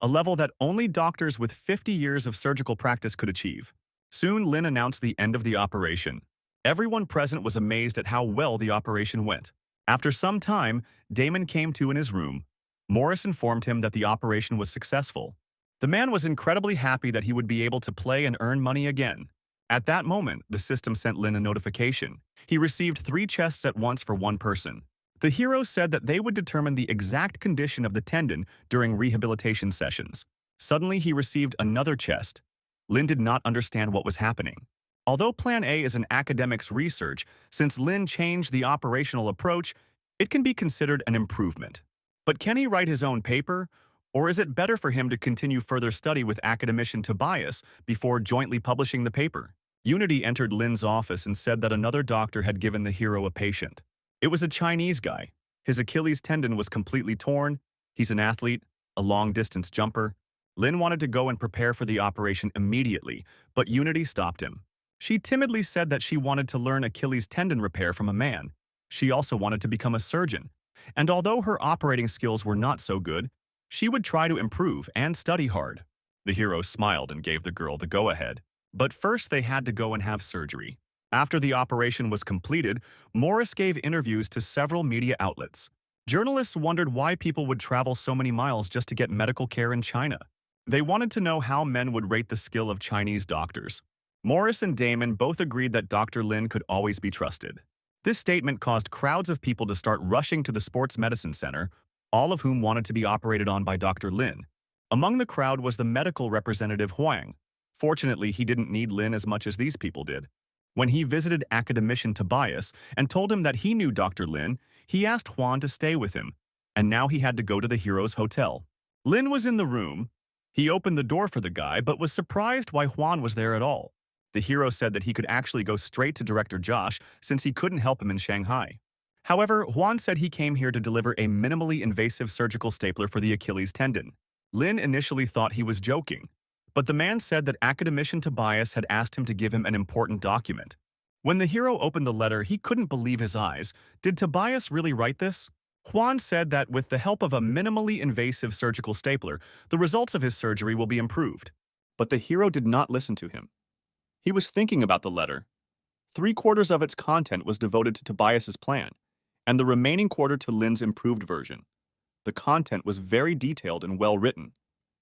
a level that only doctors with 50 years of surgical practice could achieve. Soon, Lin announced the end of the operation. Everyone present was amazed at how well the operation went. After some time, Damon came to in his room. Morris informed him that the operation was successful. The man was incredibly happy that he would be able to play and earn money again. At that moment, the system sent Lin a notification. He received 3 chests at once for one person. The hero said that they would determine the exact condition of the tendon during rehabilitation sessions. Suddenly, he received another chest. Lin did not understand what was happening. Although Plan A is an academic's research, since Lin changed the operational approach, it can be considered an improvement. But can he write his own paper? Or is it better for him to continue further study with academician Tobias before jointly publishing the paper? Unity entered Lin's office and said that another doctor had given the hero a patient. It was a Chinese guy. His Achilles tendon was completely torn. He's an athlete, a long-distance jumper. Lin wanted to go and prepare for the operation immediately, but Unity stopped him. She timidly said that she wanted to learn Achilles tendon repair from a man. She also wanted to become a surgeon, And although her operating skills were not so good, she would try to improve and study hard. The hero smiled and gave the girl the go-ahead. But first they had to go and have surgery. After the operation was completed, Morris gave interviews to several media outlets. Journalists wondered why people would travel so many miles just to get medical care in China. They wanted to know how men would rate the skill of Chinese doctors. Morris and Damon both agreed that Dr. Lin could always be trusted. This statement caused crowds of people to start rushing to the sports medicine center, all of whom wanted to be operated on by Dr. Lin. Among the crowd was the medical representative Huang. Fortunately, he didn't need Lin as much as these people did. When he visited academician Tobias and told him that he knew Dr. Lin, he asked Juan to stay with him, and now he had to go to the hero's hotel. Lin was in the room. He opened the door for the guy, but was surprised why Juan was there at all. The hero said that he could actually go straight to director Josh since he couldn't help him in Shanghai. However, Juan said he came here to deliver a minimally invasive surgical stapler for the Achilles tendon. Lin initially thought he was joking, but the man said that academician Tobias had asked him to give him an important document. When the hero opened the letter, he couldn't believe his eyes. Did Tobias really write this? Juan said that with the help of a minimally invasive surgical stapler, the results of his surgery will be improved. But the hero did not listen to him. He was thinking about the letter. 3/4 of its content was devoted to Tobias's plan, and the remaining quarter to Lin's improved version. The content was very detailed and well written,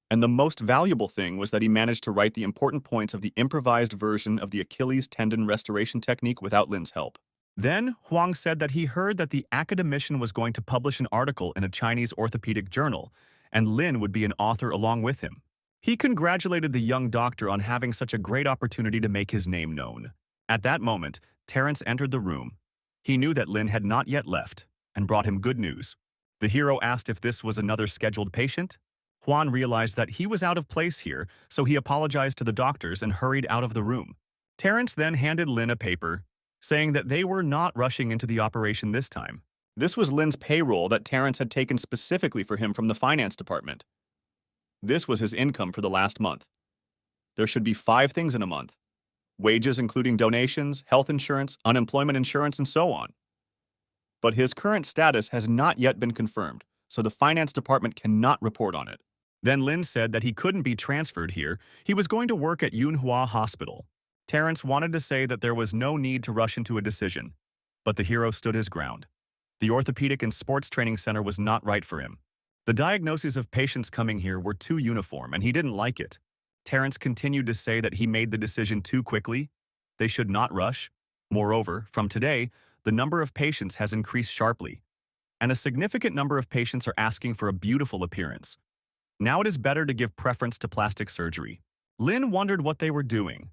and the most valuable thing was that he managed to write the important points of the improvised version of the Achilles tendon restoration technique without Lin's help. Then, Huang said that he heard that the academician was going to publish an article in a Chinese orthopedic journal, and Lin would be an author along with him. He congratulated the young doctor on having such a great opportunity to make his name known. At that moment, Terrence entered the room. He knew that Lin had not yet left, and brought him good news. The hero asked if this was another scheduled patient. Juan realized that he was out of place here, so he apologized to the doctors and hurried out of the room. Terrence then handed Lin a paper, saying that they were not rushing into the operation this time. This was Lin's payroll that Terrence had taken specifically for him from the finance department. This was his income for the last month. There should be 5 things in a month: wages including donations, health insurance, unemployment insurance, and so on. But his current status has not yet been confirmed, so the finance department cannot report on it. Then Lin said that he couldn't be transferred here. He was going to work at Manhua Hospital. Terrence wanted to say that there was no need to rush into a decision, but the hero stood his ground. The orthopedic and sports training center was not right for him. The diagnoses of patients coming here were too uniform, and he didn't like it. Terrence continued to say that he made the decision too quickly. They should not rush. Moreover, from today, the number of patients has increased sharply, and a significant number of patients are asking for a beautiful appearance. Now it is better to give preference to plastic surgery. Lin wondered what they were doing.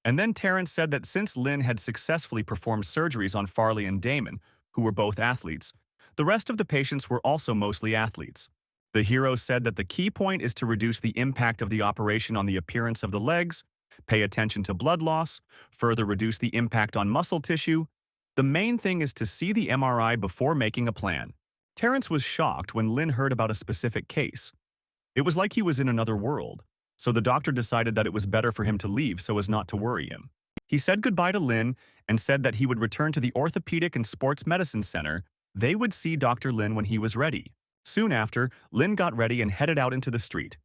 And then Terrence said that since Lin had successfully performed surgeries on Farley and Damon, who were both athletes, the rest of the patients were also mostly athletes. The hero said that the key point is to reduce the impact of the operation on the appearance of the legs, pay attention to blood loss, further reduce the impact on muscle tissue. The main thing is to see the MRI before making a plan. Terrence was shocked when Lin heard about a specific case. It was like he was in another world, so the doctor decided that it was better for him to leave so as not to worry him. He said goodbye to Lin and said that he would return to the Orthopedic and Sports Medicine Center. They would see Dr. Lin when he was ready. Soon after, Lin got ready and headed out into the street.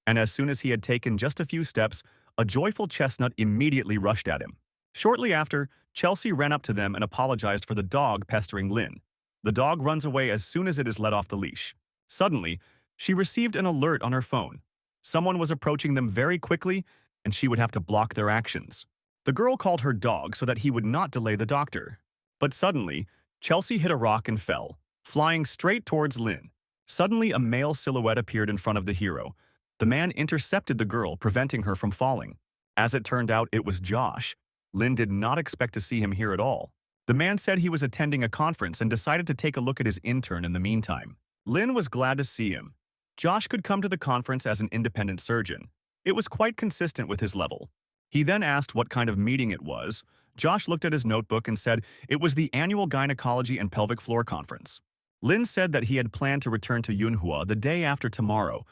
And as soon as he had taken just a few steps, a joyful chestnut immediately rushed at him. Shortly after, Chelsea ran up to them and apologized for the dog pestering Lin. The dog runs away as soon as it is let off the leash. Suddenly, she received an alert on her phone. Someone was approaching them very quickly, and she would have to block their actions. The girl called her dog so that he would not delay the doctor. But suddenly, Chelsea hit a rock and fell, flying straight towards Lin. Suddenly, a male silhouette appeared in front of the hero. The man intercepted the girl, preventing her from falling. As it turned out, it was Josh. Lin did not expect to see him here at all. The man said he was attending a conference and decided to take a look at his intern in the meantime. Lin was glad to see him. Josh could come to the conference as an independent surgeon. It was quite consistent with his level. He then asked what kind of meeting it was. Josh looked at his notebook and said it was the annual Gynecology and Pelvic Floor Conference. Lin said that he had planned to return to Manhua the day after tomorrow,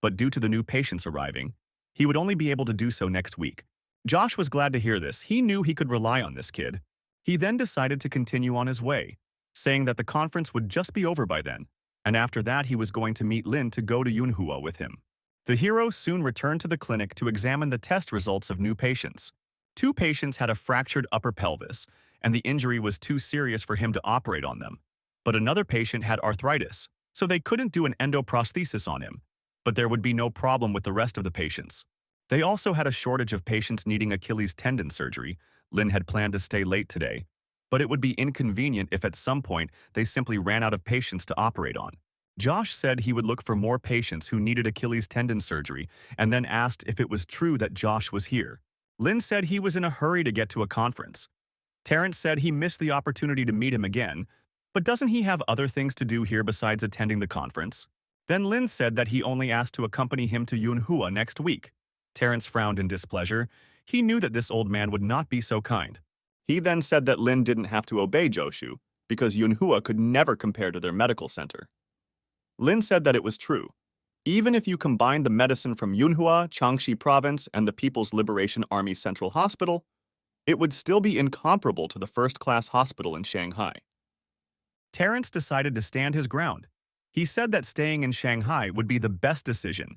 but due to the new patients arriving, he would only be able to do so next week. Josh was glad to hear this. He knew he could rely on this kid. He then decided to continue on his way. saying that the conference would just be over by then, and after that he was going to meet Lin to go to Yunhua with him. The hero soon returned to the clinic to examine the test results of new patients. Two patients had a fractured upper pelvis, and the injury was too serious for him to operate on them. But another patient had arthritis, so they couldn't do an endoprosthesis on him. But there would be no problem with the rest of the patients. They also had a shortage of patients needing Achilles tendon surgery. Lin had planned to stay late today, but it would be inconvenient if at some point they simply ran out of patients to operate on. Josh said he would look for more patients who needed Achilles tendon surgery and then asked if it was true that Josh was here. Lin said he was in a hurry to get to a conference. Terrence said he missed the opportunity to meet him again, but doesn't he have other things to do here besides attending the conference? Then Lin said that he only asked to accompany him to Yunhua next week. Terrence frowned in displeasure. He knew that this old man would not be so kind. He then said that Lin didn't have to obey Joshu because Yunhua could never compare to their medical center. Lin said that it was true. Even if you combined the medicine from Yunhua, Changsha Province, and the People's Liberation Army Central Hospital, it would still be incomparable to the first-class hospital in Shanghai. Terrence decided to stand his ground. He said that staying in Shanghai would be the best decision.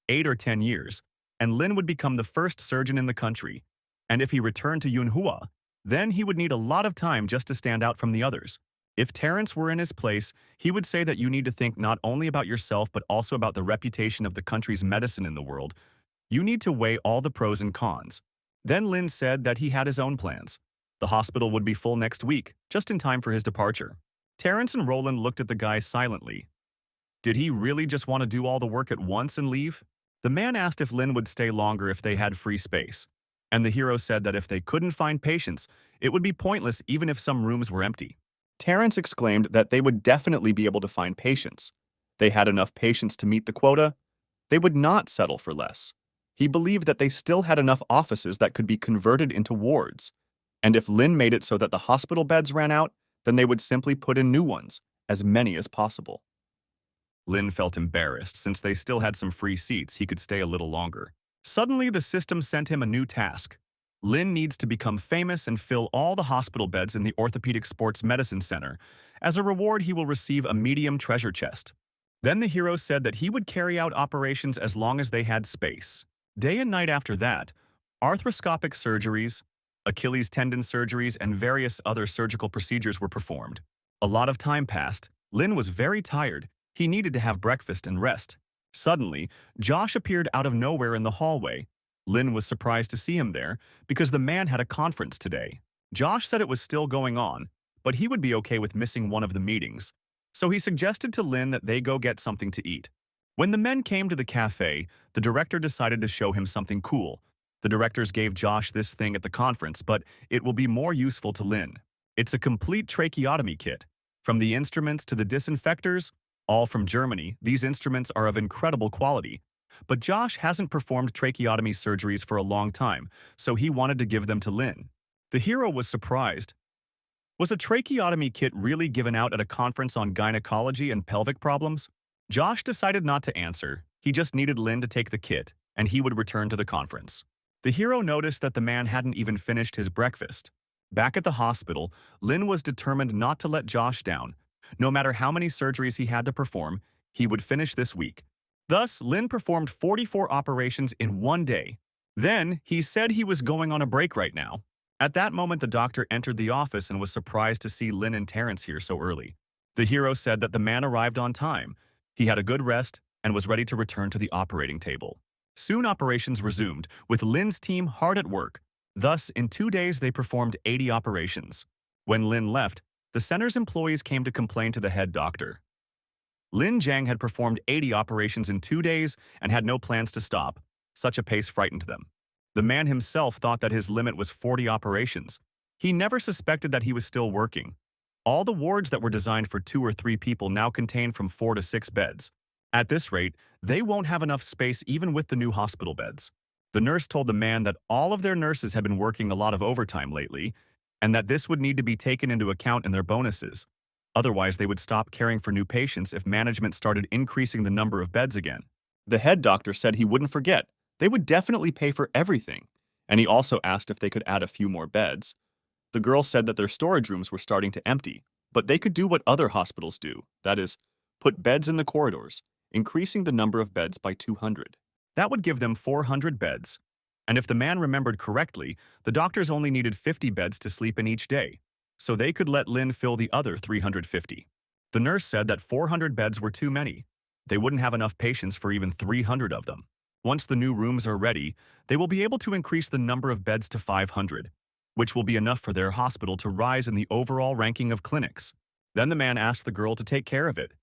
8 or 10 years, and Lin would become the first surgeon in the country. And if he returned to Yunhua, then he would need a lot of time just to stand out from the others. If Terrence were in his place, he would say that you need to think not only about yourself but also about the reputation of the country's medicine in the world. You need to weigh all the pros and cons. Then Lin said that he had his own plans. The hospital would be full next week, just in time for his departure. Terrence and Roland looked at the guy silently. Did he really just want to do all the work at once and leave? The man asked if Lin would stay longer if they had free space, and the hero said that if they couldn't find patients, it would be pointless even if some rooms were empty. Terrence exclaimed that they would definitely be able to find patients. They had enough patients to meet the quota. They would not settle for less. He believed that they still had enough offices that could be converted into wards, and if Lin made it so that the hospital beds ran out, then they would simply put in new ones, as many as possible. Lin felt embarrassed. Since they still had some free seats, he could stay a little longer. Suddenly, the system sent him a new task. Lin needs to become famous and fill all the hospital beds in the Orthopedic Sports Medicine Center. As a reward, he will receive a medium treasure chest. Then the hero said that he would carry out operations as long as they had space. Day and night after that, arthroscopic surgeries, Achilles tendon surgeries, and various other surgical procedures were performed. A lot of time passed. Lin was very tired. He needed to have breakfast and rest. Suddenly, Josh appeared out of nowhere in the hallway. Lin was surprised to see him there because the man had a conference today. Josh said it was still going on, but he would be okay with missing one of the meetings. So he suggested to Lin that they go get something to eat. When the men came to the cafe, the director decided to show him something cool. The directors gave Josh this thing at the conference, but it will be more useful to Lin. It's a complete tracheotomy kit. From the instruments to the disinfectors, all from Germany. These instruments are of incredible quality. But Josh hasn't performed tracheotomy surgeries for a long time, so he wanted to give them to Lin. The hero was surprised. Was a tracheotomy kit really given out at a conference on gynecology and pelvic problems? Josh decided not to answer. He just needed Lin to take the kit, and he would return to the conference. The hero noticed that the man hadn't even finished his breakfast. Back at the hospital, Lin was determined not to let Josh down. No matter how many surgeries he had to perform, he would finish this week. Thus, Lin performed 44 operations in one day. Then, he said he was going on a break right now. At that moment, the doctor entered the office and was surprised to see Lin and Terrence here so early. The hero said that the man arrived on time. He had a good rest and was ready to return to the operating table. Soon operations resumed, with Lin's team hard at work. Thus, in 2 days, they performed 80 operations. When Lin left, the center's employees came to complain to the head doctor. Lin Jiang had performed 80 operations in 2 days and had no plans to stop. Such a pace frightened them. The man himself thought that his limit was 40 operations. He never suspected that he was still working. All the wards that were designed for 2 or 3 people now contain from 4 to 6 beds. At this rate, they won't have enough space even with the new hospital beds. The nurse told the man that all of their nurses had been working a lot of overtime lately, and that this would need to be taken into account in their bonuses. Otherwise, they would stop caring for new patients if management started increasing the number of beds again. The head doctor said he wouldn't forget. They would definitely pay for everything. And he also asked if they could add a few more beds. The girl said that their storage rooms were starting to empty. But they could do what other hospitals do, that is, put beds in the corridors, increasing the number of beds by 200. That would give them 400 beds. And if the man remembered correctly, the doctors only needed 50 beds to sleep in each day, so they could let Lin fill the other 350. The nurse said that 400 beds were too many. They wouldn't have enough patients for even 300 of them. Once the new rooms are ready, they will be able to increase the number of beds to 500, which will be enough for their hospital to rise in the overall ranking of clinics. Then the man asked the girl to take care of it.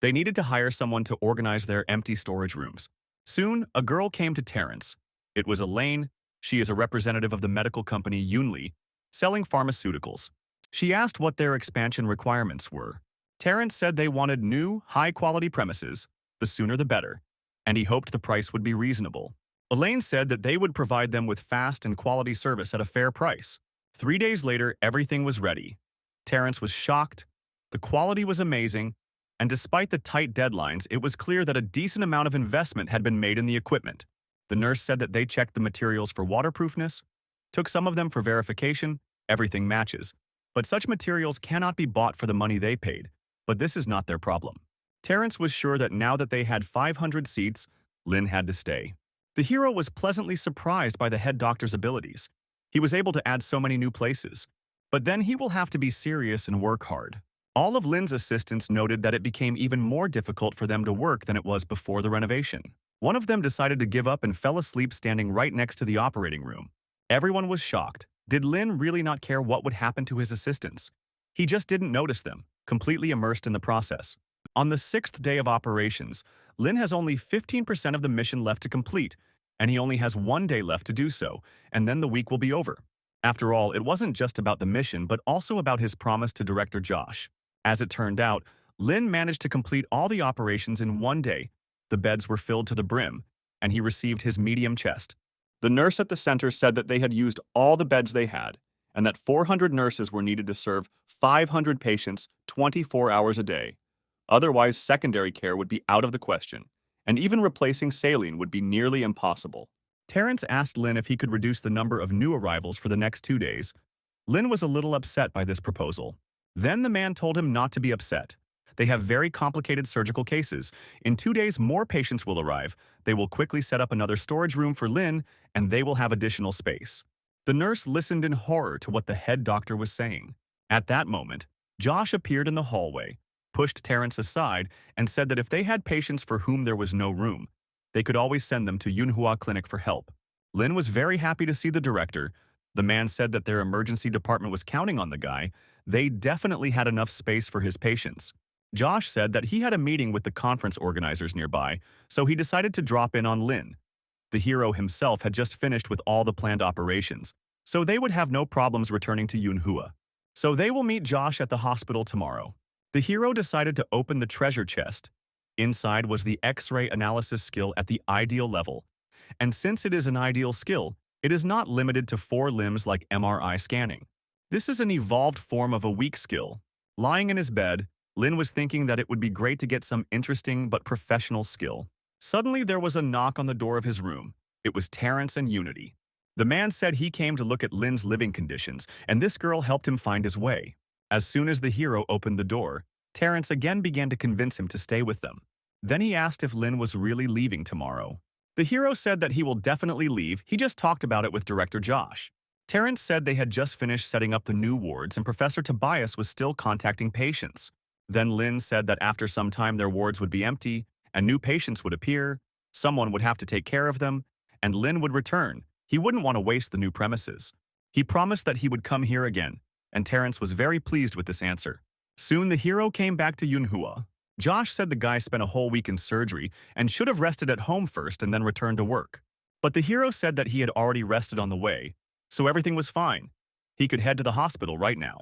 They needed to hire someone to organize their empty storage rooms. Soon, a girl came to Terrence. It was Elaine. She is a representative of the medical company Yunli, selling pharmaceuticals. She asked what their expansion requirements were. Terrence said they wanted new, high-quality premises, the sooner the better, and he hoped the price would be reasonable. Elaine said that they would provide them with fast and quality service at a fair price. 3 days later, everything was ready. Terrence was shocked. The quality was amazing, and despite the tight deadlines, it was clear that a decent amount of investment had been made in the equipment. The nurse said that they checked the materials for waterproofness, took some of them for verification, everything matches. But such materials cannot be bought for the money they paid, but this is not their problem. Terrence was sure that now that they had 500 seats, Lin had to stay. The hero was pleasantly surprised by the head doctor's abilities. He was able to add so many new places. But then he will have to be serious and work hard. All of Lin's assistants noted that it became even more difficult for them to work than it was before the renovation. One of them decided to give up and fell asleep standing right next to the operating room. Everyone was shocked. Did Lin really not care what would happen to his assistants? He just didn't notice them, completely immersed in the process. On the 6th day of operations, Lin has only 15% of the mission left to complete, and he only has 1 day left to do so, and then the week will be over. After all, it wasn't just about the mission, but also about his promise to Director Josh. As it turned out, Lin managed to complete all the operations in 1 day. The beds were filled to the brim, and he received his medium chest. The nurse at the center said that they had used all the beds they had, and that 400 nurses were needed to serve 500 patients 24 hours a day. Otherwise, secondary care would be out of the question, and even replacing saline would be nearly impossible. Terrence asked Lin if he could reduce the number of new arrivals for the next 2 days. Lin was a little upset by this proposal. Then the man told him not to be upset. They have very complicated surgical cases. In 2 days, more patients will arrive. They will quickly set up another storage room for Lin, and they will have additional space. The nurse listened in horror to what the head doctor was saying. At that moment, Josh appeared in the hallway, pushed Terrence aside, and said that if they had patients for whom there was no room, they could always send them to Manhua Clinic for help. Lin was very happy to see the director. The man said that their emergency department was counting on the guy. They definitely had enough space for his patients. Josh said that he had a meeting with the conference organizers nearby, so he decided to drop in on Lin. The hero himself had just finished with all the planned operations, so they would have no problems returning to Manhua. So they will meet Josh at the hospital tomorrow. The hero decided to open the treasure chest. Inside was the X-ray analysis skill at the ideal level. And since it is an ideal skill, it is not limited to 4 limbs like MRI scanning. This is an evolved form of a weak skill. Lying in his bed, Lin was thinking that it would be great to get some interesting but professional skill. Suddenly there was a knock on the door of his room. It was Terrence and Unity. The man said he came to look at Lin's living conditions, and this girl helped him find his way. As soon as the hero opened the door, Terrence again began to convince him to stay with them. Then he asked if Lin was really leaving tomorrow. The hero said that he will definitely leave, he just talked about it with Director Josh. Terrence said they had just finished setting up the new wards and Professor Tobias was still contacting patients. Then Lin said that after some time their wards would be empty and new patients would appear, someone would have to take care of them, and Lin would return. He wouldn't want to waste the new premises. He promised that he would come here again, and Terrence was very pleased with this answer. Soon the hero came back to Manhua. Josh said the guy spent a whole week in surgery and should have rested at home first and then returned to work. But the hero said that he had already rested on the way, so everything was fine. He could head to the hospital right now.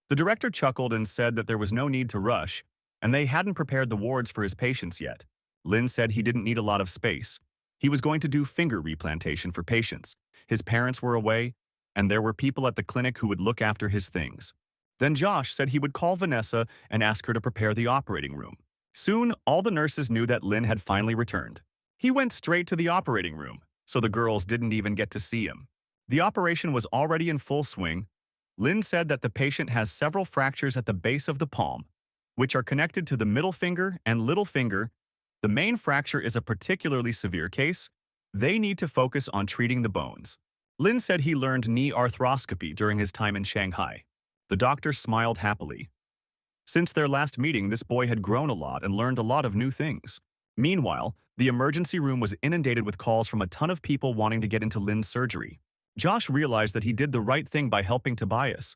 The director chuckled and said that there was no need to rush, and they hadn't prepared the wards for his patients yet. Lin said he didn't need a lot of space. He was going to do finger replantation for patients. His parents were away, and there were people at the clinic who would look after his things. Then Josh said he would call Vanessa and ask her to prepare the operating room. Soon, all the nurses knew that Lin had finally returned. He went straight to the operating room, so the girls didn't even get to see him. The operation was already in full swing. Lin said that the patient has several fractures at the base of the palm, which are connected to the middle finger and little finger. The main fracture is a particularly severe case. They need to focus on treating the bones. Lin said he learned knee arthroscopy during his time in Shanghai. The doctor smiled happily. Since their last meeting, this boy had grown a lot and learned a lot of new things. Meanwhile, the emergency room was inundated with calls from a ton of people wanting to get into Lin's surgery. Josh realized that he did the right thing by helping Tobias.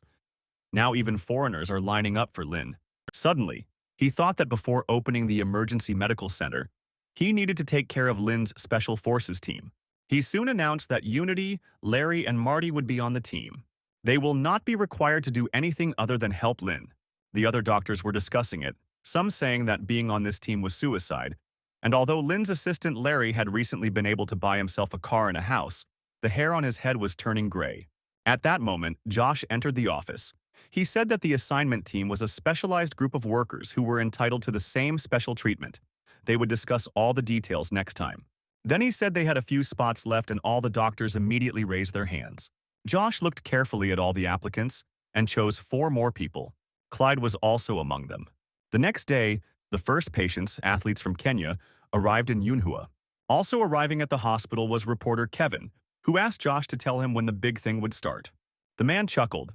Now even foreigners are lining up for Lin. Suddenly, he thought that before opening the emergency medical center, he needed to take care of Lin's special forces team. He soon announced that Unity, Larry, and Marty would be on the team. They will not be required to do anything other than help Lin. The other doctors were discussing it, some saying that being on this team was suicide. And although Lin's assistant Larry had recently been able to buy himself a car and a house, the hair on his head was turning gray. At that moment, Josh entered the office. He said that the assignment team was a specialized group of workers who were entitled to the same special treatment. They would discuss all the details next time. Then he said they had a few spots left and all the doctors immediately raised their hands. Josh looked carefully at all the applicants and chose 4 more people. Clyde was also among them. The next day, the first patients, athletes from Kenya, arrived in Manhua. Also arriving at the hospital was reporter Kevin, who asked Josh to tell him when the big thing would start. The man chuckled.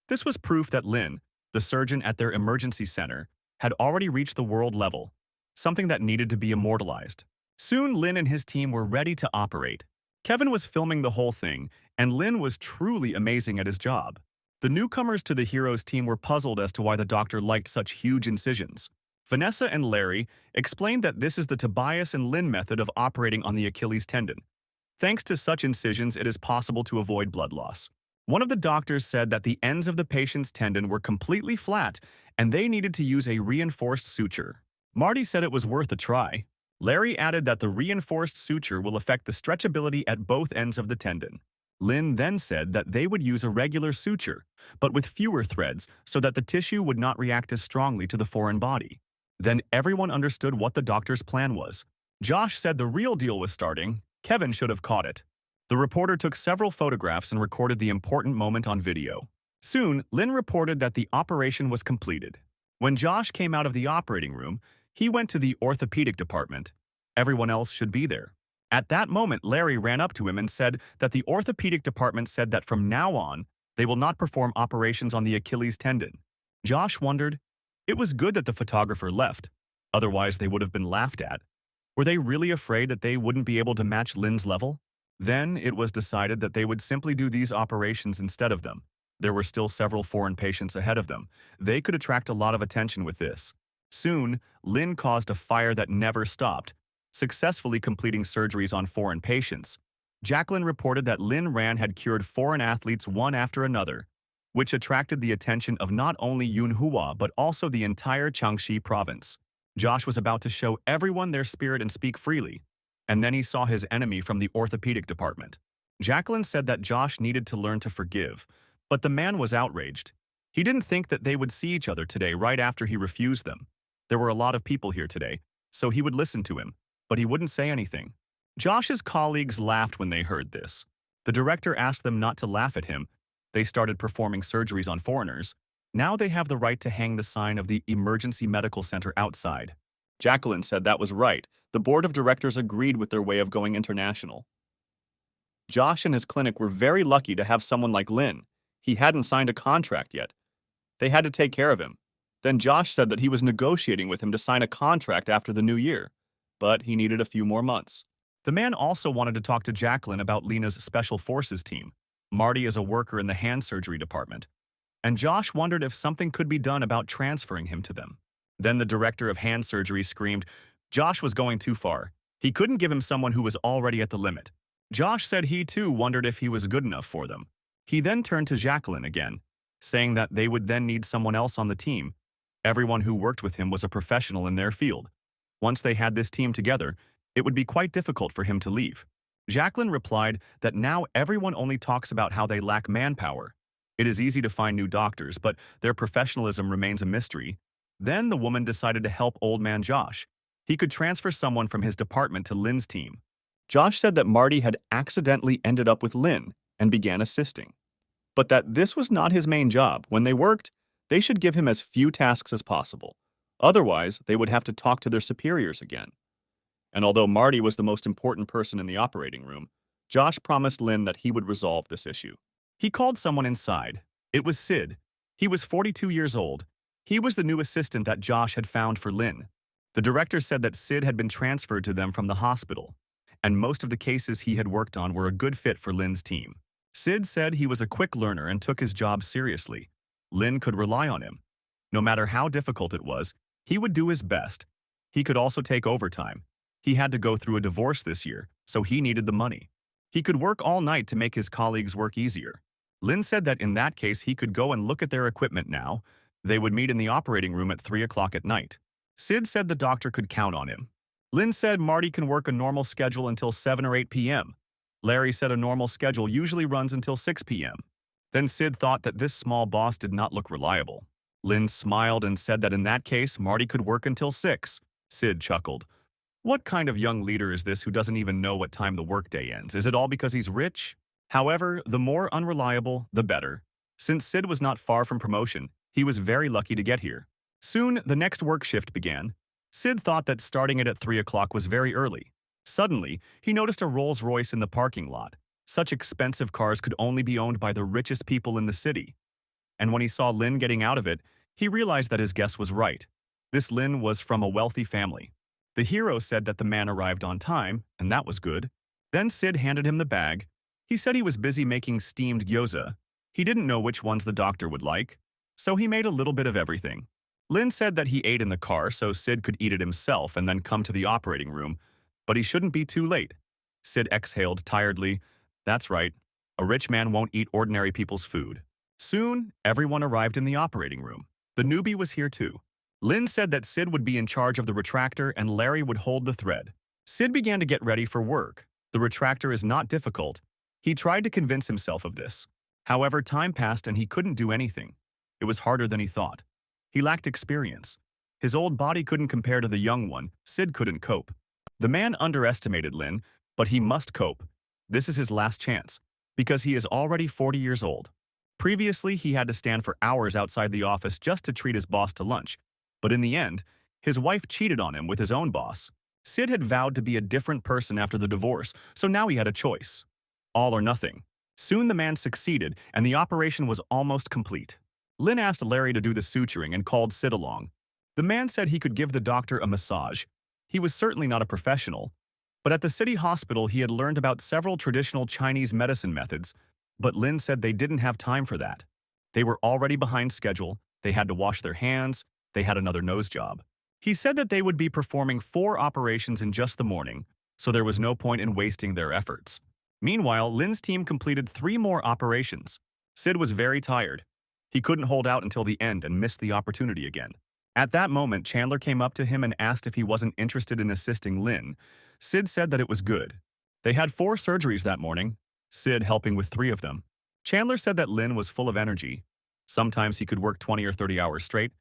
This was proof that Lin, the surgeon at their emergency center, had already reached the world level, something that needed to be immortalized. Soon, Lin and his team were ready to operate. Kevin was filming the whole thing, and Lin was truly amazing at his job. The newcomers to the heroes team were puzzled as to why the doctor liked such huge incisions. Vanessa and Larry explained that this is the Tobias and Lin method of operating on the Achilles tendon. Thanks to such incisions, it is possible to avoid blood loss. One of the doctors said that the ends of the patient's tendon were completely flat and they needed to use a reinforced suture. Marty said it was worth a try. Larry added that the reinforced suture will affect the stretchability at both ends of the tendon. Lin then said that they would use a regular suture, but with fewer threads so that the tissue would not react as strongly to the foreign body. Then everyone understood what the doctor's plan was. Josh said the real deal was starting. Kevin should have caught it. The reporter took several photographs and recorded the important moment on video. Soon, Lin reported that the operation was completed. When Josh came out of the operating room, he went to the orthopedic department. Everyone else should be there. At that moment, Larry ran up to him and said that the orthopedic department said that from now on, they will not perform operations on the Achilles tendon. Josh wondered, it was good that the photographer left. Otherwise, they would have been laughed at. Were they really afraid that they wouldn't be able to match Lin's level? Then it was decided that they would simply do these operations instead of them. There were still several foreign patients ahead of them. They could attract a lot of attention with this. Soon, Lin caused a fire that never stopped, successfully completing surgeries on foreign patients. Jacqueline reported that Lin Ran had cured foreign athletes one after another, which attracted the attention of not only Yunhua but also the entire Changsha province. Josh was about to show everyone their spirit and speak freely, and then he saw his enemy from the orthopedic department. Jacqueline said that Josh needed to learn to forgive, but the man was outraged. He didn't think that they would see each other today right after he refused them. There were a lot of people here today, so he would listen to him, but he wouldn't say anything. Josh's colleagues laughed when they heard this. The director asked them not to laugh at him. They started performing surgeries on foreigners. Now they have the right to hang the sign of the emergency medical center outside. Jacqueline said that was right. The board of directors agreed with their way of going international. Josh and his clinic were very lucky to have someone like Lin. He hadn't signed a contract yet. They had to take care of him. Then Josh said that he was negotiating with him to sign a contract after the new year, but he needed a few more months. The man also wanted to talk to Jacqueline about Lena's special forces team. Marty is a worker in the hand surgery department, and Josh wondered if something could be done about transferring him to them. Then the director of hand surgery screamed, Josh was going too far. He couldn't give him someone who was already at the limit. Josh said he too wondered if he was good enough for them. He then turned to Jacqueline again, saying that they would then need someone else on the team. Everyone who worked with him was a professional in their field. Once they had this team together, it would be quite difficult for him to leave. Jacqueline replied that now everyone only talks about how they lack manpower. It is easy to find new doctors, but their professionalism remains a mystery. Then the woman decided to help old man Josh. He could transfer someone from his department to Lin's team. Josh said that Marty had accidentally ended up with Lin and began assisting. but that this was not his main job. When they worked, they should give him as few tasks as possible. Otherwise, they would have to talk to their superiors again. And although Marty was the most important person in the operating room, Josh promised Lynn that he would resolve this issue. He called someone inside. It was Sid. He was 42 years old. He was the new assistant that Josh had found for Lynn. The director said that Sid had been transferred to them from the hospital, and most of the cases he had worked on were a good fit for Lynn's team. Sid said he was a quick learner and took his job seriously. Lynn could rely on him. No matter how difficult it was, he would do his best. He could also take overtime. He had to go through a divorce this year, so he needed the money. He could work all night to make his colleagues work easier. Lynn said that in that case he could go and look at their equipment now. They would meet in the operating room at 3 o'clock at night. Sid said the doctor could count on him. Lynn said Marty can work a normal schedule until 7 or 8 p.m. Larry said a normal schedule usually runs until 6 p.m. Then Sid thought that this small boss did not look reliable. Lynn smiled and said that in that case Marty could work until 6. Sid chuckled. What kind of young leader is this who doesn't even know what time the workday ends? Is it all because he's rich? However, the more unreliable, the better. Since Sid was not far from promotion, he was very lucky to get here. Soon, the next work shift began. Sid thought that starting it at 3 o'clock was very early. Suddenly, he noticed a Rolls-Royce in the parking lot. Such expensive cars could only be owned by the richest people in the city. And when he saw Lynn getting out of it, he realized that his guess was right. This Lynn was from a wealthy family. The hero said that the man arrived on time, and that was good. Then Sid handed him the bag. He said he was busy making steamed gyoza. He didn't know which ones the doctor would like, so he made a little bit of everything. Lynn said that he ate in the car so Sid could eat it himself and then come to the operating room, but he shouldn't be too late. Sid exhaled tiredly. That's right, a rich man won't eat ordinary people's food. Soon, everyone arrived in the operating room. The newbie was here too. Lynn said that Sid would be in charge of the retractor and Larry would hold the thread. Sid began to get ready for work. The retractor is not difficult. He tried to convince himself of this. However, time passed and he couldn't do anything. It was harder than he thought. He lacked experience. His old body couldn't compare to the young one. Sid couldn't cope. The man underestimated Lynn, but he must cope. This is his last chance, because he is already 40 years old. Previously, he had to stand for hours outside the office just to treat his boss to lunch. But in the end, his wife cheated on him with his own boss. Sid had vowed to be a different person after the divorce, so now he had a choice. All or nothing. Soon the man succeeded, and the operation was almost complete. Lynn asked Larry to do the suturing and called Sid along. The man said he could give the doctor a massage. He was certainly not a professional, but at the city hospital he had learned about several traditional Chinese medicine methods, but Lynn said they didn't have time for that. They were already behind schedule, they had to wash their hands, they had another nose job. He said that they would be performing 4 operations in just the morning, so there was no point in wasting their efforts. Meanwhile, Lynn's team completed 3 more operations. Sid was very tired. He couldn't hold out until the end and missed the opportunity again. At that moment, Chandler came up to him and asked if he wasn't interested in assisting Lynn. Sid said that it was good. They had 4 surgeries that morning, Sid helping with 3 of them. Chandler said that Lynn was full of energy. Sometimes he could work 20 or 30 hours straight.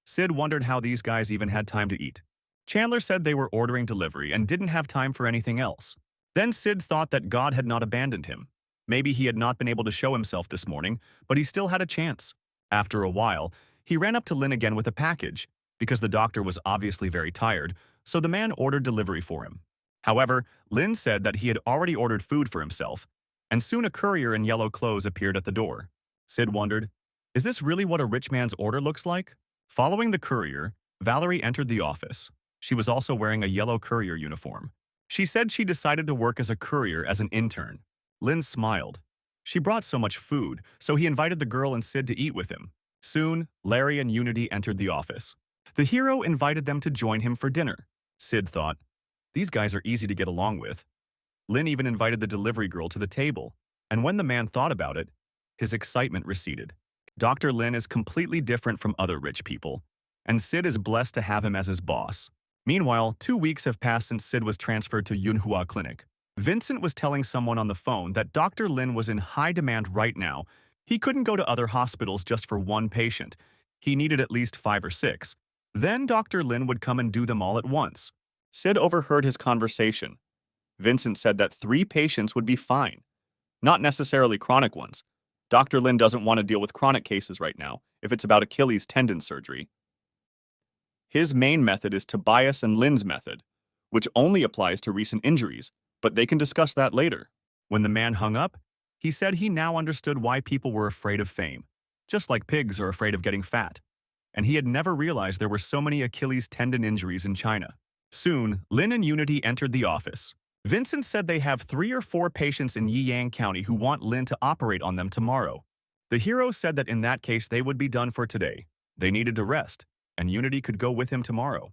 Sid wondered how these guys even had time to eat. Chandler said they were ordering delivery and didn't have time for anything else. Then Sid thought that God had not abandoned him. Maybe he had not been able to show himself this morning, but he still had a chance. After a while, he ran up to Lynn again with a package, because the doctor was obviously very tired, so the man ordered delivery for him. However, Lynn said that he had already ordered food for himself, and soon a courier in yellow clothes appeared at the door. Sid wondered, is this really what a rich man's order looks like? Following the courier, Valerie entered the office. She was also wearing a yellow courier uniform. She said she decided to work as a courier as an intern. Lynn smiled. She brought so much food, so he invited the girl and Sid to eat with him. Soon, Larry and Unity entered the office. The hero invited them to join him for dinner. Sid thought, these guys are easy to get along with. Lynn even invited the delivery girl to the table, and when the man thought about it, his excitement receded. Dr. Lynn is completely different from other rich people, and Sid is blessed to have him as his boss. Meanwhile, 2 weeks have passed since Sid was transferred to MANHUA Clinic. Vincent was telling someone on the phone that Dr. Lynn was in high demand right now. He couldn't go to other hospitals just for 1 patient. He needed at least 5 or 6. Then Dr. Lynn would come and do them all at once. Sid overheard his conversation. Vincent said that 3 patients would be fine. Not necessarily chronic ones, Dr. Lin doesn't want to deal with chronic cases right now, if it's about Achilles tendon surgery. His main method is Tobias and Lin's method, which only applies to recent injuries, but they can discuss that later. When the man hung up, he said he now understood why people were afraid of fame, just like pigs are afraid of getting fat. And he had never realized there were so many Achilles tendon injuries in China. Soon, Lin and Unity entered the office. Vincent said they have 3 or 4 patients in Yiyang County who want Lin to operate on them tomorrow. The hero said that in that case they would be done for today. They needed to rest, and Unity could go with him tomorrow.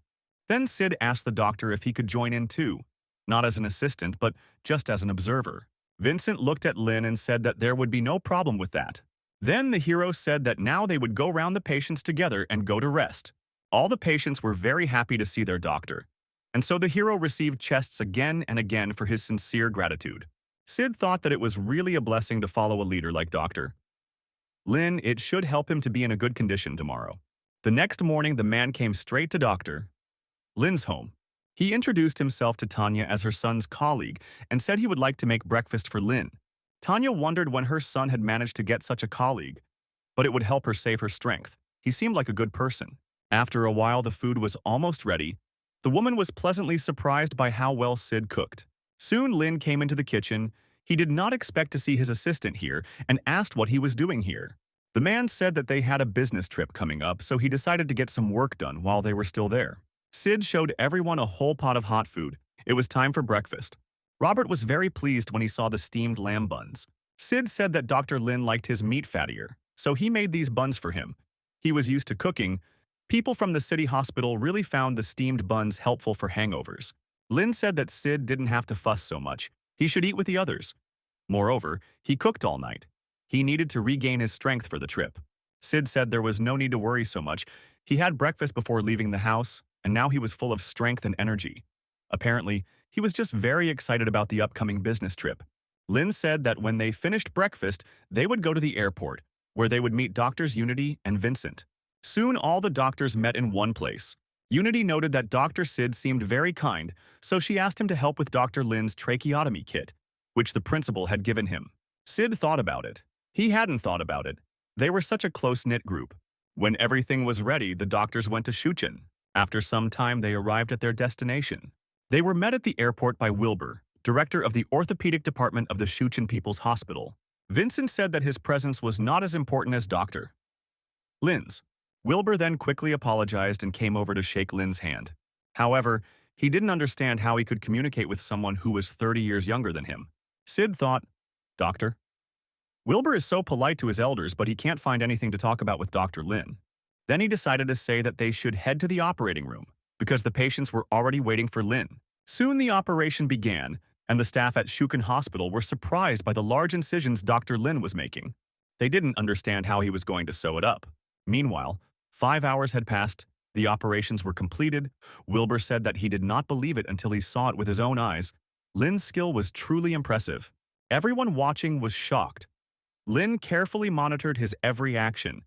Then Sid asked the doctor if he could join in too, not as an assistant, but just as an observer. Vincent looked at Lin and said that there would be no problem with that. Then the hero said that now they would go round the patients together and go to rest. All the patients were very happy to see their doctor, and so the hero received chests again and again for his sincere gratitude. Sid thought that it was really a blessing to follow a leader like Dr. Lin. It should help him to be in a good condition tomorrow. The next morning, the man came straight to Dr. Lin's home. He introduced himself to Tanya as her son's colleague and said he would like to make breakfast for Lin. Tanya wondered when her son had managed to get such a colleague, but it would help her save her strength. He seemed like a good person. After a while, the food was almost ready. The woman was pleasantly surprised by how well Sid cooked. Soon Lin came into the kitchen. He did not expect to see his assistant here and asked what he was doing here. The man said that they had a business trip coming up, so he decided to get some work done while they were still there. Sid showed everyone a whole pot of hot food. It was time for breakfast. Robert was very pleased when he saw the steamed lamb buns. Sid said that Dr. Lin liked his meat fattier, so he made these buns for him. He was used to cooking. People from the city hospital really found the steamed buns helpful for hangovers. Lin said that Sid didn't have to fuss so much. He should eat with the others. Moreover, he cooked all night. He needed to regain his strength for the trip. Sid said there was no need to worry so much. He had breakfast before leaving the house, and now he was full of strength and energy. Apparently, he was just very excited about the upcoming business trip. Lin said that when they finished breakfast, they would go to the airport, where they would meet Doctors Unity and Vincent. Soon all the doctors met in one place. Unity noted that Dr. Sid seemed very kind, so she asked him to help with Dr. Lin's tracheotomy kit, which the principal had given him. Sid thought about it. He hadn't thought about it. They were such a close-knit group. When everything was ready, the doctors went to Shuchen. After some time, they arrived at their destination. They were met at the airport by Wilbur, director of the orthopedic department of the Shuchen People's Hospital. Vincent said that his presence was not as important as Dr. Lin's. Wilbur then quickly apologized and came over to shake Lin's hand. However, he didn't understand how he could communicate with someone who was 30 years younger than him. Sid thought, Doctor? Wilbur is so polite to his elders, but he can't find anything to talk about with Dr. Lin. Then he decided to say that they should head to the operating room, because the patients were already waiting for Lin. Soon the operation began, and the staff at Shuken Hospital were surprised by the large incisions Dr. Lin was making. They didn't understand how he was going to sew it up. Meanwhile, 5 hours had passed, the operations were completed. Wilbur said that he did not believe it until he saw it with his own eyes. Lin's skill was truly impressive. Everyone watching was shocked. Lin carefully monitored his every action.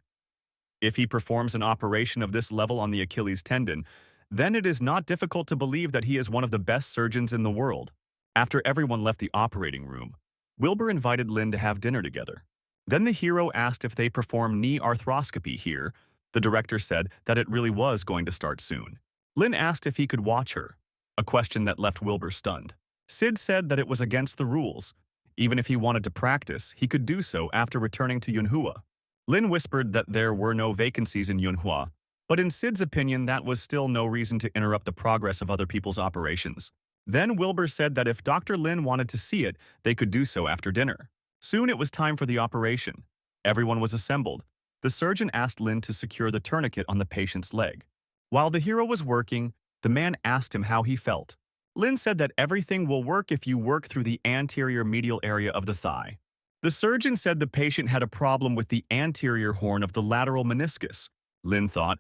If he performs an operation of this level on the Achilles tendon, then it is not difficult to believe that he is one of the best surgeons in the world. After everyone left the operating room, Wilbur invited Lin to have dinner together. Then the hero asked if they perform knee arthroscopy here. The director said that it really was going to start soon. Lin asked if he could watch her, a question that left Wilbur stunned. Sid said that it was against the rules. Even if he wanted to practice, he could do so after returning to Manhua. Lin whispered that there were no vacancies in Manhua, but in Sid's opinion that was still no reason to interrupt the progress of other people's operations. Then Wilbur said that if Dr. Lin wanted to see it, they could do so after dinner. Soon it was time for the operation. Everyone was assembled. The surgeon asked Lin to secure the tourniquet on the patient's leg. While the hero was working, the man asked him how he felt. Lin said that everything will work if you work through the anterior medial area of the thigh. The surgeon said the patient had a problem with the anterior horn of the lateral meniscus. Lin thought,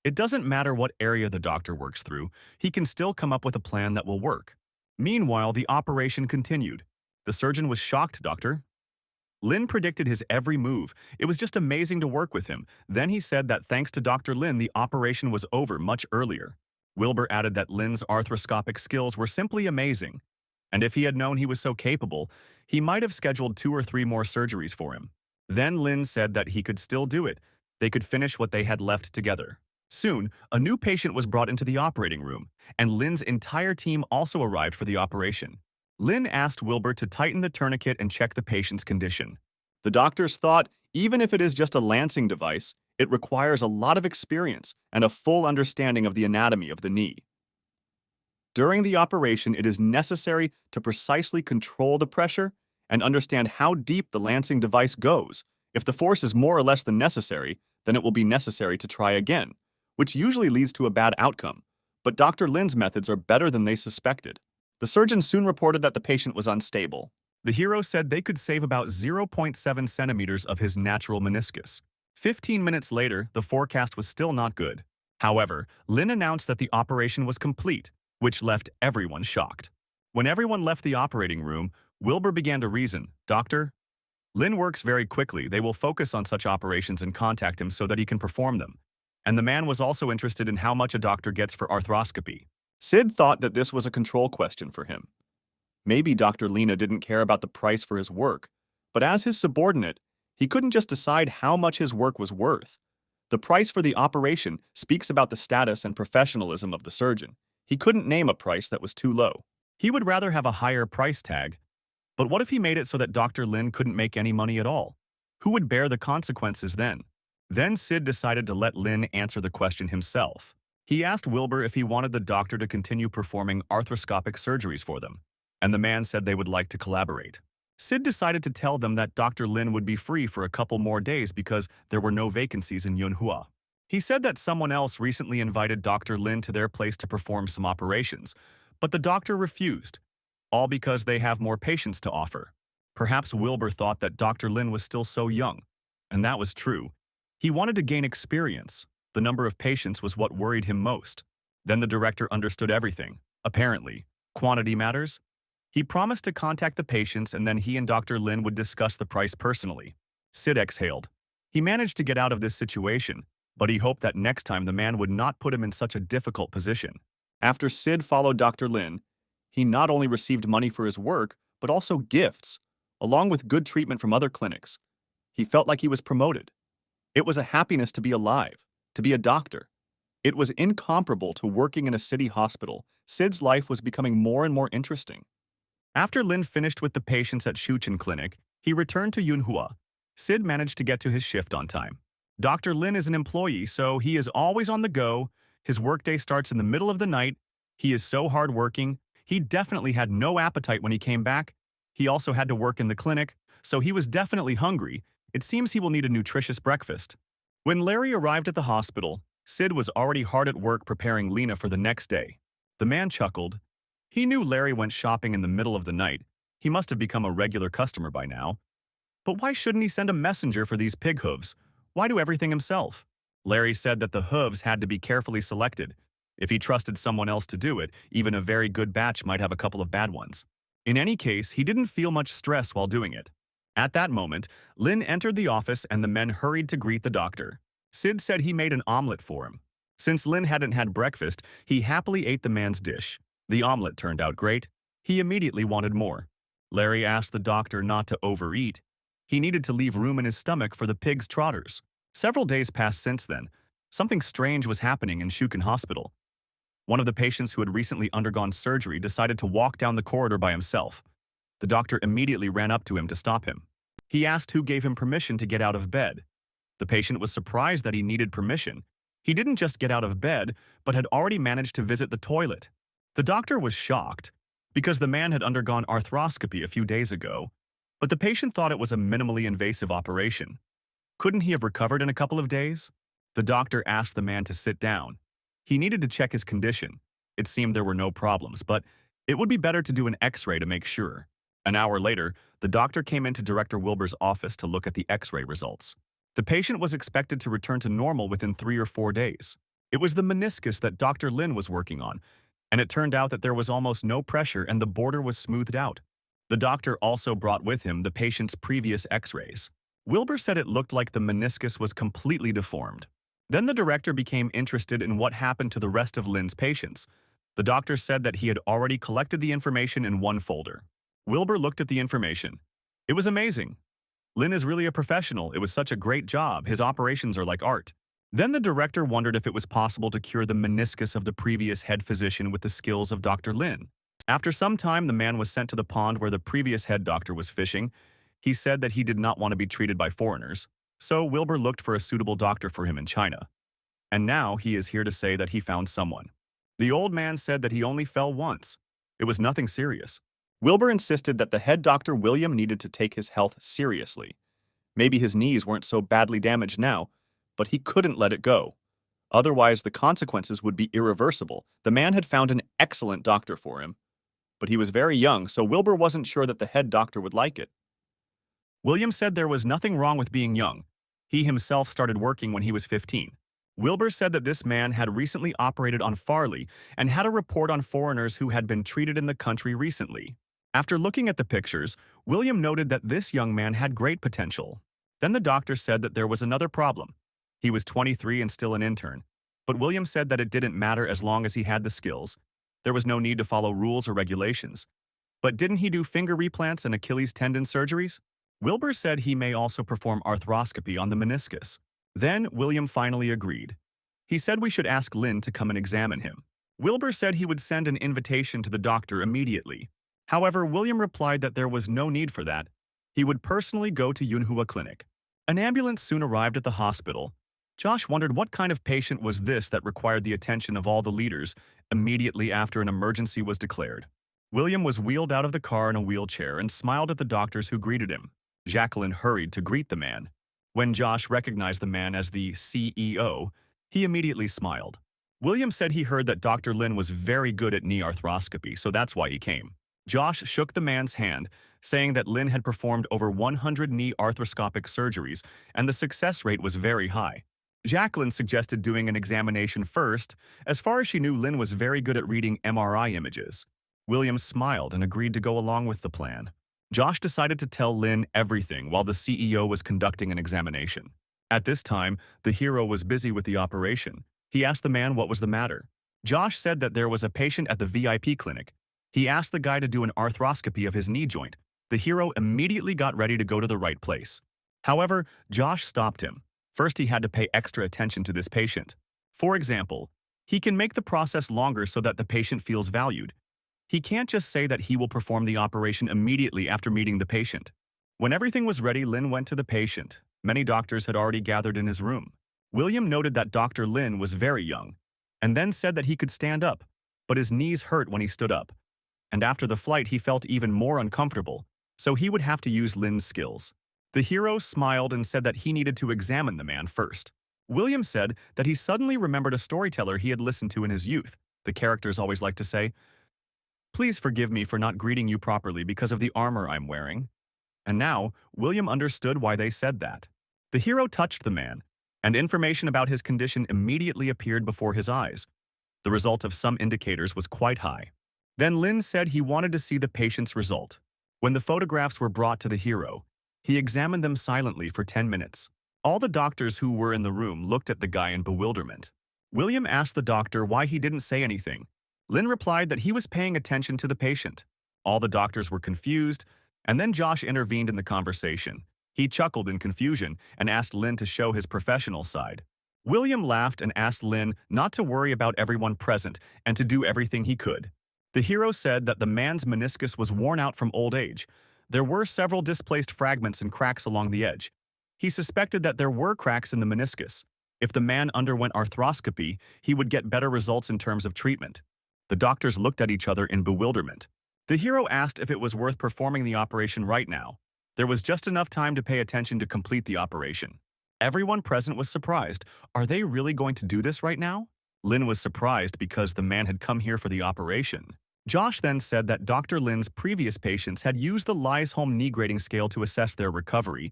it doesn't matter what area the doctor works through, he can still come up with a plan that will work. Meanwhile, the operation continued. The surgeon was shocked, Doctor. Lin predicted his every move. It was just amazing to work with him. Then he said that thanks to Dr. Lin, the operation was over much earlier. Wilbur added that Lin's arthroscopic skills were simply amazing, and if he had known he was so capable, he might have scheduled 2 or 3 more surgeries for him. Then Lin said that he could still do it. They could finish what they had left together. Soon, a new patient was brought into the operating room, and Lin's entire team also arrived for the operation. Lin asked Wilbur to tighten the tourniquet and check the patient's condition. The doctors thought, even if it is just a lancing device, it requires a lot of experience and a full understanding of the anatomy of the knee. During the operation, it is necessary to precisely control the pressure and understand how deep the lancing device goes. If the force is more or less than necessary, then it will be necessary to try again, which usually leads to a bad outcome. But Dr. Lin's methods are better than they suspected. The surgeon soon reported that the patient was unstable. The hero said they could save about 0.7 centimeters of his natural meniscus. 15 minutes later, the forecast was still not good. However, Lin announced that the operation was complete, which left everyone shocked. When everyone left the operating room, Wilbur began to reason, "Doctor, Lin works very quickly. They will focus on such operations and contact him so that he can perform them." And the man was also interested in how much a doctor gets for arthroscopy. Sid thought that this was a control question for him. Maybe Dr. Lina didn't care about the price for his work, but as his subordinate, he couldn't just decide how much his work was worth. The price for the operation speaks about the status and professionalism of the surgeon. He couldn't name a price that was too low. He would rather have a higher price tag. But what if he made it so that Dr. Lin couldn't make any money at all? Who would bear the consequences then? Then Sid decided to let Lin answer the question himself. He asked Wilbur if he wanted the doctor to continue performing arthroscopic surgeries for them, and the man said they would like to collaborate. Sid decided to tell them that Dr. Lin would be free for a couple more days because there were no vacancies in Manhua. He said that someone else recently invited Dr. Lin to their place to perform some operations, but the doctor refused, all because they have more patients to offer. Perhaps Wilbur thought that Dr. Lin was still so young, and that was true. He wanted to gain experience. The number of patients was what worried him most. Then the director understood everything. Apparently, quantity matters. He promised to contact the patients, and then he and Dr. Lin would discuss the price personally. Sid exhaled. He managed to get out of this situation, but he hoped that next time the man would not put him in such a difficult position. After Sid followed Dr. Lin, he not only received money for his work, but also gifts, along with good treatment from other clinics. He felt like he was promoted. It was a happiness to be alive, to be a doctor. It was incomparable to working in a city hospital. Sid's life was becoming more and more interesting. After Lin finished with the patients at Shuchen Clinic, he returned to Yunhua. Sid managed to get to his shift on time. Dr. Lin is an employee, so he is always on the go. His workday starts in the middle of the night. He is so hardworking. He definitely had no appetite when he came back. He also had to work in the clinic, so he was definitely hungry. It seems he will need a nutritious breakfast. When Larry arrived at the hospital, Sid was already hard at work preparing Lena for the next day. The man chuckled. He knew Larry went shopping in the middle of the night. He must have become a regular customer by now. But why shouldn't he send a messenger for these pig hooves? Why do everything himself? Larry said that the hooves had to be carefully selected. If he trusted someone else to do it, even a very good batch might have a couple of bad ones. In any case, he didn't feel much stress while doing it. At that moment, Lin entered the office and the men hurried to greet the doctor. Sid said he made an omelet for him. Since Lin hadn't had breakfast, he happily ate the man's dish. The omelet turned out great. He immediately wanted more. Larry asked the doctor not to overeat. He needed to leave room in his stomach for the pig's trotters. Several days passed since then. Something strange was happening in Shuken Hospital. One of the patients who had recently undergone surgery decided to walk down the corridor by himself. The doctor immediately ran up to him to stop him. He asked who gave him permission to get out of bed. The patient was surprised that he needed permission. He didn't just get out of bed, but had already managed to visit the toilet. The doctor was shocked, because the man had undergone arthroscopy a few days ago, but the patient thought it was a minimally invasive operation. Couldn't he have recovered in a couple of days? The doctor asked the man to sit down. He needed to check his condition. It seemed there were no problems, but it would be better to do an X-ray to make sure. An hour later, the doctor came into Director Wilbur's office to look at the X-ray results. The patient was expected to return to normal within 3 or 4 days. It was the meniscus that Dr. Lin was working on, and it turned out that there was almost no pressure and the border was smoothed out. The doctor also brought with him the patient's previous X-rays. Wilbur said it looked like the meniscus was completely deformed. Then the director became interested in what happened to the rest of Lin's patients. The doctor said that he had already collected the information in one folder. Wilbur looked at the information. It was amazing. Lin is really a professional. It was such a great job. His operations are like art. Then the director wondered if it was possible to cure the meniscus of the previous head physician with the skills of Dr. Lin. After some time, the man was sent to the pond where the previous head doctor was fishing. He said that he did not want to be treated by foreigners, so Wilbur looked for a suitable doctor for him in China. And now he is here to say that he found someone. The old man said that he only fell once. It was nothing serious. Wilbur insisted that the head doctor William needed to take his health seriously. Maybe his knees weren't so badly damaged now, but he couldn't let it go. Otherwise, the consequences would be irreversible. The man had found an excellent doctor for him, but he was very young, so Wilbur wasn't sure that the head doctor would like it. William said there was nothing wrong with being young. He himself started working when he was 15. Wilbur said that this man had recently operated on Farley and had a report on foreigners who had been treated in the country recently. After looking at the pictures, William noted that this young man had great potential. Then the doctor said that there was another problem. He was 23 and still an intern, but William said that it didn't matter as long as he had the skills. There was no need to follow rules or regulations. But didn't he do finger replants and Achilles tendon surgeries? Wilbur said he may also perform arthroscopy on the meniscus. Then William finally agreed. He said we should ask Lin to come and examine him. Wilbur said he would send an invitation to the doctor immediately. However, William replied that there was no need for that. He would personally go to MANHUA clinic. An ambulance soon arrived at the hospital. Josh wondered what kind of patient was this that required the attention of all the leaders immediately after an emergency was declared. William was wheeled out of the car in a wheelchair and smiled at the doctors who greeted him. Jacqueline hurried to greet the man. When Josh recognized the man as the CEO, he immediately smiled. William said he heard that Dr. Lin was very good at knee arthroscopy, so that's why he came. Josh shook the man's hand, saying that Lin had performed over 100 knee arthroscopic surgeries, and the success rate was very high. Jacqueline suggested doing an examination first. As far as she knew, Lin was very good at reading MRI images. William smiled and agreed to go along with the plan. Josh decided to tell Lin everything while the CEO was conducting an examination. At this time, the hero was busy with the operation. He asked the man what was the matter. Josh said that there was a patient at the VIP clinic. He asked the guy to do an arthroscopy of his knee joint. The hero immediately got ready to go to the right place. However, Josh stopped him. First, he had to pay extra attention to this patient. For example, he can make the process longer so that the patient feels valued. He can't just say that he will perform the operation immediately after meeting the patient. When everything was ready, Lin went to the patient. Many doctors had already gathered in his room. William noted that Dr. Lin was very young, and then said that he could stand up, but his knees hurt when he stood up. And after the flight, he felt even more uncomfortable, so he would have to use Lin's skills. The hero smiled and said that he needed to examine the man first. William said that he suddenly remembered a storyteller he had listened to in his youth. The characters always like to say, "Please forgive me for not greeting you properly because of the armor I'm wearing." And now, William understood why they said that. The hero touched the man, and information about his condition immediately appeared before his eyes. The result of some indicators was quite high. Then Lin said he wanted to see the patient's result. When the photographs were brought to the hero, he examined them silently for 10 minutes. All the doctors who were in the room looked at the guy in bewilderment. William asked the doctor why he didn't say anything. Lin replied that he was paying attention to the patient. All the doctors were confused, and then Josh intervened in the conversation. He chuckled in confusion and asked Lin to show his professional side. William laughed and asked Lin not to worry about everyone present and to do everything he could. The hero said that the man's meniscus was worn out from old age. There were several displaced fragments and cracks along the edge. He suspected that there were cracks in the meniscus. If the man underwent arthroscopy, he would get better results in terms of treatment. The doctors looked at each other in bewilderment. The hero asked if it was worth performing the operation right now. There was just enough time to pay attention to complete the operation. Everyone present was surprised. Are they really going to do this right now? Lin was surprised because the man had come here for the operation. Josh then said that Dr. Lin's previous patients had used the Lies-Holm knee grading scale to assess their recovery.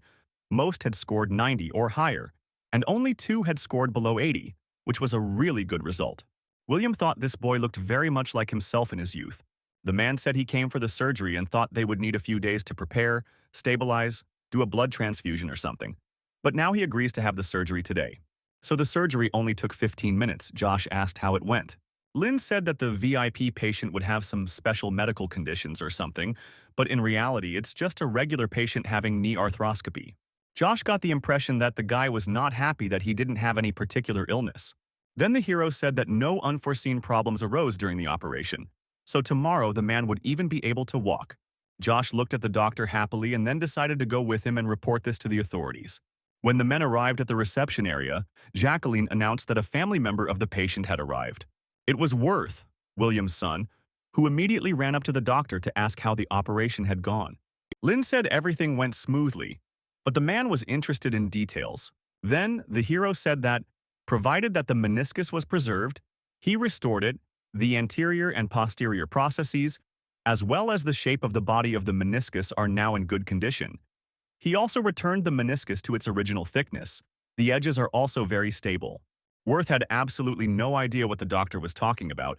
Most had scored 90 or higher, and only 2 had scored below 80, which was a really good result. William thought this boy looked very much like himself in his youth. The man said he came for the surgery and thought they would need a few days to prepare, stabilize, do a blood transfusion or something. But now he agrees to have the surgery today. So the surgery only took 15 minutes. Josh asked how it went. Lin said that the VIP patient would have some special medical conditions or something, but in reality, it's just a regular patient having knee arthroscopy. Josh got the impression that the guy was not happy that he didn't have any particular illness. Then the hero said that no unforeseen problems arose during the operation, so tomorrow the man would even be able to walk. Josh looked at the doctor happily and then decided to go with him and report this to the authorities. When the men arrived at the reception area, Jacqueline announced that a family member of the patient had arrived. It was Worth, William's son, who immediately ran up to the doctor to ask how the operation had gone. Lynn said everything went smoothly, but the man was interested in details. Then the hero said that, provided that the meniscus was preserved, he restored it, the anterior and posterior processes, as well as the shape of the body of the meniscus are now in good condition. He also returned the meniscus to its original thickness. The edges are also very stable. Worth had absolutely no idea what the doctor was talking about,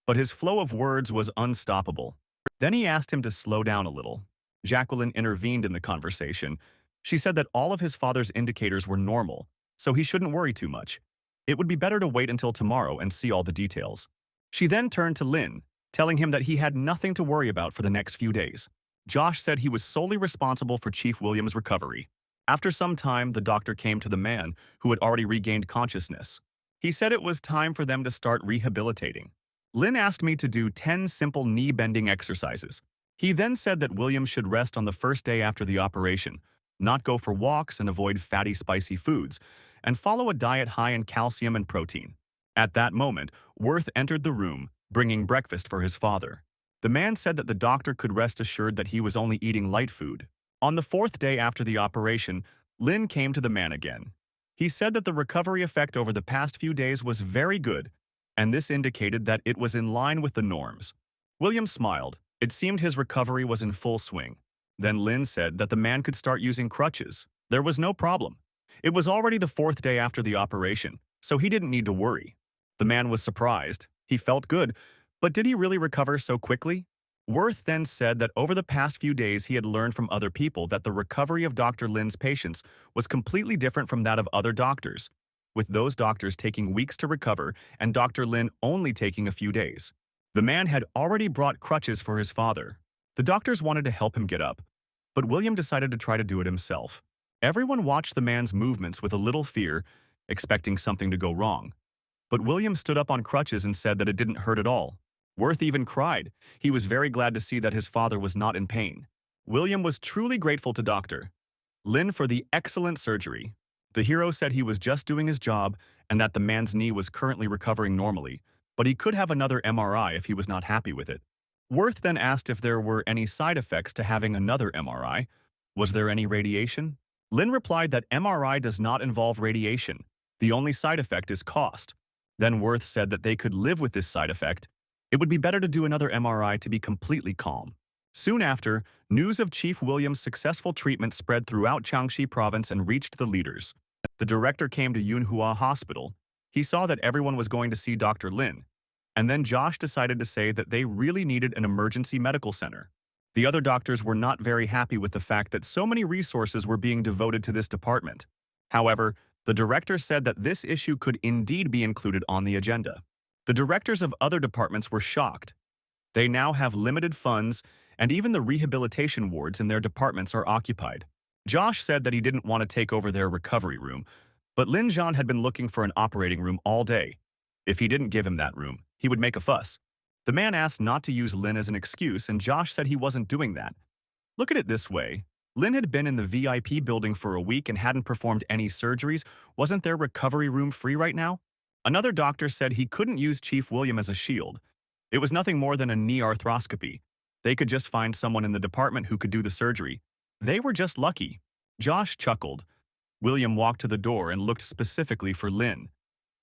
but his flow of words was unstoppable. Then he asked him to slow down a little. Jacqueline intervened in the conversation. She said that all of his father's indicators were normal, so he shouldn't worry too much. It would be better to wait until tomorrow and see all the details. She then turned to Lin, telling him that he had nothing to worry about for the next few days. Josh said he was solely responsible for Chief William's recovery. After some time, the doctor came to the man, who had already regained consciousness. He said it was time for them to start rehabilitating. Lin asked me to do 10 simple knee-bending exercises. He then said that William should rest on the first day after the operation, not go for walks and avoid fatty, spicy foods, and follow a diet high in calcium and protein. At that moment, Worth entered the room, bringing breakfast for his father. The man said that the doctor could rest assured that he was only eating light food. On the fourth day after the operation, Lin came to the man again. He said that the recovery effect over the past few days was very good, and this indicated that it was in line with the norms. William smiled. It seemed his recovery was in full swing. Then Lin said that the man could start using crutches. There was no problem. It was already the fourth day after the operation, so he didn't need to worry. The man was surprised. He felt good, but did he really recover so quickly? Worth then said that over the past few days he had learned from other people that the recovery of Dr. Lin's patients was completely different from that of other doctors, with those doctors taking weeks to recover and Dr. Lin only taking a few days. The man had already brought crutches for his father. The doctors wanted to help him get up, but William decided to try to do it himself. Everyone watched the man's movements with a little fear, expecting something to go wrong. But William stood up on crutches and said that it didn't hurt at all. Worth even cried. He was very glad to see that his father was not in pain. William was truly grateful to Dr. Lin for the excellent surgery. The hero said he was just doing his job and that the man's knee was currently recovering normally, but he could have another MRI if he was not happy with it. Worth then asked if there were any side effects to having another MRI. Was there any radiation? Lin replied that MRI does not involve radiation. The only side effect is cost. Then Worth said that they could live with this side effect. It would be better to do another MRI to be completely calm. Soon after, news of Chief William's successful treatment spread throughout Jiangxi province and reached the leaders. The director came to Manhua Hospital. He saw that everyone was going to see Dr. Lin. And then Josh decided to say that they really needed an emergency medical center. The other doctors were not very happy with the fact that so many resources were being devoted to this department. However, the director said that this issue could indeed be included on the agenda. The directors of other departments were shocked. They now have limited funds, and even the rehabilitation wards in their departments are occupied. Josh said that he didn't want to take over their recovery room, but Lin Zhan had been looking for an operating room all day. If he didn't give him that room, he would make a fuss. The man asked not to use Lin as an excuse, and Josh said he wasn't doing that. Look at it this way. Lin had been in the VIP building for a week and hadn't performed any surgeries. Wasn't their recovery room free right now? Another doctor said he couldn't use Chief William as a shield. It was nothing more than a knee arthroscopy. They could just find someone in the department who could do the surgery. They were just lucky. Josh chuckled. William walked to the door and looked specifically for Lin.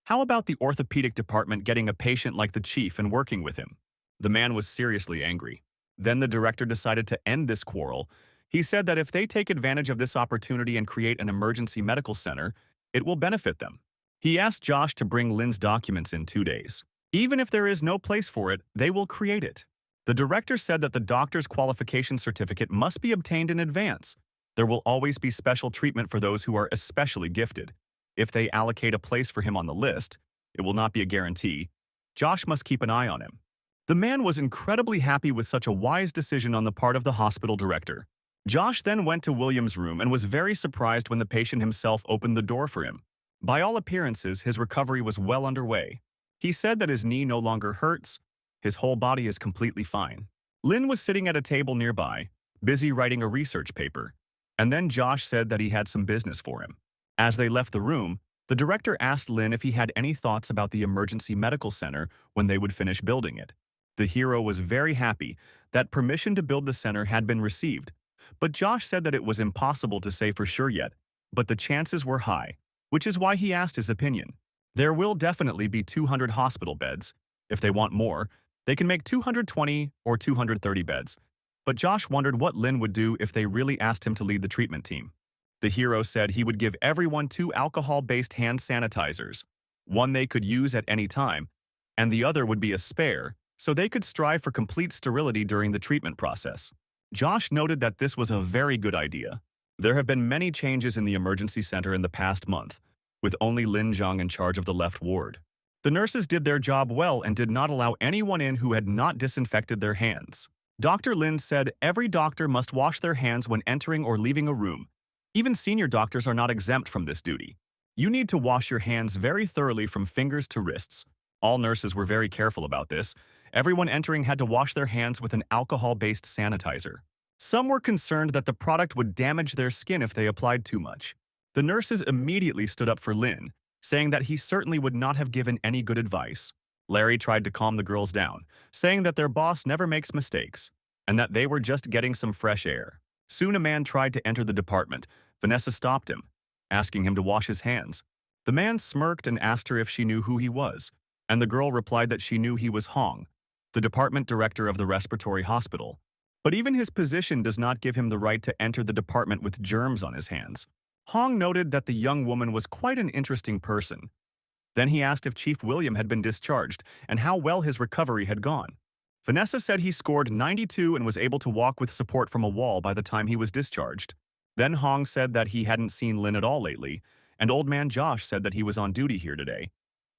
How about the orthopedic department getting a patient like the chief and working with him? The man was seriously angry. Then the director decided to end this quarrel. He said that if they take advantage of this opportunity and create an emergency medical center, it will benefit them. He asked Josh to bring Lin's documents in 2 days. Even if there is no place for it, they will create it. The director said that the doctor's qualification certificate must be obtained in advance. There will always be special treatment for those who are especially gifted. If they allocate a place for him on the list, it will not be a guarantee. Josh must keep an eye on him. The man was incredibly happy with such a wise decision on the part of the hospital director. Josh then went to William's room and was very surprised when the patient himself opened the door for him. By all appearances, his recovery was well underway. He said that his knee no longer hurts, his whole body is completely fine. Lin was sitting at a table nearby, busy writing a research paper, and then Josh said that he had some business for him. As they left the room, the director asked Lin if he had any thoughts about the emergency medical center when they would finish building it. The hero was very happy that permission to build the center had been received, but Josh said that it was impossible to say for sure yet, but the chances were high, which is why he asked his opinion. There will definitely be 200 hospital beds. If they want more, they can make 220 or 230 beds. But Josh wondered what Lin would do if they really asked him to lead the treatment team. The hero said he would give everyone 2 alcohol-based hand sanitizers, one they could use at any time, and the other would be a spare, so they could strive for complete sterility during the treatment process. Josh noted that this was a very good idea. There have been many changes in the emergency center in the past month, with only Lin Zhang in charge of the left ward. The nurses did their job well and did not allow anyone in who had not disinfected their hands. Dr. Lin said every doctor must wash their hands when entering or leaving a room. Even senior doctors are not exempt from this duty. You need to wash your hands very thoroughly from fingers to wrists. All nurses were very careful about this. Everyone entering had to wash their hands with an alcohol-based sanitizer. Some were concerned that the product would damage their skin if they applied too much. The nurses immediately stood up for Lin, saying that he certainly would not have given any good advice. Larry tried to calm the girls down, saying that their boss never makes mistakes, and that they were just getting some fresh air. Soon a man tried to enter the department. Vanessa stopped him, asking him to wash his hands. The man smirked and asked her if she knew who he was, and the girl replied that she knew he was Hong, the department director of the respiratory hospital. But even his position does not give him the right to enter the department with germs on his hands. Hong noted that the young woman was quite an interesting person. Then he asked if Chief William had been discharged and how well his recovery had gone. Vanessa said he scored 92 and was able to walk with support from a wall by the time he was discharged. Then Hong said that he hadn't seen Lin at all lately, and old man Josh said that he was on duty here today.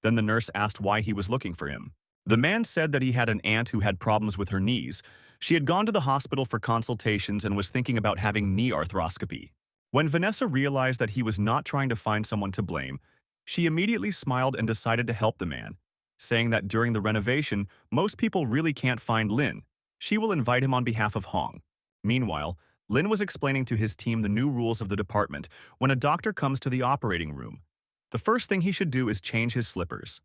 Then the nurse asked why he was looking for him. The man said that he had an aunt who had problems with her knees. She had gone to the hospital for consultations and was thinking about having knee arthroscopy. When Vanessa realized that he was not trying to find someone to blame, she immediately smiled and decided to help the man, saying that during the renovation, most people really can't find Lin. She will invite him on behalf of Hong. Meanwhile, Lin was explaining to his team the new rules of the department when a doctor comes to the operating room. The first thing he should do is change his slippers.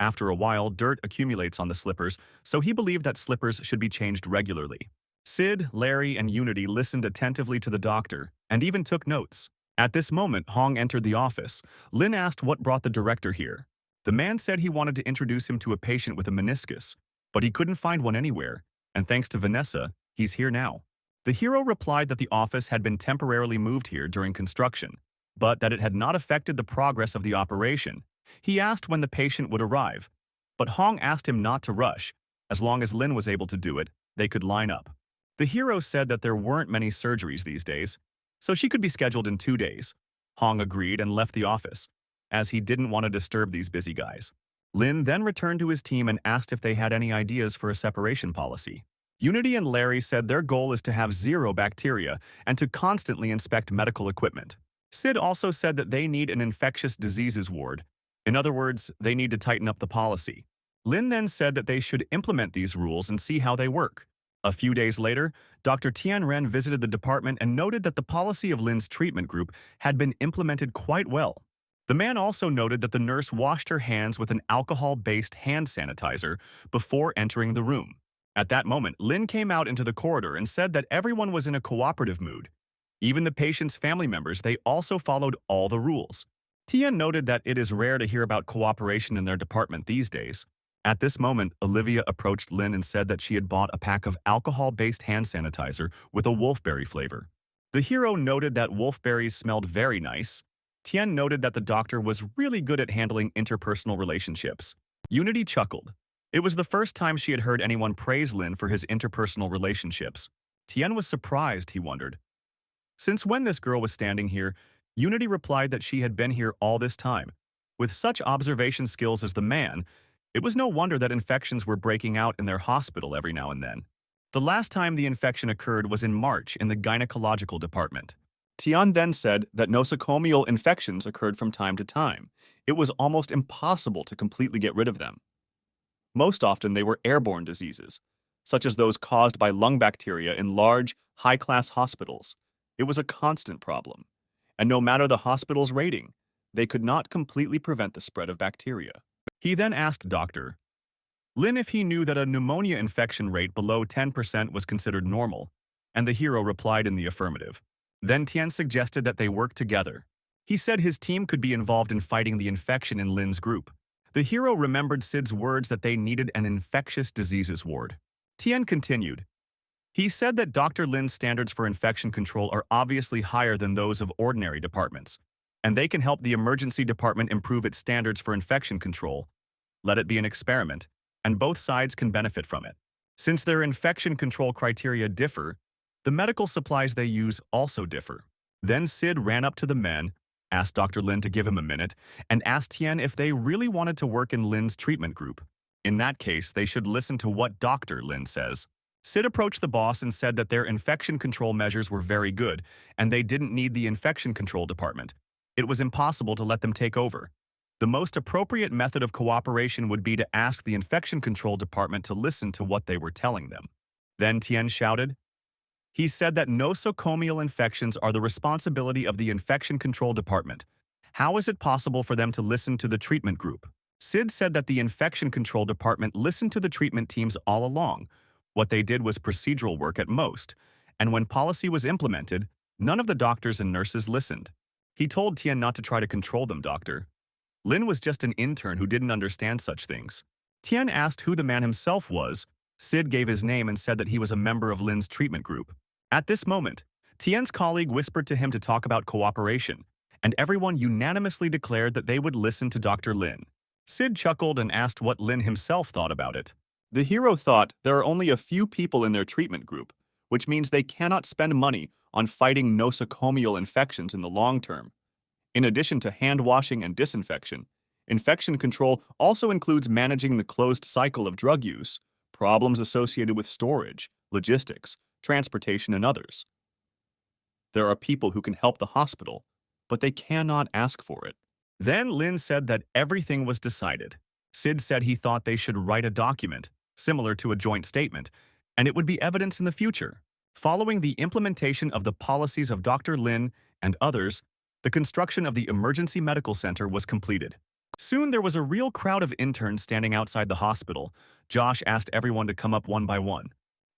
After a while, dirt accumulates on the slippers, so he believed that slippers should be changed regularly. Sid, Larry, and Unity listened attentively to the doctor and even took notes. At this moment, Hong entered the office. Lin asked what brought the director here. The man said he wanted to introduce him to a patient with a meniscus, but he couldn't find one anywhere, and thanks to Vanessa, he's here now. The hero replied that the office had been temporarily moved here during construction, but that it had not affected the progress of the operation. He asked when the patient would arrive, but Hong asked him not to rush. As long as Lin was able to do it, they could line up. The hero said that there weren't many surgeries these days, so she could be scheduled in 2 days. Hong agreed and left the office, as he didn't want to disturb these busy guys. Lin then returned to his team and asked if they had any ideas for a separation policy. Unity and Larry said their goal is to have 0 bacteria and to constantly inspect medical equipment. Sid also said that they need an infectious diseases ward. In other words, they need to tighten up the policy. Lin then said that they should implement these rules and see how they work. A few days later, Dr. Tian Ren visited the department and noted that the policy of Lin's treatment group had been implemented quite well. The man also noted that the nurse washed her hands with an alcohol-based hand sanitizer before entering the room. At that moment, Lin came out into the corridor and said that everyone was in a cooperative mood. Even the patient's family members, they also followed all the rules. Tian noted that it is rare to hear about cooperation in their department these days. At this moment, Olivia approached Lin and said that she had bought a pack of alcohol-based hand sanitizer with a wolfberry flavor. The hero noted that wolfberries smelled very nice. Tian noted that the doctor was really good at handling interpersonal relationships. Unity chuckled. It was the first time she had heard anyone praise Lin for his interpersonal relationships. Tian was surprised, he wondered. Since when this girl was standing here, Unity replied that she had been here all this time. With such observation skills as the man, It was no wonder that infections were breaking out in their hospital every now and then. The last time the infection occurred was in March in the gynecological department. Tian then said that nosocomial infections occurred from time to time. It was almost impossible to completely get rid of them. Most often they were airborne diseases, such as those caused by lung bacteria in large, high-class hospitals. It was a constant problem, and no matter the hospital's rating, they could not completely prevent the spread of bacteria. He then asked Dr. Lin if he knew that a pneumonia infection rate below 10% was considered normal, and the hero replied in the affirmative. Then Tian suggested that they work together. He said his team could be involved in fighting the infection in Lin's group. The hero remembered Sid's words that they needed an infectious diseases ward. Tian continued. He said that Dr. Lin's standards for infection control are obviously higher than those of ordinary departments, and they can help the emergency department improve its standards for infection control. Let it be an experiment, and both sides can benefit from it. Since their infection control criteria differ, the medical supplies they use also differ. Then Sid ran up to the men, asked Dr. Lin to give him a minute, and asked Tian if they really wanted to work in Lin's treatment group. In that case, they should listen to what Dr. Lin says. Sid approached the boss and said that their infection control measures were very good, and they didn't need the infection control department. It was impossible to let them take over. The most appropriate method of cooperation would be to ask the infection control department to listen to what they were telling them. Then Tian shouted. He said that nosocomial infections are the responsibility of the infection control department. How is it possible for them to listen to the treatment group? Sid said that the infection control department listened to the treatment teams all along. What they did was procedural work at most, and when policy was implemented, none of the doctors and nurses listened. He told Tian not to try to control them, Doctor. Lin was just an intern who didn't understand such things. Tian asked who the man himself was. Sid gave his name and said that he was a member of Lin's treatment group. At this moment, Tian's colleague whispered to him to talk about cooperation, and everyone unanimously declared that they would listen to Dr. Lin. Sid chuckled and asked what Lin himself thought about it. The hero thought there are only a few people in their treatment group, which means they cannot spend money on fighting nosocomial infections in the long term. In addition to hand washing and disinfection, infection control also includes managing the closed cycle of drug use, problems associated with storage, logistics, transportation, and others. There are people who can help the hospital, but they cannot ask for it. Then Lin said that everything was decided. Sid said he thought they should write a document, similar to a joint statement, and it would be evidence in the future. Following the implementation of the policies of Dr. Lin and others, the construction of the emergency medical center was completed. Soon there was a real crowd of interns standing outside the hospital. Josh asked everyone to come up one by one.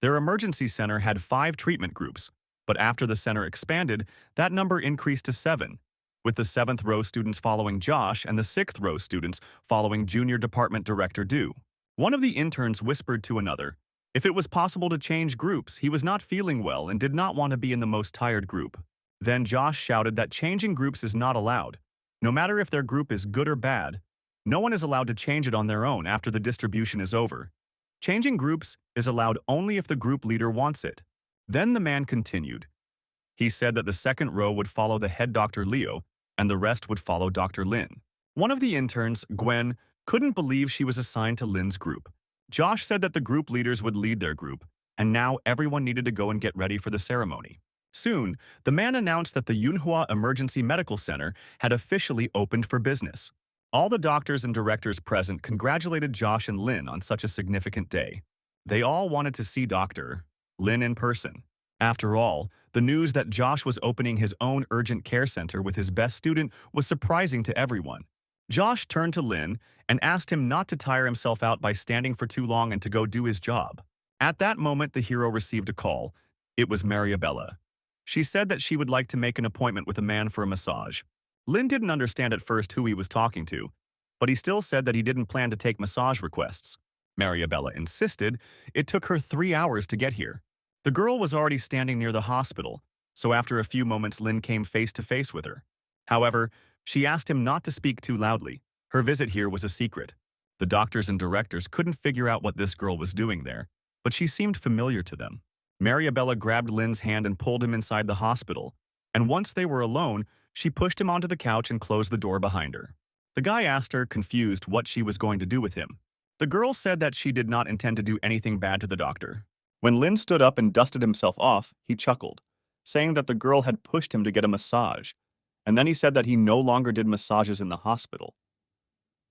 Their emergency center had 5 treatment groups, but after the center expanded, that number increased to 7, with the 7th row students following Josh and the 6th row students following Junior Department Director Du. One of the interns whispered to another, if it was possible to change groups, he was not feeling well and did not want to be in the most tired group. Then Josh shouted that changing groups is not allowed. No matter if their group is good or bad, no one is allowed to change it on their own after the distribution is over. Changing groups is allowed only if the group leader wants it. Then the man continued. He said that the 2nd row would follow the head Dr. Leo, and the rest would follow Dr. Lin. One of the interns, Gwen, couldn't believe she was assigned to Lin's group. Josh said that the group leaders would lead their group, and now everyone needed to go and get ready for the ceremony. Soon, the man announced that the Manhua Emergency Medical Center had officially opened for business. All the doctors and directors present congratulated Josh and Lin on such a significant day. They all wanted to see Dr. Lin in person. After all, the news that Josh was opening his own urgent care center with his best student was surprising to everyone. Josh turned to Lin and asked him not to tire himself out by standing for too long and to go do his job. At that moment, the hero received a call. It was Mariabella. She said that she would like to make an appointment with a man for a massage. Lin didn't understand at first who he was talking to, but he still said that he didn't plan to take massage requests. Mariabella insisted. It took her 3 hours to get here. The girl was already standing near the hospital, so after a few moments Lin came face to face with her. However, she asked him not to speak too loudly. Her visit here was a secret. The doctors and directors couldn't figure out what this girl was doing there, but she seemed familiar to them. Mariabella grabbed Lin's hand and pulled him inside the hospital, and once they were alone, she pushed him onto the couch and closed the door behind her. The guy asked her, confused, what she was going to do with him. The girl said that she did not intend to do anything bad to the doctor. When Lin stood up and dusted himself off, he chuckled, saying that the girl had pushed him to get a massage, and then he said that he no longer did massages in the hospital.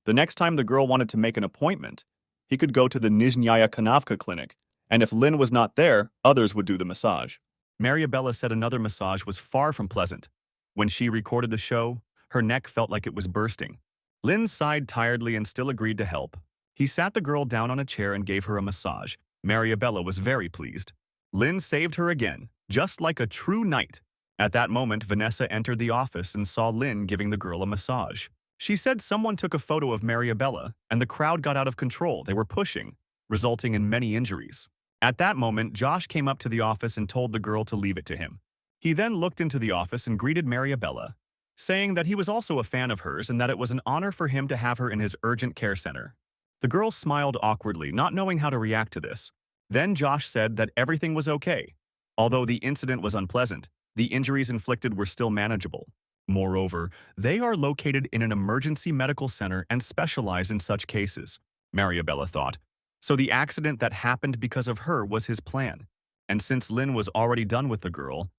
The next time the girl wanted to make an appointment, he could go to the Nizhnyaya Kanavka clinic, and if Lin was not there, others would do the massage. Mariabella said another massage was far from pleasant. When she recorded the show, her neck felt like it was bursting. Lin sighed tiredly and still agreed to help. He sat the girl down on a chair and gave her a massage. Mariabella was very pleased. Lin saved her again, just like a true knight. At that moment, Vanessa entered the office and saw Lin giving the girl a massage. She said someone took a photo of Mariabella, and the crowd got out of control. They were pushing, resulting in many injuries. At that moment, Josh came up to the office and told the girl to leave it to him. He then looked into the office and greeted Mariabella, saying that he was also a fan of hers and that it was an honor for him to have her in his urgent care center. The girl smiled awkwardly, not knowing how to react to this. Then Josh said that everything was okay. Although the incident was unpleasant, the injuries inflicted were still manageable. Moreover, they are located in an emergency medical center and specialize in such cases, Mariabella thought. So the accident that happened because of her was his plan. And since Lin was already done with the girl,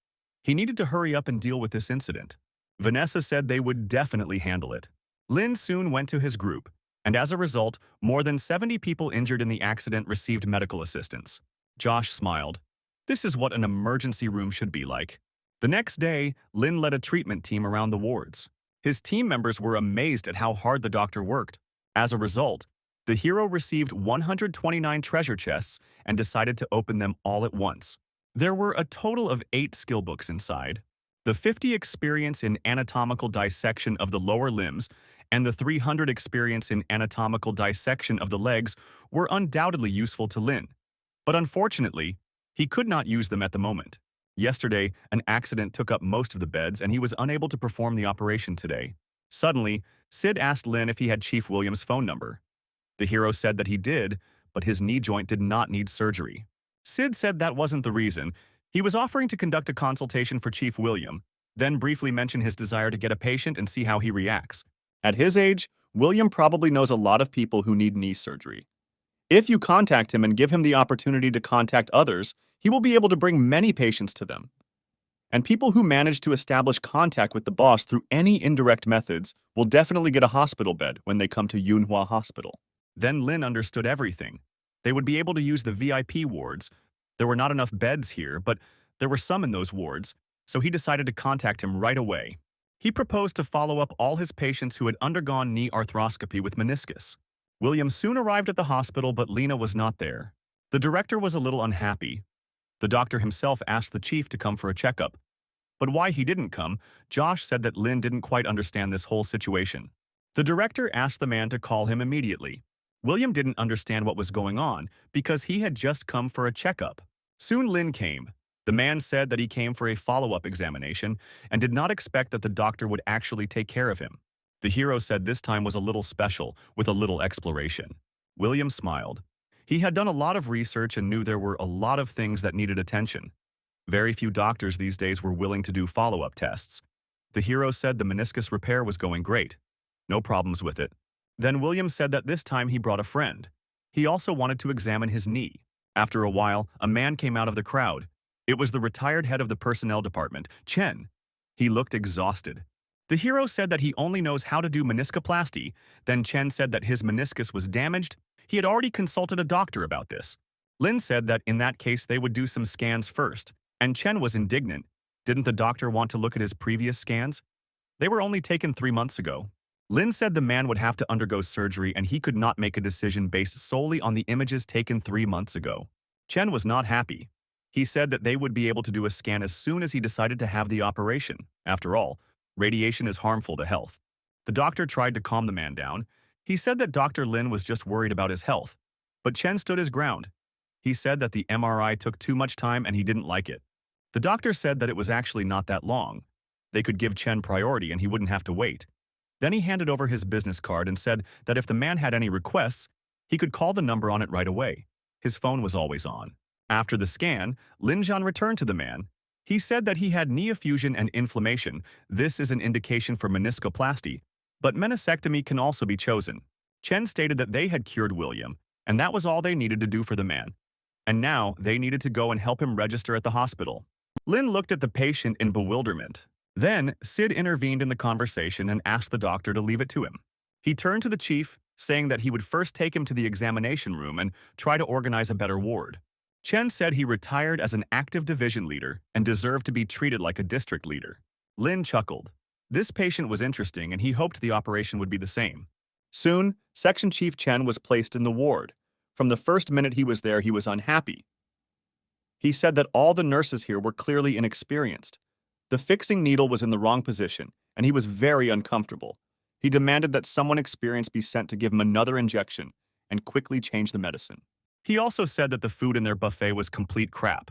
he needed to hurry up and deal with this incident. Vanessa said they would definitely handle it. Lin soon went to his group, and as a result, more than 70 people injured in the accident received medical assistance. Josh smiled. This is what an emergency room should be like. The next day, Lin led a treatment team around the wards. His team members were amazed at how hard the doctor worked. As a result, the hero received 129 treasure chests and decided to open them all at once. There were a total of 8 skill books inside. The 50 experience in anatomical dissection of the lower limbs and the 300 experience in anatomical dissection of the legs were undoubtedly useful to Lin. But unfortunately, he could not use them at the moment. Yesterday, an accident took up most of the beds and he was unable to perform the operation today. Suddenly, Sid asked Lin if he had Chief William's phone number. The hero said that he did, but his knee joint did not need surgery. Sid said that wasn't the reason. He was offering to conduct a consultation for Chief William, then briefly mention his desire to get a patient and see how he reacts. At his age, William probably knows a lot of people who need knee surgery. If you contact him and give him the opportunity to contact others, he will be able to bring many patients to them. And people who manage to establish contact with the boss through any indirect methods will definitely get a hospital bed when they come to Yunhua Hospital. Then Lin understood everything. They would be able to use the VIP wards. There were not enough beds here, but there were some in those wards, so he decided to contact him right away. He proposed to follow up all his patients who had undergone knee arthroscopy with meniscus. William soon arrived at the hospital, but Lena was not there. The director was a little unhappy. The doctor himself asked the chief to come for a checkup. But why he didn't come, Josh said that Lin didn't quite understand this whole situation. The director asked the man to call him immediately. William didn't understand what was going on because he had just come for a checkup. Soon Lin came. The man said that he came for a follow-up examination and did not expect that the doctor would actually take care of him. The hero said this time was a little special, with a little exploration. William smiled. He had done a lot of research and knew there were a lot of things that needed attention. Very few doctors these days were willing to do follow-up tests. The hero said the meniscus repair was going great. No problems with it. Then William said that this time he brought a friend. He also wanted to examine his knee. After a while, a man came out of the crowd. It was the retired head of the personnel department, Chen. He looked exhausted. The hero said that he only knows how to do meniscoplasty. Then Chen said that his meniscus was damaged. He had already consulted a doctor about this. Lin said that in that case they would do some scans first, and Chen was indignant. Didn't the doctor want to look at his previous scans? They were only taken 3 months ago. Lin said the man would have to undergo surgery and he could not make a decision based solely on the images taken 3 months ago. Chen was not happy. He said that they would be able to do a scan as soon as he decided to have the operation. After all, radiation is harmful to health. The doctor tried to calm the man down. He said that Dr. Lin was just worried about his health. But Chen stood his ground. He said that the MRI took too much time and he didn't like it. The doctor said that it was actually not that long. They could give Chen priority and he wouldn't have to wait. Then he handed over his business card and said that if the man had any requests, he could call the number on it right away. His phone was always on. After the scan, Lin Zhan returned to the man. He said that he had knee effusion and inflammation. This is an indication for meniscoplasty, but meniscectomy can also be chosen. Chen stated that they had cured William, and that was all they needed to do for the man. And now they needed to go and help him register at the hospital. Lin looked at the patient in bewilderment. Then, Sid intervened in the conversation and asked the doctor to leave it to him. He turned to the chief, saying that he would first take him to the examination room and try to organize a better ward. Chen said he retired as an active division leader and deserved to be treated like a district leader. Lin chuckled. This patient was interesting and he hoped the operation would be the same. Soon, Section Chief Chen was placed in the ward. From the first minute he was there, he was unhappy. He said that all the nurses here were clearly inexperienced. The fixing needle was in the wrong position, and he was very uncomfortable. He demanded that someone experienced be sent to give him another injection and quickly change the medicine. He also said that the food in their buffet was complete crap.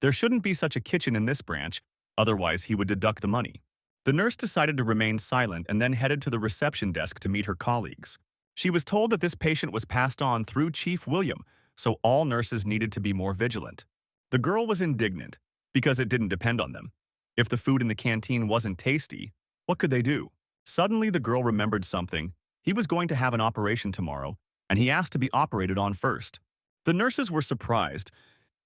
There shouldn't be such a kitchen in this branch, otherwise he would deduct the money. The nurse decided to remain silent and then headed to the reception desk to meet her colleagues. She was told that this patient was passed on through Chief William, so all nurses needed to be more vigilant. The girl was indignant, because it didn't depend on them. If the food in the canteen wasn't tasty, what could they do? Suddenly the girl remembered something. He was going to have an operation tomorrow, and he asked to be operated on first. The nurses were surprised.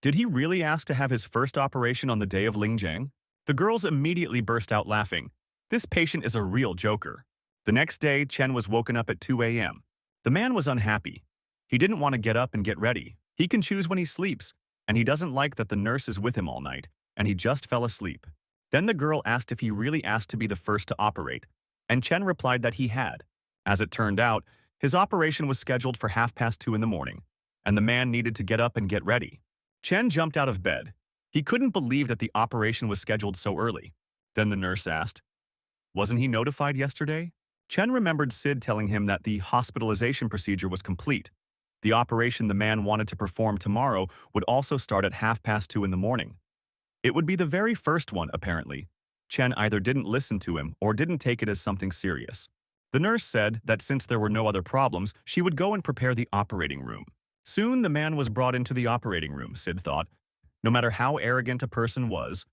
Did he really ask to have his first operation on the day of Lingjiang? The girls immediately burst out laughing. This patient is a real joker. The next day, Chen was woken up at 2 a.m. The man was unhappy. He didn't want to get up and get ready. He can choose when he sleeps, and he doesn't like that the nurse is with him all night, and he just fell asleep. Then the girl asked if he really asked to be the first to operate, and Chen replied that he had. As it turned out, his operation was scheduled for 2:30 in the morning, and the man needed to get up and get ready. Chen jumped out of bed. He couldn't believe that the operation was scheduled so early. Then the nurse asked, "Wasn't he notified yesterday?" Chen remembered Sid telling him that the hospitalization procedure was complete. The operation the man wanted to perform tomorrow would also start at 2:30 in the morning. It would be the very first one, apparently. Chen either didn't listen to him or didn't take it as something serious. The nurse said that since there were no other problems, she would go and prepare the operating room. Soon the man was brought into the operating room, Sid thought. No matter how arrogant a person was,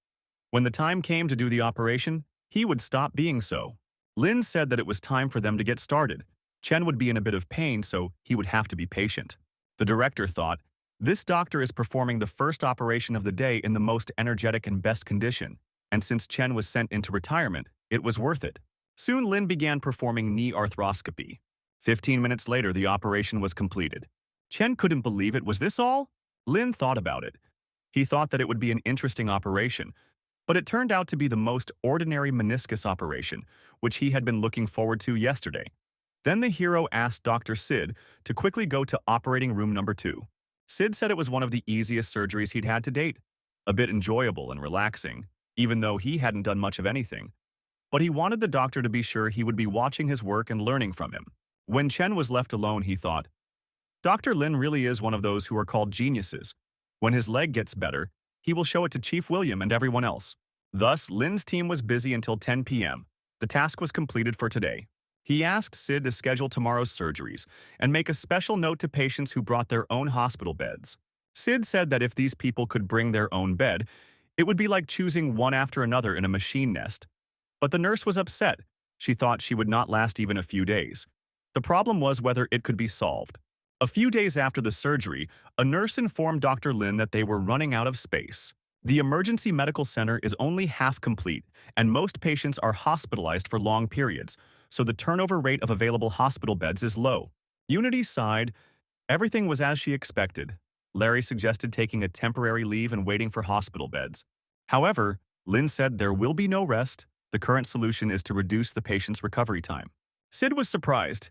when the time came to do the operation, he would stop being so. Lin said that it was time for them to get started. Chen would be in a bit of pain, so he would have to be patient. The director thought, this doctor is performing the first operation of the day in the most energetic and best condition, and since Chen was sent into retirement, it was worth it. Soon Lin began performing knee arthroscopy. 15 minutes later, the operation was completed. Chen couldn't believe it. Was this all? Lin thought about it. He thought that it would be an interesting operation, but it turned out to be the most ordinary meniscus operation, which he had been looking forward to yesterday. Then the hero asked Dr. Sid to quickly go to operating room number 2. Sid said it was one of the easiest surgeries he'd had to date, a bit enjoyable and relaxing, even though he hadn't done much of anything. But he wanted the doctor to be sure he would be watching his work and learning from him. When Chen was left alone, he thought, Dr. Lin really is one of those who are called geniuses. When his leg gets better, he will show it to Chief William and everyone else. Thus, Lin's team was busy until 10 p.m. The task was completed for today. He asked Sid to schedule tomorrow's surgeries and make a special note to patients who brought their own hospital beds. Sid said that if these people could bring their own bed, it would be like choosing one after another in a machine nest. But the nurse was upset. She thought she would not last even a few days. The problem was whether it could be solved. A few days after the surgery, a nurse informed Dr. Lin that they were running out of space. The emergency medical center is only half complete, and most patients are hospitalized for long periods, so the turnover rate of available hospital beds is low. Unity sighed. Everything was as she expected. Larry suggested taking a temporary leave and waiting for hospital beds. However, Lin said there will be no rest. The current solution is to reduce the patient's recovery time. Sid was surprised.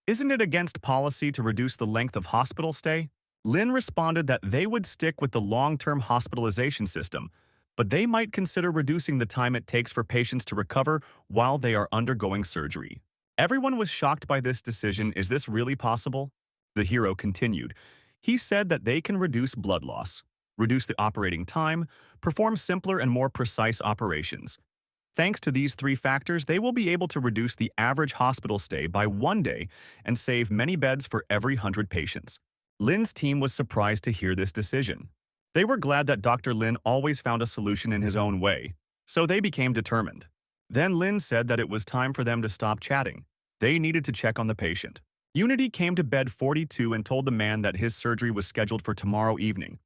Isn't it against policy to reduce the length of hospital stay? Lin responded that they would stick with the long-term hospitalization system, but they might consider reducing the time it takes for patients to recover while they are undergoing surgery. Everyone was shocked by this decision. Is this really possible? The hero continued. He said that they can reduce blood loss, reduce the operating time, perform simpler and more precise operations. Thanks to these 3 factors, they will be able to reduce the average hospital stay by 1 day and save many beds for every 100 patients. Lin's team was surprised to hear this decision. They were glad that Dr. Lin always found a solution in his own way, so they became determined. Then Lin said that it was time for them to stop chatting. They needed to check on the patient. Unity came to bed 42 and told the man that his surgery was scheduled for tomorrow evening.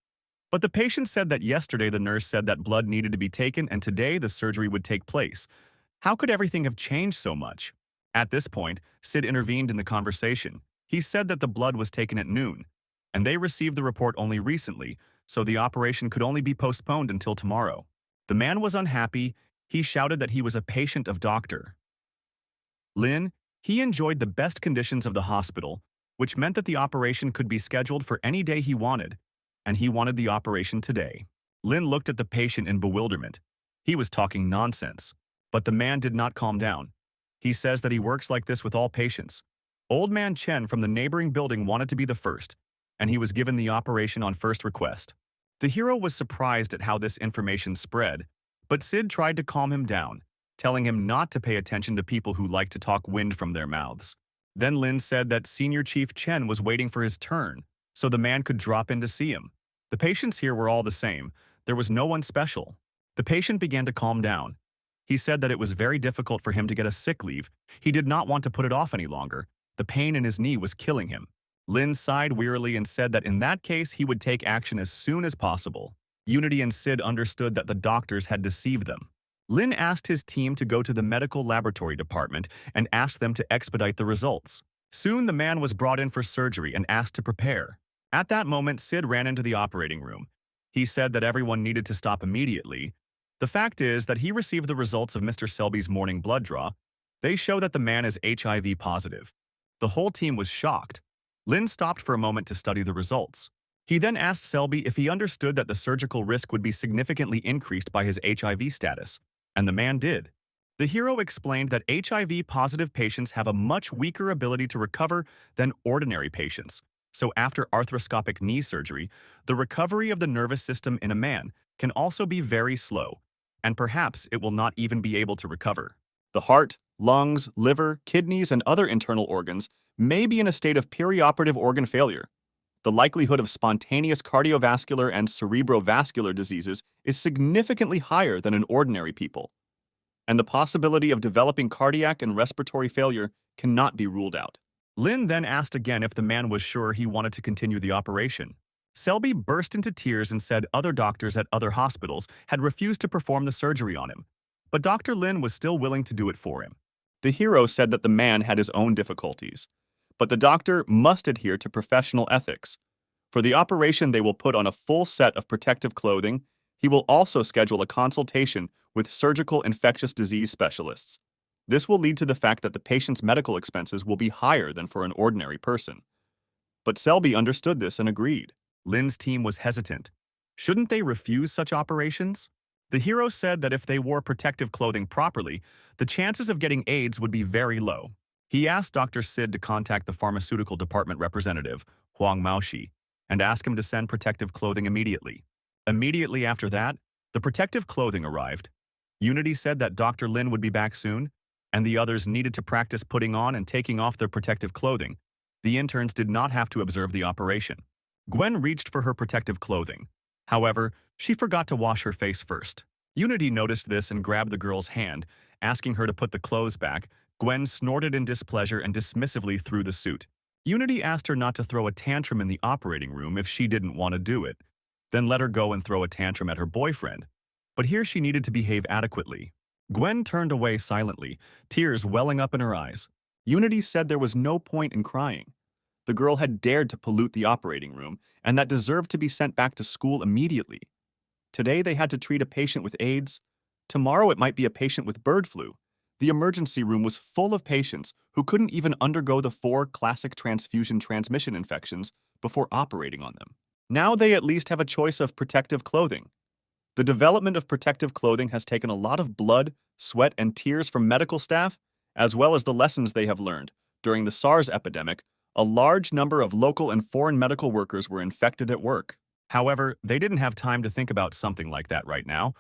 But the patient said that yesterday the nurse said that blood needed to be taken and today the surgery would take place. How could everything have changed so much? At this point, Sid intervened in the conversation. He said that the blood was taken at noon, and they received the report only recently, so the operation could only be postponed until tomorrow. The man was unhappy. He shouted that he was a patient of Dr. Lin. He enjoyed the best conditions of the hospital, which meant that the operation could be scheduled for any day he wanted, and he wanted the operation today. Lin looked at the patient in bewilderment. He was talking nonsense. But the man did not calm down. He says that he works like this with all patients. Old man Chen from the neighboring building wanted to be the first, and he was given the operation on first request. The hero was surprised at how this information spread, but Sid tried to calm him down, telling him not to pay attention to people who like to talk wind from their mouths. Then Lin said that Senior Chief Chen was waiting for his turn, so the man could drop in to see him. The patients here were all the same. There was no one special. The patient began to calm down. He said that it was very difficult for him to get a sick leave. He did not want to put it off any longer. The pain in his knee was killing him. Lin sighed wearily and said that in that case he would take action as soon as possible. Unity and Sid understood that the doctors had deceived them. Lin asked his team to go to the medical laboratory department and asked them to expedite the results. Soon the man was brought in for surgery and asked to prepare. At that moment, Sid ran into the operating room. He said that everyone needed to stop immediately. The fact is that he received the results of Mr. Selby's morning blood draw. They show that the man is HIV positive. The whole team was shocked. Lin stopped for a moment to study the results. He then asked Selby if he understood that the surgical risk would be significantly increased by his HIV status, and the man did. The hero explained that HIV-positive patients have a much weaker ability to recover than ordinary patients. So after arthroscopic knee surgery, the recovery of the nervous system in a man can also be very slow, and perhaps it will not even be able to recover. The heart, lungs, liver, kidneys, and other internal organs may be in a state of perioperative organ failure. The likelihood of spontaneous cardiovascular and cerebrovascular diseases is significantly higher than in ordinary people, and the possibility of developing cardiac and respiratory failure cannot be ruled out. Lin then asked again if the man was sure he wanted to continue the operation. Selby burst into tears and said other doctors at other hospitals had refused to perform the surgery on him, but Dr. Lin was still willing to do it for him. The hero said that the man had his own difficulties, but the doctor must adhere to professional ethics. For the operation, they will put on a full set of protective clothing. He will also schedule a consultation with surgical infectious disease specialists. This will lead to the fact that the patient's medical expenses will be higher than for an ordinary person. But Selby understood this and agreed. Lin's team was hesitant. Shouldn't they refuse such operations? The hero said that if they wore protective clothing properly, the chances of getting AIDS would be very low. He asked Dr. Sid to contact the pharmaceutical department representative, Huang Maoshi, and ask him to send protective clothing immediately. Immediately after that, the protective clothing arrived. Unity said that Dr. Lin would be back soon, and the others needed to practice putting on and taking off their protective clothing. The interns did not have to observe the operation. Gwen reached for her protective clothing. However, she forgot to wash her face first. Unity noticed this and grabbed the girl's hand, asking her to put the clothes back. Gwen snorted in displeasure and dismissively threw the suit. Unity asked her not to throw a tantrum in the operating room if she didn't want to do it, then let her go and throw a tantrum at her boyfriend. But here she needed to behave adequately. Gwen turned away silently, tears welling up in her eyes. Unity said there was no point in crying. The girl had dared to pollute the operating room, and that deserved to be sent back to school immediately. Today they had to treat a patient with AIDS. Tomorrow it might be a patient with bird flu. The emergency room was full of patients who couldn't even undergo the 4 classic transfusion transmission infections before operating on them. Now they at least have a choice of protective clothing. The development of protective clothing has taken a lot of blood, sweat, and tears from medical staff, as well as the lessons they have learned. During the SARS epidemic, a large number of local and foreign medical workers were infected at work. However, they didn't have time to think about something like that right now,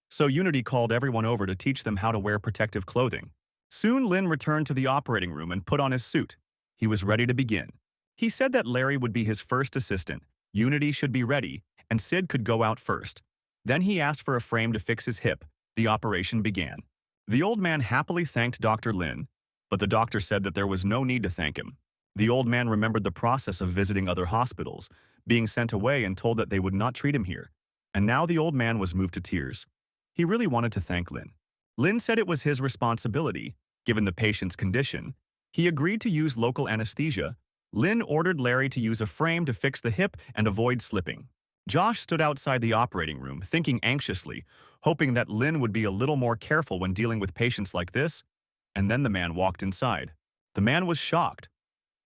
so Unity called everyone over to teach them how to wear protective clothing. Soon Lin returned to the operating room and put on his suit. He was ready to begin. He said that Larry would be his first assistant, Unity should be ready, and Sid could go out first. Then he asked for a frame to fix his hip. The operation began. The old man happily thanked Dr. Lin, but the doctor said that there was no need to thank him. The old man remembered the process of visiting other hospitals, being sent away and told that they would not treat him here. And now the old man was moved to tears. He really wanted to thank Lin. Lin said it was his responsibility, given the patient's condition. He agreed to use local anesthesia. Lin ordered Larry to use a frame to fix the hip and avoid slipping. Josh stood outside the operating room, thinking anxiously, hoping that Lin would be a little more careful when dealing with patients like this. And then the man walked inside. The man was shocked.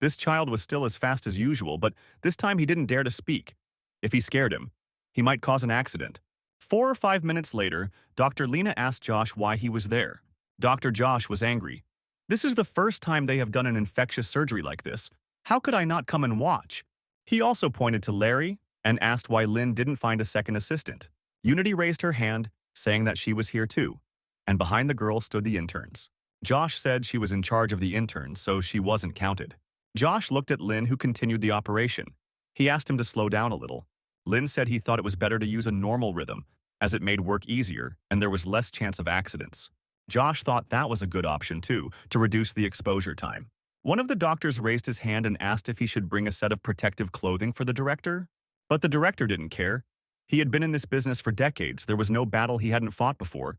This child was still as fast as usual, but this time he didn't dare to speak. If he scared him, he might cause an accident. 4 or 5 minutes later, Dr. Lena asked Josh why he was there. Dr. Josh was angry. This is the first time they have done an infectious surgery like this. How could I not come and watch? He also pointed to Larry and asked why Lin didn't find a second assistant. Unity raised her hand, saying that she was here too. And behind the girl stood the interns. Josh said she was in charge of the interns, so she wasn't counted. Josh looked at Lin, who continued the operation. He asked him to slow down a little. Lin said he thought it was better to use a normal rhythm, as it made work easier and there was less chance of accidents. Josh thought that was a good option too, to reduce the exposure time. One of the doctors raised his hand and asked if he should bring a set of protective clothing for the director. But the director didn't care. He had been in this business for decades. There was no battle he hadn't fought before.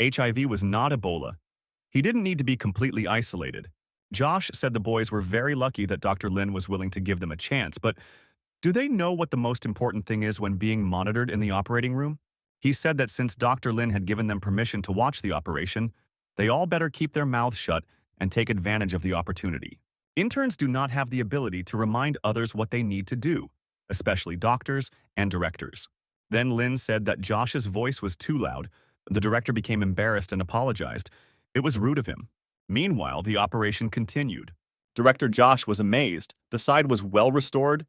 HIV was not Ebola. He didn't need to be completely isolated. Josh said the boys were very lucky that Dr. Lin was willing to give them a chance, but do they know what the most important thing is when being monitored in the operating room? He said that since Dr. Lin had given them permission to watch the operation, they all better keep their mouths shut and take advantage of the opportunity. Interns do not have the ability to remind others what they need to do, especially doctors and directors. Then Lin said that Josh's voice was too loud. The director became embarrassed and apologized. It was rude of him. Meanwhile, the operation continued. Director Josh was amazed. The side was well restored.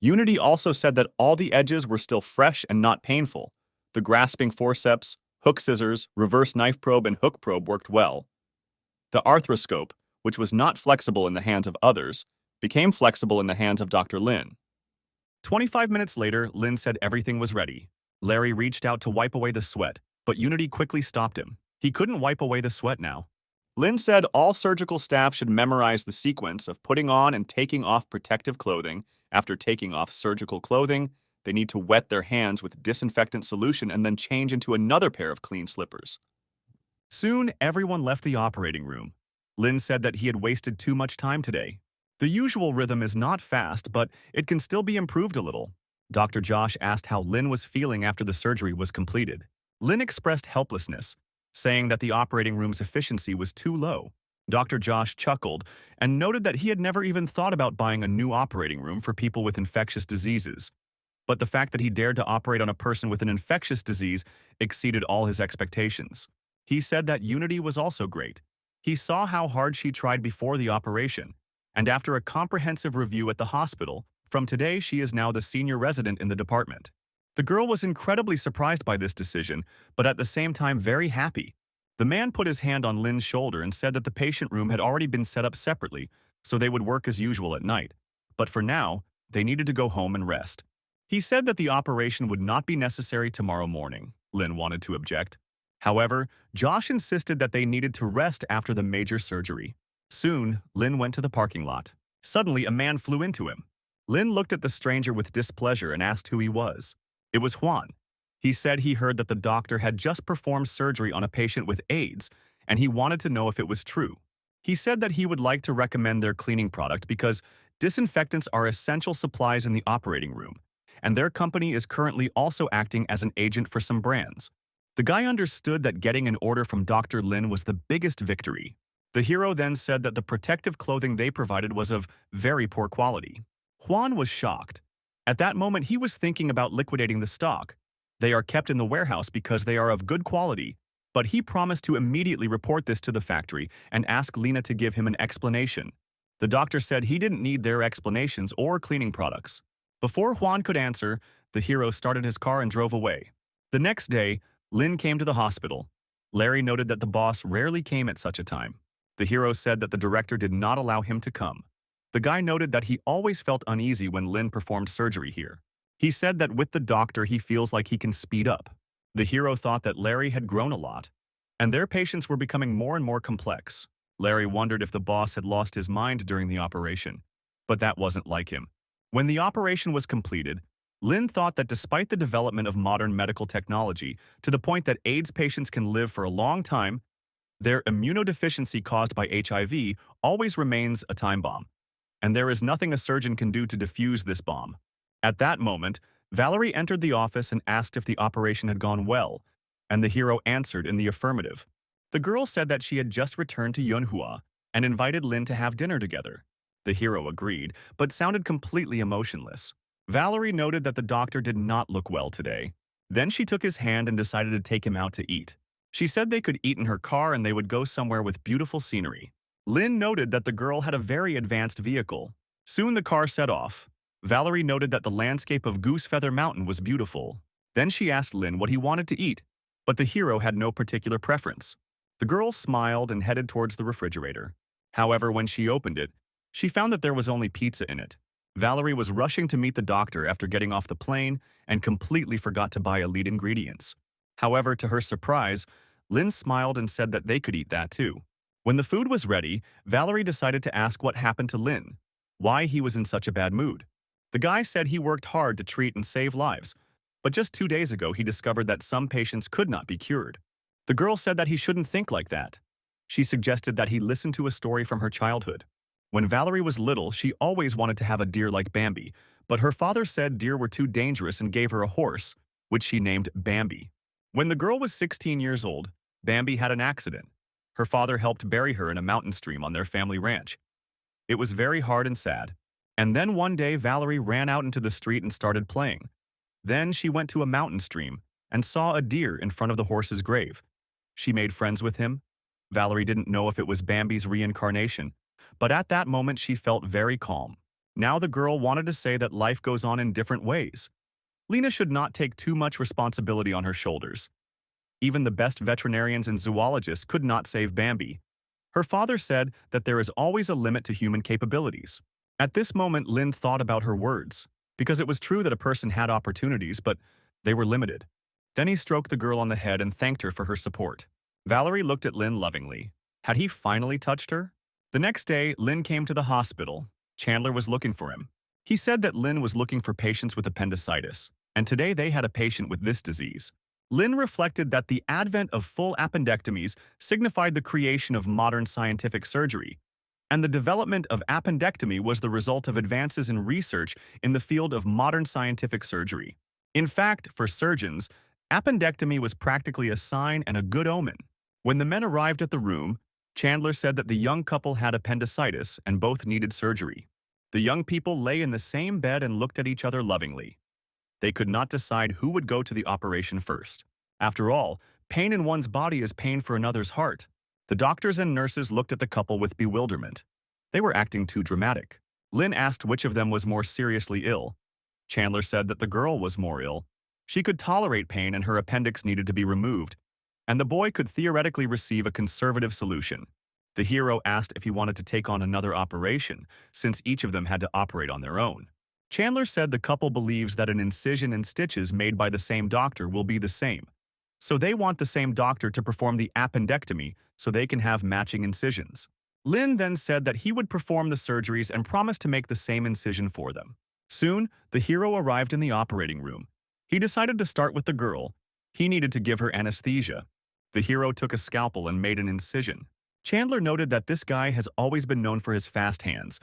Unity also said that all the edges were still fresh and not painful. The grasping forceps, hook scissors, reverse knife probe, and hook probe worked well. The arthroscope, which was not flexible in the hands of others, became flexible in the hands of Dr. Lin. 25 minutes later, Lin said everything was ready. Larry reached out to wipe away the sweat, but Unity quickly stopped him. He couldn't wipe away the sweat now. Lin said all surgical staff should memorize the sequence of putting on and taking off protective clothing. After taking off surgical clothing, they need to wet their hands with disinfectant solution and then change into another pair of clean slippers. Soon, everyone left the operating room. Lin said that he had wasted too much time today. The usual rhythm is not fast, but it can still be improved a little. Dr. Josh asked how Lin was feeling after the surgery was completed. Lin expressed helplessness, saying that the operating room's efficiency was too low. Dr. Josh chuckled and noted that he had never even thought about buying a new operating room for people with infectious diseases. But the fact that he dared to operate on a person with an infectious disease exceeded all his expectations. He said that Unity was also great. He saw how hard she tried before the operation, and after a comprehensive review at the hospital, from today she is now the senior resident in the department. The girl was incredibly surprised by this decision, but at the same time very happy. The man put his hand on Lin's shoulder and said that the patient room had already been set up separately, so they would work as usual at night. But for now, they needed to go home and rest. He said that the operation would not be necessary tomorrow morning. Lin wanted to object. However, Josh insisted that they needed to rest after the major surgery. Soon, Lin went to the parking lot. Suddenly, a man flew into him. Lin looked at the stranger with displeasure and asked who he was. It was Juan. He said he heard that the doctor had just performed surgery on a patient with AIDS, and he wanted to know if it was true. He said that he would like to recommend their cleaning product because disinfectants are essential supplies in the operating room, and their company is currently also acting as an agent for some brands. The guy understood that getting an order from Dr. Lin was the biggest victory. The hero then said that the protective clothing they provided was of very poor quality. Juan was shocked. At that moment, he was thinking about liquidating the stock. They are kept in the warehouse because they are of good quality, but he promised to immediately report this to the factory and ask Lena to give him an explanation. The doctor said he didn't need their explanations or cleaning products. Before Juan could answer, the hero started his car and drove away. The next day, Lin came to the hospital. Larry noted that the boss rarely came at such a time. The hero said that the director did not allow him to come. The guy noted that he always felt uneasy when Lin performed surgery here. He said that with the doctor he feels like he can speed up. The hero thought that Larry had grown a lot, and their patients were becoming more and more complex. Larry wondered if the boss had lost his mind during the operation. but that wasn't like him. When the operation was completed, Lin thought that despite the development of modern medical technology to the point that AIDS patients can live for a long time, their immunodeficiency caused by HIV always remains a time bomb, and there is nothing a surgeon can do to defuse this bomb. At that moment, Valerie entered the office and asked if the operation had gone well, and the hero answered in the affirmative. The girl said that she had just returned to Manhua and invited Lin to have dinner together. The hero agreed, but sounded completely emotionless. Valerie noted that the doctor did not look well today. Then she took his hand and decided to take him out to eat. She said they could eat in her car and they would go somewhere with beautiful scenery. Lin noted that the girl had a very advanced vehicle. Soon the car set off. Valerie noted that the landscape of Goosefeather Mountain was beautiful. Then she asked Lin what he wanted to eat, but the hero had no particular preference. The girl smiled and headed towards the refrigerator. However, when she opened it, she found that there was only pizza in it. Valerie was rushing to meet the doctor after getting off the plane and completely forgot to buy elite ingredients. However, to her surprise, Lin smiled and said that they could eat that too. When the food was ready, Valerie decided to ask what happened to Lin, why he was in such a bad mood. The guy said he worked hard to treat and save lives, but just 2 days ago he discovered that some patients could not be cured. The girl said that he shouldn't think like that. She suggested that he listen to a story from her childhood. When Valerie was little, she always wanted to have a deer like Bambi, but her father said deer were too dangerous and gave her a horse, which she named Bambi. When the girl was 16 years old, Bambi had an accident. Her father helped bury her in a mountain stream on their family ranch. It was very hard and sad. And then one day Valerie ran out into the street and started playing. Then she went to a mountain stream and saw a deer in front of the horse's grave. She made friends with him. Valerie didn't know if it was Bambi's reincarnation, but at that moment she felt very calm. Now the girl wanted to say that life goes on in different ways. Lena should not take too much responsibility on her shoulders. Even the best veterinarians and zoologists could not save Bambi. Her father said that there is always a limit to human capabilities. At this moment, Lin thought about her words, because it was true that a person had opportunities, but they were limited. Then he stroked the girl on the head and thanked her for her support. Valerie looked at Lin lovingly. Had he finally touched her? The next day, Lin came to the hospital. Chandler was looking for him. He said that Lin was looking for patients with appendicitis, and today they had a patient with this disease. Lin reflected that the advent of full appendectomies signified the creation of modern scientific surgery, and the development of appendectomy was the result of advances in research in the field of modern scientific surgery. In fact, for surgeons, appendectomy was practically a sign and a good omen. When the men arrived at the room, Chandler said that the young couple had appendicitis and both needed surgery. The young people lay in the same bed and looked at each other lovingly. They could not decide who would go to the operation first. After all, pain in one's body is pain for another's heart. The doctors and nurses looked at the couple with bewilderment. They were acting too dramatic. Lin asked which of them was more seriously ill. Chandler said that the girl was more ill. She could tolerate pain and her appendix needed to be removed, and the boy could theoretically receive a conservative solution. The hero asked if he wanted to take on another operation, since each of them had to operate on their own. Chandler said the couple believes that an incision and stitches made by the same doctor will be the same, so they want the same doctor to perform the appendectomy so they can have matching incisions. Lin then said that he would perform the surgeries and promised to make the same incision for them. Soon, the hero arrived in the operating room. He decided to start with the girl. He needed to give her anesthesia. The hero took a scalpel and made an incision. Chandler noted that this guy has always been known for his fast hands,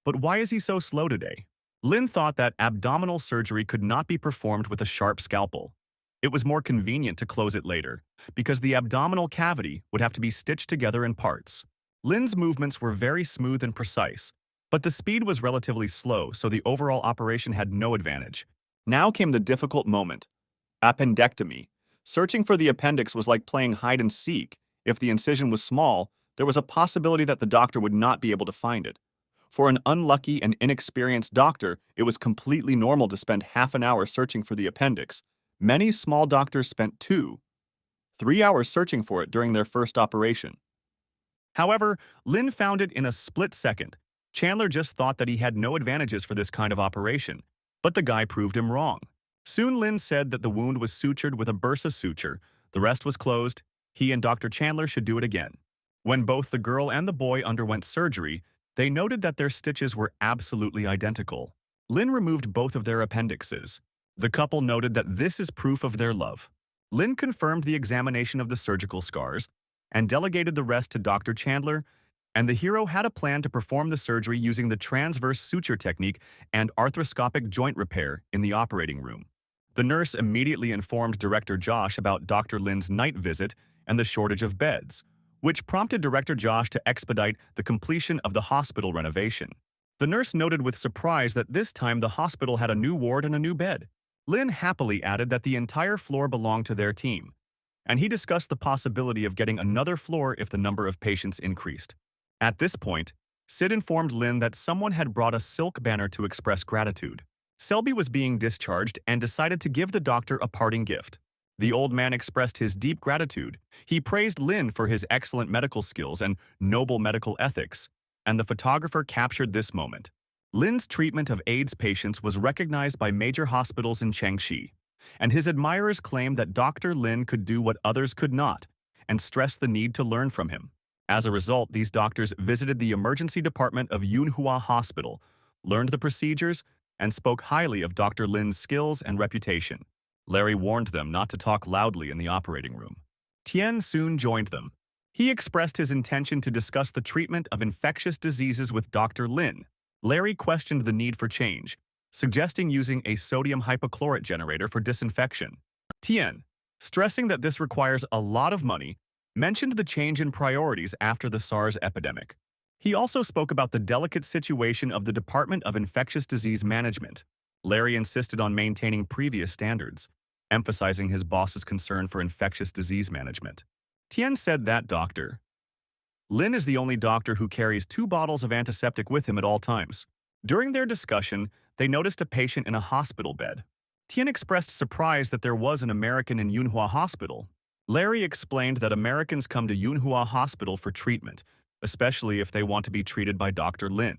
but why is he so slow today? Lin thought that abdominal surgery could not be performed with a sharp scalpel. It was more convenient to close it later, because the abdominal cavity would have to be stitched together in parts. Lin's movements were very smooth and precise, but the speed was relatively slow, so the overall operation had no advantage. Now came the difficult moment. Appendectomy. Searching for the appendix was like playing hide and seek. If the incision was small, there was a possibility that the doctor would not be able to find it. For an unlucky and inexperienced doctor, it was completely normal to spend half an hour searching for the appendix. Many small doctors spent 2-3 hours searching for it during their first operation. However, Lin found it in a split second. Chandler just thought that he had no advantages for this kind of operation, but the guy proved him wrong. Soon Lin said that the wound was sutured with a bursa suture, the rest was closed, he and Dr. Chandler should do it again. When both the girl and the boy underwent surgery, They noted that their stitches were absolutely identical. Lin removed both of their appendixes. The couple noted that this is proof of their love. Lin confirmed the examination of the surgical scars and delegated the rest to Dr. Chandler, and the hero had a plan to perform the surgery using the transverse suture technique and arthroscopic joint repair in the operating room. The nurse immediately informed Director Josh about Dr. Lin's night visit and the shortage of beds, which prompted Director Josh to expedite the completion of the hospital renovation. The nurse noted with surprise that this time the hospital had a new ward and a new bed. Lin happily added that the entire floor belonged to their team, and he discussed the possibility of getting another floor if the number of patients increased. At this point, Sid informed Lin that someone had brought a silk banner to express gratitude. Selby was being discharged and decided to give the doctor a parting gift. The old man expressed his deep gratitude. He praised Lin for his excellent medical skills and noble medical ethics, and the photographer captured this moment. Lin's treatment of AIDS patients was recognized by major hospitals in Chengxi, and his admirers claimed that Dr. Lin could do what others could not, and stressed the need to learn from him. As a result, these doctors visited the emergency department of Manhua Hospital, learned the procedures, and spoke highly of Dr. Lin's skills and reputation. Larry warned them not to talk loudly in the operating room. Tian soon joined them. He expressed his intention to discuss the treatment of infectious diseases with Dr. Lin. Larry questioned the need for change, suggesting using a sodium hypochlorite generator for disinfection. Tian, stressing that this requires a lot of money, mentioned the change in priorities after the SARS epidemic. He also spoke about the delicate situation of the Department of Infectious Disease Management. Larry insisted on maintaining previous standards, emphasizing his boss's concern for infectious disease management. Tian said that Dr. Lin is the only doctor who carries 2 bottles of antiseptic with him at all times. During their discussion, they noticed a patient in a hospital bed. Tian expressed surprise that there was an American in Manhua Hospital. Larry explained that Americans come to Manhua Hospital for treatment, especially if they want to be treated by Dr. Lin.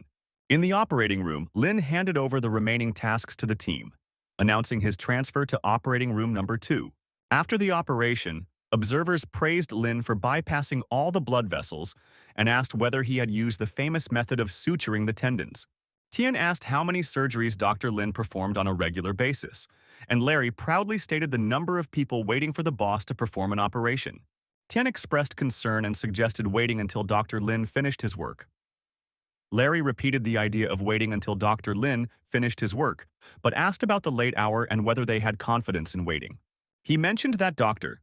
In the operating room, Lin handed over the remaining tasks to the team, announcing his transfer to operating room number 2. After the operation, observers praised Lin for bypassing all the blood vessels and asked whether he had used the famous method of suturing the tendons. Tian asked how many surgeries Dr. Lin performed on a regular basis, and Larry proudly stated the number of people waiting for the boss to perform an operation. Tian expressed concern and suggested waiting until Dr. Lin finished his work. Larry repeated the idea of waiting until Dr. Lin finished his work, but asked about the late hour and whether they had confidence in waiting. He mentioned that Dr.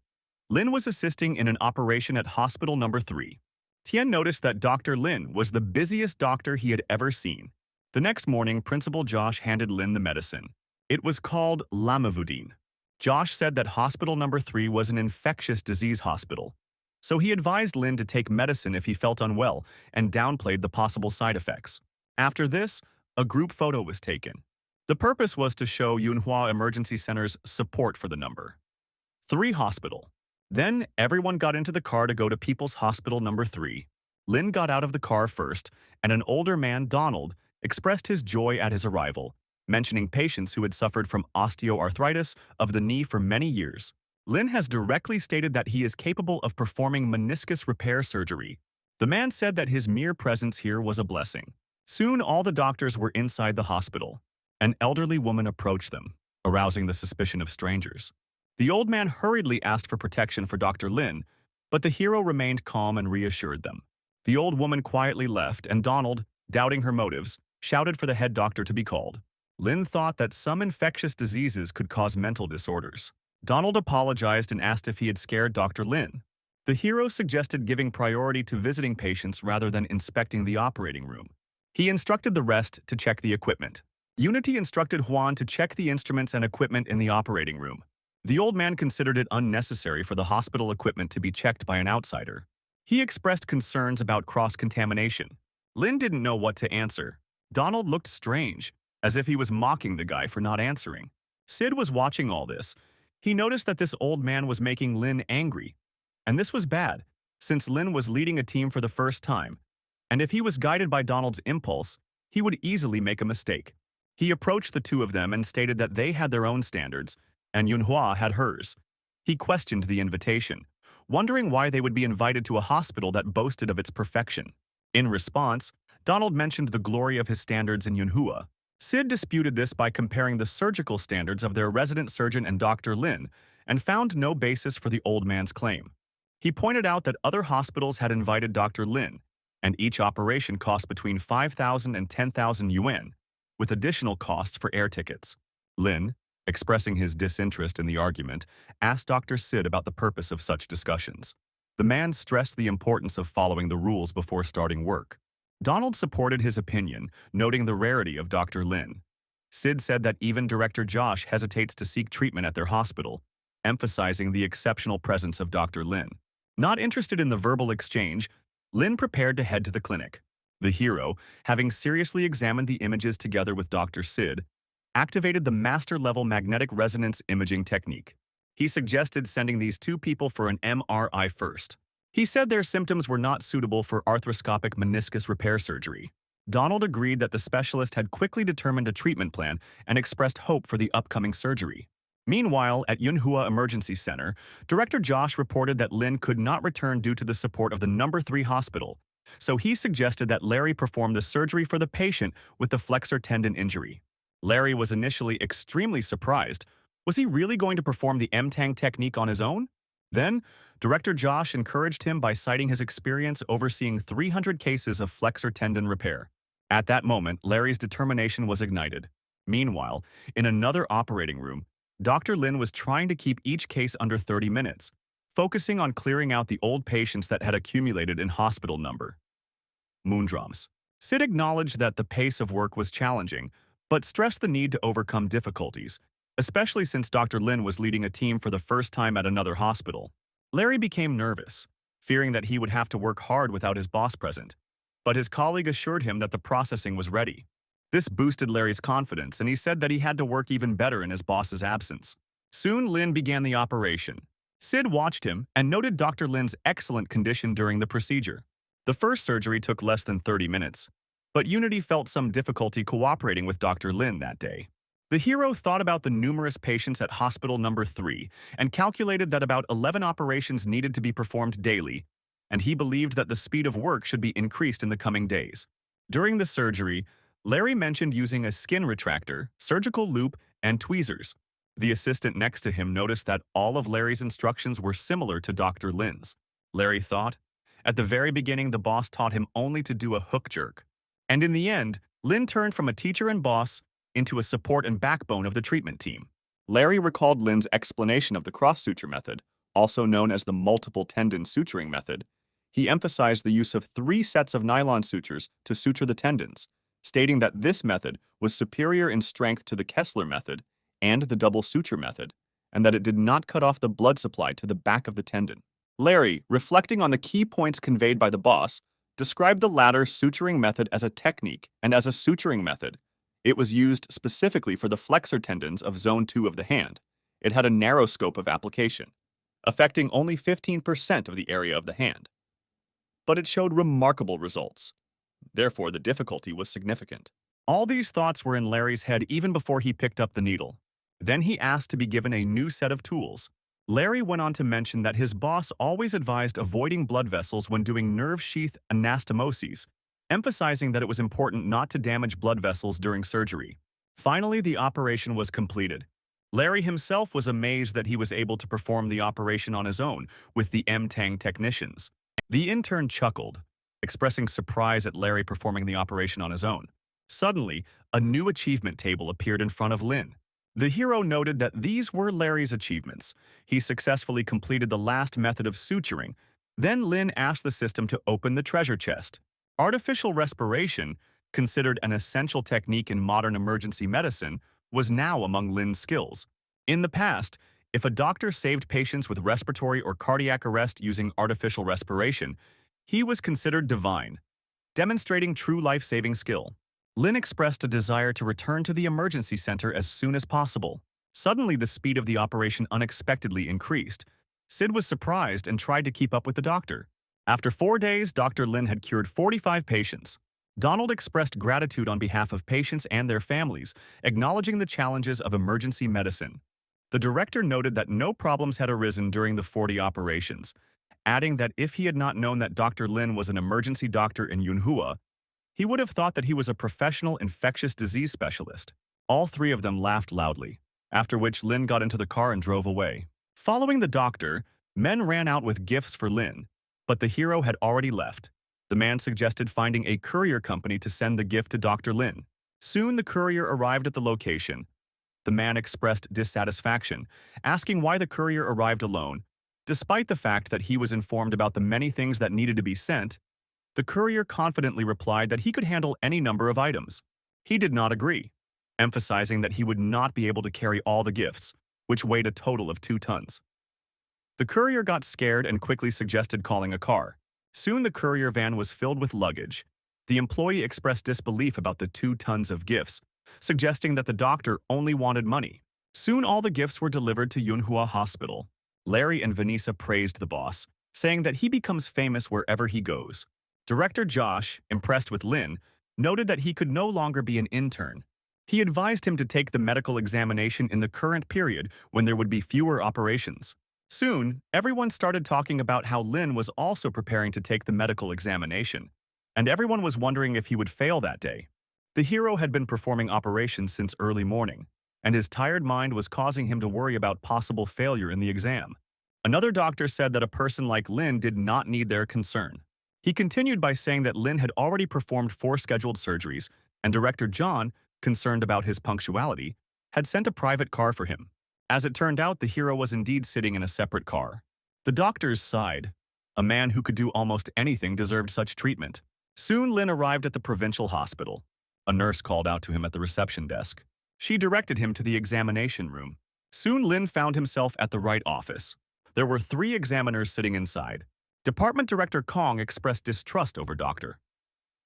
Lin was assisting in an operation at hospital number 3. Tian noticed that Dr. Lin was the busiest doctor he had ever seen. The next morning, Principal Josh handed Lin the medicine. It was called Lamivudine. Josh said that hospital number 3 was an infectious disease hospital, so he advised Lin to take medicine if he felt unwell and downplayed the possible side effects. After this, a group photo was taken. The purpose was to show Manhua Emergency Center's support for the number 3 hospital. Then, everyone got into the car to go to People's Hospital number 3. Lin got out of the car first, and an older man, Donald, expressed his joy at his arrival, mentioning patients who had suffered from osteoarthritis of the knee for many years. Lin has directly stated that he is capable of performing meniscus repair surgery. The man said that his mere presence here was a blessing. Soon, all the doctors were inside the hospital. An elderly woman approached them, arousing the suspicion of strangers. The old man hurriedly asked for protection for Dr. Lin, but the hero remained calm and reassured them. The old woman quietly left, and Donald, doubting her motives, shouted for the head doctor to be called. Lin thought that some infectious diseases could cause mental disorders. Donald apologized and asked if he had scared Dr. Lin. The hero suggested giving priority to visiting patients rather than inspecting the operating room. He instructed the rest to check the equipment. Unity instructed Juan to check the instruments and equipment in the operating room. The old man considered it unnecessary for the hospital equipment to be checked by an outsider. He expressed concerns about cross-contamination. Lin didn't know what to answer. Donald looked strange, as if he was mocking the guy for not answering. Sid was watching all this. He noticed that this old man was making Lin angry. And this was bad, since Lin was leading a team for the first time. And if he was guided by Donald's impulse, he would easily make a mistake. He approached the two of them and stated that they had their own standards, and Manhua had hers. He questioned the invitation, wondering why they would be invited to a hospital that boasted of its perfection. In response, Donald mentioned the glory of his standards in Yunhua. Sid disputed this by comparing the surgical standards of their resident surgeon and Dr. Lin, and found no basis for the old man's claim. He pointed out that other hospitals had invited Dr. Lin, and each operation cost between 5,000 and 10,000 yuan, with additional costs for air tickets. Lin, expressing his disinterest in the argument, asked Dr. Sid about the purpose of such discussions. The man stressed the importance of following the rules before starting work. Donald supported his opinion, noting the rarity of Dr. Lin. Sid said that even Director Josh hesitates to seek treatment at their hospital, emphasizing the exceptional presence of Dr. Lin. Not interested in the verbal exchange, Lin prepared to head to the clinic. The hero, having seriously examined the images together with Dr. Sid, activated the master-level magnetic resonance imaging technique. He suggested sending these two people for an MRI first. He said their symptoms were not suitable for arthroscopic meniscus repair surgery. Donald agreed that the specialist had quickly determined a treatment plan and expressed hope for the upcoming surgery. Meanwhile, at Yunhua Emergency Center, Director Josh reported that Lin could not return due to the support of the No. 3 hospital, so he suggested that Larry perform the surgery for the patient with the flexor tendon injury. Larry was initially extremely surprised. Was he really going to perform the M-Tang technique on his own? Then, Director Josh encouraged him by citing his experience overseeing 300 cases of flexor tendon repair. At that moment, Larry's determination was ignited. Meanwhile, in another operating room, Dr. Lin was trying to keep each case under 30 minutes, focusing on clearing out the old patients that had accumulated in hospital number. Moondrams. Sid acknowledged that the pace of work was challenging, but stressed the need to overcome difficulties, especially since Dr. Lin was leading a team for the first time at another hospital. Larry became nervous, fearing that he would have to work hard without his boss present, but his colleague assured him that the processing was ready. This boosted Larry's confidence, and he said that he had to work even better in his boss's absence. Soon, Lin began the operation. Sid watched him and noted Dr. Lin's excellent condition during the procedure. The first surgery took less than 30 minutes, but Unity felt some difficulty cooperating with Dr. Lin that day. The hero thought about the numerous patients at Hospital No. 3 and calculated that about 11 operations needed to be performed daily, and he believed that the speed of work should be increased in the coming days. During the surgery, Larry mentioned using a skin retractor, surgical loop, and tweezers. The assistant next to him noticed that all of Larry's instructions were similar to Dr. Lin's. Larry thought. At the very beginning, the boss taught him only to do a hook jerk. And in the end, Lin turned from a teacher and boss into a support and backbone of the treatment team. Larry recalled Lin's explanation of the cross-suture method, also known as the multiple tendon suturing method. He emphasized the use of 3 sets of nylon sutures to suture the tendons, stating that this method was superior in strength to the Kessler method and the double suture method, and that it did not cut off the blood supply to the back of the tendon. Larry, reflecting on the key points conveyed by the boss, described the latter suturing method as a technique and as a suturing method. It was used specifically for the flexor tendons of zone 2 of the hand. It had a narrow scope of application, affecting only 15% of the area of the hand. But it showed remarkable results. Therefore, the difficulty was significant. All these thoughts were in Larry's head even before he picked up the needle. Then he asked to be given a new set of tools. Larry went on to mention that his boss always advised avoiding blood vessels when doing nerve sheath anastomoses, emphasizing that it was important not to damage blood vessels during surgery. Finally, the operation was completed. Larry himself was amazed that he was able to perform the operation on his own with the M-Tang technicians. The intern chuckled, expressing surprise at Larry performing the operation on his own. Suddenly, a new achievement table appeared in front of Lin. The hero noted that these were Larry's achievements. He successfully completed the last method of suturing. Then Lin asked the system to open the treasure chest. Artificial respiration, considered an essential technique in modern emergency medicine, was now among Lin's skills. In the past, if a doctor saved patients with respiratory or cardiac arrest using artificial respiration, he was considered divine, demonstrating true life-saving skill. Lin expressed a desire to return to the emergency center as soon as possible. Suddenly, the speed of the operation unexpectedly increased. Sid was surprised and tried to keep up with the doctor. After 4 days, Dr. Lin had cured 45 patients. Donald expressed gratitude on behalf of patients and their families, acknowledging the challenges of emergency medicine. The director noted that no problems had arisen during the 40 operations, adding that if he had not known that Dr. Lin was an emergency doctor in Yunhua, He would have thought that he was a professional infectious disease specialist. All three of them laughed loudly, after which Lin got into the car and drove away. Following the doctor, men ran out with gifts for Lin, but the hero had already left. The man suggested finding a courier company to send the gift to Dr. Lin. Soon the courier arrived at the location. The man expressed dissatisfaction, asking why the courier arrived alone. Despite the fact that he was informed about the many things that needed to be sent, the courier confidently replied that he could handle any number of items. He did not agree, emphasizing that he would not be able to carry all the gifts, which weighed a total of 2 tons. The courier got scared and quickly suggested calling a car. Soon the courier van was filled with luggage. The employee expressed disbelief about the 2 tons of gifts, suggesting that the doctor only wanted money. Soon all the gifts were delivered to Manhua Hospital. Larry and Vanessa praised the boss, saying that he becomes famous wherever he goes. Director Josh, impressed with Lin, noted that he could no longer be an intern. He advised him to take the medical examination in the current period when there would be fewer operations. Soon, everyone started talking about how Lin was also preparing to take the medical examination, and everyone was wondering if he would fail that day. The hero had been performing operations since early morning, and his tired mind was causing him to worry about possible failure in the exam. Another doctor said that a person like Lin did not need their concern. He continued by saying that Lin had already performed 4 scheduled surgeries, and Director John, concerned about his punctuality, had sent a private car for him. As it turned out, the hero was indeed sitting in a separate car. The doctors sighed. A man who could do almost anything deserved such treatment. Soon Lin arrived at the provincial hospital. A nurse called out to him at the reception desk. She directed him to the examination room. Soon Lin found himself at the right office. There were 3 examiners sitting inside. Department Director Kong expressed distrust over Dr.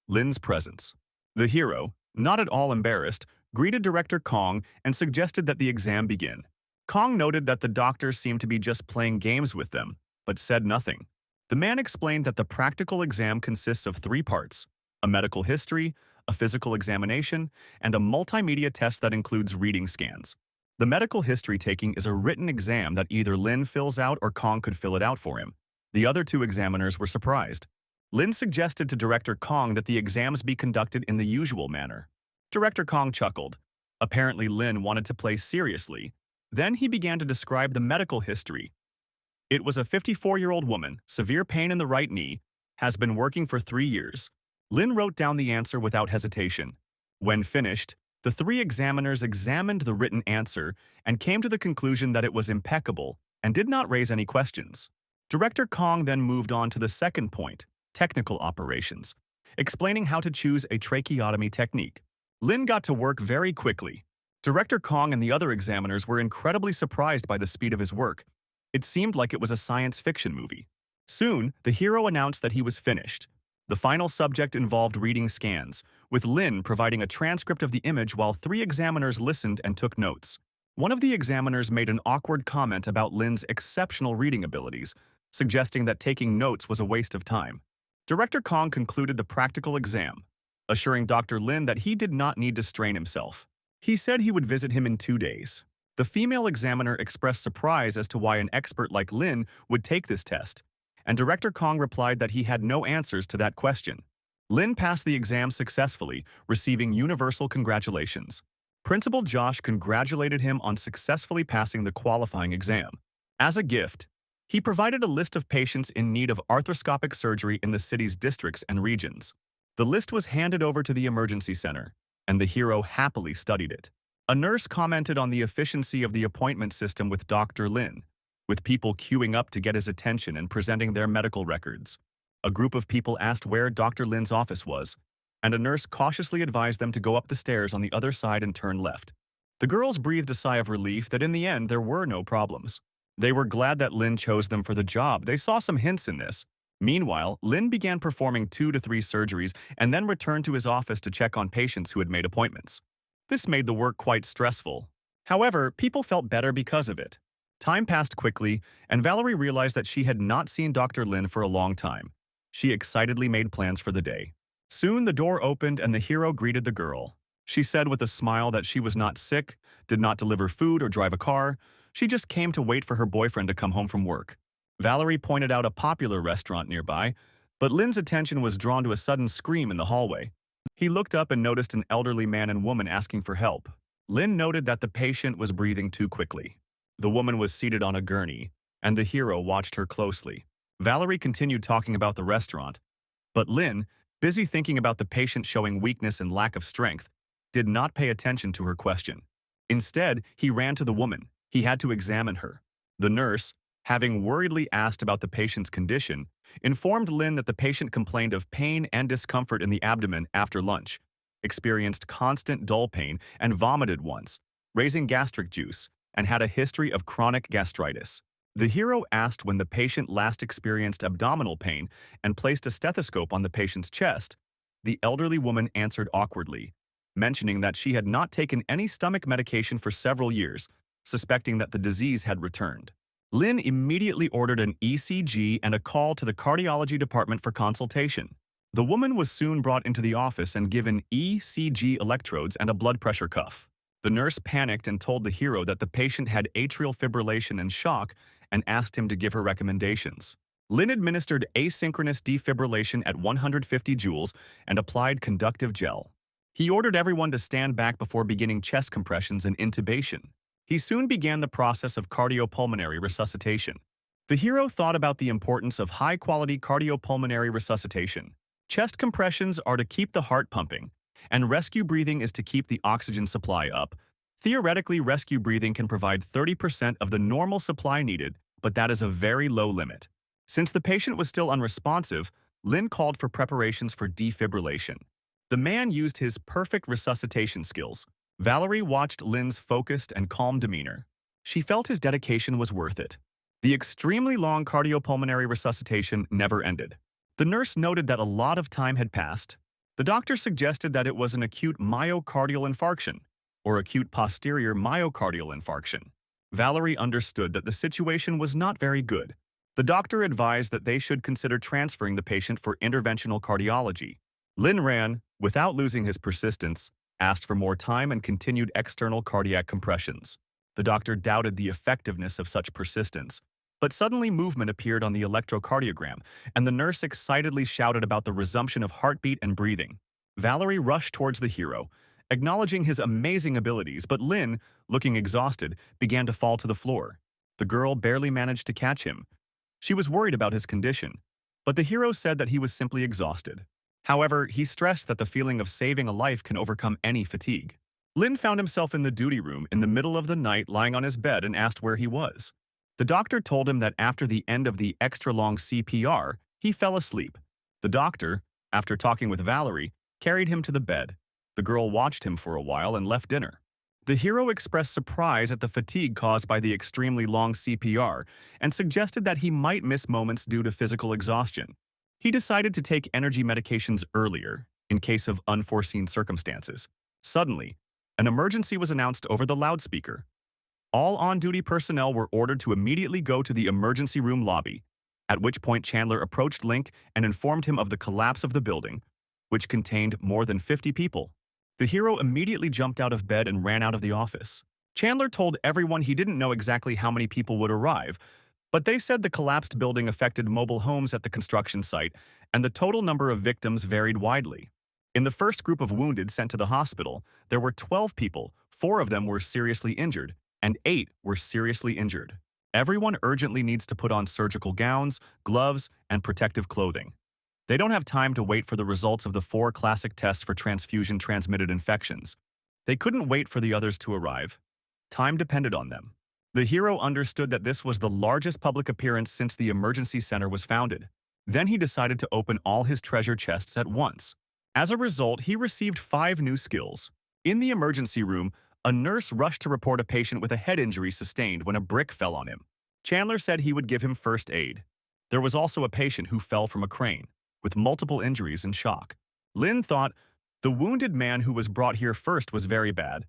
Lin's presence. The hero, not at all embarrassed, greeted Director Kong and suggested that the exam begin. Kong noted that the doctor seemed to be just playing games with them, but said nothing. The man explained that the practical exam consists of 3 parts: a medical history, a physical examination, and a multimedia test that includes reading scans. The medical history taking is a written exam that either Lin fills out or Kong could fill it out for him. The other 2 examiners were surprised. Lin suggested to Director Kong that the exams be conducted in the usual manner. Director Kong chuckled. Apparently Lin wanted to play seriously. Then he began to describe the medical history. It was a 54-year-old woman, severe pain in the right knee, has been working for 3 years. Lin wrote down the answer without hesitation. When finished, the 3 examiners examined the written answer and came to the conclusion that it was impeccable and did not raise any questions. Director Kong then moved on to the second point, technical operations, explaining how to choose a tracheotomy technique. Lin got to work very quickly. Director Kong and the other examiners were incredibly surprised by the speed of his work. It seemed like it was a science fiction movie. Soon, the hero announced that he was finished. The final subject involved reading scans, with Lin providing a transcript of the image while 3 examiners listened and took notes. One of the examiners made an awkward comment about Lin's exceptional reading abilities, suggesting that taking notes was a waste of time. Director Kong concluded the practical exam, assuring Dr. Lin that he did not need to strain himself. He said he would visit him in 2 days. The female examiner expressed surprise as to why an expert like Lin would take this test, and Director Kong replied that he had no answers to that question. Lin passed the exam successfully, receiving universal congratulations. Principal Josh congratulated him on successfully passing the qualifying exam. As a gift, he provided a list of patients in need of arthroscopic surgery in the city's districts and regions. The list was handed over to the emergency center, and the hero happily studied it. A nurse commented on the efficiency of the appointment system with Dr. Lin, with people queuing up to get his attention and presenting their medical records. A group of people asked where Dr. Lin's office was, and a nurse cautiously advised them to go up the stairs on the other side and turn left. The girls breathed a sigh of relief that in the end there were no problems. They were glad that Lin chose them for the job. They saw some hints in this. Meanwhile, Lin began performing 2 to 3 surgeries and then returned to his office to check on patients who had made appointments. This made the work quite stressful. However, people felt better because of it. Time passed quickly, and Valerie realized that she had not seen Dr. Lin for a long time. She excitedly made plans for the day. Soon the door opened and the hero greeted the girl. She said with a smile that she was not sick, did not deliver food or drive a car. She just came to wait for her boyfriend to come home from work. Valerie pointed out a popular restaurant nearby, but Lin's attention was drawn to a sudden scream in the hallway. He looked up and noticed an elderly man and woman asking for help. Lin noted that the patient was breathing too quickly. The woman was seated on a gurney, and the hero watched her closely. Valerie continued talking about the restaurant, but Lin, busy thinking about the patient showing weakness and lack of strength, did not pay attention to her question. Instead, he ran to the woman. He had to examine her. The nurse, having worriedly asked about the patient's condition, informed Lin that the patient complained of pain and discomfort in the abdomen after lunch, experienced constant dull pain and vomited once, raising gastric juice, and had a history of chronic gastritis. The hero asked when the patient last experienced abdominal pain and placed a stethoscope on the patient's chest. The elderly woman answered awkwardly, mentioning that she had not taken any stomach medication for several years, suspecting that the disease had returned. Lin immediately ordered an ECG and a call to the cardiology department for consultation. The woman was soon brought into the office and given ECG electrodes and a blood pressure cuff. The nurse panicked and told the hero that the patient had atrial fibrillation and shock and asked him to give her recommendations. Lin administered asynchronous defibrillation at 150 joules and applied conductive gel. He ordered everyone to stand back before beginning chest compressions and intubation. He soon began the process of cardiopulmonary resuscitation. The hero thought about the importance of high-quality cardiopulmonary resuscitation. Chest compressions are to keep the heart pumping, and rescue breathing is to keep the oxygen supply up. Theoretically, rescue breathing can provide 30% of the normal supply needed, but that is a very low limit. Since the patient was still unresponsive, Lin called for preparations for defibrillation. The man used his perfect resuscitation skills. Valerie watched Lin's focused and calm demeanor. She felt his dedication was worth it. The extremely long cardiopulmonary resuscitation never ended. The nurse noted that a lot of time had passed. The doctor suggested that it was an acute myocardial infarction, or acute posterior myocardial infarction. Valerie understood that the situation was not very good. The doctor advised that they should consider transferring the patient for interventional cardiology. Lin ran, without losing his persistence, asked for more time and continued external cardiac compressions. The doctor doubted the effectiveness of such persistence, but suddenly movement appeared on the electrocardiogram, and the nurse excitedly shouted about the resumption of heartbeat and breathing. Valerie rushed towards the hero, acknowledging his amazing abilities, but Lin, looking exhausted, began to fall to the floor. The girl barely managed to catch him. She was worried about his condition, but the hero said that he was simply exhausted. However, he stressed that the feeling of saving a life can overcome any fatigue. Lin found himself in the duty room in the middle of the night lying on his bed and asked where he was. The doctor told him that after the end of the extra-long CPR, he fell asleep. The doctor, after talking with Valerie, carried him to the bed. The girl watched him for a while and left dinner. The hero expressed surprise at the fatigue caused by the extremely long CPR and suggested that he might miss moments due to physical exhaustion. He decided to take energy medications earlier, in case of unforeseen circumstances. Suddenly, an emergency was announced over the loudspeaker. All on-duty personnel were ordered to immediately go to the emergency room lobby, at which point Chandler approached Link and informed him of the collapse of the building, which contained more than 50 people. The hero immediately jumped out of bed and ran out of the office. Chandler told everyone he didn't know exactly how many people would arrive, but they said the collapsed building affected mobile homes at the construction site, and the total number of victims varied widely. In the first group of wounded sent to the hospital, there were 12 people, 4 of them were seriously injured, and 8 were seriously injured. Everyone urgently needs to put on surgical gowns, gloves, and protective clothing. They don't have time to wait for the results of the 4 classic tests for transfusion-transmitted infections. They couldn't wait for the others to arrive. Time depended on them. The hero understood that this was the largest public appearance since the emergency center was founded. Then he decided to open all his treasure chests at once. As a result, he received 5 new skills. In the emergency room, a nurse rushed to report a patient with a head injury sustained when a brick fell on him. Chandler said he would give him first aid. There was also a patient who fell from a crane, with multiple injuries and shock. Lin thought, the wounded man who was brought here first was very bad,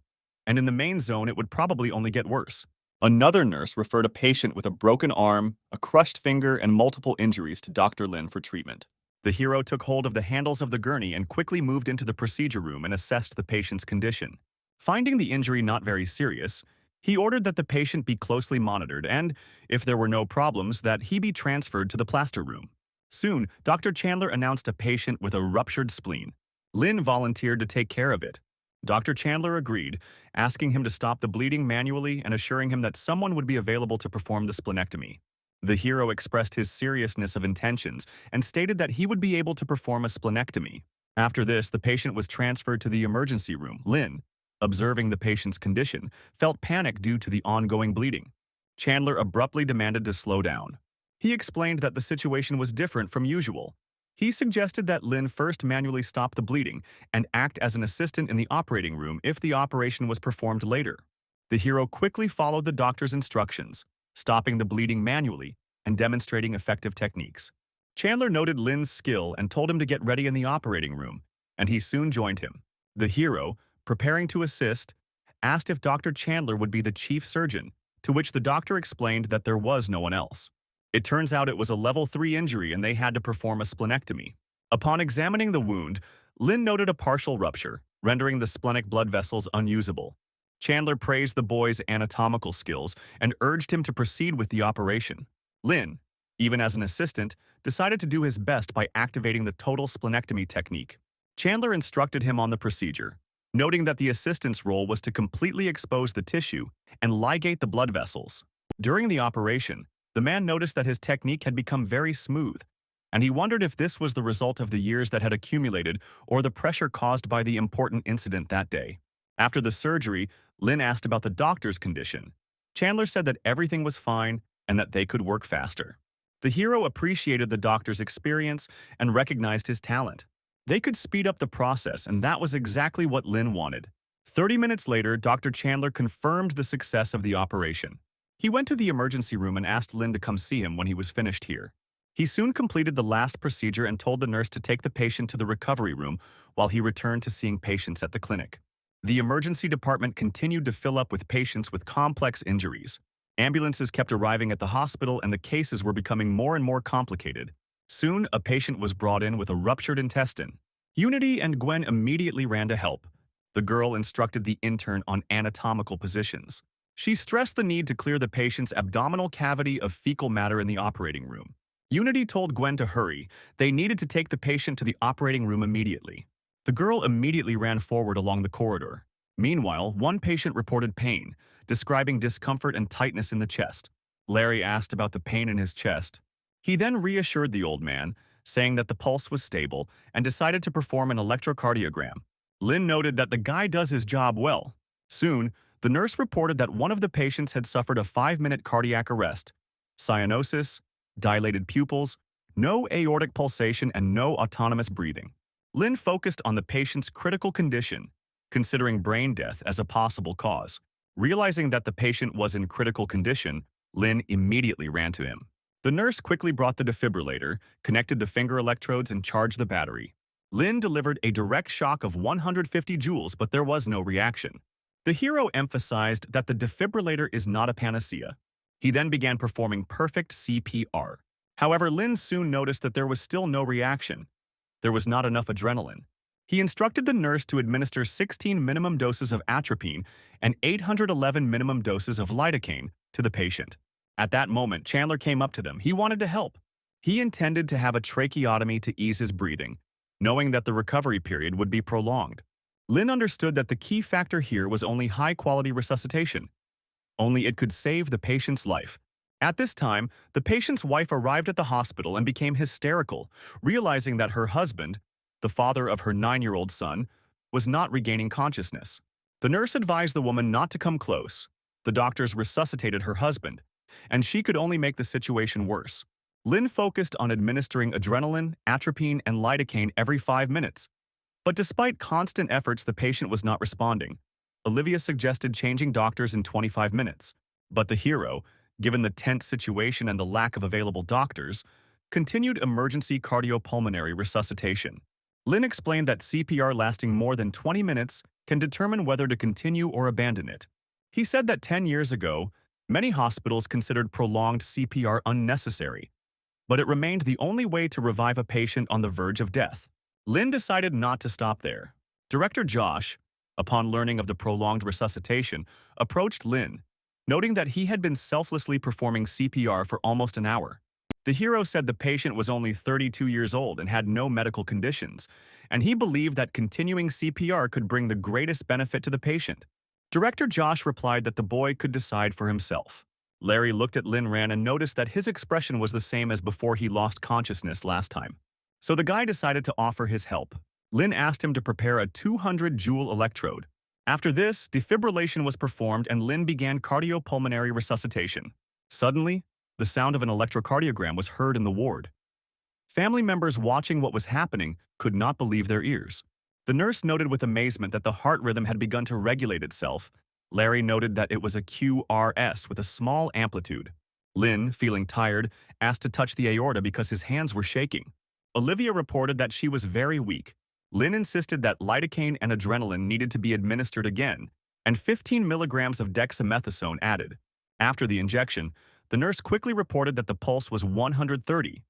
and in the main zone it would probably only get worse. Another nurse referred a patient with a broken arm, a crushed finger, and multiple injuries to Dr. Lin for treatment. The hero took hold of the handles of the gurney and quickly moved into the procedure room and assessed the patient's condition. Finding the injury not very serious, he ordered that the patient be closely monitored and, if there were no problems, that he be transferred to the plaster room. Soon, Dr. Chandler announced a patient with a ruptured spleen. Lin volunteered to take care of it. Dr. Chandler agreed, asking him to stop the bleeding manually and assuring him that someone would be available to perform the splenectomy. The hero expressed his seriousness of intentions and stated that he would be able to perform a splenectomy. After this, the patient was transferred to the emergency room. Lin, observing the patient's condition, felt panic due to the ongoing bleeding. Chandler abruptly demanded to slow down. He explained that the situation was different from usual. He suggested that Lin first manually stop the bleeding and act as an assistant in the operating room if the operation was performed later. The hero quickly followed the doctor's instructions, stopping the bleeding manually and demonstrating effective techniques. Chandler noted Lin's skill and told him to get ready in the operating room, and he soon joined him. The hero, preparing to assist, asked if Dr. Chandler would be the chief surgeon, to which the doctor explained that there was no one else. It turns out it was a level 3 injury and they had to perform a splenectomy. Upon examining the wound, Lin noted a partial rupture, rendering the splenic blood vessels unusable. Chandler praised the boy's anatomical skills and urged him to proceed with the operation. Lin, even as an assistant, decided to do his best by activating the total splenectomy technique. Chandler instructed him on the procedure, noting that the assistant's role was to completely expose the tissue and ligate the blood vessels. During the operation, the man noticed that his technique had become very smooth, and he wondered if this was the result of the years that had accumulated or the pressure caused by the important incident that day. After the surgery, Lin asked about the doctor's condition. Chandler said that everything was fine and that they could work faster. The hero appreciated the doctor's experience and recognized his talent. They could speed up the process, and that was exactly what Lin wanted. 30 minutes later, Dr. Chandler confirmed the success of the operation. He went to the emergency room and asked Lin to come see him when he was finished here. He soon completed the last procedure and told the nurse to take the patient to the recovery room while he returned to seeing patients at the clinic. The emergency department continued to fill up with patients with complex injuries. Ambulances kept arriving at the hospital and the cases were becoming more and more complicated. Soon, a patient was brought in with a ruptured intestine. Unity and Gwen immediately ran to help. The girl instructed the intern on anatomical positions. She stressed the need to clear the patient's abdominal cavity of fecal matter in the operating room. Unity told Gwen to hurry. They needed to take the patient to the operating room immediately. The girl immediately ran forward along the corridor. Meanwhile, one patient reported pain, describing discomfort and tightness in the chest. Larry asked about the pain in his chest. He then reassured the old man, saying that the pulse was stable, and decided to perform an electrocardiogram. Lin noted that the guy does his job well. Soon, the nurse reported that one of the patients had suffered a 5-minute cardiac arrest, cyanosis, dilated pupils, no aortic pulsation, and no autonomous breathing. Lin focused on the patient's critical condition, considering brain death as a possible cause. Realizing that the patient was in critical condition, Lin immediately ran to him. The nurse quickly brought the defibrillator, connected the finger electrodes, and charged the battery. Lin delivered a direct shock of 150 joules, but there was no reaction. The hero emphasized that the defibrillator is not a panacea. He then began performing perfect CPR. However, Lin soon noticed that there was still no reaction. There was not enough adrenaline. He instructed the nurse to administer 16 minimum doses of atropine and 811 minimum doses of lidocaine to the patient. At that moment, Chandler came up to them. He wanted to help. He intended to have a tracheotomy to ease his breathing, knowing that the recovery period would be prolonged. Lin understood that the key factor here was only high-quality resuscitation. Only it could save the patient's life. At this time, the patient's wife arrived at the hospital and became hysterical, realizing that her husband, the father of her 9-year-old son, was not regaining consciousness. The nurse advised the woman not to come close. The doctors resuscitated her husband, and she could only make the situation worse. Lin focused on administering adrenaline, atropine, and lidocaine every 5 minutes. But despite constant efforts, the patient was not responding. Olivia suggested changing doctors in 25 minutes. But the hero, given the tense situation and the lack of available doctors, continued emergency cardiopulmonary resuscitation. Lin explained that CPR lasting more than 20 minutes can determine whether to continue or abandon it. He said that 10 years ago, many hospitals considered prolonged CPR unnecessary, but it remained the only way to revive a patient on the verge of death. Lin decided not to stop there. Director Josh, upon learning of the prolonged resuscitation, approached Lin, noting that he had been selflessly performing CPR for almost an hour. The hero said the patient was only 32 years old and had no medical conditions, and he believed that continuing CPR could bring the greatest benefit to the patient. Director Josh replied that the boy could decide for himself. Larry looked at Lin Ran and noticed that his expression was the same as before he lost consciousness last time. So the guy decided to offer his help. Lin asked him to prepare a 200-joule electrode. After this, defibrillation was performed and Lin began cardiopulmonary resuscitation. Suddenly, the sound of an electrocardiogram was heard in the ward. Family members watching what was happening could not believe their ears. The nurse noted with amazement that the heart rhythm had begun to regulate itself. Larry noted that it was a QRS with a small amplitude. Lin, feeling tired, asked to touch the aorta because his hands were shaking. Olivia reported that she was very weak. Lin insisted that lidocaine and adrenaline needed to be administered again, and 15 milligrams of dexamethasone added. After the injection, the nurse quickly reported that the pulse was 130.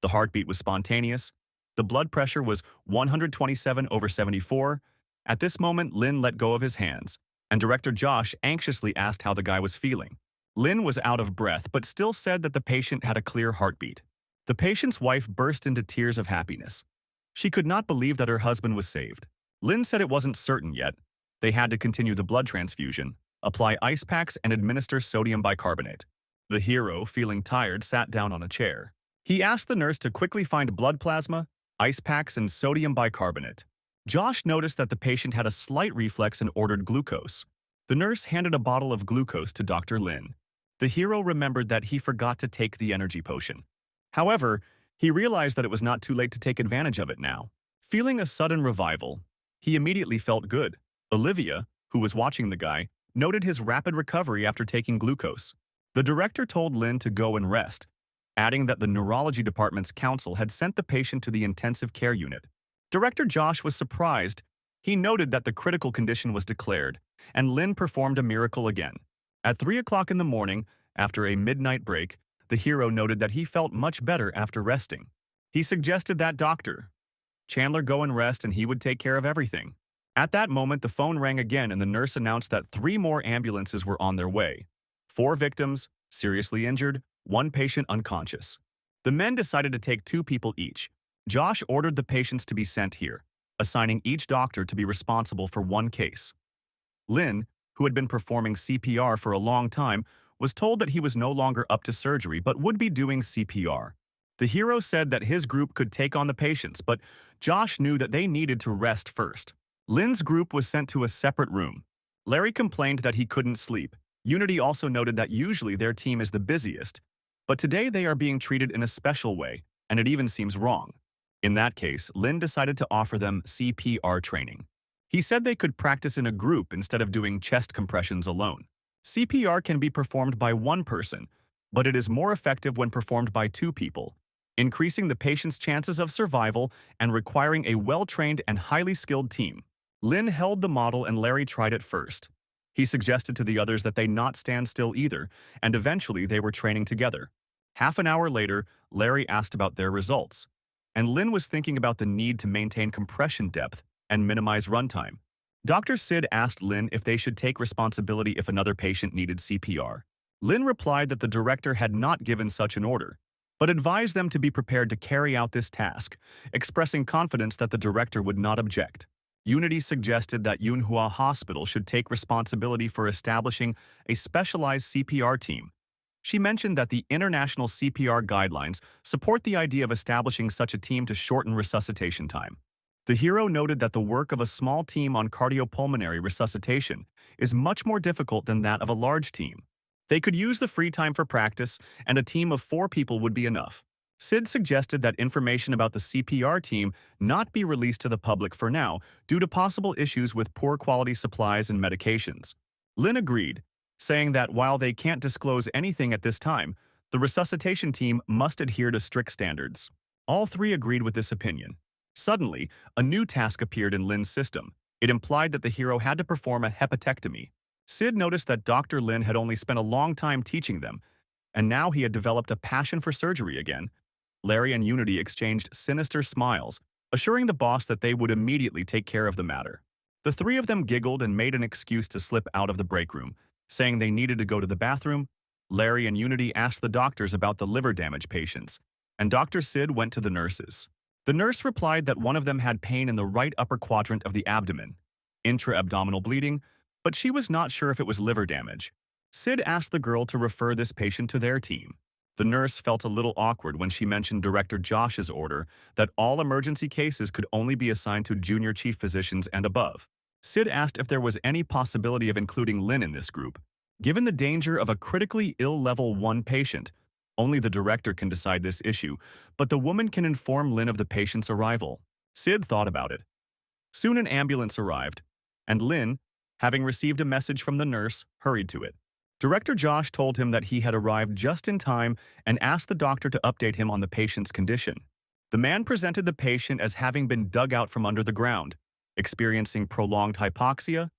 The heartbeat was spontaneous. The blood pressure was 127/74. At this moment, Lin let go of his hands, and Director Josh anxiously asked how the guy was feeling. Lin was out of breath but still said that the patient had a clear heartbeat. The patient's wife burst into tears of happiness. She could not believe that her husband was saved. Lin said it wasn't certain yet. They had to continue the blood transfusion, apply ice packs, and administer sodium bicarbonate. The hero, feeling tired, sat down on a chair. He asked the nurse to quickly find blood plasma, ice packs, and sodium bicarbonate. Josh noticed that the patient had a slight reflex and ordered glucose. The nurse handed a bottle of glucose to Dr. Lin. The hero remembered that he forgot to take the energy potion. However, he realized that it was not too late to take advantage of it now. Feeling a sudden revival, he immediately felt good. Olivia, who was watching the guy, noted his rapid recovery after taking glucose. The director told Lin to go and rest, adding that the neurology department's counsel had sent the patient to the intensive care unit. Director Josh was surprised. He noted that the critical condition was declared, and Lin performed a miracle again. At 3 o'clock in the morning, after a midnight break, the hero noted that he felt much better after resting. He suggested that Dr. Chandler go and rest and he would take care of everything. At that moment, the phone rang again and the nurse announced that 3 more ambulances were on their way. 4 victims, seriously injured, 1 patient unconscious. The men decided to take 2 people each. Josh ordered the patients to be sent here, assigning each doctor to be responsible for 1 case. Lin, who had been performing CPR for a long time, was told that he was no longer up to surgery but would be doing CPR. The hero said that his group could take on the patients, but Josh knew that they needed to rest first. Lin's group was sent to a separate room. Larry complained that he couldn't sleep. Unity also noted that usually their team is the busiest, but today they are being treated in a special way, and it even seems wrong. In that case, Lin decided to offer them CPR training. He said they could practice in a group instead of doing chest compressions alone. CPR can be performed by 1 person, but it is more effective when performed by 2 people, increasing the patient's chances of survival and requiring a well-trained and highly skilled team. Lin held the model and Larry tried it first. He suggested to the others that they not stand still either, and eventually they were training together. Half an hour later, Larry asked about their results, and Lin was thinking about the need to maintain compression depth and minimize runtime. Dr. Sid asked Lin if they should take responsibility if another patient needed CPR. Lin replied that the director had not given such an order, but advised them to be prepared to carry out this task, expressing confidence that the director would not object. Unity suggested that Manhwa Hospital should take responsibility for establishing a specialized CPR team. She mentioned that the international CPR guidelines support the idea of establishing such a team to shorten resuscitation time. The hero noted that the work of a small team on cardiopulmonary resuscitation is much more difficult than that of a large team. They could use the free time for practice, and a team of 4 people would be enough. Sid suggested that information about the CPR team not be released to the public for now due to possible issues with poor quality supplies and medications. Lin agreed, saying that while they can't disclose anything at this time, the resuscitation team must adhere to strict standards. All 3 agreed with this opinion. Suddenly, a new task appeared in Lin's system. It implied that the hero had to perform a hepatectomy. Sid noticed that Dr. Lin had only spent a long time teaching them, and now he had developed a passion for surgery again. Larry and Unity exchanged sinister smiles, assuring the boss that they would immediately take care of the matter. The 3 of them giggled and made an excuse to slip out of the break room, saying they needed to go to the bathroom. Larry and Unity asked the doctors about the liver damage patients, and Dr. Sid went to the nurses. The nurse replied that one of them had pain in the right upper quadrant of the abdomen, intra-abdominal bleeding, but she was not sure if it was liver damage. Sid asked the girl to refer this patient to their team. The nurse felt a little awkward when she mentioned Director Josh's order that all emergency cases could only be assigned to junior chief physicians and above. Sid asked if there was any possibility of including Lynn in this group. Given the danger of a critically ill level 1 patient, only the director can decide this issue, but the woman can inform Lynn of the patient's arrival. Sid thought about it. Soon an ambulance arrived, and Lynn, having received a message from the nurse, hurried to it. Director Josh told him that he had arrived just in time and asked the doctor to update him on the patient's condition. The man presented the patient as having been dug out from under the ground, experiencing prolonged hypoxia,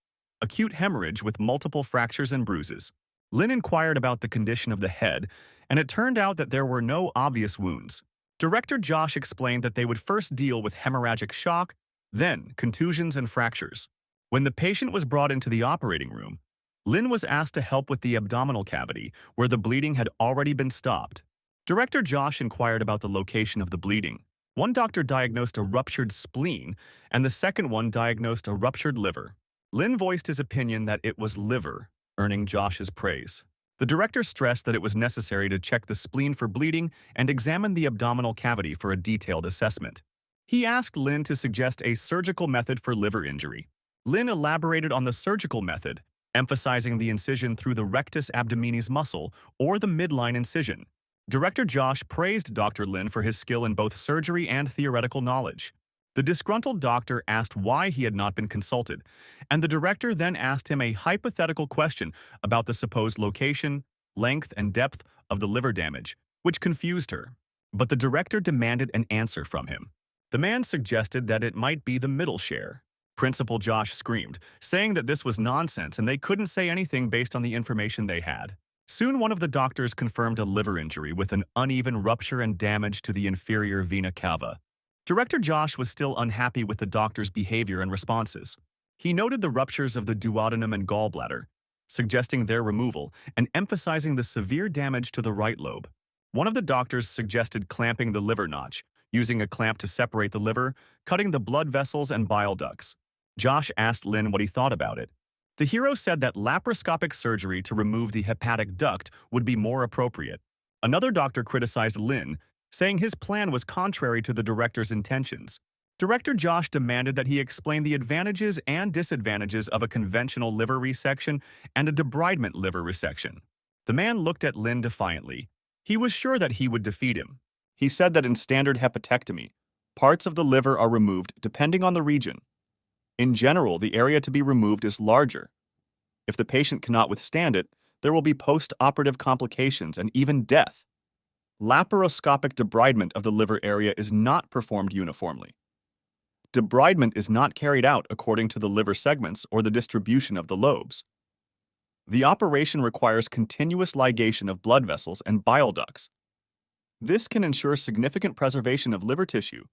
acute hemorrhage with multiple fractures and bruises. Lynn inquired about the condition of the head, and it turned out that there were no obvious wounds. Director Josh explained that they would first deal with hemorrhagic shock, then contusions and fractures. When the patient was brought into the operating room, Lynn was asked to help with the abdominal cavity, where the bleeding had already been stopped. Director Josh inquired about the location of the bleeding. One doctor diagnosed a ruptured spleen, and the second one diagnosed a ruptured liver. Lynn voiced his opinion that it was liver, earning Josh's praise. The director stressed that it was necessary to check the spleen for bleeding and examine the abdominal cavity for a detailed assessment. He asked Lynn to suggest a surgical method for liver injury. Lynn elaborated on the surgical method, emphasizing the incision through the rectus abdominis muscle or the midline incision. Director Josh praised Dr. Lynn for his skill in both surgery and theoretical knowledge. The disgruntled doctor asked why he had not been consulted, and the director then asked him a hypothetical question about the supposed location, length, and depth of the liver damage, which confused her. But the director demanded an answer from him. The man suggested that it might be the middle share. Principal Josh screamed, saying that this was nonsense and they couldn't say anything based on the information they had. Soon one of the doctors confirmed a liver injury with an uneven rupture and damage to the inferior vena cava. Director Josh was still unhappy with the doctor's behavior and responses. He noted the ruptures of the duodenum and gallbladder, suggesting their removal and emphasizing the severe damage to the right lobe. One of the doctors suggested clamping the liver notch, using a clamp to separate the liver, cutting the blood vessels and bile ducts. Josh asked Lynn what he thought about it. The hero said that laparoscopic surgery to remove the hepatic duct would be more appropriate. Another doctor criticized Lynn, saying his plan was contrary to the director's intentions. Director Josh demanded that he explain the advantages and disadvantages of a conventional liver resection and a debridement liver resection. The man looked at Lynn defiantly. He was sure that he would defeat him. He said that in standard hepatectomy, parts of the liver are removed depending on the region. In general, the area to be removed is larger. If the patient cannot withstand it, there will be post-operative complications and even death. Laparoscopic debridement of the liver area is not performed uniformly. Debridement is not carried out according to the liver segments or the distribution of the lobes. The operation requires continuous ligation of blood vessels and bile ducts. This can ensure significant preservation of liver tissue,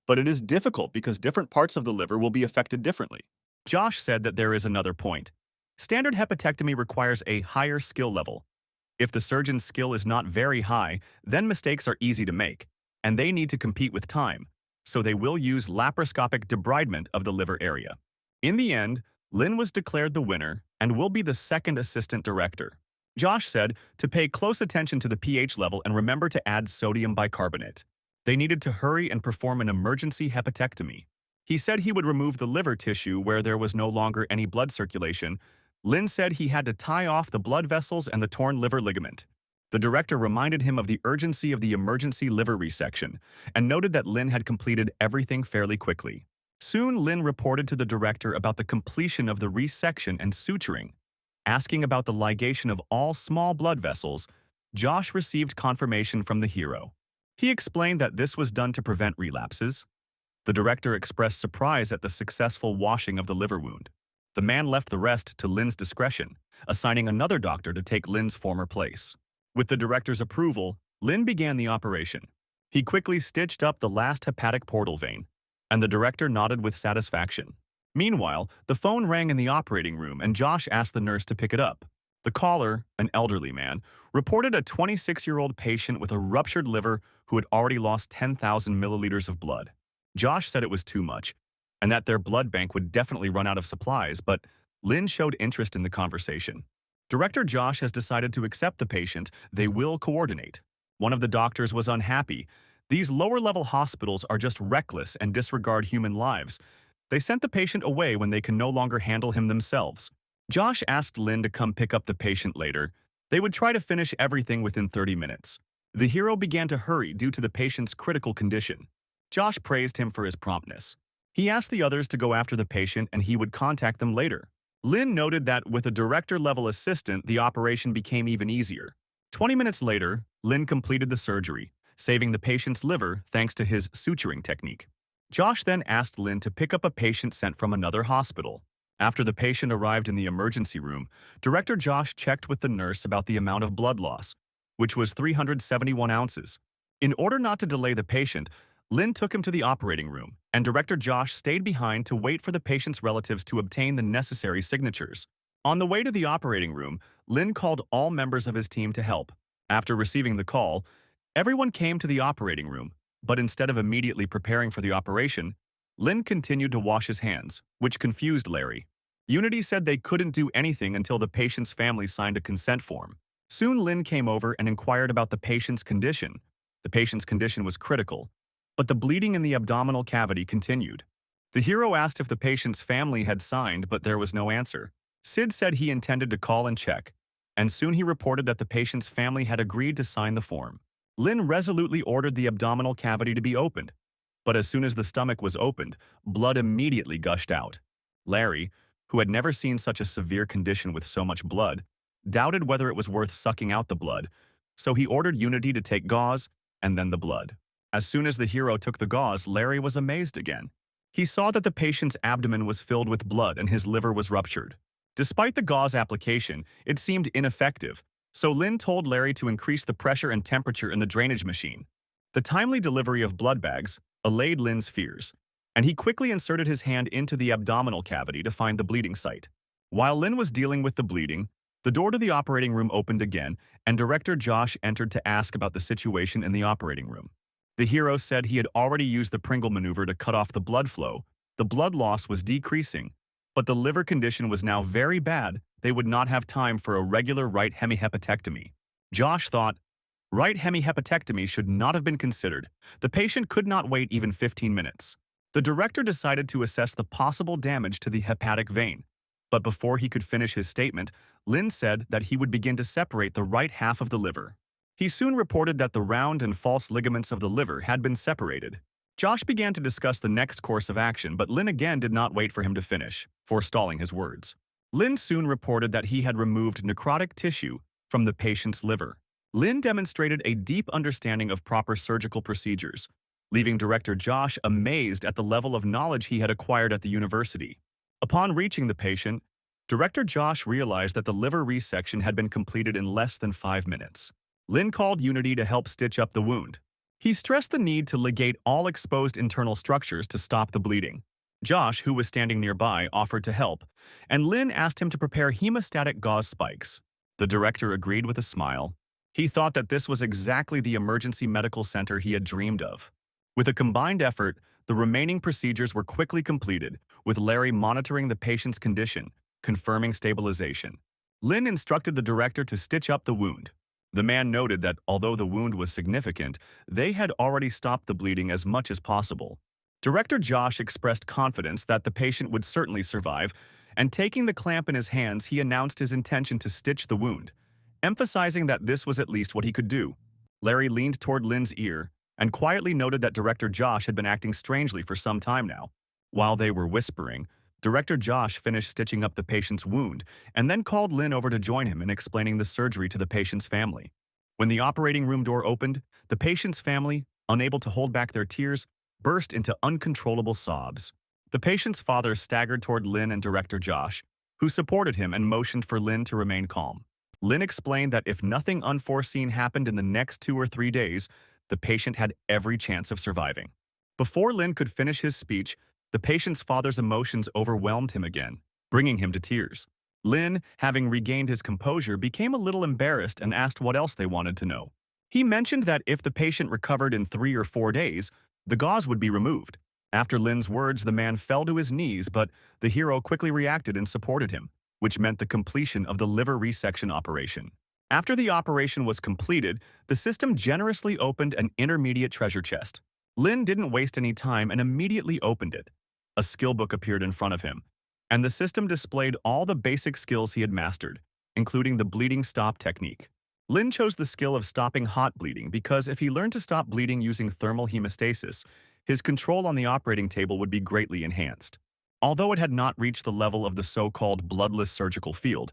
but it is difficult because different parts of the liver will be affected differently. Josh said that there is another point. Standard hepatectomy requires a higher skill level. If the surgeon's skill is not very high, then mistakes are easy to make, and they need to compete with time, so they will use laparoscopic debridement of the liver area. In the end, Lynn was declared the winner and will be the second assistant director. Josh said to pay close attention to the pH level and remember to add sodium bicarbonate. They needed to hurry and perform an emergency hepatectomy. He said he would remove the liver tissue where there was no longer any blood circulation. Lynn said he had to tie off the blood vessels and the torn liver ligament. The director reminded him of the urgency of the emergency liver resection and noted that Lynn had completed everything fairly quickly. Soon, Lynn reported to the director about the completion of the resection and suturing. Asking about the ligation of all small blood vessels, Josh received confirmation from the hero. He explained that this was done to prevent relapses. The director expressed surprise at the successful washing of the liver wound. The man left the rest to Lynn's discretion, assigning another doctor to take Lynn's former place. With the director's approval, Lynn began the operation. He quickly stitched up the last hepatic portal vein, and the director nodded with satisfaction. Meanwhile, the phone rang in the operating room and Josh asked the nurse to pick it up. The caller, an elderly man, reported a 26-year-old patient with a ruptured liver who had already lost 10,000 milliliters of blood. Josh said it was too much, and that their blood bank would definitely run out of supplies, but Lynn showed interest in the conversation. Director Josh has decided to accept the patient. They will coordinate. One of the doctors was unhappy. These lower-level hospitals are just reckless and disregard human lives. They sent the patient away when they can no longer handle him themselves. Josh asked Lynn to come pick up the patient later. They would try to finish everything within 30 minutes. The hero began to hurry due to the patient's critical condition. Josh praised him for his promptness. He asked the others to go after the patient and he would contact them later. Lynn noted that with a director-level assistant, the operation became even easier. 20 minutes later, Lynn completed the surgery, saving the patient's liver thanks to his suturing technique. Josh then asked Lynn to pick up a patient sent from another hospital. After the patient arrived in the emergency room, Director Josh checked with the nurse about the amount of blood loss, which was 371 ounces. In order not to delay the patient, Lynn took him to the operating room, and Director Josh stayed behind to wait for the patient's relatives to obtain the necessary signatures. On the way to the operating room, Lynn called all members of his team to help. After receiving the call, everyone came to the operating room, but instead of immediately preparing for the operation, Lynn continued to wash his hands, which confused Larry. Unity said they couldn't do anything until the patient's family signed a consent form. Soon Lynn came over and inquired about the patient's condition. The patient's condition was critical, but the bleeding in the abdominal cavity continued. The hero asked if the patient's family had signed, but there was no answer. Sid said he intended to call and check, and soon he reported that the patient's family had agreed to sign the form. Lynn resolutely ordered the abdominal cavity to be opened, but as soon as the stomach was opened, blood immediately gushed out. Larry, who had never seen such a severe condition with so much blood, doubted whether it was worth sucking out the blood, so he ordered Unity to take gauze and then the blood. As soon as the hero took the gauze, Larry was amazed again. He saw that the patient's abdomen was filled with blood and his liver was ruptured. Despite the gauze application, it seemed ineffective, so Lynn told Larry to increase the pressure and temperature in the drainage machine. The timely delivery of blood bags allayed Lynn's fears, and he quickly inserted his hand into the abdominal cavity to find the bleeding site. While Lynn was dealing with the bleeding, the door to the operating room opened again, and Director Josh entered to ask about the situation in the operating room. The hero said he had already used the Pringle maneuver to cut off the blood flow. The blood loss was decreasing, but the liver condition was now very bad. They would not have time for a regular right hemihepatectomy. Josh thought, right hemihepatectomy should not have been considered. The patient could not wait even 15 minutes. The director decided to assess the possible damage to the hepatic vein. But before he could finish his statement, Lynn said that he would begin to separate the right half of the liver. He soon reported that the round and false ligaments of the liver had been separated. Josh began to discuss the next course of action, but Lynn again did not wait for him to finish, forestalling his words. Lynn soon reported that he had removed necrotic tissue from the patient's liver. Lynn demonstrated a deep understanding of proper surgical procedures, leaving Director Josh amazed at the level of knowledge he had acquired at the university. Upon reaching the patient, Director Josh realized that the liver resection had been completed in less than 5 minutes. Lynn called Unity to help stitch up the wound. He stressed the need to ligate all exposed internal structures to stop the bleeding. Josh, who was standing nearby, offered to help, and Lynn asked him to prepare hemostatic gauze spikes. The director agreed with a smile. He thought that this was exactly the emergency medical center he had dreamed of. With a combined effort, the remaining procedures were quickly completed, with Larry monitoring the patient's condition, confirming stabilization. Lynn instructed the director to stitch up the wound. The man noted that although the wound was significant, they had already stopped the bleeding as much as possible. Director Josh expressed confidence that the patient would certainly survive, and taking the clamp in his hands, he announced his intention to stitch the wound, emphasizing that this was at least what he could do. Larry leaned toward Lynn's ear and quietly noted that Director Josh had been acting strangely for some time now. While they were whispering, Director Josh finished stitching up the patient's wound and then called Lynn over to join him in explaining the surgery to the patient's family. When the operating room door opened, the patient's family, unable to hold back their tears, burst into uncontrollable sobs. The patient's father staggered toward Lynn and Director Josh, who supported him and motioned for Lynn to remain calm. Lynn explained that if nothing unforeseen happened in the next 2 or 3 days, the patient had every chance of surviving. Before Lynn could finish his speech, the patient's father's emotions overwhelmed him again, bringing him to tears. Lin, having regained his composure, became a little embarrassed and asked what else they wanted to know. He mentioned that if the patient recovered in 3 or 4 days, the gauze would be removed. After Lin's words, the man fell to his knees, but the hero quickly reacted and supported him, which meant the completion of the liver resection operation. After the operation was completed, the system generously opened an intermediate treasure chest. Lin didn't waste any time and immediately opened it. A skill book appeared in front of him, and the system displayed all the basic skills he had mastered, including the bleeding stop technique. Lin chose the skill of stopping hot bleeding because if he learned to stop bleeding using thermal hemostasis, his control on the operating table would be greatly enhanced. Although it had not reached the level of the so-called bloodless surgical field,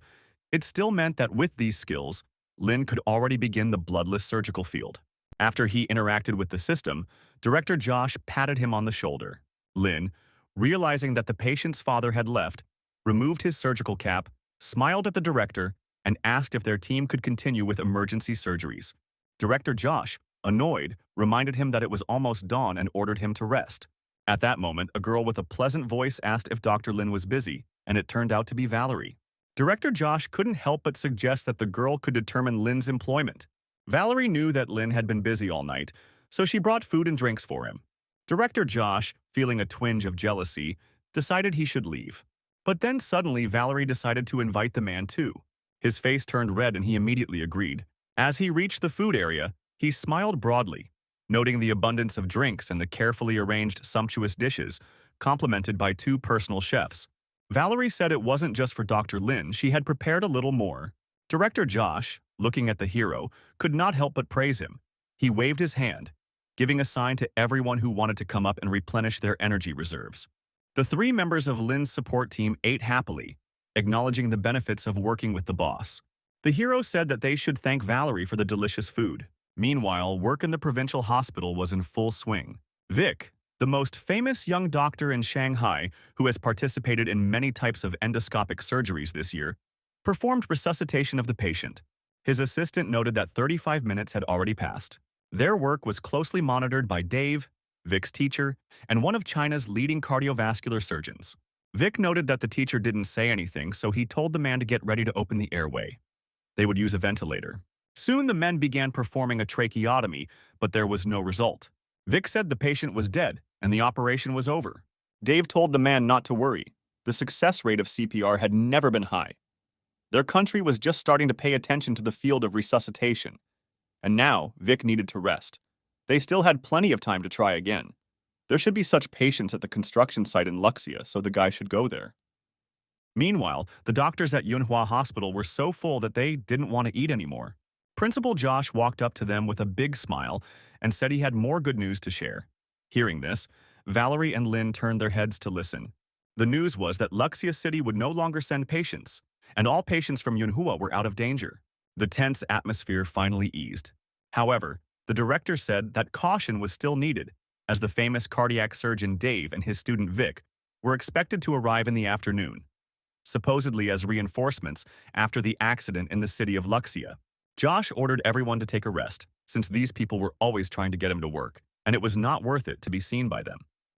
it still meant that with these skills, Lin could already begin the bloodless surgical field. After he interacted with the system, Director Josh patted him on the shoulder. Lin, realizing that the patient's father had left, removed his surgical cap, smiled at the director, and asked if their team could continue with emergency surgeries. Director Josh, annoyed, reminded him that it was almost dawn and ordered him to rest. At that moment, a girl with a pleasant voice asked if Dr. Lin was busy, and it turned out to be Valerie. Director Josh couldn't help but suggest that the girl could determine Lin's employment. Valerie knew that Lin had been busy all night, so she brought food and drinks for him. Director Josh, feeling a twinge of jealousy, decided he should leave. But then suddenly Valerie decided to invite the man too. His face turned red and he immediately agreed. As he reached the food area, he smiled broadly, noting the abundance of drinks and the carefully arranged sumptuous dishes, complemented by 2 personal chefs. Valerie said it wasn't just for Dr. Lin, she had prepared a little more. Director Josh, looking at the hero, could not help but praise him. He waved his hand, giving a sign to everyone who wanted to come up and replenish their energy reserves. The 3 members of Lin's support team ate happily, acknowledging the benefits of working with the boss. The hero said that they should thank Valerie for the delicious food. Meanwhile, work in the provincial hospital was in full swing. Vic, the most famous young doctor in Shanghai who has participated in many types of endoscopic surgeries this year, performed resuscitation of the patient. His assistant noted that 35 minutes had already passed. Their work was closely monitored by Dave, Vic's teacher, and one of China's leading cardiovascular surgeons. Vic noted that the teacher didn't say anything, so he told the man to get ready to open the airway. They would use a ventilator. Soon the men began performing a tracheotomy, but there was no result. Vic said the patient was dead and the operation was over. Dave told the man not to worry. The success rate of CPR had never been high. Their country was just starting to pay attention to the field of resuscitation, and now Vic needed to rest. They still had plenty of time to try again. There should be such patients at the construction site in Luxia, so the guy should go there. Meanwhile, the doctors at Manhua Hospital were so full that they didn't want to eat anymore. Principal Josh walked up to them with a big smile and said he had more good news to share. Hearing this, Valerie and Lin turned their heads to listen. The news was that Luxia City would no longer send patients, and all patients from Manhua were out of danger. The tense atmosphere finally eased. However, the director said that caution was still needed, as the famous cardiac surgeon Dave and his student Vic were expected to arrive in the afternoon, supposedly as reinforcements after the accident in the city of Luxia. Josh ordered everyone to take a rest, since these people were always trying to get him to work, and it was not worth it to be seen by them.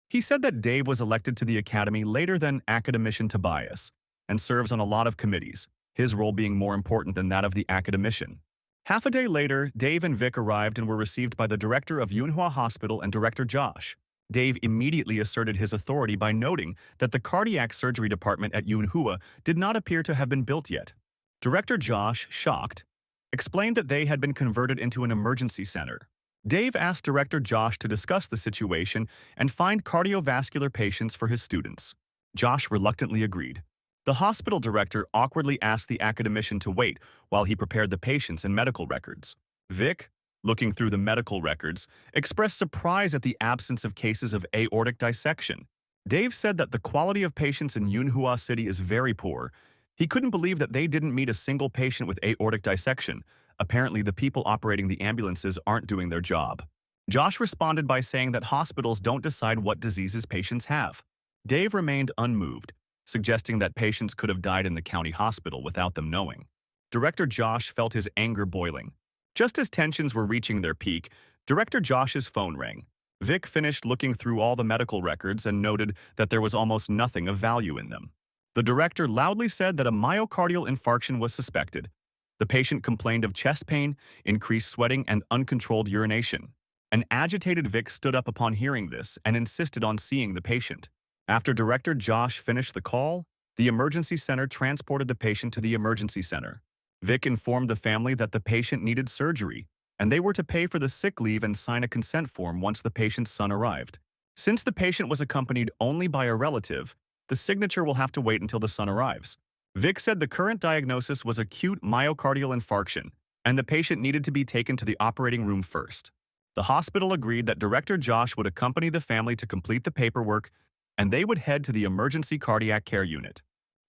He said that Dave was elected to the academy later than academician Tobias, and serves on a lot of committees, his role being more important than that of the academician. Half a day later, Dave and Vic arrived and were received by the director of Manhua Hospital and Director Josh. Dave immediately asserted his authority by noting that the cardiac surgery department at Manhua did not appear to have been built yet. Director Josh, shocked, explained that they had been converted into an emergency center. Dave asked Director Josh to discuss the situation and find cardiovascular patients for his students. Josh reluctantly agreed. The hospital director awkwardly asked the academician to wait while he prepared the patients and medical records. Vic, looking through the medical records, expressed surprise at the absence of cases of aortic dissection. Dave said that the quality of patients in Manhua City is very poor. He couldn't believe that they didn't meet a single patient with aortic dissection. Apparently, the people operating the ambulances aren't doing their job. Josh responded by saying that hospitals don't decide what diseases patients have. Dave remained unmoved, suggesting that patients could have died in the county hospital without them knowing. Director Josh felt his anger boiling. Just as tensions were reaching their peak, Director Josh's phone rang. Vic finished looking through all the medical records and noted that there was almost nothing of value in them. The director loudly said that a myocardial infarction was suspected. The patient complained of chest pain, increased sweating, and uncontrolled urination. An agitated Vic stood up upon hearing this and insisted on seeing the patient. After Director Josh finished the call, the emergency center transported the patient to the emergency center. Vic informed the family that the patient needed surgery, and they were to pay for the sick leave and sign a consent form once the patient's son arrived. Since the patient was accompanied only by a relative, the signature will have to wait until the son arrives. Vic said the current diagnosis was acute myocardial infarction, and the patient needed to be taken to the operating room first. The hospital agreed that Director Josh would accompany the family to complete the paperwork, and they would head to the emergency cardiac care unit.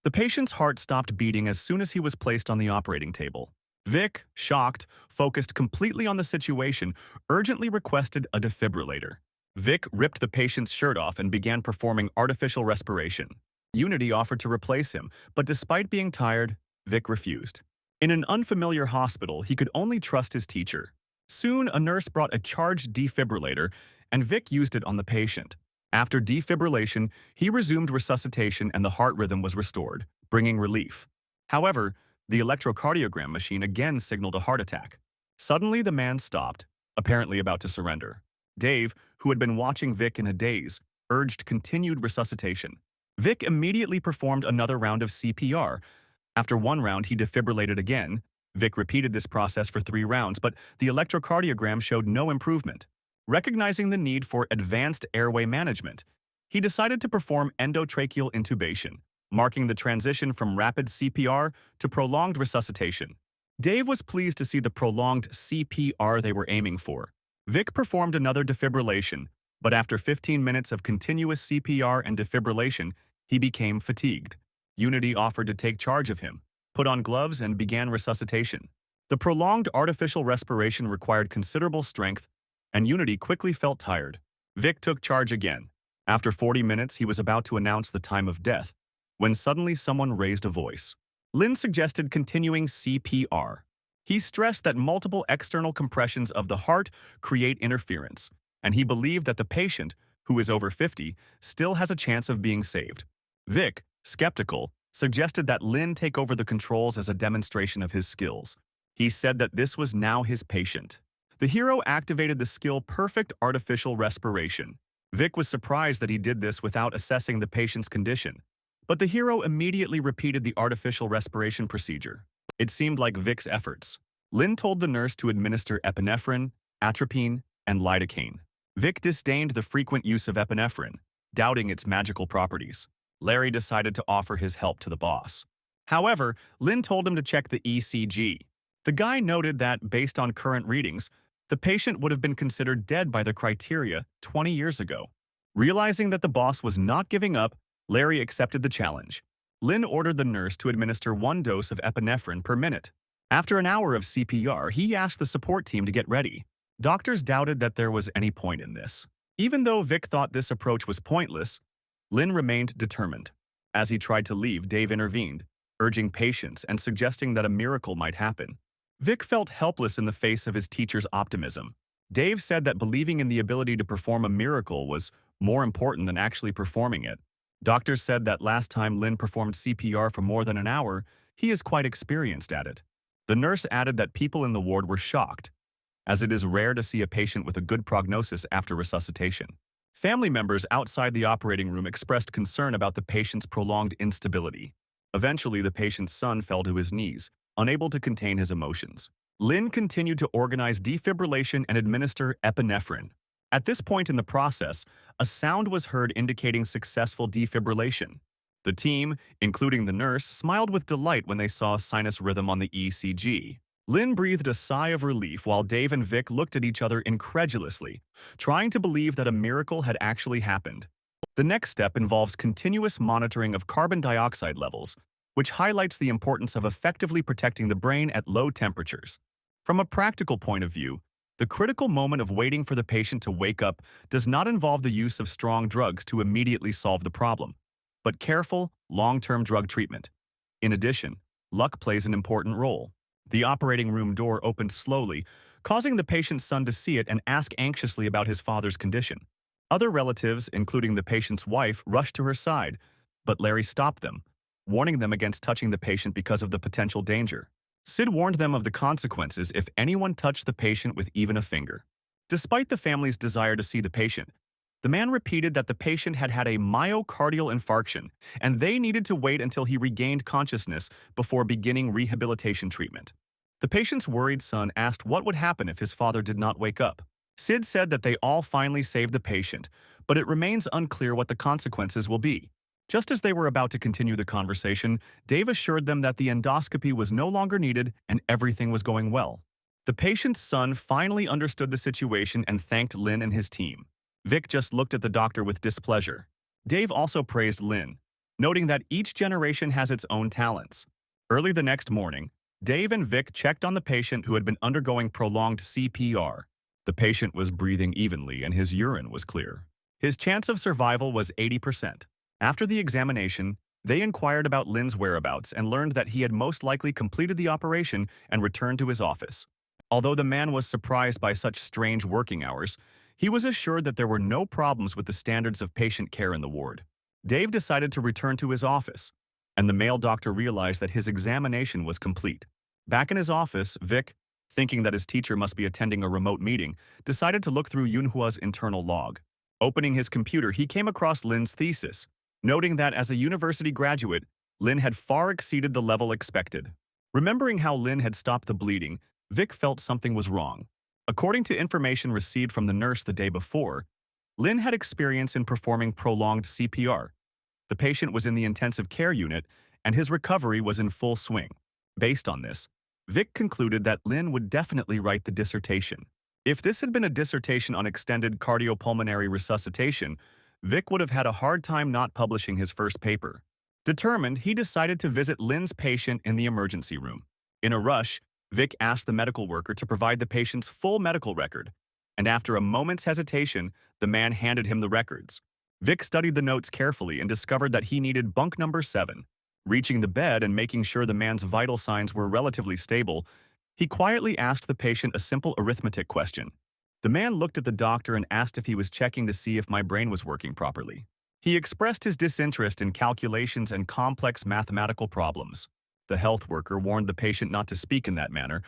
The patient's heart stopped beating as soon as he was placed on the operating table. Vic, shocked, focused completely on the situation, urgently requested a defibrillator. Vic ripped the patient's shirt off and began performing artificial respiration. Unity offered to replace him, but despite being tired, Vic refused. In an unfamiliar hospital, he could only trust his teacher. Soon, a nurse brought a charged defibrillator, and Vic used it on the patient. After defibrillation, he resumed resuscitation and the heart rhythm was restored, bringing relief. However, the electrocardiogram machine again signaled a heart attack. Suddenly, the man stopped, apparently about to surrender. Dave, who had been watching Vic in a daze, urged continued resuscitation. Vic immediately performed another round of CPR. After one round, he defibrillated again. Vic repeated this process for 3 rounds, but the electrocardiogram showed no improvement. Recognizing the need for advanced airway management, he decided to perform endotracheal intubation, marking the transition from rapid CPR to prolonged resuscitation. Dave was pleased to see the prolonged CPR they were aiming for. Vic performed another defibrillation, but after 15 minutes of continuous CPR and defibrillation, he became fatigued. Unity offered to take charge of him, put on gloves, and began resuscitation. The prolonged artificial respiration required considerable strength, and Unity quickly felt tired. Vic took charge again. After 40 minutes, he was about to announce the time of death, when suddenly someone raised a voice. Lin suggested continuing CPR. He stressed that multiple external compressions of the heart create interference, and he believed that the patient, who is over 50, still has a chance of being saved. Vic, skeptical, suggested that Lin take over the controls as a demonstration of his skills. He said that this was now his patient. The hero activated the skill Perfect Artificial Respiration. Vic was surprised that he did this without assessing the patient's condition, but the hero immediately repeated the artificial respiration procedure. It seemed like Vic's efforts. Lin told the nurse to administer epinephrine, atropine, and lidocaine. Vic disdained the frequent use of epinephrine, doubting its magical properties. Larry decided to offer his help to the boss. However, Lin told him to check the ECG. The guy noted that, based on current readings, the patient would have been considered dead by the criteria 20 years ago. Realizing that the boss was not giving up, Larry accepted the challenge. Lin ordered the nurse to administer 1 dose of epinephrine per minute. After an hour of CPR, he asked the support team to get ready. Doctors doubted that there was any point in this. Even though Vic thought this approach was pointless, Lin remained determined. As he tried to leave, Dave intervened, urging patience and suggesting that a miracle might happen. Vic felt helpless in the face of his teacher's optimism. Dave said that believing in the ability to perform a miracle was more important than actually performing it. Doctors said that last time Lin performed CPR for more than an hour, he is quite experienced at it. The nurse added that people in the ward were shocked, as it is rare to see a patient with a good prognosis after resuscitation. Family members outside the operating room expressed concern about the patient's prolonged instability. Eventually, the patient's son fell to his knees, unable to contain his emotions. Lin continued to organize defibrillation and administer epinephrine. At this point in the process, a sound was heard indicating successful defibrillation. The team, including the nurse, smiled with delight when they saw sinus rhythm on the ECG. Lin breathed a sigh of relief while Dave and Vic looked at each other incredulously, trying to believe that a miracle had actually happened. The next step involves continuous monitoring of carbon dioxide levels, which highlights the importance of effectively protecting the brain at low temperatures. From a practical point of view, the critical moment of waiting for the patient to wake up does not involve the use of strong drugs to immediately solve the problem, but careful, long-term drug treatment. In addition, luck plays an important role. The operating room door opened slowly, causing the patient's son to see it and ask anxiously about his father's condition. Other relatives, including the patient's wife, rushed to her side, but Larry stopped them. warning them against touching the patient because of the potential danger. Sid warned them of the consequences if anyone touched the patient with even a finger. Despite the family's desire to see the patient, the man repeated that the patient had had a myocardial infarction and they needed to wait until he regained consciousness before beginning rehabilitation treatment. The patient's worried son asked what would happen if his father did not wake up. Sid said that they all finally saved the patient, but it remains unclear what the consequences will be. Just as they were about to continue the conversation, Dave assured them that the endoscopy was no longer needed and everything was going well. The patient's son finally understood the situation and thanked Lin and his team. Vic just looked at the doctor with displeasure. Dave also praised Lin, noting that each generation has its own talents. Early the next morning, Dave and Vic checked on the patient who had been undergoing prolonged CPR. The patient was breathing evenly and his urine was clear. His chance of survival was 80%. After the examination, they inquired about Lin's whereabouts and learned that he had most likely completed the operation and returned to his office. Although the man was surprised by such strange working hours, he was assured that there were no problems with the standards of patient care in the ward. Dave decided to return to his office, and the male doctor realized that his examination was complete. Back in his office, Vic, thinking that his teacher must be attending a remote meeting, decided to look through Yunhua's internal log. Opening his computer, he came across Lin's thesis, noting that as a university graduate, Lin had far exceeded the level expected. Remembering how Lin had stopped the bleeding, Vic felt something was wrong. According to information received from the nurse the day before, Lin had experience in performing prolonged CPR. The patient was in the intensive care unit, and his recovery was in full swing. Based on this, Vic concluded that Lin would definitely write the dissertation. If this had been a dissertation on extended cardiopulmonary resuscitation, Vic would have had a hard time not publishing his first paper. Determined, he decided to visit Lin's patient in the emergency room. In a rush, Vic asked the medical worker to provide the patient's full medical record, and after a moment's hesitation, the man handed him the records. Vic studied the notes carefully and discovered that he needed bunk number 7. Reaching the bed and making sure the man's vital signs were relatively stable, he quietly asked the patient a simple arithmetic question. The man looked at the doctor and asked if he was checking to see if my brain was working properly. He expressed his disinterest in calculations and complex mathematical problems. The health worker warned the patient not to speak in that manner,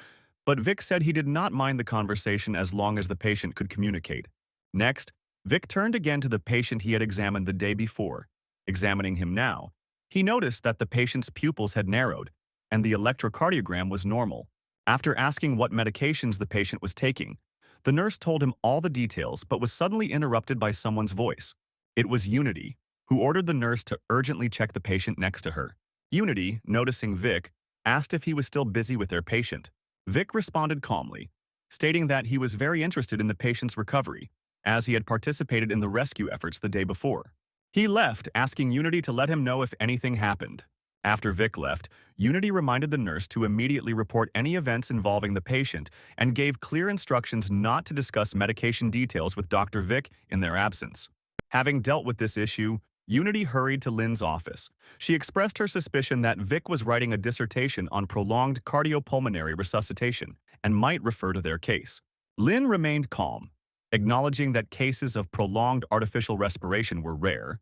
but Vic said he did not mind the conversation as long as the patient could communicate. Next, Vic turned again to the patient he had examined the day before. Examining him now, he noticed that the patient's pupils had narrowed, and the electrocardiogram was normal. After asking what medications the patient was taking, the nurse told him all the details but was suddenly interrupted by someone's voice. It was Unity, who ordered the nurse to urgently check the patient next to her. Unity, noticing Vic, asked if he was still busy with their patient. Vic responded calmly, stating that he was very interested in the patient's recovery, as he had participated in the rescue efforts the day before. He left, asking Unity to let him know if anything happened. After Vic left, Unity reminded the nurse to immediately report any events involving the patient and gave clear instructions not to discuss medication details with Dr. Vic in their absence. Having dealt with this issue, Unity hurried to Lin's office. She expressed her suspicion that Vic was writing a dissertation on prolonged cardiopulmonary resuscitation and might refer to their case. Lin remained calm, acknowledging that cases of prolonged artificial respiration were rare,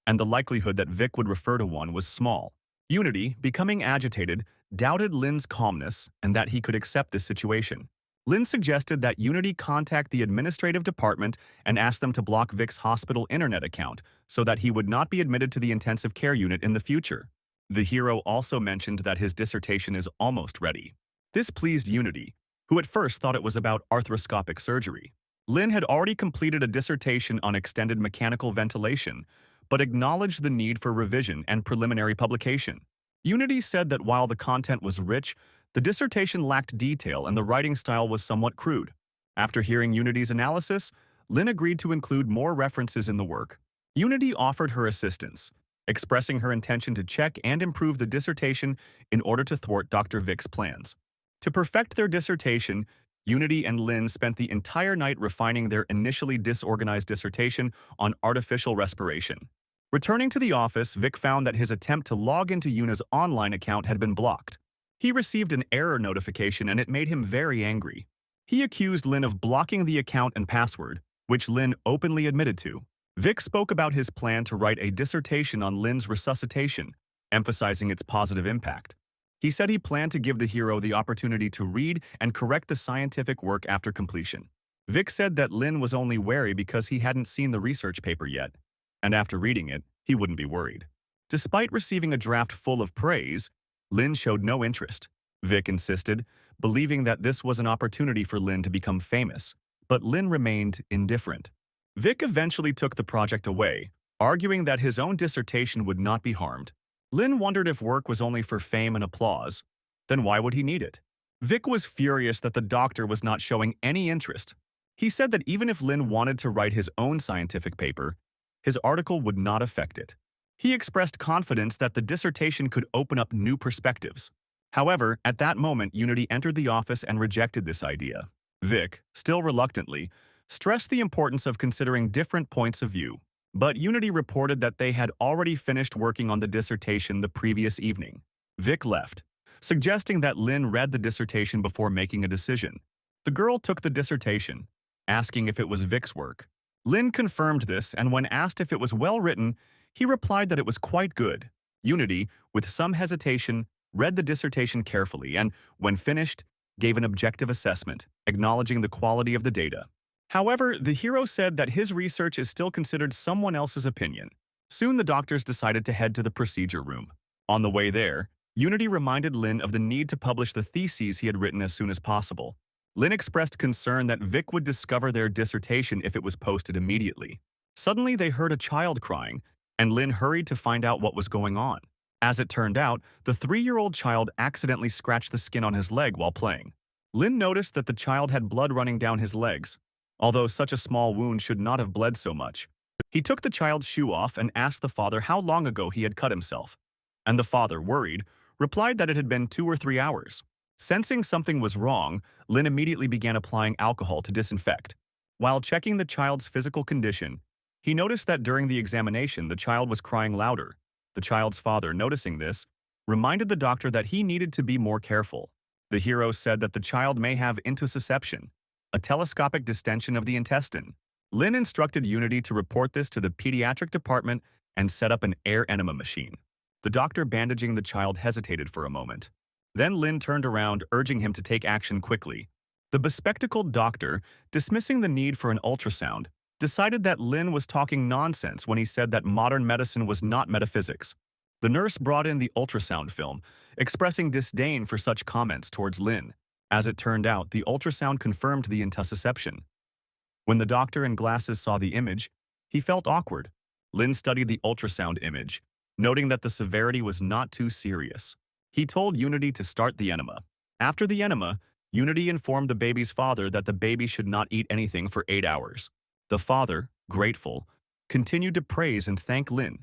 and the likelihood that Vic would refer to one was small. Unity, becoming agitated, doubted Lin's calmness and that he could accept this situation. Lin suggested that Unity contact the administrative department and ask them to block Vic's hospital internet account so that he would not be admitted to the intensive care unit in the future. The hero also mentioned that his dissertation is almost ready. This pleased Unity, who at first thought it was about arthroscopic surgery. Lin had already completed a dissertation on extended mechanical ventilation, but acknowledged the need for revision and preliminary publication. Unity said that while the content was rich, the dissertation lacked detail and the writing style was somewhat crude. After hearing Unity's analysis, Lin agreed to include more references in the work. Unity offered her assistance, expressing her intention to check and improve the dissertation in order to thwart Dr. Vic's plans. To perfect their dissertation, Unity and Lin spent the entire night refining their initially disorganized dissertation on artificial respiration. Returning to the office, Vic found that his attempt to log into Yuna's online account had been blocked. He received an error notification and it made him very angry. He accused Lin of blocking the account and password, which Lin openly admitted to. Vic spoke about his plan to write a dissertation on Lin's resuscitation, emphasizing its positive impact. He said he planned to give the hero the opportunity to read and correct the scientific work after completion. Vic said that Lin was only wary because he hadn't seen the research paper yet, and after reading it, he wouldn't be worried. Despite receiving a draft full of praise, Lin showed no interest. Vic insisted, believing that this was an opportunity for Lin to become famous, but Lin remained indifferent. Vic eventually took the project away, arguing that his own dissertation would not be harmed. Lin wondered if work was only for fame and applause. Then why would he need it? Vic was furious that the doctor was not showing any interest. He said that even if Lin wanted to write his own scientific paper, his article would not affect it. He expressed confidence that the dissertation could open up new perspectives. However, at that moment, Unity entered the office and rejected this idea. Vic, still reluctantly, stressed the importance of considering different points of view. But Unity reported that they had already finished working on the dissertation the previous evening. Vic left, suggesting that Lin read the dissertation before making a decision. The girl took the dissertation, asking if it was Vic's work. Lin confirmed this, and when asked if it was well written, he replied that it was quite good. Unity, with some hesitation, read the dissertation carefully and, when finished, gave an objective assessment, acknowledging the quality of the data. However, the hero said that his research is still considered someone else's opinion. Soon the doctors decided to head to the procedure room. On the way there, Unity reminded Lin of the need to publish the theses he had written as soon as possible. Lin expressed concern that Vic would discover their dissertation if it was posted immediately. Suddenly they heard a child crying, and Lin hurried to find out what was going on. As it turned out, the 3-year-old child accidentally scratched the skin on his leg while playing. Lin noticed that the child had blood running down his legs, although such a small wound should not have bled so much. He took the child's shoe off and asked the father how long ago he had cut himself. And the father, worried, replied that it had been 2 or 3 hours. Sensing something was wrong, Lin immediately began applying alcohol to disinfect. While checking the child's physical condition, he noticed that during the examination the child was crying louder. The child's father, noticing this, reminded the doctor that he needed to be more careful. The hero said that the child may have intussusception, a telescopic distension of the intestine. Lin instructed Unity to report this to the pediatric department and set up an air enema machine. The doctor bandaging the child hesitated for a moment. Then Lin turned around, urging him to take action quickly. The bespectacled doctor, dismissing the need for an ultrasound, decided that Lin was talking nonsense when he said that modern medicine was not metaphysics. The nurse brought in the ultrasound film, expressing disdain for such comments towards Lin. As it turned out, the ultrasound confirmed the intussusception. When the doctor in glasses saw the image, he felt awkward. Lin studied the ultrasound image, noting that the severity was not too serious. He told Unity to start the enema. After the enema, Unity informed the baby's father that the baby should not eat anything for 8 hours. The father, grateful, continued to praise and thank Lin,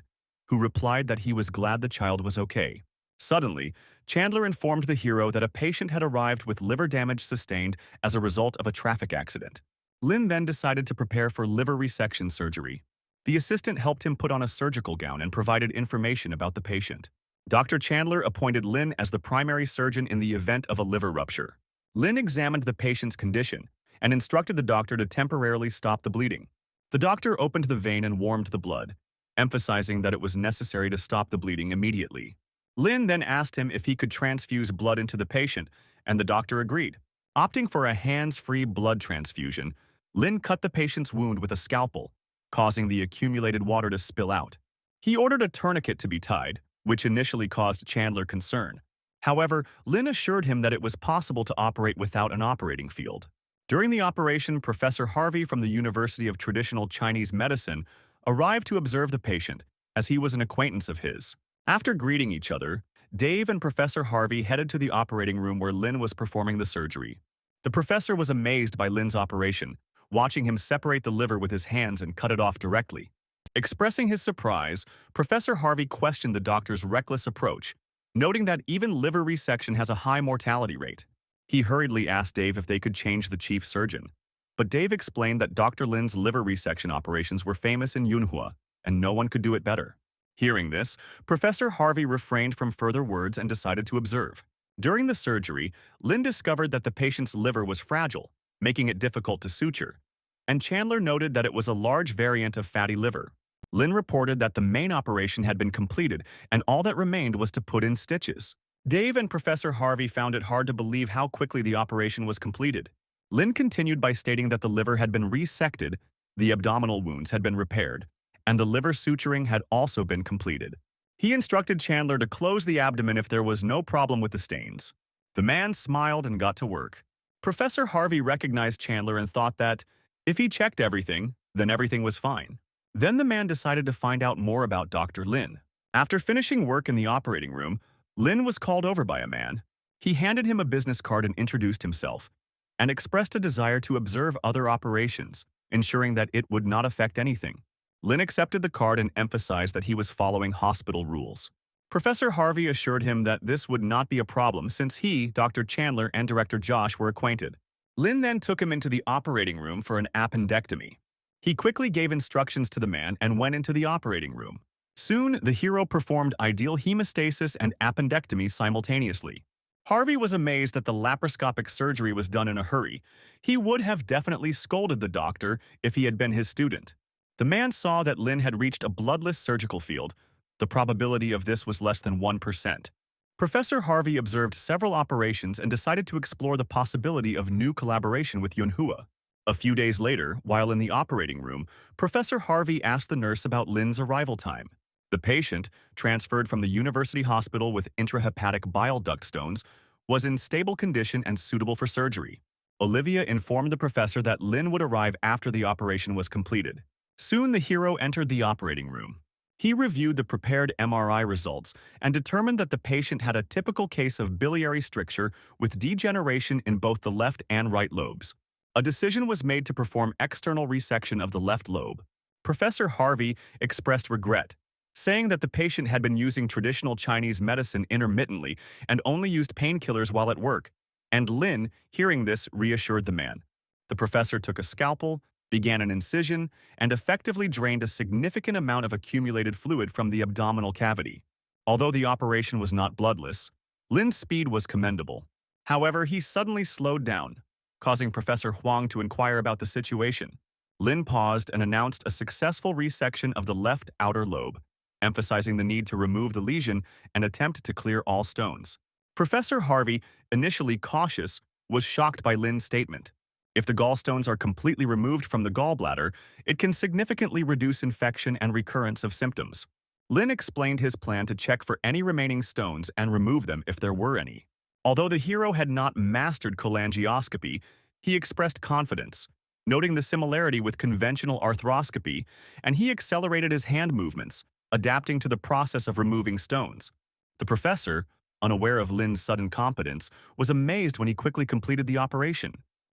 who replied that he was glad the child was okay. Suddenly, Chandler informed the hero that a patient had arrived with liver damage sustained as a result of a traffic accident. Lin then decided to prepare for liver resection surgery. The assistant helped him put on a surgical gown and provided information about the patient. Dr. Chandler appointed Lin as the primary surgeon in the event of a liver rupture. Lin examined the patient's condition and instructed the doctor to temporarily stop the bleeding. The doctor opened the vein and warmed the blood, emphasizing that it was necessary to stop the bleeding immediately. Lin then asked him if he could transfuse blood into the patient, and the doctor agreed. Opting for a hands-free blood transfusion, Lin cut the patient's wound with a scalpel, causing the accumulated water to spill out. He ordered a tourniquet to be tied, which initially caused Chandler concern. However, Lin assured him that it was possible to operate without an operating field. During the operation, Professor Harvey from the University of Traditional Chinese Medicine arrived to observe the patient, as he was an acquaintance of his. After greeting each other, Dave and Professor Harvey headed to the operating room where Lin was performing the surgery. The professor was amazed by Lin's operation, watching him separate the liver with his hands and cut it off directly. Expressing his surprise, Professor Harvey questioned the doctor's reckless approach, noting that even liver resection has a high mortality rate. He hurriedly asked Dave if they could change the chief surgeon. But Dave explained that Dr. Lin's liver resection operations were famous in Manhwa, and no one could do it better. Hearing this, Professor Harvey refrained from further words and decided to observe. During the surgery, Lin discovered that the patient's liver was fragile, making it difficult to suture, and Chandler noted that it was a large variant of fatty liver. Lin reported that the main operation had been completed and all that remained was to put in stitches. Dave and Professor Harvey found it hard to believe how quickly the operation was completed. Lin continued by stating that the liver had been resected, the abdominal wounds had been repaired, and the liver suturing had also been completed. He instructed Chandler to close the abdomen if there was no problem with the stains. The man smiled and got to work. Professor Harvey recognized Chandler and thought that, if he checked everything, then everything was fine. Then the man decided to find out more about Dr. Lin. After finishing work in the operating room, Lin was called over by a man. He handed him a business card and introduced himself, and expressed a desire to observe other operations, ensuring that it would not affect anything. Lin accepted the card and emphasized that he was following hospital rules. Professor Harvey assured him that this would not be a problem since he, Dr. Chandler, and Director Josh were acquainted. Lin then took him into the operating room for an appendectomy. He quickly gave instructions to the man and went into the operating room. Soon, the hero performed ideal hemostasis and appendectomy simultaneously. Harvey was amazed that the laparoscopic surgery was done in a hurry. He would have definitely scolded the doctor if he had been his student. The man saw that Lin had reached a bloodless surgical field. The probability of this was less than 1%. Professor Harvey observed several operations and decided to explore the possibility of new collaboration with MANHUA. A few days later, while in the operating room, Professor Harvey asked the nurse about Lin's arrival time. The patient, transferred from the university hospital with intrahepatic bile duct stones, was in stable condition and suitable for surgery. Olivia informed the professor that Lin would arrive after the operation was completed. Soon the hero entered the operating room. He reviewed the prepared MRI results and determined that the patient had a typical case of biliary stricture with degeneration in both the left and right lobes. A decision was made to perform external resection of the left lobe. Professor Harvey expressed regret, saying that the patient had been using traditional Chinese medicine intermittently and only used painkillers while at work, and Lin, hearing this, reassured the man. The professor took a scalpel, began an incision, and effectively drained a significant amount of accumulated fluid from the abdominal cavity. Although the operation was not bloodless, Lin's speed was commendable. However, he suddenly slowed down, causing Professor Huang to inquire about the situation. Lin paused and announced a successful resection of the left outer lobe, emphasizing the need to remove the lesion and attempt to clear all stones. Professor Harvey, initially cautious, was shocked by Lin's statement. If the gallstones are completely removed from the gallbladder, it can significantly reduce infection and recurrence of symptoms. Lin explained his plan to check for any remaining stones and remove them if there were any. Although the hero had not mastered cholangioscopy, he expressed confidence, noting the similarity with conventional arthroscopy, and he accelerated his hand movements, adapting to the process of removing stones. The professor, unaware of Lin's sudden competence, was amazed when he quickly completed the operation.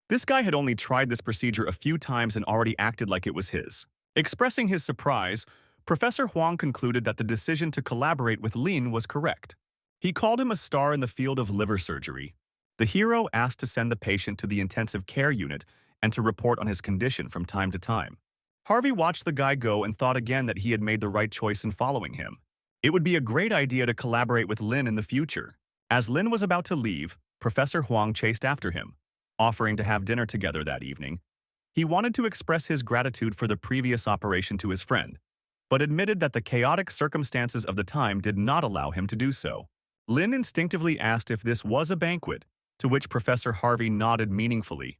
This guy had only tried this procedure a few times and already acted like it was his. Expressing his surprise, Professor Huang concluded that the decision to collaborate with Lin was correct. He called him a star in the field of liver surgery. The hero asked to send the patient to the intensive care unit and to report on his condition from time to time. Harvey watched the guy go and thought again that he had made the right choice in following him. It would be a great idea to collaborate with Lin in the future. As Lin was about to leave, Professor Huang chased after him, offering to have dinner together that evening. He wanted to express his gratitude for the previous operation to his friend, but admitted that the chaotic circumstances of the time did not allow him to do so. Lin instinctively asked if this was a banquet, to which Professor Harvey nodded meaningfully.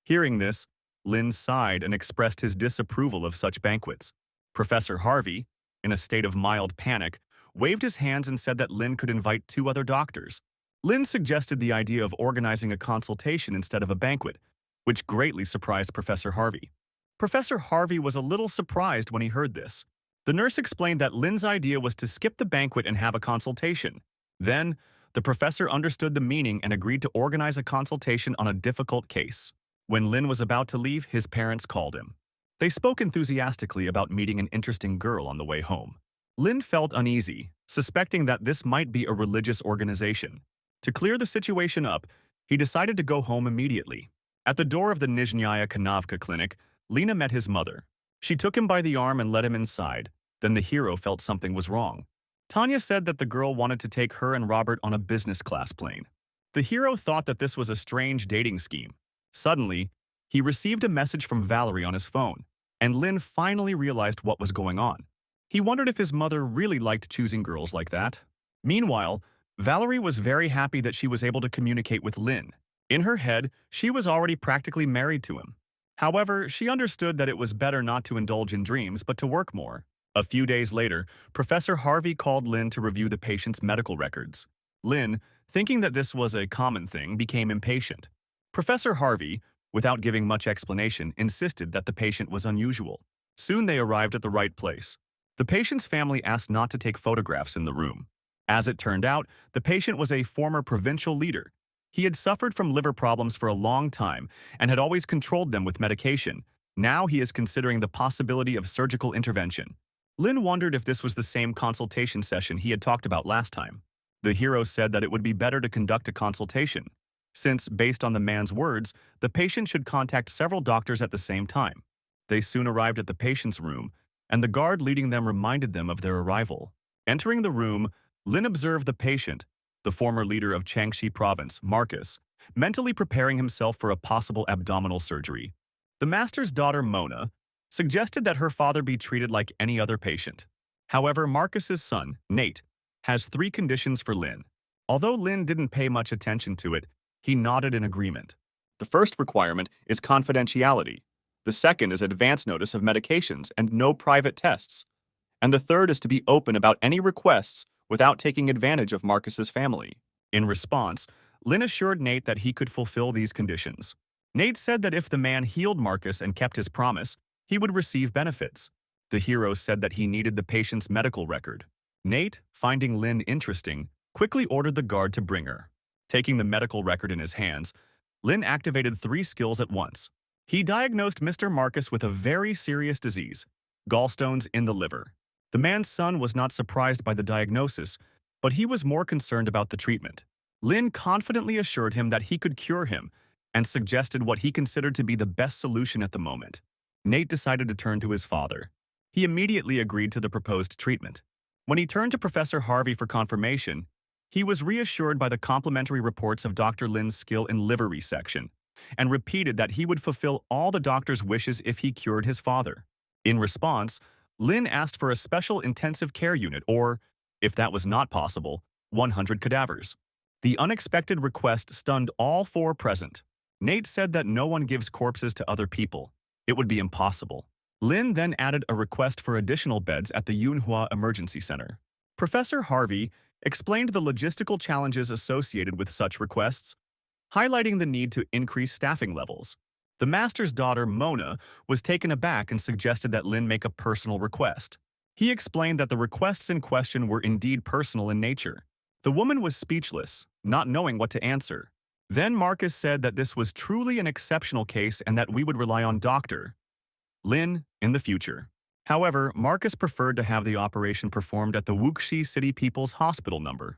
Hearing this, Lin sighed and expressed his disapproval of such banquets. Professor Harvey, in a state of mild panic, waved his hands and said that Lin could invite 2 other doctors. Lin suggested the idea of organizing a consultation instead of a banquet, which greatly surprised Professor Harvey. Professor Harvey was a little surprised when he heard this. The nurse explained that Lin's idea was to skip the banquet and have a consultation. Then, the professor understood the meaning and agreed to organize a consultation on a difficult case. When Lin was about to leave, his parents called him. They spoke enthusiastically about meeting an interesting girl on the way home. Lin felt uneasy, suspecting that this might be a religious organization. To clear the situation up, he decided to go home immediately. At the door of the Nizhnaya Kanavka clinic, Lena met his mother. She took him by the arm and led him inside. Then the hero felt something was wrong. Tanya said that the girl wanted to take her and Robert on a business class plane. The hero thought that this was a strange dating scheme. Suddenly, he received a message from Valerie on his phone. and Lin finally realized what was going on. He wondered if his mother really liked choosing girls like that. Meanwhile, Valerie was very happy that she was able to communicate with Lin. In her head, she was already practically married to him. However, she understood that it was better not to indulge in dreams but to work more. A few days later, Professor Harvey called Lin to review the patient's medical records. Lin, thinking that this was a common thing, became impatient. Professor Harvey, without giving much explanation, insisted that the patient was unusual. Soon they arrived at the right place. The patient's family asked not to take photographs in the room. As it turned out, the patient was a former provincial leader. He had suffered from liver problems for a long time and had always controlled them with medication. Now he is considering the possibility of surgical intervention. Lin wondered if this was the same consultation session he had talked about last time. The hero said that it would be better to conduct a consultation, since, based on the man's words, the patient should contact several doctors at the same time. They soon arrived at the patient's room, and the guard leading them reminded them of their arrival. Entering the room, Lin observed the patient, the former leader of Changxi province, Marcus, mentally preparing himself for a possible abdominal surgery. The master's daughter, Mona, suggested that her father be treated like any other patient. However, Marcus's son, Nate, has 3 conditions for Lin. Although Lin didn't pay much attention to it, he nodded in agreement. The first requirement is confidentiality. The second is advance notice of medications and no private tests. And the third is to be open about any requests without taking advantage of Marcus's family. In response, Lin assured Nate that he could fulfill these conditions. Nate said that if the man healed Marcus and kept his promise, he would receive benefits. The hero said that he needed the patient's medical record. Nate, finding Lin interesting, quickly ordered the guard to bring her. Taking the medical record in his hands, Lin activated 3 skills at once. He diagnosed Mr. Marcus with a very serious disease, gallstones in the liver. The man's son was not surprised by the diagnosis, but he was more concerned about the treatment. Lin confidently assured him that he could cure him and suggested what he considered to be the best solution at the moment. Nate decided to turn to his father. He immediately agreed to the proposed treatment. When he turned to Professor Harvey for confirmation, he was reassured by the complimentary reports of Dr. Lin's skill in liver resection, and repeated that he would fulfill all the doctor's wishes if he cured his father. In response, Lin asked for a special intensive care unit or, if that was not possible, 100 cadavers. The unexpected request stunned all 4 present. Nate said that no one gives corpses to other people. It would be impossible. Lin then added a request for additional beds at the Manhua Emergency Center. Professor Harvey explained the logistical challenges associated with such requests, highlighting the need to increase staffing levels. The master's daughter, Mona, was taken aback and suggested that Lin make a personal request. He explained that the requests in question were indeed personal in nature. The woman was speechless, not knowing what to answer. Then Marcus said that this was truly an exceptional case and that we would rely on Dr. Lin in the future. However, Marcus preferred to have the operation performed at the Wuxi City People's Hospital number.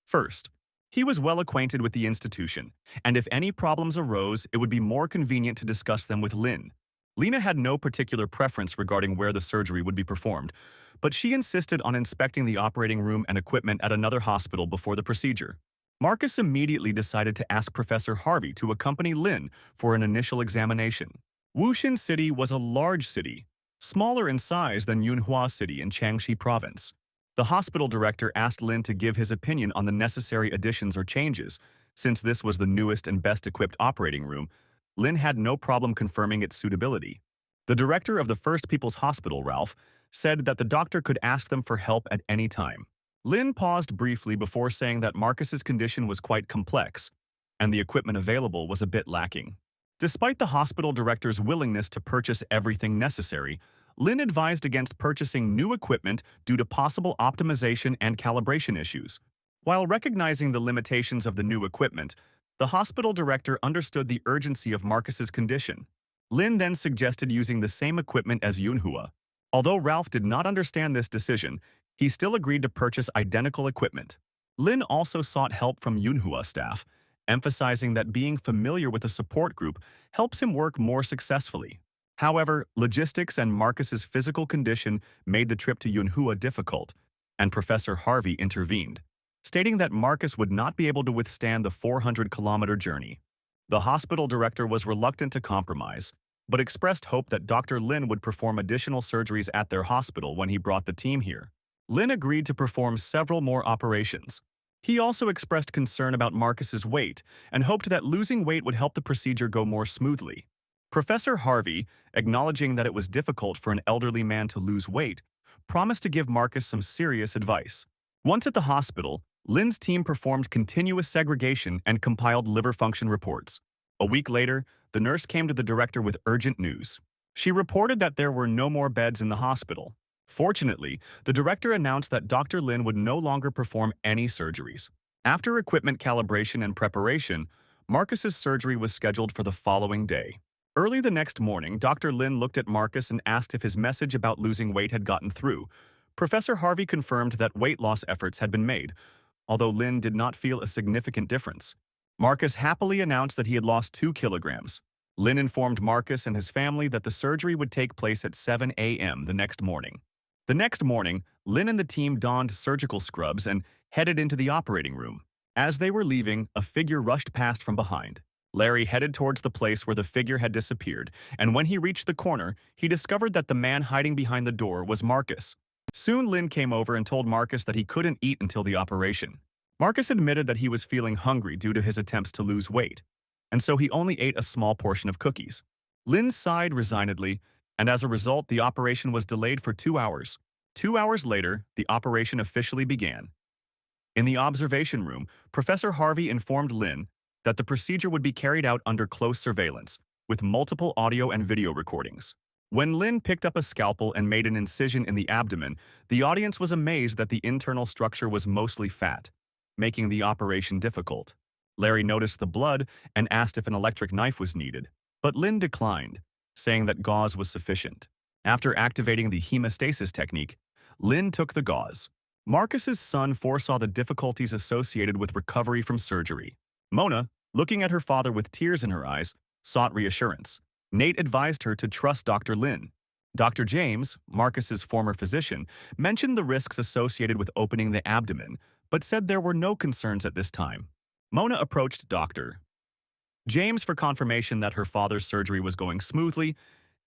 First, he was well acquainted with the institution, and if any problems arose, it would be more convenient to discuss them with Lin. Lena had no particular preference regarding where the surgery would be performed, but she insisted on inspecting the operating room and equipment at another hospital before the procedure. Marcus immediately decided to ask Professor Harvey to accompany Lin for an initial examination. Wuxin City was a large city, smaller in size than Yunhua City in Changxi province. The hospital director asked Lin to give his opinion on the necessary additions or changes. Since this was the newest and best-equipped operating room, Lin had no problem confirming its suitability. The director of the First People's Hospital, Ralph, said that the doctor could ask them for help at any time. Lin paused briefly before saying that Marcus's condition was quite complex, and the equipment available was a bit lacking. Despite the hospital director's willingness to purchase everything necessary, Lin advised against purchasing new equipment due to possible optimization and calibration issues. While recognizing the limitations of the new equipment, the hospital director understood the urgency of Marcus's condition. Lin then suggested using the same equipment as Yunhua. Although Ralph did not understand this decision, he still agreed to purchase identical equipment. Lin also sought help from Yunhua staff, emphasizing that being familiar with a support group helps him work more successfully. However, logistics and Marcus's physical condition made the trip to Yunhua difficult, and Professor Harvey intervened, stating that Marcus would not be able to withstand the 400-kilometer journey. The hospital director was reluctant to compromise, but expressed hope that Dr. Lin would perform additional surgeries at their hospital when he brought the team here. Lin agreed to perform several more operations. He also expressed concern about Marcus's weight and hoped that losing weight would help the procedure go more smoothly. Professor Harvey, acknowledging that it was difficult for an elderly man to lose weight, promised to give Marcus some serious advice. Once at the hospital, Lin's team performed continuous segregation and compiled liver function reports. A week later, the nurse came to the director with urgent news. She reported that there were no more beds in the hospital. Fortunately, the director announced that Dr. Lin would no longer perform any surgeries. After equipment calibration and preparation, Marcus's surgery was scheduled for the following day. Early the next morning, Dr. Lin looked at Marcus and asked if his message about losing weight had gotten through. Professor Harvey confirmed that weight loss efforts had been made, although Lin did not feel a significant difference. Marcus happily announced that he had lost 2 kilograms. Lin informed Marcus and his family that the surgery would take place at 7 a.m. the next morning. The next morning, Lin and the team donned surgical scrubs and headed into the operating room. As they were leaving, a figure rushed past from behind. Larry headed towards the place where the figure had disappeared, and when he reached the corner, he discovered that the man hiding behind the door was Marcus. Soon Lin came over and told Marcus that he couldn't eat until the operation. Marcus admitted that he was feeling hungry due to his attempts to lose weight, and so he only ate a small portion of cookies. Lin sighed resignedly, and as a result, the operation was delayed for 2 hours. 2 hours later, the operation officially began. In the observation room, Professor Harvey informed Lin that the procedure would be carried out under close surveillance, with multiple audio and video recordings. When Lin picked up a scalpel and made an incision in the abdomen, the audience was amazed that the internal structure was mostly fat, making the operation difficult. Larry noticed the blood and asked if an electric knife was needed, but Lin declined, saying that gauze was sufficient. After activating the hemostasis technique, Lin took the gauze. Marcus's son foresaw the difficulties associated with recovery from surgery. Mona, looking at her father with tears in her eyes, sought reassurance. Nate advised her to trust Dr. Lin. Dr. James, Marcus's former physician, mentioned the risks associated with opening the abdomen, but said there were no concerns at this time. Mona approached Dr. James for confirmation that her father's surgery was going smoothly,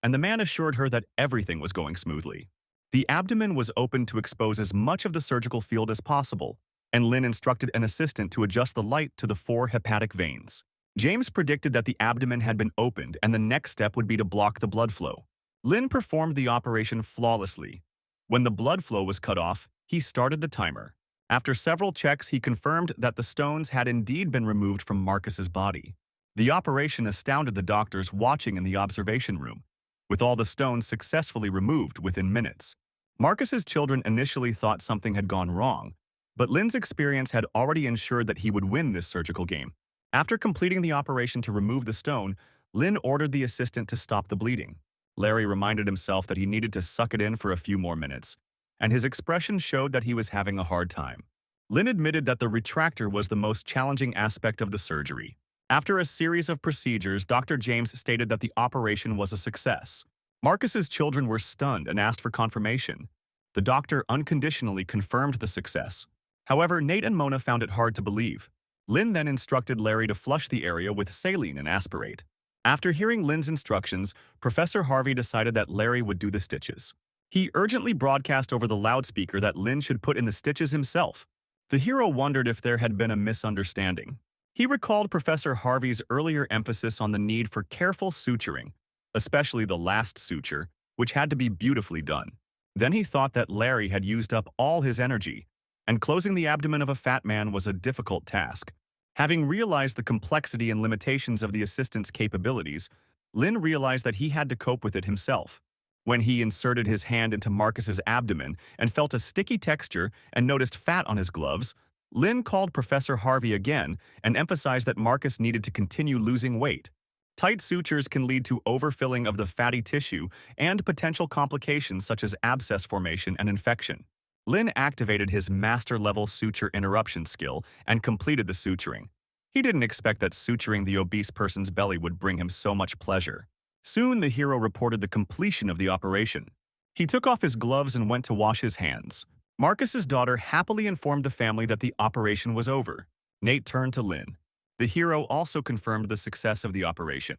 and the man assured her that everything was going smoothly. The abdomen was opened to expose as much of the surgical field as possible, and Lin instructed an assistant to adjust the light to the 4 hepatic veins. James predicted that the abdomen had been opened and the next step would be to block the blood flow. Lin performed the operation flawlessly. When the blood flow was cut off, he started the timer. After several checks, he confirmed that the stones had indeed been removed from Marcus's body. The operation astounded the doctors watching in the observation room, with all the stones successfully removed within minutes. Marcus's children initially thought something had gone wrong, but Lin's experience had already ensured that he would win this surgical game. After completing the operation to remove the stone, Lin ordered the assistant to stop the bleeding. Larry reminded himself that he needed to suck it in for a few more minutes, and his expression showed that he was having a hard time. Lin admitted that the retractor was the most challenging aspect of the surgery. After a series of procedures, Dr. James stated that the operation was a success. Marcus's children were stunned and asked for confirmation. The doctor unconditionally confirmed the success. However, Nate and Mona found it hard to believe. Lin then instructed Larry to flush the area with saline and aspirate. After hearing Lin's instructions, Professor Harvey decided that Larry would do the stitches. He urgently broadcast over the loudspeaker that Lin should put in the stitches himself. The hero wondered if there had been a misunderstanding. He recalled Professor Harvey's earlier emphasis on the need for careful suturing, especially the last suture, which had to be beautifully done. Then he thought that Larry had used up all his energy, and closing the abdomen of a fat man was a difficult task. Having realized the complexity and limitations of the assistant's capabilities, Lin realized that he had to cope with it himself. When he inserted his hand into Marcus's abdomen and felt a sticky texture and noticed fat on his gloves, Lin called Professor Harvey again and emphasized that Marcus needed to continue losing weight. Tight sutures can lead to overfilling of the fatty tissue and potential complications such as abscess formation and infection. Lin activated his master-level suture interruption skill and completed the suturing. He didn't expect that suturing the obese person's belly would bring him so much pleasure. Soon, the hero reported the completion of the operation. He took off his gloves and went to wash his hands. Marcus's daughter happily informed the family that the operation was over. Nate turned to Lin. The hero also confirmed the success of the operation.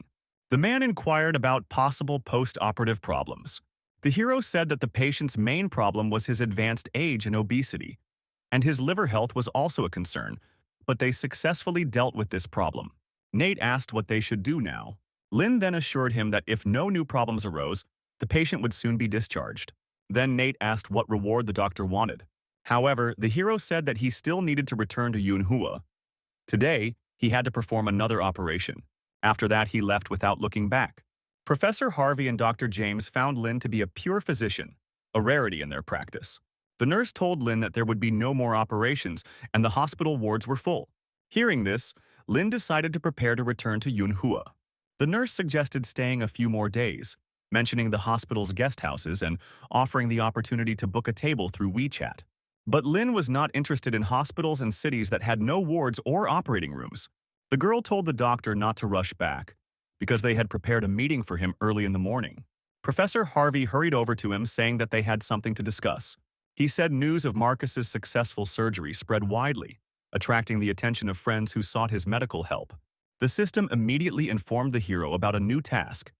The man inquired about possible post-operative problems. The hero said that the patient's main problem was his advanced age and obesity, and his liver health was also a concern, but they successfully dealt with this problem. Nate asked what they should do now. Lin then assured him that if no new problems arose, the patient would soon be discharged. Then Nate asked what reward the doctor wanted. However, the hero said that he still needed to return to Yunhua. Today, he had to perform another operation. After that, he left without looking back. Professor Harvey and Dr. James found Lin to be a pure physician, a rarity in their practice. The nurse told Lin that there would be no more operations and the hospital wards were full. Hearing this, Lin decided to prepare to return to Yunhua. The nurse suggested staying a few more days, mentioning the hospital's guest houses and offering the opportunity to book a table through WeChat. But Lin was not interested in hospitals and cities that had no wards or operating rooms. The girl told the doctor not to rush back, because they had prepared a meeting for him early in the morning. Professor Harvey hurried over to him, saying that they had something to discuss. He said news of Marcus's successful surgery spread widely, attracting the attention of friends who sought his medical help. The system immediately informed the hero about a new task.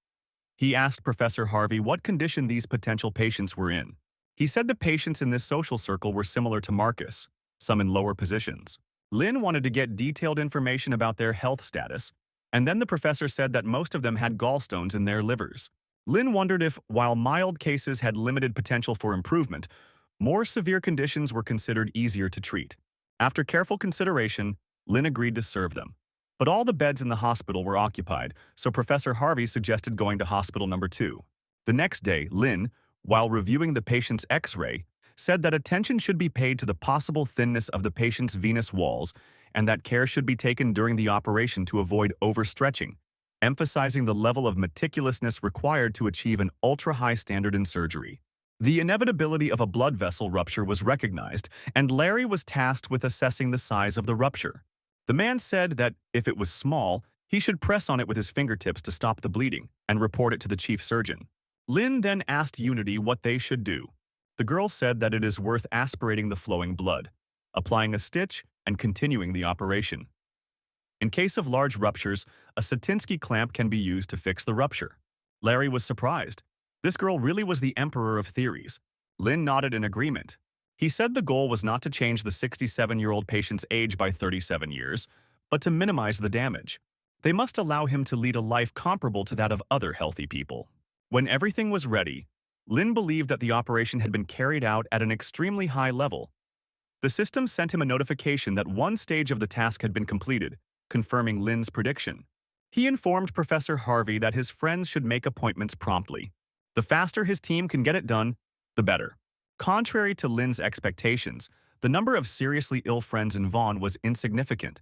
He asked Professor Harvey what condition these potential patients were in. He said the patients in this social circle were similar to Marcus, some in lower positions. Lin wanted to get detailed information about their health status, and then the professor said that most of them had gallstones in their livers. Lin wondered if, while mild cases had limited potential for improvement, more severe conditions were considered easier to treat. After careful consideration, Lin agreed to serve them. But all the beds in the hospital were occupied, so Professor Harvey suggested going to hospital number 2. The next day, Lin, while reviewing the patient's X-ray, said that attention should be paid to the possible thinness of the patient's venous walls and that care should be taken during the operation to avoid overstretching, emphasizing the level of meticulousness required to achieve an ultra-high standard in surgery. The inevitability of a blood vessel rupture was recognized, and Larry was tasked with assessing the size of the rupture. The man said that if it was small, he should press on it with his fingertips to stop the bleeding and report it to the chief surgeon. Lin then asked Unity what they should do. The girl said that it is worth aspirating the flowing blood, applying a stitch, and continuing the operation. In case of large ruptures, a Satinsky clamp can be used to fix the rupture. Larry was surprised. This girl really was the emperor of theories. Lin nodded in agreement. He said the goal was not to change the 67-year-old patient's age by 37 years, but to minimize the damage. They must allow him to lead a life comparable to that of other healthy people. When everything was ready, Lin believed that the operation had been carried out at an extremely high level. The system sent him a notification that one stage of the task had been completed, confirming Lin's prediction. He informed Professor Harvey that his friends should make appointments promptly. The faster his team can get it done, the better. Contrary to Lin's expectations, the number of seriously ill friends in Vaughn was insignificant.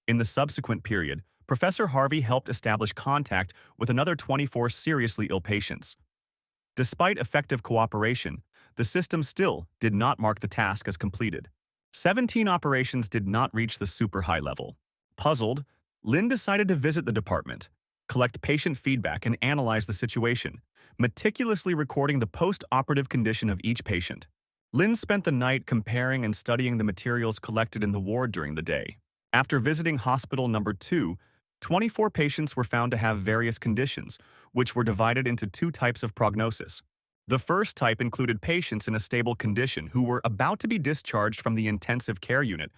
In the subsequent period, Professor Harvey helped establish contact with another 24 seriously ill patients. Despite effective cooperation, the system still did not mark the task as completed. 17 operations did not reach the super high level. Puzzled, Lin decided to visit the department, collect patient feedback, and analyze the situation, meticulously recording the post-operative condition of each patient. Lin spent the night comparing and studying the materials collected in the ward during the day. After visiting hospital number 2, 24 patients were found to have various conditions, which were divided into 2 types of prognosis. The first type included patients in a stable condition who were about to be discharged from the intensive care unit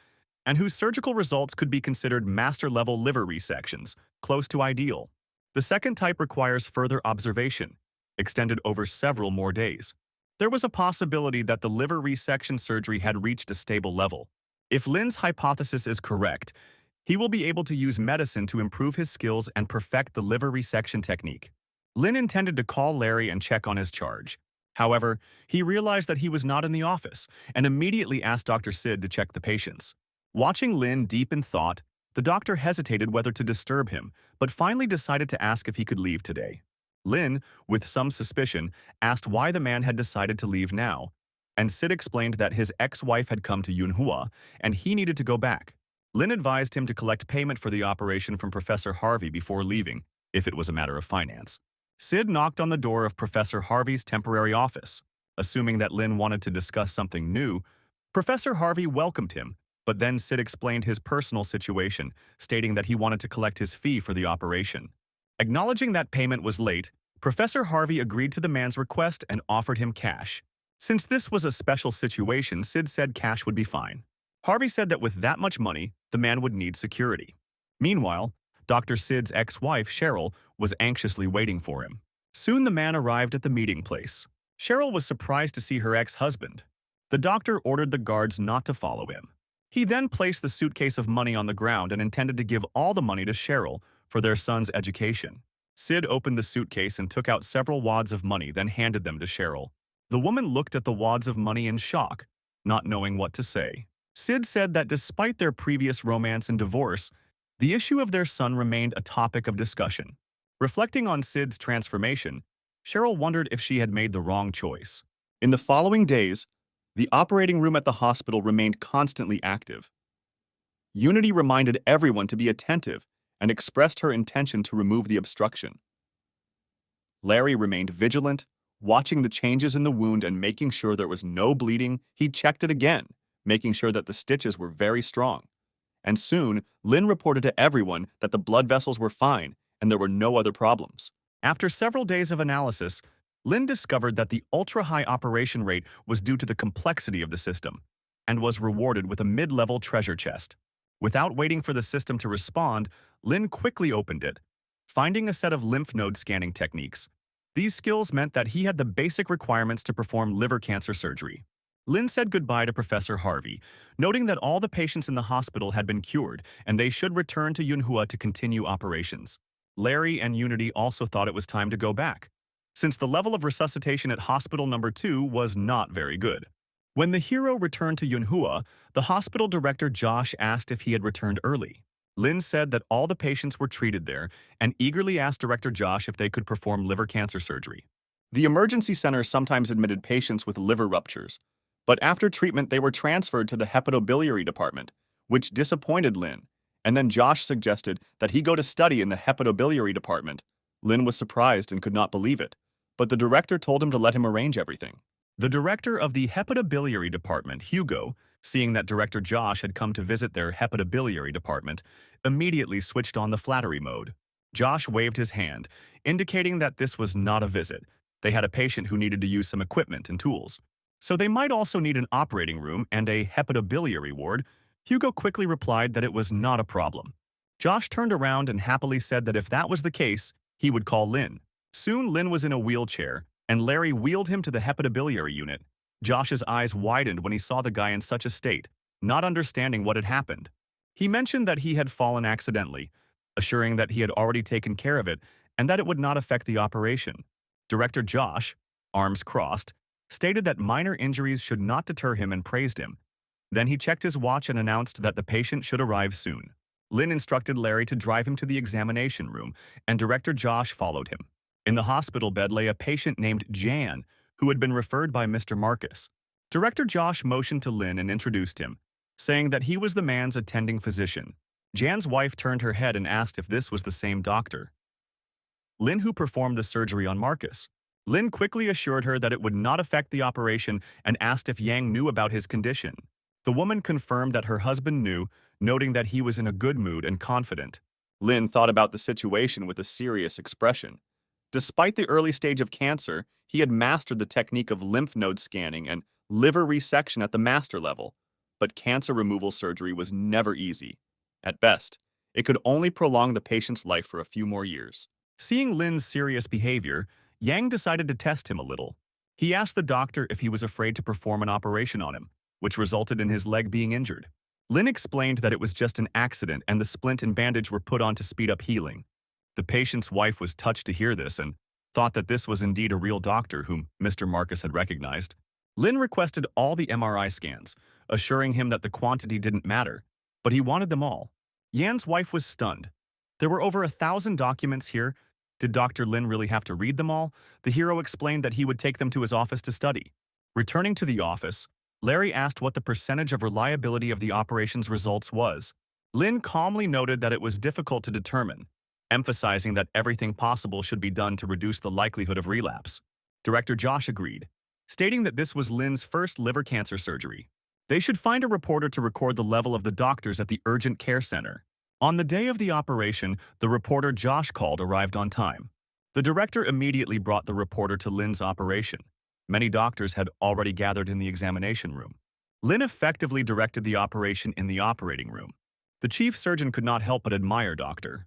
and whose surgical results could be considered master-level liver resections, close to ideal. The second type requires further observation, extended over several more days. There was a possibility that the liver resection surgery had reached a stable level. If Lin's hypothesis is correct, he will be able to use medicine to improve his skills and perfect the liver resection technique. Lin intended to call Larry and check on his charge. However, he realized that he was not in the office and immediately asked Dr. Sid to check the patients. Watching Lin deep in thought, the doctor hesitated whether to disturb him, but finally decided to ask if he could leave today. Lin, with some suspicion, asked why the man had decided to leave now, and Sid explained that his ex-wife had come to Yunhua and he needed to go back. Lin advised him to collect payment for the operation from Professor Harvey before leaving, if it was a matter of finance. Sid knocked on the door of Professor Harvey's temporary office. Assuming that Lin wanted to discuss something new, Professor Harvey welcomed him, but then Sid explained his personal situation, stating that he wanted to collect his fee for the operation. Acknowledging that payment was late, Professor Harvey agreed to the man's request and offered him cash. Since this was a special situation, Sid said cash would be fine. Harvey said that with that much money, the man would need security. Meanwhile, Dr. Sid's ex-wife, Cheryl, was anxiously waiting for him. Soon the man arrived at the meeting place. Cheryl was surprised to see her ex-husband. The doctor ordered the guards not to follow him. He then placed the suitcase of money on the ground and intended to give all the money to Cheryl for their son's education. Sid opened the suitcase and took out several wads of money, then handed them to Cheryl. The woman looked at the wads of money in shock, not knowing what to say. Sid said that despite their previous romance and divorce, the issue of their son remained a topic of discussion. Reflecting on Sid's transformation, Cheryl wondered if she had made the wrong choice. In the following days, the operating room at the hospital remained constantly active. Unity reminded everyone to be attentive and expressed her intention to remove the obstruction. Larry remained vigilant, watching the changes in the wound and making sure there was no bleeding. He checked it again, making sure that the stitches were very strong. And soon, Lynn reported to everyone that the blood vessels were fine and there were no other problems. After several days of analysis, Lynn discovered that the ultra-high operation rate was due to the complexity of the system and was rewarded with a mid-level treasure chest. Without waiting for the system to respond, Lynn quickly opened it, finding a set of lymph node scanning techniques. These skills meant that he had the basic requirements to perform liver cancer surgery. Lynn said goodbye to Professor Harvey, noting that all the patients in the hospital had been cured and they should return to MANHUA to continue operations. Larry and Unity also thought it was time to go back, since the level of resuscitation at Hospital Number 2 was not very good. When the hero returned to MANHUA, the hospital director Josh asked if he had returned early. Lynn said that all the patients were treated there and eagerly asked Director Josh if they could perform liver cancer surgery. The emergency center sometimes admitted patients with liver ruptures, but after treatment they were transferred to the hepatobiliary department, which disappointed Lynn, and then Josh suggested that he go to study in the hepatobiliary department. Lynn was surprised and could not believe it, but the director told him to let him arrange everything. The director of the hepatobiliary department, Hugo, seeing that Director Josh had come to visit their hepatobiliary department, immediately switched on the flattery mode. Josh waved his hand, indicating that this was not a visit. They had a patient who needed to use some equipment and tools. So they might also need an operating room and a hepatobiliary ward. Hugo quickly replied that it was not a problem. Josh turned around and happily said that if that was the case, he would call Lynn. Soon Lynn was in a wheelchair, and Larry wheeled him to the hepatobiliary unit. Josh's eyes widened when he saw the guy in such a state, not understanding what had happened. He mentioned that he had fallen accidentally, assuring that he had already taken care of it and that it would not affect the operation. Director Josh, arms crossed, stated that minor injuries should not deter him and praised him. Then he checked his watch and announced that the patient should arrive soon. Lynn instructed Larry to drive him to the examination room, and Director Josh followed him. In the hospital bed lay a patient named Jan, who had been referred by Mr. Marcus. Director Josh motioned to Lynn and introduced him, saying that he was the man's attending physician. Jan's wife turned her head and asked if this was the same doctor, Lynn, who performed the surgery on Marcus. Lynn quickly assured her that it would not affect the operation and asked if Yang knew about his condition. The woman confirmed that her husband knew, noting that he was in a good mood and confident. Lynn thought about the situation with a serious expression. Despite the early stage of cancer, he had mastered the technique of lymph node scanning and liver resection at the master level. But cancer removal surgery was never easy. At best, it could only prolong the patient's life for a few more years. Seeing Lynn's serious behavior, Yang decided to test him a little. He asked the doctor if he was afraid to perform an operation on him, which resulted in his leg being injured. Lynn explained that it was just an accident and the splint and bandage were put on to speed up healing. The patient's wife was touched to hear this and thought that this was indeed a real doctor whom Mr. Marcus had recognized. Lynn requested all the MRI scans, assuring him that the quantity didn't matter, but he wanted them all. Yan's wife was stunned. There were over 1,000 documents here. Did Dr. Lin really have to read them all? The hero explained that he would take them to his office to study. Returning to the office, Larry asked what the percentage of reliability of the operation's results was. Lin calmly noted that it was difficult to determine, emphasizing that everything possible should be done to reduce the likelihood of relapse. Director Josh agreed, stating that this was Lin's first liver cancer surgery. They should find a reporter to record the level of the doctors at the urgent care center. On the day of the operation, the reporter Josh called arrived on time. The director immediately brought the reporter to Lynn's operation. Many doctors had already gathered in the examination room. Lynn effectively directed the operation in the operating room. The chief surgeon could not help but admire Dr.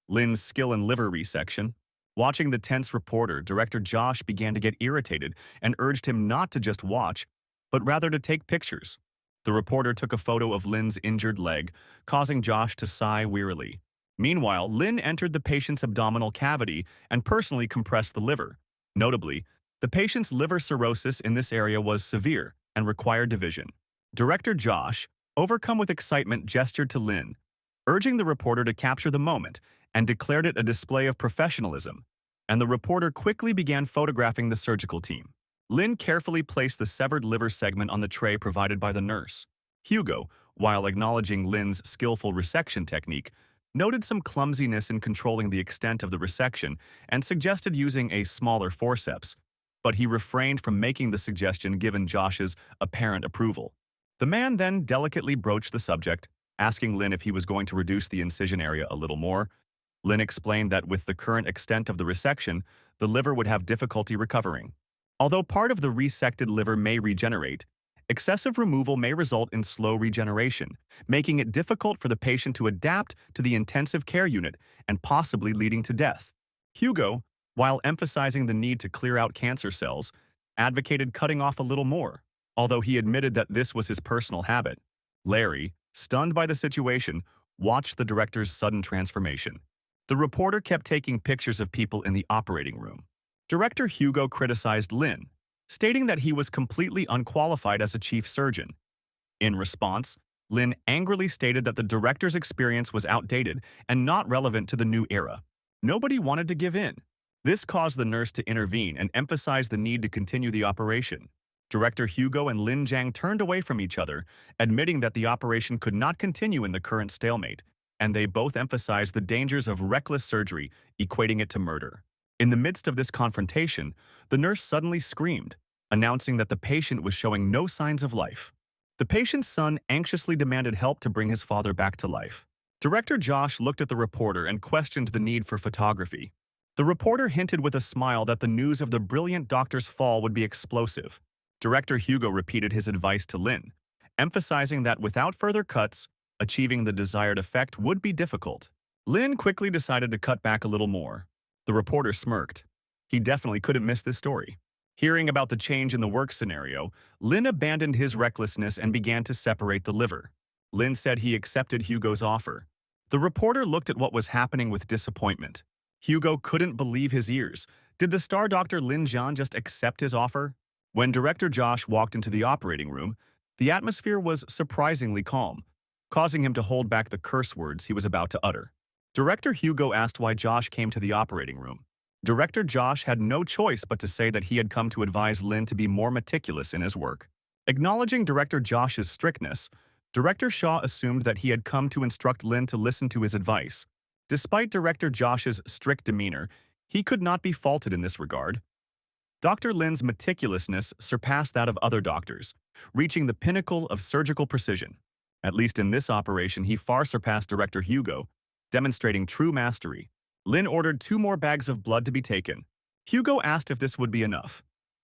Lynn's skill in liver resection. Watching the tense reporter, director Josh began to get irritated and urged him not to just watch, but rather to take pictures. The reporter took a photo of Lynn's injured leg, causing Josh to sigh wearily. Meanwhile, Lynn entered the patient's abdominal cavity and personally compressed the liver. Notably, the patient's liver cirrhosis in this area was severe and required division. Director Josh, overcome with excitement, gestured to Lynn, urging the reporter to capture the moment, and declared it a display of professionalism. And the reporter quickly began photographing the surgical team. Lynn carefully placed the severed liver segment on the tray provided by the nurse. Hugo, while acknowledging Lynn's skillful resection technique, noted some clumsiness in controlling the extent of the resection and suggested using a smaller forceps, but he refrained from making the suggestion given Josh's apparent approval. The man then delicately broached the subject, asking Lynn if he was going to reduce the incision area a little more. Lynn explained that with the current extent of the resection, the liver would have difficulty recovering. Although part of the resected liver may regenerate, excessive removal may result in slow regeneration, making it difficult for the patient to adapt to the intensive care unit and possibly leading to death. Hugo, while emphasizing the need to clear out cancer cells, advocated cutting off a little more, although he admitted that this was his personal habit. Larry, stunned by the situation, watched the director's sudden transformation. The reporter kept taking pictures of people in the operating room. Director Hugo criticized Lynn, stating that he was completely unqualified as a chief surgeon. In response, Lynn angrily stated that the director's experience was outdated and not relevant to the new era. Nobody wanted to give in. This caused the nurse to intervene and emphasize the need to continue the operation. Director Hugo and Lin Jiang turned away from each other, admitting that the operation could not continue in the current stalemate, and they both emphasized the dangers of reckless surgery, equating it to murder. In the midst of this confrontation, the nurse suddenly screamed, announcing that the patient was showing no signs of life. The patient's son anxiously demanded help to bring his father back to life. Director Josh looked at the reporter and questioned the need for photography. The reporter hinted with a smile that the news of the brilliant doctor's fall would be explosive. Director Hugo repeated his advice to Lin, emphasizing that without further cuts, achieving the desired effect would be difficult. Lin quickly decided to cut back a little more. The reporter smirked. He definitely couldn't miss this story. Hearing about the change in the work scenario, Lin abandoned his recklessness and began to separate the liver. Lin said he accepted Hugo's offer. The reporter looked at what was happening with disappointment. Hugo couldn't believe his ears. Did the star doctor Lin Jian just accept his offer? When Director Josh walked into the operating room, the atmosphere was surprisingly calm, causing him to hold back the curse words he was about to utter. Director Hugo asked why Josh came to the operating room. Director Josh had no choice but to say that he had come to advise Lin to be more meticulous in his work. Acknowledging Director Josh's strictness, Director Shaw assumed that he had come to instruct Lin to listen to his advice. Despite Director Josh's strict demeanor, he could not be faulted in this regard. Dr. Lin's meticulousness surpassed that of other doctors, reaching the pinnacle of surgical precision. At least in this operation, he far surpassed Director Hugo, demonstrating true mastery. Lin ordered 2 more bags of blood to be taken. Hugo asked if this would be enough,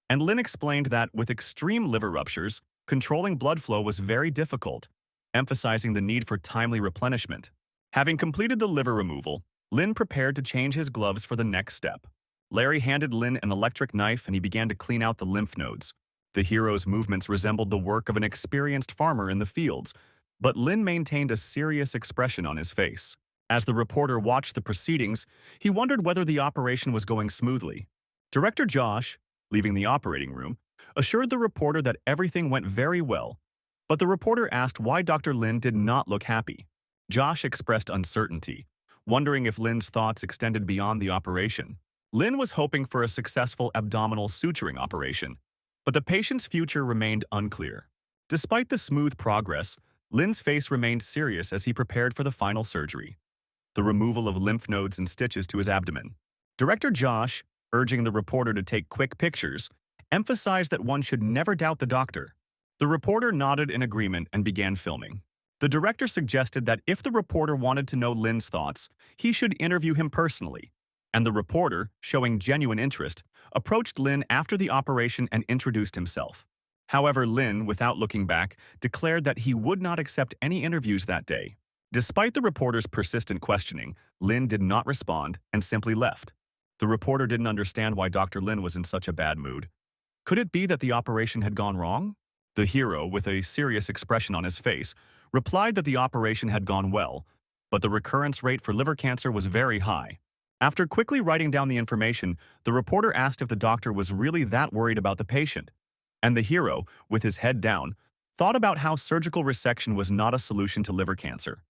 and Lin explained that with extreme liver ruptures, controlling blood flow was very difficult, emphasizing the need for timely replenishment. Having completed the liver removal, Lin prepared to change his gloves for the next step. Larry handed Lin an electric knife and he began to clean out the lymph nodes. The hero's movements resembled the work of an experienced farmer in the fields, but Lin maintained a serious expression on his face. As the reporter watched the proceedings, he wondered whether the operation was going smoothly. Director Josh, leaving the operating room, assured the reporter that everything went very well, but the reporter asked why Dr. Lin did not look happy. Josh expressed uncertainty, wondering if Lin's thoughts extended beyond the operation. Lin was hoping for a successful abdominal suturing operation, but the patient's future remained unclear. Despite the smooth progress, Lin's face remained serious as he prepared for the final surgery, the removal of lymph nodes and stitches to his abdomen. Director Josh, urging the reporter to take quick pictures, emphasized that one should never doubt the doctor. The reporter nodded in agreement and began filming. The director suggested that if the reporter wanted to know Lin's thoughts, he should interview him personally. And the reporter, showing genuine interest, approached Lin after the operation and introduced himself. However, Lin, without looking back, declared that he would not accept any interviews that day. Despite the reporter's persistent questioning, Lin did not respond and simply left. The reporter didn't understand why Dr. Lin was in such a bad mood. Could it be that the operation had gone wrong? The hero, with a serious expression on his face, replied that the operation had gone well, but the recurrence rate for liver cancer was very high. After quickly writing down the information, the reporter asked if the doctor was really that worried about the patient. And the hero, with his head down, thought about how surgical resection was not a solution to liver cancer.